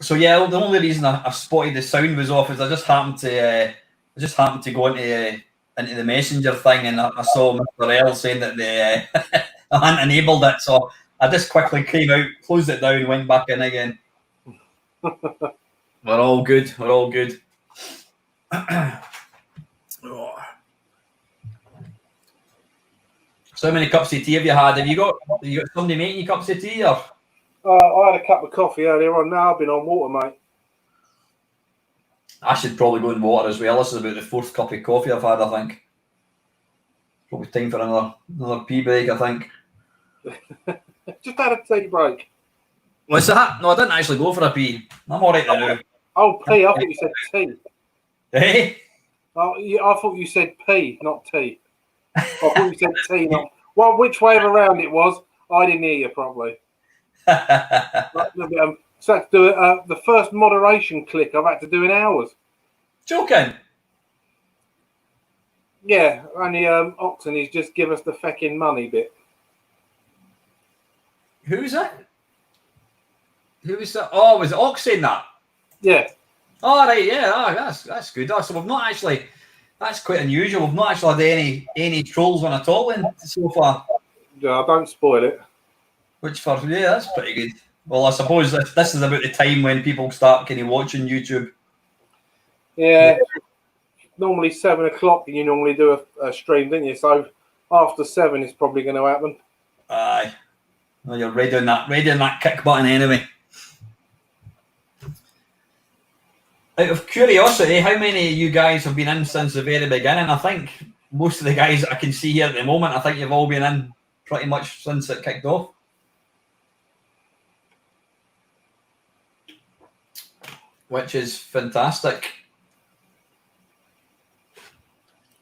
So yeah, the only reason I spotted the sound was off is I just happened to go into the messenger thing, and I saw Mr. L saying that they I hadn't enabled it, so I just quickly came out, closed it down, went back in again. We're all good. We're all good. So how many cups of tea have you had? Have you got somebody making you cups of tea, or? I had a cup of coffee earlier on. Now I've been on water, mate. I should probably go in water as well. This is about the 4th cup of coffee I've had, I think. Probably time for another pee break, I think. Just had a tea break. What's that? No, I didn't actually go for a pee. I'm all right now. Oh, pee. I thought you said tea. Hey? Oh, I thought you said pee, not tea. I thought you said tea, not... Well, which way around it was, I didn't hear you properly. So I had to do the first moderation click I've had to do in hours. Joking? Yeah, only Oxen, he's just give us the fecking money bit. Who's that? Who was that? Oh, was it Oxen that? Yeah. Oh, right, yeah, that's good. So we've not actually, that's quite unusual. We've not actually had any trolls on at all so far. Yeah, don't spoil it. Yeah, that's pretty good. Well, I suppose this is about the time when people start kind of watching YouTube. Yeah. Normally 7 o'clock, and you normally do a stream, didn't you? So after 7 it's probably going to happen. Aye. Well, you're ready on that kick button anyway. Out of curiosity, how many of you guys have been in since the very beginning? I think most of the guys that I can see here at the moment, I think you've all been in pretty much since it kicked off. Which is fantastic.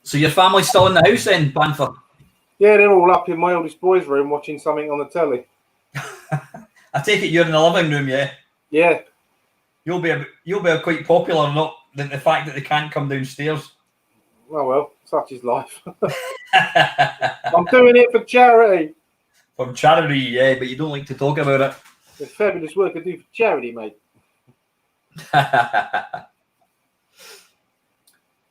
So your family's still in the house then, Panther? Yeah, they're all up in my oldest boy's room watching something on the telly. I take it you're in the living room, yeah? Yeah. You'll be quite popular, not the fact that they can't come downstairs. Oh well, such is life. I'm doing it for charity. For charity, yeah, but you don't like to talk about it. There's fabulous work I do for charity, mate.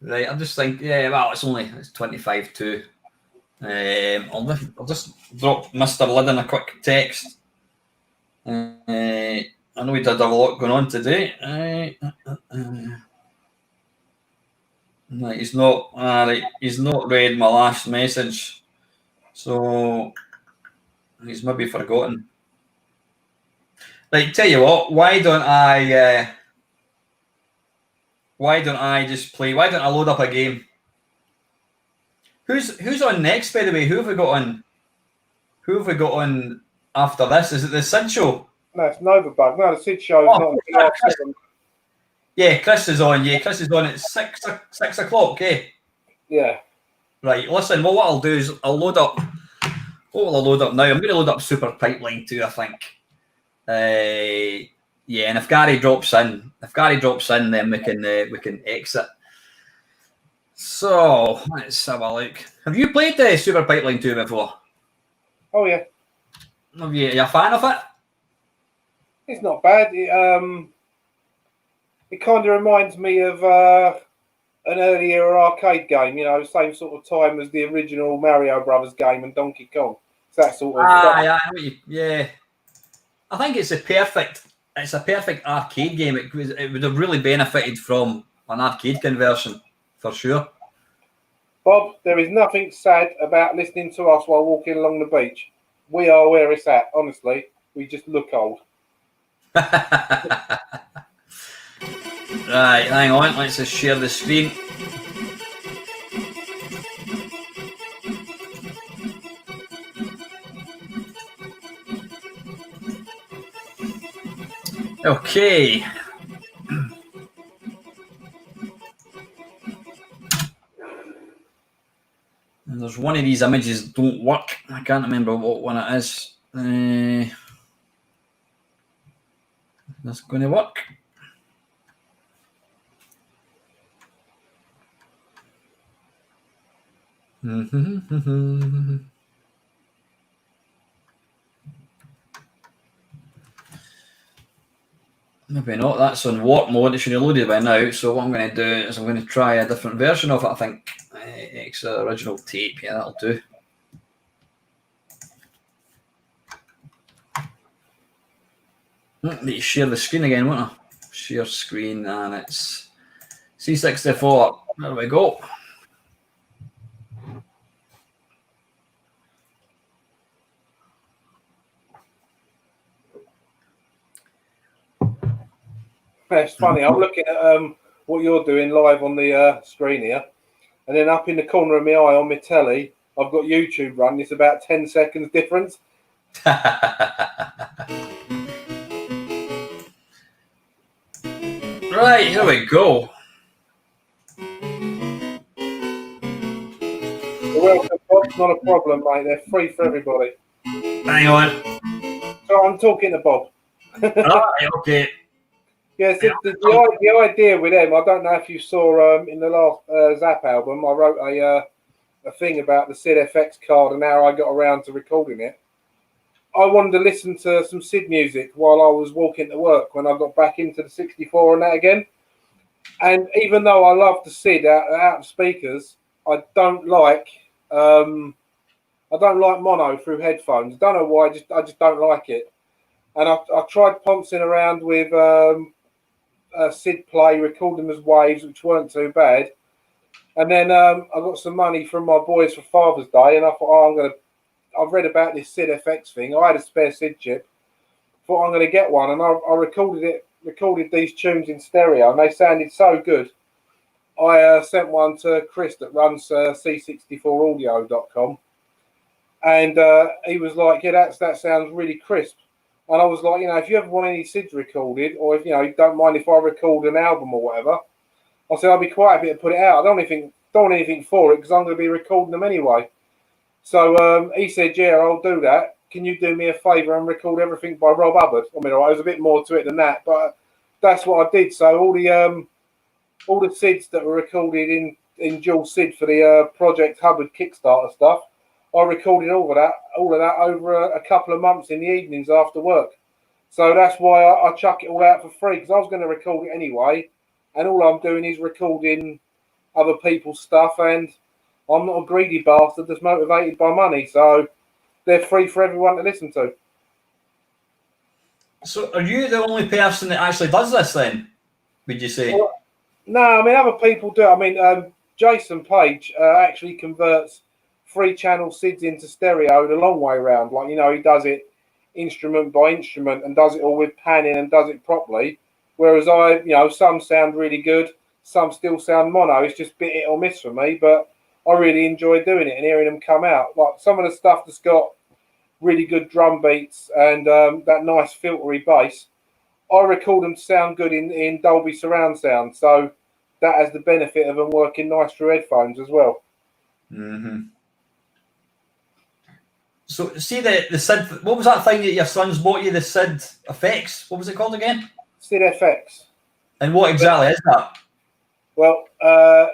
Right, I'm just thinking, yeah, well, it's 25 to. I'll just drop Mr. Liddon a quick text. I know he did have a lot going on today. No, he's not read my last message, so he's maybe forgotten. Like, tell you what, why don't I just play? Why don't I load up a game? Who's on next, by the way? Who have we got on after this? Is it the Sid Show? No, it's Novabug. No, the Sid Show is not until after 7. Yeah, Chris is on. Yeah, Chris is on at 6 o'clock. Yeah. Yeah. Right. Listen. Well, what I'll do is I'll load up. What will I load up now? I'm going to load up Super Pipeline 2, I think. Yeah, and if Gary drops in, then we can exit. So let's have a look. Have you played the Super Pipeline 2 before? Oh yeah. Are you a fan of it? It's not bad. It kind of reminds me of an earlier arcade game. You know, same sort of time as the original Mario Brothers game and Donkey Kong. It's that sort of. Yeah. I think it's a perfect arcade game. It would have really benefited from an arcade conversion for sure. Bob, there is nothing sad about listening to us while walking along the beach. We are where it's at. Honestly, we just look old. Right, hang on. Let's just share the screen. Okay. And there's one of these images don't work. I can't remember what one it is. That's going to work. Maybe not. That's on warp mode. It should have loaded by now. So what I'm going to do is I'm going to try a different version of it. I think extra original tape. Yeah, that'll do. Need to share the screen again, won't I? Share screen, and it's C64. There we go. It's funny. I'm looking at what you're doing live on the screen here, and then up in the corner of my eye on my telly, I've got YouTube running. It's about 10 seconds difference. Right, here we go. Welcome, Bob. Not a problem, mate. They're free for everybody. Hang on. So I'm talking to Bob. Right, okay. Yes, the idea with them, I don't know if you saw in the last Zzap album, I wrote a thing about the Sid FX card and how I got around to recording it. I wanted to listen to some Sid music while I was walking to work when I got back into the 64 and that again. And even though I love the Sid out of speakers, I don't like mono through headphones. Don't know why. I just don't like it. And I tried pouncing around with Sid Play, recording as waves, which weren't too bad. And then I got some money from my boys for Father's Day, and I thought, I've read about this Sid FX thing. I had a spare Sid chip. Thought I'm going to get one, and I recorded these tunes in stereo, and they sounded so good. I sent one to Chris that runs C64audio.com, and he was like, "Yeah, that sounds really crisp." And I was like, if you ever want any Sids recorded, or if you don't mind if I record an album or whatever, I said I'd be quite happy to put it out. I don't want anything for it because I'm going to be recording them anyway. So he said, "Yeah, I'll do that. Can you do me a favour and record everything by Rob Hubbard?" I mean, all right, there's a bit more to it than that, but that's what I did. So all the Sids that were recorded in Dual Sid for the Project Hubbard Kickstarter stuff, I recorded all of that over a couple of months in the evenings after work. So that's why I chuck it all out for free, because I was going to record it anyway, and all I'm doing is recording other people's stuff, and I'm not a greedy bastard that's motivated by money, so they're free for everyone to listen to. So are you the only person that actually does this then, would you say? Well, no, I mean, other people do. I mean, Jason Page actually converts 3-channel Sids into stereo the long way around. Like, he does it instrument by instrument and does it all with panning and does it properly. Whereas some sound really good, some still sound mono. It's just bit hit or miss for me, but I really enjoy doing it and hearing them come out. Like some of the stuff that's got really good drum beats and that nice filtery bass, I record them to sound good in Dolby surround sound, so that has the benefit of them working nice through headphones as well. Mm-hmm. So, see the Sid. What was that thing that your sons bought you? The Sid Effects. What was it called again? Sid FX. And what exactly is that? Well,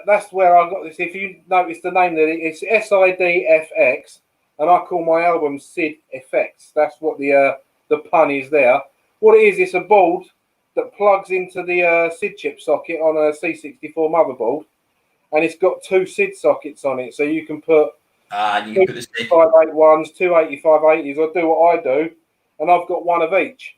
that's where I got this. If you notice the name there, it's SIDFX, and I call my album Sid Effects. That's what the pun is there. What it is, it's a board that plugs into the SID chip socket on a C64 motherboard, and it's got 2 SID sockets on it, so you can put you can put the 581s, 2 8580s, or do what I do, and I've got one of each.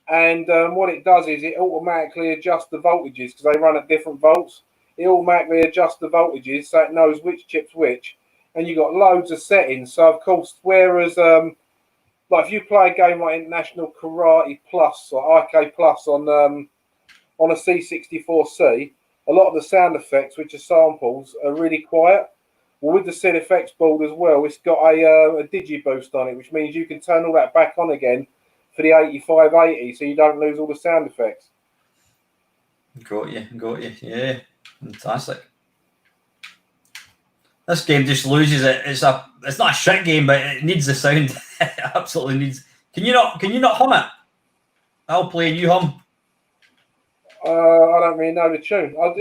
And what it does is it automatically adjusts the voltages because they run at different volts. It automatically adjusts the voltages so it knows which chip's which. And you've got loads of settings. So, of course, whereas like if you play a game like International Karate Plus or IK Plus on a C64C, a lot of the sound effects, which are samples, are really quiet. Well, with the Sid Effects board as well, it's got a digi boost on it, which means you can turn all that back on again for the 8580, so you don't lose all the sound effects. Got you. Yeah, fantastic. This game just loses it. It's not a shit game, but it needs the sound. It absolutely needs. Can you not hum it? I'll play and you hum. I don't really know the tune. I'll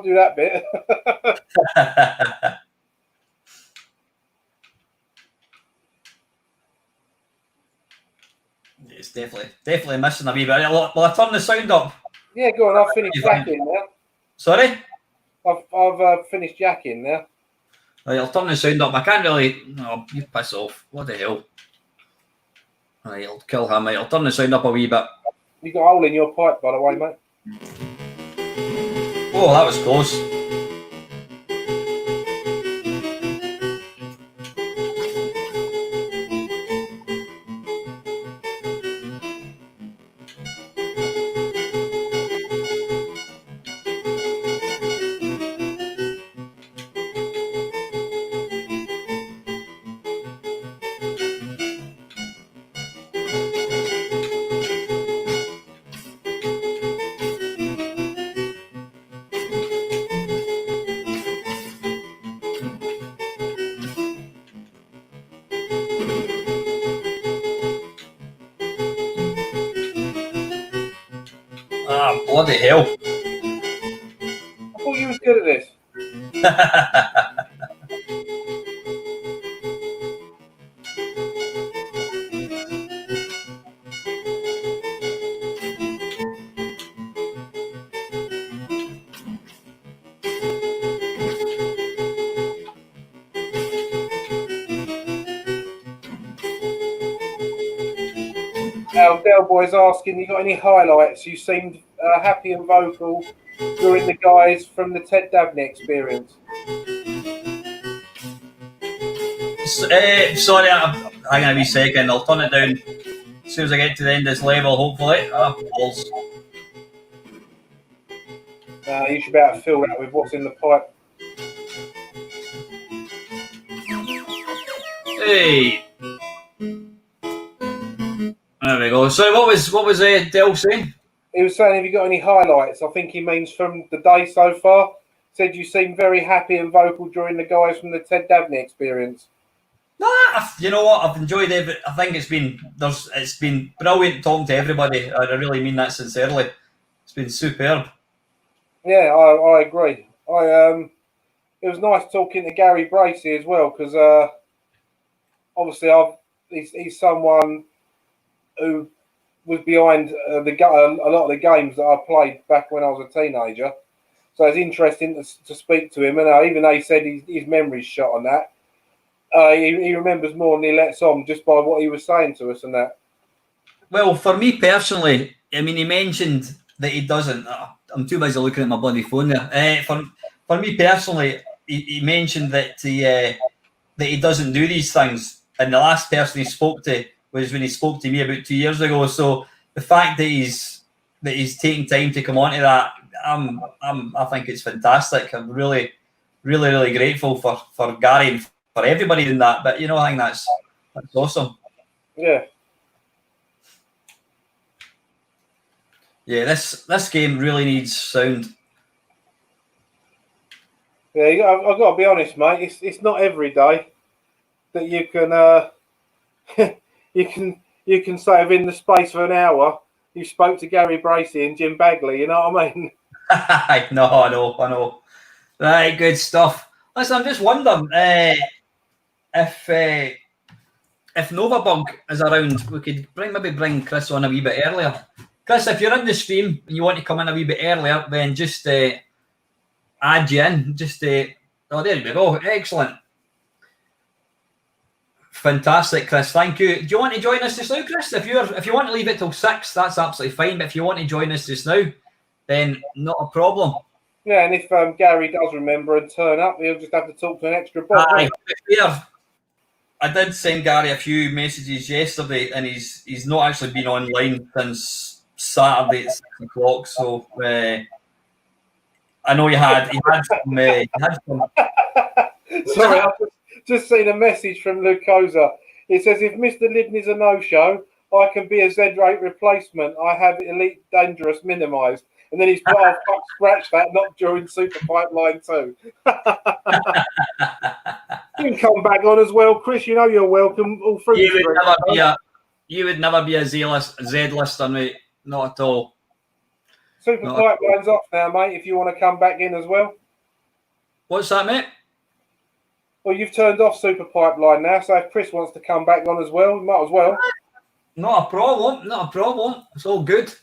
do that bit. It's definitely missing a wee bit. Will I turn the sound up? Yeah, go on. I've finished jacking now. Sorry? I've finished jacking now. Right, I'll turn the sound up. I can't really. No, you piss off. What the hell? Right, I'll kill him. Right, I'll turn the sound up a wee bit. You got a hole in your pipe, by the way, mate. Oh, that was close. Ah, bloody hell. I thought you was good at this. Our Del Boy's asking, you got any highlights? You seemed happy and vocal during the guys from the Ted Dabney experience. Sorry, hang on a wee second. I'll turn it down as soon as I get to the end of this level, hopefully. Balls. You should be able to fill that with what's in the pipe. Hey. There we go. So what was Del saying? He was saying, have you got any highlights? I think he means from the day so far. Said you seem very happy and vocal during the guys from the Ted Dabney experience. Nah, you know what? I've enjoyed it. I think it's been brilliant talking to everybody. I really mean that sincerely. It's been superb. Yeah, I agree. It was nice talking to Gary Bracey as well because obviously he's someone who was behind a lot of the games that I played back when I was a teenager. So it's interesting to speak to him. And even though he said his memory's shot on that, he remembers more than he lets on just by what he was saying to us and that. Well, for me personally, I mean, he mentioned that he doesn't. I'm too busy looking at my bloody phone there. For me personally, he mentioned that he doesn't do these things. And the last person he spoke to was when he spoke to me about 2 years ago. So the fact that he's taking time to come onto that, I think it's fantastic. I'm really, really, really grateful for Gary and for everybody in that. But I think that's awesome. Yeah. Yeah, this game really needs sound. Yeah, I've got to be honest, mate. It's not every day that you can you can say within the space of an hour you spoke to Gary Bracey and Jim Bagley. You know what I mean? No, I know. Right, good stuff. Listen, I'm just wondering if Novabug is around, we could maybe bring Chris on a wee bit earlier. Chris, if you're in the stream and you want to come in a wee bit earlier, then just add you in. Oh, there we go. Excellent. Fantastic, Chris. Thank you. Do you want to join us just now, Chris? If you want to leave it till 6, that's absolutely fine. But if you want to join us just now, then not a problem. Yeah, and if Gary does remember and turn up, he'll just have to talk to an extra bot. I did send Gary a few messages yesterday, and he's not actually been online since Saturday at 6 o'clock. So I know he had some. Sorry, I've just seen a message from Lukozer. It says, if Mr. Liddon is a no-show, I can be a Z-rate replacement. I have Elite Dangerous minimised. And then he's put, oh, fuck, scratch that, not during Super Pipeline 2. You can come back on as well, Chris. You know you're welcome. All through You would never be a Z-lister, mate. Not at all. Super Pipeline's off now, mate, if you want to come back in as well. What's that, mate? Well, you've turned off Super Pipeline now, so if Chris wants to come back on as well, might as well. Not a problem. It's all good.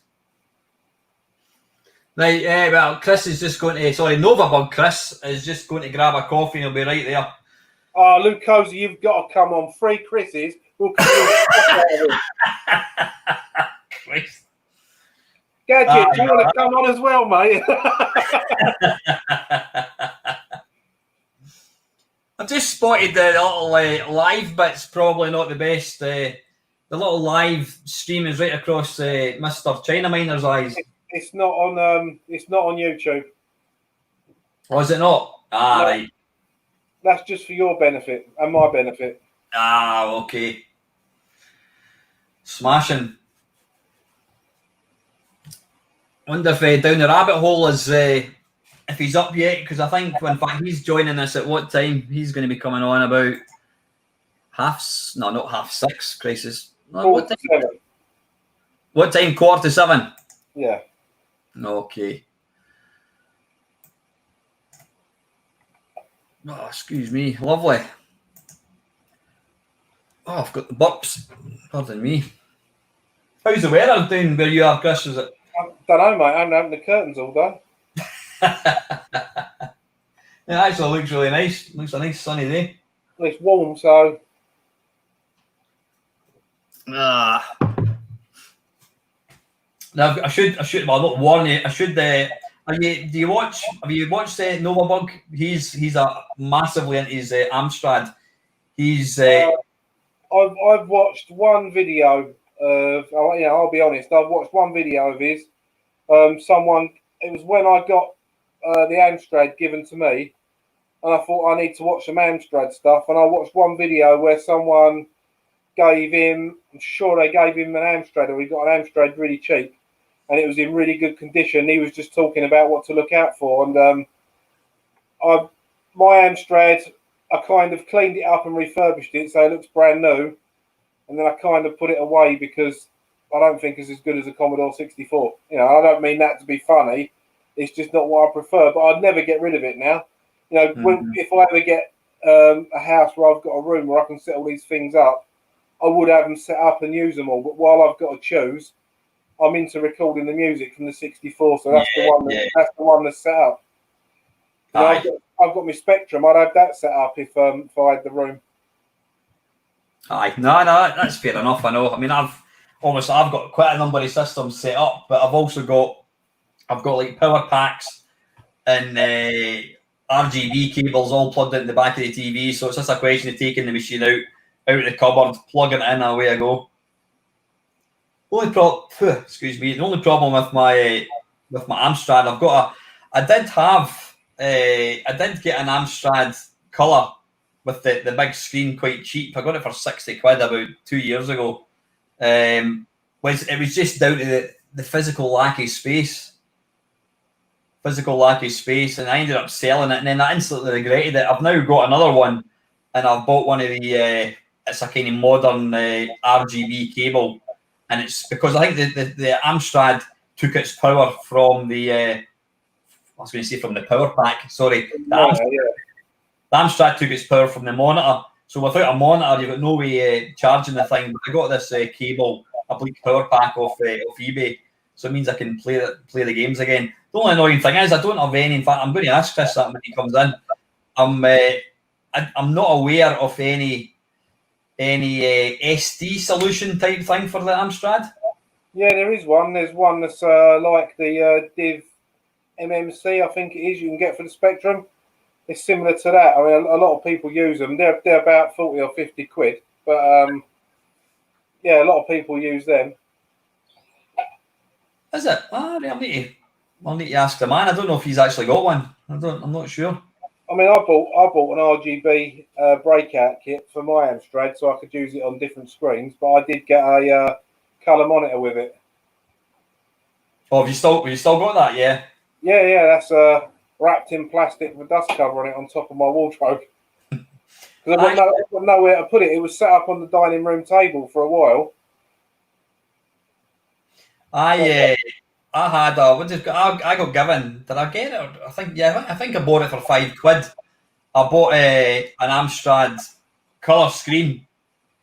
Right, well, Chris is just going to... Sorry, Novabug Chris is just going to grab a coffee and he'll be right there. Oh, Lukozer, you've got to come on. 3 Chris's. We'll come on. Christ. Gadget, do you want to come on as well, mate? I've just spotted the little live bits, probably not the best. The little live stream is right across Mr. China Miner's eyes. It's not on YouTube. Oh, is it not? Ah, right. That's just for your benefit and my benefit. Ah, okay. Smashing. Wonder if Down the Rabbit Hole is if he's up yet, because I think in fact he's joining us at what time? He's going to be coming on about not 6:30. Crisis. No, what time? 7. What time? 6:45. Yeah. Okay. Oh, excuse me. Lovely. Oh, I've got the burps. Pardon me. How's the weather down where you are, Chris? Is it? I don't know, mate. I haven't opened the curtains all day. It actually looks really nice. Looks a nice sunny day. It's warm, so. Now I should. Well, not warn you. I should. Have you watched Novabug? He's a massively into his Amstrad. He's. I've watched one video of. I'll be honest. I've watched one video of his. It was when I got the Amstrad given to me, and I thought I need to watch some Amstrad stuff. And I watched one video where someone gave him. I'm sure they gave him an Amstrad, or he got an Amstrad really cheap, and it was in really good condition. He was just talking about what to look out for, and my Amstrad, I kind of cleaned it up and refurbished it so it looks brand new, and then I kind of put it away because I don't think it's as good as a Commodore 64. You know, I don't mean that to be funny. It's just not what I prefer, but I'd never get rid of it now. You know, if I ever get a house where I've got a room where I can set all these things up, I would have them set up and use them all. But while I've got to choose, I'm into recording the music from the 64, so that's the one. That's the one that's set up. You know, I've got my Spectrum. I'd have that set up if I had the room. Aye, no, that's fair enough. I know. I mean, I've got quite a number of systems set up, but I've got like power packs and RGB cables all plugged into the back of the TV. So it's just a question of taking the machine out of the cupboard, plugging it in, and away I go. The only problem with my Amstrad, I did get an Amstrad colour with the big screen quite cheap. I got it for £60 about 2 years ago. It was just down to the physical lack of space. And I ended up selling it, and then I instantly regretted it. I've now got another one, and I've bought one of the it's a kind of modern RGB cable, and it's because I think the Amstrad took its power from the I was going to say from the power pack. Sorry, the Amstrad took its power from the monitor. So without a monitor, you've got no way charging the thing. But I got this cable, a bleak power pack off eBay, so it means I can play the games again. The only annoying thing is I don't have any. In fact, I'm going to ask Chris that when he comes in. I'm not aware of any SD solution type thing for the Amstrad. Yeah, there is one. There's one that's like the Div MMC, I think it is. You can get for the Spectrum. It's similar to that. I mean, a lot of people use them. They're about 40 or 50 quid, but yeah, a lot of people use them. Is it? I'll need to ask the man. I don't know if he's actually got one. I'm not sure. I mean, I bought an RGB breakout kit for my Amstrad, so I could use it on different screens. But I did get a color monitor with it. Oh, have you still got that? Yeah. Yeah. That's wrapped in plastic with dust cover on it on top of my wardrobe. Because I've got nowhere to put it. It was set up on the dining room table for a while. I got given. Did I get it? I think I bought it for £5. I bought an Amstrad colour screen.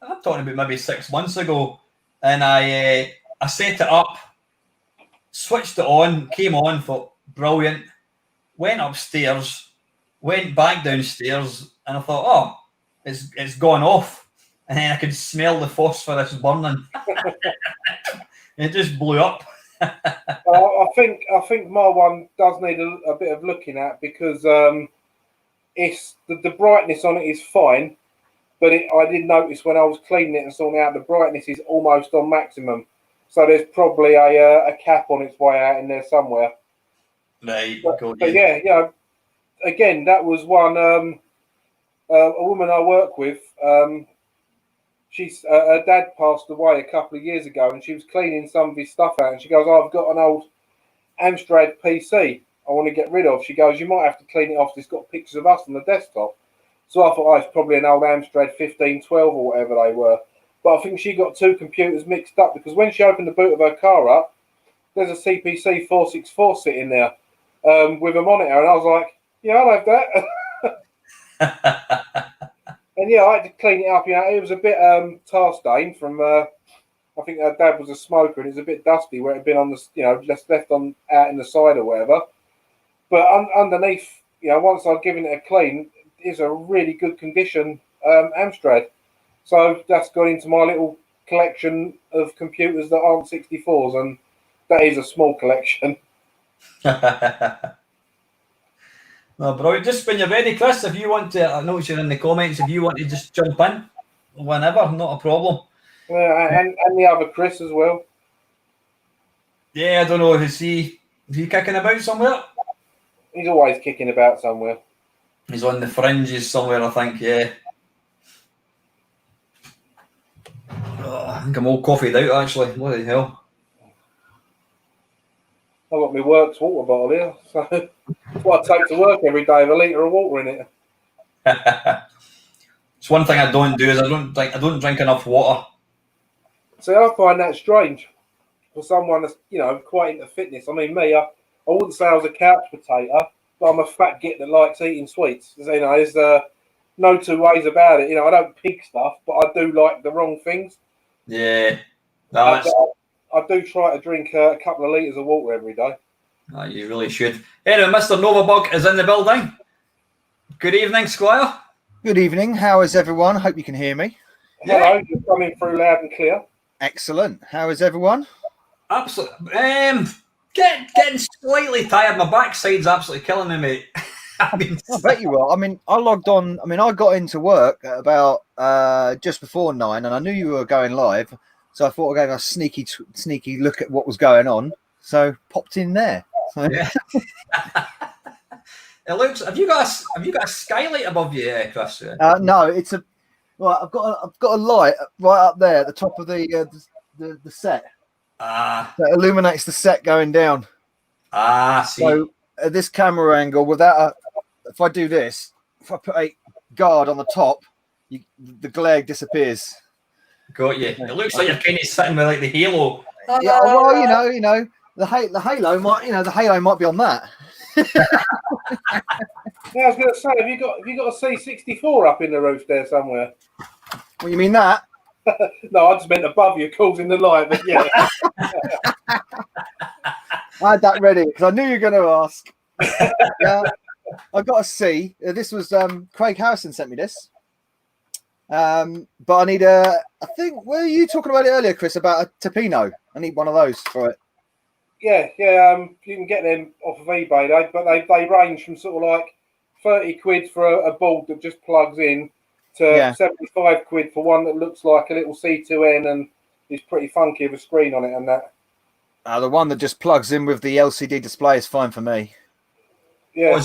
I'm talking about maybe 6 months ago, and I set it up, switched it on, came on, thought brilliant. Went upstairs, went back downstairs, and I thought, oh, it's gone off, and then I could smell the phosphorus burning. It just blew up. I think my one does need a bit of looking at because it's the brightness on it is fine, but I did notice when I was cleaning it and sorting out the brightness is almost on maximum, so there's probably a cap on its way out in there somewhere. Right. But yeah, again, that was one. A woman I work with. Her dad passed away a couple of years ago, and she was cleaning some of his stuff out. And she goes, "I've got an old Amstrad PC I want to get rid of." She goes, "You might have to clean it off. It's got pictures of us on the desktop." So I thought, it's probably an old Amstrad 1512 or whatever they were. But I think she got two computers mixed up because when she opened the boot of her car up, there's a CPC 464 sitting there with a monitor, and I was like, "Yeah, I'll have that." And yeah, I had to clean it up. You know, it was a bit tar stained from. I think her dad was a smoker, and it was a bit dusty where it had been on the, just left on out in the side or whatever. But underneath, once I'd given it a clean, it's a really good condition Amstrad. So that's gone into my little collection of computers that aren't 64s, and that is a small collection. No, bro, just when you're ready, Chris, if you want to, I know you're in the comments, if you want to just jump in whenever, not a problem. And the other Chris as well. Yeah, I don't know, is he kicking about somewhere? He's always kicking about somewhere. He's on the fringes somewhere, I think, yeah. Oh, I think I'm all coffeeed out, actually. What the hell? I've got my works water bottle here, so it's what I take to work every day, with a litre of water in it. It's one thing I don't do is I don't drink enough water. See, I find that strange for someone that's quite into fitness. I mean, me, I wouldn't say I was a couch potato, but I'm a fat git that likes eating sweets. There's no two ways about it. I don't pig stuff, but I do like the wrong things. Yeah, no, I do try to drink a couple of litres of water every day. Oh, you really should. Anyway, Mr. Novabug is in the building. Good evening, Squire. Good evening. How is everyone? Hope you can hear me. Hello, you're coming through loud and clear. Excellent. How is everyone? Absolutely. Getting slightly tired. My backside's absolutely killing me, mate. I bet you will. I mean, I logged on. I mean, I got into work at about just before 9, and I knew you were going live. So I thought I'd give a sneaky look at what was going on. So popped in there. Yeah. It looks. Have you got a skylight above you, Chris? No, it's a. Right, I've got a light right up there at the top of the set. Ah. That illuminates the set going down. Ah, see. So at this camera angle, if I do this, if I put a guard on the top, the glare disappears. Got you. It looks like you're kind of sitting with like the halo. Yeah, well, you know, the halo might be on that. Yeah, I was going to say, have you got a C64 up in the roof there somewhere? Well, you mean that? No, I just meant above you, causing the light. But yeah, I had that ready because I knew you were going to ask. Yeah, I got a C. This was Craig Harrison sent me this. But I need I think, were you talking about it earlier, Chris, about a Topino? I need one of those for it. Yeah. You can get them off of eBay, but they range from sort of like 30 quid for a board that just plugs in to 75 quid for one that looks like a little C2N and is pretty funky with a screen on it and that. The one that just plugs in with the LCD display is fine for me. Yeah,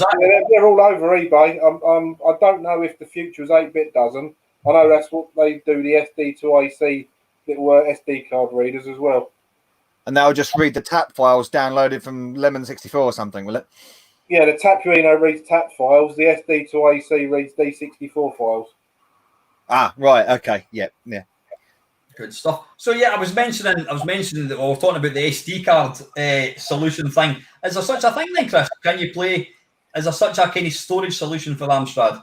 they're all over eBay. I don't know if the Future's 8-bit does them. I know that's what they do, the SD to AC little SD card readers as well. And that'll just read the tap files downloaded from Lemon 64 or something, will it? Yeah, the Tapuino reads tap files. The SD to AC reads D64 files. Ah, right. Okay. Yeah. Good stuff. So yeah, I was mentioning that we were talking about the SD card solution thing. Is there such a thing then, Chris? Can you play? Is there such a kind of storage solution for Amstrad?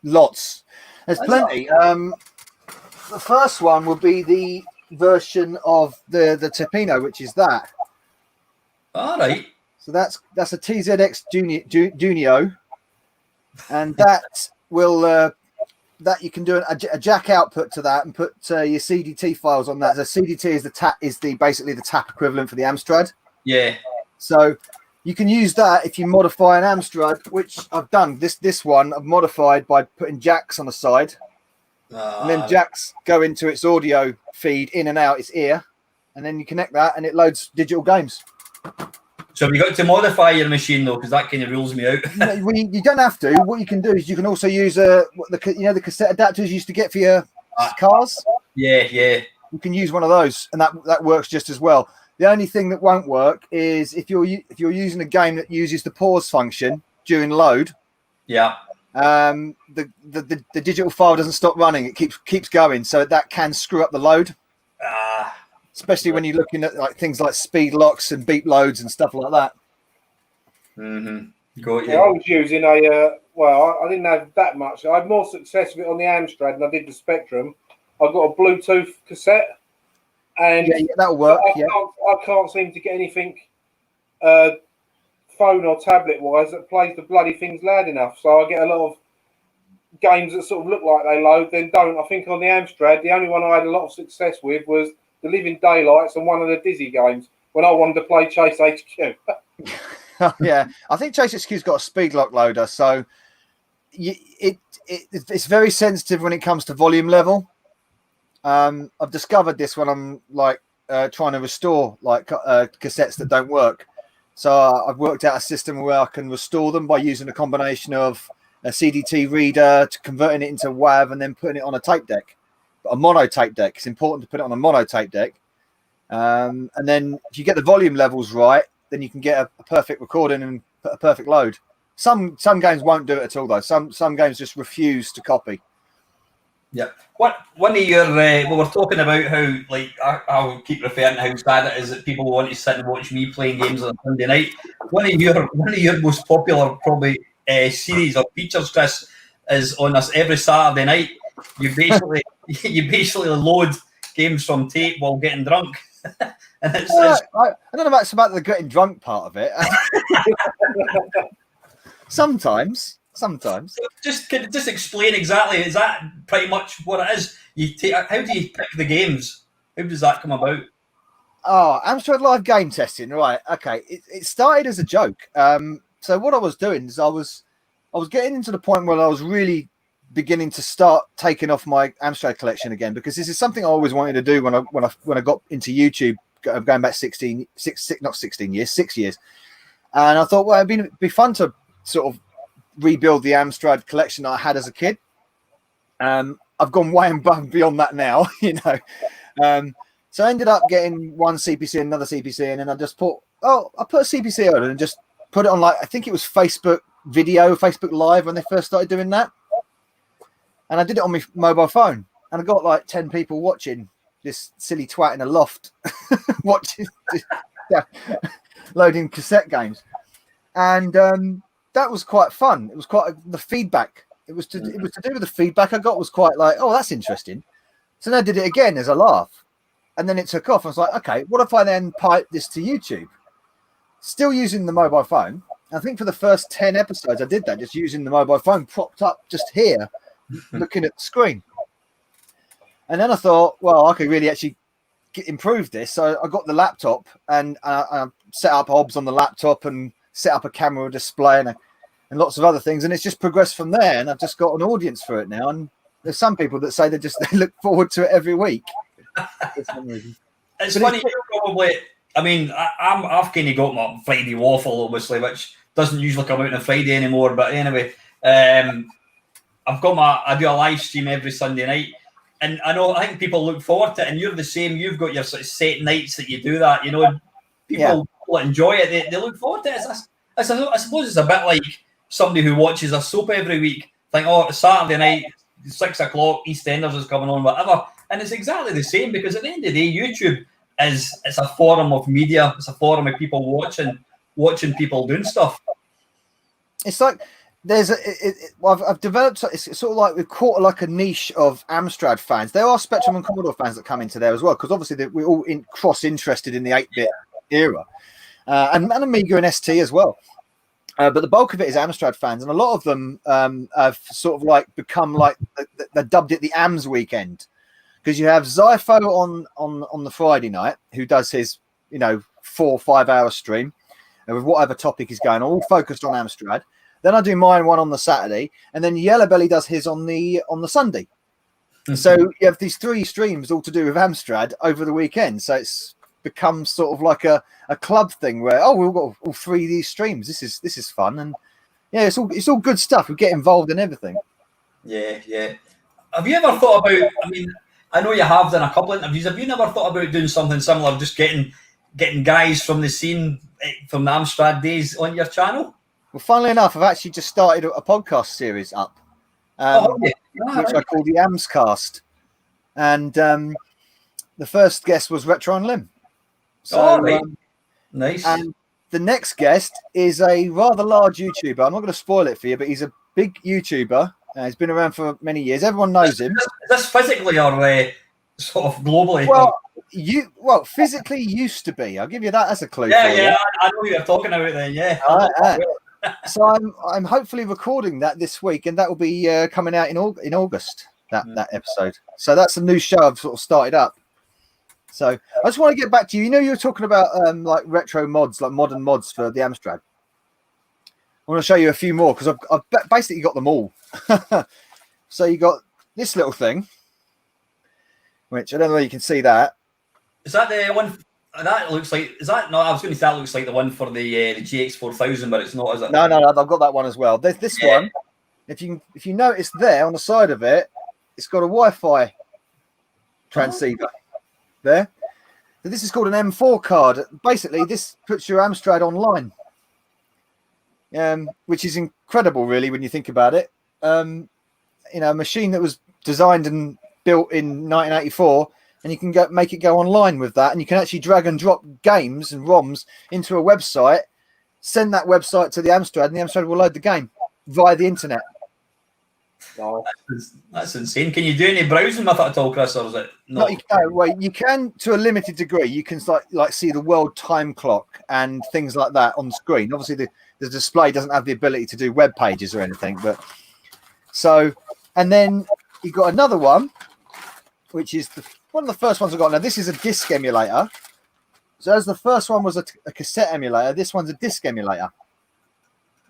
Lots. There's plenty. The first one will be the version of the Topino, which is that. All right. So that's a TZX Junio, and that will that you can do a jack output to that and put your CDT files on that. So CDT is basically the tap equivalent for the Amstrad. Yeah. So you can use that if you modify an Amstrad, which I've done. This one I've modified by putting jacks on the side, and then jacks go into its audio feed in and out its ear, and then you connect that and it loads digital games. So have you got to modify your machine though, because that kind of rules me out. You don't have to. What you can do is you can also use the cassette adapters you used to get for your cars. Yeah. You can use one of those, and that works just as well. The only thing that won't work is if you're using a game that uses the pause function during load. Yeah. The digital file doesn't stop running; it keeps going, so that can screw up the load. Especially when you're looking at like things like speed locks and beep loads and stuff like that. Mm-hmm. Got you. Yeah, I was using I didn't have that much. I had more success with it on the Amstrad than I did the Spectrum. I got a Bluetooth cassette, and that'll work. I can't seem to get anything phone or tablet wise that plays the bloody things loud enough. So I get a lot of games that sort of look like they load, then don't. I think on the Amstrad, the only one I had a lot of success with was the Living Daylights and one of the Dizzy games when I wanted to play Chase HQ. Yeah, I think Chase HQ's got a speed lock loader, so it's very sensitive when it comes to volume level. I've discovered this when I'm trying to restore cassettes that don't work. So I've worked out a system where I can restore them by using a combination of a CDT reader to converting it into WAV and then putting it on a tape deck. A mono tape deck. It's important to put it on a mono tape deck. And then if you get the volume levels right, then you can get a perfect recording and a perfect load. Some games won't do it at all though. Some games just refuse to copy. Yeah. One of your we were talking about how I'll keep referring to how sad it is that people want to sit and watch me playing games on a Sunday night. One of your most popular probably series of features, Chris, is on us every Saturday night. You basically load games from tape while getting drunk. And I don't know about the getting drunk part of it. Sometimes. Just explain exactly. Is that pretty much what it is? How do you pick the games? How does that come about? Oh, Amstrad Live game testing, right? Okay, it started as a joke. So what I was doing is I was getting into the point where I was really beginning to start taking off my Amstrad collection again, because this is something I always wanted to do when I got into YouTube, going back 6 years. And I thought, well, it'd be fun to sort of rebuild the Amstrad collection that I had as a kid. I've gone way above and beyond that now, So I ended up getting one CPC and another CPC, and then I just put a CPC on and just put it on, like, I think it was Facebook Live when they first started doing that. And I did it on my mobile phone, and I got like 10 people watching this silly twat in a loft watching loading cassette games. And that was quite fun. It was the feedback. It was to do with the feedback I got was quite like, oh, that's interesting. So then I did it again as a laugh. And then it took off. I was like, okay, what if I then pipe this to YouTube? Still using the mobile phone. I think for the first 10 episodes, I did that, just using the mobile phone propped up just here, looking at the screen. And then I thought, well, I could really actually improve this. So I got the laptop and I set up OBS on the laptop and set up a camera display and lots of other things. And it's just progressed from there. And I've just got an audience for it now. And there's some people that say they look forward to it every week. For some reason. It's funny, you probably. I mean, I've kind of got my Friday waffle, obviously, which doesn't usually come out on a Friday anymore. But anyway, I do a live stream every Sunday night, and I think people look forward to it. And you're the same. You've got your sort of set nights that you do that. You know, people enjoy it. They look forward to it. I suppose it's a bit like somebody who watches a soap every week. Think, oh, it's Saturday night, 6 o'clock, EastEnders is coming on, whatever. And it's exactly the same, because at the end of the day, YouTube it's a forum of media. It's a forum of people watching people doing stuff. It's like I've developed. It's sort of like we've caught like a niche of Amstrad fans. There are Spectrum and Commodore fans that come into there as well, because obviously we're all cross-interested in the 8-bit era, and Amiga and ST as well. But the bulk of it is Amstrad fans, and a lot of them have sort of like become like they dubbed it the AMS weekend. Because you have Zypho on the Friday night, who does his 4 or 5 hour stream with whatever topic is going on, all focused on Amstrad. Then I do mine one on the Saturday, and then Yellow Belly does his on the Sunday. So you have these 3 streams all to do with Amstrad over the weekend. So it's become sort of like a club thing where we've got all 3 of these streams. This is fun, and it's all good stuff. We get involved in everything. Yeah. Have you ever thought about? I mean, I know you have done a couple of interviews. Have you never thought about doing something similar, just getting guys from the scene, from the Amstrad days on your channel? Well, funnily enough, I've actually just started a podcast series up, which I call the Amscast. And the first guest was Retro on Limb. So, nice. And the next guest is a rather large YouTuber. I'm not going to spoil it for you, but he's a big YouTuber. He's been around for many years. Everyone knows him. Is this physically or sort of globally? Well, physically used to be. I'll give you that as a clue. Yeah, I know who you're talking about then. Yeah. So I'm hopefully recording that this week, and that will be coming out in August. That episode. So that's a new show I've sort of started up. So I just want to get back to you. You were talking about like retro mods, like modern mods for the Amstrad. I want to show you a few more because I've basically got them all. So you got this little thing, which I don't know if you can see that. Is that the one that looks like? Is that no? I was going to say that looks like the one for the GX4000, but it's not, is it? No, I've got that one as well. There's this one. If you notice there on the side of it, it's got a Wi-Fi transceiver there. So this is called an M4 card. Basically, this puts your Amstrad online. Which is incredible, really, when you think about it. A machine that was designed and built in 1984, and you can make it go online with that, and you can actually drag and drop games and ROMs into a website, send that website to the Amstrad, and the Amstrad will load the game via the internet. Oh, that's insane. Can you do any browsing with it at all, Chris, or is it not? You can to a limited degree. You can like see the world time clock and things like that on the screen. Obviously, the display doesn't have the ability to do web pages or anything, but and then you've got another one, which is one of the first ones I got. Now this is a disc emulator. So as the first one was a cassette emulator, this one's a disc emulator,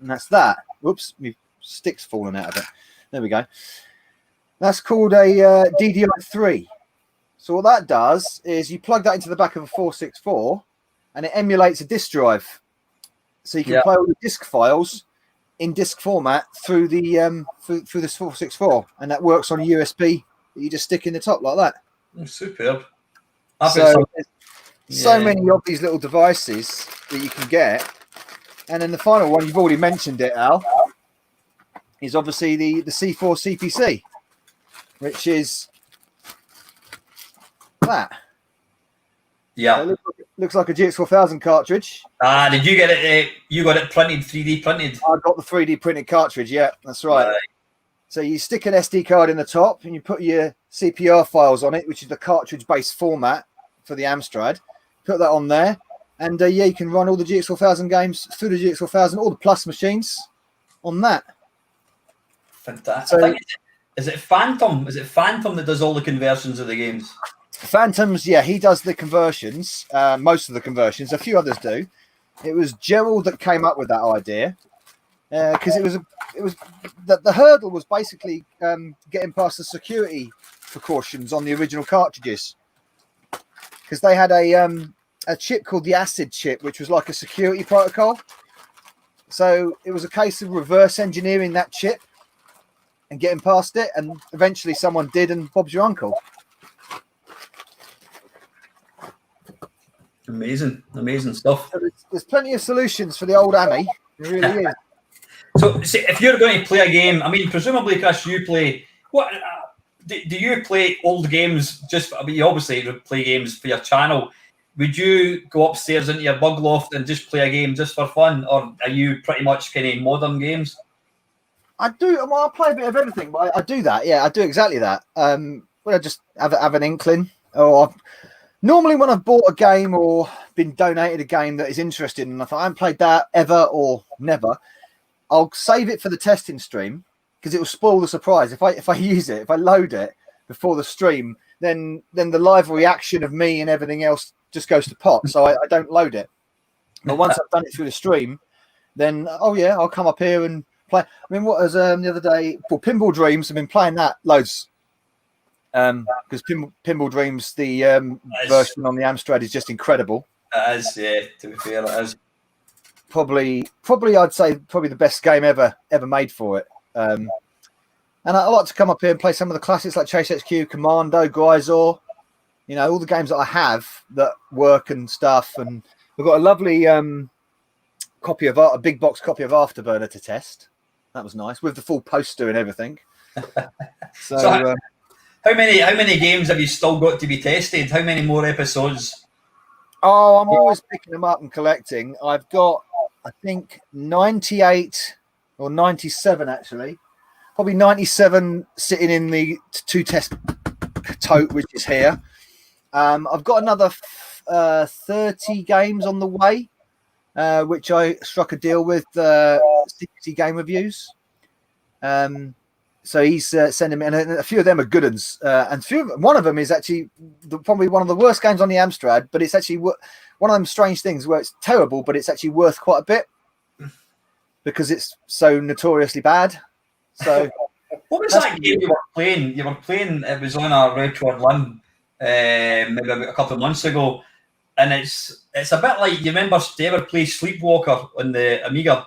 and that's that. Whoops, my stick's falling out of it. There we go. That's called a DDI3. So what that does is you plug that into the back of a 464, and it emulates a disk drive. So you can play all the disk files in disk format through the through this 464, and that works on a USB that you just stick in the top like that. Superb. So there's so many of these little devices that you can get. And then the final one, you've already mentioned it, Al, is obviously the C4 CPC, which is that. Yeah. So it looks like a GX4000 cartridge. Did you get it? You got it printed, 3D printed? I got the 3D printed cartridge, yeah, that's right. So you stick an SD card in the top and you put your CPR files on it, which is the cartridge-based format for the Amstrad. Put that on there. And yeah, you can run all the GX4000 games through the GX4000, all the Plus machines on that. Fantastic. So, is it Phantom? Is it Phantom that does all the conversions of the games? Phantoms, yeah, he does the conversions, most of the conversions. A few others do. It was Gerald that came up with that idea because it was the hurdle was basically getting past the security precautions on the original cartridges because they had a chip called the acid chip, which was like a security protocol. So it was a case of reverse engineering that chip and getting past it, and eventually someone did, and Bob's your uncle. Amazing stuff. So there's plenty of solutions for the old Ammy. There really is. So, see, if you're going to play a game, I mean, presumably, Chris, you play what? Do you play old games? Just, I mean, you obviously play games for your channel. Would you go upstairs into your bug loft and just play a game just for fun, or are you pretty much kind of modern games? I do. Well, I play a bit of everything, but I do that. Yeah, I do exactly that. When I just have an inkling, or normally when I've bought a game or been donated a game that is interesting, and I thought I haven't played that ever or never, I'll save it for the testing stream because it will spoil the surprise. If I use it, if I load it before the stream, then the live reaction of me and everything else just goes to pot. So I don't load it. But once I've done it through the stream, then oh yeah, I'll come up here and play. I mean, what was the other day? Well, Pinball Dreams. I've been playing that loads. Because Pinball Dreams, the version on the Amstrad is just incredible. It is, yeah. To be fair, it is. Probably, I'd say the best game ever made for it. And I like to come up here and play some of the classics like Chase HQ, Commando, Grisor. You know, all the games that I have that work and stuff. And we've got a lovely copy of a big box copy of Afterburner to test. That was nice with the full poster and everything. So how many games have you still got to be tested? How many more episodes? Oh, I'm always picking them up and collecting. I've got, I think, 98 or 97 actually. Probably 97 sitting in the 2 test tote, which is here. I've got another 30 games on the way, which I struck a deal with CPC Game Reviews. So he's sending me, and a few of them are good ones. And one of them is actually probably one of the worst games on the Amstrad, but it's actually one of them strange things where it's terrible, but it's actually worth quite a bit because it's so notoriously bad. So, what was that game you were playing? You were playing. It was on a retro limb, maybe about a couple of months ago, and it's a bit like, you remember? Do you ever play Sleepwalker on the Amiga?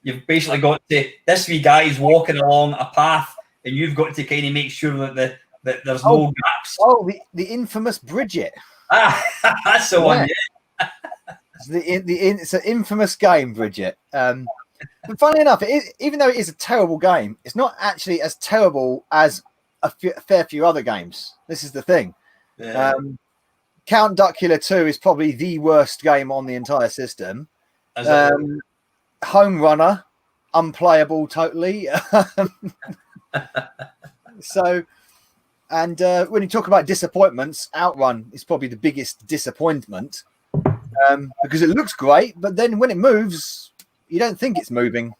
You've basically got to, this wee guy's walking along a path, and you've got to kind of make sure that there's no gaps. Oh, the infamous Bridget. That's the one. Yeah. It's an infamous game, Bridget. But funny enough, even though it is a terrible game, it's not actually as terrible as a fair few other games. This is the thing. Yeah. Count Duckula 2 is probably the worst game on the entire system. Home Runner, unplayable totally. So, and when you talk about disappointments, Outrun is probably the biggest disappointment because it looks great, but then when it moves, you don't think it's moving.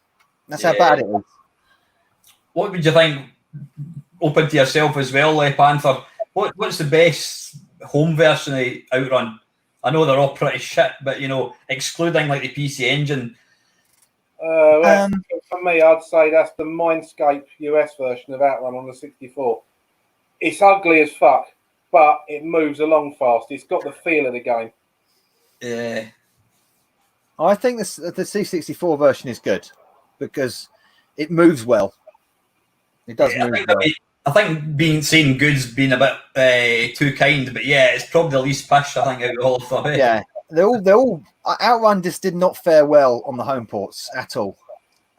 That's how bad it is. What would you think, open to yourself as well, Panther? What's the best home version of Outrun? I know they're all pretty shit, but, you know, excluding like the PC Engine. For me, I'd say that's the Mindscape US version of Outrun on the 64. It's ugly as fuck, but it moves along fast. It's got the feel of the game. Yeah. I think the C64 version is good because it moves well. It does move well. I think saying good's been a bit too kind, but yeah, it's probably the least pish I think out of all of them. Yeah, they're all Outrun just did not fare well on the home ports at all.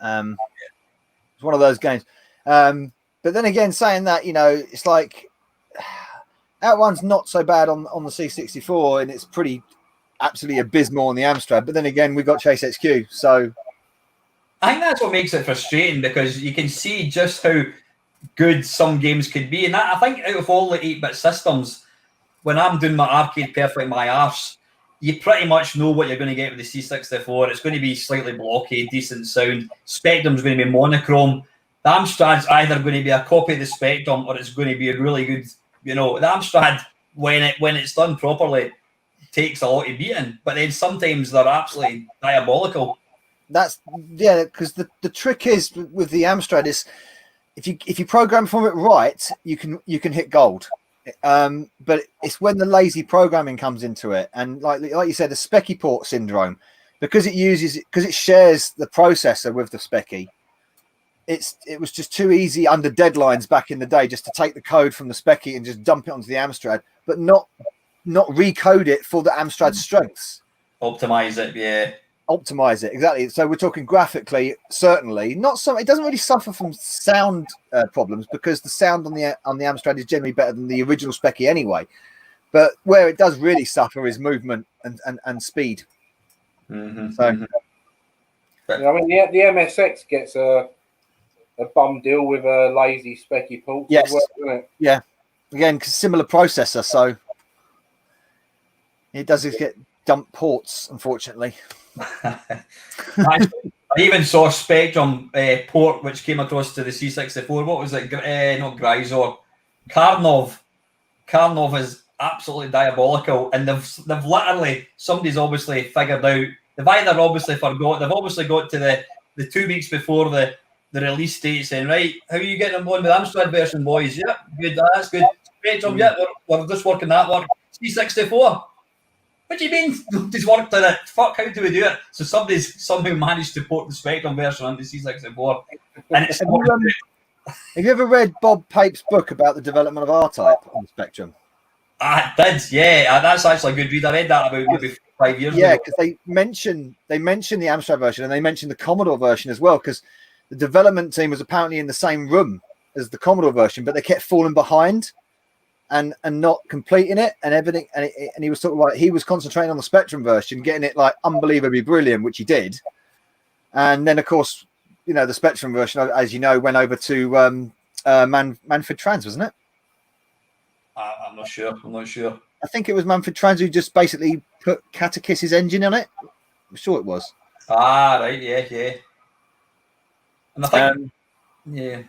It's one of those games. But then again, saying that, you know, it's like Outrun's not so bad on the C64, and it's pretty absolutely abysmal on the Amstrad. But then again, we got Chase HQ, so I think that's what makes it frustrating, because you can see just how good some games could be. And I think out of all the 8-bit systems, when I'm doing my arcade perfectly my arse, you pretty much know what you're going to get with the C64. It's going to be slightly blocky, decent sound. Spectrum's going to be monochrome. The Amstrad's either going to be a copy of the Spectrum, or it's going to be a really good, you know, the Amstrad, when it's done properly, takes a lot of beating. But then sometimes they're absolutely diabolical. that's because the trick is with the Amstrad is if you program from it right, you can hit gold. But it's when the lazy programming comes into it, and like you said, the Specky port syndrome, because it shares the processor with the Specky. It was just too easy under deadlines back in the day just to take the code from the Specky and just dump it onto the Amstrad, but not recode it for the Amstrad's strengths. Optimize it, yeah. Optimize it, exactly. So we're talking graphically, certainly not so. It doesn't really suffer from sound problems, because the sound on the Amstrad is generally better than the original Specky anyway. But where it does really suffer is movement and speed. Mm-hmm. So, I mean, the MSX gets a bum deal with a lazy Specky port. yes, as well, doesn't it? yeah. Again, 'cause similar processor, so it does get dump ports, unfortunately. I even saw a Spectrum port which came across to the C64. What was it? Not Grisor. Karnov. Karnov is absolutely diabolical, and they've literally, somebody's obviously figured out. They've either obviously forgot. They've obviously got to the 2 weeks before the release date, saying, right, how are you getting on with the Amstrad version, boys? Yeah, good. That's good. Spectrum, yeah, we're just working that work. C64. What do you mean? Nobody's worked on it. Fuck, how do we do it? So somebody's somehow managed to port the Spectrum version onto C64. And it's have you ever read Bob Pape's book about the development of R-Type on the Spectrum? I did, yeah. That's actually a good read. I read that about maybe 5 years ago. Yeah, because they mention the Amstrad version, and they mention the Commodore version as well, because the development team was apparently in the same room as the Commodore version, but they kept falling behind and not completing it and everything. And he was talking about, he was concentrating on the Spectrum version, getting it like unbelievably brilliant, which he did. And then, of course, you know, the Spectrum version, as you know, went over to Manfred Trans, wasn't it? I'm not sure. I think it was Manfred Trans who just basically put Catechist's engine on it. I'm sure it was. Ah, right, yeah. And I think, yeah.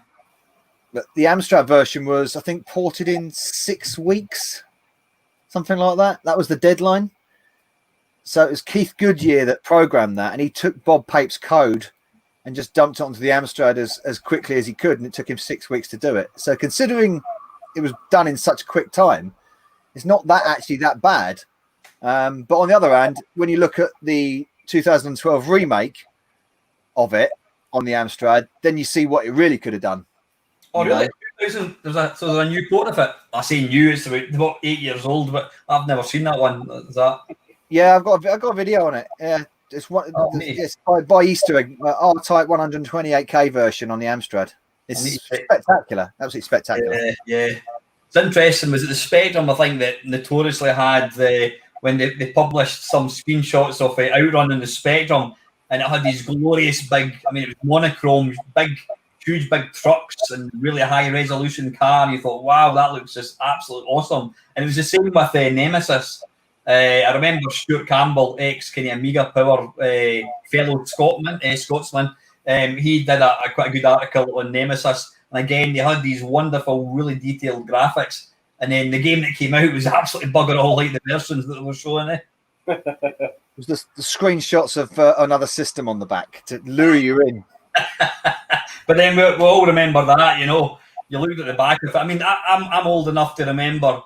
But the Amstrad version was, I think, ported in 6 weeks, something like that. That was the deadline. So it was Keith Goodyear that programmed that, and he took Bob Pape's code and just dumped it onto the Amstrad as quickly as he could, and it took him 6 weeks to do it. So considering it was done in such a quick time, it's not actually that bad. But on the other hand, when you look at the 2012 remake of it on the Amstrad, then you see what it really could have done. Oh, really? There's a new port of it. I say new, it's about 8 years old, but I've never seen that one. Is that? Yeah, I've got a video on it. Yeah, it's by Easter egg, R-Type 128K version on the Amstrad. It's spectacular, absolutely spectacular. Yeah. It's interesting. Was it the Spectrum, I think, that notoriously had when they published some screenshots of it Outrun in the Spectrum, and it had these glorious big, I mean, it was monochrome, huge big trucks and really high resolution car. You thought, wow, that looks just absolutely awesome. And it was the same with Nemesis. I remember Stuart Campbell, ex-kind of Amiga Power fellow Scotsman. He did quite a good article on Nemesis. And again, they had these wonderful, really detailed graphics. And then the game that came out was absolutely bugger all like the versions that they were showing it. It was the screenshots of another system on the back to lure you in. But then we all remember that, you know. You looked at the back of it. I mean, I'm old enough to remember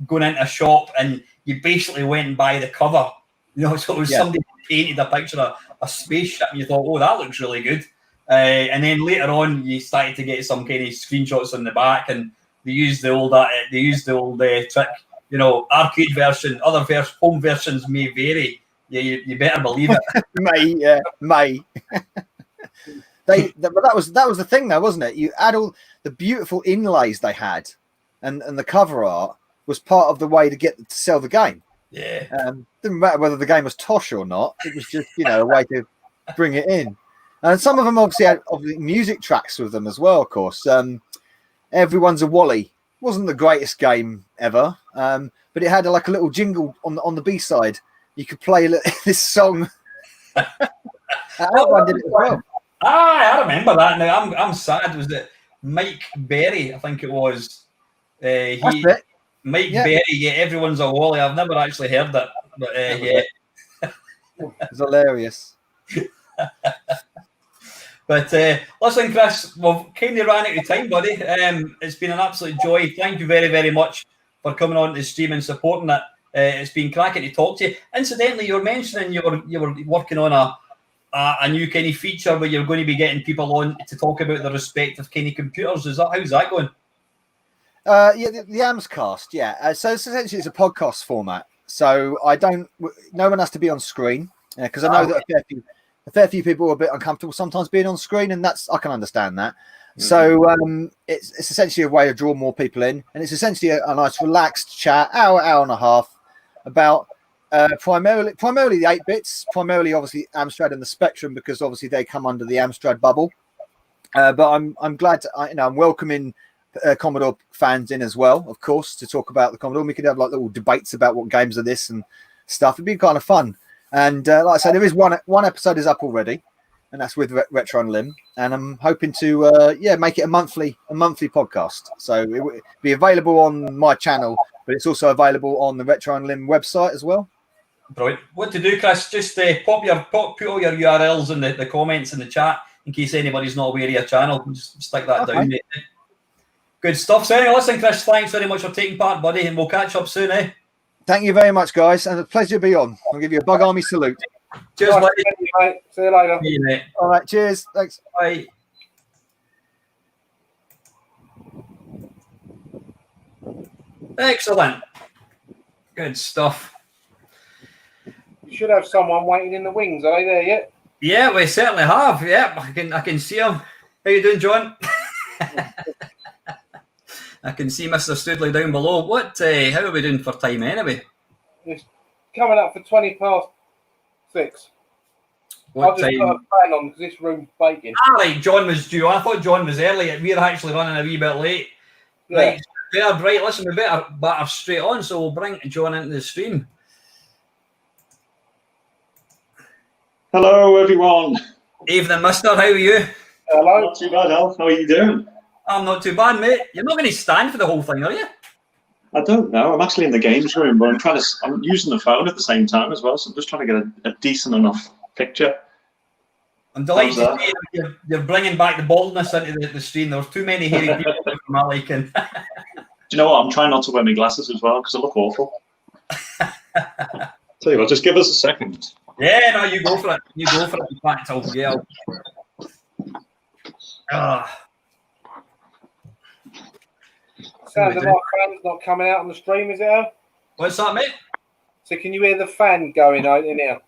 going into a shop and you basically went and buy the cover. You know, so it was somebody painted a picture of a spaceship and you thought, oh, that looks really good. And then later on, you started to get some kind of screenshots on the back, and they used the old trick. You know, arcade version, home versions may vary. You better believe it. May. But that was the thing, though, wasn't it? You add all the beautiful inlays they had, and the cover art was part of the way to sell the game. Yeah. Didn't matter whether the game was tosh or not. It was just a way to bring it in. And some of them obviously had music tracks with them as well. Of course, Everyone's a Wally wasn't the greatest game ever, but it had like a little jingle on the B side. You could play this song. Outrun did it as well. I remember that now. I'm sad. Was it Mike Berry? I think it was. Mike Berry. Yeah, Everyone's a Wally. I've never actually heard that, but yeah, it's hilarious. But listen, Chris, we've kind of ran out of time, buddy. It's been an absolute joy. Thank you very, very much for coming on to the stream and supporting it. It's been cracking to talk to you. Incidentally, you were mentioning you were working on a new kind of feature where you're going to be getting people on to talk about the respective kind of computers. How's that going? Yeah, the Amscast. Yeah, so essentially it's a podcast format. So no one has to be on screen because I know that a fair few people are a bit uncomfortable sometimes being on screen, and I can understand that. Mm-hmm. So it's essentially a way to draw more people in, and it's essentially a nice relaxed chat, hour and a half about primarily the 8-bits, primarily obviously Amstrad and the Spectrum, because obviously they come under the Amstrad bubble. But I'm glad I'm welcoming Commodore fans in as well, of course, to talk about the Commodore. We could have like little debates about what games are this and stuff. It'd be kind of fun. And like I said, there is one episode is up already, and that's with Retro and Lim. And I'm hoping to make it a monthly podcast. So it will be available on my channel, but it's also available on the Retro and Lim website as well. Brilliant. What to do, Chris? Just put all your URLs in the comments in the chat in case anybody's not aware of your channel. Just stick that down, mate. Good stuff. So anyway, listen, Chris, thanks very much for taking part, buddy, and we'll catch up soon, eh? Thank you very much, guys, and a pleasure to be on. I'll give you a Bug Army salute. Cheers, buddy. Mate. See you later. See you, mate. All right, cheers. Thanks. Bye. Excellent. Good stuff. You should have someone waiting in the wings. Are they there yet? Yeah, we certainly have. Yeah, I can see them. How you doing, John? I can see Mr. Stoodley down below. How are we doing for time anyway? It's coming up for 6:20. I'll just put a fan on because this room's baking. Right, John was due. I thought John was early. We're actually running a wee bit late. Yeah. Right. Listen, we better batter straight on, so we'll bring John into the stream. Hello, everyone. Evening, mister. How are you? Hello. Not too bad, Alf. How are you doing? I'm not too bad, mate. You're not going to stand for the whole thing, are you? I don't know. I'm actually in the games room, but I'm using the phone at the same time as well, so I'm just trying to get a decent enough picture. I'm delighted to see you're bringing back the baldness into the stream. There was too many hairy people for my liking. Do you know what? I'm trying not to wear my glasses as well because I look awful. Tell you what, just give us a second. Yeah, no, you go for it. You go for it. In fact, Sounds like fan's not coming out on the stream, is it? Al? What's that, mate? So can you hear the fan going out in here?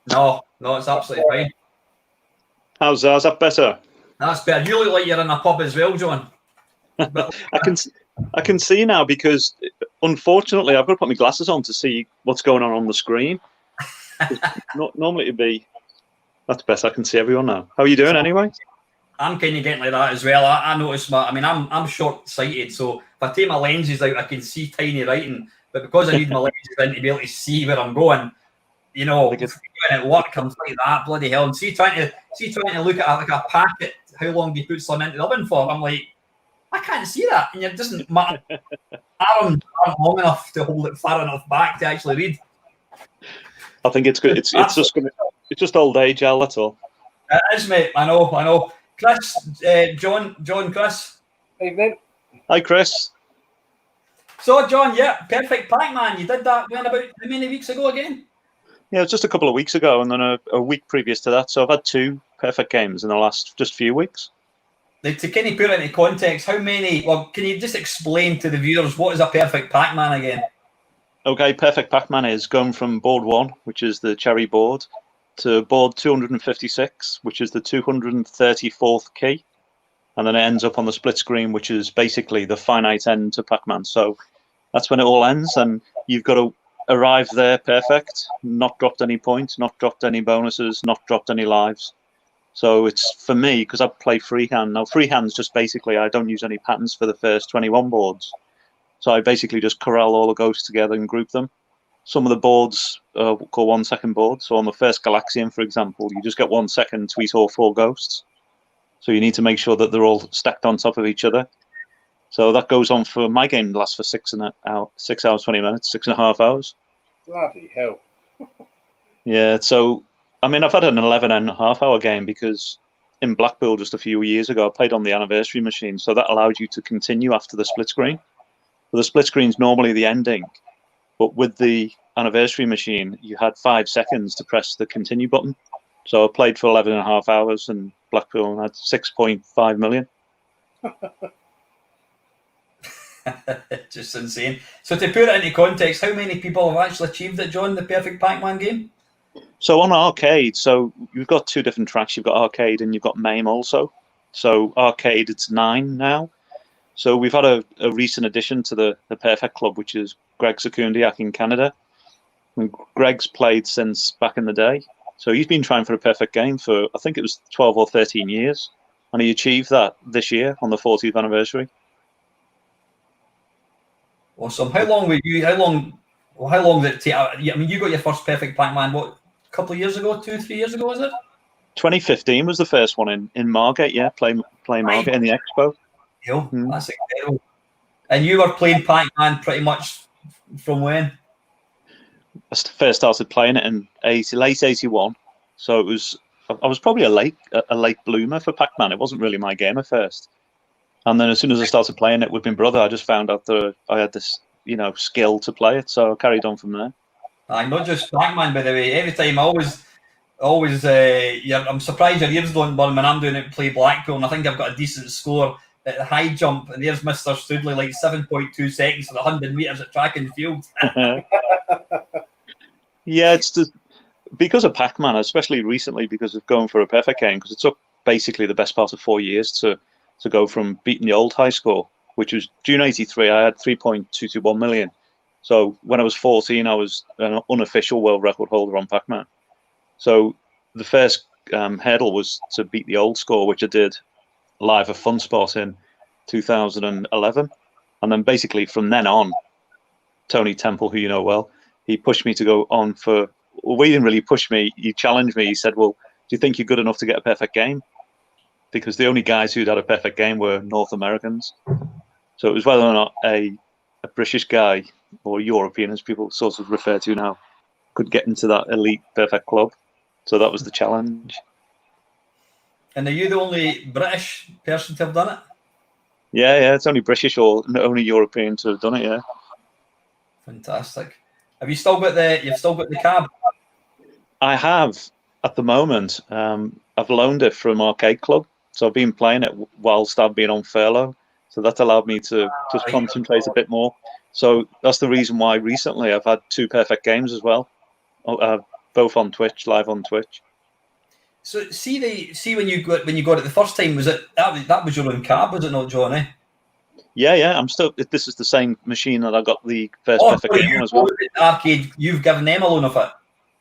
No, it's absolutely fine. How's that? Is that better? That's better. You look like you're in a pub as well, John. I can see now because, unfortunately, I've got to put my glasses on to see what's going on the screen. Normally it'd be... That's better. I can see everyone now. How are you doing anyway? I'm kind of getting like that as well. I noticed I'm short-sighted, so if I take my lenses out, I can see tiny writing. But because I need my lenses in to be able to see where I'm going, you know, when it work comes like that, bloody hell. And see trying to look at like a packet, how long do you put something into the oven for? I'm like, I can't see that, and it doesn't matter. Arms aren't long enough to hold it far enough back to actually read. I think it's good. It's just old age, Al. That's all. It is, mate. I know. Chris, John, Chris. Evening. Hi, Chris. So, John, yeah, perfect Pac-Man. You did that when about how many weeks ago again? Yeah, it was just a couple of weeks ago, and then a week previous to that. So I've had 2 perfect games in the last just few weeks. Now, to kind of put it into context, how many? Well, can you just explain to the viewers what is a perfect Pac-Man again? Okay, perfect Pac-Man is going from board 1, which is the cherry board, to board 256, which is the 234th key, and then it ends up on the split screen, which is basically the finite end to Pac-Man. So that's when it all ends, and you've got to arrive there perfect, not dropped any points, not dropped any bonuses, not dropped any lives. So it's, for me, because I play freehand. Now, freehand's just basically, I don't use any patterns for the first 21 boards. So I basically just corral all the ghosts together and group them. Some of the boards are called 1 second boards. So on the first Galaxian, for example, you just get 1 second to eat all 4 ghosts. So you need to make sure that they're all stacked on top of each other. So that goes on for, my game lasts for 6 hours, 20 minutes, 6.5 hours. Bloody hell. Yeah, so, I mean, I've had an 11.5-hour game because in Blackpool just a few years ago, I played on the anniversary machine. So that allowed you to continue after the split screen. Well, the split screen's normally the ending, but with the anniversary machine, you had 5 seconds to press the continue button. So I played for 11.5 hours in Blackpool and had 6.5 million. Just insane. So to put it into context, how many people have actually achieved it, John, the perfect Pac-Man game? So on arcade, so you've got 2 different tracks. You've got arcade and you've got MAME also. So arcade, it's 9 now. So we've had a recent addition to the Perfect Club, which is Greg Sekundiak in Canada. And Greg's played since back in the day. So he's been trying for a perfect game for, I think it was 12 or 13 years. And he achieved that this year on the 40th anniversary. Awesome. How long did it take? I mean, you got your first perfect Pac-Man, what, a couple of years ago, 2-3 years ago, was it? 2015 was the first one in Margate, yeah, play Margate in the Expo. That's incredible. And you were playing Pac-Man pretty much from when? I first started playing it in late 81. So it was, I was probably a late bloomer for Pac-Man. It wasn't really my game at first. And then as soon as I started playing it with my brother, I just found out that I had this, skill to play it. So I carried on from there. Not just Pac-Man, by the way. Every time I'm surprised your ears don't burn when I'm doing it and play Blackpool, and I think I've got a decent score at the high jump, and there's Mr. Stoodley, like 7.2 seconds for the 100 metres at track and field. Yeah, it's just because of Pac-Man, especially recently because of going for a perfect game, because it took basically the best part of 4 years to go from beating the old high score, which was June 83, I had 3.221 million. So when I was 14, I was an unofficial world record holder on Pac-Man. So the first hurdle was to beat the old score, which I did live at Fun Spot in 2011. And then basically from then on, Tony Temple, who you know well, he pushed me to go on for, well, he didn't really push me, he challenged me. He said, well, do you think you're good enough to get a perfect game? Because the only guys who'd had a perfect game were North Americans. So it was whether or not a British guy, or European as people sort of refer to now, could get into that elite perfect club. So that was the challenge. And are you the only British person to have done it? Yeah, it's only British or only European to have done it, yeah. Fantastic. Have you still got the cab? I have at the moment. I've loaned it from Arcade Club. So I've been playing it whilst I've been on furlough. So that's allowed me to just concentrate a bit more. So that's the reason why recently I've had 2 perfect games as well, both on Twitch, live on Twitch. So see when you got it the first time, was it that was your own cab, was it not, Johnny? Yeah. I'm still. This is the same machine that I got the first perfect game on as well. Arcade, you've given them a loan of it.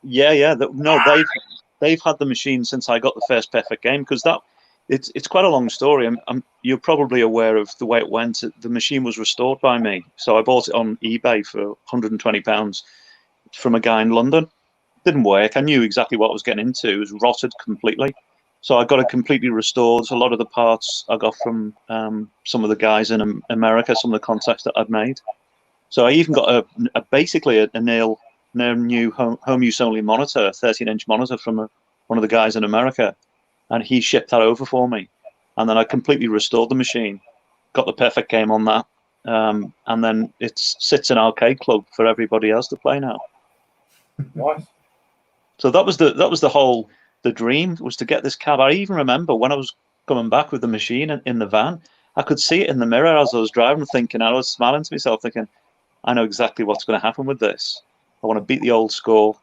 Yeah. No, they've had the machine since I got the first perfect game, because it's quite a long story. You're probably aware of the way it went. The machine was restored by me, so I bought it on eBay for £120 from a guy in London. Didn't work. I knew exactly what I was getting into. It was rotted completely. So I got it completely restored. A lot of the parts I got from some of the guys in America, some of the contacts that I'd made. So I even got basically a new home use only monitor, a 13-inch monitor from one of the guys in America. And he shipped that over for me. And then I completely restored the machine, got the perfect game on that. And then it sits in Arcade Club for everybody else to play now. Nice. So that was the whole the dream was to get this cab. I even remember when I was coming back with the machine in the van, I could see it in the mirror as I was driving, thinking, I was smiling to myself, thinking, I know exactly what's going to happen with this. I want to beat the old score,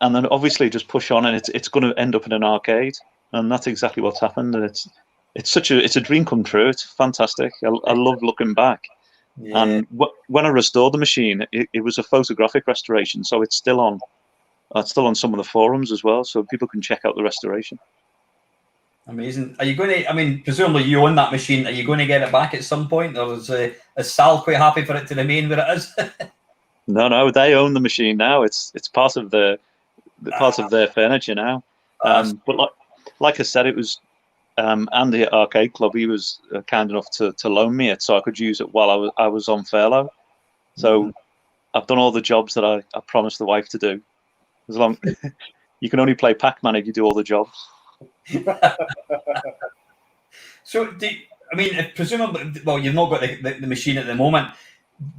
and then obviously just push on, and it's going to end up in an arcade, and that's exactly what's happened. And it's a dream come true. It's fantastic. I love looking back. Yeah. And when I restored the machine, it was a photographic restoration, so it's still on. It's still on some of the forums as well, so people can check out the restoration. Amazing. Are you going to? I mean, presumably you own that machine. Are you going to get it back at some point, or is Sal quite happy for it to remain where it is? No, they own the machine now. It's part of their furniture now. But like I said, it was Andy at Arcade Club. He was kind enough to loan me it so I could use it while I was on furlough. So I've done all the jobs that I promised the wife to do. As long you can only play Pac-Man if you do all the jobs. So, presumably, well, you've not got the machine at the moment.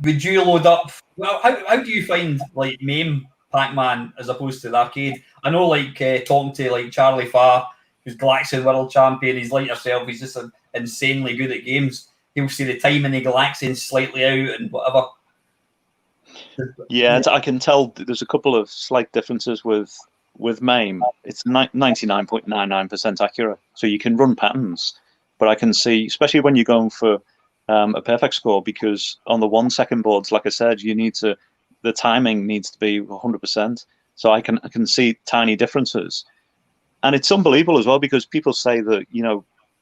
Would you load up? Well, how do you find like MAME Pac-Man as opposed to the arcade? I know, like talking to like Charlie Farr, who's Galaxian World Champion. He's like yourself. He's just insanely good at games. He'll see the time in the Galaxian slightly out and whatever. Yeah, I can tell there's a couple of slight differences with MAME. It's 99.99% accurate, so you can run patterns. But I can see, especially when you're going for a perfect score, because on the 1 second boards, like I said, the timing needs to be 100%. So I can see tiny differences, and it's unbelievable as well because people say that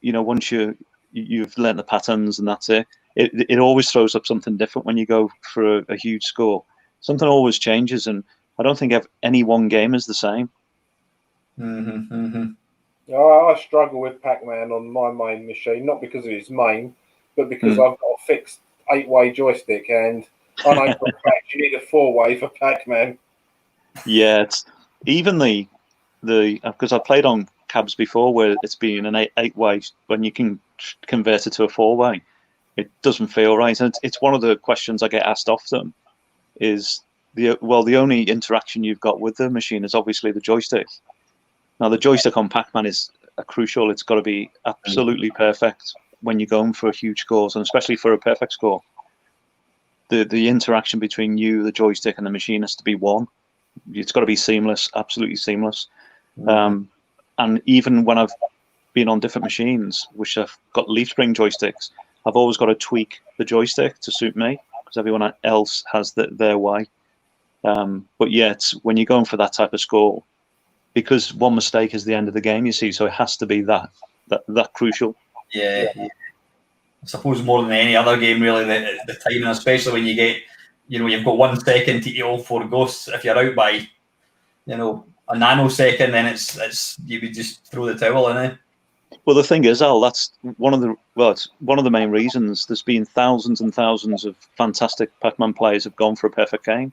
once you've learnt the patterns and that's it. It always throws up something different when you go for a huge score. Something always changes, and I don't think any one game is the same. I struggle with Pac-Man on my main machine, not because of its main, but because I've got a fixed 8-way joystick, and I know for a fact you need a 4-way for Pac-Man. Yeah, it's even the because I played on cabs before where it's been an 8-way when you can convert it to a 4-way. It doesn't feel right, and it's one of the questions I get asked often. Is the only interaction you've got with the machine is obviously the joystick. Now the joystick on Pac-Man is crucial. It's got to be absolutely perfect when you're going for huge scores, and especially for a perfect score. The interaction between you, the joystick, and the machine has to be one. It's got to be seamless, absolutely seamless. And even when I've been on different machines, which have got leaf spring joysticks, I've always got to tweak the joystick to suit me because everyone else has their way. But yet, when you're going for that type of score, because one mistake is the end of the game, you see, so it has to be that crucial. Yeah. I suppose more than any other game, really, the timing, especially when you get, you've got 1 second to eat all 4 ghosts. If you're out by, a nanosecond, then it's you would just throw the towel in it. Well, the thing is, Al, it's one of the main reasons there's been thousands and thousands of fantastic Pac-Man players have gone for a perfect game,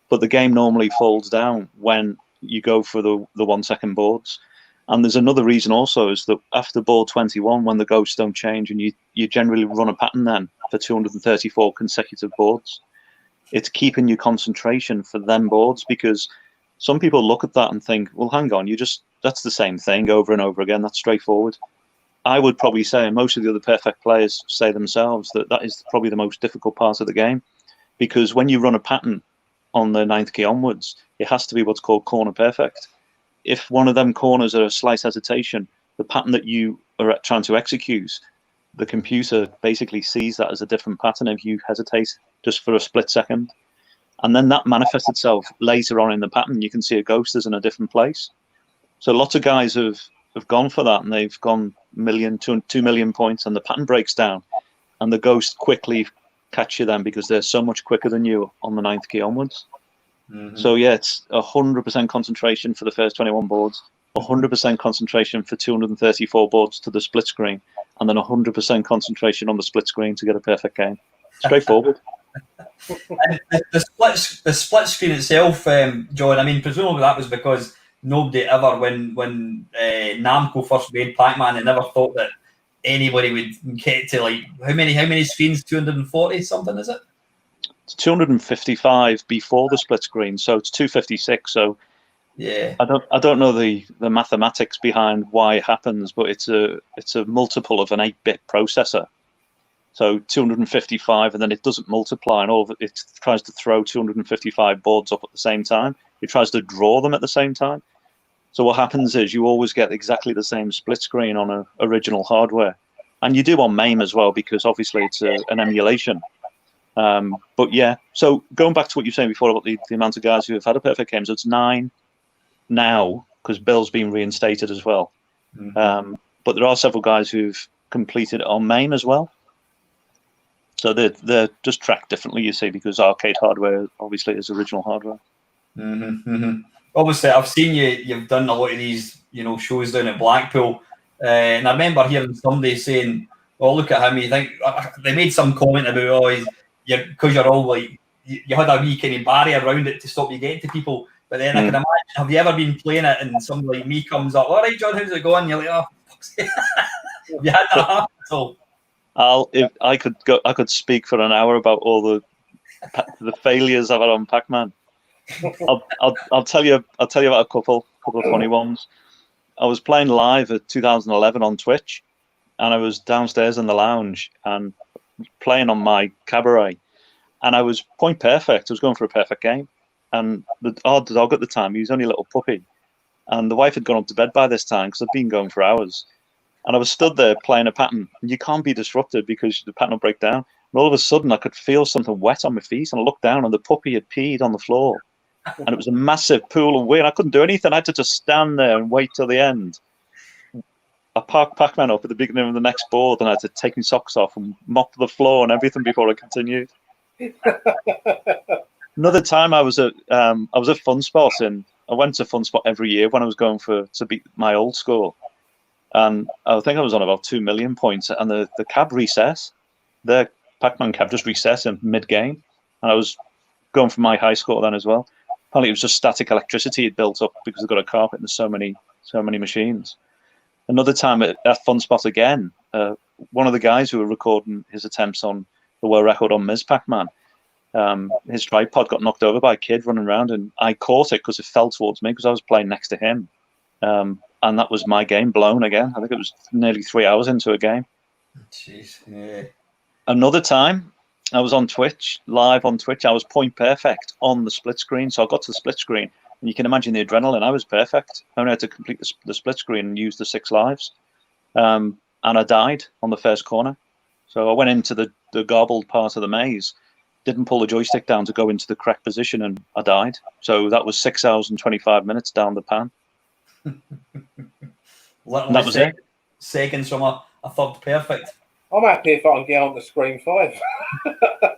but the game normally falls down when you go for the 1 second boards. And there's another reason also is that after board 21, when the ghosts don't change and you generally run a pattern then for 234 consecutive boards, it's keeping your concentration for them boards, because some people look at that and think, well, hang on, that's the same thing over and over again. That's straightforward. I would probably say, and most of the other perfect players say themselves, that is probably the most difficult part of the game, because when you run a pattern on the 9th key onwards, it has to be what's called corner perfect. If one of them corners are a slight hesitation, the pattern that you are trying to execute, the computer basically sees that as a different pattern if you hesitate just for a split second. And then that manifests itself later on in the pattern. You can see a ghost is in a different place. So lots of guys have gone for that, and they've gone 2 million points, and the pattern breaks down, and the ghost quickly catch you then because they're so much quicker than you on the 9th key onwards. So yeah, it's 100% concentration for the first 21 boards, 100% concentration for 234 boards to the split screen, and then 100% concentration on the split screen to get a perfect game. Straightforward. And the split screen itself, John, I mean, presumably that was because nobody ever, when Namco first made Pac-Man, they never thought that anybody would get to, like, how many screens? 240 something, is it? It's 255 before the split screen, so it's 256. So Yeah. I don't know the mathematics behind why it happens, but it's a multiple of an 8-bit processor. So 255, and then it doesn't multiply, and it tries to throw 255 boards up at the same time. It tries to draw them at the same time. So what happens is you always get exactly the same split screen on a original hardware, and you do on MAME as well, because obviously it's an emulation. But yeah, so going back to what you were saying before about the amount of guys who have had a perfect game, so it's 9 now because Bill's been reinstated as well. But there are several guys who've completed it on MAME as well. So they're just tracked differently, you see, because arcade hardware obviously is original hardware. Obviously, I've seen you've done a lot of these, shows down at Blackpool, and I remember hearing somebody saying, "Oh, look at him." You think they made some comment about, because you're all like, you had a wee kind of barrier around it to stop you getting to people. But then I can imagine, have you ever been playing it and somebody like me comes up, "All right, John, how's it going?" And you're like, "Oh, fuck's sake." Have you had that happen at all? If I could speak for an hour about all the failures I've had on Pac-Man. I'll tell you about a couple of funny ones. I was playing live at 2011 on Twitch, and I was downstairs in the lounge and playing on my cabaret, and I was point perfect. I was going for a perfect game, and the dog at the time, he was only a little puppy, and the wife had gone up to bed by this time because I'd been going for hours. And I was stood there playing a pattern, and you can't be disrupted because the pattern will break down. And all of a sudden, I could feel something wet on my feet, and I looked down, and the puppy had peed on the floor. And it was a massive pool of wee, and I couldn't do anything. I had to just stand there and wait till the end. I parked Pac-Man up at the beginning of the next board, and I had to take my socks off and mop the floor and everything before I continued. Another time, I was at Fun Spot, and I went to Fun Spot every year when I was going to beat my old score. And I think I was on about 2 million points, and the cab recess, the Pac-Man cab just recessed in mid-game, and I was going for my high score then as well. Apparently it was just static electricity had built up because they've got a carpet and so many machines. Another time at Fun Spot again, one of the guys who were recording his attempts on the world record on Ms. Pac-Man, his tripod got knocked over by a kid running around, and I caught it because it fell towards me because I was playing next to him. And that was my game blown again. I think it was nearly 3 hours into a game. Jeez, yeah. Another time, I was on Twitch, live on Twitch. I was point perfect on the split screen. So I got to the split screen, and you can imagine the adrenaline. I was perfect. I only had to complete the split screen and use the 6 lives. And I died on the first corner. So I went into the garbled part of the maze, didn't pull the joystick down to go into the correct position, and I died. So that was 6 hours and 25 minutes down the pan. Literally that was it. Seconds from a third perfect. I'm happy if I can get on the screen 5.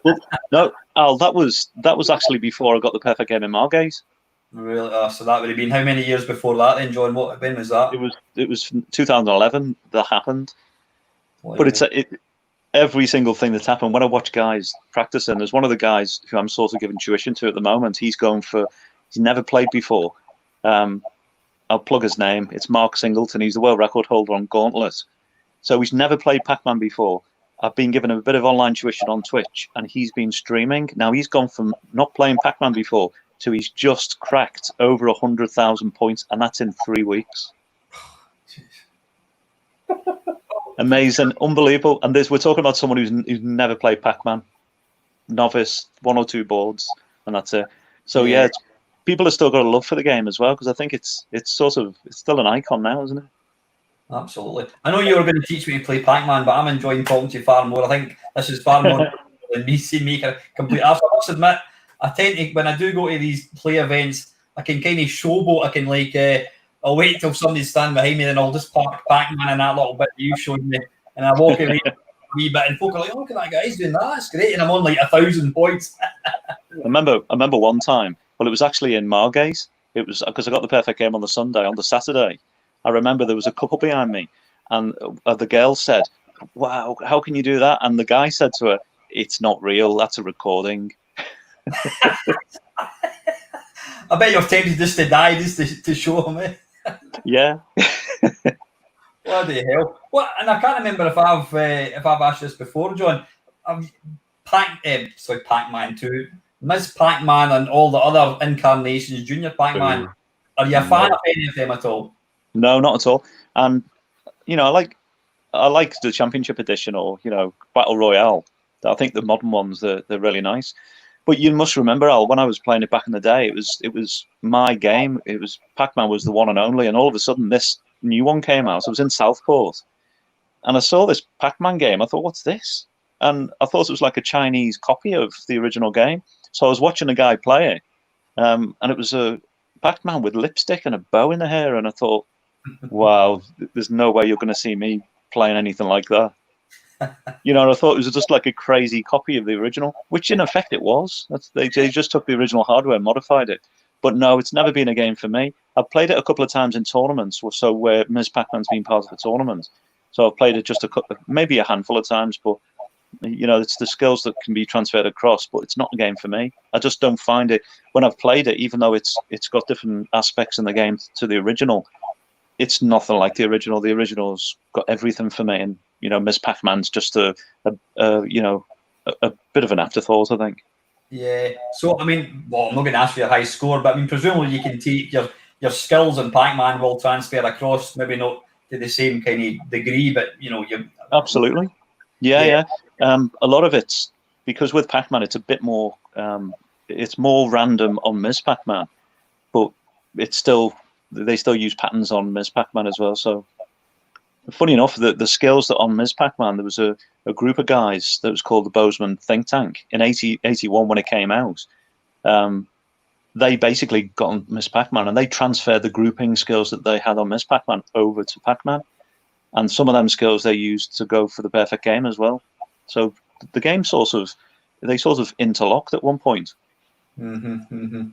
Well, no, Al, that was actually before I got the perfect game in Margate. Really? So that would have been how many years before that then, John? What when was that? It was 2011 that happened. But it's every single thing that's happened. When I watch guys practicing, there's one of the guys who I'm sort of giving tuition to at the moment. He's never played before. I'll plug his name. It's Mark Singleton. He's the world record holder on Gauntlet. So he's never played Pac-Man before. I've been giving him a bit of online tuition on Twitch, and he's been streaming. Now he's gone from not playing Pac-Man before to he's just cracked over 100,000 points, and that's in 3 weeks. Amazing, unbelievable. And we're talking about someone who's never played Pac-Man, novice, 1 or 2 boards, and that's it. So yeah, people have still got a love for the game as well, because I think it's still an icon now, isn't it? Absolutely. I know you were going to teach me to play Pac-Man, but I'm enjoying talking to you far more. I think this is far more than me seeing me complete. I must admit, I tend to, when I do go to these play events, I can kind of showboat. I can I'll wait till somebody's standing behind me, and I'll just park Pac-Man and that little bit you showed me, and I walk away a wee bit, and folk are like, "Oh, look at that guy, he's doing that. That's great," and I'm on like 1,000 points. I remember one time. Well, it was actually in Margate. It was because I got the perfect game on the Sunday. On the Saturday, I remember there was a couple behind me, and the girl said, "Wow, how can you do that?" And the guy said to her, "It's not real. That's a recording." I bet you're tempted just to die, just to show him, eh? Yeah. Bloody hell! What? And I can't remember if I've asked this before, John. Pac-Man 2, Ms. Pac-Man, and all the other incarnations, Junior Pac-Man. Are you a fan of any of them at all? No, not at all. And you know, I like the Championship Edition or Battle Royale. I think the modern ones they're really nice. But you must remember, Al, when I was playing it back in the day, it was my game. It was Pac-Man was the one and only, and all of a sudden this new one came out. So I was in Southport, and I saw this Pac-Man game. I thought, what's this? And I thought it was like a Chinese copy of the original game. So I was watching a guy play it, and it was a Pac-Man with lipstick and a bow in the hair, and I thought, wow, there's no way you're going to see me playing anything like that. And I thought it was just like a crazy copy of the original, which in effect it was. They just took the original hardware and modified it. But no, it's never been a game for me. I've played it a couple of times in tournaments, so where Ms. Pac-Man's been part of the tournament. So I've played it just maybe a handful of times, but it's the skills that can be transferred across, but it's not a game for me. I just don't find it when I've played it, even though it's got different aspects in the game to the original. It's nothing like the original. The original's got everything for me, and Miss Pac-Man's just a bit of an afterthought, I think. Yeah. So I mean, well, I'm not going to ask for your high score, but I mean, presumably you can take your skills in Pac-Man will transfer across, maybe not to the same kind of degree, but you. Absolutely. Yeah. A lot of it's because with Pac-Man, it's a bit more. It's more random on Miss Pac-Man, but it's still. They still use patterns on Ms. Pac-Man as well. So, funny enough, the skills that on Ms. Pac-Man, there was a group of guys that was called the Bozeman Think Tank in 81 when it came out. They basically got on Ms. Pac-Man and they transferred the grouping skills that they had on Ms. Pac-Man over to Pac-Man. And some of them skills they used to go for the perfect game as well. So the game sort of interlocked at one point. Mm-hmm.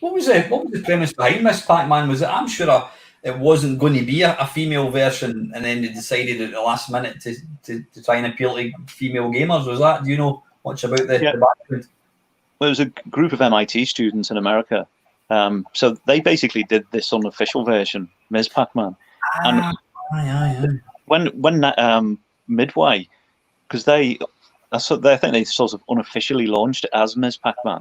What was the premise behind Miss Pac-Man? Was it? I'm sure it wasn't going to be a female version, and then they decided at the last minute to try and appeal to female gamers. Was that? Do you know much about the background? Well, there was a group of MIT students in America, so they basically did this unofficial version, Ms. Pac-Man. When Midway, because I think they sort of unofficially launched it as Ms. Pac-Man.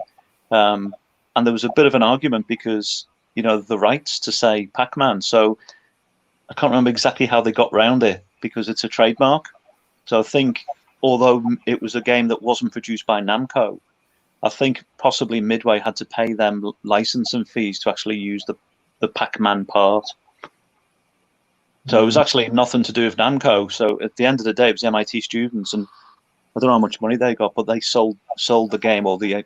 And there was a bit of an argument because, the rights to say Pac-Man. So I can't remember exactly how they got around it because it's a trademark. So I think, although it was a game that wasn't produced by Namco, I think possibly Midway had to pay them licensing fees to actually use the Pac-Man part. So it was actually nothing to do with Namco. So at the end of the day, it was the MIT students, and I don't know how much money they got, but they sold the game or the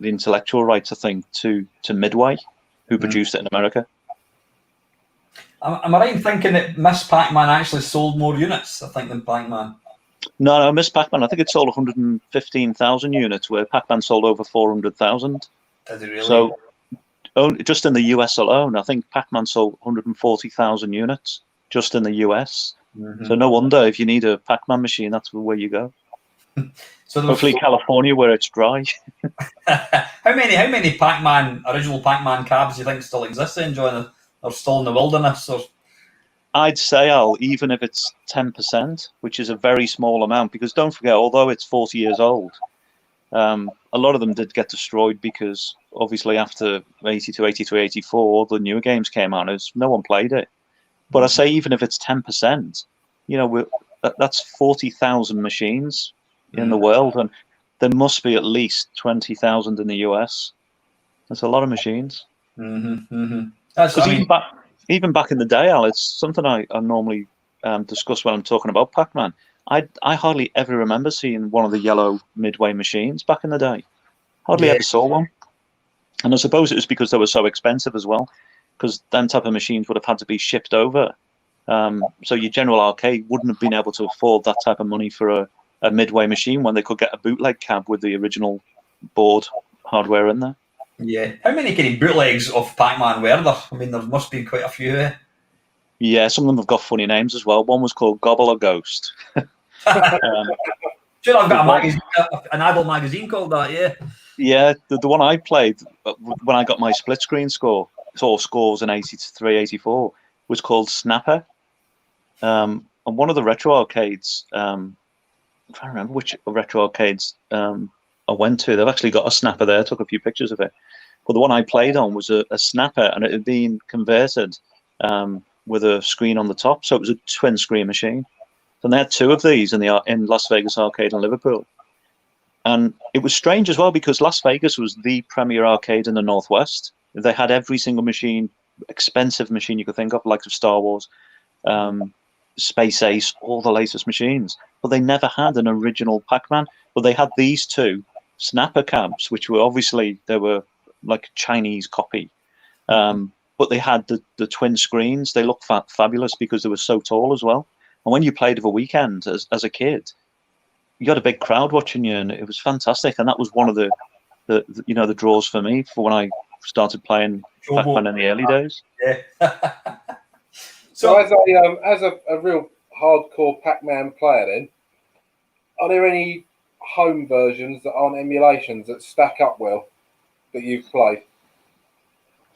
intellectual rights, I think, to Midway, who produced it in America. Am I right in thinking that Miss Pac-Man actually sold more units, I think, than Pac-Man? No, Miss Pac-Man, I think it sold 115,000 units, where Pac-Man sold over 400,000. Did it really? So just in the US alone, I think Pac-Man sold 140,000 units just in the US. Mm-hmm. So no wonder if you need a Pac-Man machine, that's where you go. So hopefully California, where it's dry. How many Pac-Man, original Pac-Man cabs do you think still exist then, John? Or still in the wilderness? Or? I'd say, even if it's 10%, which is a very small amount, because don't forget, although it's 40 years old, a lot of them did get destroyed because obviously after 82, 83, 84, the newer games came out, no one played it. But I say even if it's 10%, that's 40,000 machines in the world, and there must be at least 20,000 in the US. That's a lot of machines. Mm-hmm, mm-hmm. Even back in the day, Al, it's something I normally discuss when I'm talking about Pac-Man. I hardly ever remember seeing one of the yellow Midway machines back in the day. Hardly ever saw one. And I suppose it was because they were so expensive as well, because them type of machines would have had to be shipped over. So your general arcade wouldn't have been able to afford that type of money for a Midway machine when they could get a bootleg cab with the original board hardware in there. Yeah. How many kind of bootlegs of Pac-Man were there? I mean, there must be quite a few. Yeah, some of them have got funny names as well. One was called Gobble a Ghost. Sure, I've got a magazine, an adult magazine called that, yeah. Yeah, the one I played when I got my split screen scores in 83, 84 was called Snapper. And one of the retro arcades, I'm trying to remember which retro arcades I went to. They've actually got a Snapper there. I took a few pictures of it. But the one I played on was a snapper, and it had been converted with a screen on the top, so it was a twin screen machine. And they had two of these in Las Vegas Arcade in Liverpool. And it was strange as well because Las Vegas was the premier arcade in the Northwest. They had every single machine, expensive machine you could think of, like Star Wars, Space Ace, all the latest machines. But they never had an original Pac-Man. But they had these two snapper cabs, which were they were like Chinese copy. But they had the twin screens. They looked fabulous because they were so tall as well. And when you played of a weekend as a kid, you got a big crowd watching you, and it was fantastic. And that was one of the draws for me for when I started playing Pac-Man in the early days. Yeah. So as a real hardcore Pac-Man player, then, are there any home versions that aren't emulations that stack up well that you've played?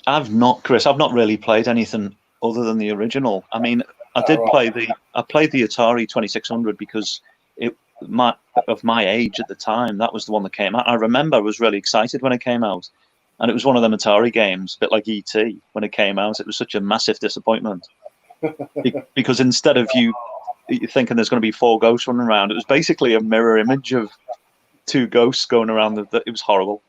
I've not, Chris. I've not really played anything other than the original. I mean, I played the Atari 2600 because of my age at the time. That was the one that came out. I remember I was really excited when it came out, and it was one of them Atari games, a bit like E.T. when it came out. It was such a massive disappointment because instead of you thinking there's going to be 4 ghosts running around, it was basically a mirror image of 2 ghosts going around. It was horrible.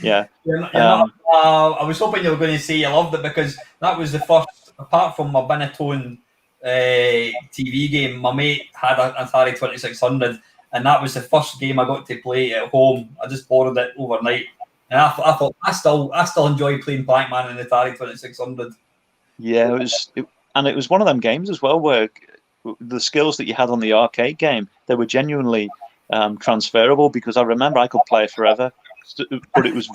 Yeah. I was hoping you were going to say you loved it because that was the first, apart from my Benetton TV game, my mate had an Atari 2600, and that was the first game I got to play at home. I just borrowed it overnight, and I thought I still enjoy playing Pac-Man in the Atari 2600. Yeah, it was one of them games as well where the skills that you had on the arcade game, they were genuinely transferable, because I remember I could play it forever, but it was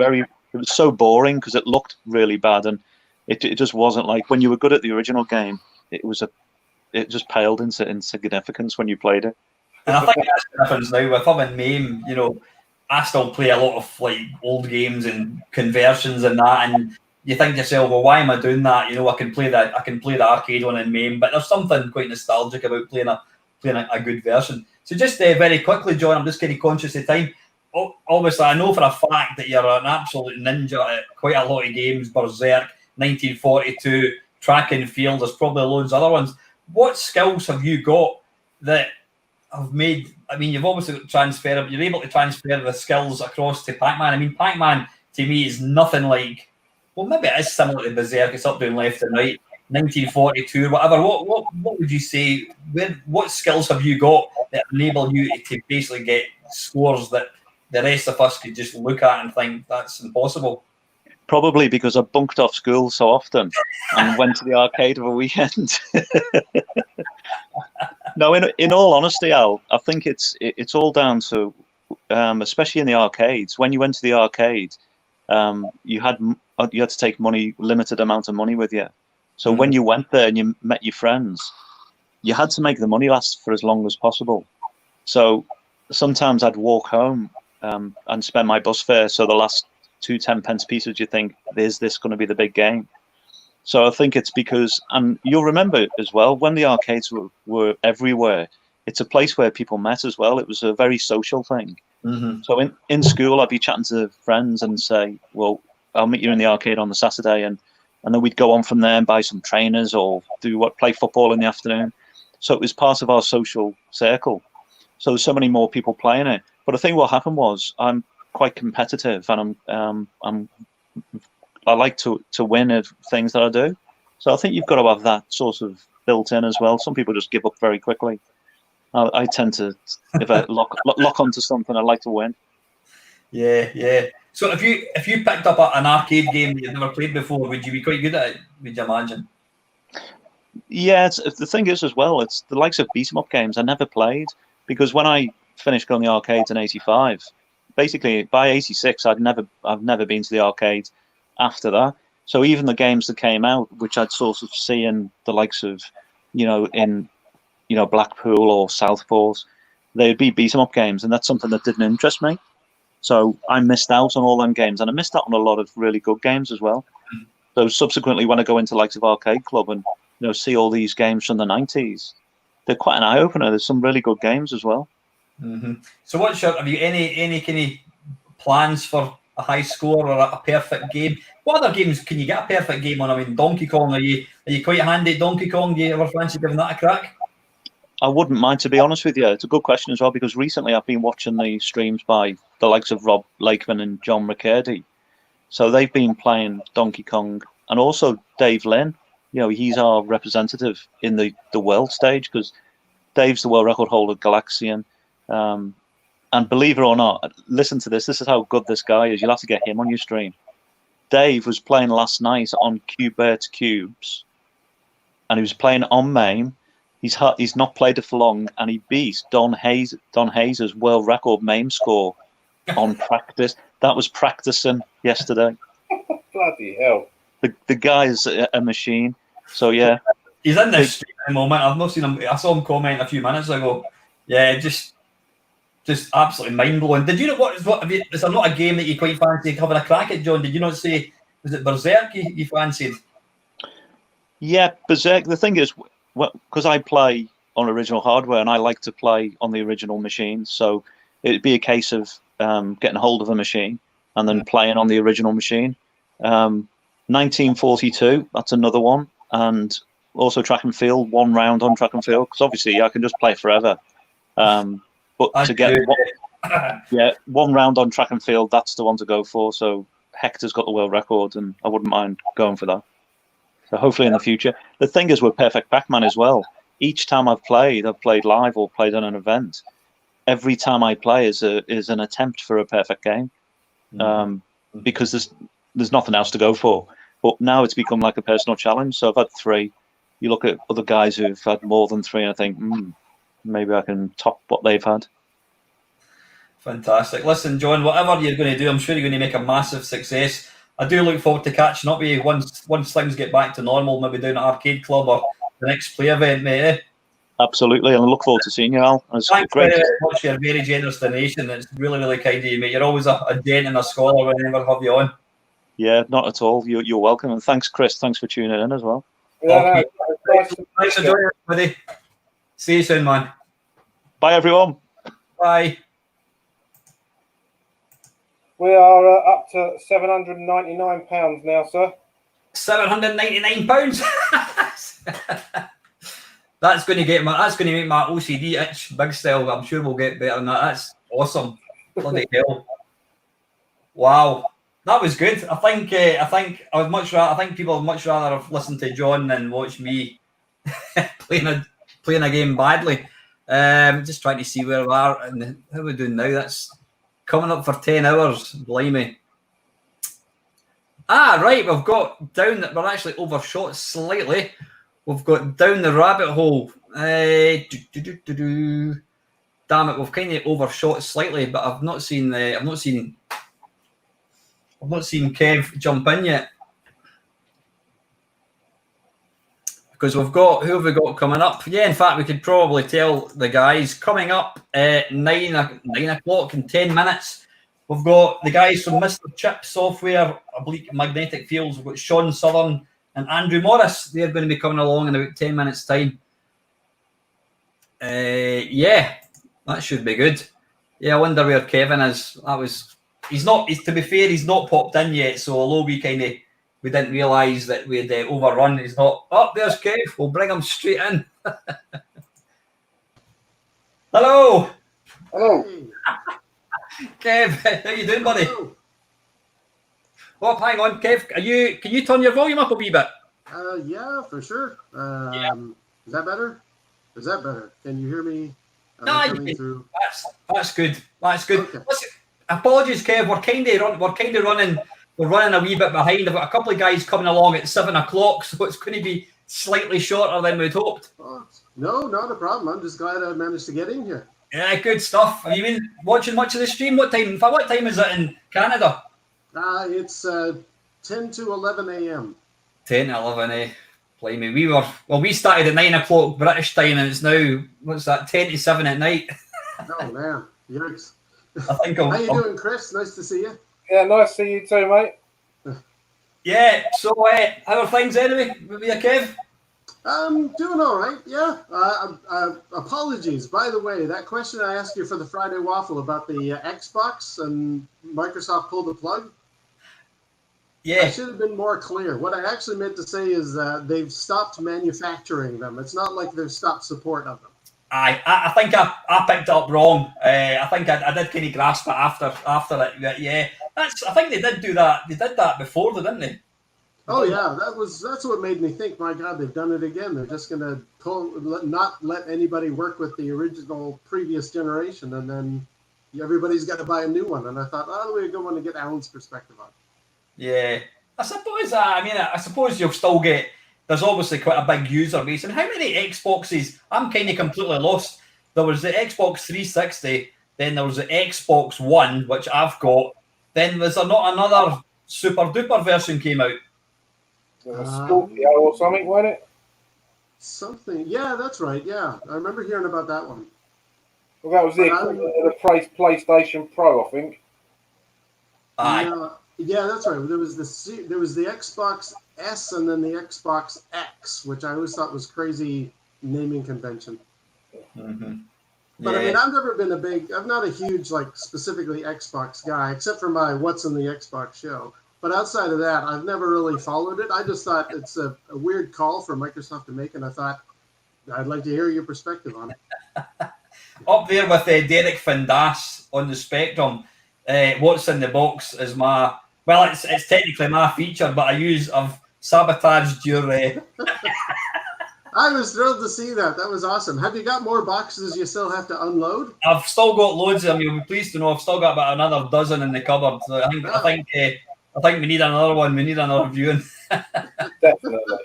so boring because it looked really bad, and it just wasn't like when you were good at the original game. It just paled into insignificance when you played it. And I think that's the difference now with him and Mame. You know, I still play a lot of like old games and conversions and that, and you think to yourself, well, why am I doing that? You know, I can play the arcade one in Mame, but there's something quite nostalgic about playing a good version. So just very quickly, John, I'm just kind of conscious of time. Obviously, I know for a fact that you're an absolute ninja at quite a lot of games. Berserk, 1942, Track and Field. There's probably loads of other ones. What skills have you got that have made? I mean, you've obviously got you're able to transfer the skills across to Pac-Man. I mean, Pac-Man to me is nothing like. Well, maybe it is similar to Berserk. It's up, down, left, and right. 1942, whatever. What would you say? What skills have you got that enable you to basically get scores that the rest of us could just look at and think that's impossible? Probably because I bunked off school so often and went to the arcade of a weekend. No, in all honesty, Al, I think it's all down to, especially in the arcades. When you went to the arcade, you had to take limited amount of money with you. So when you went there and you met your friends, you had to make the money last for as long as possible. So sometimes I'd walk home and spend my bus fare. So the last 2 10-pence pieces, you think, is this going to be the big game? So I think it's because, and you'll remember as well, when the arcades were everywhere, it's a place where people met as well. It was a very social thing. Mm-hmm. So in school, I'd be chatting to friends and say, well, I'll meet you in the arcade on the Saturday, and then we'd go on from there and buy some trainers or play football in the afternoon. So it was part of our social circle. So there's so many more people playing it. But I think what happened was I'm quite competitive, and I like to win at things that I do. So I think you've got to have that sort of built in as well. Some people just give up very quickly. I tend to, if I lock onto something, I like to win. Yeah. So if you picked up an arcade game that you've never played before, would you be quite good at it? Would you imagine? Yeah, the thing is as well, it's the likes of beat 'em up games I never played, because when I finished going to the arcades in '85, basically by '86 I've never been to the arcade after that. So even the games that came out, which I'd sort of see in the likes of, in Blackpool or Southport, they'd be beat 'em up games, and that's something that didn't interest me. So I missed out on all them games, and I missed out on a lot of really good games as well. So subsequently, when I go into likes of Arcade Club and see all these games from the '90s, they're quite an eye opener. There's some really good games as well. Mm-hmm. So have you any kind of plans for high score or a perfect game. What other games can you get a perfect game on? I mean, Donkey Kong, are you quite handy at Donkey Kong? Do you ever fancy giving that a crack? I wouldn't mind, to be honest with you. It's a good question as well, because recently I've been watching the streams by the likes of Rob Lakeman and John McCurdy. So they've been playing Donkey Kong, and also Dave Lynn. You know, he's our representative in the world stage, because Dave's the world record holder, Galaxian. And believe it or not, listen to this. This is how good this guy is. You'll have to get him on your stream. Dave was playing last night on Qbert Cubes, and he was playing on MAME. He's not played it for long, and he beat Don Hayes' world record MAME score on practice. That was practicing yesterday. Bloody hell. The guy's a machine. So, yeah. He's in this stream at the moment. I've not seen him. I saw him comment a few minutes ago. Yeah, just absolutely mind-blowing. Did you know is there not a game that you quite fancy having a crack at, John? Did you not say, was it Berserk you fancied? Yeah, Berserk. The thing is, because I play on original hardware and I like to play on the original machine, so it'd be a case of getting hold of a machine and then playing on the original machine. 1942, that's another one, and also track and field, one round on track and field, because obviously I can just play forever. But to get one round on track and field, that's the one to go for. So Hector's got the world record, and I wouldn't mind going for that. So hopefully in the future. The thing is with Perfect Pac-Man as well, each time I've played live or played on an event, every time I play is an attempt for a perfect game, because there's nothing else to go for. But now it's become like a personal challenge. So I've had 3. You look at other guys who've had more than 3, and I think, maybe I can top what they've had. Fantastic. Listen, John, whatever you're going to do, I'm sure you're going to make a massive success. I do look forward to catching up with you once things get back to normal, maybe down at Arcade Club or the next play event, mate. Absolutely, and I look forward to seeing you, Al. It's Thanks great. very much for your very generous donation. It's really, really kind of you, mate. You're always a gent and a scholar whenever I have you on. Yeah, not at all. You're welcome, and thanks, Chris. Thanks for tuning in as well. Okay. Thanks for joining us, buddy. See you soon, man. Bye, everyone. Bye. We are up to £799 now, sir. £799. That's going to make my OCD itch big style. I'm sure we'll get better than that. That's awesome. Bloody hell! Wow, that was good. I think I would much rather. I think people would much rather have listened to John than watch me playing a game badly. Just trying to see where we are and how we're doing now. That's coming up for 10 hours. Blimey. Right. We've got down that we're actually overshot slightly. We've got down the rabbit hole. Damn it, we've kind of overshot slightly, but I've not seen Kev jump in yet. Because who have we got coming up? Yeah, in fact, we could probably tell the guys coming up at 9 o'clock in 10 minutes. We've got the guys from Mr. Chip Software, Oblique Magnetic Fields. We've got Sean Southern and Andrew Morris. They're going to be coming along in about 10 minutes' time. Yeah, that should be good. Yeah, I wonder where Kevin is. To be fair, he's not popped in yet, so although we didn't realise that we'd overrun, he's not. Oh, there's Kev. We'll bring him straight in. Hello. Hello. Kev, how you doing, buddy? Oh, hang on, Kev. Can you turn your volume up a wee bit? Yeah, for sure. Is that better? Is that better? Can you hear me? That's good. That's good. Okay. Listen, apologies, Kev. We're running a wee bit behind. I've got a couple of guys coming along at 7 o'clock, so it's going to be slightly shorter than we'd hoped. Oh, no, not a problem. I'm just glad I managed to get in here. Yeah, good stuff. Have you been watching much of the stream? What time is it in Canada? It's 10 to 11 a.m. 10 to 11 a.m. Blimey, we started at 9 o'clock British time, and it's now, 10 to 7 at night. Oh, man. Yikes. How you doing, Chris? Nice to see you. Yeah, nice to see you too, mate. Yeah, so how are things anyway with you, Kev? I'm doing all right. Yeah. Apologies. By the way, that question I asked you for the Friday Waffle about the Xbox and Microsoft pulled the plug. Yeah. I should have been more clear. What I actually meant to say is they've stopped manufacturing them. It's not like they've stopped support of them. I think I picked it up wrong. I think I did kind of grasp it after it. Yeah, I think they did do that. They did that before, though, didn't they? Oh yeah, that's what made me think. My God, they've done it again. They're just going to not let anybody work with the original previous generation, and then everybody's got to buy a new one. And I thought, oh, we go want to get Alan's perspective on it. Yeah, I suppose. I suppose you'll still get. There's obviously quite a big user base. And how many Xboxes? I'm kind of completely lost. There was the Xbox 360, then there was the Xbox One, which I've got. Then was there not another super duper version came out? Scorpio or something, wasn't it? Something. Yeah, that's right. Yeah, I remember hearing about that one. Well, that was the PlayStation Pro, I think. Yeah, that's right. There was the Xbox S and then the Xbox X, which I always thought was crazy naming convention. Mm-hmm. But I mean, I've never been I'm not a huge, like, specifically Xbox guy, except for my What's in the Xbox show. But outside of that, I've never really followed it. I just thought it's a weird call for Microsoft to make, and I thought I'd like to hear your perspective on it. Up there with Derek Findas on the Spectrum, What's in the Box is my... Well, it's technically my feature, but I've sabotaged your... I was thrilled to see that. That was awesome. Have you got more boxes you still have to unload? I've still got loads of them. You'll be pleased to know I've still got about another dozen in the cupboard. So I think we need another one. We need another viewing. Definitely.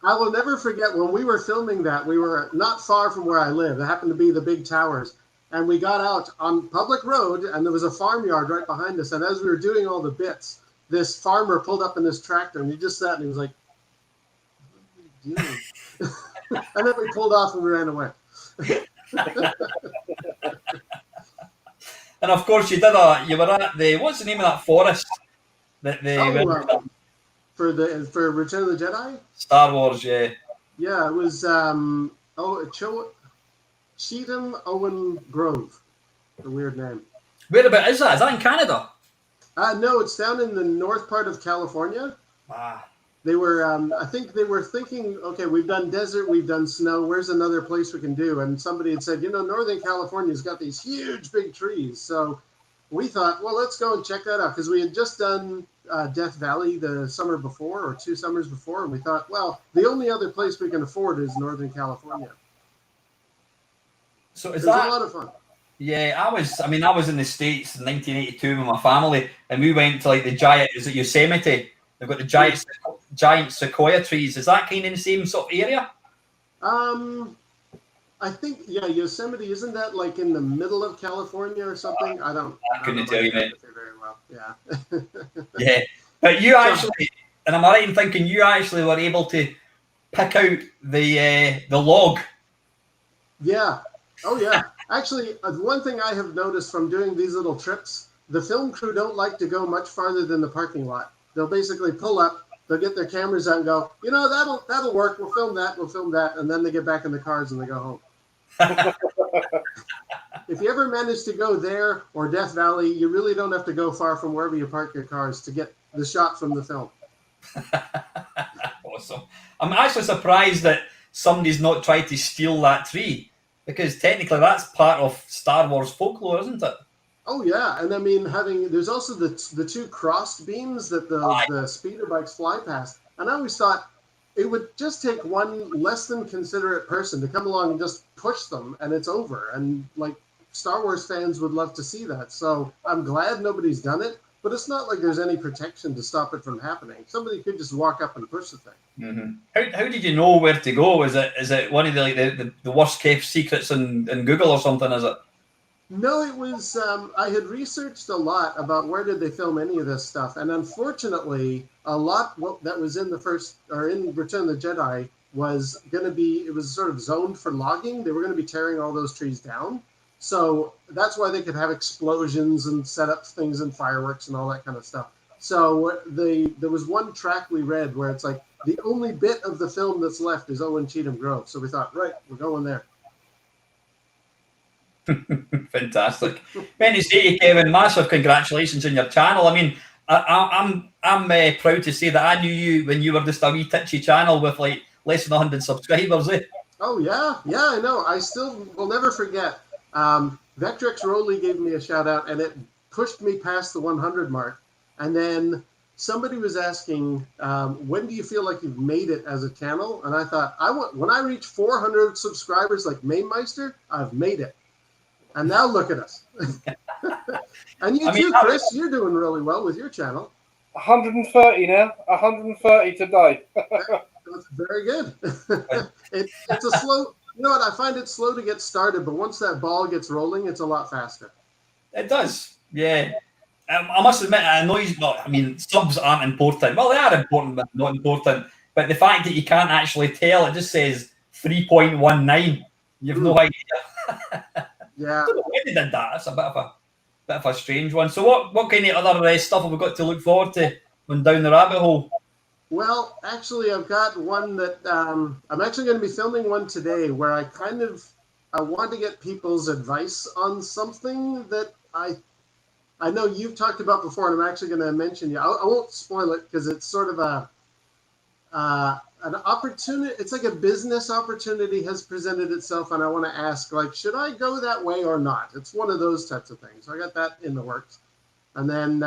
I will never forget when we were filming that. We were not far from where I live. It happened to be the big towers. And we got out on public road, and there was a farmyard right behind us. And as we were doing all the bits, this farmer pulled up in this tractor, and he just sat and he was like, "What are you doing?" And then we pulled off and we ran away. And of course, you were at the, what's the name of that forest? For Return of the Jedi? Star Wars, yeah. Yeah, it was Cheatham Owen Grove. A weird name. Where about is that? Is that in Canada? No, it's down in the north part of California. They were, I think they were thinking, okay, we've done desert, we've done snow, where's another place we can do? And somebody had said, Northern California's got these huge big trees. So we thought, well, let's go and check that out. Because we had just done Death Valley the summer before, or 2 summers before. And we thought, well, the only other place we can afford is Northern California. So it was a lot of fun. Yeah, I was in the States in 1982 with my family, and we went to like the giant, is it Yosemite? They've got the giant sequoia trees. Is that kind of the same sort of area? I think, yeah, Yosemite, isn't that like in the middle of California or something? I couldn't tell you, mate. Very well. Yeah. Yeah, but you actually, and am I right in thinking you actually were able to pick out the log? Yeah. Oh, yeah. Actually, one thing I have noticed from doing these little trips, the film crew don't like to go much farther than the parking lot. They'll basically pull up, they'll get their cameras out and go, that'll work. We'll film that. And then they get back in the cars and they go home. If you ever manage to go there or Death Valley, you really don't have to go far from wherever you park your cars to get the shot from the film. Awesome. I'm actually surprised that somebody's not tried to steal that tree, because technically that's part of Star Wars folklore, isn't it? Oh yeah, and I mean, there's also the 2 crossed beams that the speeder bikes fly past, and I always thought it would just take one less than considerate person to come along and just push them, and it's over. And like Star Wars fans would love to see that, so I'm glad nobody's done it. But it's not like there's any protection to stop it from happening. Somebody could just walk up and push the thing. Mm-hmm. How did you know where to go? Is it one of the worst kept secrets in Google or something? Is it? No, it was. I had researched a lot about where did they film any of this stuff, and unfortunately, a lot that was in in Return of the Jedi was going to be. It was sort of zoned for logging. They were going to be tearing all those trees down. So that's why they could have explosions and set up things and fireworks and all that kind of stuff. So there was one track we read where it's like, the only bit of the film that's left is Owen Cheatham Grove. So we thought, right, we're going there. Fantastic. Meant to say to you, Kevin, massive congratulations on your channel. I mean, I'm proud to say that I knew you when you were just a wee titchy channel with like less than 100 subscribers. Eh? Oh yeah, I know. I still will never forget. Vectrex Rowley gave me a shout out, and it pushed me past the 100 mark. And then somebody was asking, when do you feel like you've made it as a channel? And I thought, when I reach 400 subscribers like Mamemeister, I've made it. And now look at us. And you too, Chris, you're doing really well with your channel. 130 now. 130 today. That's very good. It's a slow. You know what? I find it slow to get started, but once that ball gets rolling, it's a lot faster. It does, yeah. I must admit, it annoys me. I mean, subs aren't important. Well, they are important, but not important. But the fact that you can't actually tell, it just says 3.19. You've no idea. Yeah. I don't know why they did that. That's a bit of a strange one. So what kind of other stuff have we got to look forward to when down the rabbit hole? Well, actually, I've got one that I'm actually going to be filming one today where I want to get people's advice on something that I know you've talked about before, and I'm actually going to mention you. I won't spoil it because it's sort of an opportunity. It's like a business opportunity has presented itself, and I want to ask, like, should I go that way or not? It's one of those types of things. So I got that in the works. And then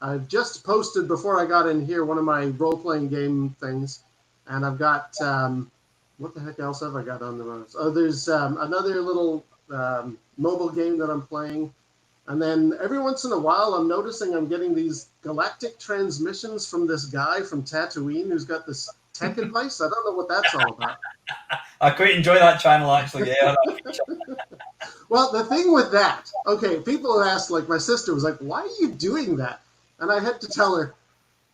I just posted before I got in here one of my role-playing game things, and I've got what the heck else have I got on the runs? Oh, there's another little mobile game that I'm playing, and then every once in a while I'm noticing I'm getting these galactic transmissions from this guy from Tatooine who's got this tech advice. I don't know what that's all about. I quite enjoy that channel, actually. Yeah. Well, the thing with that, okay, people have asked, like my sister was like, why are you doing that? And I had to tell her,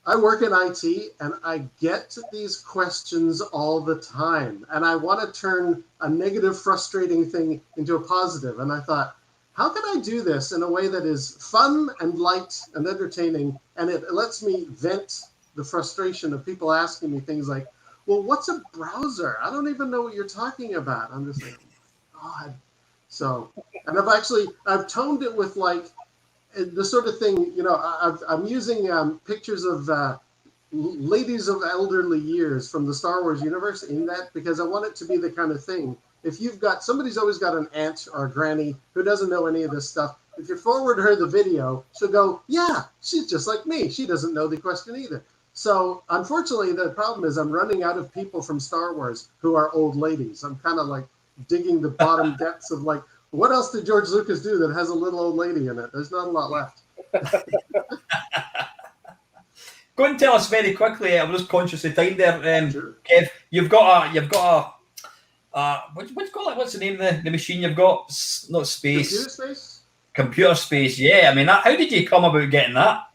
I work in IT and I get these questions all the time. And I want to turn a negative, frustrating thing into a positive. And I thought, how can I do this in a way that is fun and light and entertaining? And it lets me vent the frustration of people asking me things like, well, what's a browser? I don't even know what you're talking about. I'm just like, oh, God. So, and I've toned it with like the sort of thing, you know, I'm using pictures of ladies of elderly years from the Star Wars universe in that because I want it to be the kind of thing. If you've got, somebody's always got an aunt or a granny who doesn't know any of this stuff. If you forward her the video, she'll go, yeah, she's just like me. She doesn't know the question either. So unfortunately, the problem is I'm running out of people from Star Wars who are old ladies. I'm kind of like digging the bottom depths of like, what else did George Lucas do that has a little old lady in it? There's not a lot left. Go and tell us very quickly. I'm just conscious of time there, sure. Kev. You've got a what's the name of the machine you've got? Not space. Computer space. Computer space. Yeah. I mean, how did you come about getting that?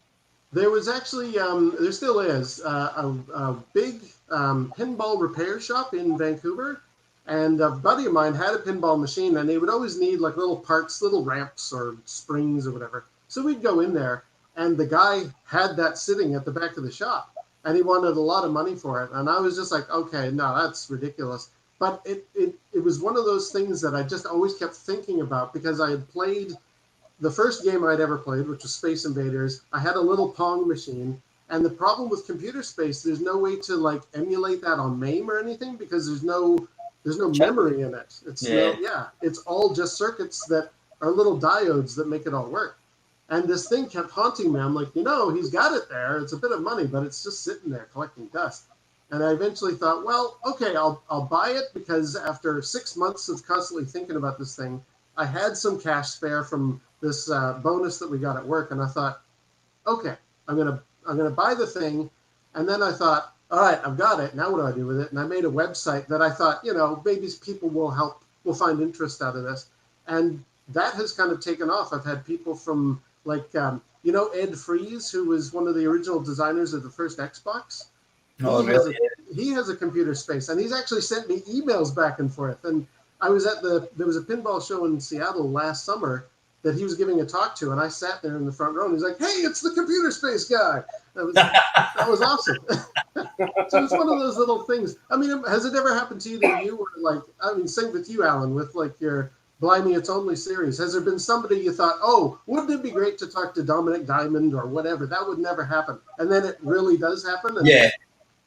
There was actually, there still is a big pinball repair shop in Vancouver. And a buddy of mine had a pinball machine, and they would always need like little parts, little ramps or springs or whatever. So we'd go in there, and the guy had that sitting at the back of the shop, and he wanted a lot of money for it. And I was just like, okay, no, that's ridiculous. But it was one of those things that I just always kept thinking about because I had played the first game I'd ever played, which was Space Invaders. I had a little Pong machine. And the problem with computer space, there's no way to like emulate that on MAME or anything because there's no memory in it. It's all just circuits that are little diodes that make it all work. And this thing kept haunting me. I'm like, he's got it there. It's a bit of money, but it's just sitting there collecting dust. And I eventually thought, well, okay, I'll buy it because after 6 months of constantly thinking about this thing, I had some cash spare from this bonus that we got at work. And I thought, okay, I'm gonna buy the thing. And then I thought, all right, I've got it. Now what do I do with it? And I made a website that I thought, maybe people will find interest out of this. And that has kind of taken off. I've had people from like, Ed Freeze, who was one of the original designers of the first Xbox. Oh, really? He has a computer space, and he's actually sent me emails back and forth. And I was there was a pinball show in Seattle last summer, that he was giving a talk to, and I sat there in the front row, and he's like, "Hey, it's the computer space guy." That was awesome. So it's one of those little things. I mean, has it ever happened to you that you were like, I mean, same with you, Alan, with like your Blimey It's Only series. Has there been somebody you thought, oh, wouldn't it be great to talk to Dominic Diamond or whatever? That would never happen. And then it really does happen. And Yeah.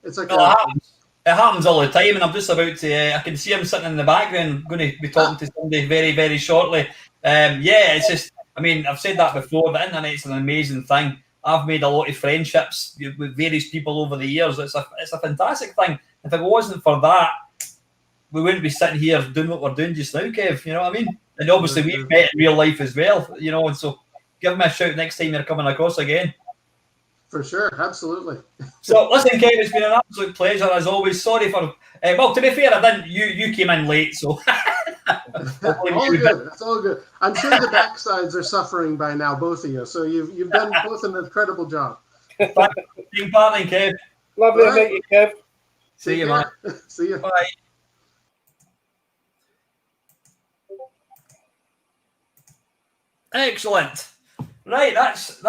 It's like it happens all the time, and I'm just about to. I can see him sitting in the background, going to be talking to somebody very, very shortly. Yeah, it's just. I mean, I've said that before. The internet's an amazing thing. I've made a lot of friendships with various people over the years. It's a fantastic thing. If it wasn't for that, we wouldn't be sitting here doing what we're doing just now, Kev. You know what I mean? And obviously we've met in real life as well. You know, and so give me a shout next time you're coming across again. For sure, absolutely. So listen, Kev, it's been an absolute pleasure as always. Sorry for well, to be fair, I didn't. You came in late, so all good. It's all good. I'm sure the backsides are suffering by now, both of you. So you've done both an incredible job. Thank you, Kev. Lovely to meet you, Kev. See you, man. See you. Bye. Excellent. Right, that's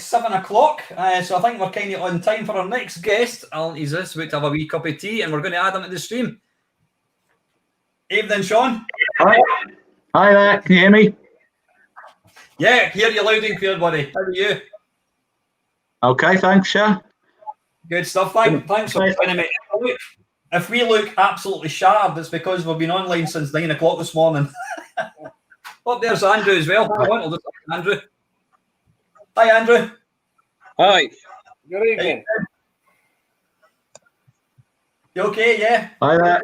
7 o'clock. So I think we're kind of on time for our next guest. He's just about to have a wee cup of tea, and we're going to add him to the stream. Evening, Shaun. Hi. Hi there. Can you hear me? Yeah, hear you loud and clear, buddy. How are you? Okay, thanks, yeah. Good stuff. Thanks for joining me. If we look absolutely shattered, it's because we've been online since 9 o'clock this morning. Oh, there's Andrew as well. Andrew. Hi, Andrew. Hi. Good evening. You okay? Yeah. Hi there.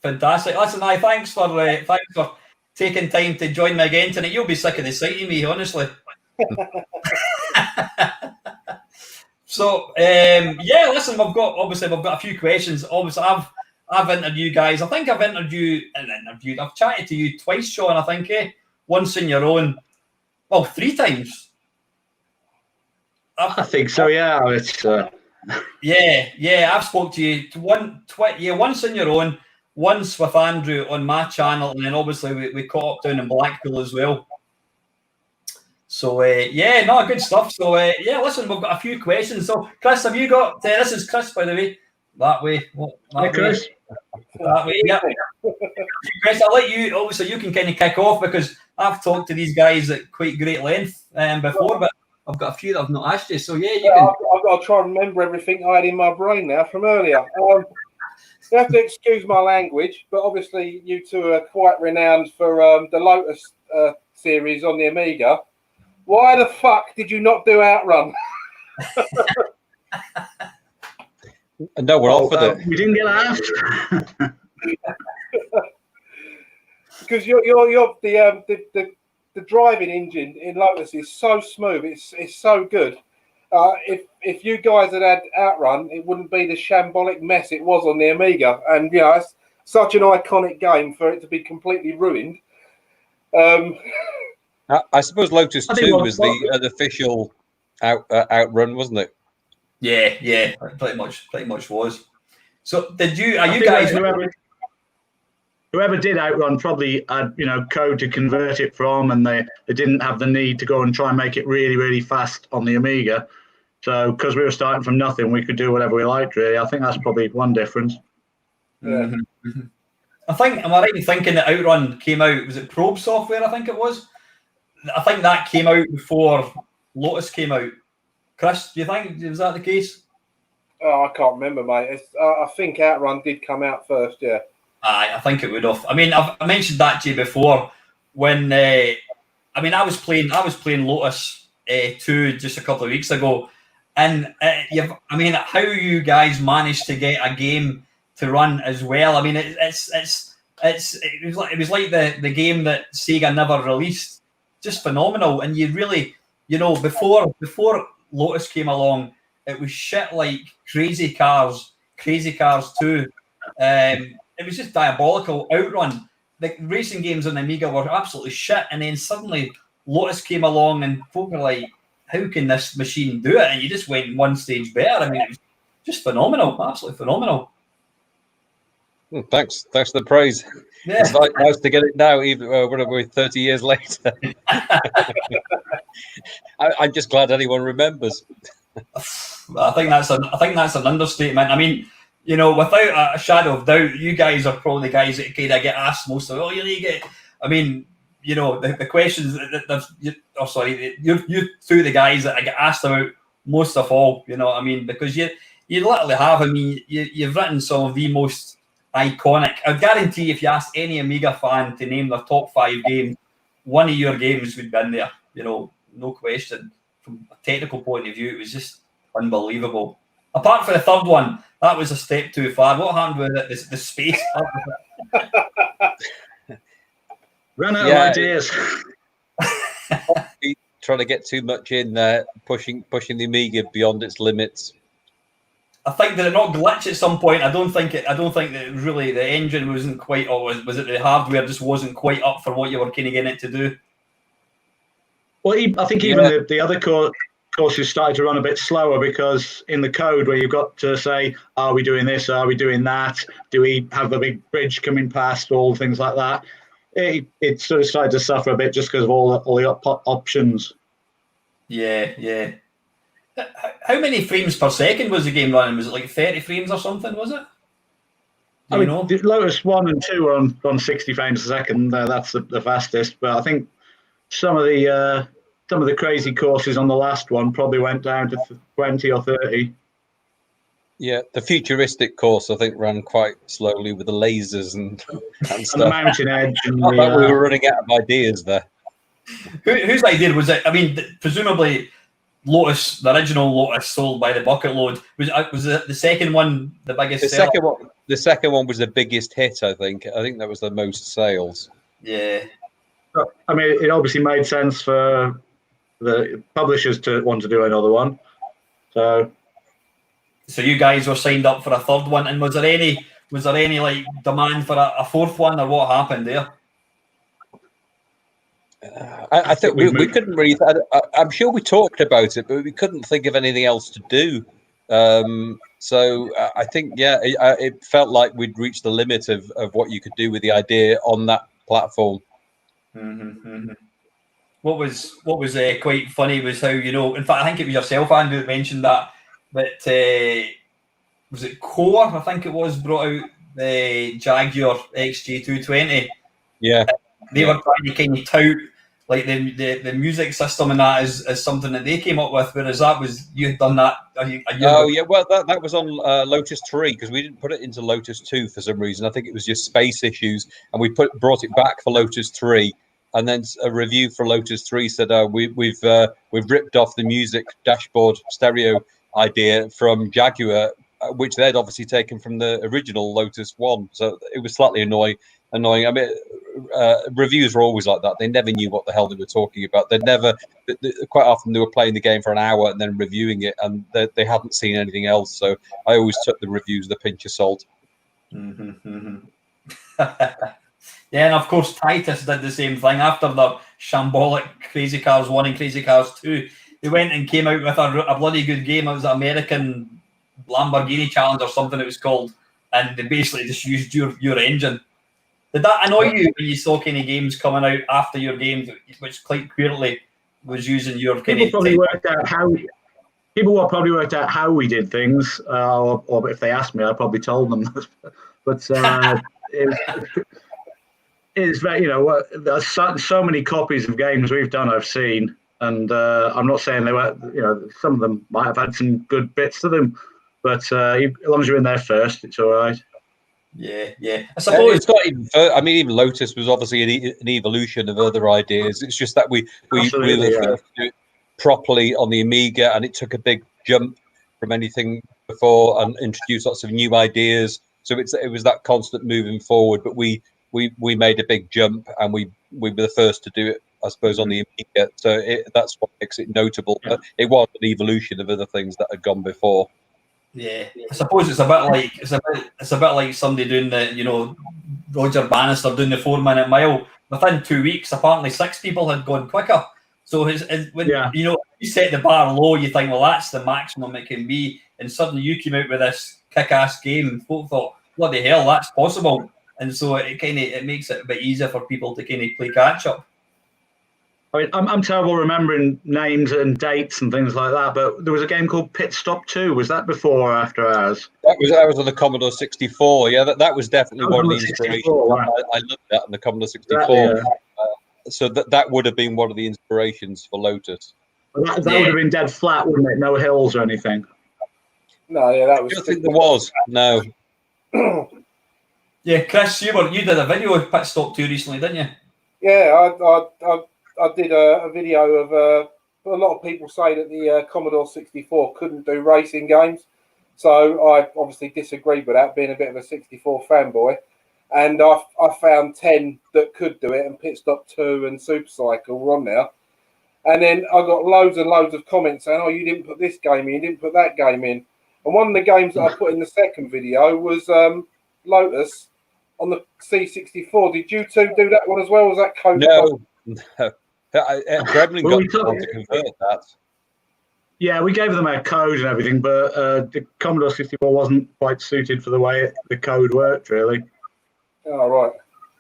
Fantastic. Listen, thanks for taking time to join me again tonight. You'll be sick of the sight of me, honestly. So yeah, listen, we've got a few questions. Obviously, I've interviewed you guys. I think I've I've chatted to you twice, Shaun. I think once in your own. Well, 3 times. I think so. Yeah, it's. Yeah. I've spoke to you once on your own, once with Andrew on my channel, and then obviously we caught up down in Blackpool as well. So good stuff. So listen, we've got a few questions. So Chris, have you got? This is Chris, by the way. That way. Hi, Chris. That way. Yeah. Chris, I'll let you. Obviously, you can kind of kick off because I've talked to these guys at quite great length before, but I've got a few that I've not asked you. So yeah, you can. I've got to try and remember everything I had in my brain now from earlier. You have to excuse my language, but obviously you two are quite renowned for the Lotus series on the Amiga. Why the fuck did you not do Outrun? No, we're off with it. We didn't get asked. Because you're the driving engine in Lotus is so smooth. It's so good. If you guys had Outrun, it wouldn't be the shambolic mess it was on the Amiga. And you know, it's such an iconic game for it to be completely ruined. I suppose Lotus 2 was the official Outrun, wasn't it? Yeah, pretty much was. So did you? Are you guys? Whoever did Outrun probably had code to convert it from, and they didn't have the need to go and try and make it really, really fast on the Amiga. So because we were starting from nothing, we could do whatever we liked. Really, I think that's probably one difference. Yeah. Mm-hmm. Am I right in thinking that Outrun came out? Was it Probe Software? I think it was. I think that came out before Lotus came out. Chris, do you think was that the case? Oh, I can't remember, mate. I think Outrun did come out first. Yeah. I think it would have. I mean, I mentioned that to you before when I was playing Lotus 2 just a couple of weeks ago, and how you guys managed to get a game to run as well. I mean, it was like the game that Sega never released, just phenomenal. And you really, before Lotus came along, it was shit like Crazy Cars 2. It was just diabolical. Outrun, the racing games on the Amiga were absolutely shit, and then suddenly Lotus came along, and folk were like, "How can this machine do it?" And you just went one stage better. I mean, it was just phenomenal, absolutely phenomenal. Thanks for the praise. Yeah. It's nice to get it now, even when we're 30 years later. I'm just glad anyone remembers. I think that's an understatement. I mean, you know, without a shadow of doubt, you guys are probably the guys that kind of get asked most of. Oh, you need to get. I mean, you know, the questions you two the guys that I get asked about most of all. You know what I mean? Because you literally have. I mean, you've written some of the most iconic. I guarantee if you ask any Amiga fan to name their top 5 games, one of your games would be in there. You know, no question. From a technical point of view, it was just unbelievable. Apart from the third one, that was a step too far. What happened with it? The space part of it? Run out of ideas. Trying to get too much in there, pushing the Amiga beyond its limits. I think did it not glitch at some point? I don't think that really the engine wasn't quite, or was it the hardware just wasn't quite up for what you were kind of getting it to do? Well, I think even the other courses started to run a bit slower because in the code where you've got to say, are we doing this? Are we doing that? Do we have the big bridge coming past? All things like that. It sort of started to suffer a bit just because of all the options. Yeah. How many frames per second was the game running? Was it like 30 frames or something? Was it? I mean, Lotus 1 and 2 were on 60 frames a second. That's the fastest. But I think some of the crazy courses on the last one probably went down to 20 or 30. Yeah, the futuristic course I think ran quite slowly with the lasers and stuff. And the mountain edge. And we were running out of ideas there. Whose idea was it? I mean, presumably Lotus, the original Lotus sold by the bucket load. Was the second one the biggest? The second one was the biggest hit. I think that was the most sales. Yeah. I mean, it obviously made sense for the publishers to want to do another one. So you guys were signed up for a third one, and was there any like demand for a fourth one, or what happened there? I think we couldn't really. I'm sure we talked about it, but we couldn't think of anything else to do. So I think, it felt like we'd reached the limit of what you could do with the idea on that platform. Mm-hmm. What was quite funny was how, you know, in fact, I think it was yourself, Andrew, that mentioned that was it Core? I think it was brought out the Jaguar XJ220. Yeah. They were trying to kind of tout like the music system and that is something that they came up with, whereas you had done that a year ago. Yeah, well that was on Lotus 3 because we didn't put it into Lotus 2 for some reason. I think it was just space issues, and we brought it back for Lotus 3, and then a review for Lotus 3 said we've ripped off the music dashboard stereo idea from Jaguar, which they'd obviously taken from the original Lotus 1, so it was slightly annoying. I mean, reviews were always like that. They never knew what the hell they were talking about. Quite often they were playing the game for an hour and then reviewing it, and they hadn't seen anything else. So I always took the reviews with a pinch of salt. Mm-hmm. Yeah, and of course Titus did the same thing after the shambolic Crazy Cars 1 and Crazy Cars 2. They went and came out with a bloody good game. It was an American Lamborghini Challenge or something it was called, and they basically just used your engine. Did that annoy you when you saw kind of games coming out after your games, which quite clearly was using your kind People probably worked out how we did things, or if they asked me, I probably told them. But it's very, you know, there's so many copies of games we've done I've seen, and I'm not saying they were, you know, some of them might have had some good bits to them, but as long as you're in there first, it's all right. Yeah. I suppose it's not even. I mean, even Lotus was obviously an evolution of other ideas. It's just that we first did it properly on the Amiga, and it took a big jump from anything before and introduced lots of new ideas. So it was that constant moving forward. But we made a big jump, and we were the first to do it, I suppose, on the Amiga. So that's what makes it notable. But it was an evolution of other things that had gone before. Yeah, I suppose it's a bit like somebody doing the, you know, Roger Bannister doing the 4-minute mile. Within 2 weeks, apparently 6 people had gone quicker. So when you know, you set the bar low, you think, well, that's the maximum it can be, and suddenly you came out with this kick-ass game, and folk thought, bloody hell, that's possible. And so it makes it a bit easier for people to kind of play catch up. I mean, I'm terrible remembering names and dates and things like that, but there was a game called Pit Stop 2. Was that before or after ours? That was on the Commodore 64. Yeah, that was definitely one of the inspirations. I loved that on the Commodore 64. So that would have been one of the inspirations for Lotus. That would have been dead flat, wouldn't it? No hills or anything. No, yeah, that was. I don't think there was. No. Yeah, Chris, you did a video of Pit Stop 2 recently, didn't you? Yeah, I did a video of a lot of people say that the Commodore 64 couldn't do racing games. So I obviously disagreed with that, being a bit of a 64 fanboy. And I found 10 that could do it, and Pit Stop 2 and Super Cycle were on there. And then I got loads and loads of comments saying, oh, you didn't put this game in, you didn't put that game in. And one of the games that I put in the second video was Lotus on the C64. Did you two do that one as well? Was that code? No. Gremlin got to convert that. Yeah, we gave them our code and everything, but the Commodore 64 wasn't quite suited for the way the code worked, really. Oh, right.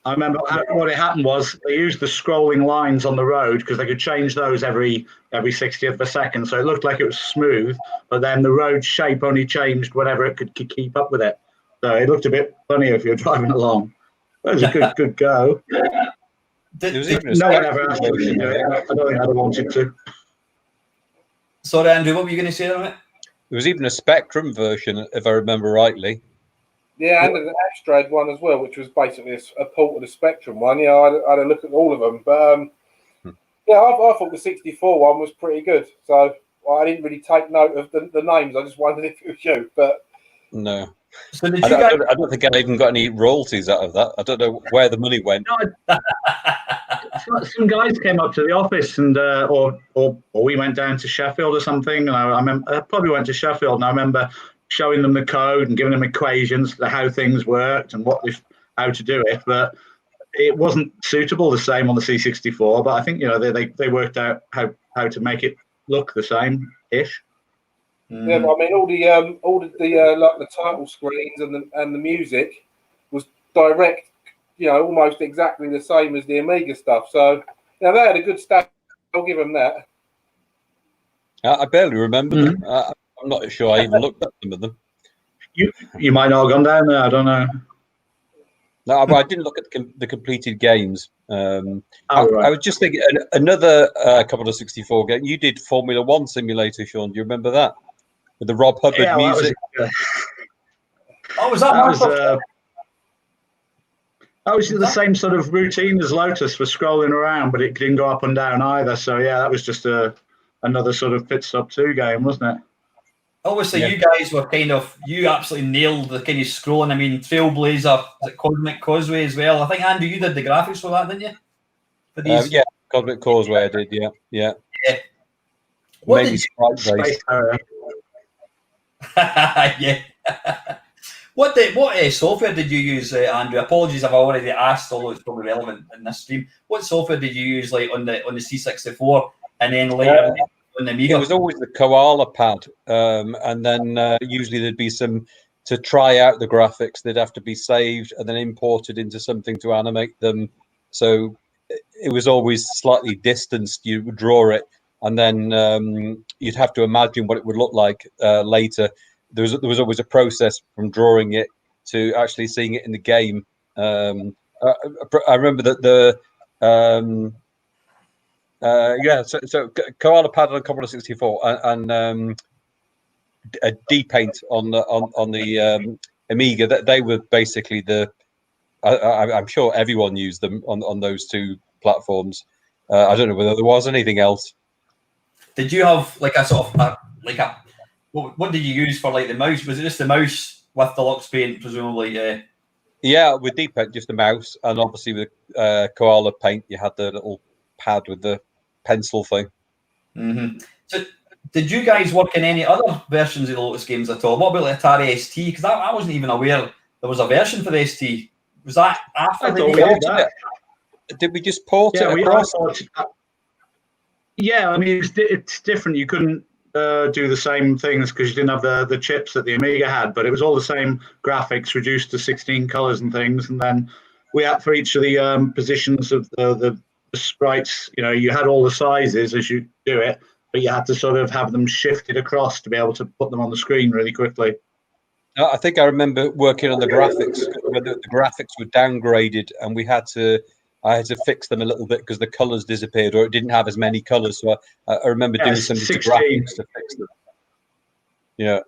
I remember what it happened was they used the scrolling lines on the road because they could change those every 60th of a second, so it looked like it was smooth, but then the road shape only changed whenever it could keep up with it. So it looked a bit funny if you're driving along. That was a good go. There was even no one ever asked me to do it. I don't think I'd have wanted to. Sorry, Andrew, what were you going to say on it? There was even a Spectrum version, if I remember rightly. Yeah, and an Amstrad one as well, which was basically a port of the Spectrum one. Yeah, I had a look at all of them. But yeah, I thought the 64 one was pretty good. So I didn't really take note of the names. I just wondered if it was you. But no. So I don't think I even got any royalties out of that. I don't know where the money went. Some guys came up to the office and or we went down to Sheffield or something. And I probably went to Sheffield, and I remember showing them the code and giving them equations for how things worked and how to do it. But it wasn't suitable the same on the C64. But I think they worked out how to make it look the same ish. Yeah, but I mean, all the like the title screens and the music was direct, almost exactly the same as the Amiga stuff. So, they had a good staff. I'll give them that. I barely remember them. I'm not sure I even looked at some of them. You might not have gone down there. I don't know. No, I didn't look at the completed games. Right. I was just thinking another Commodore 64 game. You did Formula One Simulator, Shaun. Do you remember that? With the Rob Hubbard music. That was the same sort of routine as Lotus for scrolling around, but it didn't go up and down either. So yeah, that was just another sort of Pit Stop 2 game, wasn't it? Obviously, you guys were you absolutely nailed the kind of scrolling. I mean, Trailblazer, is it Cosmic Causeway as well? I think, Andrew, you did the graphics for that, didn't you? For these? Yeah, Cosmic Causeway I did, yeah. What Maybe did Sprite-based. yeah. What software did you use, Andrew? Apologies if I already asked, although it's probably relevant in this stream. What software did you use, like on the C64, and then later on the Amiga? It was always the Koala pad, and then usually there'd be some to try out the graphics. They'd have to be saved and then imported into something to animate them. So it was always slightly distanced. You would draw it, and then you'd have to imagine what it would look like later. There was always a process from drawing it to actually seeing it in the game. I remember that so Koala pad on Commodore 64 and a D-Paint on the Amiga. That they were basically I'm sure everyone used them on those two platforms. I don't know whether there was anything else. Did you have like a sort of what did you use for like the mouse? Was it just the mouse with the Lux Paint, presumably? Yeah, with D-Paint, just the mouse, and obviously with Koala Paint, you had the little pad with the pencil thing. Mm-hmm. So, did you guys work in any other versions of the Lotus games at all? What about the Atari ST? Because I wasn't even aware there was a version for the ST. Was that after Did we just port it across? Yeah, I mean it's different. You couldn't do the same things because you didn't have the chips that the Amiga had, but it was all the same graphics reduced to 16 colors and things. And then we had for each of the positions of the sprites, you know, you had all the sizes as you do it, but you had to sort of have them shifted across to be able to put them on the screen really quickly. I think I remember working on the graphics when the graphics were downgraded, and I had to fix them a little bit because the colors disappeared, or it didn't have as many colors. So I remember doing something to graphics to fix them. Yeah.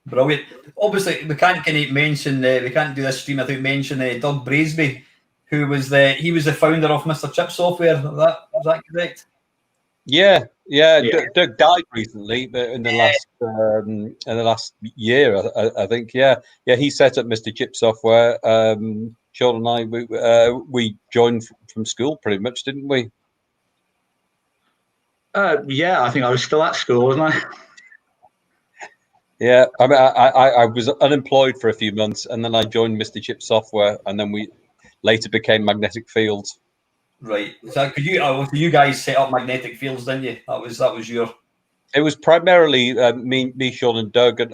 Brilliant. Obviously, we can't mention we can't do this stream without mentioning Doug Bracey, who was the founder of Mr. Chip Software. Was that correct? Yeah. Doug died recently, but in the last year, I think. Yeah. He set up Mr. Chip Software. Shaun and I, we joined from school, pretty much, didn't we? Yeah, I think I was still at school, wasn't I? Yeah, I mean, I was unemployed for a few months, and then I joined Mr. Chip Software, and then we later became Magnetic Fields. Right. So you guys set up Magnetic Fields, didn't you? That was your. It was primarily me, Shaun, and Doug, and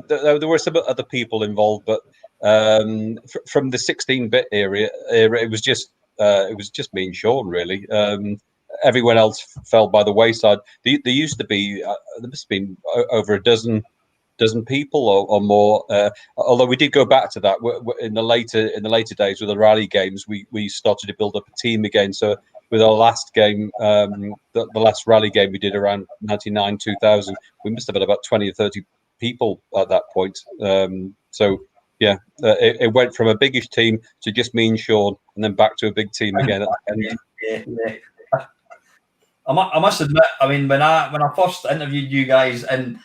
there were some other people involved, but from the 16-bit era, it was just me and Shaun, really. Everyone else fell by the wayside. There used to be there must have been over a dozen people or more. Although we did go back to that in the later days with the rally games, we started to build up a team again. So with our last game, the last rally game we did around 99, 2000, we must have had about 20 or 30 people at that point. So yeah, it went from a biggish team to just me and Shaun, and then back to a big team again at the end. Yeah. I must admit, I mean, when I first interviewed you guys, and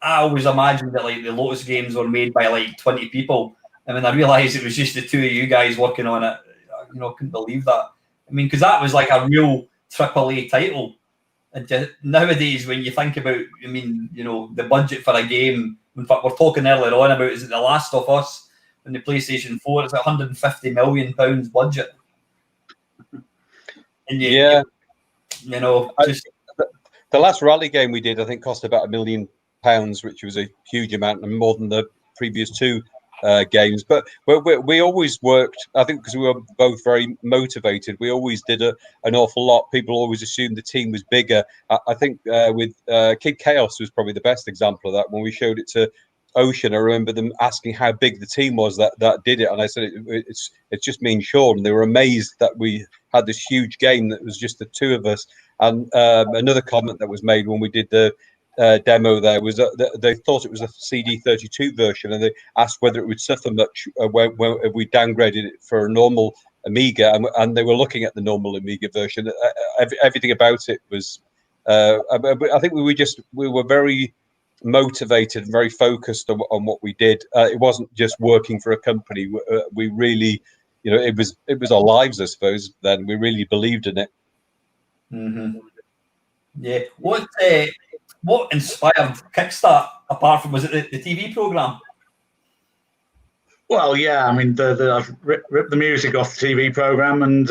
I always imagined that like the Lotus games were made by like 20 people, and when I realised it was just the two of you guys working on it, you know, I couldn't believe that. I mean, because that was like a real AAA title, and nowadays when you think about, I mean, you know, the budget for a game. In fact, we're talking earlier on about, is it The Last of Us on the PlayStation 4? It's a £150 million budget. And you know, the last rally game we did, I think, cost about £1 million, which was a huge amount and more than the previous two games. But we always worked, I think, because we were both very motivated. We always did an awful lot. People always assumed the team was bigger. I think with Kid Chaos was probably the best example of that. When we showed it to Ocean, I remember them asking how big the team was that did it, and I said it's just me and Shaun. And they were amazed that we had this huge game that was just the two of us. And another comment that was made when we did the demo there was that they thought it was a CD32 version, and they asked whether it would suffer much when we downgraded it for a normal Amiga, and they were looking at the normal Amiga version. Everything about it was I think we were very motivated and very focused on what we did. It wasn't just working for a company. We really, you know, it was our lives, I suppose. Then we really believed in it. Mm-hmm. Yeah. What inspired Kickstart apart from, was it the TV program? Well, yeah. I mean, I've ripped the music off the TV program, and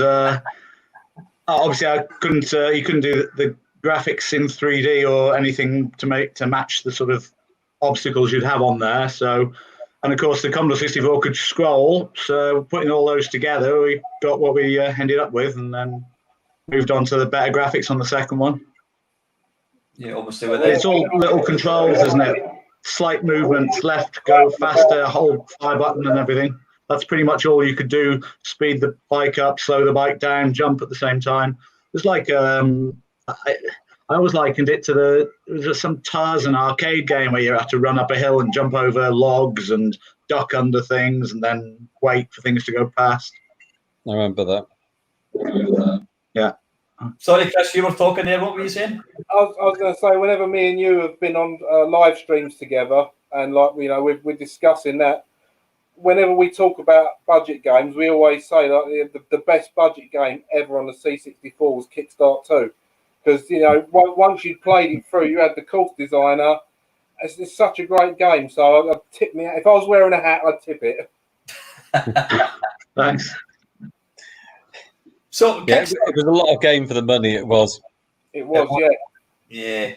obviously I couldn't. You couldn't do the graphics in 3D or anything to match the sort of obstacles you'd have on there. So, and of course the Commodore 64 could scroll. So putting all those together, we got what we ended up with, and then moved on to the better graphics on the second one. Yeah, obviously it's all little controls, isn't it? Slight movements, left, go faster, hold fire button and everything. That's pretty much all you could do. Speed the bike up, slow the bike down, jump at the same time. It's like I always likened it to it was some Tarzan arcade game where you have to run up a hill and jump over logs and duck under things and then wait for things to go past. I remember that. Yeah. Sorry, Chris, you were talking there. What were you saying? I was going to say, whenever me and you have been on live streams together, and like, you know, we're discussing that, whenever we talk about budget games, we always say that the best budget game ever on the C64 was Kickstart 2. Because, you know, once you'd played it through, you had the course designer. It's such a great game. So I'd tip me. If I was wearing a hat, I'd tip it. Thanks. So yeah, it was a lot of game for the money. It was. It was, yeah. Yeah.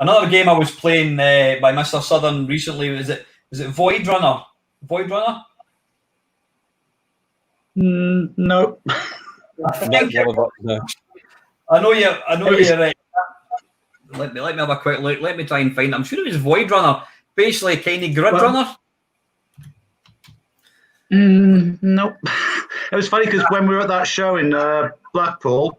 Another game I was playing by Mr. Southern recently was it Void Runner? Void Runner? No. I know you're right. Let me have a quick look. Let me try and find it. I'm sure it was Void Runner. Basically, kind of grid runner. Nope. It was funny because when we were at that show in Blackpool,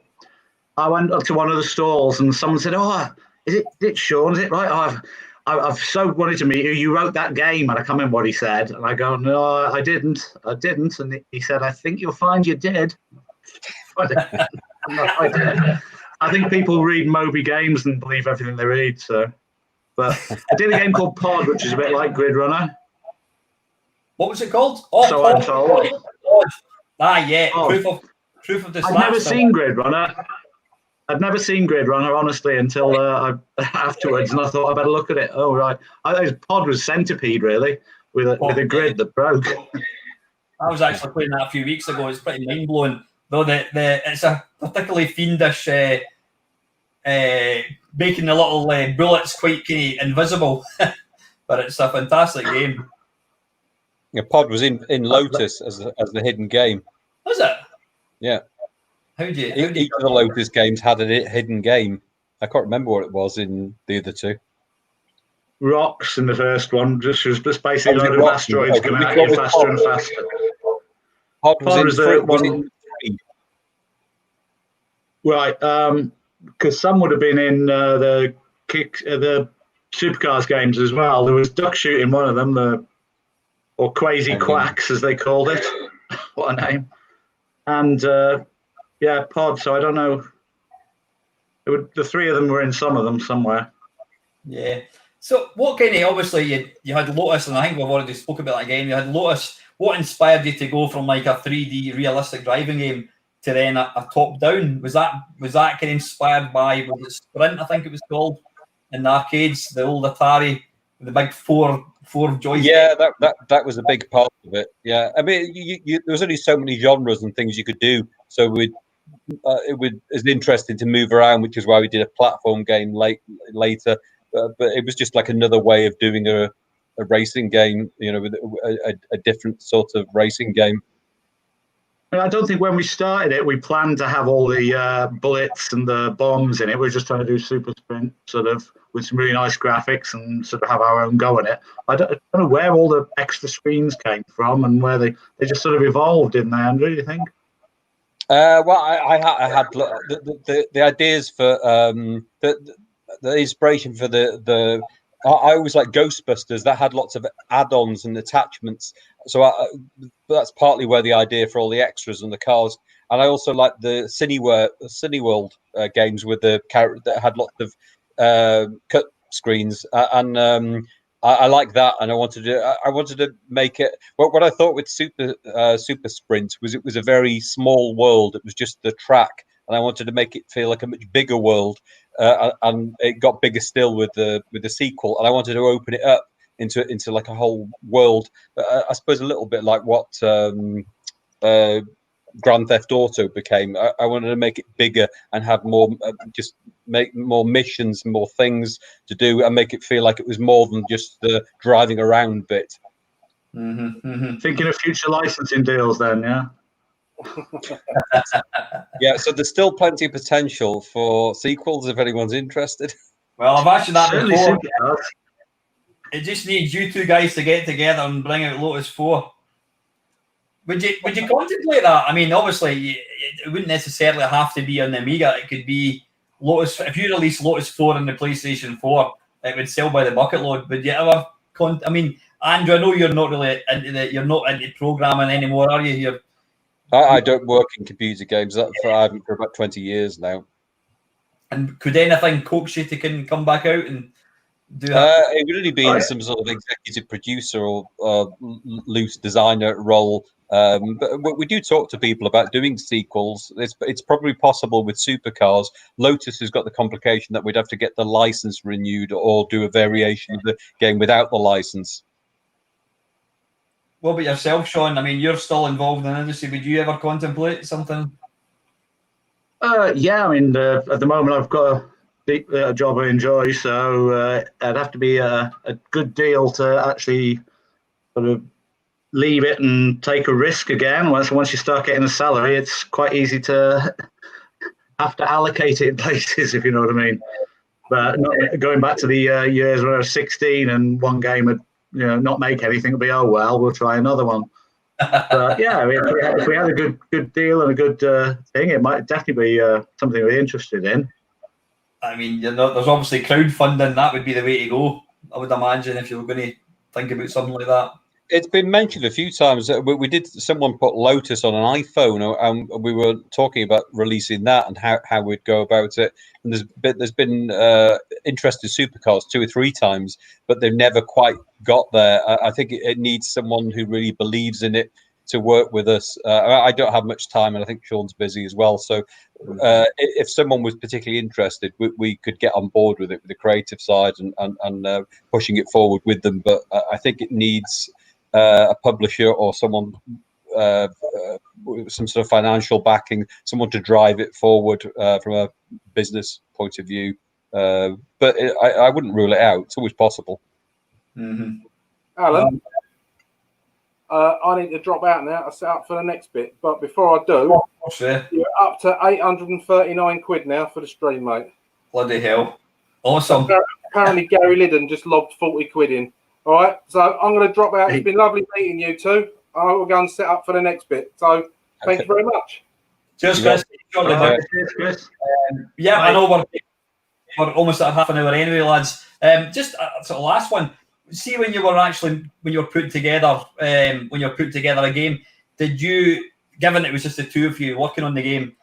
I went up to one of the stalls and someone said, "Oh, is it Shaun? Is it right? Oh, I've so wanted to meet you. You wrote that game," and I can't remember what he said. And I go, "No, I didn't. And he said, "I think you'll find you did." I did. I think people read Moby Games and believe everything they read. So, but I did a game called Pod, which is a bit like Grid Runner. What was it called? Oh, so I'm told. Ah, yeah. Oh. Proof of the I'd never seen Grid Runner. I'd never seen Grid Runner, honestly, until afterwards, and I thought I better look at it. Oh, right. Pod was Centipede, really, with a grid that broke. I was actually playing that a few weeks ago. It's pretty mind blowing. Though it's a particularly fiendish making the little bullets quite kind of invisible, but it's a fantastic game. Yeah, Pod was in Lotus as the hidden game. Was it? Yeah. Each of the Lotus games had a hidden game. I can't remember what it was in the other two. Rocks in the first one, just basically a load of asteroids coming at you faster and faster. Pod was the one. Right, because some would have been in the Supercars games as well. There was duck shooting, one of them, or Crazy Quacks as they called it. What a name! And yeah, Pod. So I don't know. The three of them were in some of them somewhere. Yeah. So what kind of, obviously you had Lotus, and I think we've already spoke about that game. You had Lotus. What inspired you to go from like a 3D realistic driving game to then a top down? Was that kind of inspired by, was it Sprint, I think it was called, in the arcades, the old Atari, the big four joysticks? Yeah, that was a big part of it. Yeah, I mean, there was only so many genres and things you could do, so it was interesting to move around, which is why we did a platform game later. But it was just like another way of doing a racing game, with a different sort of racing game. I don't think when we started it, we planned to have all the bullets and the bombs in it. We were just trying to do Super Sprint, sort of, with some really nice graphics and sort of have our own go at it. I don't know where all the extra screens came from and where they just sort of evolved in there, Andrew, do you think? Well, I had the ideas for the inspiration for the I always like Ghostbusters. That had lots of add-ons and attachments, so that's partly where the idea for all the extras and the cars. And I also like the Cineworld games with the character that had lots of cut screens, and I like that. And I wanted to make it. What I thought with Super Sprint was it was a very small world. It was just the track, and I wanted to make it feel like a much bigger world. And it got bigger still with the sequel, and I wanted to open it up into like a whole world. I suppose a little bit like what Grand Theft Auto became. I wanted to make it bigger and have more, just make more missions, more things to do, and make it feel like it was more than just the driving around bit. Thinking of future licensing deals, then, yeah. Yeah, so there's still plenty of potential for sequels if anyone's interested. Well, I've actually that before. It just needs you two guys to get together and bring out Lotus 4. Would you contemplate that? I mean, obviously, it wouldn't necessarily have to be on the Amiga. It could be Lotus. If you release Lotus 4 on the PlayStation 4, it would sell by the bucket load. Would you ever? I mean, Andrew, I know you're not really into programming anymore, are you? I don't work in computer games. I haven't for about 20 years now. And could anything coax you to come back out and do that? It would only be in some sort of executive producer or loose designer role. But we do talk to people about doing sequels. It's probably possible with Supercars. Lotus has got the complication that we'd have to get the license renewed or do a variation of the game without the license. What about yourself, Shaun? I mean, you're still involved in the industry. Would you ever contemplate something? Yeah, I mean, at the moment I've got a job I enjoy, so it'd have to be a good deal to actually sort of leave it and take a risk again. Once you start getting a salary, it's quite easy to have to allocate it in places, if you know what I mean. But going back to the years when I was 16 and one game would not make anything, it'd be, oh well, we'll try another one. But yeah, I mean, if we had a good deal and a good thing, it might definitely be something we're interested in. I mean, there's obviously crowdfunding. That would be the way to go, I would imagine, if you were going to think about something like that. It's been mentioned a few times. We did. Someone put Lotus on an iPhone, and we were talking about releasing that and how we'd go about it. And there's been interested supercars 2 or 3 times, but they've never quite got there. I think it needs someone who really believes in it to work with us. I don't have much time, and I think Shaun's busy as well. So if someone was particularly interested, we could get on board with it, with the creative side and pushing it forward with them. But I think it needs a publisher or someone, some sort of financial backing, someone to drive it forward from a business point of view. But I wouldn't rule it out. It's always possible. Mm-hmm. Alan, I need to drop out now. I set up for the next bit, but before I do, you're up to 839 quid now for the stream, mate. Bloody hell! Awesome. Apparently, Gary Liddon just lobbed 40 quid in. All right, so I'm going to drop out. It's been lovely meeting you two. I will go and set up for the next bit. So thank you very much. Cheers, Chris. Yeah, I know we're almost at half an hour anyway, lads. Just sort of last one. See, when you were putting together a game, did you, given it was just the two of you working on the game,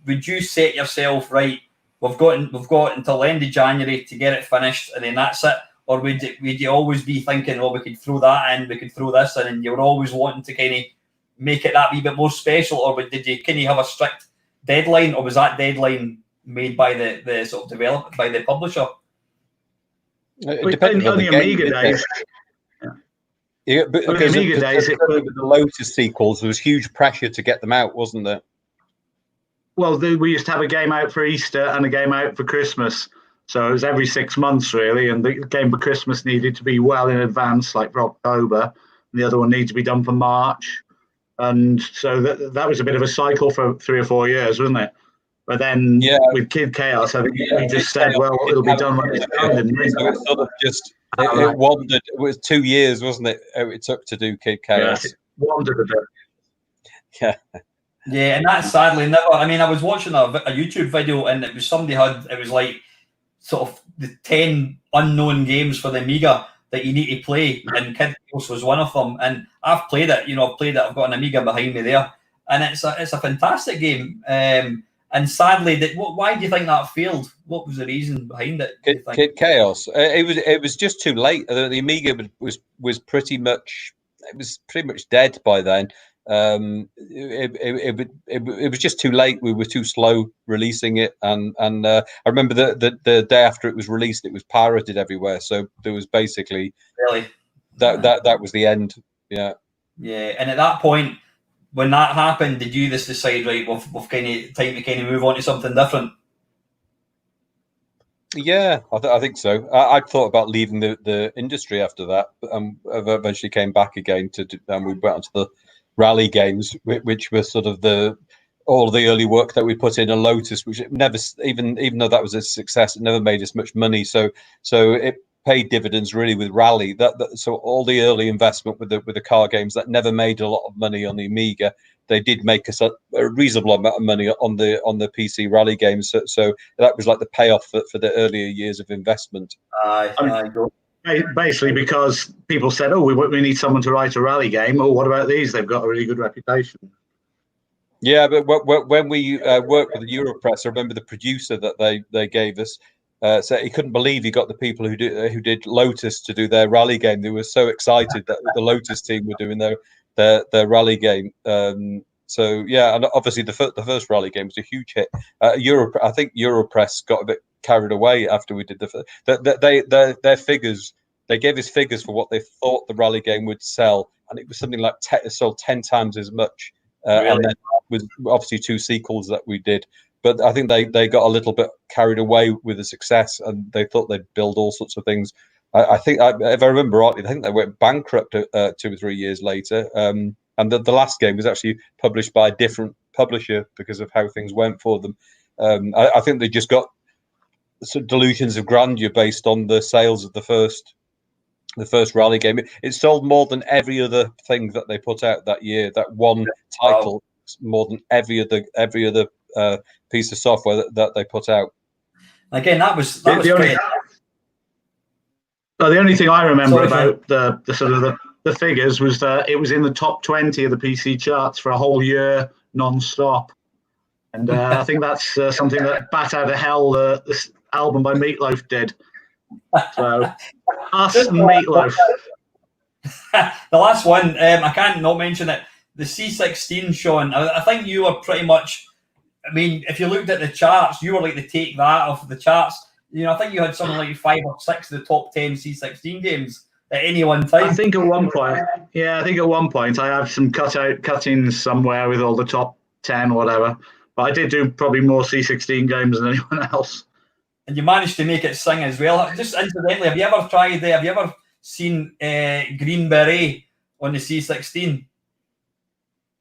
would you set yourself right? We've got until the end of January to get it finished, and then that's it. Or would you always be thinking, oh, we could throw that in, we could throw this in, and you were always wanting to kind of make it that wee bit more special? Or did you kind of have a strict deadline, or was that deadline made by the sort of developer, by the publisher? It depends on the Amiga days. Yeah, but okay, the Amiga days, the Lotus sequels, there was huge pressure to get them out, wasn't there? Well, we used to have a game out for Easter and a game out for Christmas. So it was every 6 months, really, and the game for Christmas needed to be well in advance, like for October, and the other one needed to be done for March. And so that was a bit of a cycle for 3 or 4 years, wasn't it? But then with Kid Chaos, I think we just said, well, it'll be done when it's done. So it sort of just, it wandered. It was 2 years, wasn't it, it took to do Kid Chaos? Yeah, it wandered a bit. Yeah. Yeah, and that's sadly never. I mean, I was watching a YouTube video, and it was it was like sort of the 10 unknown games for the Amiga that you need to play, and Kid Chaos was one of them. And I've played it. I've got an Amiga behind me there, and it's a fantastic game. And sadly, why do you think that failed? What was the reason behind it? Kid Chaos. It was just too late. The Amiga was pretty much dead by then. It was just too late. We were too slow releasing it, and I remember the day after it was released, it was pirated everywhere. So there was basically that was the end. Yeah. And at that point, when that happened, did you just decide, right, we've kind of time to kind of move on to something different? Yeah, I think so. I thought about leaving the industry after that, but I eventually came back again and we went on to the rally games, which were sort of all the early work that we put in a Lotus, which never, even though that was a success, it never made us much money. So it paid dividends really with rally. So all the early investment with the car games that never made a lot of money on the Amiga, they did make us a reasonable amount of money on the PC rally games. So that was like the payoff for the earlier years of investment. Basically, because people said, "Oh, we need someone to write a rally game." Oh, what about these? They've got a really good reputation. Yeah, but when we worked with the Europress, I remember the producer that they gave us said he couldn't believe he got the people who did Lotus to do their rally game. They were so excited that the Lotus team were doing their rally game. So yeah, and obviously the first rally game was a huge hit. I think Europress got a bit carried away after we did their figures. They gave us figures for what they thought the rally game would sell, and it was something like sold 10 times as much. And then with obviously 2 sequels that we did. but I think they got a little bit carried away with the success, and they thought they'd build all sorts of things. I think, if I remember rightly, I think they went bankrupt 2 or 3 years later. And the last game was actually published by a different publisher because of how things went for them. I think they just got sort of delusions of grandeur based on the sales of the first rally game. It sold more than every other thing that they put out that year. That one title, more than every other piece of software that they put out. Again, that was the only thing I remember about the sort of the figures was that it was in the top 20 of the PC charts for a whole year non-stop. And I think that's something that Bat Out of Hell, this album by Meatloaf, did. So, us and Meatloaf. The last one, I can't not mention it. The C16, Shaun. I think you were pretty much. I mean, if you looked at the charts, you were like the take that off the charts. You know, I think you had something like 5 or 6 of the top 10 C16 games at any one time. I think at one point I have some cuttings somewhere with all the top 10 or whatever. But I did do probably more C16 games than anyone else. And you managed to make it sing as well. Just incidentally, have you ever seen Green Beret on the C16?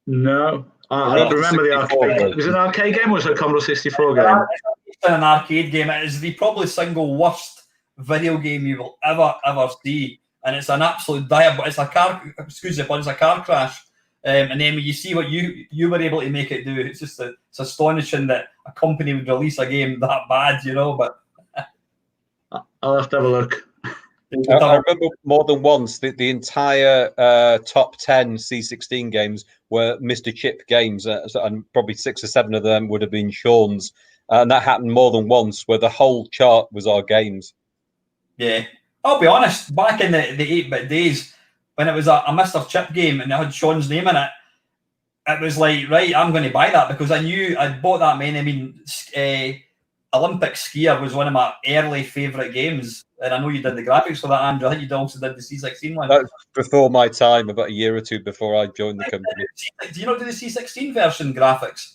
No. I don't remember the arcade. Was it an arcade game or was it a Commodore 64 game? It's an arcade game. It is the probably single worst video game you will ever see. And it's an absolute it's a car crash. And then when you see what you were able to make it do, it's just it's astonishing that a company would release a game that bad, you know. But I'll have to have a look. I remember more than once the entire top 10 C16 games were Mr. Chip games, and probably 6 or 7 of them would have been Shaun's. And that happened more than once, where the whole chart was our games. Yeah, I'll be honest. Back in the 8-bit days, when it was a Mr. Chip game and it had Shaun's name in it, it was like, right, I'm going to buy that because I knew I'd bought that many. I mean, Olympic Skier was one of my early favourite games, and I know you did the graphics for that, Andrew. I think you also did the C16 one. That was before my time, about a year or two before I joined the company. Do you not do the C16 version graphics?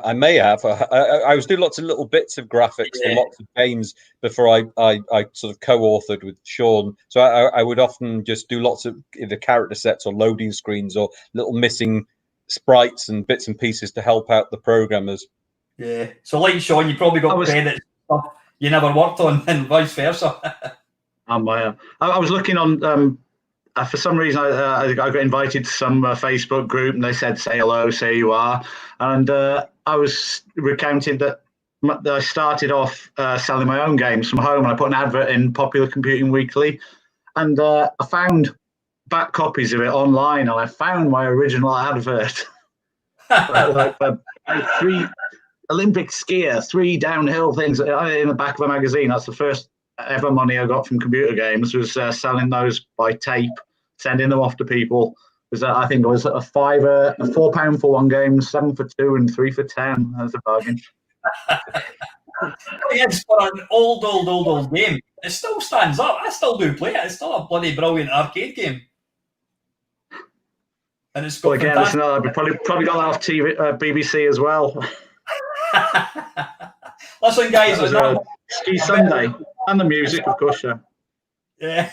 I may have. I was doing lots of little bits of graphics for lots of games before I sort of co-authored with Shaun. So I would often just do lots of either character sets or loading screens or little missing sprites and bits and pieces to help out the programmers. Yeah. So like Shaun, you probably got credits stuff you never worked on, and vice versa. I was looking on. For some reason, I got invited to some Facebook group, and they said, "Say hello, say you are." And I was recounting that I started off selling my own games from home, and I put an advert in Popular Computing Weekly, and I found back copies of it online, and I found my original advert. like 3 Olympic skier, 3 downhill things in the back of a magazine. That's the first ever money I got from computer games, was selling those by tape, sending them off to people. Because I think it was a £4 for one game, 7 for 2, and 3 for 10. That's a bargain. Yes, for an old game, it still stands up. I still do play it. It's still a bloody brilliant arcade game. And it's got again, it's another, probably got that off TV, BBC as well. Listen, guys, Ski Sunday and the music, of course. Yeah,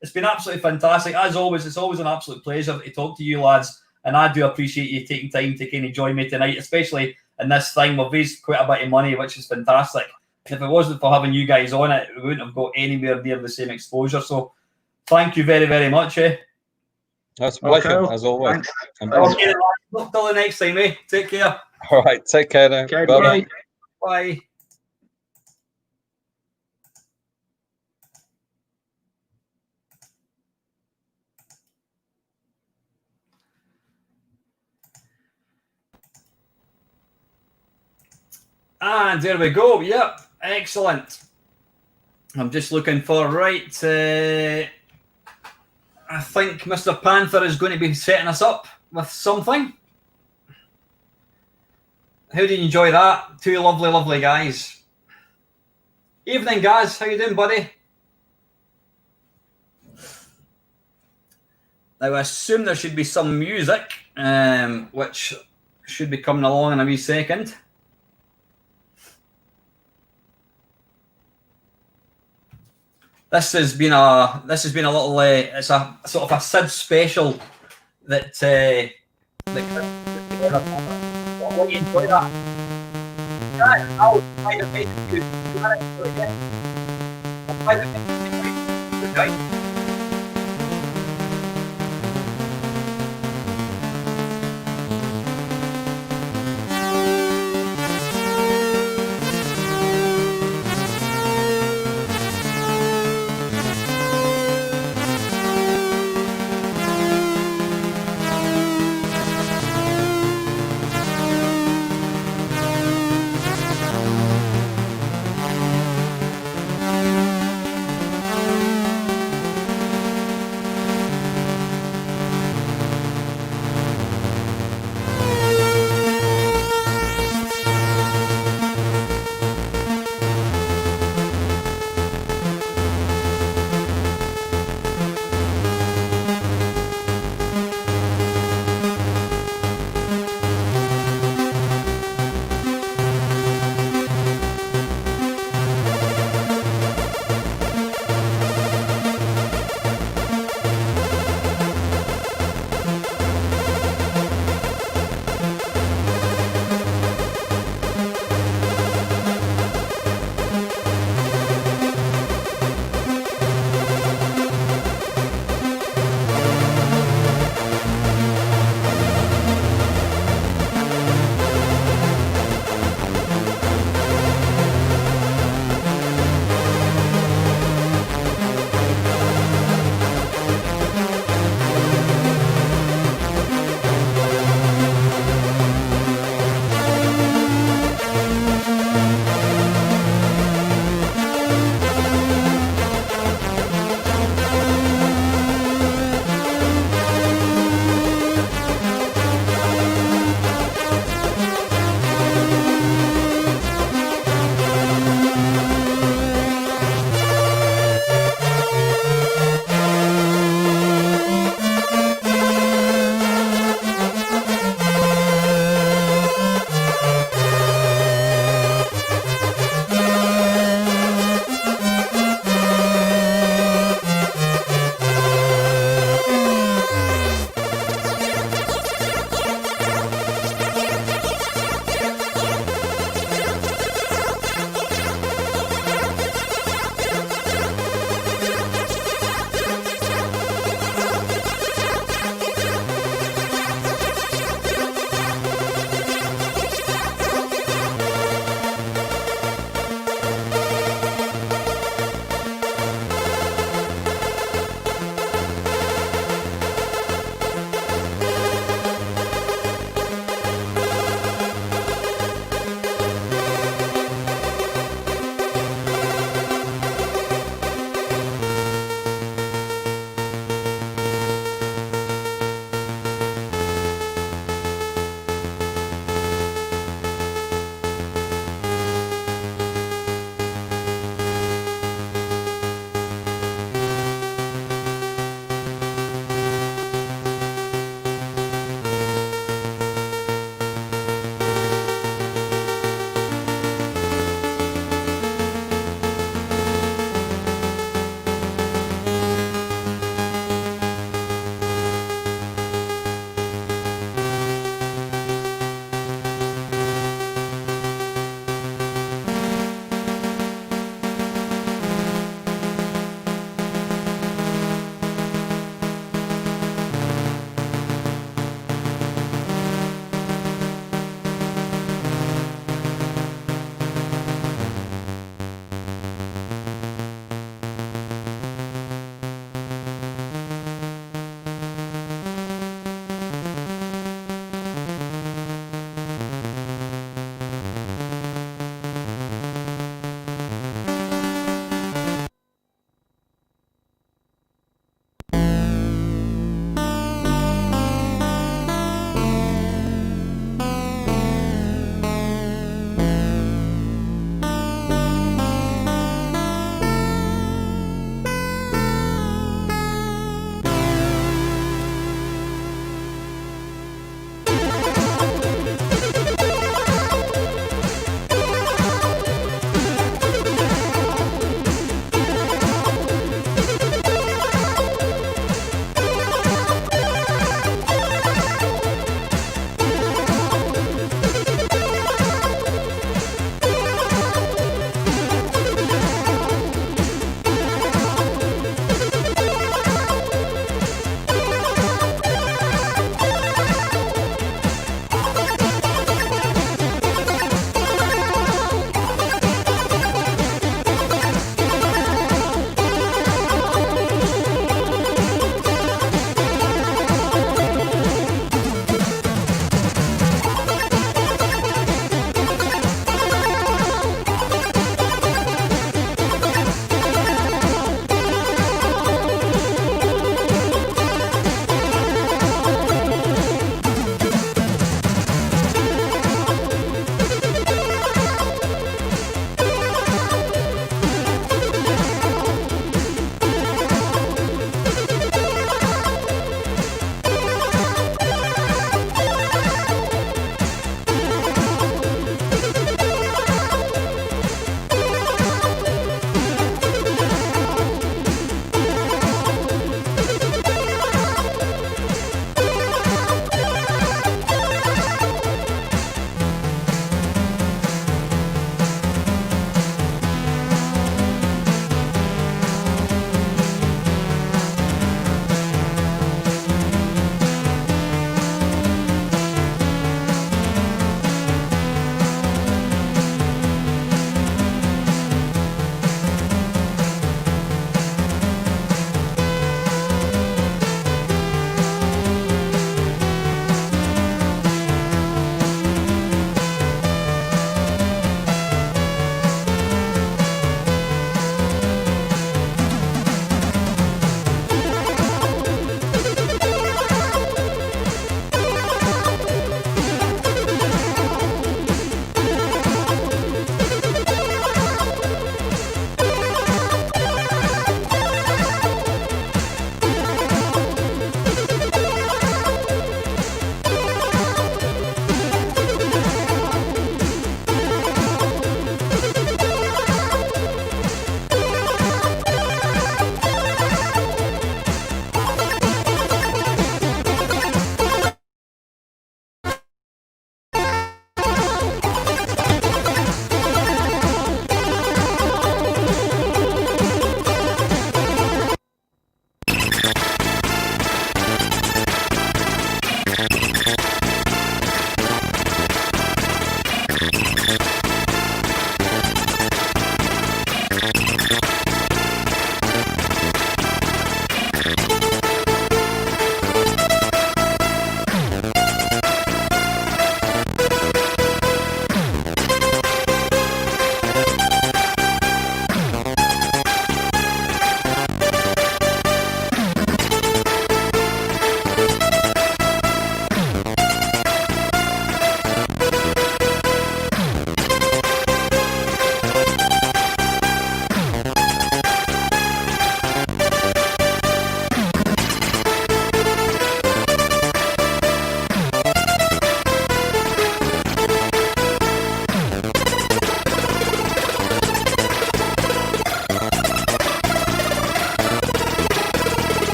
it's been absolutely fantastic. As always, it's always an absolute pleasure to talk to you lads, and I do appreciate you taking time to kind of join me tonight, especially in this thing. We've raised quite a bit of money, which is fantastic. If it wasn't for having you guys on it, we wouldn't have got anywhere near the same exposure. So thank you very, very much. That's a pleasure, as always. Okay, till the next time, Take care. All right, take care now. Okay, bye. Bye. And there we go. Yep, excellent. I'm just looking for I think Mr. Panther is going to be setting us up with something. How did you enjoy that? 2 lovely, lovely guys. Evening, guys. How you doing, buddy? Now, I assume there should be some music, which should be coming along in a wee second. This has been a little it's a sort of a Sid special that What do you enjoy that? Yeah, I'll try to make it good. I'll try to make it good.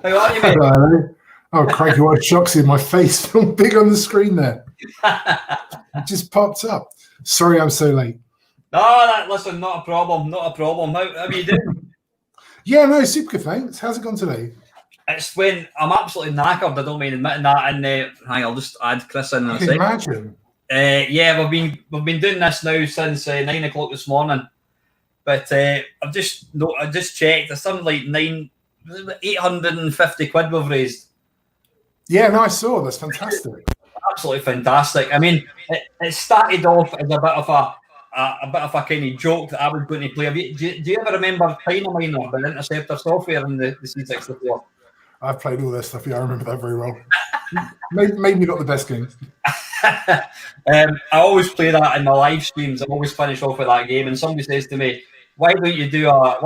How are you, mate? Hello. Oh, crikey, what a shock's in my face. Big on the screen there. It just popped up. Sorry I'm so late. No, listen, not a problem. Not a problem. How are you doing? Yeah, no, super good, thanks. How's it gone today? It's when I'm absolutely knackered. I don't mean admitting that. And hang on, I'll just add Chris in a I can second. imagine. Yeah, we've been doing this now since 9 o'clock this morning. But I just checked. It's something like 850 quid we've raised. Yeah, no, I saw. That's fantastic. Absolutely fantastic. I mean, it started off as a bit of a kind of joke that I was going to play. Do you ever remember China Miner, the Interceptor software in the C64? I've played all that stuff. Yeah, I remember that very well. Maybe not the best game. I always play that in my live streams. I always finish off with that game, and somebody says to me, "Why don't you do a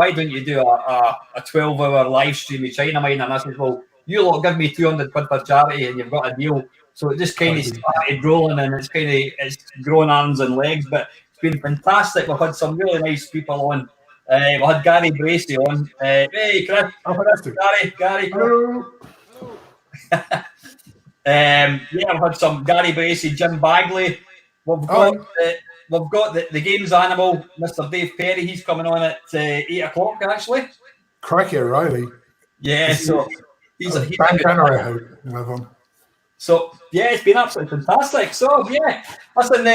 12-hour live stream with China Miner?" And I said, "Well, you lot give me 200 quid for charity, and you've got a deal." So it just kind of started rolling, and it's grown arms and legs, but it's been fantastic. We've had some really nice people on. We had Gary Bracey on. Hey, Chris. Oh, fantastic. Gary. Hello. Yeah, we've had some Gary Bracey, Jim Bagley. We've got the games animal, Mr. Dave Perry. He's coming on at 8 o'clock, actually. Crikey, O'Reilly. Yeah, so he's a banner, I hope. So yeah, it's been absolutely fantastic. So yeah, listen,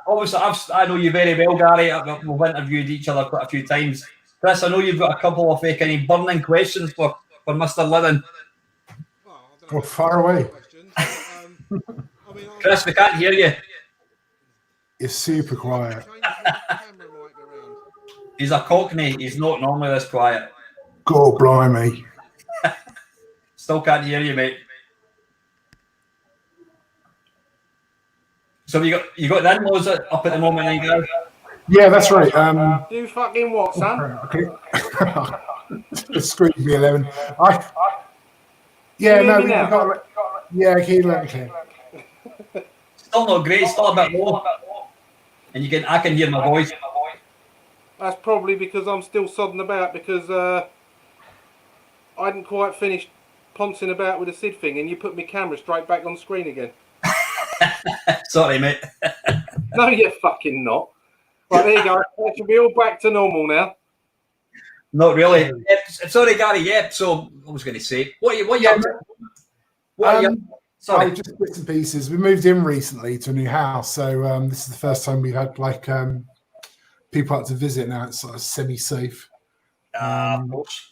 obviously I know you very well, Gary. We've interviewed each other quite a few times. Chris, I know you've got a couple of kind of burning questions for Mr. Liddon. Oh, far away. Chris, we can't hear you. It's super quiet. He's a cockney. He's not normally this quiet. God blimey. Still can't hear you, mate. So you got the in-laws up at the moment, then, guys? Yeah, that's right. Do fucking what, son? Okay. Screw me 11. Yeah, no, we got. Yeah, okay, okay. Still not great. Still a bit low. And I can hear my voice. That's probably because I'm still sodding about because I hadn't quite finished poncing about with the Sid thing, and you put my camera straight back on screen again. Sorry, mate. No, you're fucking not. Right, there you go. It should be all back to normal now. Not really. Yep. Sorry, Gary. Yep. So I was going to say, what are you? Sorry, just bits and pieces. We moved in recently to a new house, so this is the first time we've had people out to visit. Now it's sort of semi-safe. Of course.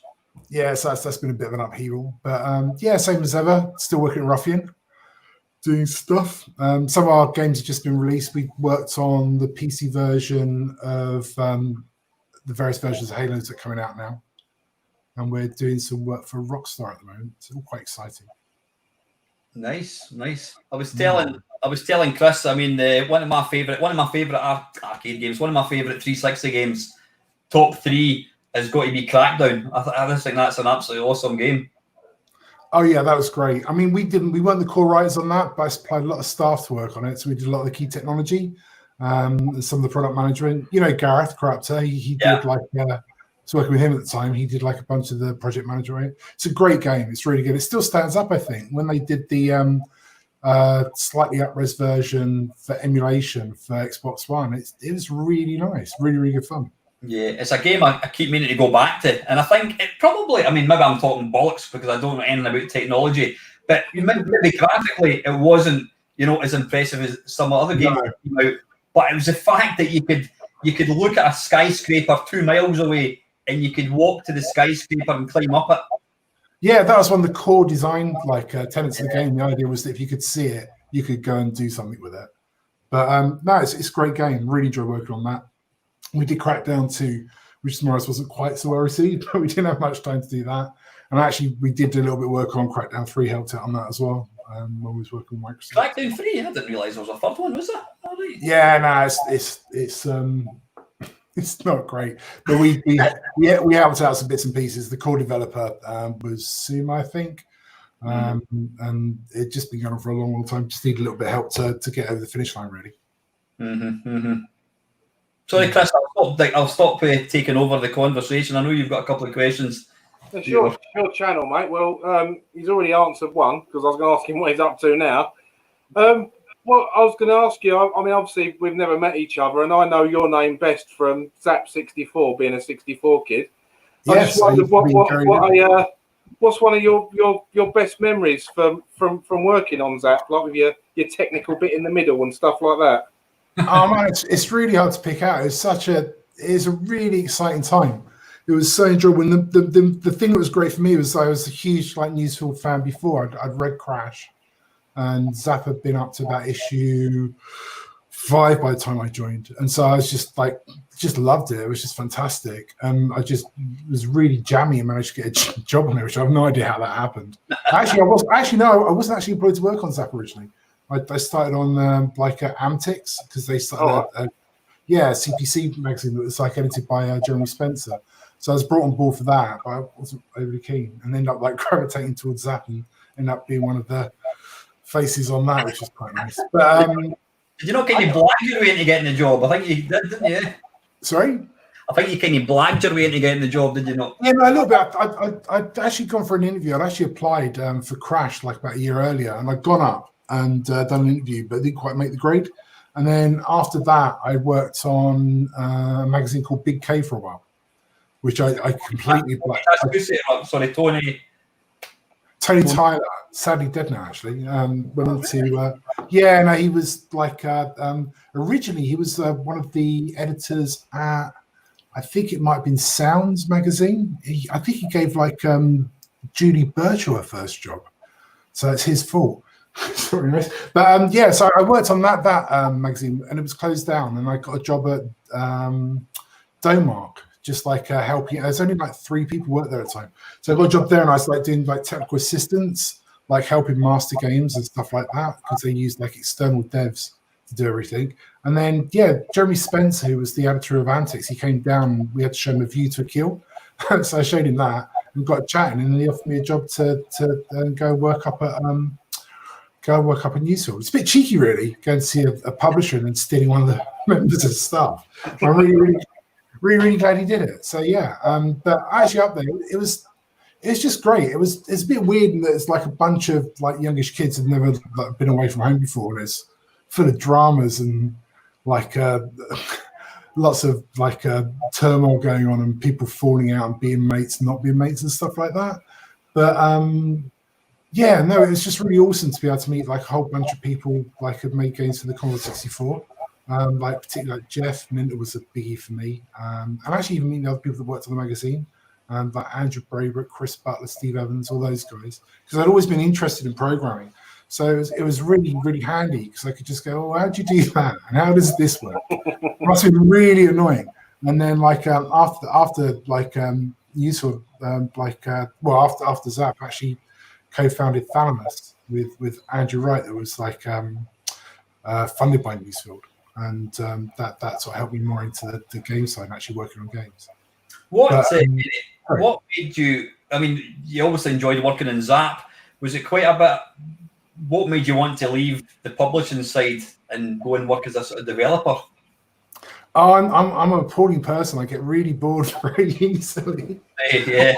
Yeah, so that's been a bit of an upheaval, but yeah, same as ever. Still working at Ruffian, doing stuff. Some of our games have just been released. We worked on the PC version of the various versions of Halo that are coming out now, and we're doing some work for Rockstar at the moment. It's all quite exciting. Nice. I was telling Chris. I mean, one of my favorite arcade games, one of my favorite 360 games, top 3 has got to be Crackdown. I just think that's an absolutely awesome game. Oh yeah, that was great. I mean, we weren't the core writers on that, but I supplied a lot of staff to work on it. So we did a lot of the key technology, some of the product management. You know, Gareth Corruptor, he did I was working with him at the time. He did like a bunch of the project management. It's a great game. It's really good. It still stands up, I think. When they did the slightly up-res version for emulation for Xbox One, it was really nice. Really, really good fun. Yeah, it's a game I keep meaning to go back to. And I think it probably, I mean, maybe I'm talking bollocks because I don't know anything about technology, but maybe graphically it wasn't, as impressive as some other games that came out. But it was the fact that you could look at a skyscraper 2 miles away and you could walk to the skyscraper and climb up it. Yeah, that was one of the core design tenets of the game. The idea was that if you could see it, you could go and do something with it. But no, it's a great game. Really enjoyed working on that. We did Crackdown 2, which tomorrow's wasn't quite so well received, but we didn't have much time to do that. And actually, we did do a little bit of work on Crackdown 3, helped out on that as well when we was working with Microsoft. Crackdown 3? I didn't realise there was a third one, was there? Oh, right. Yeah, no, it's not great, but we helped out some bits and pieces. The core developer was Suma, I think, and it just been going on for a long time. Just need a little bit of help to get over the finish line, really. Sorry, Chris, I'll stop taking over the conversation. I know you've got a couple of questions. It's your channel, mate. Well, he's already answered one because I was going to ask him what he's up to now. Well, I was going to ask you, I mean, obviously, we've never met each other, and I know your name best from Zzap 64, being a 64 kid. I just wondered what's one of your best memories from working on Zzap, like with your technical bit in the middle and stuff like that? Oh man, it's really hard to pick out. It's a really exciting time. It was so enjoyable. And the thing that was great for me was I was a huge Newsfield fan before. I'd read Crash, and Zzap had been up to about issue 5 by the time I joined, and so I was just loved it. It was just fantastic. I just was really jammy and managed to get a job on it, which I have no idea how that happened. I wasn't actually employed to work on Zzap originally. I started on Amtix because they started a CPC magazine that was edited by Jeremy Spencer. So I was brought on board for that, but I wasn't overly keen, and ended up gravitating towards Zzap and ended up being one of the faces on that, which is quite nice. But did you not kind of blag your way into getting the job? I think you did, didn't you? Sorry? I think you kind of blagged your way into getting the job, did you not? Yeah, no, a little bit. I'd actually gone for an interview. I'd actually applied for Crash about a year earlier, and I'd gone up and done an interview, but didn't quite make the grade. And then after that, I worked on a magazine called Big K for a while, which I completely blacked. Sorry, Tony Tyler, sadly dead now, actually. Went on to he was originally he was one of the editors at, I think it might have been Sounds magazine. I think he gave Judy Birchall her first job, so it's his fault. Sorry, guys. But so I worked on that magazine, and it was closed down, and I got a job at Domark, just helping. There's only 3 people work there at the time, so I got a job there, and I was doing technical assistance, helping master games and stuff like that, because they used external devs to do everything. And then Jeremy Spencer, who was the editor of Antics, he came down, and we had to show him A View to a Kill. So I showed him that and got chatting, and then he offered me a job to go work up at Newsfield. It's a bit cheeky, really, going to see a publisher and then stealing one of the members of staff. I'm really glad he did it. So but actually up there, it's just great. It's a bit weird in that it's a bunch of youngish kids who've never been away from home before, and it's full of dramas and lots of turmoil going on and people falling out and being mates and not being mates and stuff like that. But it was just really awesome to be able to meet a whole bunch of people who'd made games for the Commodore 64. Particularly Jeff Minter was a biggie for me. And actually even meeting other people that worked on the magazine, Andrew Braybrook, Chris Butler, Steve Evans, all those guys. Because I'd always been interested in programming. So it was really, really handy because I could just go, how do you do that? And how does this work? It must have been really annoying. And then after useful after Zzap actually co-founded Thalamus with Andrew Wright, that was funded by Newsfield, and that sort of helped me more into the game side and actually working on games. What made you? I mean, you obviously enjoyed working in Zzap. Was it quite a bit? What made you want to leave the publishing side and go and work as a sort of developer? Oh, I'm an appalling person. I get really bored very easily. Yeah.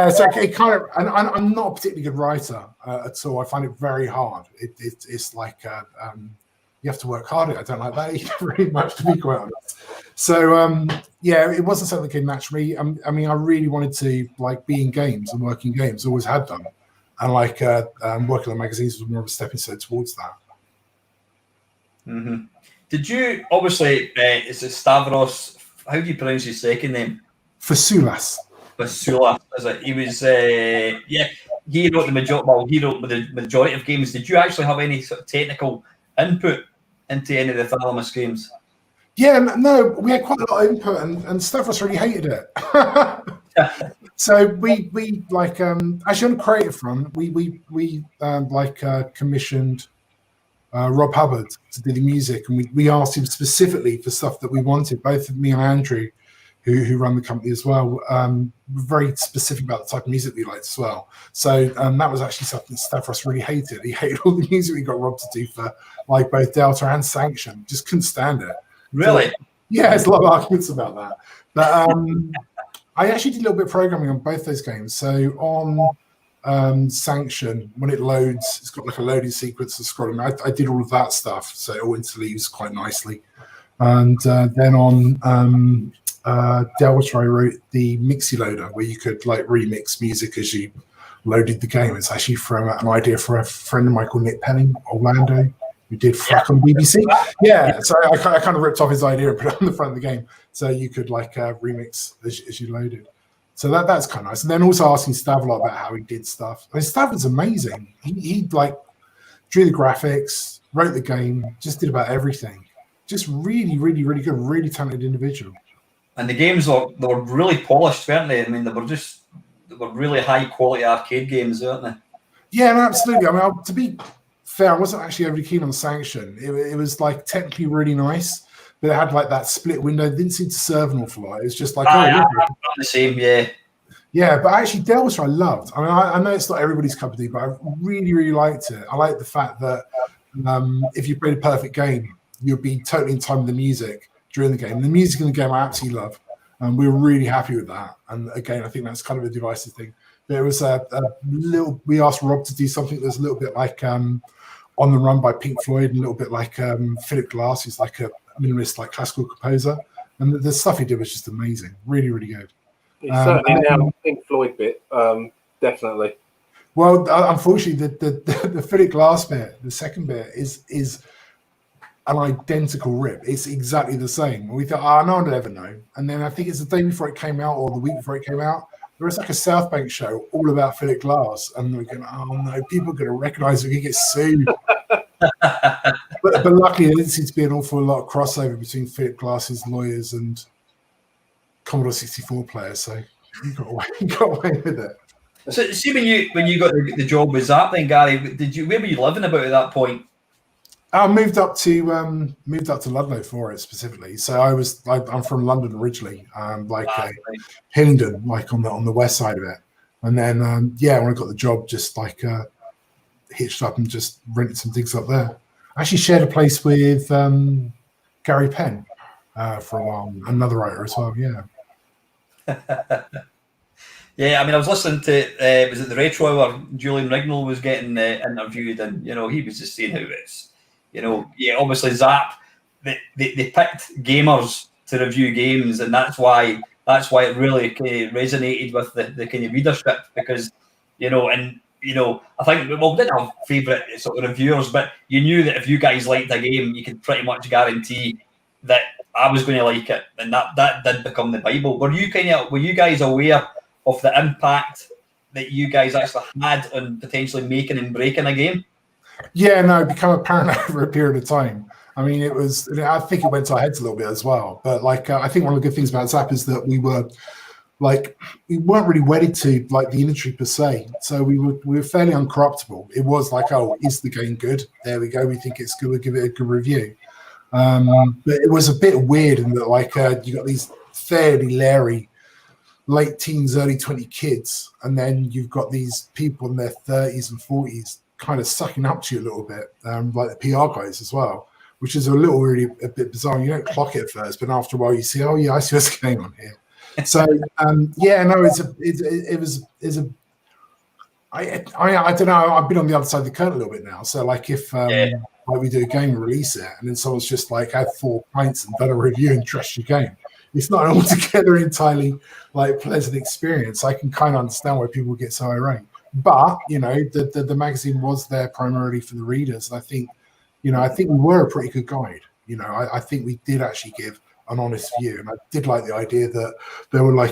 So it kind of, and I'm not a particularly good writer at all. I find it very hard. It's you have to work harder. I don't like that either very much, to be quite honest. So it wasn't something that came naturally. I mean, I really wanted to be in games and work in games. Always had done, and working on magazines was more of a stepping stone towards that. Mm-hmm. Did you obviously? Is it Stavros? How do you pronounce his second name? Fasoulas. Fasoulas, is it? He was. He wrote the majority. Well, he wrote the majority of games. Did you actually have any sort of technical input into any of the Thalamus games? Yeah, no, we had quite a lot of input, and Stavros really hated it. So we actually on the creative front, we commissioned Rob Hubbard to do the music, and we asked him specifically for stuff that we wanted. Both me and Andrew, who run the company as well, were very specific about the type of music we liked as well. So that was actually something Stavros really hated. He hated all the music we got Rob to do for both Delta and Sanction. Just couldn't stand it. Really? So, yeah, there's a lot of arguments about that. But I actually did a little bit of programming on both those games. So on Sanction, when it loads, it's got like a loading sequence of scrolling. I did all of that stuff, so it all interleaves quite nicely. And then on Delta, I wrote the Mixie Loader, where you could like remix music as you loaded the game. It's actually from an idea for a friend of mine called Nick Penning, Orlando, who did Frack on BBC. Yeah, so I kind of ripped off his idea and put it on the front of the game, so you could like remix as you loaded. So that's kind of nice. And then also asking Stav a lot about how he did stuff. I mean, Stav was amazing. He like drew the graphics, wrote the game, just did about everything. Just really, really, really good, really talented individual. And the games they were really polished, weren't they? I mean, they were really high quality arcade games, weren't they? Yeah, no, absolutely. I mean, to be fair, I wasn't actually overly keen on Sanction. It was like technically really nice, but it had like that split window. It didn't seem to serve an awful lot. It was just like, I'm the same, yeah. Yeah, but actually, Delta I loved. I mean, I know it's not everybody's cup of tea, but I really, really liked it. I liked the fact that if you played a perfect game, you'd be totally in time with the music during the game. The music in the game I absolutely love. And we were really happy with that. And again, I think that's kind of a divisive thing. There was a little, we asked Rob to do something that was a little bit like On the Run by Pink Floyd, and a little bit like Philip Glass, who's like a minimalist, like classical composer. And the stuff he did was just amazing. Really, really good. It's certainly now the Pink Floyd bit, definitely. Well, unfortunately, the Philip Glass bit, the second bit, is an identical rip. It's exactly the same. We thought, no one would ever know. And then I think it's the day before it came out, or the week before it came out, there was like a South Bank show all about Philip Glass. And we're going, oh no, people are going to recognize we're going to get sued. but luckily, there didn't seem to be an awful lot of crossover between Philip Glass's lawyers and Commodore 64 players. So you got away with it. So see, when you got the job with Zzap, then Gary, where were you living about at that point? I moved up to Ludlow for it specifically. So I'm from London originally, Hillingdon, like on the west side of it. And then when I got the job, just like hitched up and just rented some digs up there. I actually shared a place with Gary Penn for a while, another writer as well. Yeah. Yeah, I mean, I was listening to was it the Retro Hour? Julian Rignall was getting interviewed, and he was just saying how it's. Obviously Zzap, they picked gamers to review games, and that's why it really resonated with the kind of readership, because I think we didn't have favourite sort of reviewers, but you knew that if you guys liked a game, you could pretty much guarantee that I was going to like it, and that did become the Bible. Were you guys aware of the impact that you guys actually had on potentially making and breaking a game? Yeah, no, it became apparent over a period of time. I mean, I think it went to our heads a little bit as well. But I think one of the good things about Zzap is that we weren't really wedded to like the industry per se. So we were fairly uncorruptible. It was like, oh, is the game good? There we go. We think it's good. We'll give it a good review. But it was a bit weird in that you got these fairly leery late teens, early 20 kids, and then you've got these people in their 30s and 40s kind of sucking up to you a little bit, like the PR guys as well, which is really a bit bizarre. You don't clock it at first, but after a while you see, oh yeah, I see what's going on here. So I don't know. I've been on the other side of the curtain a little bit now. So if we do a game and release it, and then someone's just had 4 pints and done a review and trashed your game, it's not an altogether entirely pleasant experience. I can kind of understand why people get so irate. But the magazine was there primarily for the readers, and I think we were a pretty good guide. I think we did actually give an honest view, and I did like the idea that there were a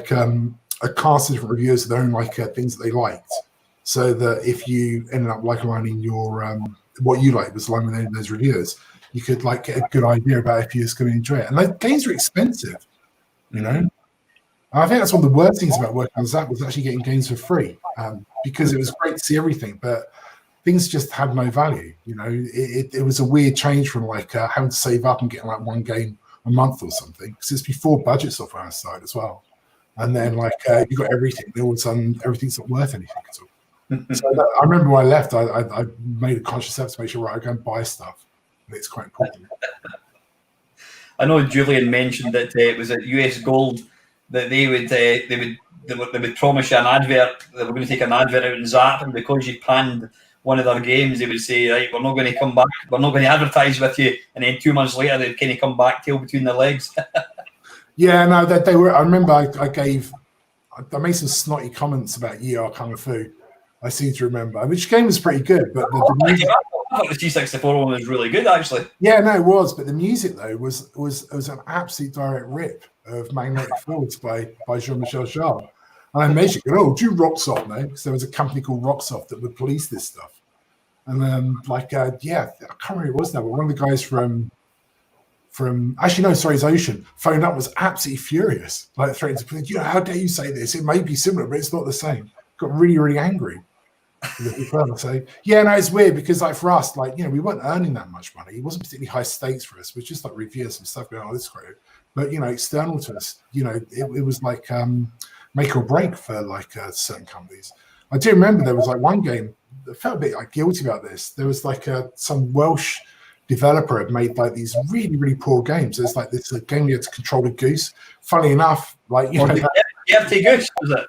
cast of different reviewers of their own things that they liked, so that if you ended up aligning your what you liked was aligned with those reviewers, you could get a good idea about if you're just going to enjoy it. And games are expensive, I think that's one of the worst things about working on Zzap was actually getting games for free, because it was great to see everything, but things just had no value. It was a weird change from having to save up and getting one game a month or something, because it's before budget software on our side as well. And then you got everything. All of a sudden, everything's not worth anything at all. So I remember when I left, I made a conscious effort to make sure I go and buy stuff. And it's quite important. I know Julian mentioned that it was at US Gold that they would promise you an advert. They were going to take an advert out in Zzap, and because you panned one of their games, they would say, right, we're not going to come back, we're not going to advertise with you, and then 2 months later they'd kind of come back, tail between their legs. Yeah, no, they were. I remember I made some snotty comments about ER Kung Fu. I seem to remember, which game was pretty good, but the music, I thought the G64 one was really good, actually. yeah, no, it was, but the music though was an absolute direct rip of Magnetic Fields by Jean-Michel Jarre. And I mentioned, oh, do Rocksoft now, because there was a company called Rocksoft that would police this stuff. And then, yeah, I can't remember who it was now, but one of the guys from actually no, sorry, it's Ocean, phoned up, was absolutely furious, like threatened to, how dare you say this? It may be similar, but it's not the same. Got really, really angry. So yeah, no, it's weird because like for us, like, we weren't earning that much money. It wasn't particularly high stakes for us. We're just like reviewing some stuff going, oh, this is great. But external to us, it was like make or break for like certain companies. I do remember there was like one game that felt a bit like guilty about this. There was like some Welsh developer had made like these really, really poor games. There's like this game you had to control a goose. Funny enough, like you have to goose, was it?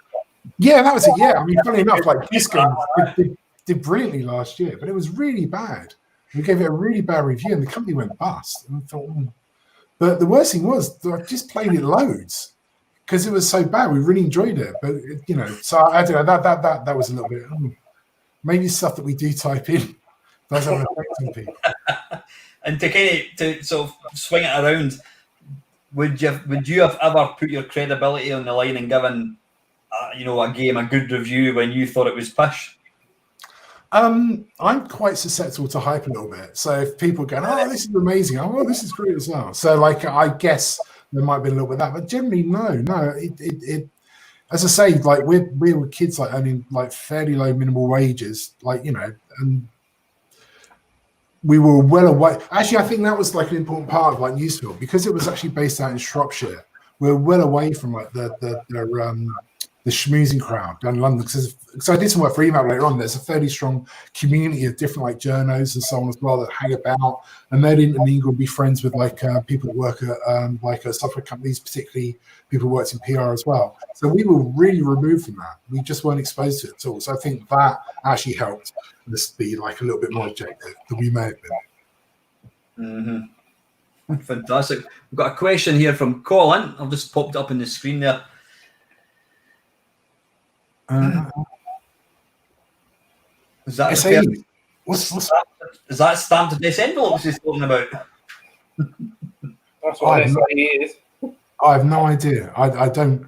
Yeah, that was it. Yeah, I mean, funny enough, like this game did brilliantly last year, but it was really bad. We gave it a really bad review, and the company went bust. And I thought, But the worst thing was that I just played it loads because it was so bad. We really enjoyed it, but so I don't know. That was a little bit maybe stuff that we do type in does have an effect on people. And to sort of swing it around, would you have ever put your credibility on the line and given a game a good review when you thought it was pish? I'm quite susceptible to hype a little bit. So if people go, oh, this is amazing, oh, this is great as well. So like, I guess there might be a little bit of that, but generally, no. It as I say, like we were kids like earning like fairly low minimal wages, like and we were well away. Actually, I think that was like an important part of like Newsfield because it was actually based out in Shropshire. We were well away from like the schmoozing crowd down in London. Because I did some work for Email later on. There's a fairly strong community of different like journos and so on as well that hang about, and they'd intermingle and be friends with like people that work at software companies, particularly people who worked in PR as well. So we were really removed from that. We just weren't exposed to it at all. So I think that actually helped us be like a little bit more objective than we may have been. Mm-hmm. Fantastic. We've got a question here from Colin. I've just popped up on the screen there. Is that is that stamped in this envelope he's talking about? That's what he is. I have no idea. I don't.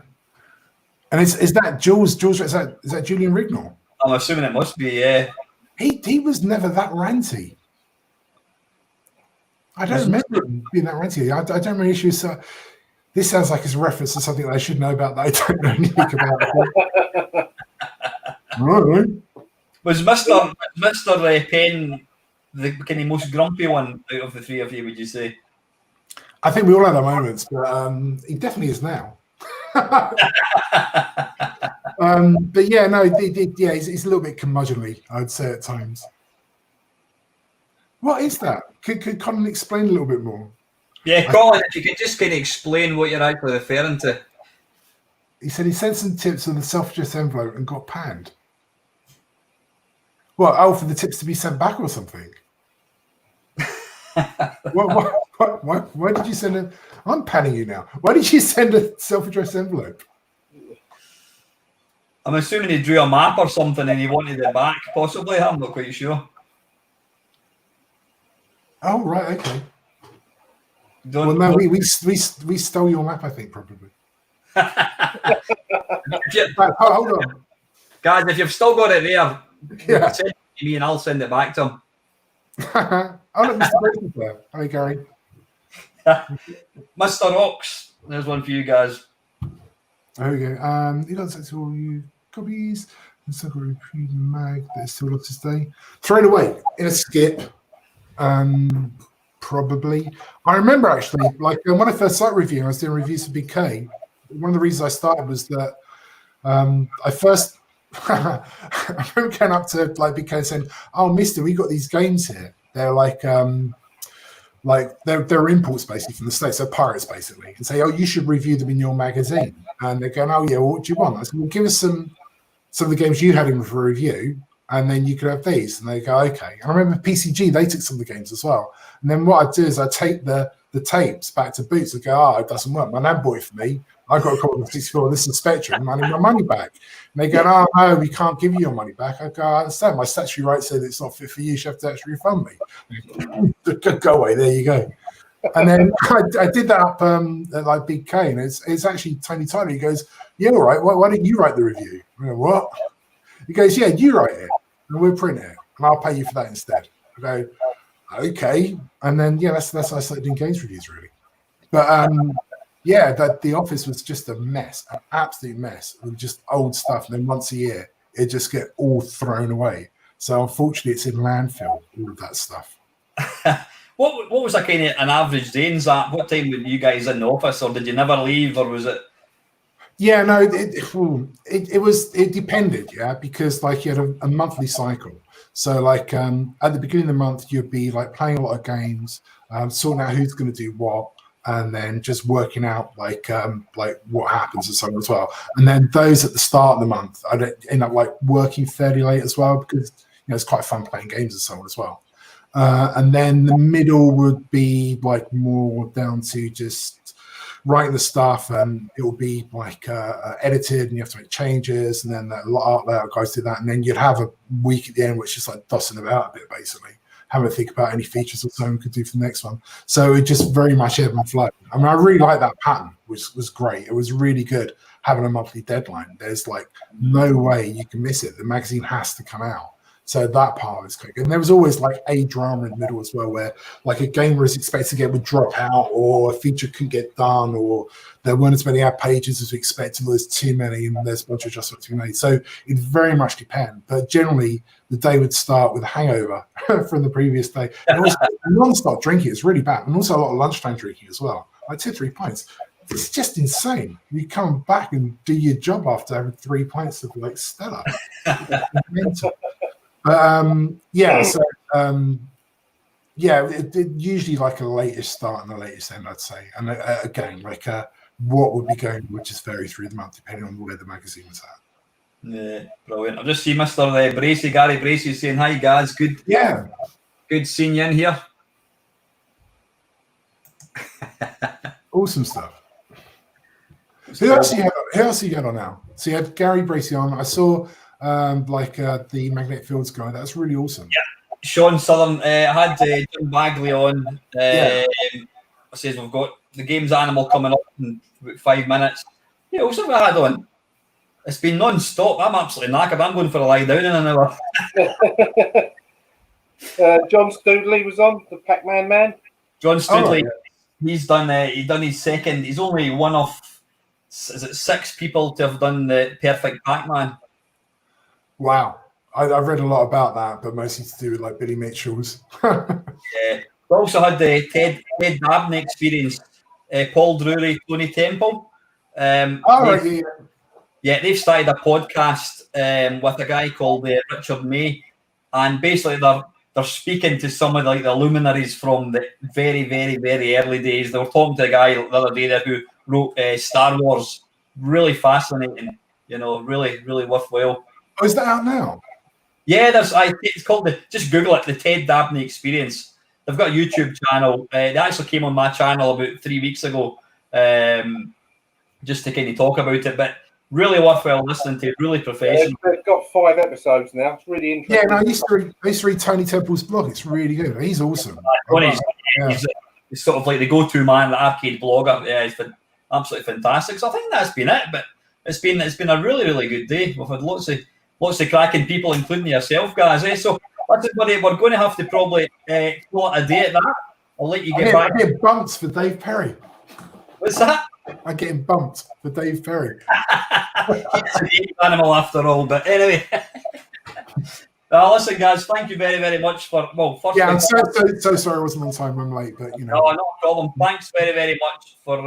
And is that Jules? Is that Julian Rignall? I'm assuming it must be. Yeah. He was never that ranty. I don't remember him being that ranty. I don't remember issues. This sounds like it's a reference to something that I should know about that I don't know anything about. Right. Was Mr. Penn the kind of most grumpy one out of the three of you, would you say? I think we all have our moments, but he definitely is now. But yeah, no, he's a little bit curmudgeonly, I'd say at times. What is that? Could Colin explain a little bit more? Yeah, Colin, if you could just kind of explain what you're actually referring to. He said he sent some tips on the self-addressed envelope and got panned. What? Oh, for the tips to be sent back or something? What? Why did you send it? I'm panning you now. Why did you send a self-addressed envelope? I'm assuming he drew a map or something and he wanted it back, possibly. I'm not quite sure. Oh, right, okay. Well, no, we stole your map, I think, probably. Hold on. Guys, if you've still got it there, send it to me and I'll send it back to him. Oh, look, Mr. Bracey there. Hi, Gary. Mr. Ox, there's one for you guys. There we go. He doesn't say all you copies. And so got a repeat mag that is still lots to stay. Thrown away in a skip. Probably. I remember actually, like when I first started reviewing, I was doing reviews for Big K. One of the reasons I started was that I first I remember going up to like Big K and saying, "Oh, Mister, we got these games here. They're like they're imports basically from the States, so pirates basically, and say, oh, you should review them in your magazine." And they're going, "Oh yeah, well, what do you want?" I said, "Well, give us some of the games you had in for review, and then you could have these." And they go, "Okay." And I remember PCG, they took some of the games as well. And then what I do is I take the tapes back to Boots and go, "Oh, it doesn't work. My nan bought it for me. I got a call of 64. This is Spectrum. I need my money back." And they go, "Oh no, we can't give you your money back." I go, "I understand. My statutory rights say that it's not fit for you. You have to actually refund me." Go away. There you go. And then I did that up at like Big K, and it's actually Tony Tyler. He goes, "Yeah, all right. Why don't you write the review?" I go, "What?" He goes, "Yeah, you write it, and we'll print it, and I'll pay you for that instead." I go, "Okay." And then that's how I started doing games reviews, really. But the office was just a mess, an absolute mess. It was just old stuff, and then once a year it just get all thrown away. So unfortunately, it's in landfill, all of that stuff. What was a kind of an average day in Zzap? What time were you guys in the office, or did you never leave, or was it? Yeah, no, it depended, because like you had a monthly cycle. So like at the beginning of the month, you'd be like playing a lot of games, sorting out who's going to do what, and then just working out like what happens and so on as well. And then those at the start of the month, I'd end up like working fairly late as well, because it's quite fun playing games and so on as well. And then the middle would be like more down to just writing the stuff, and it will be like edited, and you have to make changes, and then a lot of art layout goes through that, and then you'd have a week at the end which is like dossing about a bit, basically having to think about any features or someone could do for the next one. So it just very much ebb and flow. I mean, I really like that pattern, which was great. It was really good having a monthly deadline. There's like no way you can miss it. The magazine has to come out. So that part was quick. And there was always like a drama in the middle as well, where like a game was expected to get would drop out, or a feature couldn't get done, or there weren't as many ad pages as we expected, or there's too many and there's a bunch of adjustments to be made. So it very much depends. But generally the day would start with a hangover from the previous day. And also non-stop drinking is really bad. And also a lot of lunchtime drinking as well. Like 2-3 pints. It's just insane. You come back and do your job after having 3 pints of like Stella. It usually like a latest start and a latest end, I'd say. And again, like what would be going, which is vary through the month depending on where the magazine was at. Yeah, brilliant. I've just seen Mr. Bracey, Gary Bracey, saying hi, guys. Good seeing you in here. Awesome stuff. Who else you had on now? So you had Gary Bracey on. I saw the magnetic fields guy. That's really awesome. Yeah, Shaun Southern had Jim Bagley on. Says we've got the game's animal coming up in about 5 minutes. Yeah, also we had on. It's been non-stop. I'm absolutely knackered. I'm going for a lie down in an hour. Jon Stoodley was on, the Pac-Man man. Jon Stoodley. He's done his second. He's only one of 6 people to have done the perfect Pac-Man. Wow. I've read a lot about that, but mostly to do with like Billy Mitchell's. Yeah. We also had the Ted Dabney experience, Paul Drury, Tony Temple. They've started a podcast with a guy called Richard May, and basically they're speaking to some of like the luminaries from the very, very, very early days. They were talking to a guy the other day there who wrote Star Wars. Really fascinating, really, really worthwhile. Oh, is that out now? Yeah, it's called just Google it, the Ted Dabney Experience. They've got a YouTube channel. They actually came on my channel about 3 weeks ago, just to kind of talk about it. But really worthwhile listening to. Really professional. They've got 5 episodes now. It's really interesting. Yeah, no, I used to read Tony Temple's blog. It's really good. He's awesome. He's sort of like the go-to man, the arcade blogger. Yeah, he's been absolutely fantastic. So I think that's been it. But it's been a really, really good day. We've had lots of cracking people, including yourself, guys. So that's it, buddy. We're going to have to probably call it a day at that. I'll let you get back. I'm getting bumped for Dave Perry. What's that? I'm getting bumped for Dave Perry. It's an animal after all. But anyway. Listen, guys, thank you very, very much for... I'm so sorry I wasn't on time. I'm late, but No, no problem. Thanks very, very much for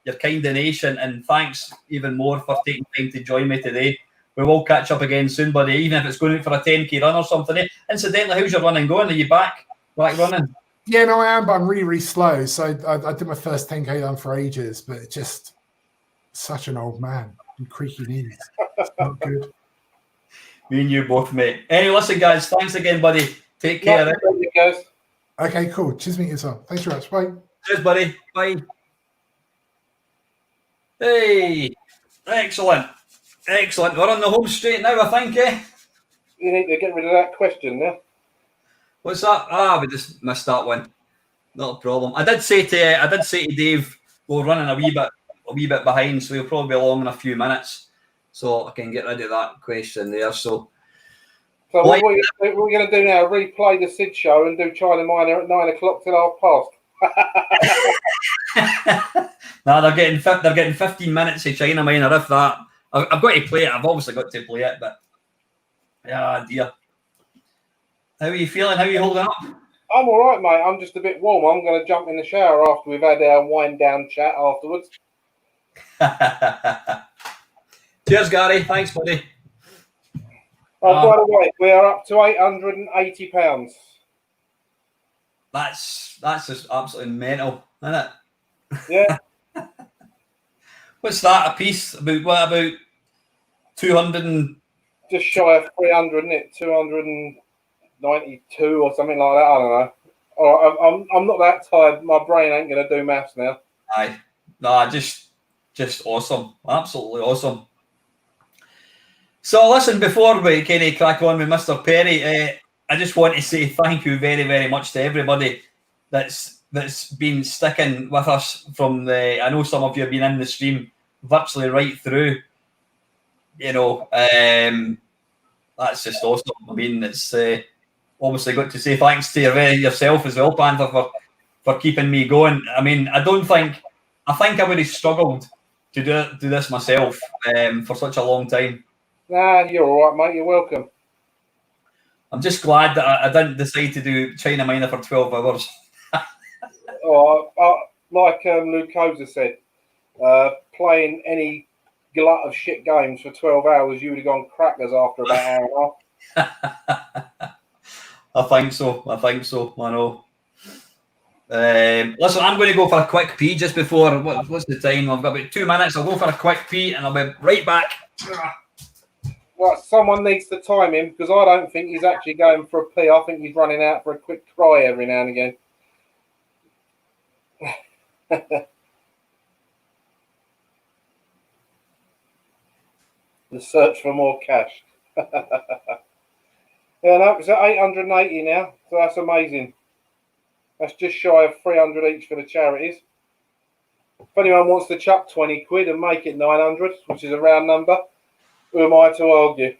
your kind donation, and thanks even more for taking time to join me today. We will catch up again soon, buddy, even if it's going out for a 10k run or something. Incidentally, how's your running going? Are you back running? Yeah, no, I am, but I'm really, really slow. So I did my first 10k run for ages, but it just Such an old man and creaky knees. It's not good. Me and you both, mate. Anyway, listen, guys. Thanks again, buddy. Take care. Guys. Okay, cool. Cheers, meet yourself. Thanks very much. Bye. Cheers, buddy. Bye. Hey, excellent. Excellent. We're on the home straight now, I think, eh? You need to get rid of that question now. What's that? We just missed that one. Not a problem. I did say to Dave, we're running a wee bit behind, so we'll probably be along in a few minutes, so I can get rid of that question there. So what we're going to do now? Replay the Sid show and do China Minor at 9 o'clock till 1:30. No, they're getting 15 minutes of China Minor. If that, I've got to play it. I've obviously got to play it, but yeah, dear. How are you feeling? How are you holding up? I'm all right, mate. I'm just a bit warm. I'm going to jump in the shower after we've had our wind down chat afterwards. Cheers, Gary. Thanks, buddy. Oh, by the way, we are up to £880. That's just absolutely mental, isn't it? Yeah. What's that a piece? About 200 just shy of 300, isn't it? 292 or something like that. I don't know. All right, I'm not that tired. My brain ain't going to do maths now. Aye. No, just awesome. Absolutely awesome. So listen, before we kind of crack on with Mr. Perry, I just want to say thank you very, very much to everybody that's been sticking with us from the. I know some of you have been in the stream virtually right through. You know, that's just awesome. I mean, it's obviously got to say thanks to yourself as well, Panther, for keeping me going. I mean, I think I would have struggled to do this myself for such a long time. Nah, you're all right, mate. You're welcome. I'm just glad that I didn't decide to do China Minor for 12 hours. Like Lukozer said, playing any glut of shit games for 12 hours, you would have gone crackers after about an hour and a half. I think so. I know. Listen, I'm going to go for a quick pee just before. What's the time? I've got about 2 minutes. I'll go for a quick pee and I'll be right back. Well, someone needs to time him because I don't think he's actually going for a pee. I think he's running out for a quick cry every now and again. The search for more cash. Yeah, no, it's at 880 now, so that's amazing. That's just shy of 300 each for the charities. If anyone wants to chuck 20 quid and make it 900, which is a round number, who am I to argue?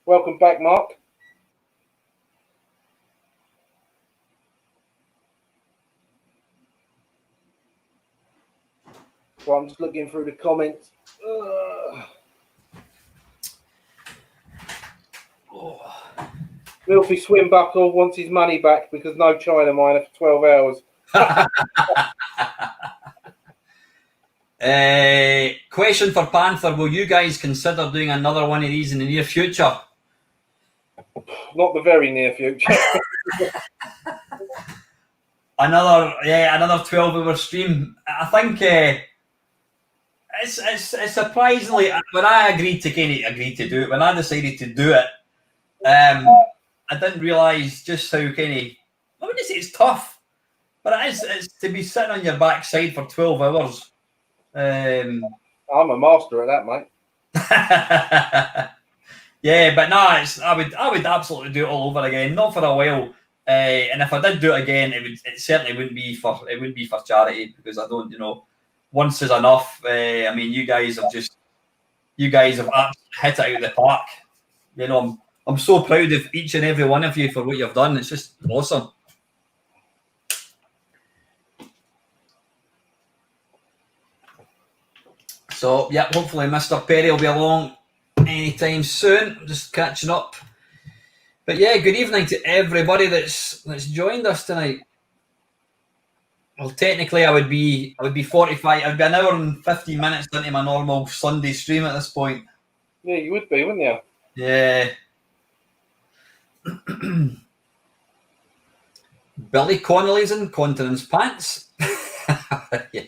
Welcome back, Mark. So I'm just looking through the comments. Milfy Swimbuckle wants his money back because no China Minor for 12 hours. Question for Panther: will you guys consider doing another one of these in the near future? Not the very near future. Another 12-hour stream. I think it's surprisingly, when I agreed to do it, when I decided to do it, I didn't realise just how I wouldn't say it's tough, but it's to be sitting on your backside for 12 hours. I'm a master at that, mate. Yeah, but no, I would absolutely do it all over again. Not for a while, and if I did do it again, it certainly wouldn't be for charity because I don't, once is enough. I mean, you guys have hit it out of the park. I'm so proud of each and every one of you for what you've done. It's just awesome. So, yeah, hopefully Mr. Perry will be along anytime soon. I'm just catching up. But yeah, good evening to everybody that's joined us tonight. Well, technically, I would be 45. I'd be an hour and 15 minutes into my normal Sunday stream at this point. Yeah, you would be, wouldn't you? Yeah. Billy Connolly's incontinence pants. Yeah.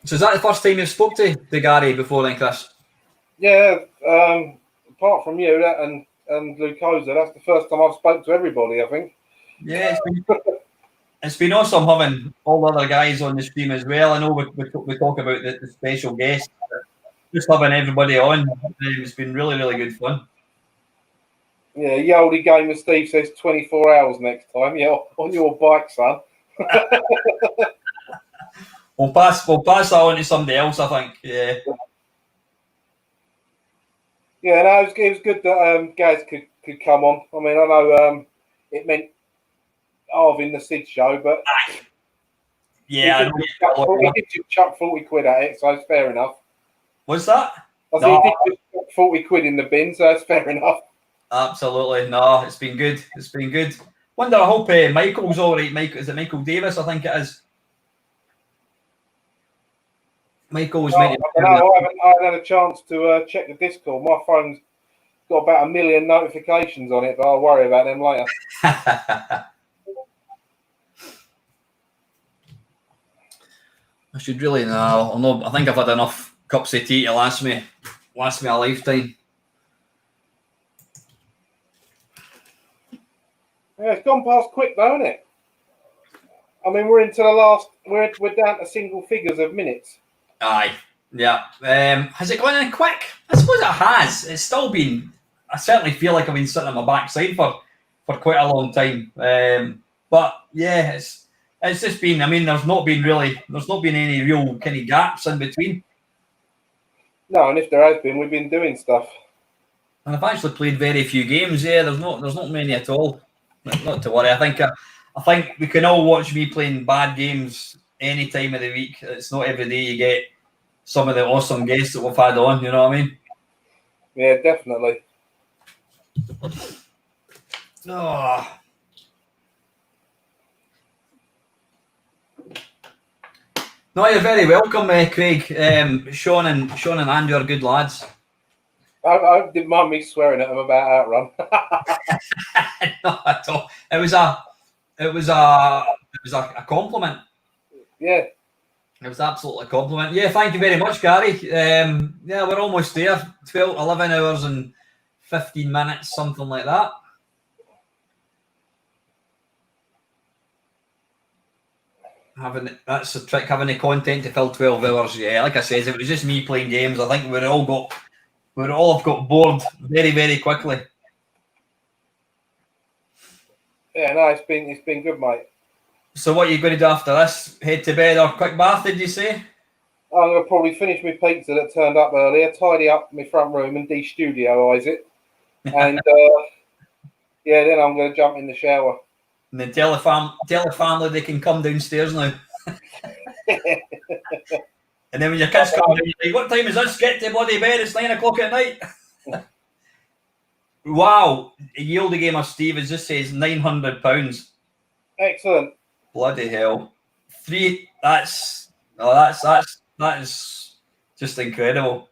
So is that the first time you've spoke to Gary before then, Chris? Yeah, apart from you and Lukozer, that's the first time I've spoke to everybody, I think. Yeah, it's been awesome having all the other guys on the stream as well. I know we talk about the special guests, just having everybody on. It's been really, really good fun. Yeah, Yaldi Gamer Steve says 24 hours next time. Yeah, on your bike, son. We'll pass that on to somebody else, I think. Yeah. Yeah, no, it was good that Gaz could come on. I mean, I know it meant halving the Sid show, but yeah, he did just chuck 40 quid at it, so it's fair enough. What's that? I said he did just chuck 40 quid in the bin, so it's fair enough. Absolutely. No, it's been good. It's been good. Wonder, I hope Michael's all right. Is it Michael Davis? I think it is. Michael's I haven't had a chance to check the Discord. My phone's got about 1 million notifications on it, but I'll worry about them later. I should really know. I think I've had enough cups of tea to last me a lifetime. Yeah, it's gone past quick though, isn't it? I mean, we're into the last. We're down to single figures of minutes. Aye, yeah. Has it gone in quick? I suppose it has. It's still been. I certainly feel like I've been sitting on my backside for quite a long time. But yeah, it's just been. I mean, there's not been any real kind of gaps in between. No, and if there has been, we've been doing stuff. And I've actually played very few games. Yeah, there's not many at all. Not to worry. I think we can all watch me playing bad games any time of the week. It's not every day you get some of the awesome guests that we've had on. You know what I mean? Yeah, definitely. Oh. No, you're very welcome, Craig. Shaun and Andrew are good lads. I didn't mind me swearing at them about Outrun. Not at all. It was a compliment. Yeah. It was absolutely a compliment. Yeah, thank you very much, Gary. Yeah, we're almost there. 11 hours and 15 minutes, something like that. That's the trick, having the content to fill 12 hours. Yeah, like I said, if it was just me playing games, I think we'd all have got bored very, very quickly. Yeah, no, it's been good, mate. So what are you going to do after this? Head to bed or quick bath, did you say? I'm going to probably finish my pizza that turned up earlier, tidy up my front room and de-studioise it. And yeah, then I'm going to jump in the shower. And then tell the family they can come downstairs now. And then when your kids come in, you're like, what time is this? Get to bloody bed, it's 9 o'clock at night. Wow, Yieldy Gamer Steve just says £900. Excellent. Bloody hell. That is just incredible.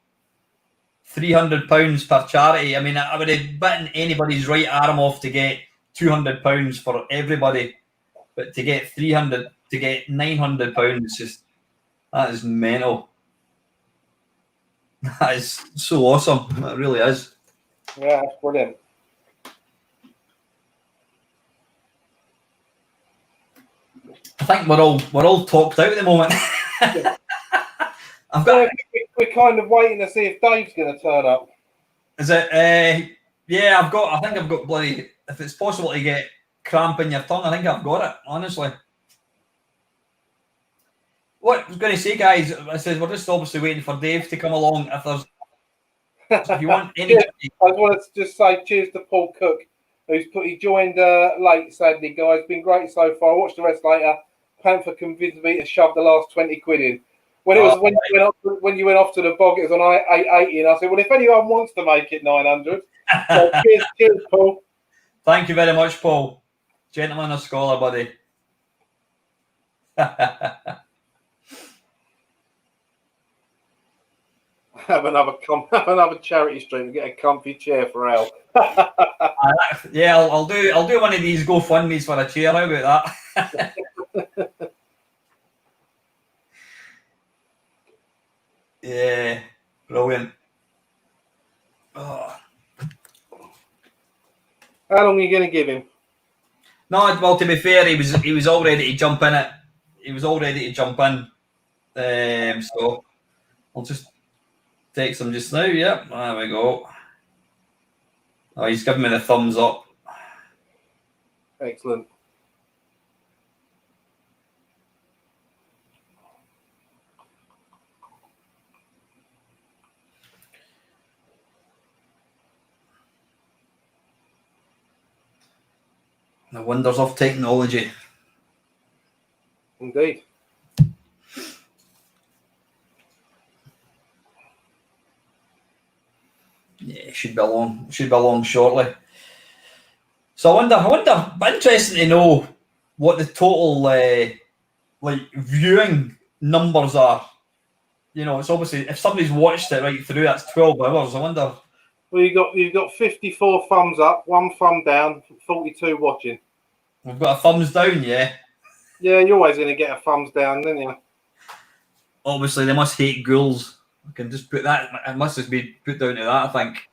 £300 per charity. I mean, I would have bitten anybody's right arm off to get £200 for everybody, but to get £900 that is mental. That is so awesome. It really is. Yeah, that's brilliant. I think we're all talked out at the moment. We're kind of waiting to see if Dave's going to turn up. Is it? Yeah, I think I've got bloody. If it's possible to get cramp in your tongue, I think I've got it. Honestly. What I was going to say, guys, I said we're just obviously waiting for Dave to come along. If you want any, I wanted to just say cheers to Paul Cook, he joined late. Sadly, guys, been great so far. Watch the rest later. Panther convinced me to shove the last 20 quid in. When when you went off to the bog, it was on 880, and I said, well, if anyone wants to make it 900, so cheers, Paul. Thank you very much, Paul. Gentleman or scholar, buddy. have another charity stream and get a comfy chair for Al. Yeah, I'll do one of these GoFundMe's for a chair. How about that? Yeah, brilliant. Oh. How long are you going to give him? No, well, to be fair, he was all ready to jump in it. He was all ready to jump in. So I'll just text him just now. Yep, there we go. Oh, he's giving me the thumbs up. Excellent. The wonders of technology. Indeed. Yeah, should be along. Should be along shortly. So I wonder. Interesting to know what the total like viewing numbers are. You know, it's obviously if somebody's watched it right through, that's 12 hours. I wonder. Well, you've got 54 thumbs up, 1 thumb down, 42 watching. We've got a thumbs down, yeah. Yeah, you're always going to get a thumbs down, then you. Obviously, they must hate ghouls. I can just put that. It must just be put down to that, I think.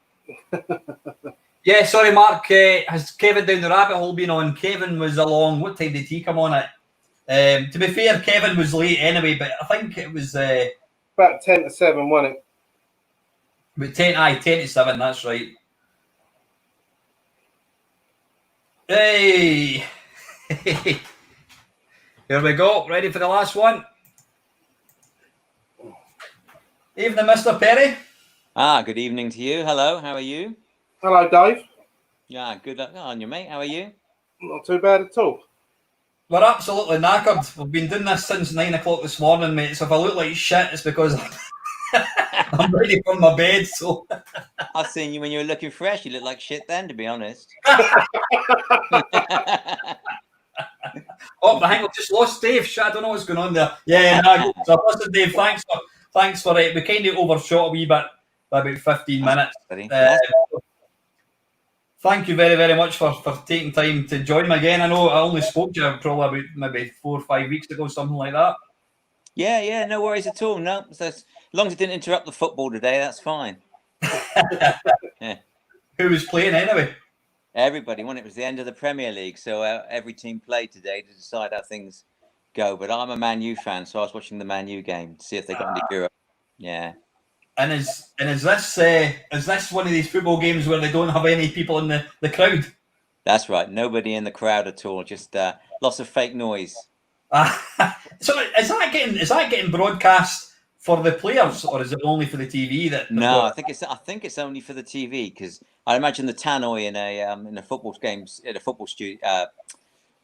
Yeah, sorry, Mark. Has Kevin down the rabbit hole been on? Kevin was along. What time did he come on it? To be fair, Kevin was late anyway, but I think it was about 10 to 7, wasn't it? But 10 to 7. That's right. Hey, here we go. Ready for the last one. Evening, Mr. Perry. Good evening to you. Hello, how are you? Hello, Dave. Yeah, good on you, mate. How are you? Not too bad at all. We're absolutely knackered. We've been doing this since 9 o'clock this morning, mate. So if I look like shit, it's because I'm ready from my bed. So I've seen you when you were looking fresh. You look like shit then, to be honest. Oh, I think I've just lost Dave. Shit, I don't know what's going on there. Yeah, no, so listen, Dave. Thanks for it. We kind of overshot a wee bit by about 15 minutes. Thank you very, very much for taking time to join me again. I know I only spoke to you probably about maybe 4 or 5 weeks ago, something like that. Yeah, no worries at all. No, so as long as it didn't interrupt the football today, that's fine. Yeah. Who was playing anyway? Everybody. When it was the end of the Premier League, so every team played today to decide how things go. But I'm a Man U fan, so I was watching the Man U game to see if they got into Europe. Yeah. And is this one of these football games where they don't have any people in the crowd? That's right. Nobody in the crowd at all. Just lots of fake noise. So is that getting broadcast for the players, or is it only for the TV? No, I think it's only for the TV, because I imagine the tannoy in a football games at a football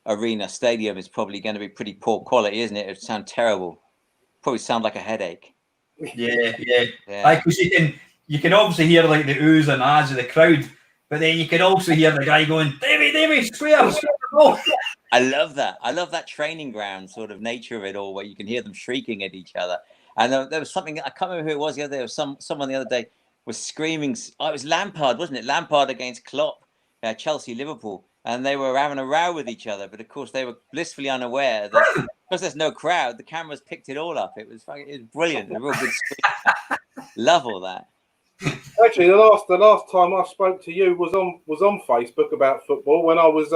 arena stadium is probably going to be pretty poor quality, isn't it? It would sound terrible. Probably sound like a headache. Yeah. Because you can obviously hear like the oohs and ahs of the crowd, but then you can also hear the guy going, Davey, square. I love that. I love that training ground sort of nature of it all, where you can hear them shrieking at each other. And there was something, I can't remember who it was the other day. There was someone the other day was screaming. Oh, it was Lampard, wasn't it? Lampard against Klopp, Chelsea, Liverpool. And they were having a row with each other. But of course, they were blissfully unaware that because there's no crowd, the cameras picked it all up. It was brilliant. A real good screen. Love all that. Actually, the last time I spoke to you was on Facebook about football, when I was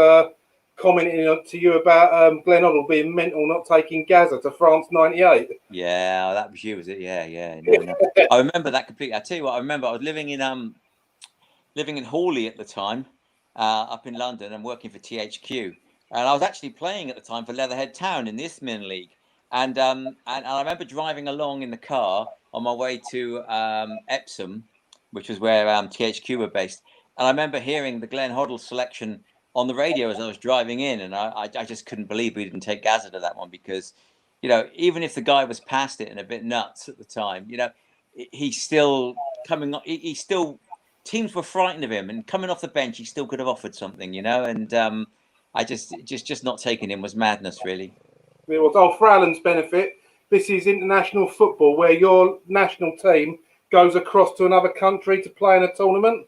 commenting to you about Glenn Hoddle being mental, not taking Gaza to France '98. Yeah, that was you, was it? Yeah. No. I remember that completely. I tell you what, I remember I was living in Hawley at the time, up in London, and working for THQ, and I was actually playing at the time for Leatherhead Town in the Isthmian League, and I remember driving along in the car on my way to Epsom, which was where THQ were based, and I remember hearing the Glenn Hoddle selection on the radio as I was driving in, and I just couldn't believe we didn't take Gaza to that one, because, you know, even if the guy was past it and a bit nuts at the time, you know, he's still coming on. He's still, teams were frightened of him, and coming off the bench, he still could have offered something, you know. And I just not taking him was madness, really. It was for Alan's benefit. This is international football, where your national team goes across to another country to play in a tournament?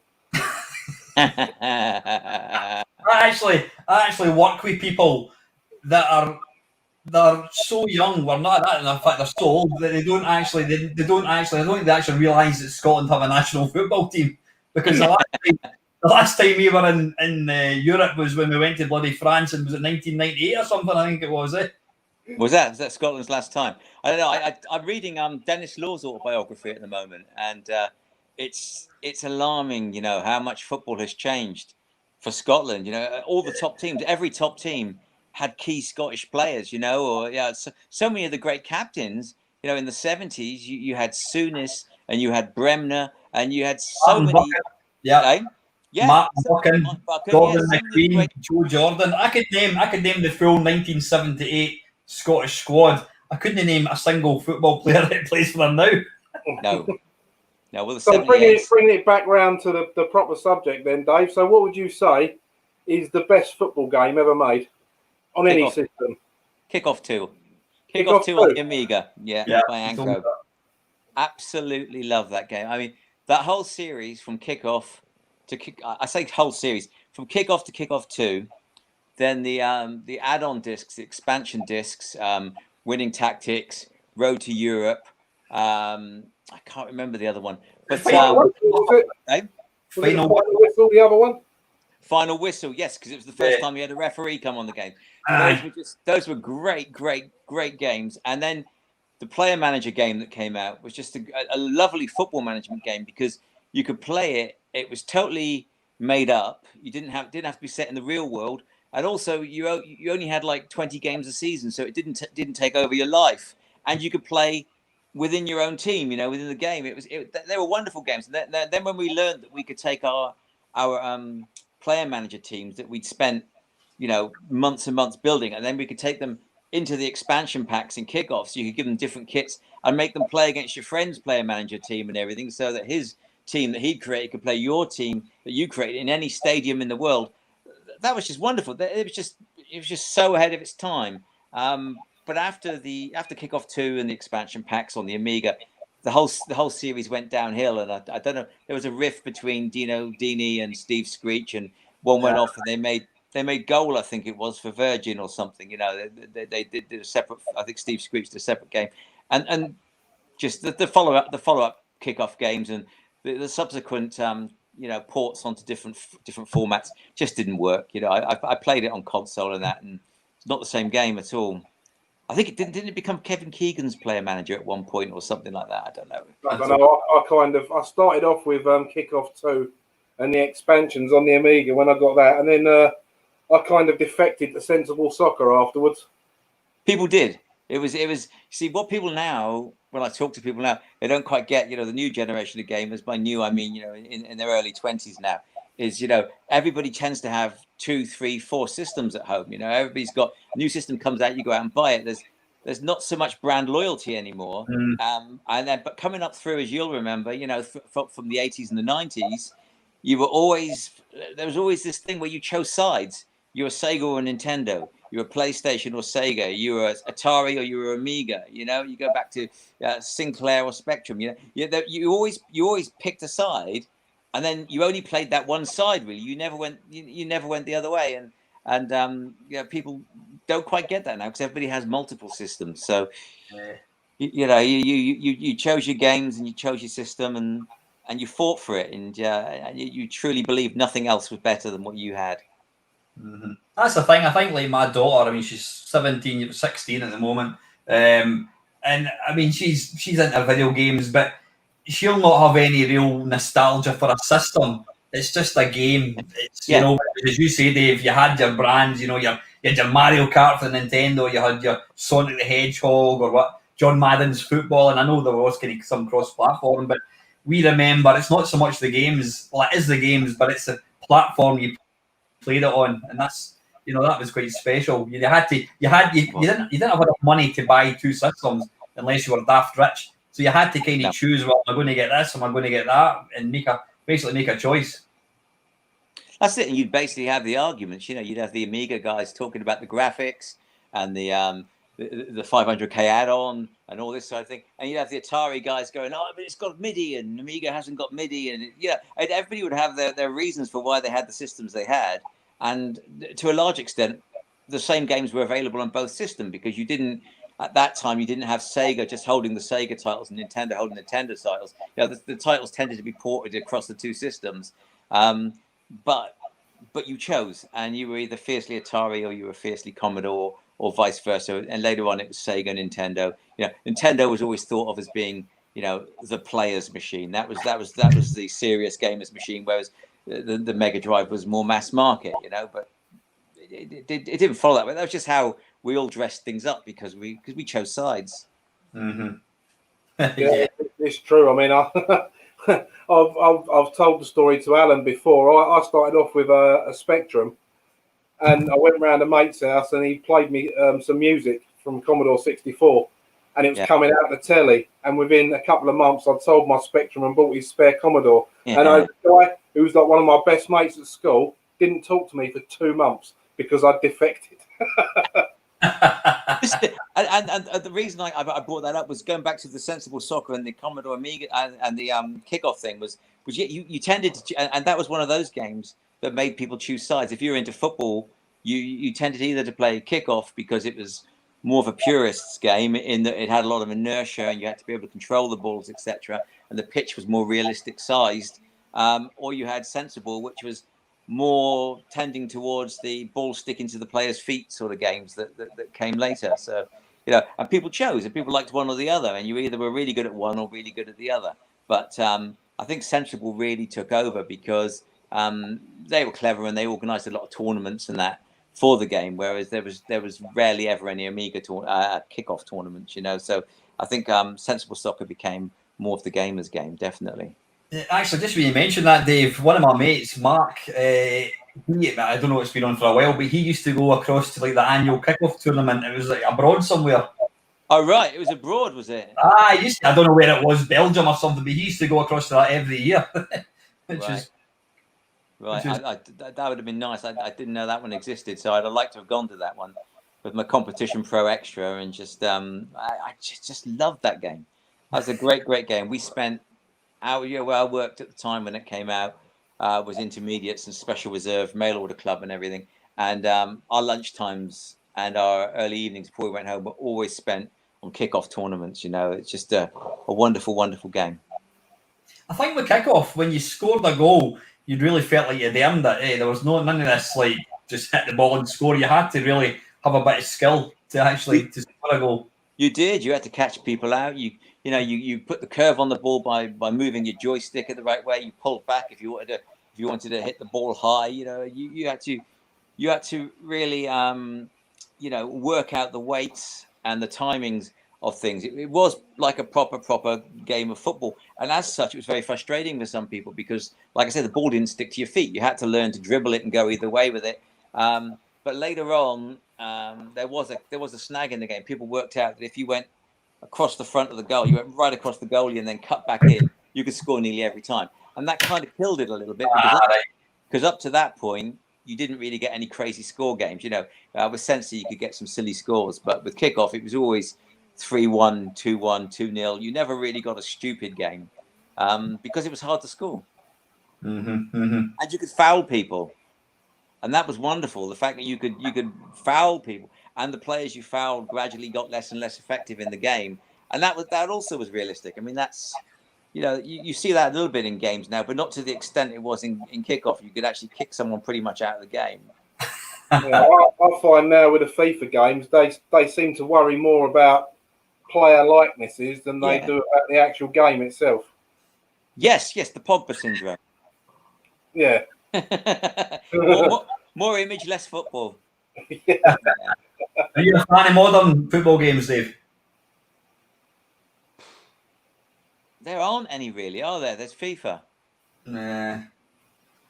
I actually work with people that are so young. We're not that. In fact, they're so old that they don't actually. They don't actually. I don't think they actually realise that Scotland have a national football team, because the last time we were in Europe was when we went to bloody France, and was it 1998 or something? I think it was. Was that Scotland's last time? I don't know. I'm reading Dennis Law's autobiography at the moment, and it's alarming. You know how much football has changed for Scotland. You know, all the top teams, every top team had key Scottish players. You know, or so many of the great captains. You know, in the 70s, you had Souness and you had Bremner and you had so many. Mark Buchan, Gordon McQueen, Joe Jordan. I could name the full 1978 Scottish squad. I couldn't name a single football player that plays for them now. No. Well, so bringing it back round to the proper subject then, Dave. So what would you say is the best football game ever made on any system? Kickoff 2. Kickoff 2 on the Amiga. Yeah, by Ankro. Absolutely love that game. I mean, that whole series from Kickoff to I say whole series from Kickoff to Kickoff 2, then the add-on discs, the expansion discs, Winning Tactics, Road to Europe. I can't remember the other one, but Final Whistle, the other one. Final Whistle, yes, because it was the first time you had a referee come on the game. Those were great games. And then the Player Manager game that came out was just a lovely football management game, because you could play it. It was totally made up. You didn't have to be set in the real world, and also you only had like 20 games a season, so it didn't take over your life, and you could play within your own team. You know, within the game. They were wonderful games. Then when we learned that we could take our Player Manager teams that we'd spent, you know, months and months building, and then we could take them into the expansion packs and kickoffs. You could give them different kits and make them play against your friend's Player Manager team and everything, so that his team that he'd created could play your team that you created in any stadium in the world. That was just wonderful. It was just so ahead of its time. But after Kickoff 2 and the expansion packs on the Amiga, the whole series went downhill, and I don't know. There was a rift between Dino Dini and Steve Screech, and one went off, and they made Goal, I think it was, for Virgin or something. You know, they did a separate. I think Steve Screech did a separate game, and just the follow up Kickoff games and the subsequent ports onto different formats just didn't work. You know, I played it on console and it's not the same game at all. I think didn't it become Kevin Keegan's Player Manager at one point or something like that? I don't know. I don't know. I started off with Kickoff 2 and the expansions on the Amiga when I got that, and then I kind of defected to Sensible Soccer afterwards. People did. It was. See, what people now, when I talk to people now, they don't quite get. You know, the new generation of gamers. By new, I mean, you know, in their early 20s now, is, you know, everybody tends to have 2, 3, 4 systems at home. You know, everybody's got a new system comes out, you go out and buy it. There's not so much brand loyalty anymore. But coming up through, as you'll remember, you know, from the 80s and the 90s, there was always this thing where you chose sides. You were Sega or Nintendo. You were PlayStation or Sega. You were Atari or you were Amiga. You know, you go back to Sinclair or Spectrum. You know, you always picked a side, and then you only played that one side. Really, you never went the other way. And people don't quite get that now, because everybody has multiple systems. So you chose your games and you chose your system and you fought for it, and you truly believed nothing else was better than what you had. Mm-hmm. That's the thing. I think, like my daughter, I mean, she's 16 at the moment, and I mean, she's into video games, but she'll not have any real nostalgia for a system. It's just a game. It's you know, as you say, Dave, you had your brands. You know, you had your Mario Kart for Nintendo. You had your Sonic the Hedgehog or what, John Madden's football, and I know there was kind of some cross-platform, but we remember it's not so much the games. Well, it is the games, but it's a platform you played it on, and that's, you know, that was quite special. You didn't have enough money to buy 2 systems unless you were daft rich, so you had to kind of choose, well, am I going to get this, am I going to get that, and basically make a choice. That's it. And you'd basically have the arguments. You know, you'd have the Amiga guys talking about the graphics and the the 500k add-on and all this sort of thing, and you'd have the Atari guys going, "Oh, but it's got MIDI, and Amiga hasn't got MIDI," and and everybody would have their reasons for why they had the systems they had, and to a large extent, the same games were available on both systems because you didn't. At that time, you didn't have Sega just holding the Sega titles and Nintendo holding Nintendo titles. The titles tended to be ported across the two systems, but you chose, and you were either fiercely Atari or you were fiercely Commodore, or vice versa. And later on, it was Sega, Nintendo. Nintendo was always thought of as being, the player's machine. That was the serious gamer's machine, whereas the Mega Drive was more mass market. But it didn't follow that way. That was just how we all dressed things up because we chose sides. Yeah, it's true. I mean, I've told the story to Alan before. I started off with a Spectrum, and I went round a mate's house, and he played me some music from Commodore 64, and it was coming out the telly. And within a couple of months, I'd sold my Spectrum and bought his spare Commodore. And a guy who was like one of my best mates at school didn't talk to me for 2 months because I'd defected. and the reason I brought that up was going back to the Sensible Soccer and the Commodore Amiga and the kickoff thing was you tended to, and that was one of those games that made people choose sides. If you were into football, you tended either to play kickoff because it was more of a purist's game in that it had a lot of inertia and you had to be able to control the balls, etc. And the pitch was more realistic sized, or you had Sensible, which was more tending towards the ball sticking to the player's feet sort of games that came later. So, and people chose, and people liked one or the other, and you either were really good at one or really good at the other. But I think Sensible really took over because they were clever and they organised a lot of tournaments and that for the game, whereas there was rarely ever any Amiga kickoff tournaments, So I think Sensible Soccer became more of the gamer's game, definitely. Actually, just when you mentioned that, Dave, one of my mates, Mark, I don't know, it's been on for a while, but he used to go across to like the annual kickoff tournament. It was like abroad somewhere. Oh, right. It was abroad, was it? I don't know where it was, Belgium or something, but he used to go across to that every year. That would have been nice. I didn't know that one existed, so I'd have liked to have gone to that one with my Competition Pro Extra and just I just loved that game. That was a great game. We spent where I worked at the time when it came out was intermediates and special reserve, mail order club and everything. And our lunch times and our early evenings before we went home were always spent on kickoff tournaments. It's just a wonderful, wonderful game. I think with kickoff, when you scored a goal, you really felt like you'd earned it. There was none of this like just hit the ball and score. You had to really have a bit of skill to actually to score a goal. You did. You had to catch people out. You put the curve on the ball by moving your joystick in the right way. You pulled back if you wanted to hit the ball high. You had to really work out the weights and the timings of things. It was like a proper game of football, and as such, it was very frustrating for some people because, like I said, the ball didn't stick to your feet. You had to learn to dribble it and go either way with it. But later on, there was a snag in the game. People worked out that if you went across the front of the goal, you went right across the goalie and then cut back in, you could score nearly every time. And that kind of killed it a little bit because up to that point, you didn't really get any crazy score games. With Sensi, you could get some silly scores, but with kickoff, it was always 3-1, 2-1, 2-0. You never really got a stupid game because it was hard to score. And you could foul people. And that was wonderful. The fact that you could foul people, and the players you fouled gradually got less and less effective in the game, and that also was realistic. I mean, that's you see that a little bit in games now, but not to the extent it was in kickoff. You could actually kick someone pretty much out of the game. I find now with the FIFA games, they seem to worry more about player likenesses than they do about the actual game itself. Yes, the Pogba syndrome. Yeah. More image, less football. Are you a fan of modern football games, Dave? There aren't any really, are there? There's FIFA. Nah.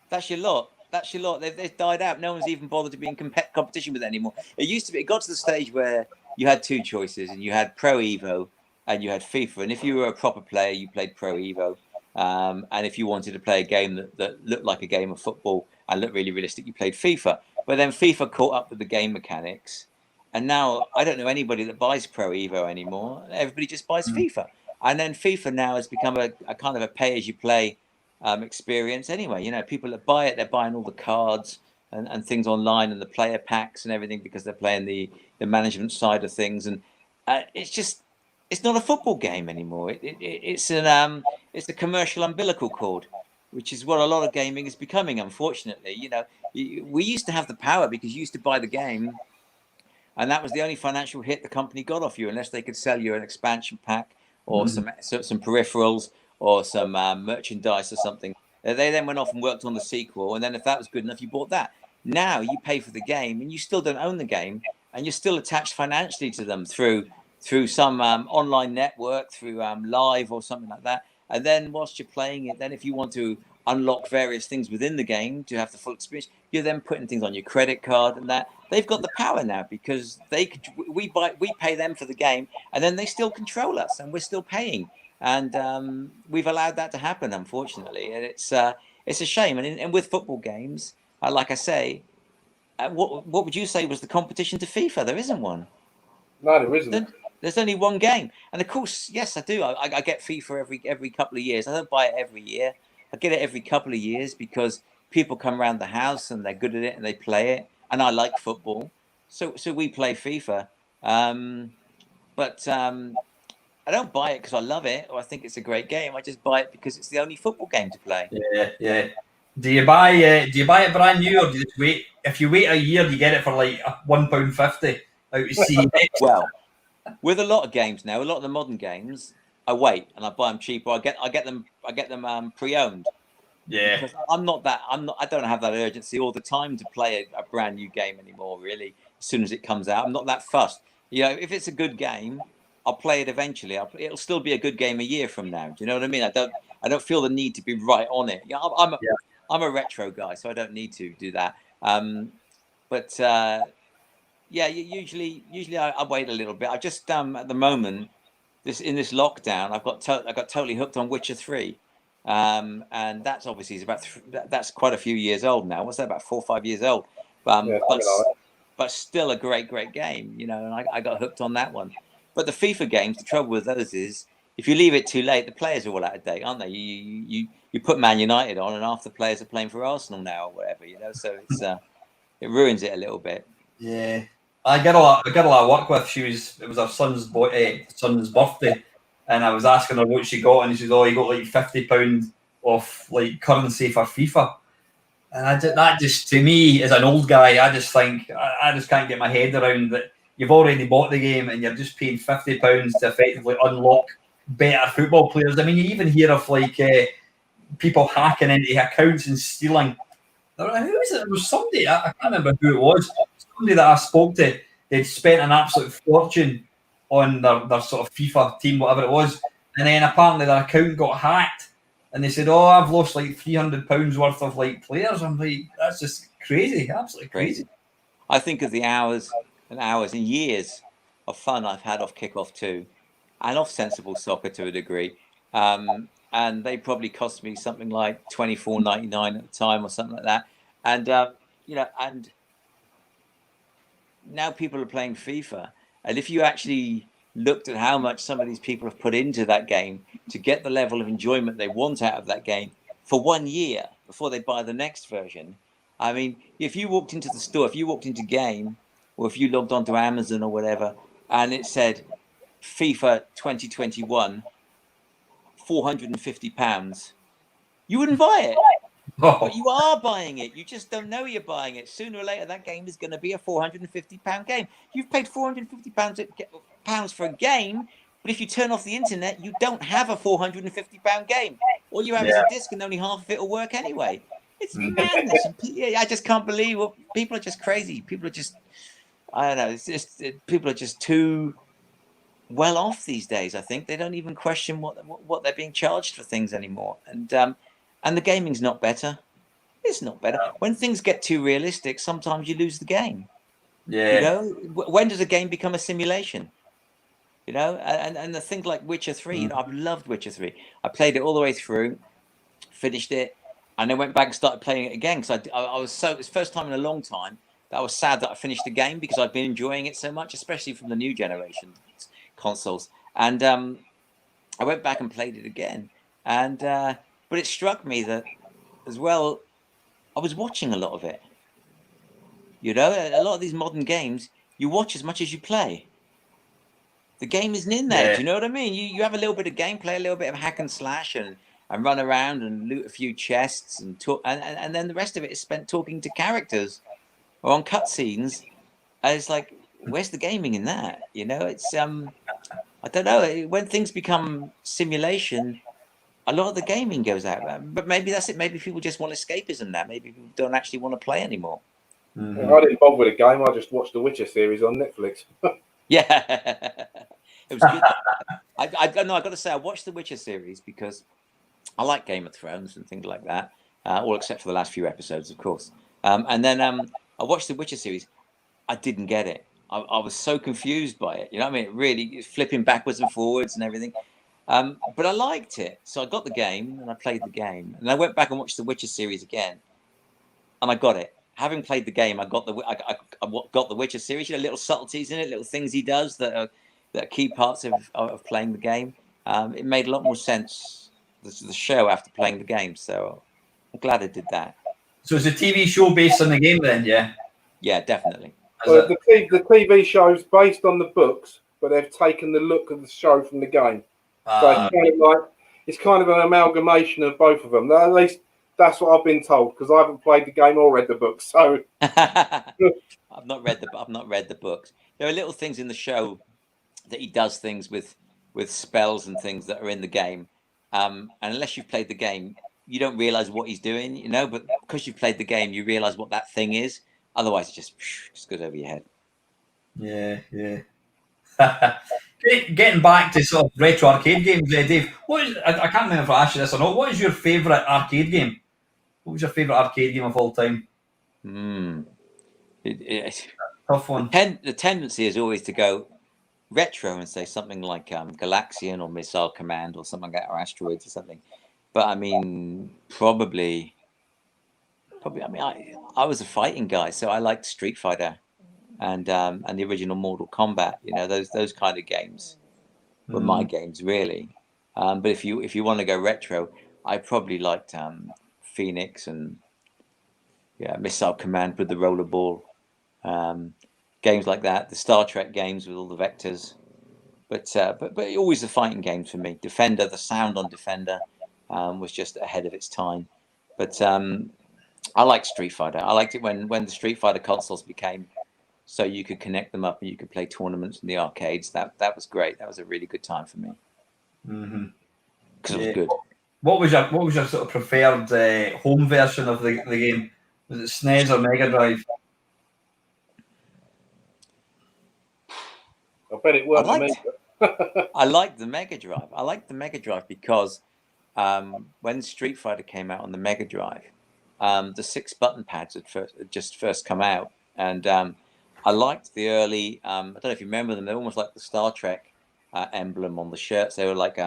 That's your lot. They've died out. No one's even bothered to be in competition with it anymore. It used to be. It got to the stage where you had two choices, and you had Pro Evo and you had FIFA. And if you were a proper player, you played Pro Evo. And if you wanted to play a game that looked like a game of football and looked really realistic, you played FIFA. But then FIFA caught up with the game mechanics, And now I don't know anybody that buys Pro Evo anymore. Everybody just buys FIFA. And then FIFA now has become a kind of a pay-as-you-play experience anyway. You know, people that buy it, they're buying all the cards and things online and the player packs and everything because they're playing the management side of things. And it's not a football game anymore. It's a commercial umbilical cord, which is what a lot of gaming is becoming, unfortunately. You know, we used to have the power because you used to buy the game, and that was the only financial hit the company got off you, unless they could sell you an expansion pack or some peripherals or some merchandise or something. They then went off and worked on the sequel, and then if that was good enough, you bought that. Now you pay for the game, and you still don't own the game, and you're still attached financially to them through some online network, through Live or something like that. And then whilst you're playing it, then if you want to unlock various things within the game to have the full experience, you're then putting things on your credit card and that. They've got the power now because we pay them for the game, and then they still control us, and we're still paying. And we've allowed that to happen, unfortunately. And it's a shame. And with football games, like I say, what would you say was the competition to FIFA? There isn't one. No, there isn't. There's only one game, and of course, yes, I do. I get FIFA every couple of years. I don't buy it every year. I get it every couple of years because people come around the house and they're good at it and they play it, and I like football, so we play FIFA. But I don't buy it because I love it or I think it's a great game. I just buy it because it's the only football game to play. Yeah. Do you buy it brand new, or do you just wait? If you wait a year, you get it for like £1.50 out of CX. Well, with a lot of games now, a lot of the modern games, I wait and I buy them cheaper. I get them pre-owned. Yeah. Because I don't have that urgency all the time to play a brand new game anymore, really. As soon as it comes out, I'm not that fussed. You know, if it's a good game, I'll play it eventually. It'll still be a good game a year from now. Do you know what I mean? I don't feel the need to be right on it. You know, I'm a retro guy, so I don't need to do that. Yeah, usually I wait a little bit. I just at the moment, in this lockdown, I got totally hooked on Witcher 3, and that's obviously that's quite a few years old now. What's that, about 4 or 5 years old? But still a great game, you know. And I got hooked on that one. But the FIFA games, the trouble with those is if you leave it too late, the players are all out of date, aren't they? You put Man United on, and half the players are playing for Arsenal now or whatever, you know. So it ruins it a little bit. Yeah. I get a lot of work with. It was her son's birthday, and I was asking her what she got, and she said, "Oh, you got like £50 off like currency for FIFA." And that just to me, as an old guy, I just think I just can't get my head around that. You've already bought the game, and you're just paying £50 to effectively unlock better football players. I mean, you even hear of like people hacking into accounts and stealing. Who was it? There was somebody, I can't remember who it was. Somebody that I spoke to, they'd spent an absolute fortune on their sort of FIFA team, whatever it was, and then apparently their account got hacked, and they said, "Oh, I've lost like £300 worth of like players." I'm like, that's just crazy, absolutely crazy. I think of the hours and hours and years of fun I've had off Kickoff 2 and off Sensible Soccer to a degree, and they probably cost me something like $24.99 at the time or something like that, and you know, and now people are playing FIFA, and if you actually looked at how much some of these people have put into that game to get the level of enjoyment they want out of that game for 1 year before they buy the next version. I mean, if you walked into the store, if you walked into Game, or if you logged onto Amazon or whatever, and it said FIFA 2021, £450, you wouldn't buy it. But you are buying it. You just don't know you're buying it. Sooner or later, that game is going to be a £450 game. You've paid £450 for a game, but if you turn off the internet, you don't have a £450 game. All you have is a disc, and only half of it will work anyway. It's madness. I just can't believe people are just crazy. People are just, I don't know. It's just people are just too well off these days. I think they don't even question what they're being charged for things anymore. And the gaming's not better. It's not better. When things get too realistic, sometimes you lose the game. Yeah. You know, when does a game become a simulation? You know, and the things like Witcher 3, you know, I've loved Witcher 3. I played it all the way through, finished it, and then went back and started playing it again because I was it's the first time in a long time that I was sad that I finished the game because I'd been enjoying it so much, especially from the new generation consoles. And I went back and played it again. And but it struck me that as well, I was watching a lot of it. You know, a lot of these modern games, you watch as much as you play. The game isn't in there. Yeah. Do you know what I mean? You have a little bit of gameplay, a little bit of hack and slash, and run around and loot a few chests and talk, and then the rest of it is spent talking to characters or on cutscenes. And it's like, where's the gaming in that? You know, it's I don't know. When things become simulation, a lot of the gaming goes out. But maybe that's it. Maybe people just want escapism now. Maybe people don't actually want to play anymore. I didn't bother with a game. I just watched the Witcher series on Netflix. Yeah, it was good. I don't know. I got to say, I watched the Witcher series because I like Game of Thrones and things like that, all except for the last few episodes, of course. And then I watched the Witcher series. I didn't get it. I was so confused by it. You know what I mean? It really flipping backwards and forwards and everything. But I liked it, so I got the game and I played the game, and I went back and watched the Witcher series again, and I got it. Having played the game, I got the Witcher series. You know, little subtleties in it, little things he does that are key parts of playing the game. It made a lot more sense, the show, after playing the game. So I'm glad I did that. So it's a TV show based on the game then, yeah? Yeah, definitely. Well, the TV show's based on the books, but they've taken the look of the show from the game. So it's kind of an amalgamation of both of them. At least that's what I've been told, because I haven't played the game or read the books. So I've not read the books. There are little things in the show that he does things with spells and things that are in the game. And unless you've played the game, you don't realize what he's doing, you know. But because you've played the game, you realize what that thing is. Otherwise, it just goes over your head. Yeah, yeah. Getting back to sort of retro arcade games, Dave. I can't remember if I asked you this or not. What is your favourite arcade game? What was your favourite arcade game of all time? Tough one. The tendency is always to go retro and say something like Galaxian or Missile Command or something like that, or Asteroids or something. But I mean, probably. I mean, I was a fighting guy, so I liked Street Fighter and the original Mortal Kombat. You know, those kind of games were my games, really. But if you want to go retro, I probably liked Phoenix and Missile Command with the rollerball, games like that. The Star Trek games with all the vectors, but always the fighting games for me. Defender, the sound on Defender was just ahead of its time. But I liked Street Fighter. I liked it when the Street Fighter consoles became so you could connect them up and you could play tournaments in the arcades. That was great. That was a really good time for me. Because it was good. What was your sort of preferred home version of the game? Was it SNES or Mega Drive? I bet it was. I liked the Mega Drive. I liked the Mega Drive because when Street Fighter came out on the Mega Drive, the 6-button pads had just first come out, and I liked the early. I don't know if you remember them. They're almost like the Star Trek emblem on the shirts. They were like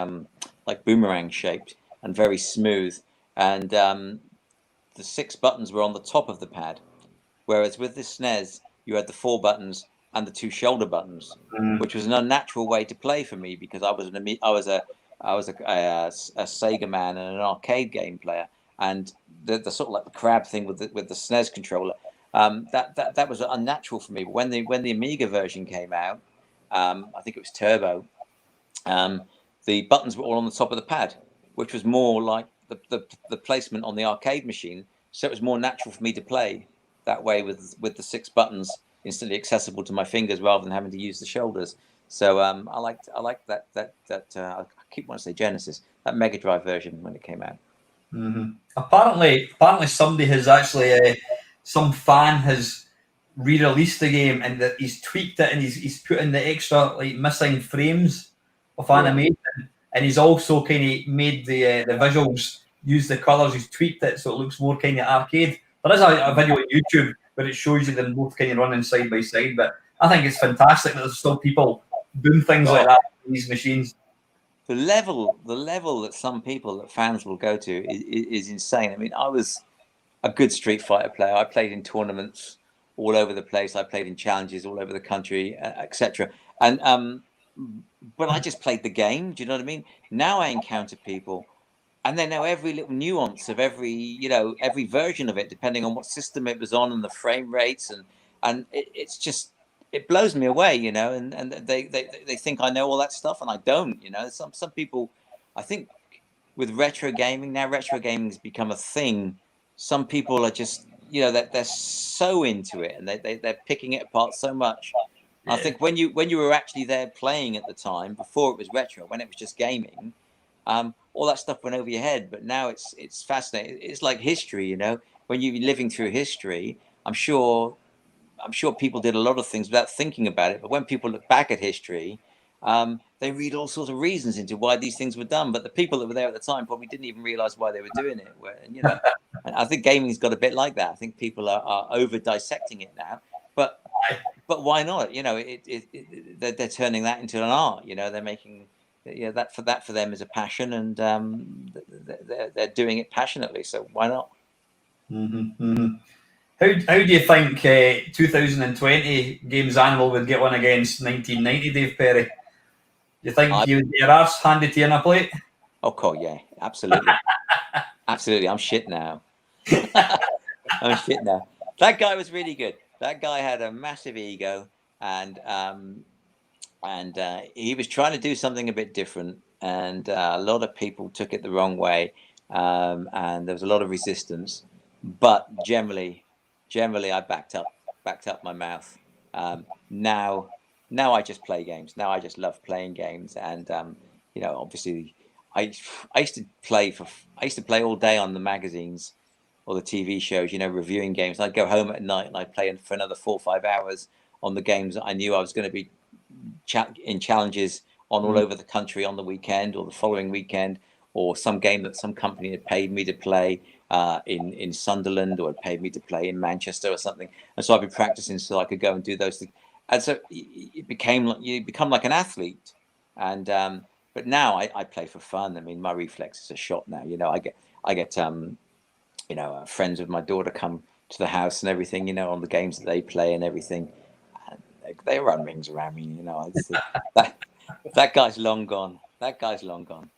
boomerang shaped and very smooth, and the 6 buttons were on the top of the pad, whereas with the SNES you had the 4 buttons and the 2 shoulder buttons, which was an unnatural way to play for me because I was a Sega man and an arcade game player, and the sort of like the crab thing with the SNES controller, that was unnatural for me. But when the Amiga version came out, I think it was Turbo, the buttons were all on the top of the pad, which was more like the placement on the arcade machine. So it was more natural for me to play that way with the 6 buttons instantly accessible to my fingers rather than having to use the shoulders. So I liked that I keep wanting to say Genesis, that Mega Drive version when it came out. Apparently somebody has actually some fan has re-released the game and that he's tweaked it and he's put in the extra like missing frames of animation, and he's also kind of made the visuals use the colours. He's tweaked it so it looks more kind of arcade. There is a video on YouTube where it shows you them both kind of running side by side, but I think it's fantastic that there's still people doing things like that in these machines. The level that some people, that fans will go to is insane. I mean, I was a good Street Fighter player. I played in tournaments all over the place. I played in challenges all over the country, etc. And but I just played the game. Do you know what I mean? Now I encounter people, and they know every little nuance of every every version of it, depending on what system it was on and the frame rates, and it's just, it blows me away, and they think I know all that stuff, and I don't. Some people, I think, with retro gaming now, retro gaming has become a thing. Some people are just, that they're so into it, and they're picking it apart so much. Yeah. I think when you were actually there playing at the time, before it was retro, when it was just gaming, all that stuff went over your head. But now it's fascinating. It's like history, when you're living through history. I'm sure people did a lot of things without thinking about it. But when people look back at history, they read all sorts of reasons into why these things were done. But the people that were there at the time probably didn't even realize why they were doing it. And I think gaming's got a bit like that. I think people are over dissecting it now. But why not? They're turning that into an art. They're making that for them is a passion, and they're doing it passionately. So why not? Mm-hmm, mm-hmm. How do you think 2020 Games Animal would get one against 1990, Dave Perry? Do you think you would get your arse handed to you on a plate? Oh, God, yeah, absolutely. Absolutely. I'm shit now. I'm shit now. That guy was really good. That guy had a massive ego, and he was trying to do something a bit different, and a lot of people took it the wrong way, and there was a lot of resistance. But generally, I backed up my mouth. Now I just play games. Now I just love playing games, and obviously, I used to play all day on the magazines or the TV shows, reviewing games. I'd go home at night and I'd play for another 4 or 5 hours on the games that I knew I was going to be in challenges on all over the country on the weekend or the following weekend, or some game that some company had paid me to play in Sunderland, or had paid me to play in Manchester or something. And so I'd be practicing so I could go and do those things. And so you become like an athlete. And but now I play for fun. I mean, my reflexes are shot now. I get friends of my daughter come to the house and everything, on the games that they play and everything. And they run rings around me, that guy's long gone. That guy's long gone.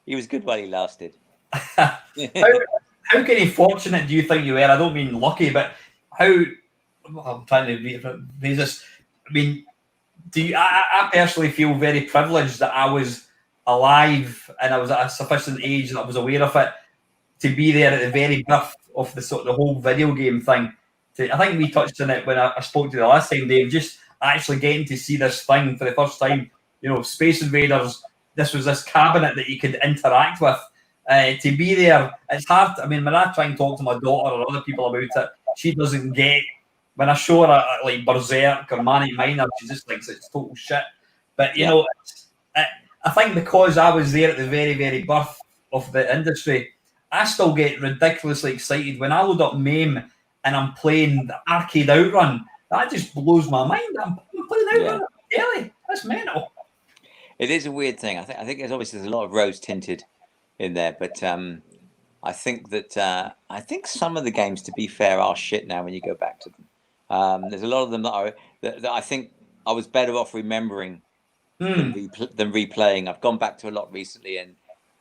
He was good while he lasted. How can you fortunate do you think you were? I don't mean lucky, but I'm trying to raise this. I mean, I personally feel very privileged that I was alive and I was at a sufficient age that I was aware of it, to be there at the very birth of the whole video game thing. I think we touched on it when I spoke to you the last time, Dave, just actually getting to see this thing for the first time. Space Invaders, this was this cabinet that you could interact with. To be there, it's hard. I mean, when I try and talk to my daughter or other people about it, she doesn't get. When I show her like Berserk or Manic Miner, she just thinks it's total shit. But I think because I was there at the very, very birth of the industry, I still get ridiculously excited when I load up MAME and I'm playing the arcade outrun. That just blows my mind. I'm playing outrun daily. That's mental. It is a weird thing. I think there's a lot of rose tinted in there, but I think that I think some of the games, to be fair, are shit now when you go back to them. There's a lot of them that I think I was better off remembering than replaying. I've gone back to a lot recently, and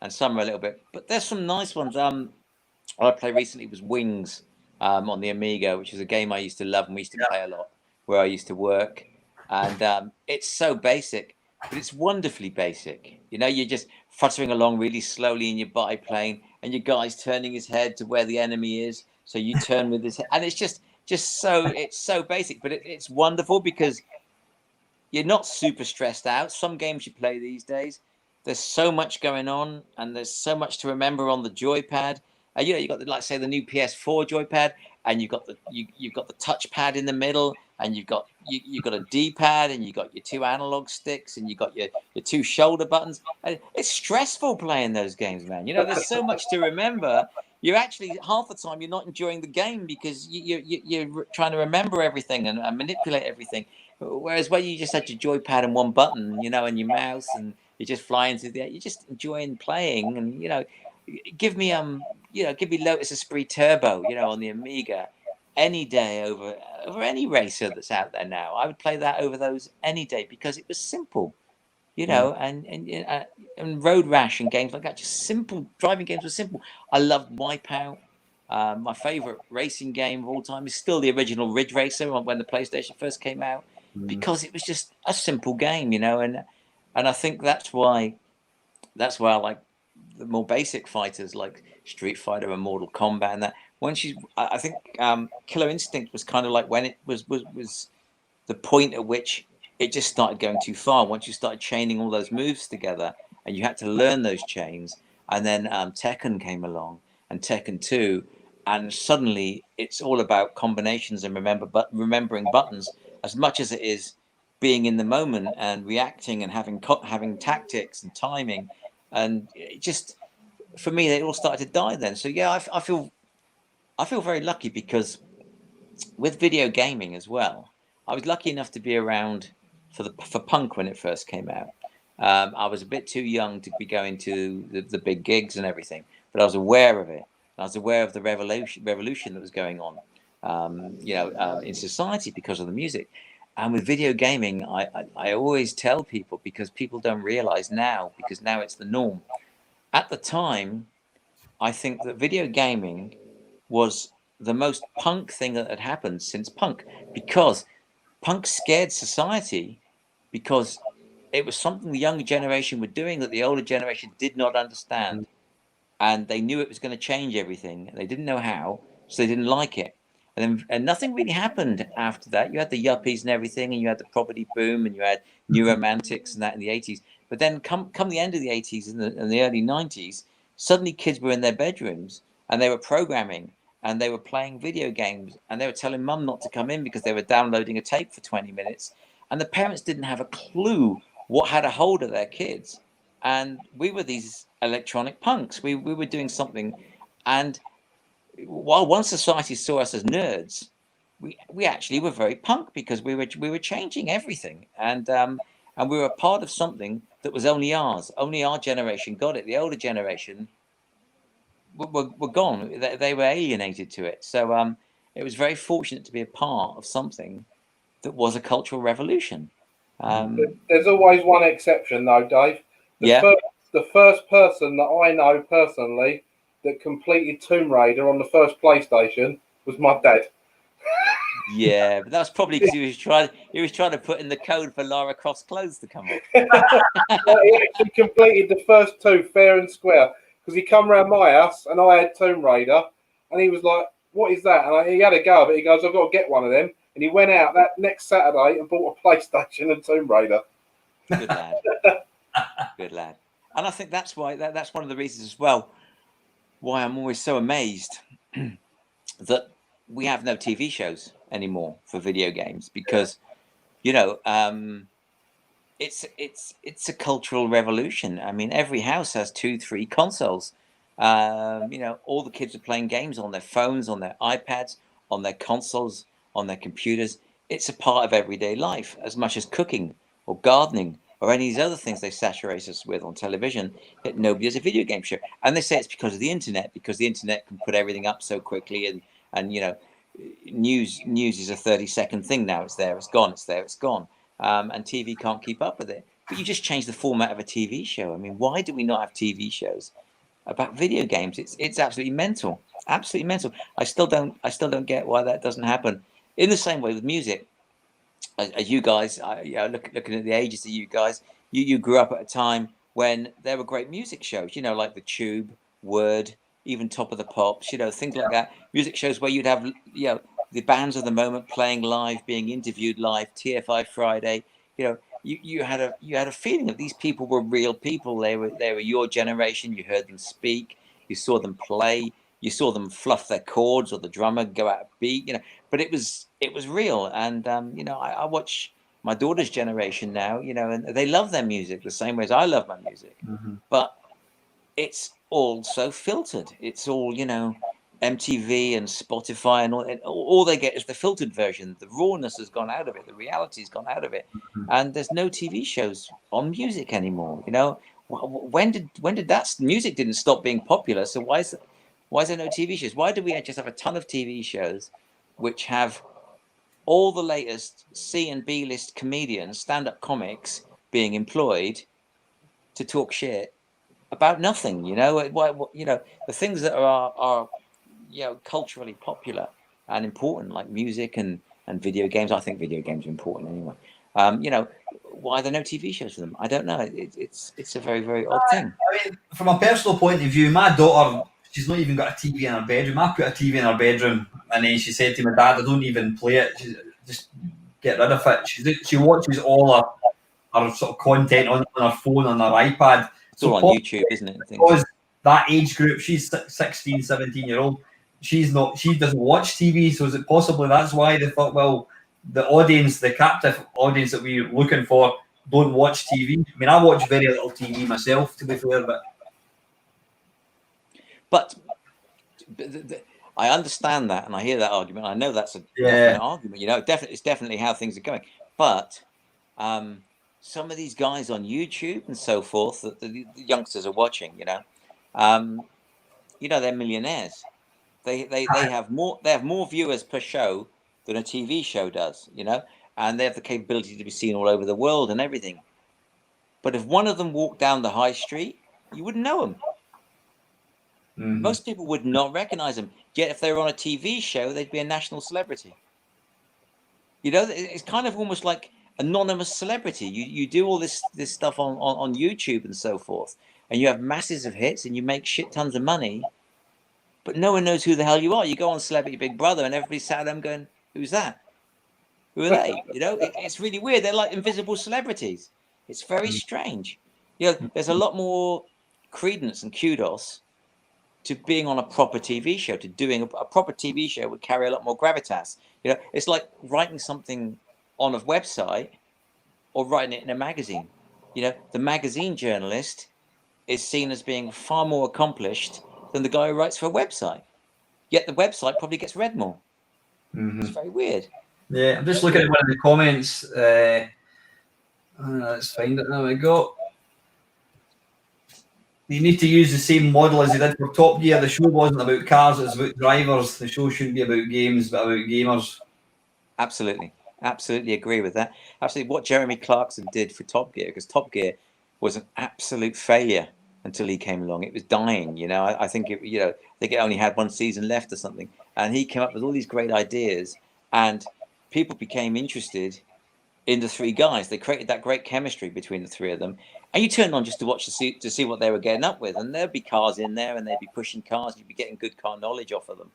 some are a little bit, but there's some nice ones. I played recently was Wings on the Amiga, which is a game I used to love and we used to play a lot where I used to work, and it's so basic, but it's wonderfully basic. You're just fluttering along really slowly in your biplane, and your guy's turning his head to where the enemy is, so you turn with his head, and it's just so basic, but it's wonderful because you're not super stressed out. Some games you play these days, there's so much going on, and there's so much to remember on the joypad. You got the new PS4 joypad, and you've got the touchpad in the middle, and you've got a D-pad, and you've got your 2 analog sticks, and you've got your 2 shoulder buttons. And it's stressful playing those games, man. There's so much to remember. You're actually, half the time you're not enjoying the game because you're trying to remember everything and manipulate everything. Whereas when you just had your joypad and one button, and your mouse, and you're just flying through the air, you're just enjoying playing. And give me Lotus Esprit Turbo, on the Amiga. any day over any racer that's out there now. I would play that over those any day because it was simple, you know, and Road Rash and games like that, just simple driving games were simple. I loved Wipeout. My favorite racing game of all time is still the original Ridge Racer when the PlayStation first came out, because it was just a simple game, you know, and I think that's why I like the more basic fighters like Street Fighter and Mortal Kombat and that. I think Killer Instinct was kind of like when it was the point at which it just started going too far. Once you started chaining all those moves together, and you had to learn those chains, and then Tekken came along, and Tekken 2, and suddenly it's all about combinations and remembering buttons as much as it is being in the moment and reacting and having tactics and timing, and it just, for me, they all started to die then. So yeah, I feel very lucky because with video gaming as well, I was lucky enough to be around for punk when it first came out. I was a bit too young to be going to the big gigs and everything, but I was aware of it. I was aware of the revolution that was going on, in society because of the music. And with video gaming, I always tell people, because people don't realize now, because now it's the norm. At the time, I think that video gaming was the most punk thing that had happened since punk, because punk scared society, because it was something the younger generation were doing that the older generation did not understand, and they knew it was going to change everything, and they didn't know how, so they didn't like it. And nothing really happened after that. You had the yuppies and everything, and you had the property boom, and you had new romantics and that in the 80s. But then come the end of the 80s and the early 90s, suddenly kids were in their bedrooms and they were programming and they were playing video games and they were telling mum not to come in because they were downloading a tape for 20 minutes. And the parents didn't have a clue what had a hold of their kids. And we were these electronic punks. We were doing something. And while one society saw us as nerds, we actually were very punk, because we were changing everything, and we were a part of something that was only ours. Only our generation got it. The older generation were gone. They were alienated to it. So it was very fortunate to be a part of something that was a cultural revolution. There's always one exception, though, Dave. The first person that I know personally that completed Tomb Raider on the first PlayStation was my dad. Yeah, but that's probably because he was trying to put in the code for Lara Croft's clothes to come off. He actually completed the first two fair and square, because he come round my house and I had Tomb Raider, and he was like, "What is that?" And he had a go of it. He goes, "I've got to get one of them." And he went out that next Saturday and bought a PlayStation and Tomb Raider. Good lad. Good lad. And I think that's why that's one of the reasons as well why I'm always so amazed that we have no TV shows anymore for video games, because it's a cultural revolution. I mean, every house has 2-3 consoles. All the kids are playing games on their phones, on their iPads, on their consoles, on their computers. It's a part of everyday life, as much as cooking or gardening or any of these other things they saturate us with on television, that nobody has a video game show. And they say it's because of the internet, because the internet can put everything up so quickly, and news is a 30-second thing now. It's there, it's gone, it's there, it's gone. And TV can't keep up with it. But you just change the format of a TV show. I mean, why do we not have TV shows about video games? It's absolutely mental. Absolutely mental. I still don't get why that doesn't happen. In the same way with music, as you guys, looking at the ages of you guys, you grew up at a time when there were great music shows, like The Tube, Word, even Top of the Pops, things like that. Music shows where you'd have, the bands of the moment playing live, being interviewed live, TFI Friday. You had a feeling that these people were real people. They were your generation. You heard them speak. You saw them play. You saw them fluff their chords, or the drummer go out of beat. But it was real. And I watch my daughter's generation now. And they love their music the same way as I love my music. Mm-hmm. But it's all so filtered. It's all MTV and Spotify, and all they get is the filtered version. The rawness has gone out of it. The reality's gone out of it. Mm-hmm. And there's no TV shows on music anymore. When did that music didn't stop being popular? So why is there no TV shows? Why do we just have a ton of TV shows which have all the latest C and B list comedians, stand-up comics being employed to talk shit about nothing. You know, the things that are culturally popular and important, like music and video games. I think video games are important anyway. Why are there no TV shows for them? I don't know. It's a very, very odd thing. I mean, from a personal point of view, my daughter, she's not even got a TV in her bedroom. I put a TV in her bedroom, and then she said to my dad, I don't even play it. Just get rid of it. She watches all her sort of content on her phone, on her iPad. It's all on YouTube, isn't it? Because that age group, she's 16, 17-year-old. She doesn't watch TV, so is it possibly that's why they thought, well, the audience, the captive audience that we're looking for, don't watch TV? I mean, I watch very little TV myself, to be fair, but I understand that, and I hear that argument. I know that's a definite argument. You know, it's definitely how things are going. But some of these guys on YouTube and so forth that the youngsters are watching, they're millionaires. They have more viewers per show than a TV show does, and they have the capability to be seen all over the world and everything. But if one of them walked down the high street, you wouldn't know them. Mm-hmm. Most people would not recognize them. Yet if they were on a TV show, they'd be a national celebrity. It's kind of almost like anonymous celebrity. You do all this stuff on YouTube and so forth, and you have masses of hits and you make shit tons of money, but no one knows who the hell you are. You go on Celebrity Big Brother and everybody's sat at them going, who's that? Who are they? It's really weird. They're like invisible celebrities. It's very strange. There's a lot more credence and kudos to being on a proper TV show, to doing a proper TV show would carry a lot more gravitas. It's like writing something on a website or writing it in a magazine. The magazine journalist is seen as being far more accomplished than the guy who writes for a website. Yet the website probably gets read more. Mm-hmm. It's very weird. Yeah, I'm just looking at one of the comments. Let's find it. There we go. You need to use the same model as you did for Top Gear. The show wasn't about cars, it was about drivers. The show shouldn't be about games, but about gamers. Absolutely agree with that. Absolutely, what Jeremy Clarkson did for Top Gear, because Top Gear was an absolute failure until he came along. It was dying, I think it only had one season left or something, and he came up with all these great ideas, and people became interested in the three guys. They created that great chemistry between the three of them, and you turned on just to watch to see what they were getting up with, and there'd be cars in there, and they'd be pushing cars. You'd be getting good car knowledge off of them.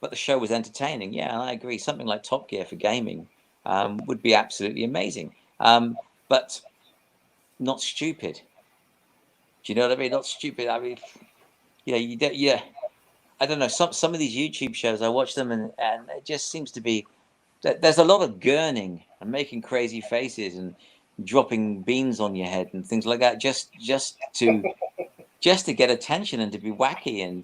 But the show was entertaining. Yeah, and I agree. Something like Top Gear for gaming would be absolutely amazing, but not stupid. Do you know what I mean? Not stupid. I mean, I don't know. Some of these YouTube shows, I watch them, and it just seems to be there's a lot of gurning and making crazy faces and dropping beans on your head and things like that, just to get attention and to be wacky and to